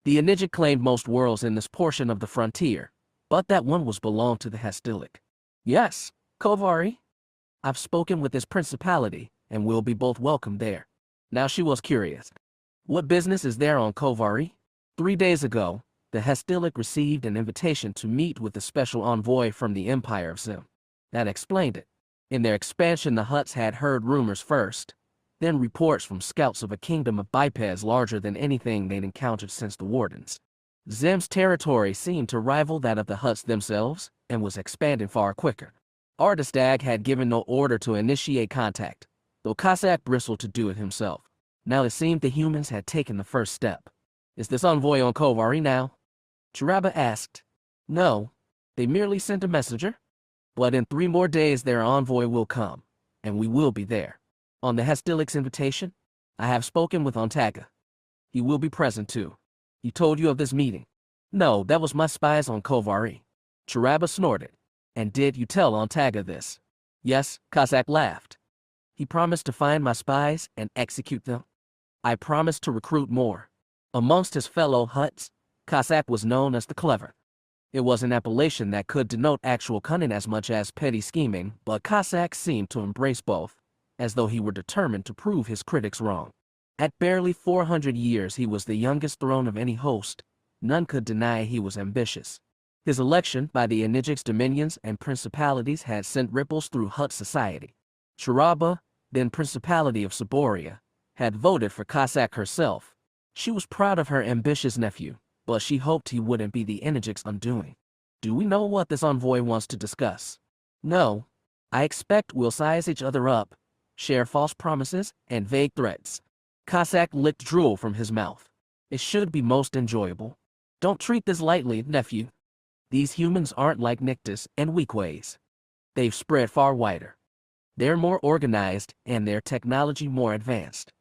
The Enigmatic claimed most worlds in this portion of the frontier, but that one was belonged to the Hastilic. "Yes, Kovari. I've spoken with this principality, and we'll be both welcome there." Now she was curious. "What business is there on Kovari?" 3 days ago, the Hastilic received an invitation to meet with a special envoy from the Empire of Xim. That explained it. In their expansion, the Hutts had heard rumors first, then reports from scouts of a kingdom of bipeds larger than anything they'd encountered since the Wardens. Xim's territory seemed to rival that of the Hutts themselves, and was expanding far quicker. Ardistag had given no order to initiate contact, though Cossack bristled to do it himself. Now it seemed the humans had taken the first step. "Is this envoy on Kovari now?" Chiraba asked. "No, they merely sent a messenger. But in 3 more days their envoy will come, and we will be there. On the Hastilic's invitation, I have spoken with Ontaga. He will be present too." "He told you of this meeting?" "No, that was my spies on Kovari." Chiraba snorted. "And did you tell Ontaga this?" "Yes," Cossack laughed. "He promised to find my spies and execute them. I promised to recruit more." Amongst his fellow Hutts, Cossack was known as the Clever. It was an appellation that could denote actual cunning as much as petty scheming, but Cossack seemed to embrace both, as though he were determined to prove his critics wrong. At barely 400 years he was the youngest throne of any host. None could deny he was ambitious. His election by the Enigmac's dominions and principalities had sent ripples through Hutt society. Chiraba, then Principality of Saboria, had voted for Cossack herself. She was proud of her ambitious nephew, but she hoped he wouldn't be the Enigmatic's undoing. Do we know what this envoy wants to discuss? No. I expect we'll size each other up, share false promises and vague threats. Cossack licked drool from his mouth. It should be most enjoyable. Don't treat this lightly, nephew. These humans aren't like Nictus and Weakways. They've spread far wider. They're more organized and their technology more advanced.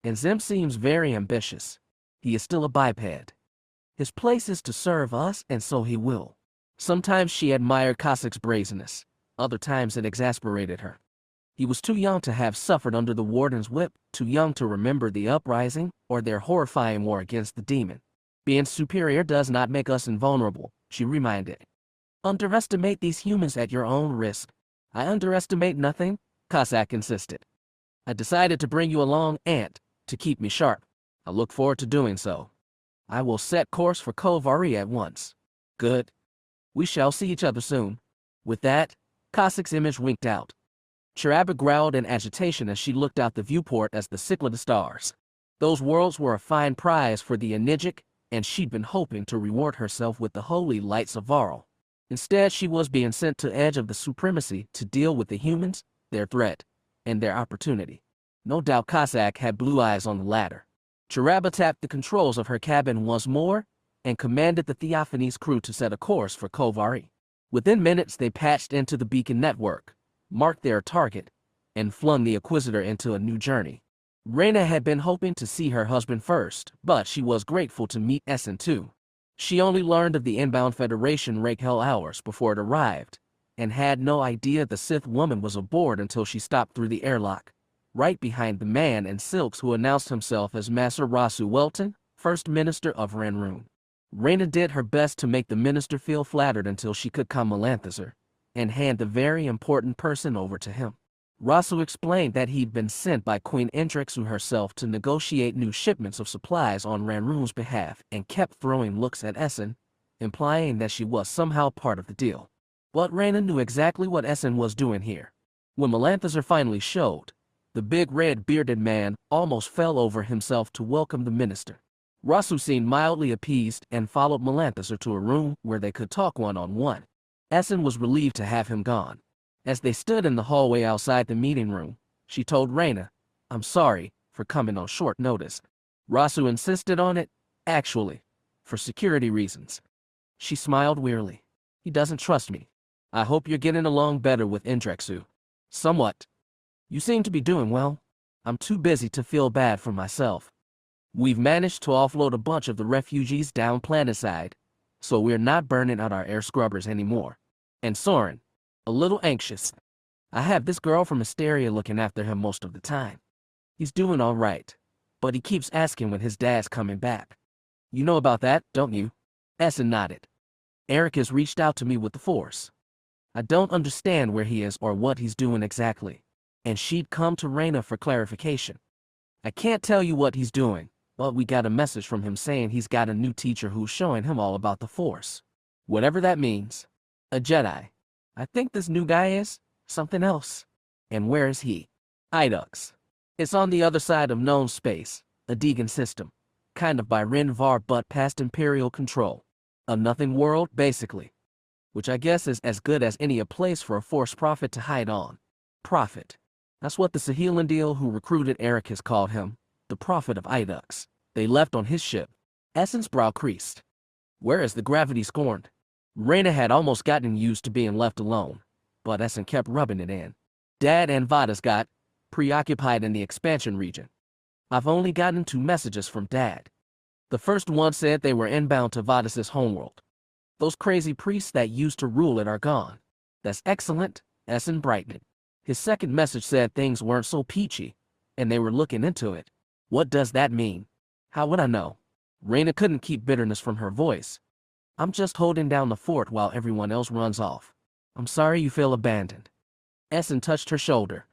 And Xim seems very ambitious. He is still a biped. His place is to serve us, and so he will. Sometimes she admired Cossack's brazenness. Other times it exasperated her. He was too young to have suffered under the warden's whip, too young to remember the uprising or their horrifying war against the demon. Being superior does not make us invulnerable, she reminded. Underestimate these humans at your own risk. I underestimate nothing, Cossack insisted. I decided to bring you along, Aunt, to keep me sharp. I look forward to doing so. I will set course for Kovari at once. Good. We shall see each other soon. With that, Cossack's image winked out. Chiraba growled in agitation as she looked out the viewport as the cycled stars. Those worlds were a fine prize for the Enigmatic, and she'd been hoping to reward herself with the holy lights of Varl. Instead, she was being sent to edge of the supremacy to deal with the humans, their threat, and their opportunity. No doubt Cossack had blue eyes on the latter. Chiraba tapped the controls of her cabin once more and commanded the Theophanes crew to set a course for Kovari. Within minutes, they patched into the beacon network, marked their target, and flung the Inquisitor into a new journey. Reyna had been hoping to see her husband first, but she was grateful to meet Essen too. She only learned of the inbound Federation Raquel hours before it arrived, and had no idea the Sith woman was aboard until she stopped through the airlock, right behind the man in silks who announced himself as Master Rasu Welton, First Minister of Ranroon. Reyna did her best to make the minister feel flattered until she could Melanthazar and hand the very important person over to him. Rasu explained that he'd been sent by Queen Indrexu herself to negotiate new shipments of supplies on Ranroon's behalf and kept throwing looks at Essen, implying that she was somehow part of the deal. But Reyna knew exactly what Essen was doing here. When Melanthazar finally showed, the big red-bearded man almost fell over himself to welcome the minister. Rasu seemed mildly appeased and followed Melanthazar to a room where they could talk one-on-one. Essen was relieved to have him gone. As they stood in the hallway outside the meeting room, she told Reyna, "I'm sorry for coming on short notice." Rasu insisted on it, actually, for security reasons. She smiled wearily. "He doesn't trust me. I hope you're getting along better with Indrexu." "Somewhat. You seem to be doing well. I'm too busy to feel bad for myself. We've managed to offload a bunch of the refugees down planetside, so we're not burning out our air scrubbers anymore. And Soren, a little anxious. I have this girl from Asteria looking after him most of the time. He's doing all right, but he keeps asking when his dad's coming back. You know about that, don't you?" Essen nodded. "Eric has reached out to me with the Force. I don't understand where he is or what he's doing exactly, and she'd come to Reyna for clarification. I can't tell you what he's doing, but we got a message from him saying he's got a new teacher who's showing him all about the Force. Whatever that means. A Jedi. I think this new guy is something else. And where is he?" "Idux. It's on the other side of known space, a Deegan system. Kind of by Rinvar but past Imperial control. A nothing world, basically. Which I guess is as good as any a place for a Force prophet to hide on. Prophet. That's what the Saheelan who recruited Eric has called him, the Prophet of Idux. They left on his ship." Essen's brow creased. "Where is the gravity scorned?" Reyna had almost gotten used to being left alone, but Essen kept rubbing it in. "Dad and Vadas got preoccupied in the expansion region. I've only gotten 2 messages from Dad. The first one said they were inbound to Vadas's homeworld. Those crazy priests that used to rule it are gone." "That's excellent," Essen brightened. His second message said things weren't so peachy, and they were looking into it. "What does that mean?" "How would I know?" Reyna couldn't keep bitterness from her voice. "I'm just holding down the fort while everyone else runs off. I'm sorry you feel abandoned." Essen touched her shoulder.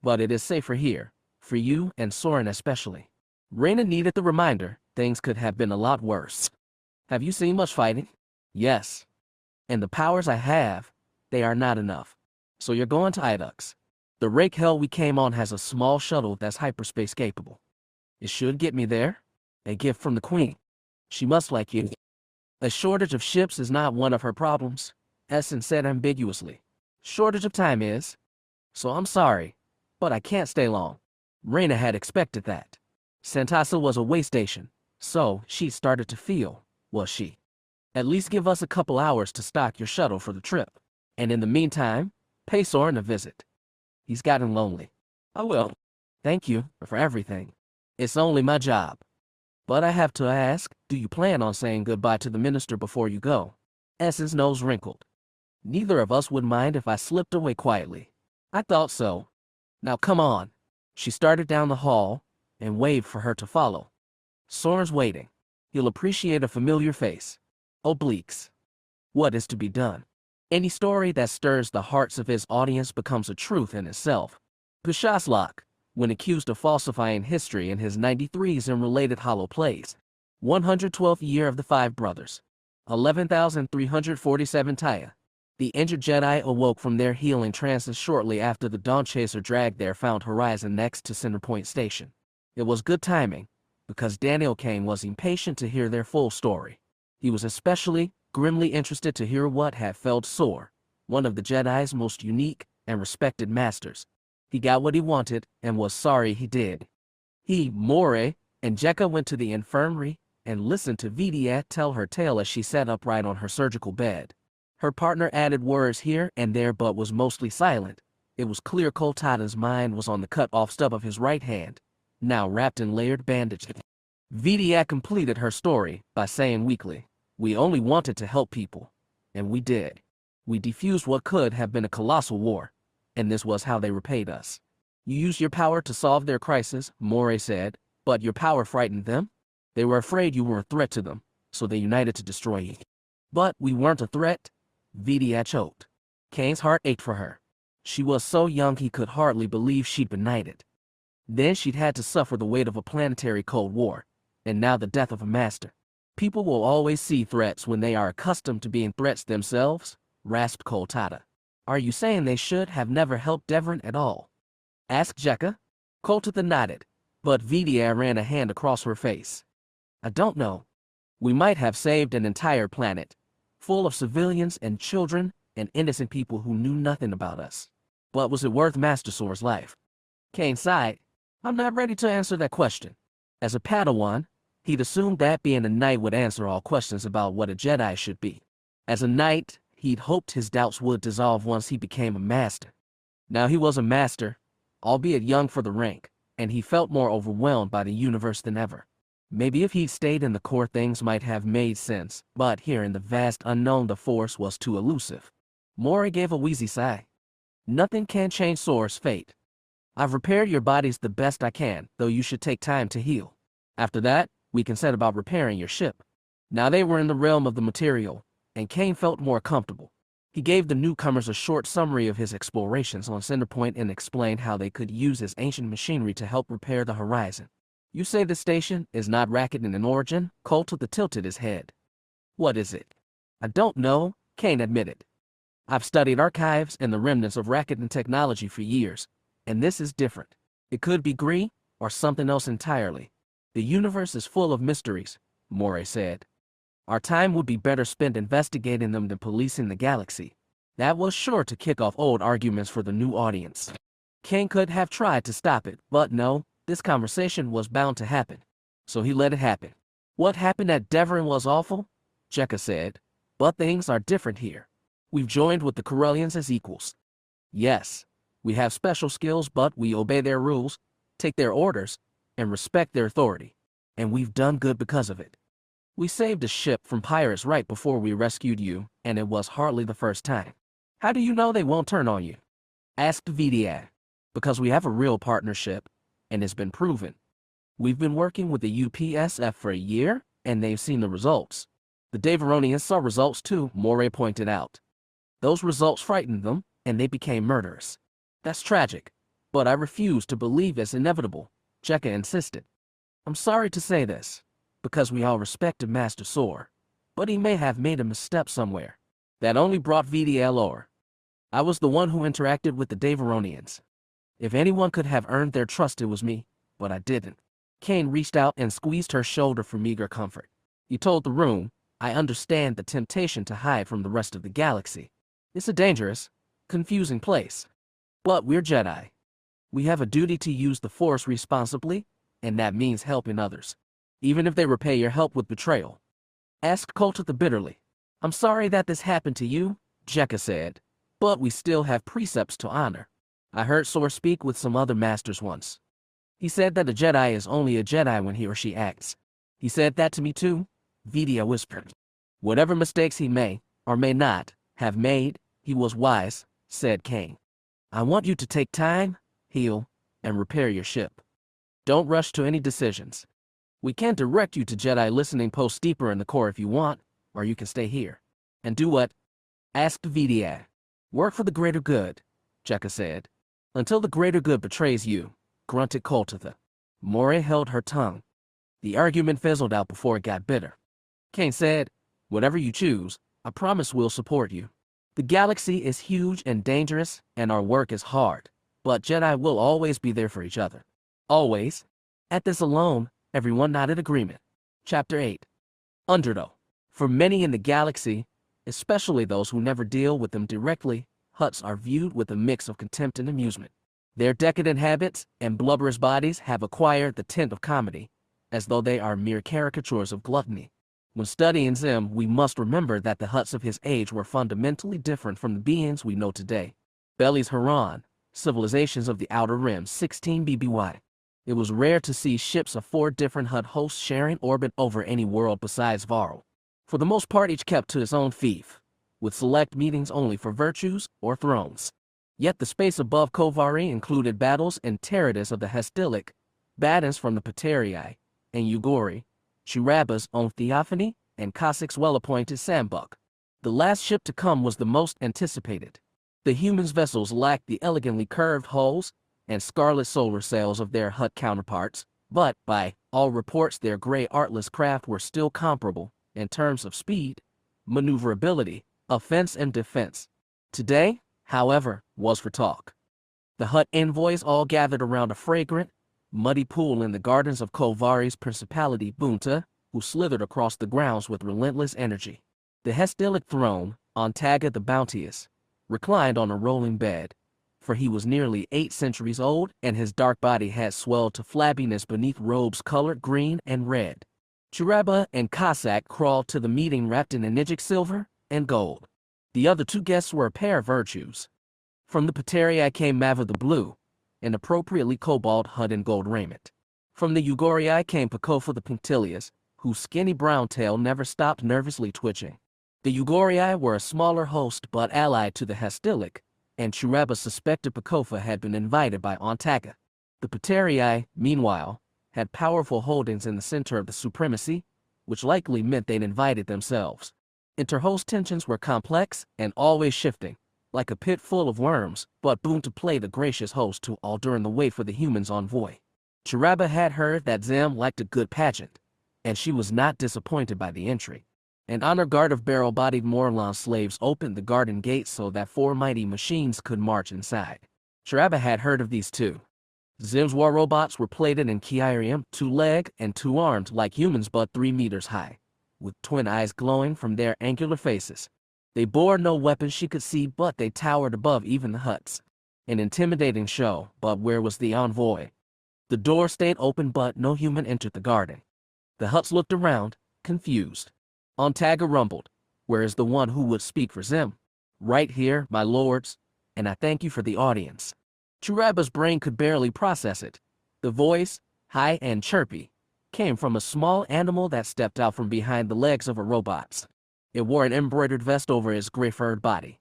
"But it is safer here, for you and Soren especially." Reyna needed the reminder, things could have been a lot worse. "Have you seen much fighting?" "Yes. And the powers I have, they are not enough. So you're going to Idux. The rake hell we came on has a small shuttle that's hyperspace capable. It should get me there. A gift from the Queen. She must like you." A shortage of ships is not one of her problems, Essen said ambiguously. Shortage of time is. So I'm sorry, but I can't stay long. Reyna had expected that. Santasa was a way station, so she started to feel, was she? At least give us a couple hours to stock your shuttle for the trip. And in the meantime, pay Soren a visit. He's gotten lonely. I will. Thank you for everything. It's only my job. But I have to ask, do you plan on saying goodbye to the minister before you go? Essen's nose wrinkled. Neither of us would mind if I slipped away quietly. I thought so. Now come on. She started down the hall and waved for her to follow. Soren's waiting. He'll appreciate a familiar face. Obliques. What is to be done? Any story that stirs the hearts of his audience becomes a truth in itself. Pishaslak, when accused of falsifying history in his 93s and related hollow plays. 112th year of the Five Brothers. 11,347 Taya. The injured Jedi awoke from their healing trances shortly after the Dawn Chaser dragged their found horizon next to Centerpoint Station. It was good timing, because Daniel Kane was impatient to hear their full story. He was especially grimly interested to hear what had felled Sor, one of the Jedi's most unique and respected masters. He got what he wanted and was sorry he did. He, Moray, and Jekka went to the infirmary and listened to Vidiat tell her tale as she sat upright on her surgical bed. Her partner added words here and there but was mostly silent. It was clear Koltada's mind was on the cut-off stub of his right hand, now wrapped in layered bandages. Vidiat completed her story by saying weakly, "We only wanted to help people, and we did. We defused what could have been a colossal war, and this was how they repaid us." "You used your power to solve their crisis," Moray said, "but your power frightened them. They were afraid you were a threat to them, so they united to destroy you." "But we weren't a threat," Vidiat choked. Kane's heart ached for her. She was so young he could hardly believe she'd been knighted. Then she'd had to suffer the weight of a planetary Cold War, and now the death of a master. "People will always see threats when they are accustomed to being threats themselves," rasped Koltada. "Are you saying they should have never helped Devon at all?" asked Jekka. Koltada nodded, but Vidiat ran a hand across her face. "I don't know. We might have saved an entire planet, full of civilians and children and innocent people who knew nothing about us. But was it worth Master Sor's life?" Kane sighed. "I'm not ready to answer that question. As a Padawan, he'd assumed that being a knight would answer all questions about what a Jedi should be. As a knight, he'd hoped his doubts would dissolve once he became a master. Now he was a master, albeit young for the rank, and he felt more overwhelmed by the universe than ever. Maybe if he'd stayed in the core things might have made sense, but here in the vast unknown the Force was too elusive. Moray gave a wheezy sigh. "Nothing can change Sor's fate. I've repaired your bodies the best I can, though you should take time to heal. After that, we can set about repairing your ship." Now they were in the realm of the material, and Kane felt more comfortable. He gave the newcomers a short summary of his explorations on Centerpoint and explained how they could use his ancient machinery to help repair the horizon. "You say the station is not Rakuten in origin?" Koltada tilted his head. "What is it?" "I don't know," Kane admitted. "I've studied archives and the remnants of Rakuten technology for years, and this is different. It could be Gree or something else entirely. The universe is full of mysteries," Moray said. "Our time would be better spent investigating them than policing the galaxy." That was sure to kick off old arguments for the new audience. Kane could have tried to stop it, but no, this conversation was bound to happen. So he let it happen. "What happened at Devon was awful," Jekka said, "but things are different here. We've joined with the Corellians as equals. Yes, we have special skills, but we obey their rules, take their orders, and respect their authority. And we've done good because of it. We saved a ship from pirates right before we rescued you, and it was hardly the first time." "How do you know they won't turn on you?" asked Vidiat. "Because we have a real partnership, and it's been proven. We've been working with the UPSF for a year, and they've seen the results. The Devaronians saw results too," Moray pointed out. "Those results frightened them, and they became murderous. That's tragic, but I refuse to believe it's inevitable," Jekka insisted. "I'm sorry to say this, because we all respected Master Sor, but he may have made a misstep somewhere. That only brought Vidiat lower. I was the one who interacted with the Devaronians. If anyone could have earned their trust, it was me, but I didn't." Kane reached out and squeezed her shoulder for meager comfort. He told the room, I understand the temptation to hide from the rest of the galaxy. It's a dangerous, confusing place. But we're Jedi. We have a duty to use the Force responsibly, and that means helping others, even if they repay your help with betrayal. Asked Koltitha bitterly. I'm sorry that this happened to you, Jekka said, but we still have precepts to honor. I heard Sor speak with some other masters once. He said that a Jedi is only a Jedi when he or she acts. He said that to me too, Vidia whispered. Whatever mistakes he may, or may not, have made, he was wise, said Kane. I want you to take time, heal, and repair your ship. Don't rush to any decisions. We can direct you to Jedi listening posts deeper in the core if you want, or you can stay here. And do what? Asked Vidia. Work for the greater good, Jekka said. Until the greater good betrays you, grunted Koltitha. Moray held her tongue. The argument fizzled out before it got bitter. Kane said, whatever you choose, I promise we'll support you. The galaxy is huge and dangerous, and our work is hard, but Jedi will always be there for each other. Always. At this alone, everyone nodded agreement. Chapter 8. Andreu. For many in the galaxy, especially those who never deal with them directly, huts are viewed with a mix of contempt and amusement. Their decadent habits and blubberous bodies have acquired the tint of comedy, as though they are mere caricatures of gluttony. When studying Xim, we must remember that the huts of his age were fundamentally different from the beings we know today. Beli's Haran, civilizations of the Outer Rim, 16 BBY. It was rare to see ships of 4 different hut hosts sharing orbit over any world besides Varl. For the most part, each kept to its own fief, with select meetings only for virtues or thrones. Yet the space above Kovari included battles and Teradus of the Hestilic, Badans from the Paterii, and Ugori, Chiraba's own Theophany, and Cossack's well-appointed Sambuk. The last ship to come was the most anticipated. The humans' vessels lacked the elegantly curved hulls and scarlet solar sails of their hut counterparts, but, by all reports, their gray artless craft were still comparable in terms of speed, maneuverability, offense and defense. Today, however, was for talk. The hut envoys all gathered around a fragrant, muddy pool in the gardens of Kovari's principality Bunta, who slithered across the grounds with relentless energy. The Hestilic throne, Ontaga the Bounteous, reclined on a rolling bed, for he was nearly 8 centuries old and his dark body had swelled to flabbiness beneath robes colored green and red. Chiraba and Cossack crawled to the meeting wrapped in enigmatic silver and gold. The other 2 guests were a pair of virtues. From the Paterii came Mava the Blue, an appropriately cobalt hut in gold raiment. From the Ugorii came Pakofa the Punctilious, whose skinny brown tail never stopped nervously twitching. The Ugorii were a smaller host but allied to the Hestilic, and Chiraba suspected Pakofa had been invited by Ontaga. The Paterii, meanwhile, had powerful holdings in the center of the supremacy, which likely meant they'd invited themselves. Interhost tensions were complex and always shifting, like a pit full of worms, but Bunta played a gracious host to all during the wait for the humans' envoy. Chiraba had heard that Xim liked a good pageant, and she was not disappointed by the entry. An honor guard of barrel-bodied Morlan slaves opened the garden gates so that 4 mighty machines could march inside. Chiraba had heard of these too. Xim's war robots were plated in Kyrium, 2-legged and 2-armed like humans but 3 meters high, with twin eyes glowing from their angular faces. They bore no weapons she could see, but they towered above even the huts. An intimidating show, but where was the envoy? The door stayed open but no human entered the garden. The huts looked around, confused. Ontaga rumbled, "Where is the one who would speak for Xim?" "Right here, my lords, and I thank you for the audience." Chiraba's brain could barely process it. The voice, high and chirpy, came from a small animal that stepped out from behind the legs of a robot. It wore an embroidered vest over his gray-furred body.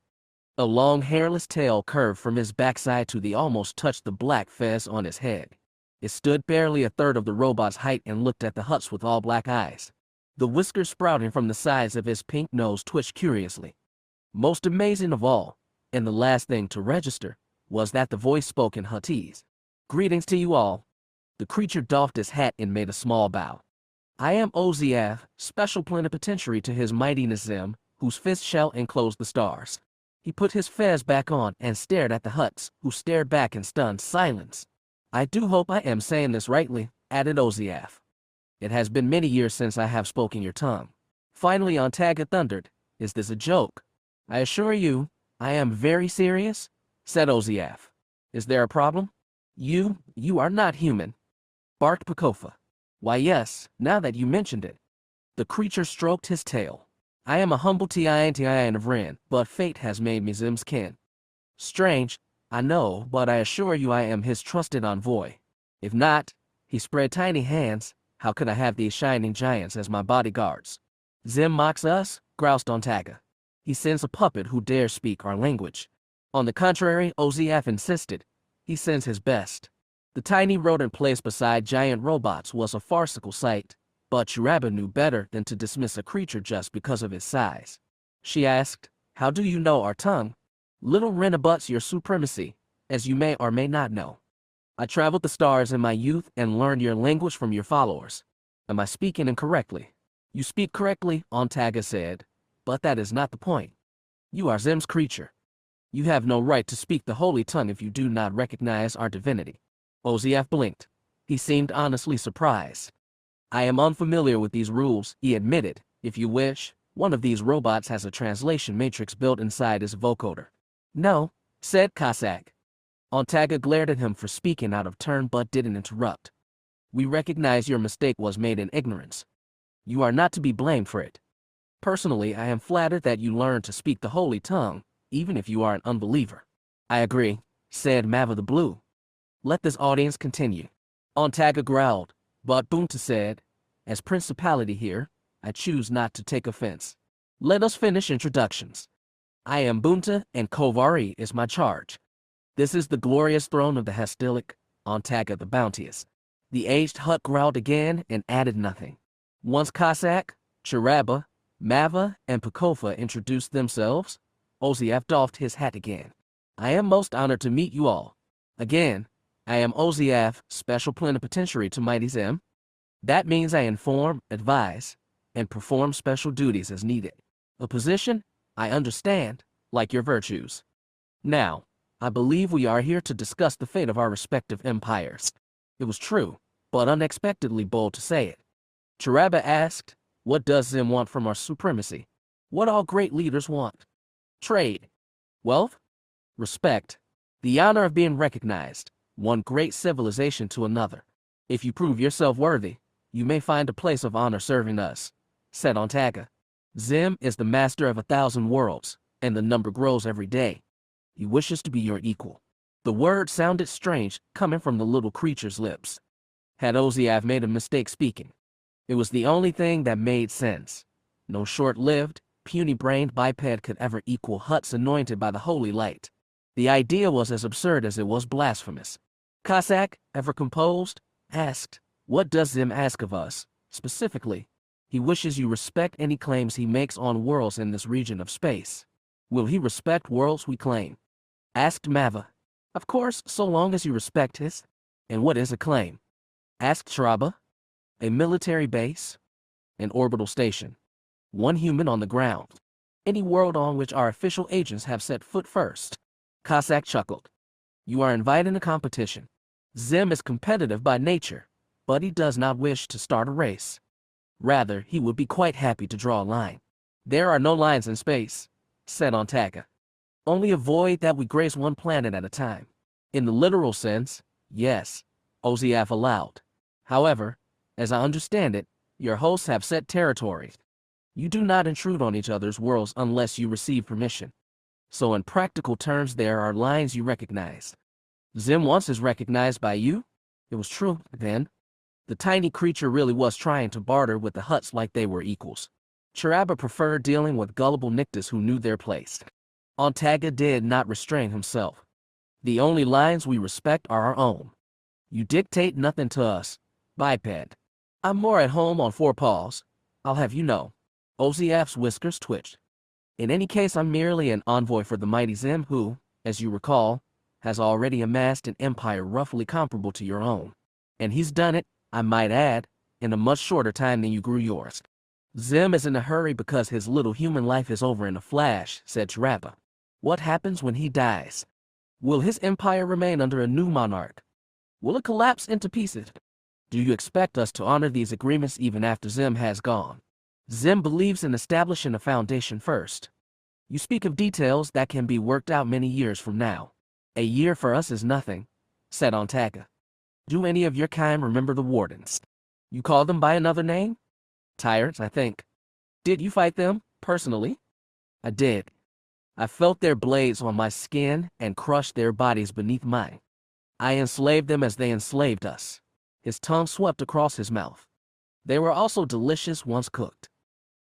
A long, hairless tail curved from his backside to the almost touched the black fez on his head. It stood barely a third of the robot's height and looked at the huts with all black eyes. The whiskers sprouting from the sides of his pink nose twitched curiously. Most amazing of all, and the last thing to register, was that the voice spoke in Huttese. "Greetings to you all." The creature doffed his hat and made a small bow. "I am Oziath, special plenipotentiary to His Mightiness Xim, whose fist shall enclose the stars." He put his fez back on and stared at the huts, who stared back in stunned silence. "I do hope I am saying this rightly," added Oziath. "It has been many years since I have spoken your tongue. Finally Ontaga thundered, "Is this a joke?" "I assure you, I am very serious," said Oziaf. "Is there a problem?" You are not human," barked Pekofa. "Why yes, now that you mentioned it." The creature stroked his tail. "I am a humble Tion of Ren, but fate has made me Xim's kin. Strange, I know, but I assure you I am his trusted envoy. If not," he spread tiny hands, "how could I have these shining giants as my bodyguards?" "Xim mocks us," groused Ontaga. "He sends a puppet who dares speak our language." On the contrary, Oziaf insisted, "He sends his best." The tiny rodent placed beside giant robots was a farcical sight, but Chiraba knew better than to dismiss a creature just because of his size. She asked, "How do you know our tongue?" "Little Ren abuts your supremacy, as you may or may not know. I traveled the stars in my youth and learned your language from your followers. Am I speaking incorrectly?" "You speak correctly," Ontaga said, "but that is not the point. You are Xim's creature. You have no right to speak the holy tongue if you do not recognize our divinity." Oziaf blinked. He seemed honestly surprised. "I am unfamiliar with these rules," he admitted. "If you wish, one of these robots has a translation matrix built inside his vocoder." "No," said Cossack. Ontaga glared at him for speaking out of turn but didn't interrupt. "We recognize your mistake was made in ignorance. You are not to be blamed for it. Personally, I am flattered that you learned to speak the holy tongue, even if you are an unbeliever." "I agree," said Mava the Blue. "Let this audience continue." Ontaga growled, but Bunta said, "As principality here, I choose not to take offense. Let us finish introductions. I am Bunta, and Kovari is my charge. This is the glorious throne of the Hastilic, Ontaga the Bounteous." The aged Hut growled again and added nothing. Once Cossack, Chiraba, Mava, and Pekofa introduced themselves, Oziaf doffed his hat again. "I am most honored to meet you all. Again, I am Oziaf, special plenipotentiary to Mighty Xim. That means I inform, advise, and perform special duties as needed. A position, I understand, like your virtues. Now, I believe we are here to discuss the fate of our respective empires." It was true, but unexpectedly bold to say it. Chiraba asked, "What does Xim want from our supremacy?" "What all great leaders want. Trade. Wealth. Respect. The honor of being recognized, one great civilization to another. If you prove yourself worthy, you may find a place of honor serving us," said Ontaga. "Xim is the master of 1,000 worlds, and the number grows every day. He wishes to be your equal." The word sounded strange coming from the little creature's lips. Had Oziaf made a mistake speaking? It was the only thing that made sense. No short-lived, puny-brained biped could ever equal Huts anointed by the holy light. The idea was as absurd as it was blasphemous. Cossack, ever composed, asked, "What does Xim ask of us, specifically?" "He wishes you respect any claims he makes on worlds in this region of space." "Will he respect worlds we claim?" asked Mava. "Of course, so long as you respect his." "And what is a claim?" asked Chiraba. "A military base, an orbital station, one human on the ground, any world on which our official agents have set foot first." Cossack chuckled. "You are inviting a competition. Xim is competitive by nature, but he does not wish to start a race. Rather, he would be quite happy to draw a line." "There are no lines in space," said Ontaga. "Only a void that we grace one planet at a time." "In the literal sense, yes," Oziaf allowed. "However, as I understand it, your hosts have set territories. You do not intrude on each other's worlds unless you receive permission. So in practical terms there are lines you recognize. Xim once is recognized by you?" It was true, then. The tiny creature really was trying to barter with the Huts like they were equals. Chiraba preferred dealing with gullible Nictus who knew their place. Ontaga did not restrain himself. "The only lines we respect are our own. You dictate nothing to us, biped. I'm more at home on 4 paws, I'll have you know." Oziaf's whiskers twitched. "In any case, I'm merely an envoy for the mighty Xim who, as you recall, has already amassed an empire roughly comparable to your own. And he's done it, I might add, in a much shorter time than you grew yours. Xim is in a hurry because his little human life is over in a flash," said Chiraba. "What happens when he dies? Will his empire remain under a new monarch? Will it collapse into pieces? Do you expect us to honor these agreements even after Xim has gone?" Xim believes in establishing a foundation first. You speak of details that can be worked out many years from now. A year for us is nothing, said Antaga. Do any of your kind remember the wardens? You call them by another name? Tyrants, I think. Did you fight them, personally? I did. I felt their blades on my skin and crushed their bodies beneath mine. I enslaved them as they enslaved us. His tongue swept across his mouth. They were also delicious once cooked.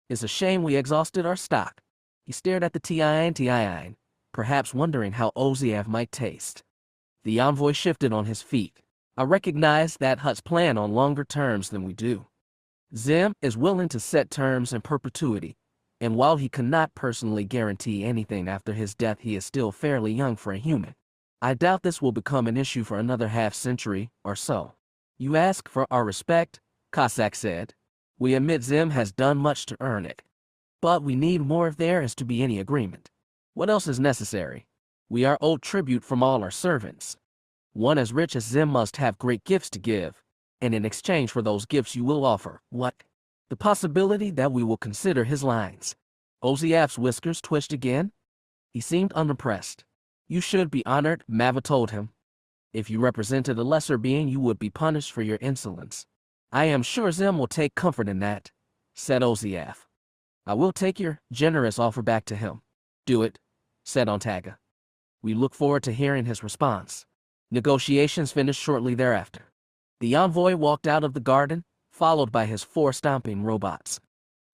It's a shame we exhausted our stock. He stared at the Tiine, perhaps wondering how Oziav might taste. The envoy shifted on his feet. I recognize that Hutt's plan on longer terms than we do. Xim is willing to set terms in perpetuity, and while he cannot personally guarantee anything after his death, he is still fairly young for a human. I doubt this will become an issue for another half-century or so. You ask for our respect, Cossack said. We admit Xim has done much to earn it. But we need more if there is to be any agreement. What else is necessary? We are owed tribute from all our servants. One as rich as Xim must have great gifts to give, and in exchange for those gifts you will offer, what? The possibility that we will consider his lines. Oziav's whiskers twitched again. He seemed unimpressed. You should be honored, Mava told him. If you represented a lesser being, you would be punished for your insolence. I am sure Xim will take comfort in that, said Oziav. I will take your generous offer back to him. Do it, said Antaga. We look forward to hearing his response. Negotiations finished shortly thereafter. The envoy walked out of the garden, followed by his 4 stomping robots.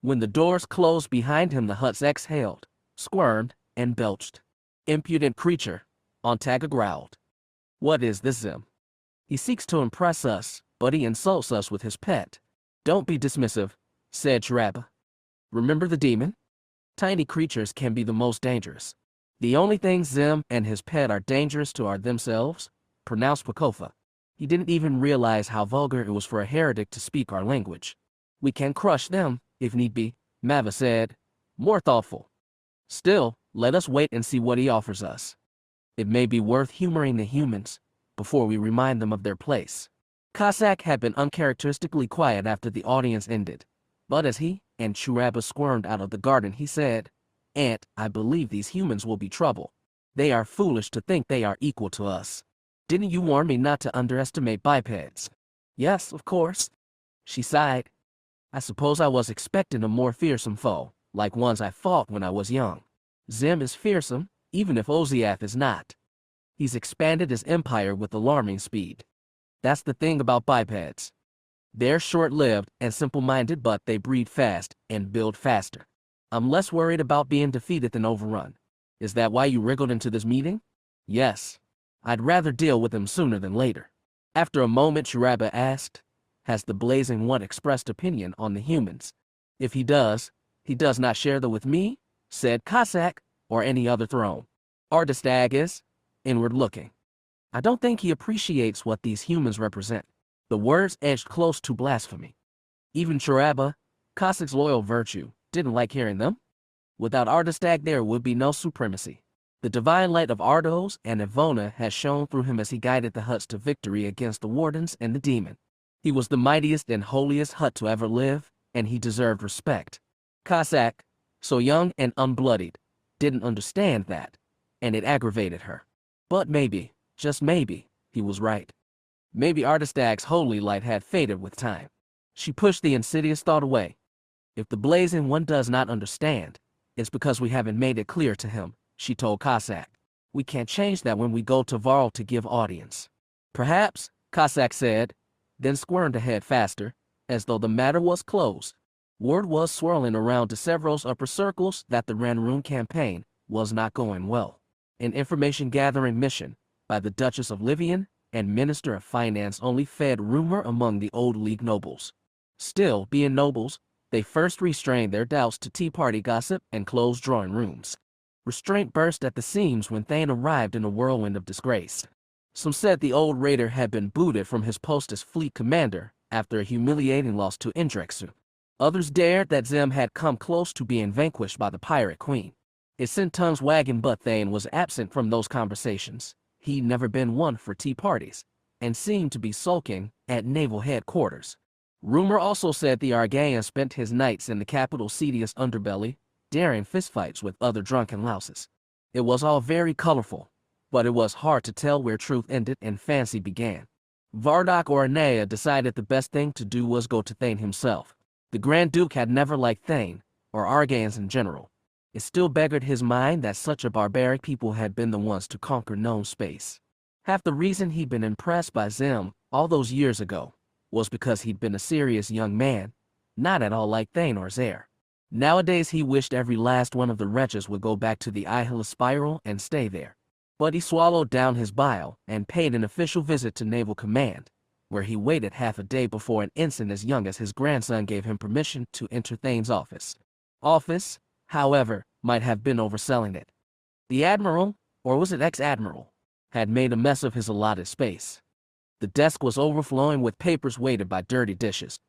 When the doors closed behind him, the Hutts exhaled, squirmed, and belched. Impudent creature, Antaga growled. What is this Xim? He seeks to impress us, but he insults us with his pet. Don't be dismissive, said Shraba. Remember the demon? Tiny creatures can be the most dangerous. The only things Xim and his pet are dangerous to are themselves, pronounced Pakofa. He didn't even realize how vulgar it was for a heretic to speak our language. We can crush them, if need be, Mava said, more thoughtful. Still, let us wait and see what he offers us. It may be worth humoring the humans, before we remind them of their place. Cossack had been uncharacteristically quiet after the audience ended, but as he and Churaba squirmed out of the garden, he said, Aunt, I believe these humans will be trouble. They are foolish to think they are equal to us. Didn't you warn me not to underestimate bipeds? Yes, of course. She sighed. I suppose I was expecting a more fearsome foe, like ones I fought when I was young. Xim is fearsome, even if Oziath is not. He's expanded his empire with alarming speed. That's the thing about bipeds. They're short-lived and simple-minded, but they breed fast and build faster. I'm less worried about being defeated than overrun. Is that why you wriggled into this meeting? Yes. I'd rather deal with him sooner than later. After a moment, Churaba asked, Has the Blazing One expressed opinion on the humans? If he does not share them with me, said Cossack, or any other throne. Ardestag is inward-looking. I don't think he appreciates what these humans represent. The words edged close to blasphemy. Even Churaba, Cossack's loyal virtue, didn't like hearing them. Without Ardestag, there would be no supremacy. The divine light of Ardos and Evona has shone through him as he guided the Hutts to victory against the Wardens and the Demon. He was the mightiest and holiest Hutt to ever live, and he deserved respect. Cossack, so young and unbloodied, didn't understand that, and it aggravated her. But maybe, just maybe, he was right. Maybe Ardestag's holy light had faded with time. She pushed the insidious thought away. If the Blazing One does not understand, it's because we haven't made it clear to him, she told Cossack. We can't change that when we go to Varl to give audience. Perhaps, Cossack said, then squirmed ahead faster, as though the matter was closed. Word was swirling around to several upper circles that the Ranroon campaign was not going well. An information-gathering mission by the Duchess of Livian and Minister of Finance only fed rumor among the old League nobles. Still, being nobles, they first restrained their doubts to tea party gossip and closed drawing rooms. Restraint burst at the seams when Thane arrived in a whirlwind of disgrace. Some said the old raider had been booted from his post as fleet commander after a humiliating loss to Indrexu. Others dared that Xim had come close to being vanquished by the pirate queen. It sent tongues wagging, but Thane was absent from those conversations. He'd never been one for tea parties, and seemed to be sulking at naval headquarters. Rumor also said the Argaean spent his nights in the capital city's underbelly, daring fistfights with other drunken louses. It was all very colorful, but it was hard to tell where truth ended and fancy began. Vardock or Anea decided the best thing to do was go to Thane himself. The Grand Duke had never liked Thane, or Argaeans in general. It still beggared his mind that such a barbaric people had been the ones to conquer known space. Half the reason he'd been impressed by Xim all those years ago was because he'd been a serious young man, not at all like Thane or Zaire. Nowadays he wished every last one of the wretches would go back to the Ihla Spiral and stay there. But he swallowed down his bile and paid an official visit to Naval Command, where he waited half a day before an ensign as young as his grandson gave him permission to enter Thane's office. Office, however, might have been overselling it. The Admiral, or was it ex-Admiral, had made a mess of his allotted space. The desk was overflowing with papers weighted by dirty dishes.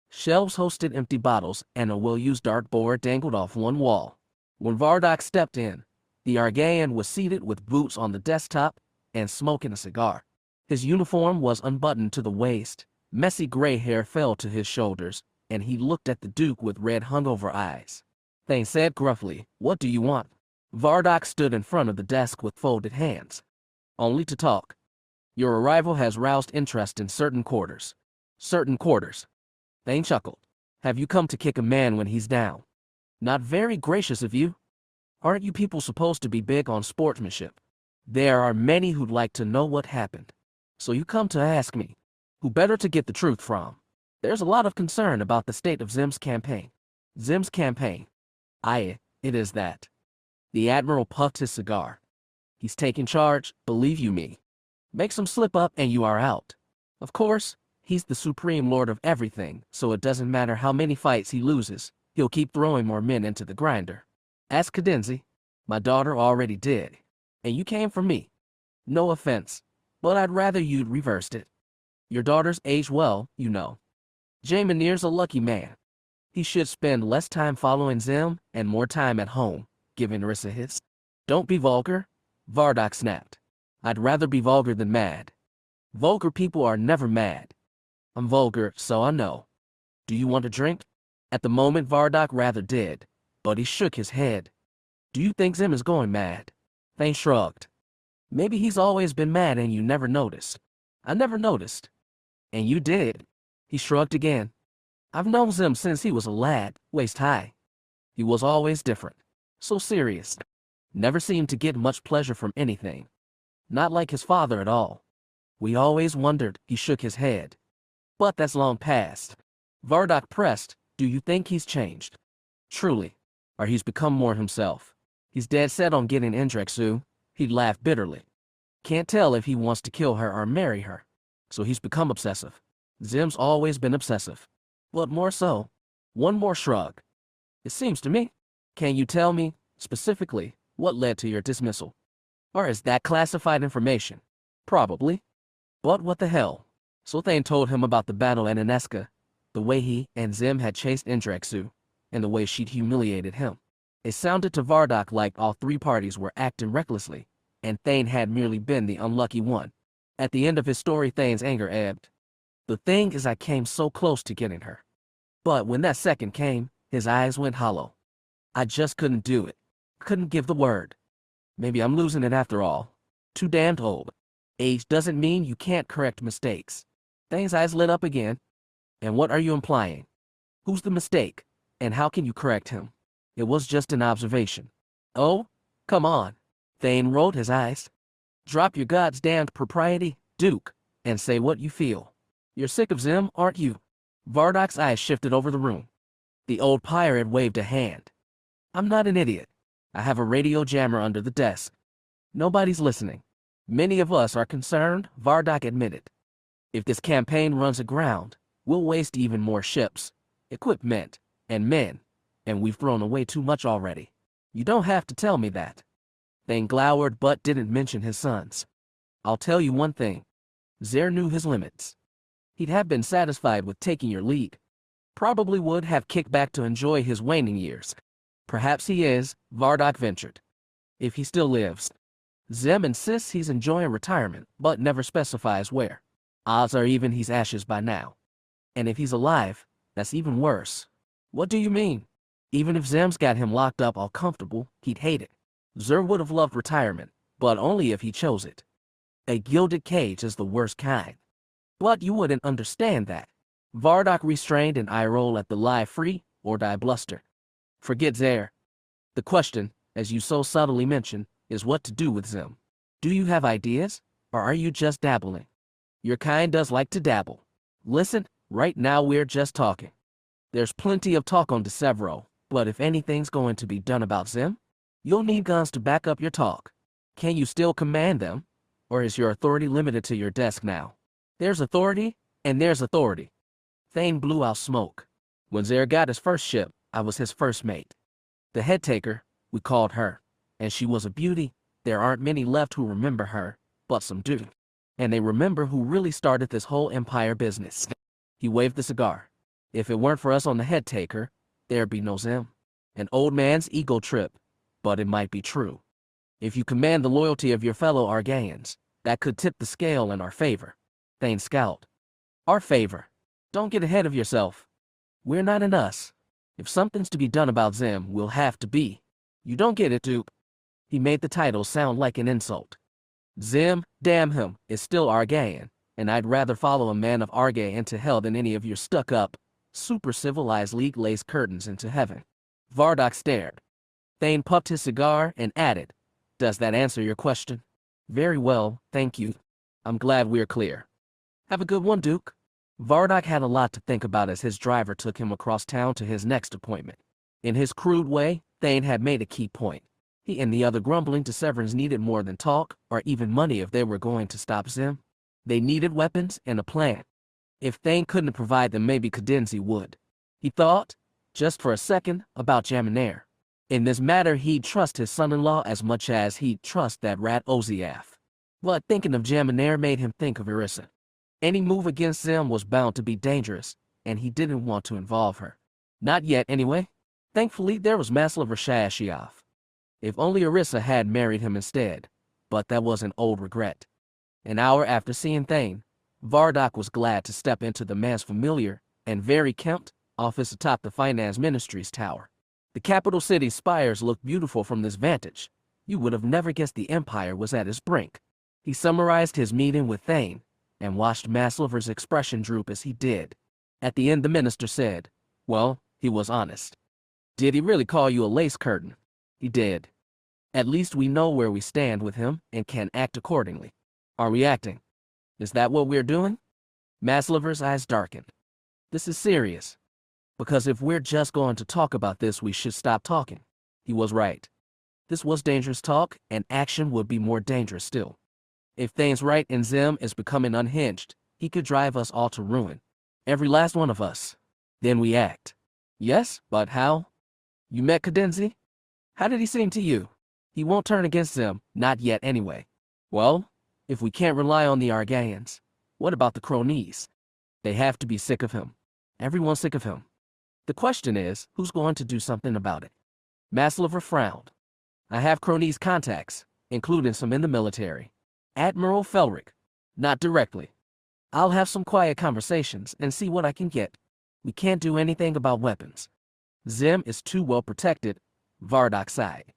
Shelves hosted empty bottles, and a well-used dartboard dangled off one wall. When Vardock stepped in, the Argaean was seated with boots on the desktop and smoking a cigar. His uniform was unbuttoned to the waist, messy gray hair fell to his shoulders, and he looked at the Duke with red hungover eyes. Thane said gruffly, "What do you want?" Vardock stood in front of the desk with folded hands. "Only to talk. Your arrival has roused interest in certain quarters." "Certain quarters?" Thane chuckled. "Have you come to kick a man when he's down?" "Not very gracious of you. Aren't you people supposed to be big on sportsmanship? There are many who'd like to know what happened. So you come to ask me. Who better to get the truth from? There's a lot of concern about the state of Xim's campaign." "Xim's campaign? Aye, it is that." The Admiral puffed his cigar. "He's taking charge, believe you me. Makes him slip up and you are out. Of course, he's the supreme lord of everything, so it doesn't matter how many fights he loses, he'll keep throwing more men into the grinder. Ask Cadenzi. My daughter already did. And you came for me. No offense, but I'd rather you'd reversed it. Your daughter's aged well, you know. Jaemunir's a lucky man. He should spend less time following Xim and more time at home, giving Rissa his." "Don't be vulgar," Vardock snapped. "I'd rather be vulgar than mad. Vulgar people are never mad. I'm vulgar, so I know. Do you want a drink?" At the moment Vardock rather did, but he shook his head. "Do you think Xim is going mad?" Thane shrugged. "Maybe he's always been mad and you never noticed." "I never noticed." "And you did." He shrugged again. "I've known Xim since he was a lad, waist high. He was always different. So serious. Never seemed to get much pleasure from anything. Not like his father at all. We always wondered." He shook his head. "But that's long past." Vardock pressed, "Do you think he's changed? Truly. Or he's become more himself? He's dead set on getting Indrexu." He laughed bitterly. "Can't tell if he wants to kill her or marry her. So he's become obsessive. Xim's always been obsessive. But more so." One more shrug. "It seems to me. Can you tell me, specifically, what led to your dismissal? Or is that classified information?" "Probably. But what the hell?" So Thane told him about the battle at Anesca, the way he and Xim had chased Indrexu, and the way she'd humiliated him. It sounded to Vardock like all three parties were acting recklessly, and Thane had merely been the unlucky one. At the end of his story Thane's anger ebbed. "The thing is I came so close to getting her. But when that second came, his eyes went hollow. I just couldn't do it. Couldn't give the word. Maybe I'm losing it after all. Too damned old. Age doesn't mean you can't correct mistakes." Thane's eyes lit up again. "And what are you implying? Who's the mistake? And how can you correct him?" "It was just an observation." "Oh, come on." Thane rolled his eyes. "Drop your goddamned propriety, Duke, and say what you feel. You're sick of Xim, aren't you?" Vardock's eyes shifted over the room. The old pirate waved a hand. "I'm not an idiot. I have a radio jammer under the desk. Nobody's listening. Many of us are concerned," Vardock admitted. "If this campaign runs aground, we'll waste even more ships, equipment, and men, and we've thrown away too much already. You don't have to tell me that." Thane glowered but didn't mention his sons. "I'll tell you one thing. Zaire knew his limits. He'd have been satisfied with taking your lead. Probably would have kicked back to enjoy his waning years. Perhaps he is," Vardock ventured. "If he still lives. Xim insists he's enjoying retirement, but never specifies where. Odds are even he's ashes by now." And if he's alive, that's even worse. What do you mean? Even if Xim's got him locked up all comfortable, he'd hate it. Xur would have loved retirement, but only if he chose it. A gilded cage is the worst kind. But you wouldn't understand that. Vardock restrained an eye roll at the lie free or die bluster. Forget Xer. The question, as you so subtly mentioned, is what to do with Xim. Do you have ideas, or are you just dabbling? Your kind does like to dabble. Listen, right now we're just talking. There's plenty of talk on DeSevero, but if anything's going to be done about Xim, you'll need guns to back up your talk. Can you still command them, or is your authority limited to your desk now? There's authority, and there's authority. Thane blew out smoke. When Xer got his first ship, I was his first mate. The head taker, we called her, and she was a beauty. There aren't many left who remember her, but some do. And they remember who really started this whole empire business. He waved the cigar. If it weren't for us on the head taker, there'd be no Xim. An old man's ego trip, but it might be true. If you command the loyalty of your fellow Argaeans, that could tip the scale in our favor. Thane scowled. Our favor. Don't get ahead of yourself. We're not in us. If something's to be done about Xim, we'll have to be. You don't get it, Duke. He made the title sound like an insult. Xim, damn him, is still Argaean, and I'd rather follow a man of Argae into hell than any of your stuck-up, super-civilized league-laced curtains into heaven. Vardock stared. Thane puffed his cigar and added, Does that answer your question? Very well, thank you. I'm glad we're clear. Have a good one, Duke. Vardock had a lot to think about as his driver took him across town to his next appointment. In his crude way, Thane had made a key point. He and the other grumbling to Severns needed more than talk, or even money if they were going to stop Xim. They needed weapons and a plan. If Thane couldn't provide them, maybe Cadenzi would. He thought, just for a second, about Jaminair. In this matter, he'd trust his son-in-law as much as he'd trust that rat Oziath. But thinking of Jaminair made him think of Irissa. Any move against Xim was bound to be dangerous, and he didn't want to involve her. Not yet, anyway. Thankfully, there was Maslav Shashiov. If only Irissa had married him instead, but that was an old regret. An hour after seeing Thane, Vardock was glad to step into the man's familiar and very kempt office atop the finance ministry's tower. The capital city's spires looked beautiful from this vantage. You would have never guessed the empire was at its brink. He summarized his meeting with Thane and watched Maslaver's expression droop as he did. At the end, the minister said, Well, he was honest. Did he really call you a lace curtain? He did. At least we know where we stand with him and can act accordingly. Are we acting? Is that what we're doing? Maslaver's eyes darkened. This is serious. Because if we're just going to talk about this, we should stop talking. He was right. This was dangerous talk, and action would be more dangerous still. If Thane's right and Xim is becoming unhinged, he could drive us all to ruin. Every last one of us. Then we act. Yes, but how? You met Cadenzi? How did he seem to you? He won't turn against Xim, not yet anyway. Well, if we can't rely on the Argaeans, what about the cronies? They have to be sick of him. Everyone's sick of him. The question is, who's going to do something about it? Maslaver frowned. I have cronies contacts, including some in the military. Admiral Felric. Not directly. I'll have some quiet conversations and see what I can get. We can't do anything about weapons. Xim is too well protected, Vardock sighed.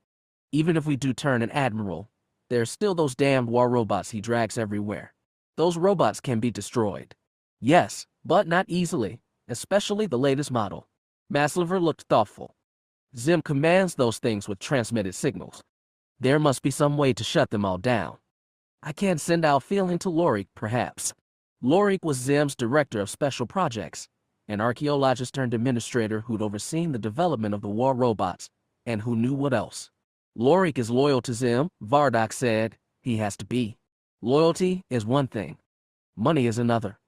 Even if we do turn an admiral, there's still those damned war robots he drags everywhere. Those robots can be destroyed. Yes, but not easily, especially the latest model. Maslaver looked thoughtful. Xim commands those things with transmitted signals. There must be some way to shut them all down. I can't send out feeling to Lorik, perhaps. Lorik was Xim's director of special projects, an archaeologist-turned-administrator who'd overseen the development of the war robots, and who knew what else. Lorik is loyal to Xim, Vardock said. He has to be. Loyalty is one thing. Money is another.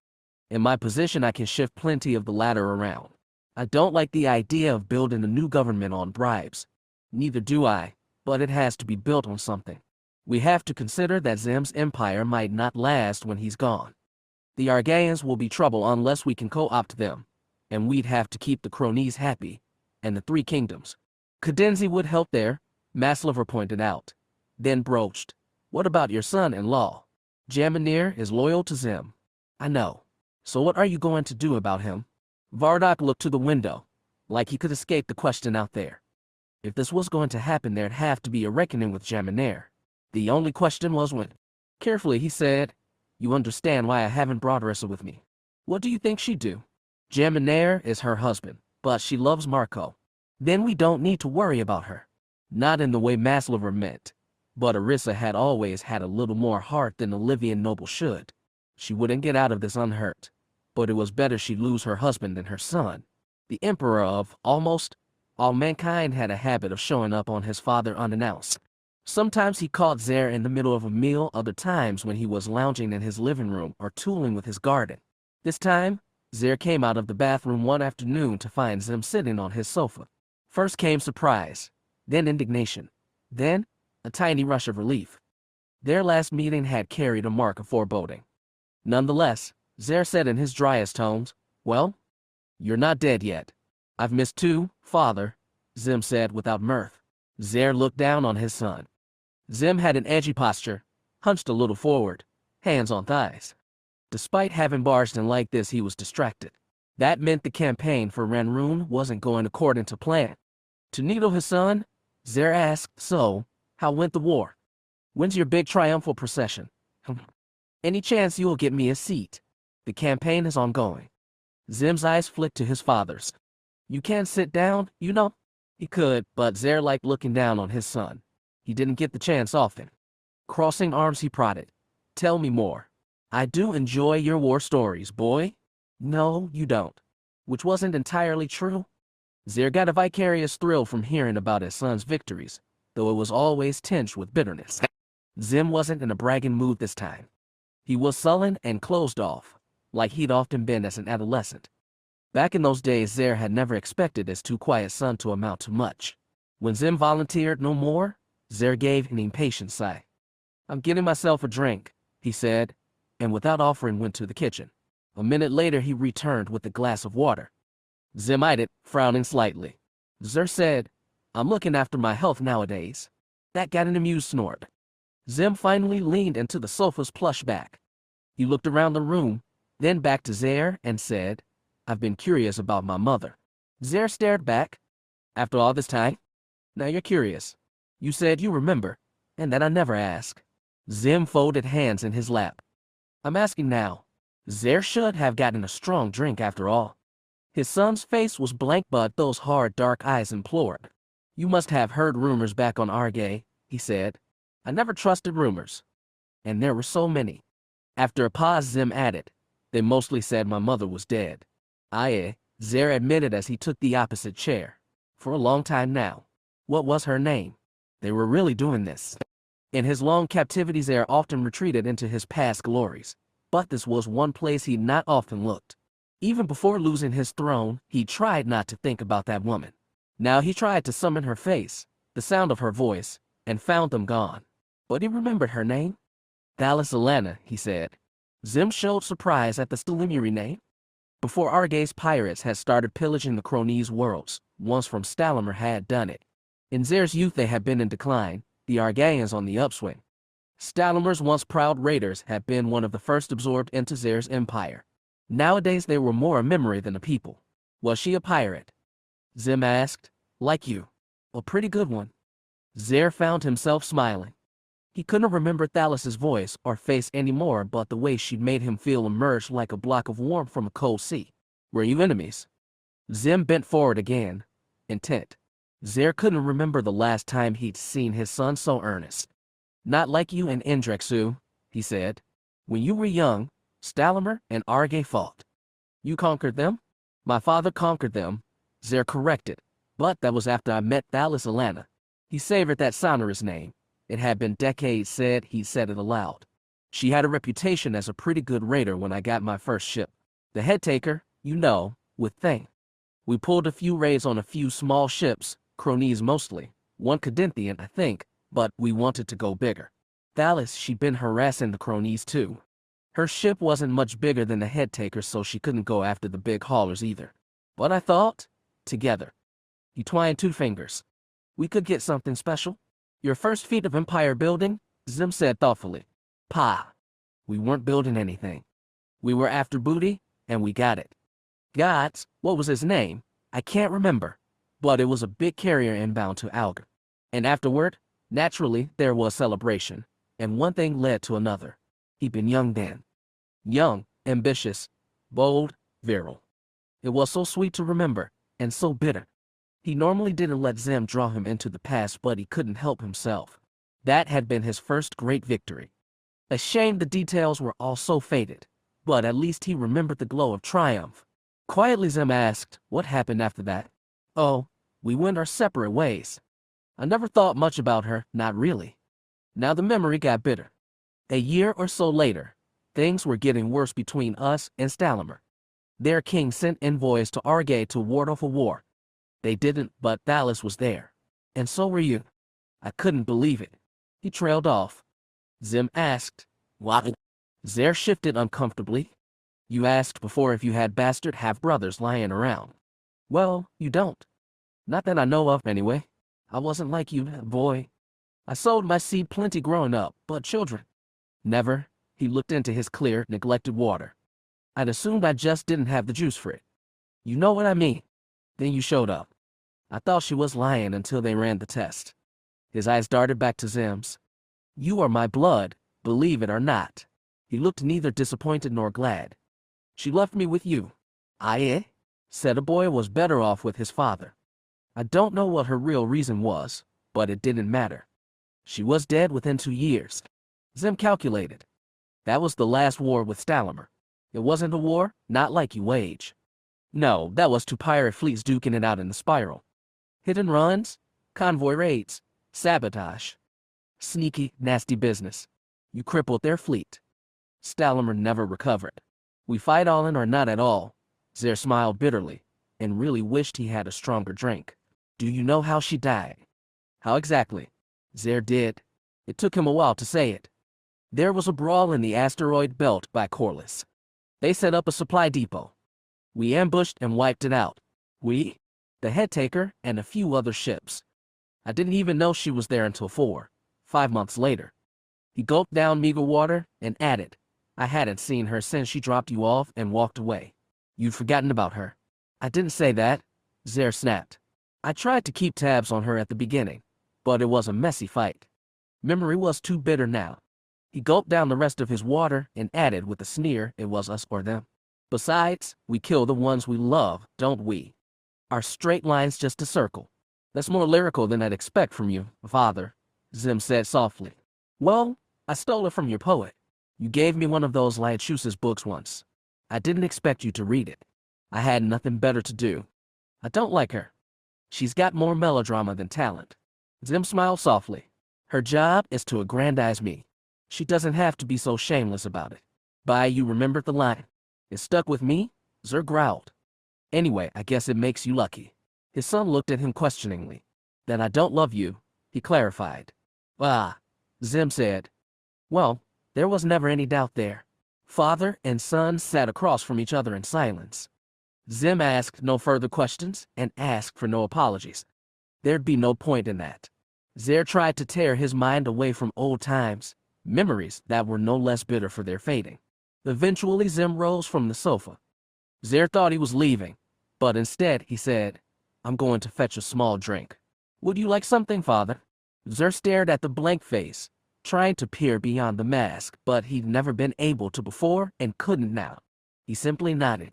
In my position, I can shift plenty of the latter around. I don't like the idea of building a new government on bribes. Neither do I, but it has to be built on something. We have to consider that Xim's empire might not last when he's gone. The Argaeans will be trouble unless we can co-opt them, and we'd have to keep the cronies happy, and the Three Kingdoms. Cadenzi would help there, Maslaver pointed out, then broached. What about your son-in-law? Jaminair is loyal to Xim. I know. So what are you going to do about him? Vardock looked to the window, like he could escape the question out there. If this was going to happen, there'd have to be a reckoning with Jaminair. The only question was when. Carefully, he said, "You understand why I haven't brought Orissa with me. What do you think she'd do? Jaminair is her husband, but she loves Marco. Then we don't need to worry about her." Not in the way Maslover meant, but Orissa had always had a little more heart than a Livian noble should. She wouldn't get out of this unhurt, but it was better she'd lose her husband than her son. The emperor of almost all mankind had a habit of showing up on his father unannounced. Sometimes he caught Xer in the middle of a meal, other times when he was lounging in his living room or tooling with his garden. This time, Xer came out of the bathroom one afternoon to find Xim sitting on his sofa. First came surprise, then indignation, then a tiny rush of relief. Their last meeting had carried a mark of foreboding. Nonetheless, Xer said in his driest tones, "Well, you're not dead yet." "I've missed too, father," Xim said without mirth. Xer looked down on his son. Xim had an edgy posture, hunched a little forward, hands on thighs. Despite having barged in like this, he was distracted. That meant the campaign for Ranroon wasn't going according to plan. To needle his son, Xer asked, "So, how went the war? When's your big triumphal procession? Any chance you'll get me a seat? The campaign is ongoing." Xim's eyes flicked to his father's. "You can't sit down, you know?" He could, but Xer liked looking down on his son. He didn't get the chance often. Crossing arms, he prodded. "Tell me more. I do enjoy your war stories, boy." "No, you don't." Which wasn't entirely true. Xer got a vicarious thrill from hearing about his son's victories, though it was always tinged with bitterness. Xim wasn't in a bragging mood this time. He was sullen and closed off, like he'd often been as an adolescent. Back in those days, Xer had never expected his too quiet son to amount to much. When Xim volunteered no more, Xer gave an impatient sigh. "I'm getting myself a drink," he said, and without offering went to the kitchen. A minute later, he returned with a glass of water. Xim eyed it, frowning slightly. Xer said, "I'm looking after my health nowadays." That got an amused snort. Xim finally leaned into the sofa's plush back. He looked around the room, then back to Xer and said, "I've been curious about my mother." Xer stared back. "After all this time? Now you're curious. You said you remember, and that I never ask." Xim folded hands in his lap. "I'm asking now." Xer should have gotten a strong drink after all. His son's face was blank, but those hard, dark eyes implored. "You must have heard rumors back on Arge," he said. "I never trusted rumors. And there were so many." After a pause, Xim added, "They mostly said my mother was dead." Xer admitted as he took the opposite chair. "For a long time now." "What was her name?" They were really doing this. In his long captivity, Xer often retreated into his past glories, but this was one place he'd not often looked. Even before losing his throne, he tried not to think about that woman. Now he tried to summon her face, the sound of her voice, and found them gone. But he remembered her name. "Thalis Alana," he said. Xim showed surprise at the Stilimiry name. Before Arge's pirates had started pillaging the Cronese worlds, ones from Stalimer had done it. In Xer's youth they had been in decline, the Argeans on the upswing. Stalimer's once proud raiders had been one of the first absorbed into Xer's empire. Nowadays they were more a memory than a people. "Was she a pirate?" Xim asked. "Like you." "A pretty good one." Xer found himself smiling. He couldn't remember Thalis's voice or face anymore, but the way she'd made him feel emerged like a block of warmth from a cold sea. "Were you enemies?" Xim bent forward again, intent. Xer couldn't remember the last time he'd seen his son so earnest. "Not like you and Indrexu," he said. "When you were young, Stalimer and Arge fought. You conquered them?" "My father conquered them," Xer corrected, "but that was after I met Thalis Alana." He savored that sonorous name. It had been decades said he said it aloud. "She had a reputation as a pretty good raider when I got my first ship. The head taker, you know, with Thane. We pulled a few raids on a few small ships, Cronese mostly, one Cadenthian, I think, but we wanted to go bigger. Thalis, she'd been harassing the Cronese too. Her ship wasn't much bigger than the head taker, so she couldn't go after the big haulers either. But I thought, together." He twined two fingers. "We could get something special." "Your first feat of empire building," Xim said thoughtfully. "Pa. We weren't building anything. We were after booty, and we got it. Gods, what was his name? I can't remember, but it was a big carrier inbound to Alger. And afterward, naturally, there was celebration, and one thing led to another. He'd been young then. Young, ambitious, bold, virile. It was so sweet to remember, and so bitter. He normally didn't let Xim draw him into the past, but he couldn't help himself. That had been his first great victory. A shame the details were all so faded, but at least he remembered the glow of triumph. Quietly Xim asked, what happened after that? Oh, we went our separate ways. I never thought much about her, not really. Now the memory got bitter. A year or so later, things were getting worse between us and Stalamer. Their king sent envoys to Argay to ward off a war. They didn't, but Thalas was there. And so were you. I couldn't believe it. He trailed off. Xim asked, what? Zer shifted uncomfortably. You asked before if you had bastard half-brothers lying around. Well, you don't. Not that I know of, anyway. I wasn't like you, boy. I sowed my seed plenty growing up, but children. Never. He looked into his clear, neglected water. I'd assumed I just didn't have the juice for it. You know what I mean. Then you showed up. I thought she was lying until they ran the test. His eyes darted back to Xim's. You are my blood, believe it or not. He looked neither disappointed nor glad. She left me with you. Aye? Said a boy was better off with his father. I don't know what her real reason was, but it didn't matter. She was dead within 2 years. Xim calculated. That was the last war with Stalamer. It wasn't a war, not like you wage. No, that was 2 pirate fleets duking it out in the spiral. Hit and runs, convoy raids, sabotage. Sneaky, nasty business. You crippled their fleet. Stalamer never recovered. We fight all in or not at all. Zer smiled bitterly, and really wished he had a stronger drink. Do you know how she died? How exactly? Zer did. It took him a while to say it. There was a brawl in the asteroid belt by Corliss. They set up a supply depot. We ambushed and wiped it out. We? The head taker and a few other ships. I didn't even know she was there until 5 months later. He gulped down meager water and added, I hadn't seen her since she dropped you off and walked away. You'd forgotten about her. I didn't say that, Zer snapped. I tried to keep tabs on her at the beginning, but it was a messy fight. Memory was too bitter now. He gulped down the rest of his water and added with a sneer, it was us or them. Besides, we kill the ones we love, don't we? Our straight line's just a circle. That's more lyrical than I'd expect from you, father, Xim said softly. Well, I stole it from your poet. You gave me one of those Liachuse's books once. I didn't expect you to read it. I had nothing better to do. I don't like her. She's got more melodrama than talent. Xim smiled softly. Her job is to aggrandize me. She doesn't have to be so shameless about it. You remembered the line. It stuck with me, Zer growled. Anyway, I guess it makes you lucky. His son looked at him questioningly. Then I don't love you, he clarified. Xim said. Well, there was never any doubt there. Father and son sat across from each other in silence. Xim asked no further questions and asked for no apologies. There'd be no point in that. Zer tried to tear his mind away from old times, memories that were no less bitter for their fading. Eventually Xim rose from the sofa. Zer thought he was leaving, but instead he said, I'm going to fetch a small drink. Would you like something, father? Zer stared at the blank face, trying to peer beyond the mask, but he'd never been able to before and couldn't now. He simply nodded.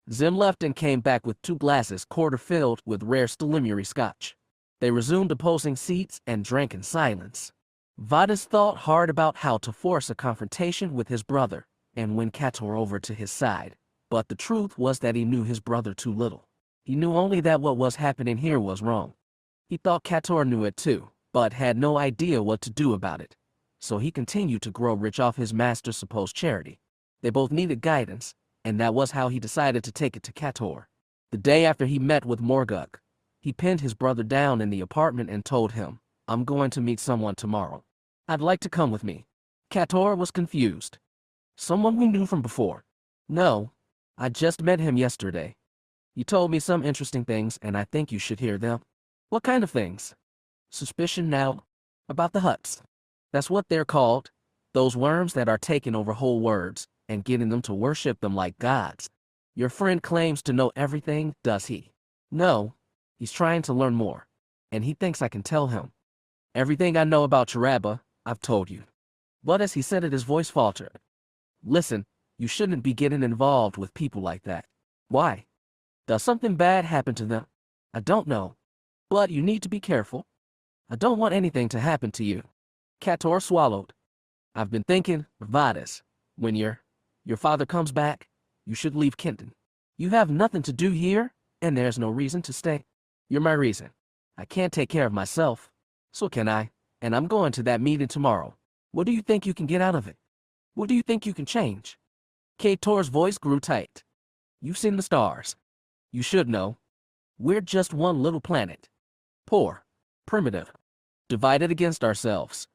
Xim left and came back with 2 glasses quarter-filled with rare Stillimuri scotch. They resumed opposing seats and drank in silence. Vadis thought hard about how to force a confrontation with his brother and win Kator over to his side, but the truth was that he knew his brother too little. He knew only that what was happening here was wrong. He thought Kator knew it too, but had no idea what to do about it. So he continued to grow rich off his master's supposed charity. They both needed guidance, and that was how he decided to take it to Kator. The day after he met with Morguk, he pinned his brother down in the apartment and told him, I'm going to meet someone tomorrow. I'd like to come with me. Kator was confused. Someone we knew from before. No, I just met him yesterday. You told me some interesting things and I think you should hear them. What kind of things? Suspicion now? About the huts. That's what they're called. Those worms that are taking over whole words and getting them to worship them like gods. Your friend claims to know everything, does he? No, he's trying to learn more, and he thinks I can tell him. Everything I know about Charaba, I've told you. But as he said it, his voice faltered. Listen, you shouldn't be getting involved with people like that. Why? Does something bad happen to them? I don't know. But you need to be careful. I don't want anything to happen to you. Kator swallowed. I've been thinking, Vadis, when your father comes back, you should leave Kenton. You have nothing to do here, and there's no reason to stay. You're my reason. I can't take care of myself. So can I, and I'm going to that meeting tomorrow. What do you think you can get out of it? What do you think you can change? Kator's voice grew tight. You've seen the stars. You should know. We're just one little planet. Poor, primitive, divided against ourselves.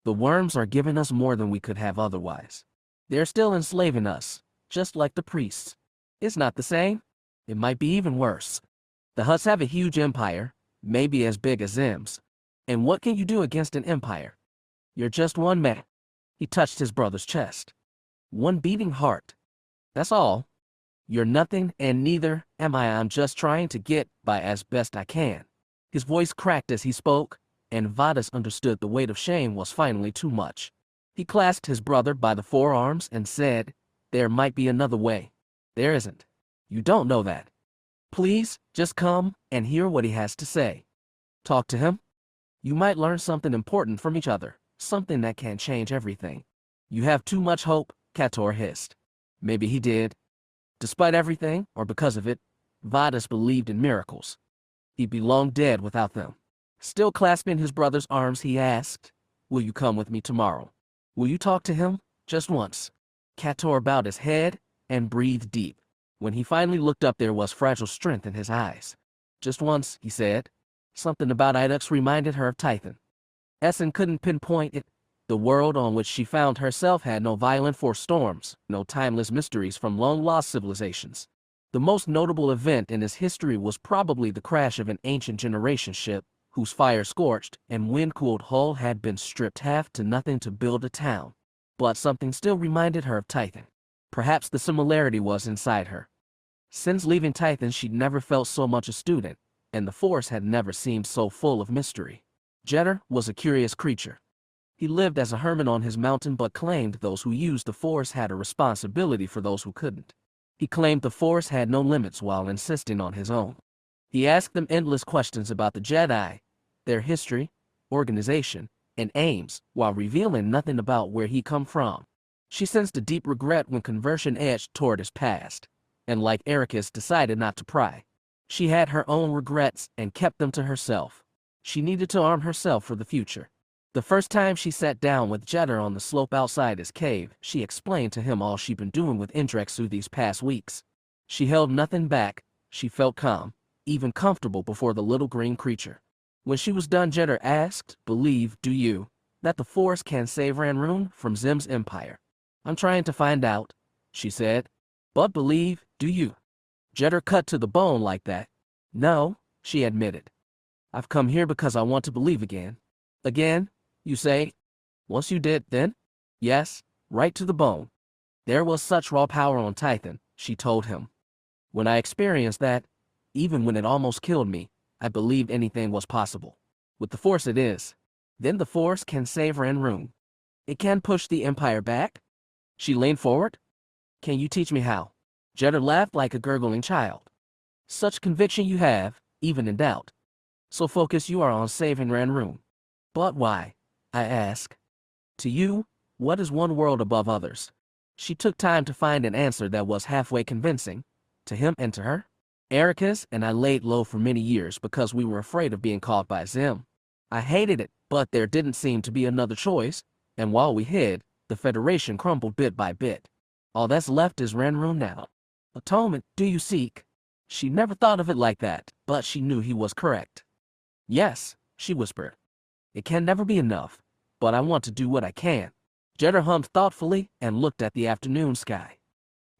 The worms are giving us more than we could have otherwise. They're still enslaving us, just like the priests. It's not the same. It might be even worse. The Hutts have a huge empire, maybe as big as Xim's. And what can you do against an empire? You're just one man. He touched his brother's chest. One beating heart. That's all. You're nothing, and neither am I. I'm just trying to get by as best I can. His voice cracked as he spoke, and Vadis understood the weight of shame was finally too much. He clasped his brother by the forearms and said, there might be another way. There isn't. You don't know that. Please, just come and hear what he has to say. Talk to him. You might learn something important from each other, something that can change everything. You have too much hope, Kator hissed. Maybe he did. Despite everything, or because of it, Vadis believed in miracles. He'd be long dead without them. Still clasping his brother's arms, he asked, will you come with me tomorrow? Will you talk to him, just once? Kator bowed his head and breathed deep. When he finally looked up, there was fragile strength in his eyes. Just once, he said. Something about Idux reminded her of Tython. Essen couldn't pinpoint it. The world on which she found herself had no violent force storms, no timeless mysteries from long-lost civilizations. The most notable event in its history was probably the crash of an ancient generation ship, whose fire-scorched and wind-cooled hull had been stripped half to nothing to build a town. But something still reminded her of Tython. Perhaps the similarity was inside her. Since leaving Tython, she'd never felt so much a student, and the Force had never seemed so full of mystery. Jeddah was a curious creature. He lived as a hermit on his mountain, but claimed those who used the Force had a responsibility for those who couldn't. He claimed the Force had no limits while insisting on his own. He asked them endless questions about the Jedi, their history, organization, and aims, while revealing nothing about where he come from. She sensed a deep regret when conversion edged toward his past, and like Ericus, decided not to pry. She had her own regrets and kept them to herself. She needed to arm herself for the future. The first time she sat down with Jeddah on the slope outside his cave, she explained to him all she'd been doing with Indrexu these past weeks. She held nothing back. She felt calm, even comfortable before the little green creature. When she was done, Jeddah asked, believe, do you, that the Force can save Ranroon from Xim's empire? I'm trying to find out, she said. But believe, do you? Jeddah cut to the bone like that. No, she admitted. I've come here because I want to believe again. Again, you say? Once you did, then? Yes, right to the bone. There was such raw power on Tython, she told him. When I experienced that, even when it almost killed me, I believed anything was possible. With the Force it is. Then the Force can save Ranroon. It can push the Empire back? She leaned forward. Can you teach me how? Jeddah laughed like a gurgling child. Such conviction you have, even in doubt. So focused you are on saving Ranroon. But why? I ask. To you, what is one world above others? She took time to find an answer that was halfway convincing, to him and to her. Ericus and I laid low for many years because we were afraid of being caught by Xim. I hated it, but there didn't seem to be another choice, and while we hid, the Federation crumbled bit by bit. All that's left is Ranroon now. Atonement, do you seek? She never thought of it like that, but she knew he was correct. Yes, she whispered. It can never be enough, but I want to do what I can. Jeddah hummed thoughtfully and looked at the afternoon sky.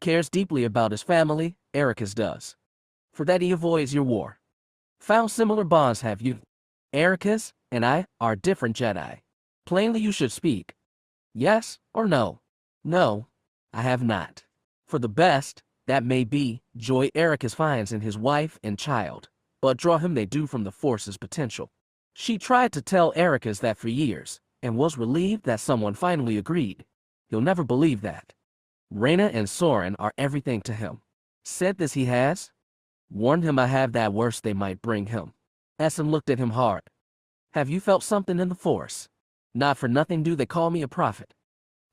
Cares deeply about his family, Ericus does. For that he avoids your war. Found similar bonds, have you? Ericus and I are different Jedi. Plainly you should speak. Yes or no? No, I have not. For the best, That may be joy Ericus finds in his wife and child, but draw him they do from the Force's potential. She tried to tell Ericus that for years, and was relieved that someone finally agreed. He'll never believe that. Reyna and Soren are everything to him. Said this he has. Warned him I have that worse they might bring him. Essen looked at him hard. Have you felt something in the Force? Not for nothing do they call me a prophet.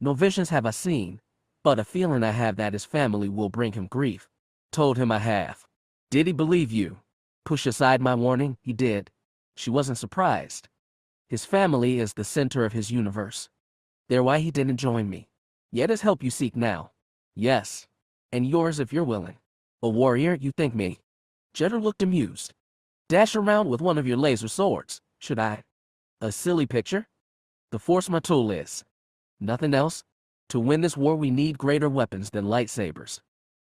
No visions have I seen, but a feeling I have that his family will bring him grief. Told him I have. Did he believe you? Push aside my warning, he did. She wasn't surprised. His family is the center of his universe. They're why he didn't join me. Yet his help you seek now. Yes. And yours if you're willing. A warrior, you think me? Jeddah looked amused. Dash around with one of your laser swords, should I? A silly picture? The Force my tool is. Nothing else? To win this war we need greater weapons than lightsabers.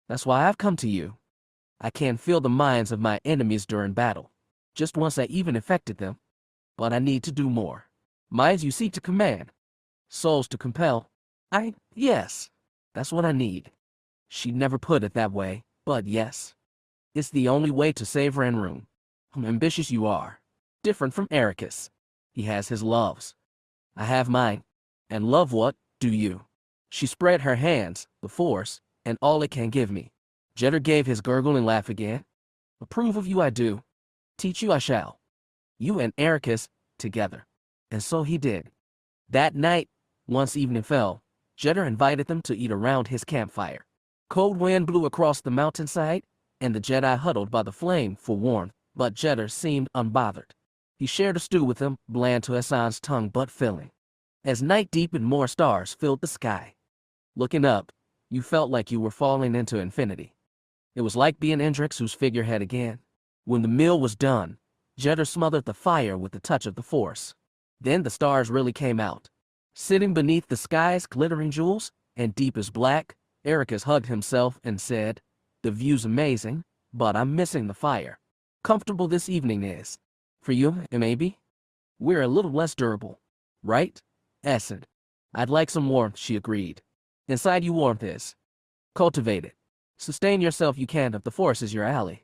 That's why I've come to you. I can feel the minds of my enemies during battle. Just once I even affected them. But I need to do more. Minds you seek to command. Souls to compel. Yes. That's what I need. She'd never put it that way, but yes. It's the only way to save Ranroon. Ambitious you are. Different from Ericus. He has his loves. I have mine. And love what, do you? She spread her hands, the Force, and all it can give me. Jeddah gave his gurgling laugh again. Approve of you I do. Teach you I shall. You and Ericus, together. And so he did. That night, once evening fell, Jeddah invited them to eat around his campfire. Cold wind blew across the mountainside, and the Jedi huddled by the flame for warmth, but Jeddah seemed unbothered. He shared a stew with them, bland to Hassan's tongue but filling. As night deepened, more stars filled the sky. Looking up, you felt like you were falling into infinity. It was like being Indrexu's figurehead again. When the meal was done, Jeddah smothered the fire with the touch of the Force. Then the stars really came out. Sitting beneath the sky's glittering jewels, and deep as black, Ericus hugged himself and said, the view's amazing, but I'm missing the fire. Comfortable this evening is. For you, maybe? We're a little less durable. Right? Essen. I'd like some warmth, she agreed. Inside you warmth is. Cultivate it. Sustain yourself you can if the Force is your ally.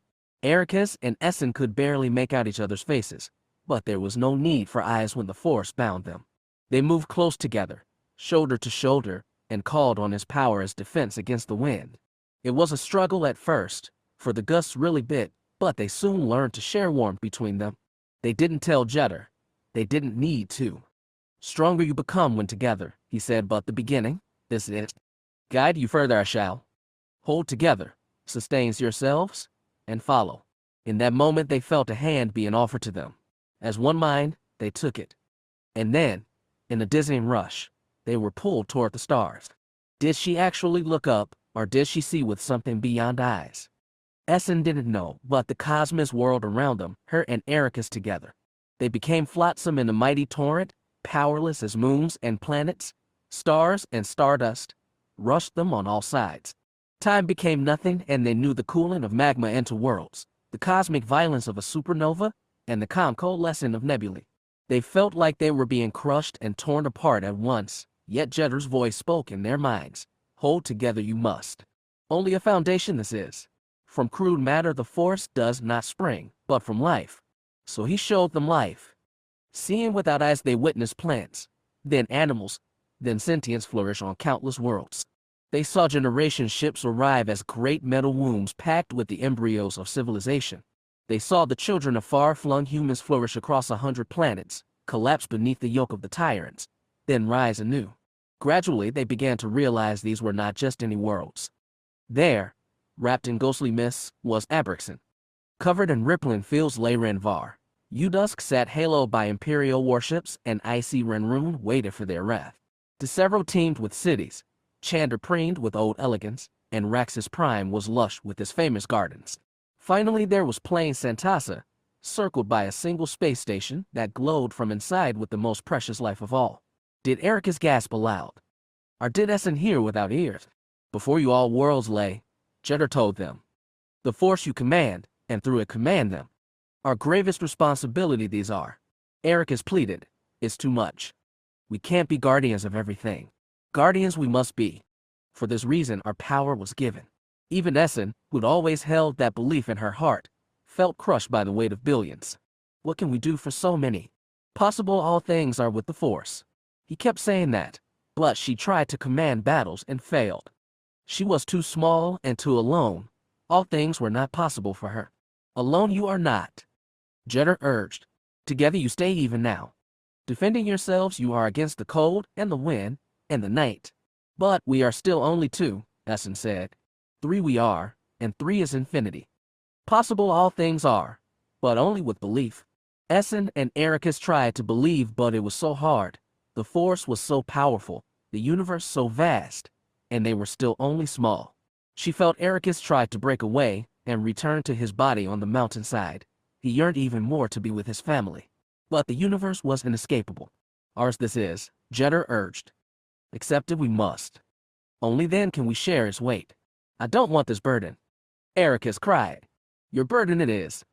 Ericus and Essen could barely make out each other's faces, but there was no need for eyes when the Force bound them. They moved close together, shoulder to shoulder, and called on his power as defense against the wind. It was a struggle at first, for the gusts really bit, but they soon learned to share warmth between them. They didn't tell Jeddah. They didn't need to. Stronger you become when together, he said, but the beginning, this is it. Guide you further I shall. Hold together, sustains yourselves, and follow. In that moment they felt a hand being offered to them. As one mind, they took it. And then, in a dizzying rush, they were pulled toward the stars. Did she actually look up, or did she see with something beyond eyes? Essen didn't know, but the cosmos whirled around them, her and Ericus together. They became flotsam in a mighty torrent, powerless as moons and planets, stars and stardust, rushed them on all sides. Time became nothing, and they knew the cooling of magma into worlds, the cosmic violence of a supernova, and the calm coalescing of nebulae. They felt like they were being crushed and torn apart at once, yet Jeddah's voice spoke in their minds. Hold together you must. Only a foundation this is. From crude matter the Force does not spring, but from life. So he showed them life. Seeing without eyes they witnessed plants, then animals, then sentience flourish on countless worlds. They saw generation ships arrive as great metal wombs packed with the embryos of civilization. They saw the children of far-flung humans flourish across 100 planets, collapse beneath the yoke of the tyrants, then rise anew. Gradually they began to realize these were not just any worlds. There, wrapped in ghostly mists, was Abrixen. Covered in rippling fields lay Renvar. Udusk sat haloed by Imperial warships, and icy Ranroon waited for their wrath. Decevro teemed with cities, Chandra preened with old elegance, and Raxus Prime was lush with his famous gardens. Finally there was plain Santasa, circled by a single space station that glowed from inside with the most precious life of all. Did Ericus gasp aloud? Or did Essen hear without ears? Before you all worlds lay, Jeddah told them. The Force you command, and through it command them. Our gravest responsibility these are. Ericus pleaded, it's too much. We can't be guardians of everything. Guardians we must be. For this reason our power was given. Even Essen, who'd always held that belief in her heart, felt crushed by the weight of billions. What can we do for so many? Possible all things are with the Force. He kept saying that, but she tried to command battles and failed. She was too small and too alone. All things were not possible for her. Alone you are not, Jedi urged. Together you stay even now. Defending yourselves you are against the cold and the wind and the night. But we are still only two, Essen said. 3 we are, and 3 is infinity. Possible all things are, but only with belief. Essen and Ericus tried to believe, but it was so hard. The Force was so powerful, the universe so vast, and they were still only small. She felt Ericus tried to break away and return to his body on the mountainside. He yearned even more to be with his family. But the universe was inescapable. Ours this is, Jedi urged. Accept it we must. Only then can we share its weight. I don't want this burden. Ericus cried. Your burden it is.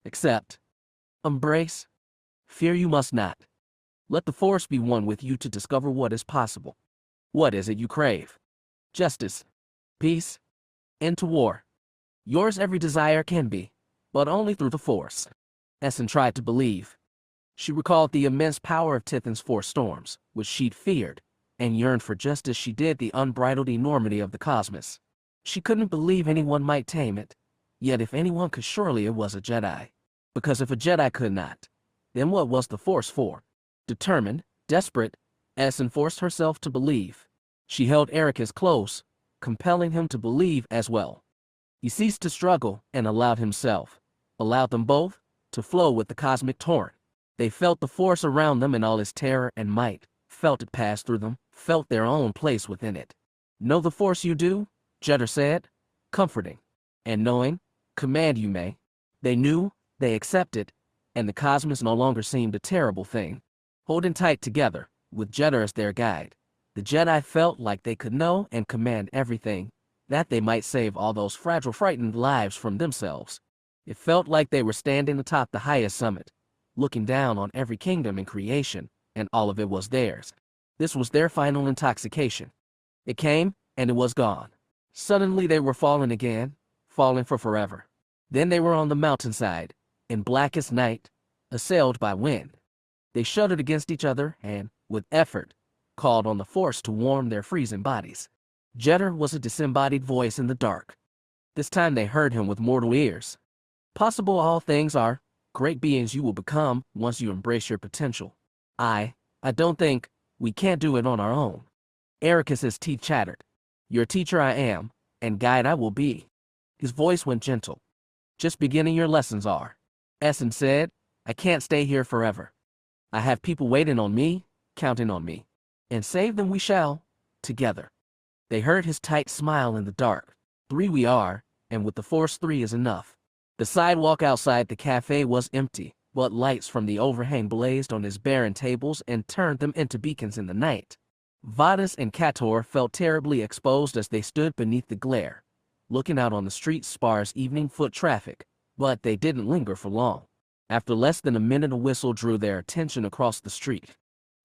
Accept. Embrace. Fear you must not. Let the Force be one with you to discover what is possible. What is it you crave? Justice. Peace. End to war. Yours every desire can be, but only through the Force. Essen tried to believe. She recalled the immense power of Tithan's 4 storms, which she'd feared, and yearned for just as she did the unbridled enormity of the cosmos. She couldn't believe anyone might tame it, yet if anyone could, surely it was a Jedi. Because if a Jedi could not, then what was the Force for? Determined, desperate, Essen forced herself to believe. She held Ericus close, compelling him to believe as well. He ceased to struggle and allowed them both, to flow with the cosmic torrent. They felt the Force around them in all its terror and might, felt it pass through them, felt their own place within it. Know the Force you do? Jedi said, comforting. And knowing, command you may. They knew, they accepted, and the cosmos no longer seemed a terrible thing. Holding tight together, with Jedi as their guide, the Jedi felt like they could know and command everything, that they might save all those fragile, frightened lives from themselves. It felt like they were standing atop the highest summit, looking down on every kingdom in creation, and all of it was theirs. This was their final intoxication. It came, and it was gone. Suddenly they were falling again, falling for forever. Then they were on the mountainside, in blackest night, assailed by wind. They shuddered against each other and, with effort, called on the Force to warm their freezing bodies. Jedi was a disembodied voice in the dark. This time they heard him with mortal ears. Possible all things are, great beings you will become once you embrace your potential. I don't think, we can't do it on our own. Ericus's teeth chattered. Your teacher I am, and guide I will be. His voice went gentle. Just beginning your lessons are. Essen said, I can't stay here forever. I have people waiting on me, counting on me. And save them we shall, together. They heard his tight smile in the dark. 3 we are, and with the Force 3 is enough. The sidewalk outside the cafe was empty, but lights from the overhang blazed on his barren tables and turned them into beacons in the night. Vadis and Kator felt terribly exposed as they stood beneath the glare, looking out on the street's sparse evening foot traffic, but they didn't linger for long. After less than a minute, a whistle drew their attention across the street.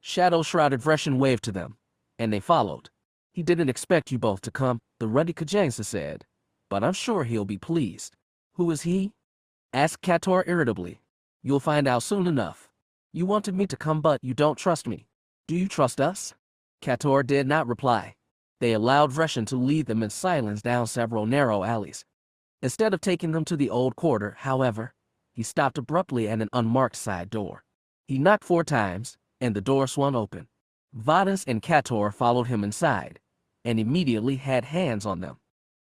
Shadow-shrouded Vreshan waved to them, and they followed. He didn't expect you both to come, the ruddy Kajansa said, but I'm sure he'll be pleased. Who is he? Asked Kator irritably. You'll find out soon enough. You wanted me to come, but you don't trust me. Do you trust us? Kator did not reply. They allowed Vreshan to lead them in silence down several narrow alleys. Instead of taking them to the old quarter, however, he stopped abruptly at an unmarked side door. He knocked 4 times, and the door swung open. Vadis and Kator followed him inside, and immediately had hands on them.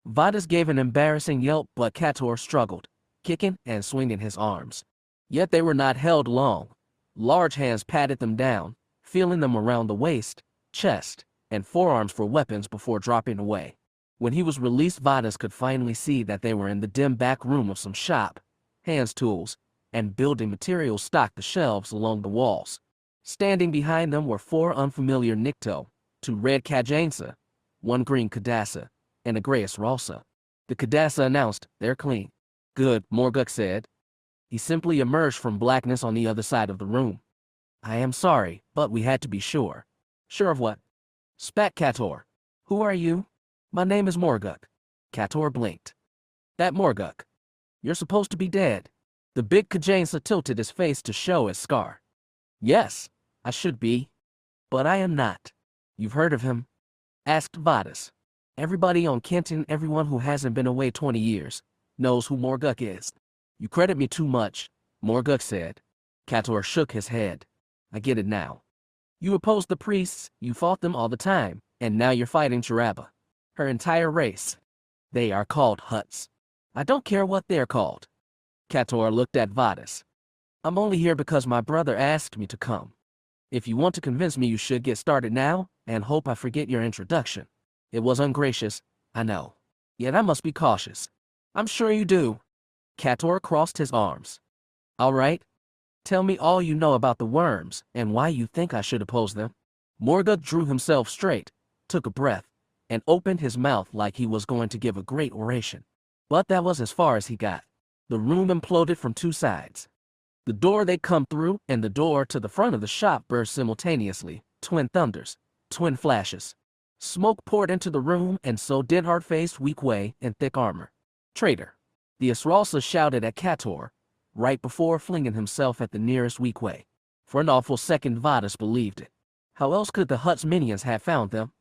Vadis gave an embarrassing yelp, but Kator struggled, kicking and swinging his arms. Yet they were not held long. Large hands patted them down, feeling them around the waist, chest, and forearms for weapons before dropping away. When he was released, Vadis could finally see that they were in the dim back room of some shop. Hands tools and building materials stocked the shelves along the walls. Standing behind them were 4 unfamiliar Nikto, 2 red Kajansa, 1 green Kadasa, and a grayish Ralsa. The Kadasa announced, they're clean. Good, Morguk said. He simply emerged from blackness on the other side of the room. I am sorry, but we had to be sure. Sure of what? Spat Kator. Who are you? My name is Morguk. Kator blinked. That Morguk. You're supposed to be dead. The big Kajansa tilted his face to show his scar. Yes, I should be. But I am not. You've heard of him? Asked Vadis. Everybody on Kenton, everyone who hasn't been away 20 years, knows who Morguk is. You credit me too much, Morguk said. Kator shook his head. I get it now. You opposed the priests, you fought them all the time, and now you're fighting Chiraba. Her entire race. They are called Hutts. I don't care what they're called. Kator looked at Vadis. I'm only here because my brother asked me to come. If you want to convince me, you should get started now, and hope I forget your introduction. It was ungracious, I know. Yet I must be cautious. I'm sure you do. Kator crossed his arms. All right. Tell me all you know about the worms, and why you think I should oppose them. Morguk drew himself straight, took a breath, and opened his mouth like he was going to give a great oration. But that was as far as he got. The room imploded from two sides. The door they'd come through and the door to the front of the shop burst simultaneously, twin thunders, twin flashes. Smoke poured into the room, and so did hard-faced Weequay in thick armor. Traitor! The Asralsa shouted at Kator, right before flinging himself at the nearest Weequay. For an awful second Vadis believed it. How else could the Hutt's minions have found them?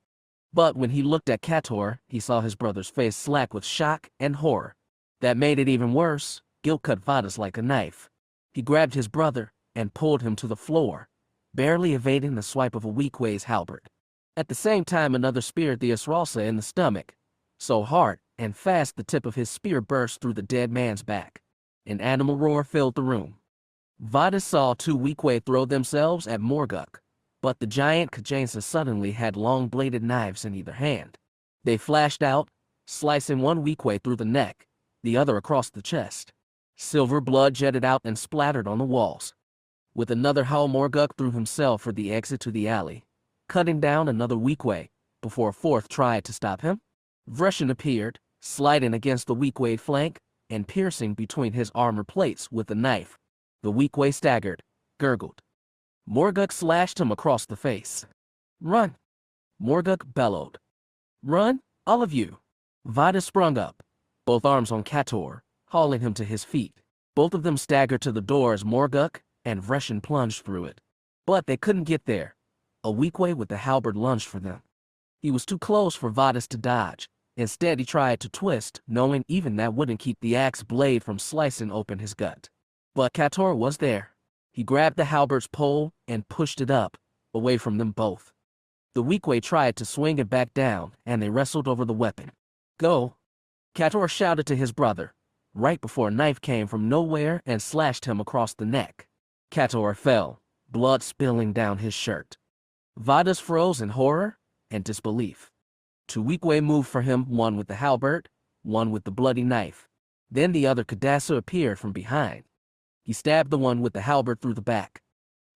But when he looked at Kator, he saw his brother's face slack with shock and horror. That made it even worse. Guilt cut Vadis like a knife. He grabbed his brother and pulled him to the floor, barely evading the swipe of a Weequay's halberd. At the same time, another speared the Asralsa in the stomach, so hard and fast the tip of his spear burst through the dead man's back. An animal roar filled the room. Vadis saw two Weequay throw themselves at Morguk, but the giant Kajansa suddenly had long-bladed knives in either hand. They flashed out, slicing one Weequay through the neck, the other across the chest. Silver blood jetted out and splattered on the walls. With another howl, Morguk threw himself for the exit to the alley, cutting down another Weequay before a fourth tried to stop him. Vreshin appeared, sliding against the Weequay flank and piercing between his armor plates with a knife. The Weequay staggered, gurgled. Morguk slashed him across the face. Run! Morguk bellowed. Run, all of you! Vadis sprung up, both arms on Kator, hauling him to his feet. Both of them staggered to the door as Morguk and Vreshin plunged through it. But they couldn't get there. A Weequay with the halberd lunged for them. He was too close for Vadis to dodge. Instead, he tried to twist, knowing even that wouldn't keep the axe blade from slicing open his gut. But Kator was there. He grabbed the halberd's pole and pushed it up, away from them both. The Weequay tried to swing it back down, and they wrestled over the weapon. Go! Kator shouted to his brother, right before a knife came from nowhere and slashed him across the neck. Kator fell, blood spilling down his shirt. Vadis froze in horror and disbelief. Two Weequay moved for him, one with the halberd, one with the bloody knife. Then the other Kadasa appeared from behind. He stabbed the one with the halberd through the back.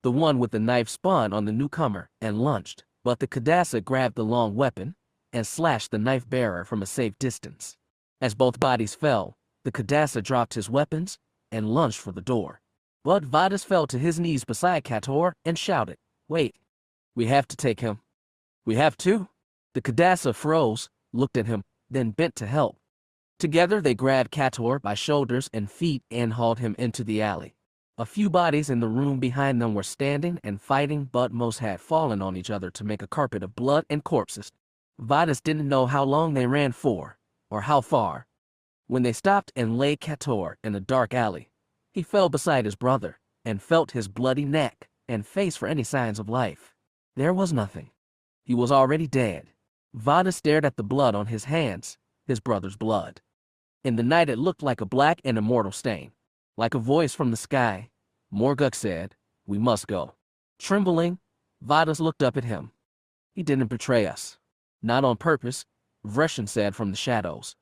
The one with the knife spun on the newcomer and lunged, but the Kadasa grabbed the long weapon and slashed the knife bearer from a safe distance. As both bodies fell, the Kadasa dropped his weapons and lunged for the door. But Vadis fell to his knees beside Kator and shouted, Wait, we have to take him. We have to? The Kadasa froze, looked at him, then bent to help. Together they grabbed Kator by shoulders and feet and hauled him into the alley. A few bodies in the room behind them were standing and fighting, but most had fallen on each other to make a carpet of blood and corpses. Vadis didn't know how long they ran for, or how far. When they stopped and laid Kator in a dark alley, he fell beside his brother and felt his bloody neck and face for any signs of life. There was nothing. He was already dead. Vadis stared at the blood on his hands, his brother's blood. In the night it looked like a black and immortal stain. Like a voice from the sky, Morguk said, We must go. Trembling, Vadis looked up at him. He didn't betray us. Not on purpose, Vreshin said from the shadows.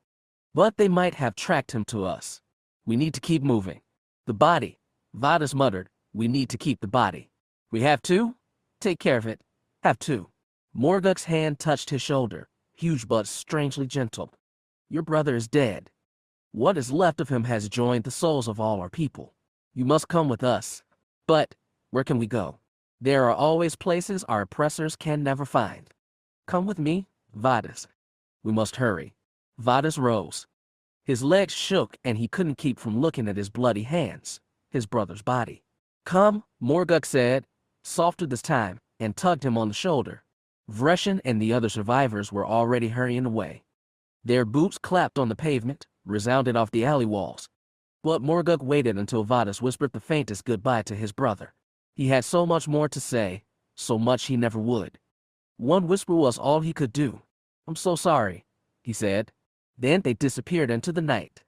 But they might have tracked him to us. We need to keep moving. The body, Vadis muttered, we need to keep the body. We have to? Take care of it. Have to. Morguk's hand touched his shoulder, huge but strangely gentle. Your brother is dead. What is left of him has joined the souls of all our people. You must come with us. But, where can we go? There are always places our oppressors can never find. Come with me, Vadis. We must hurry. Vadas rose. His legs shook and he couldn't keep from looking at his bloody hands, his brother's body. Come, Morguk said, softer this time, and tugged him on the shoulder. Vreshin and the other survivors were already hurrying away. Their boots clapped on the pavement, resounded off the alley walls. But Morguk waited until Vadas whispered the faintest goodbye to his brother. He had so much more to say, so much he never would. One whisper was all he could do. I'm so sorry, he said. Then they disappeared into the night.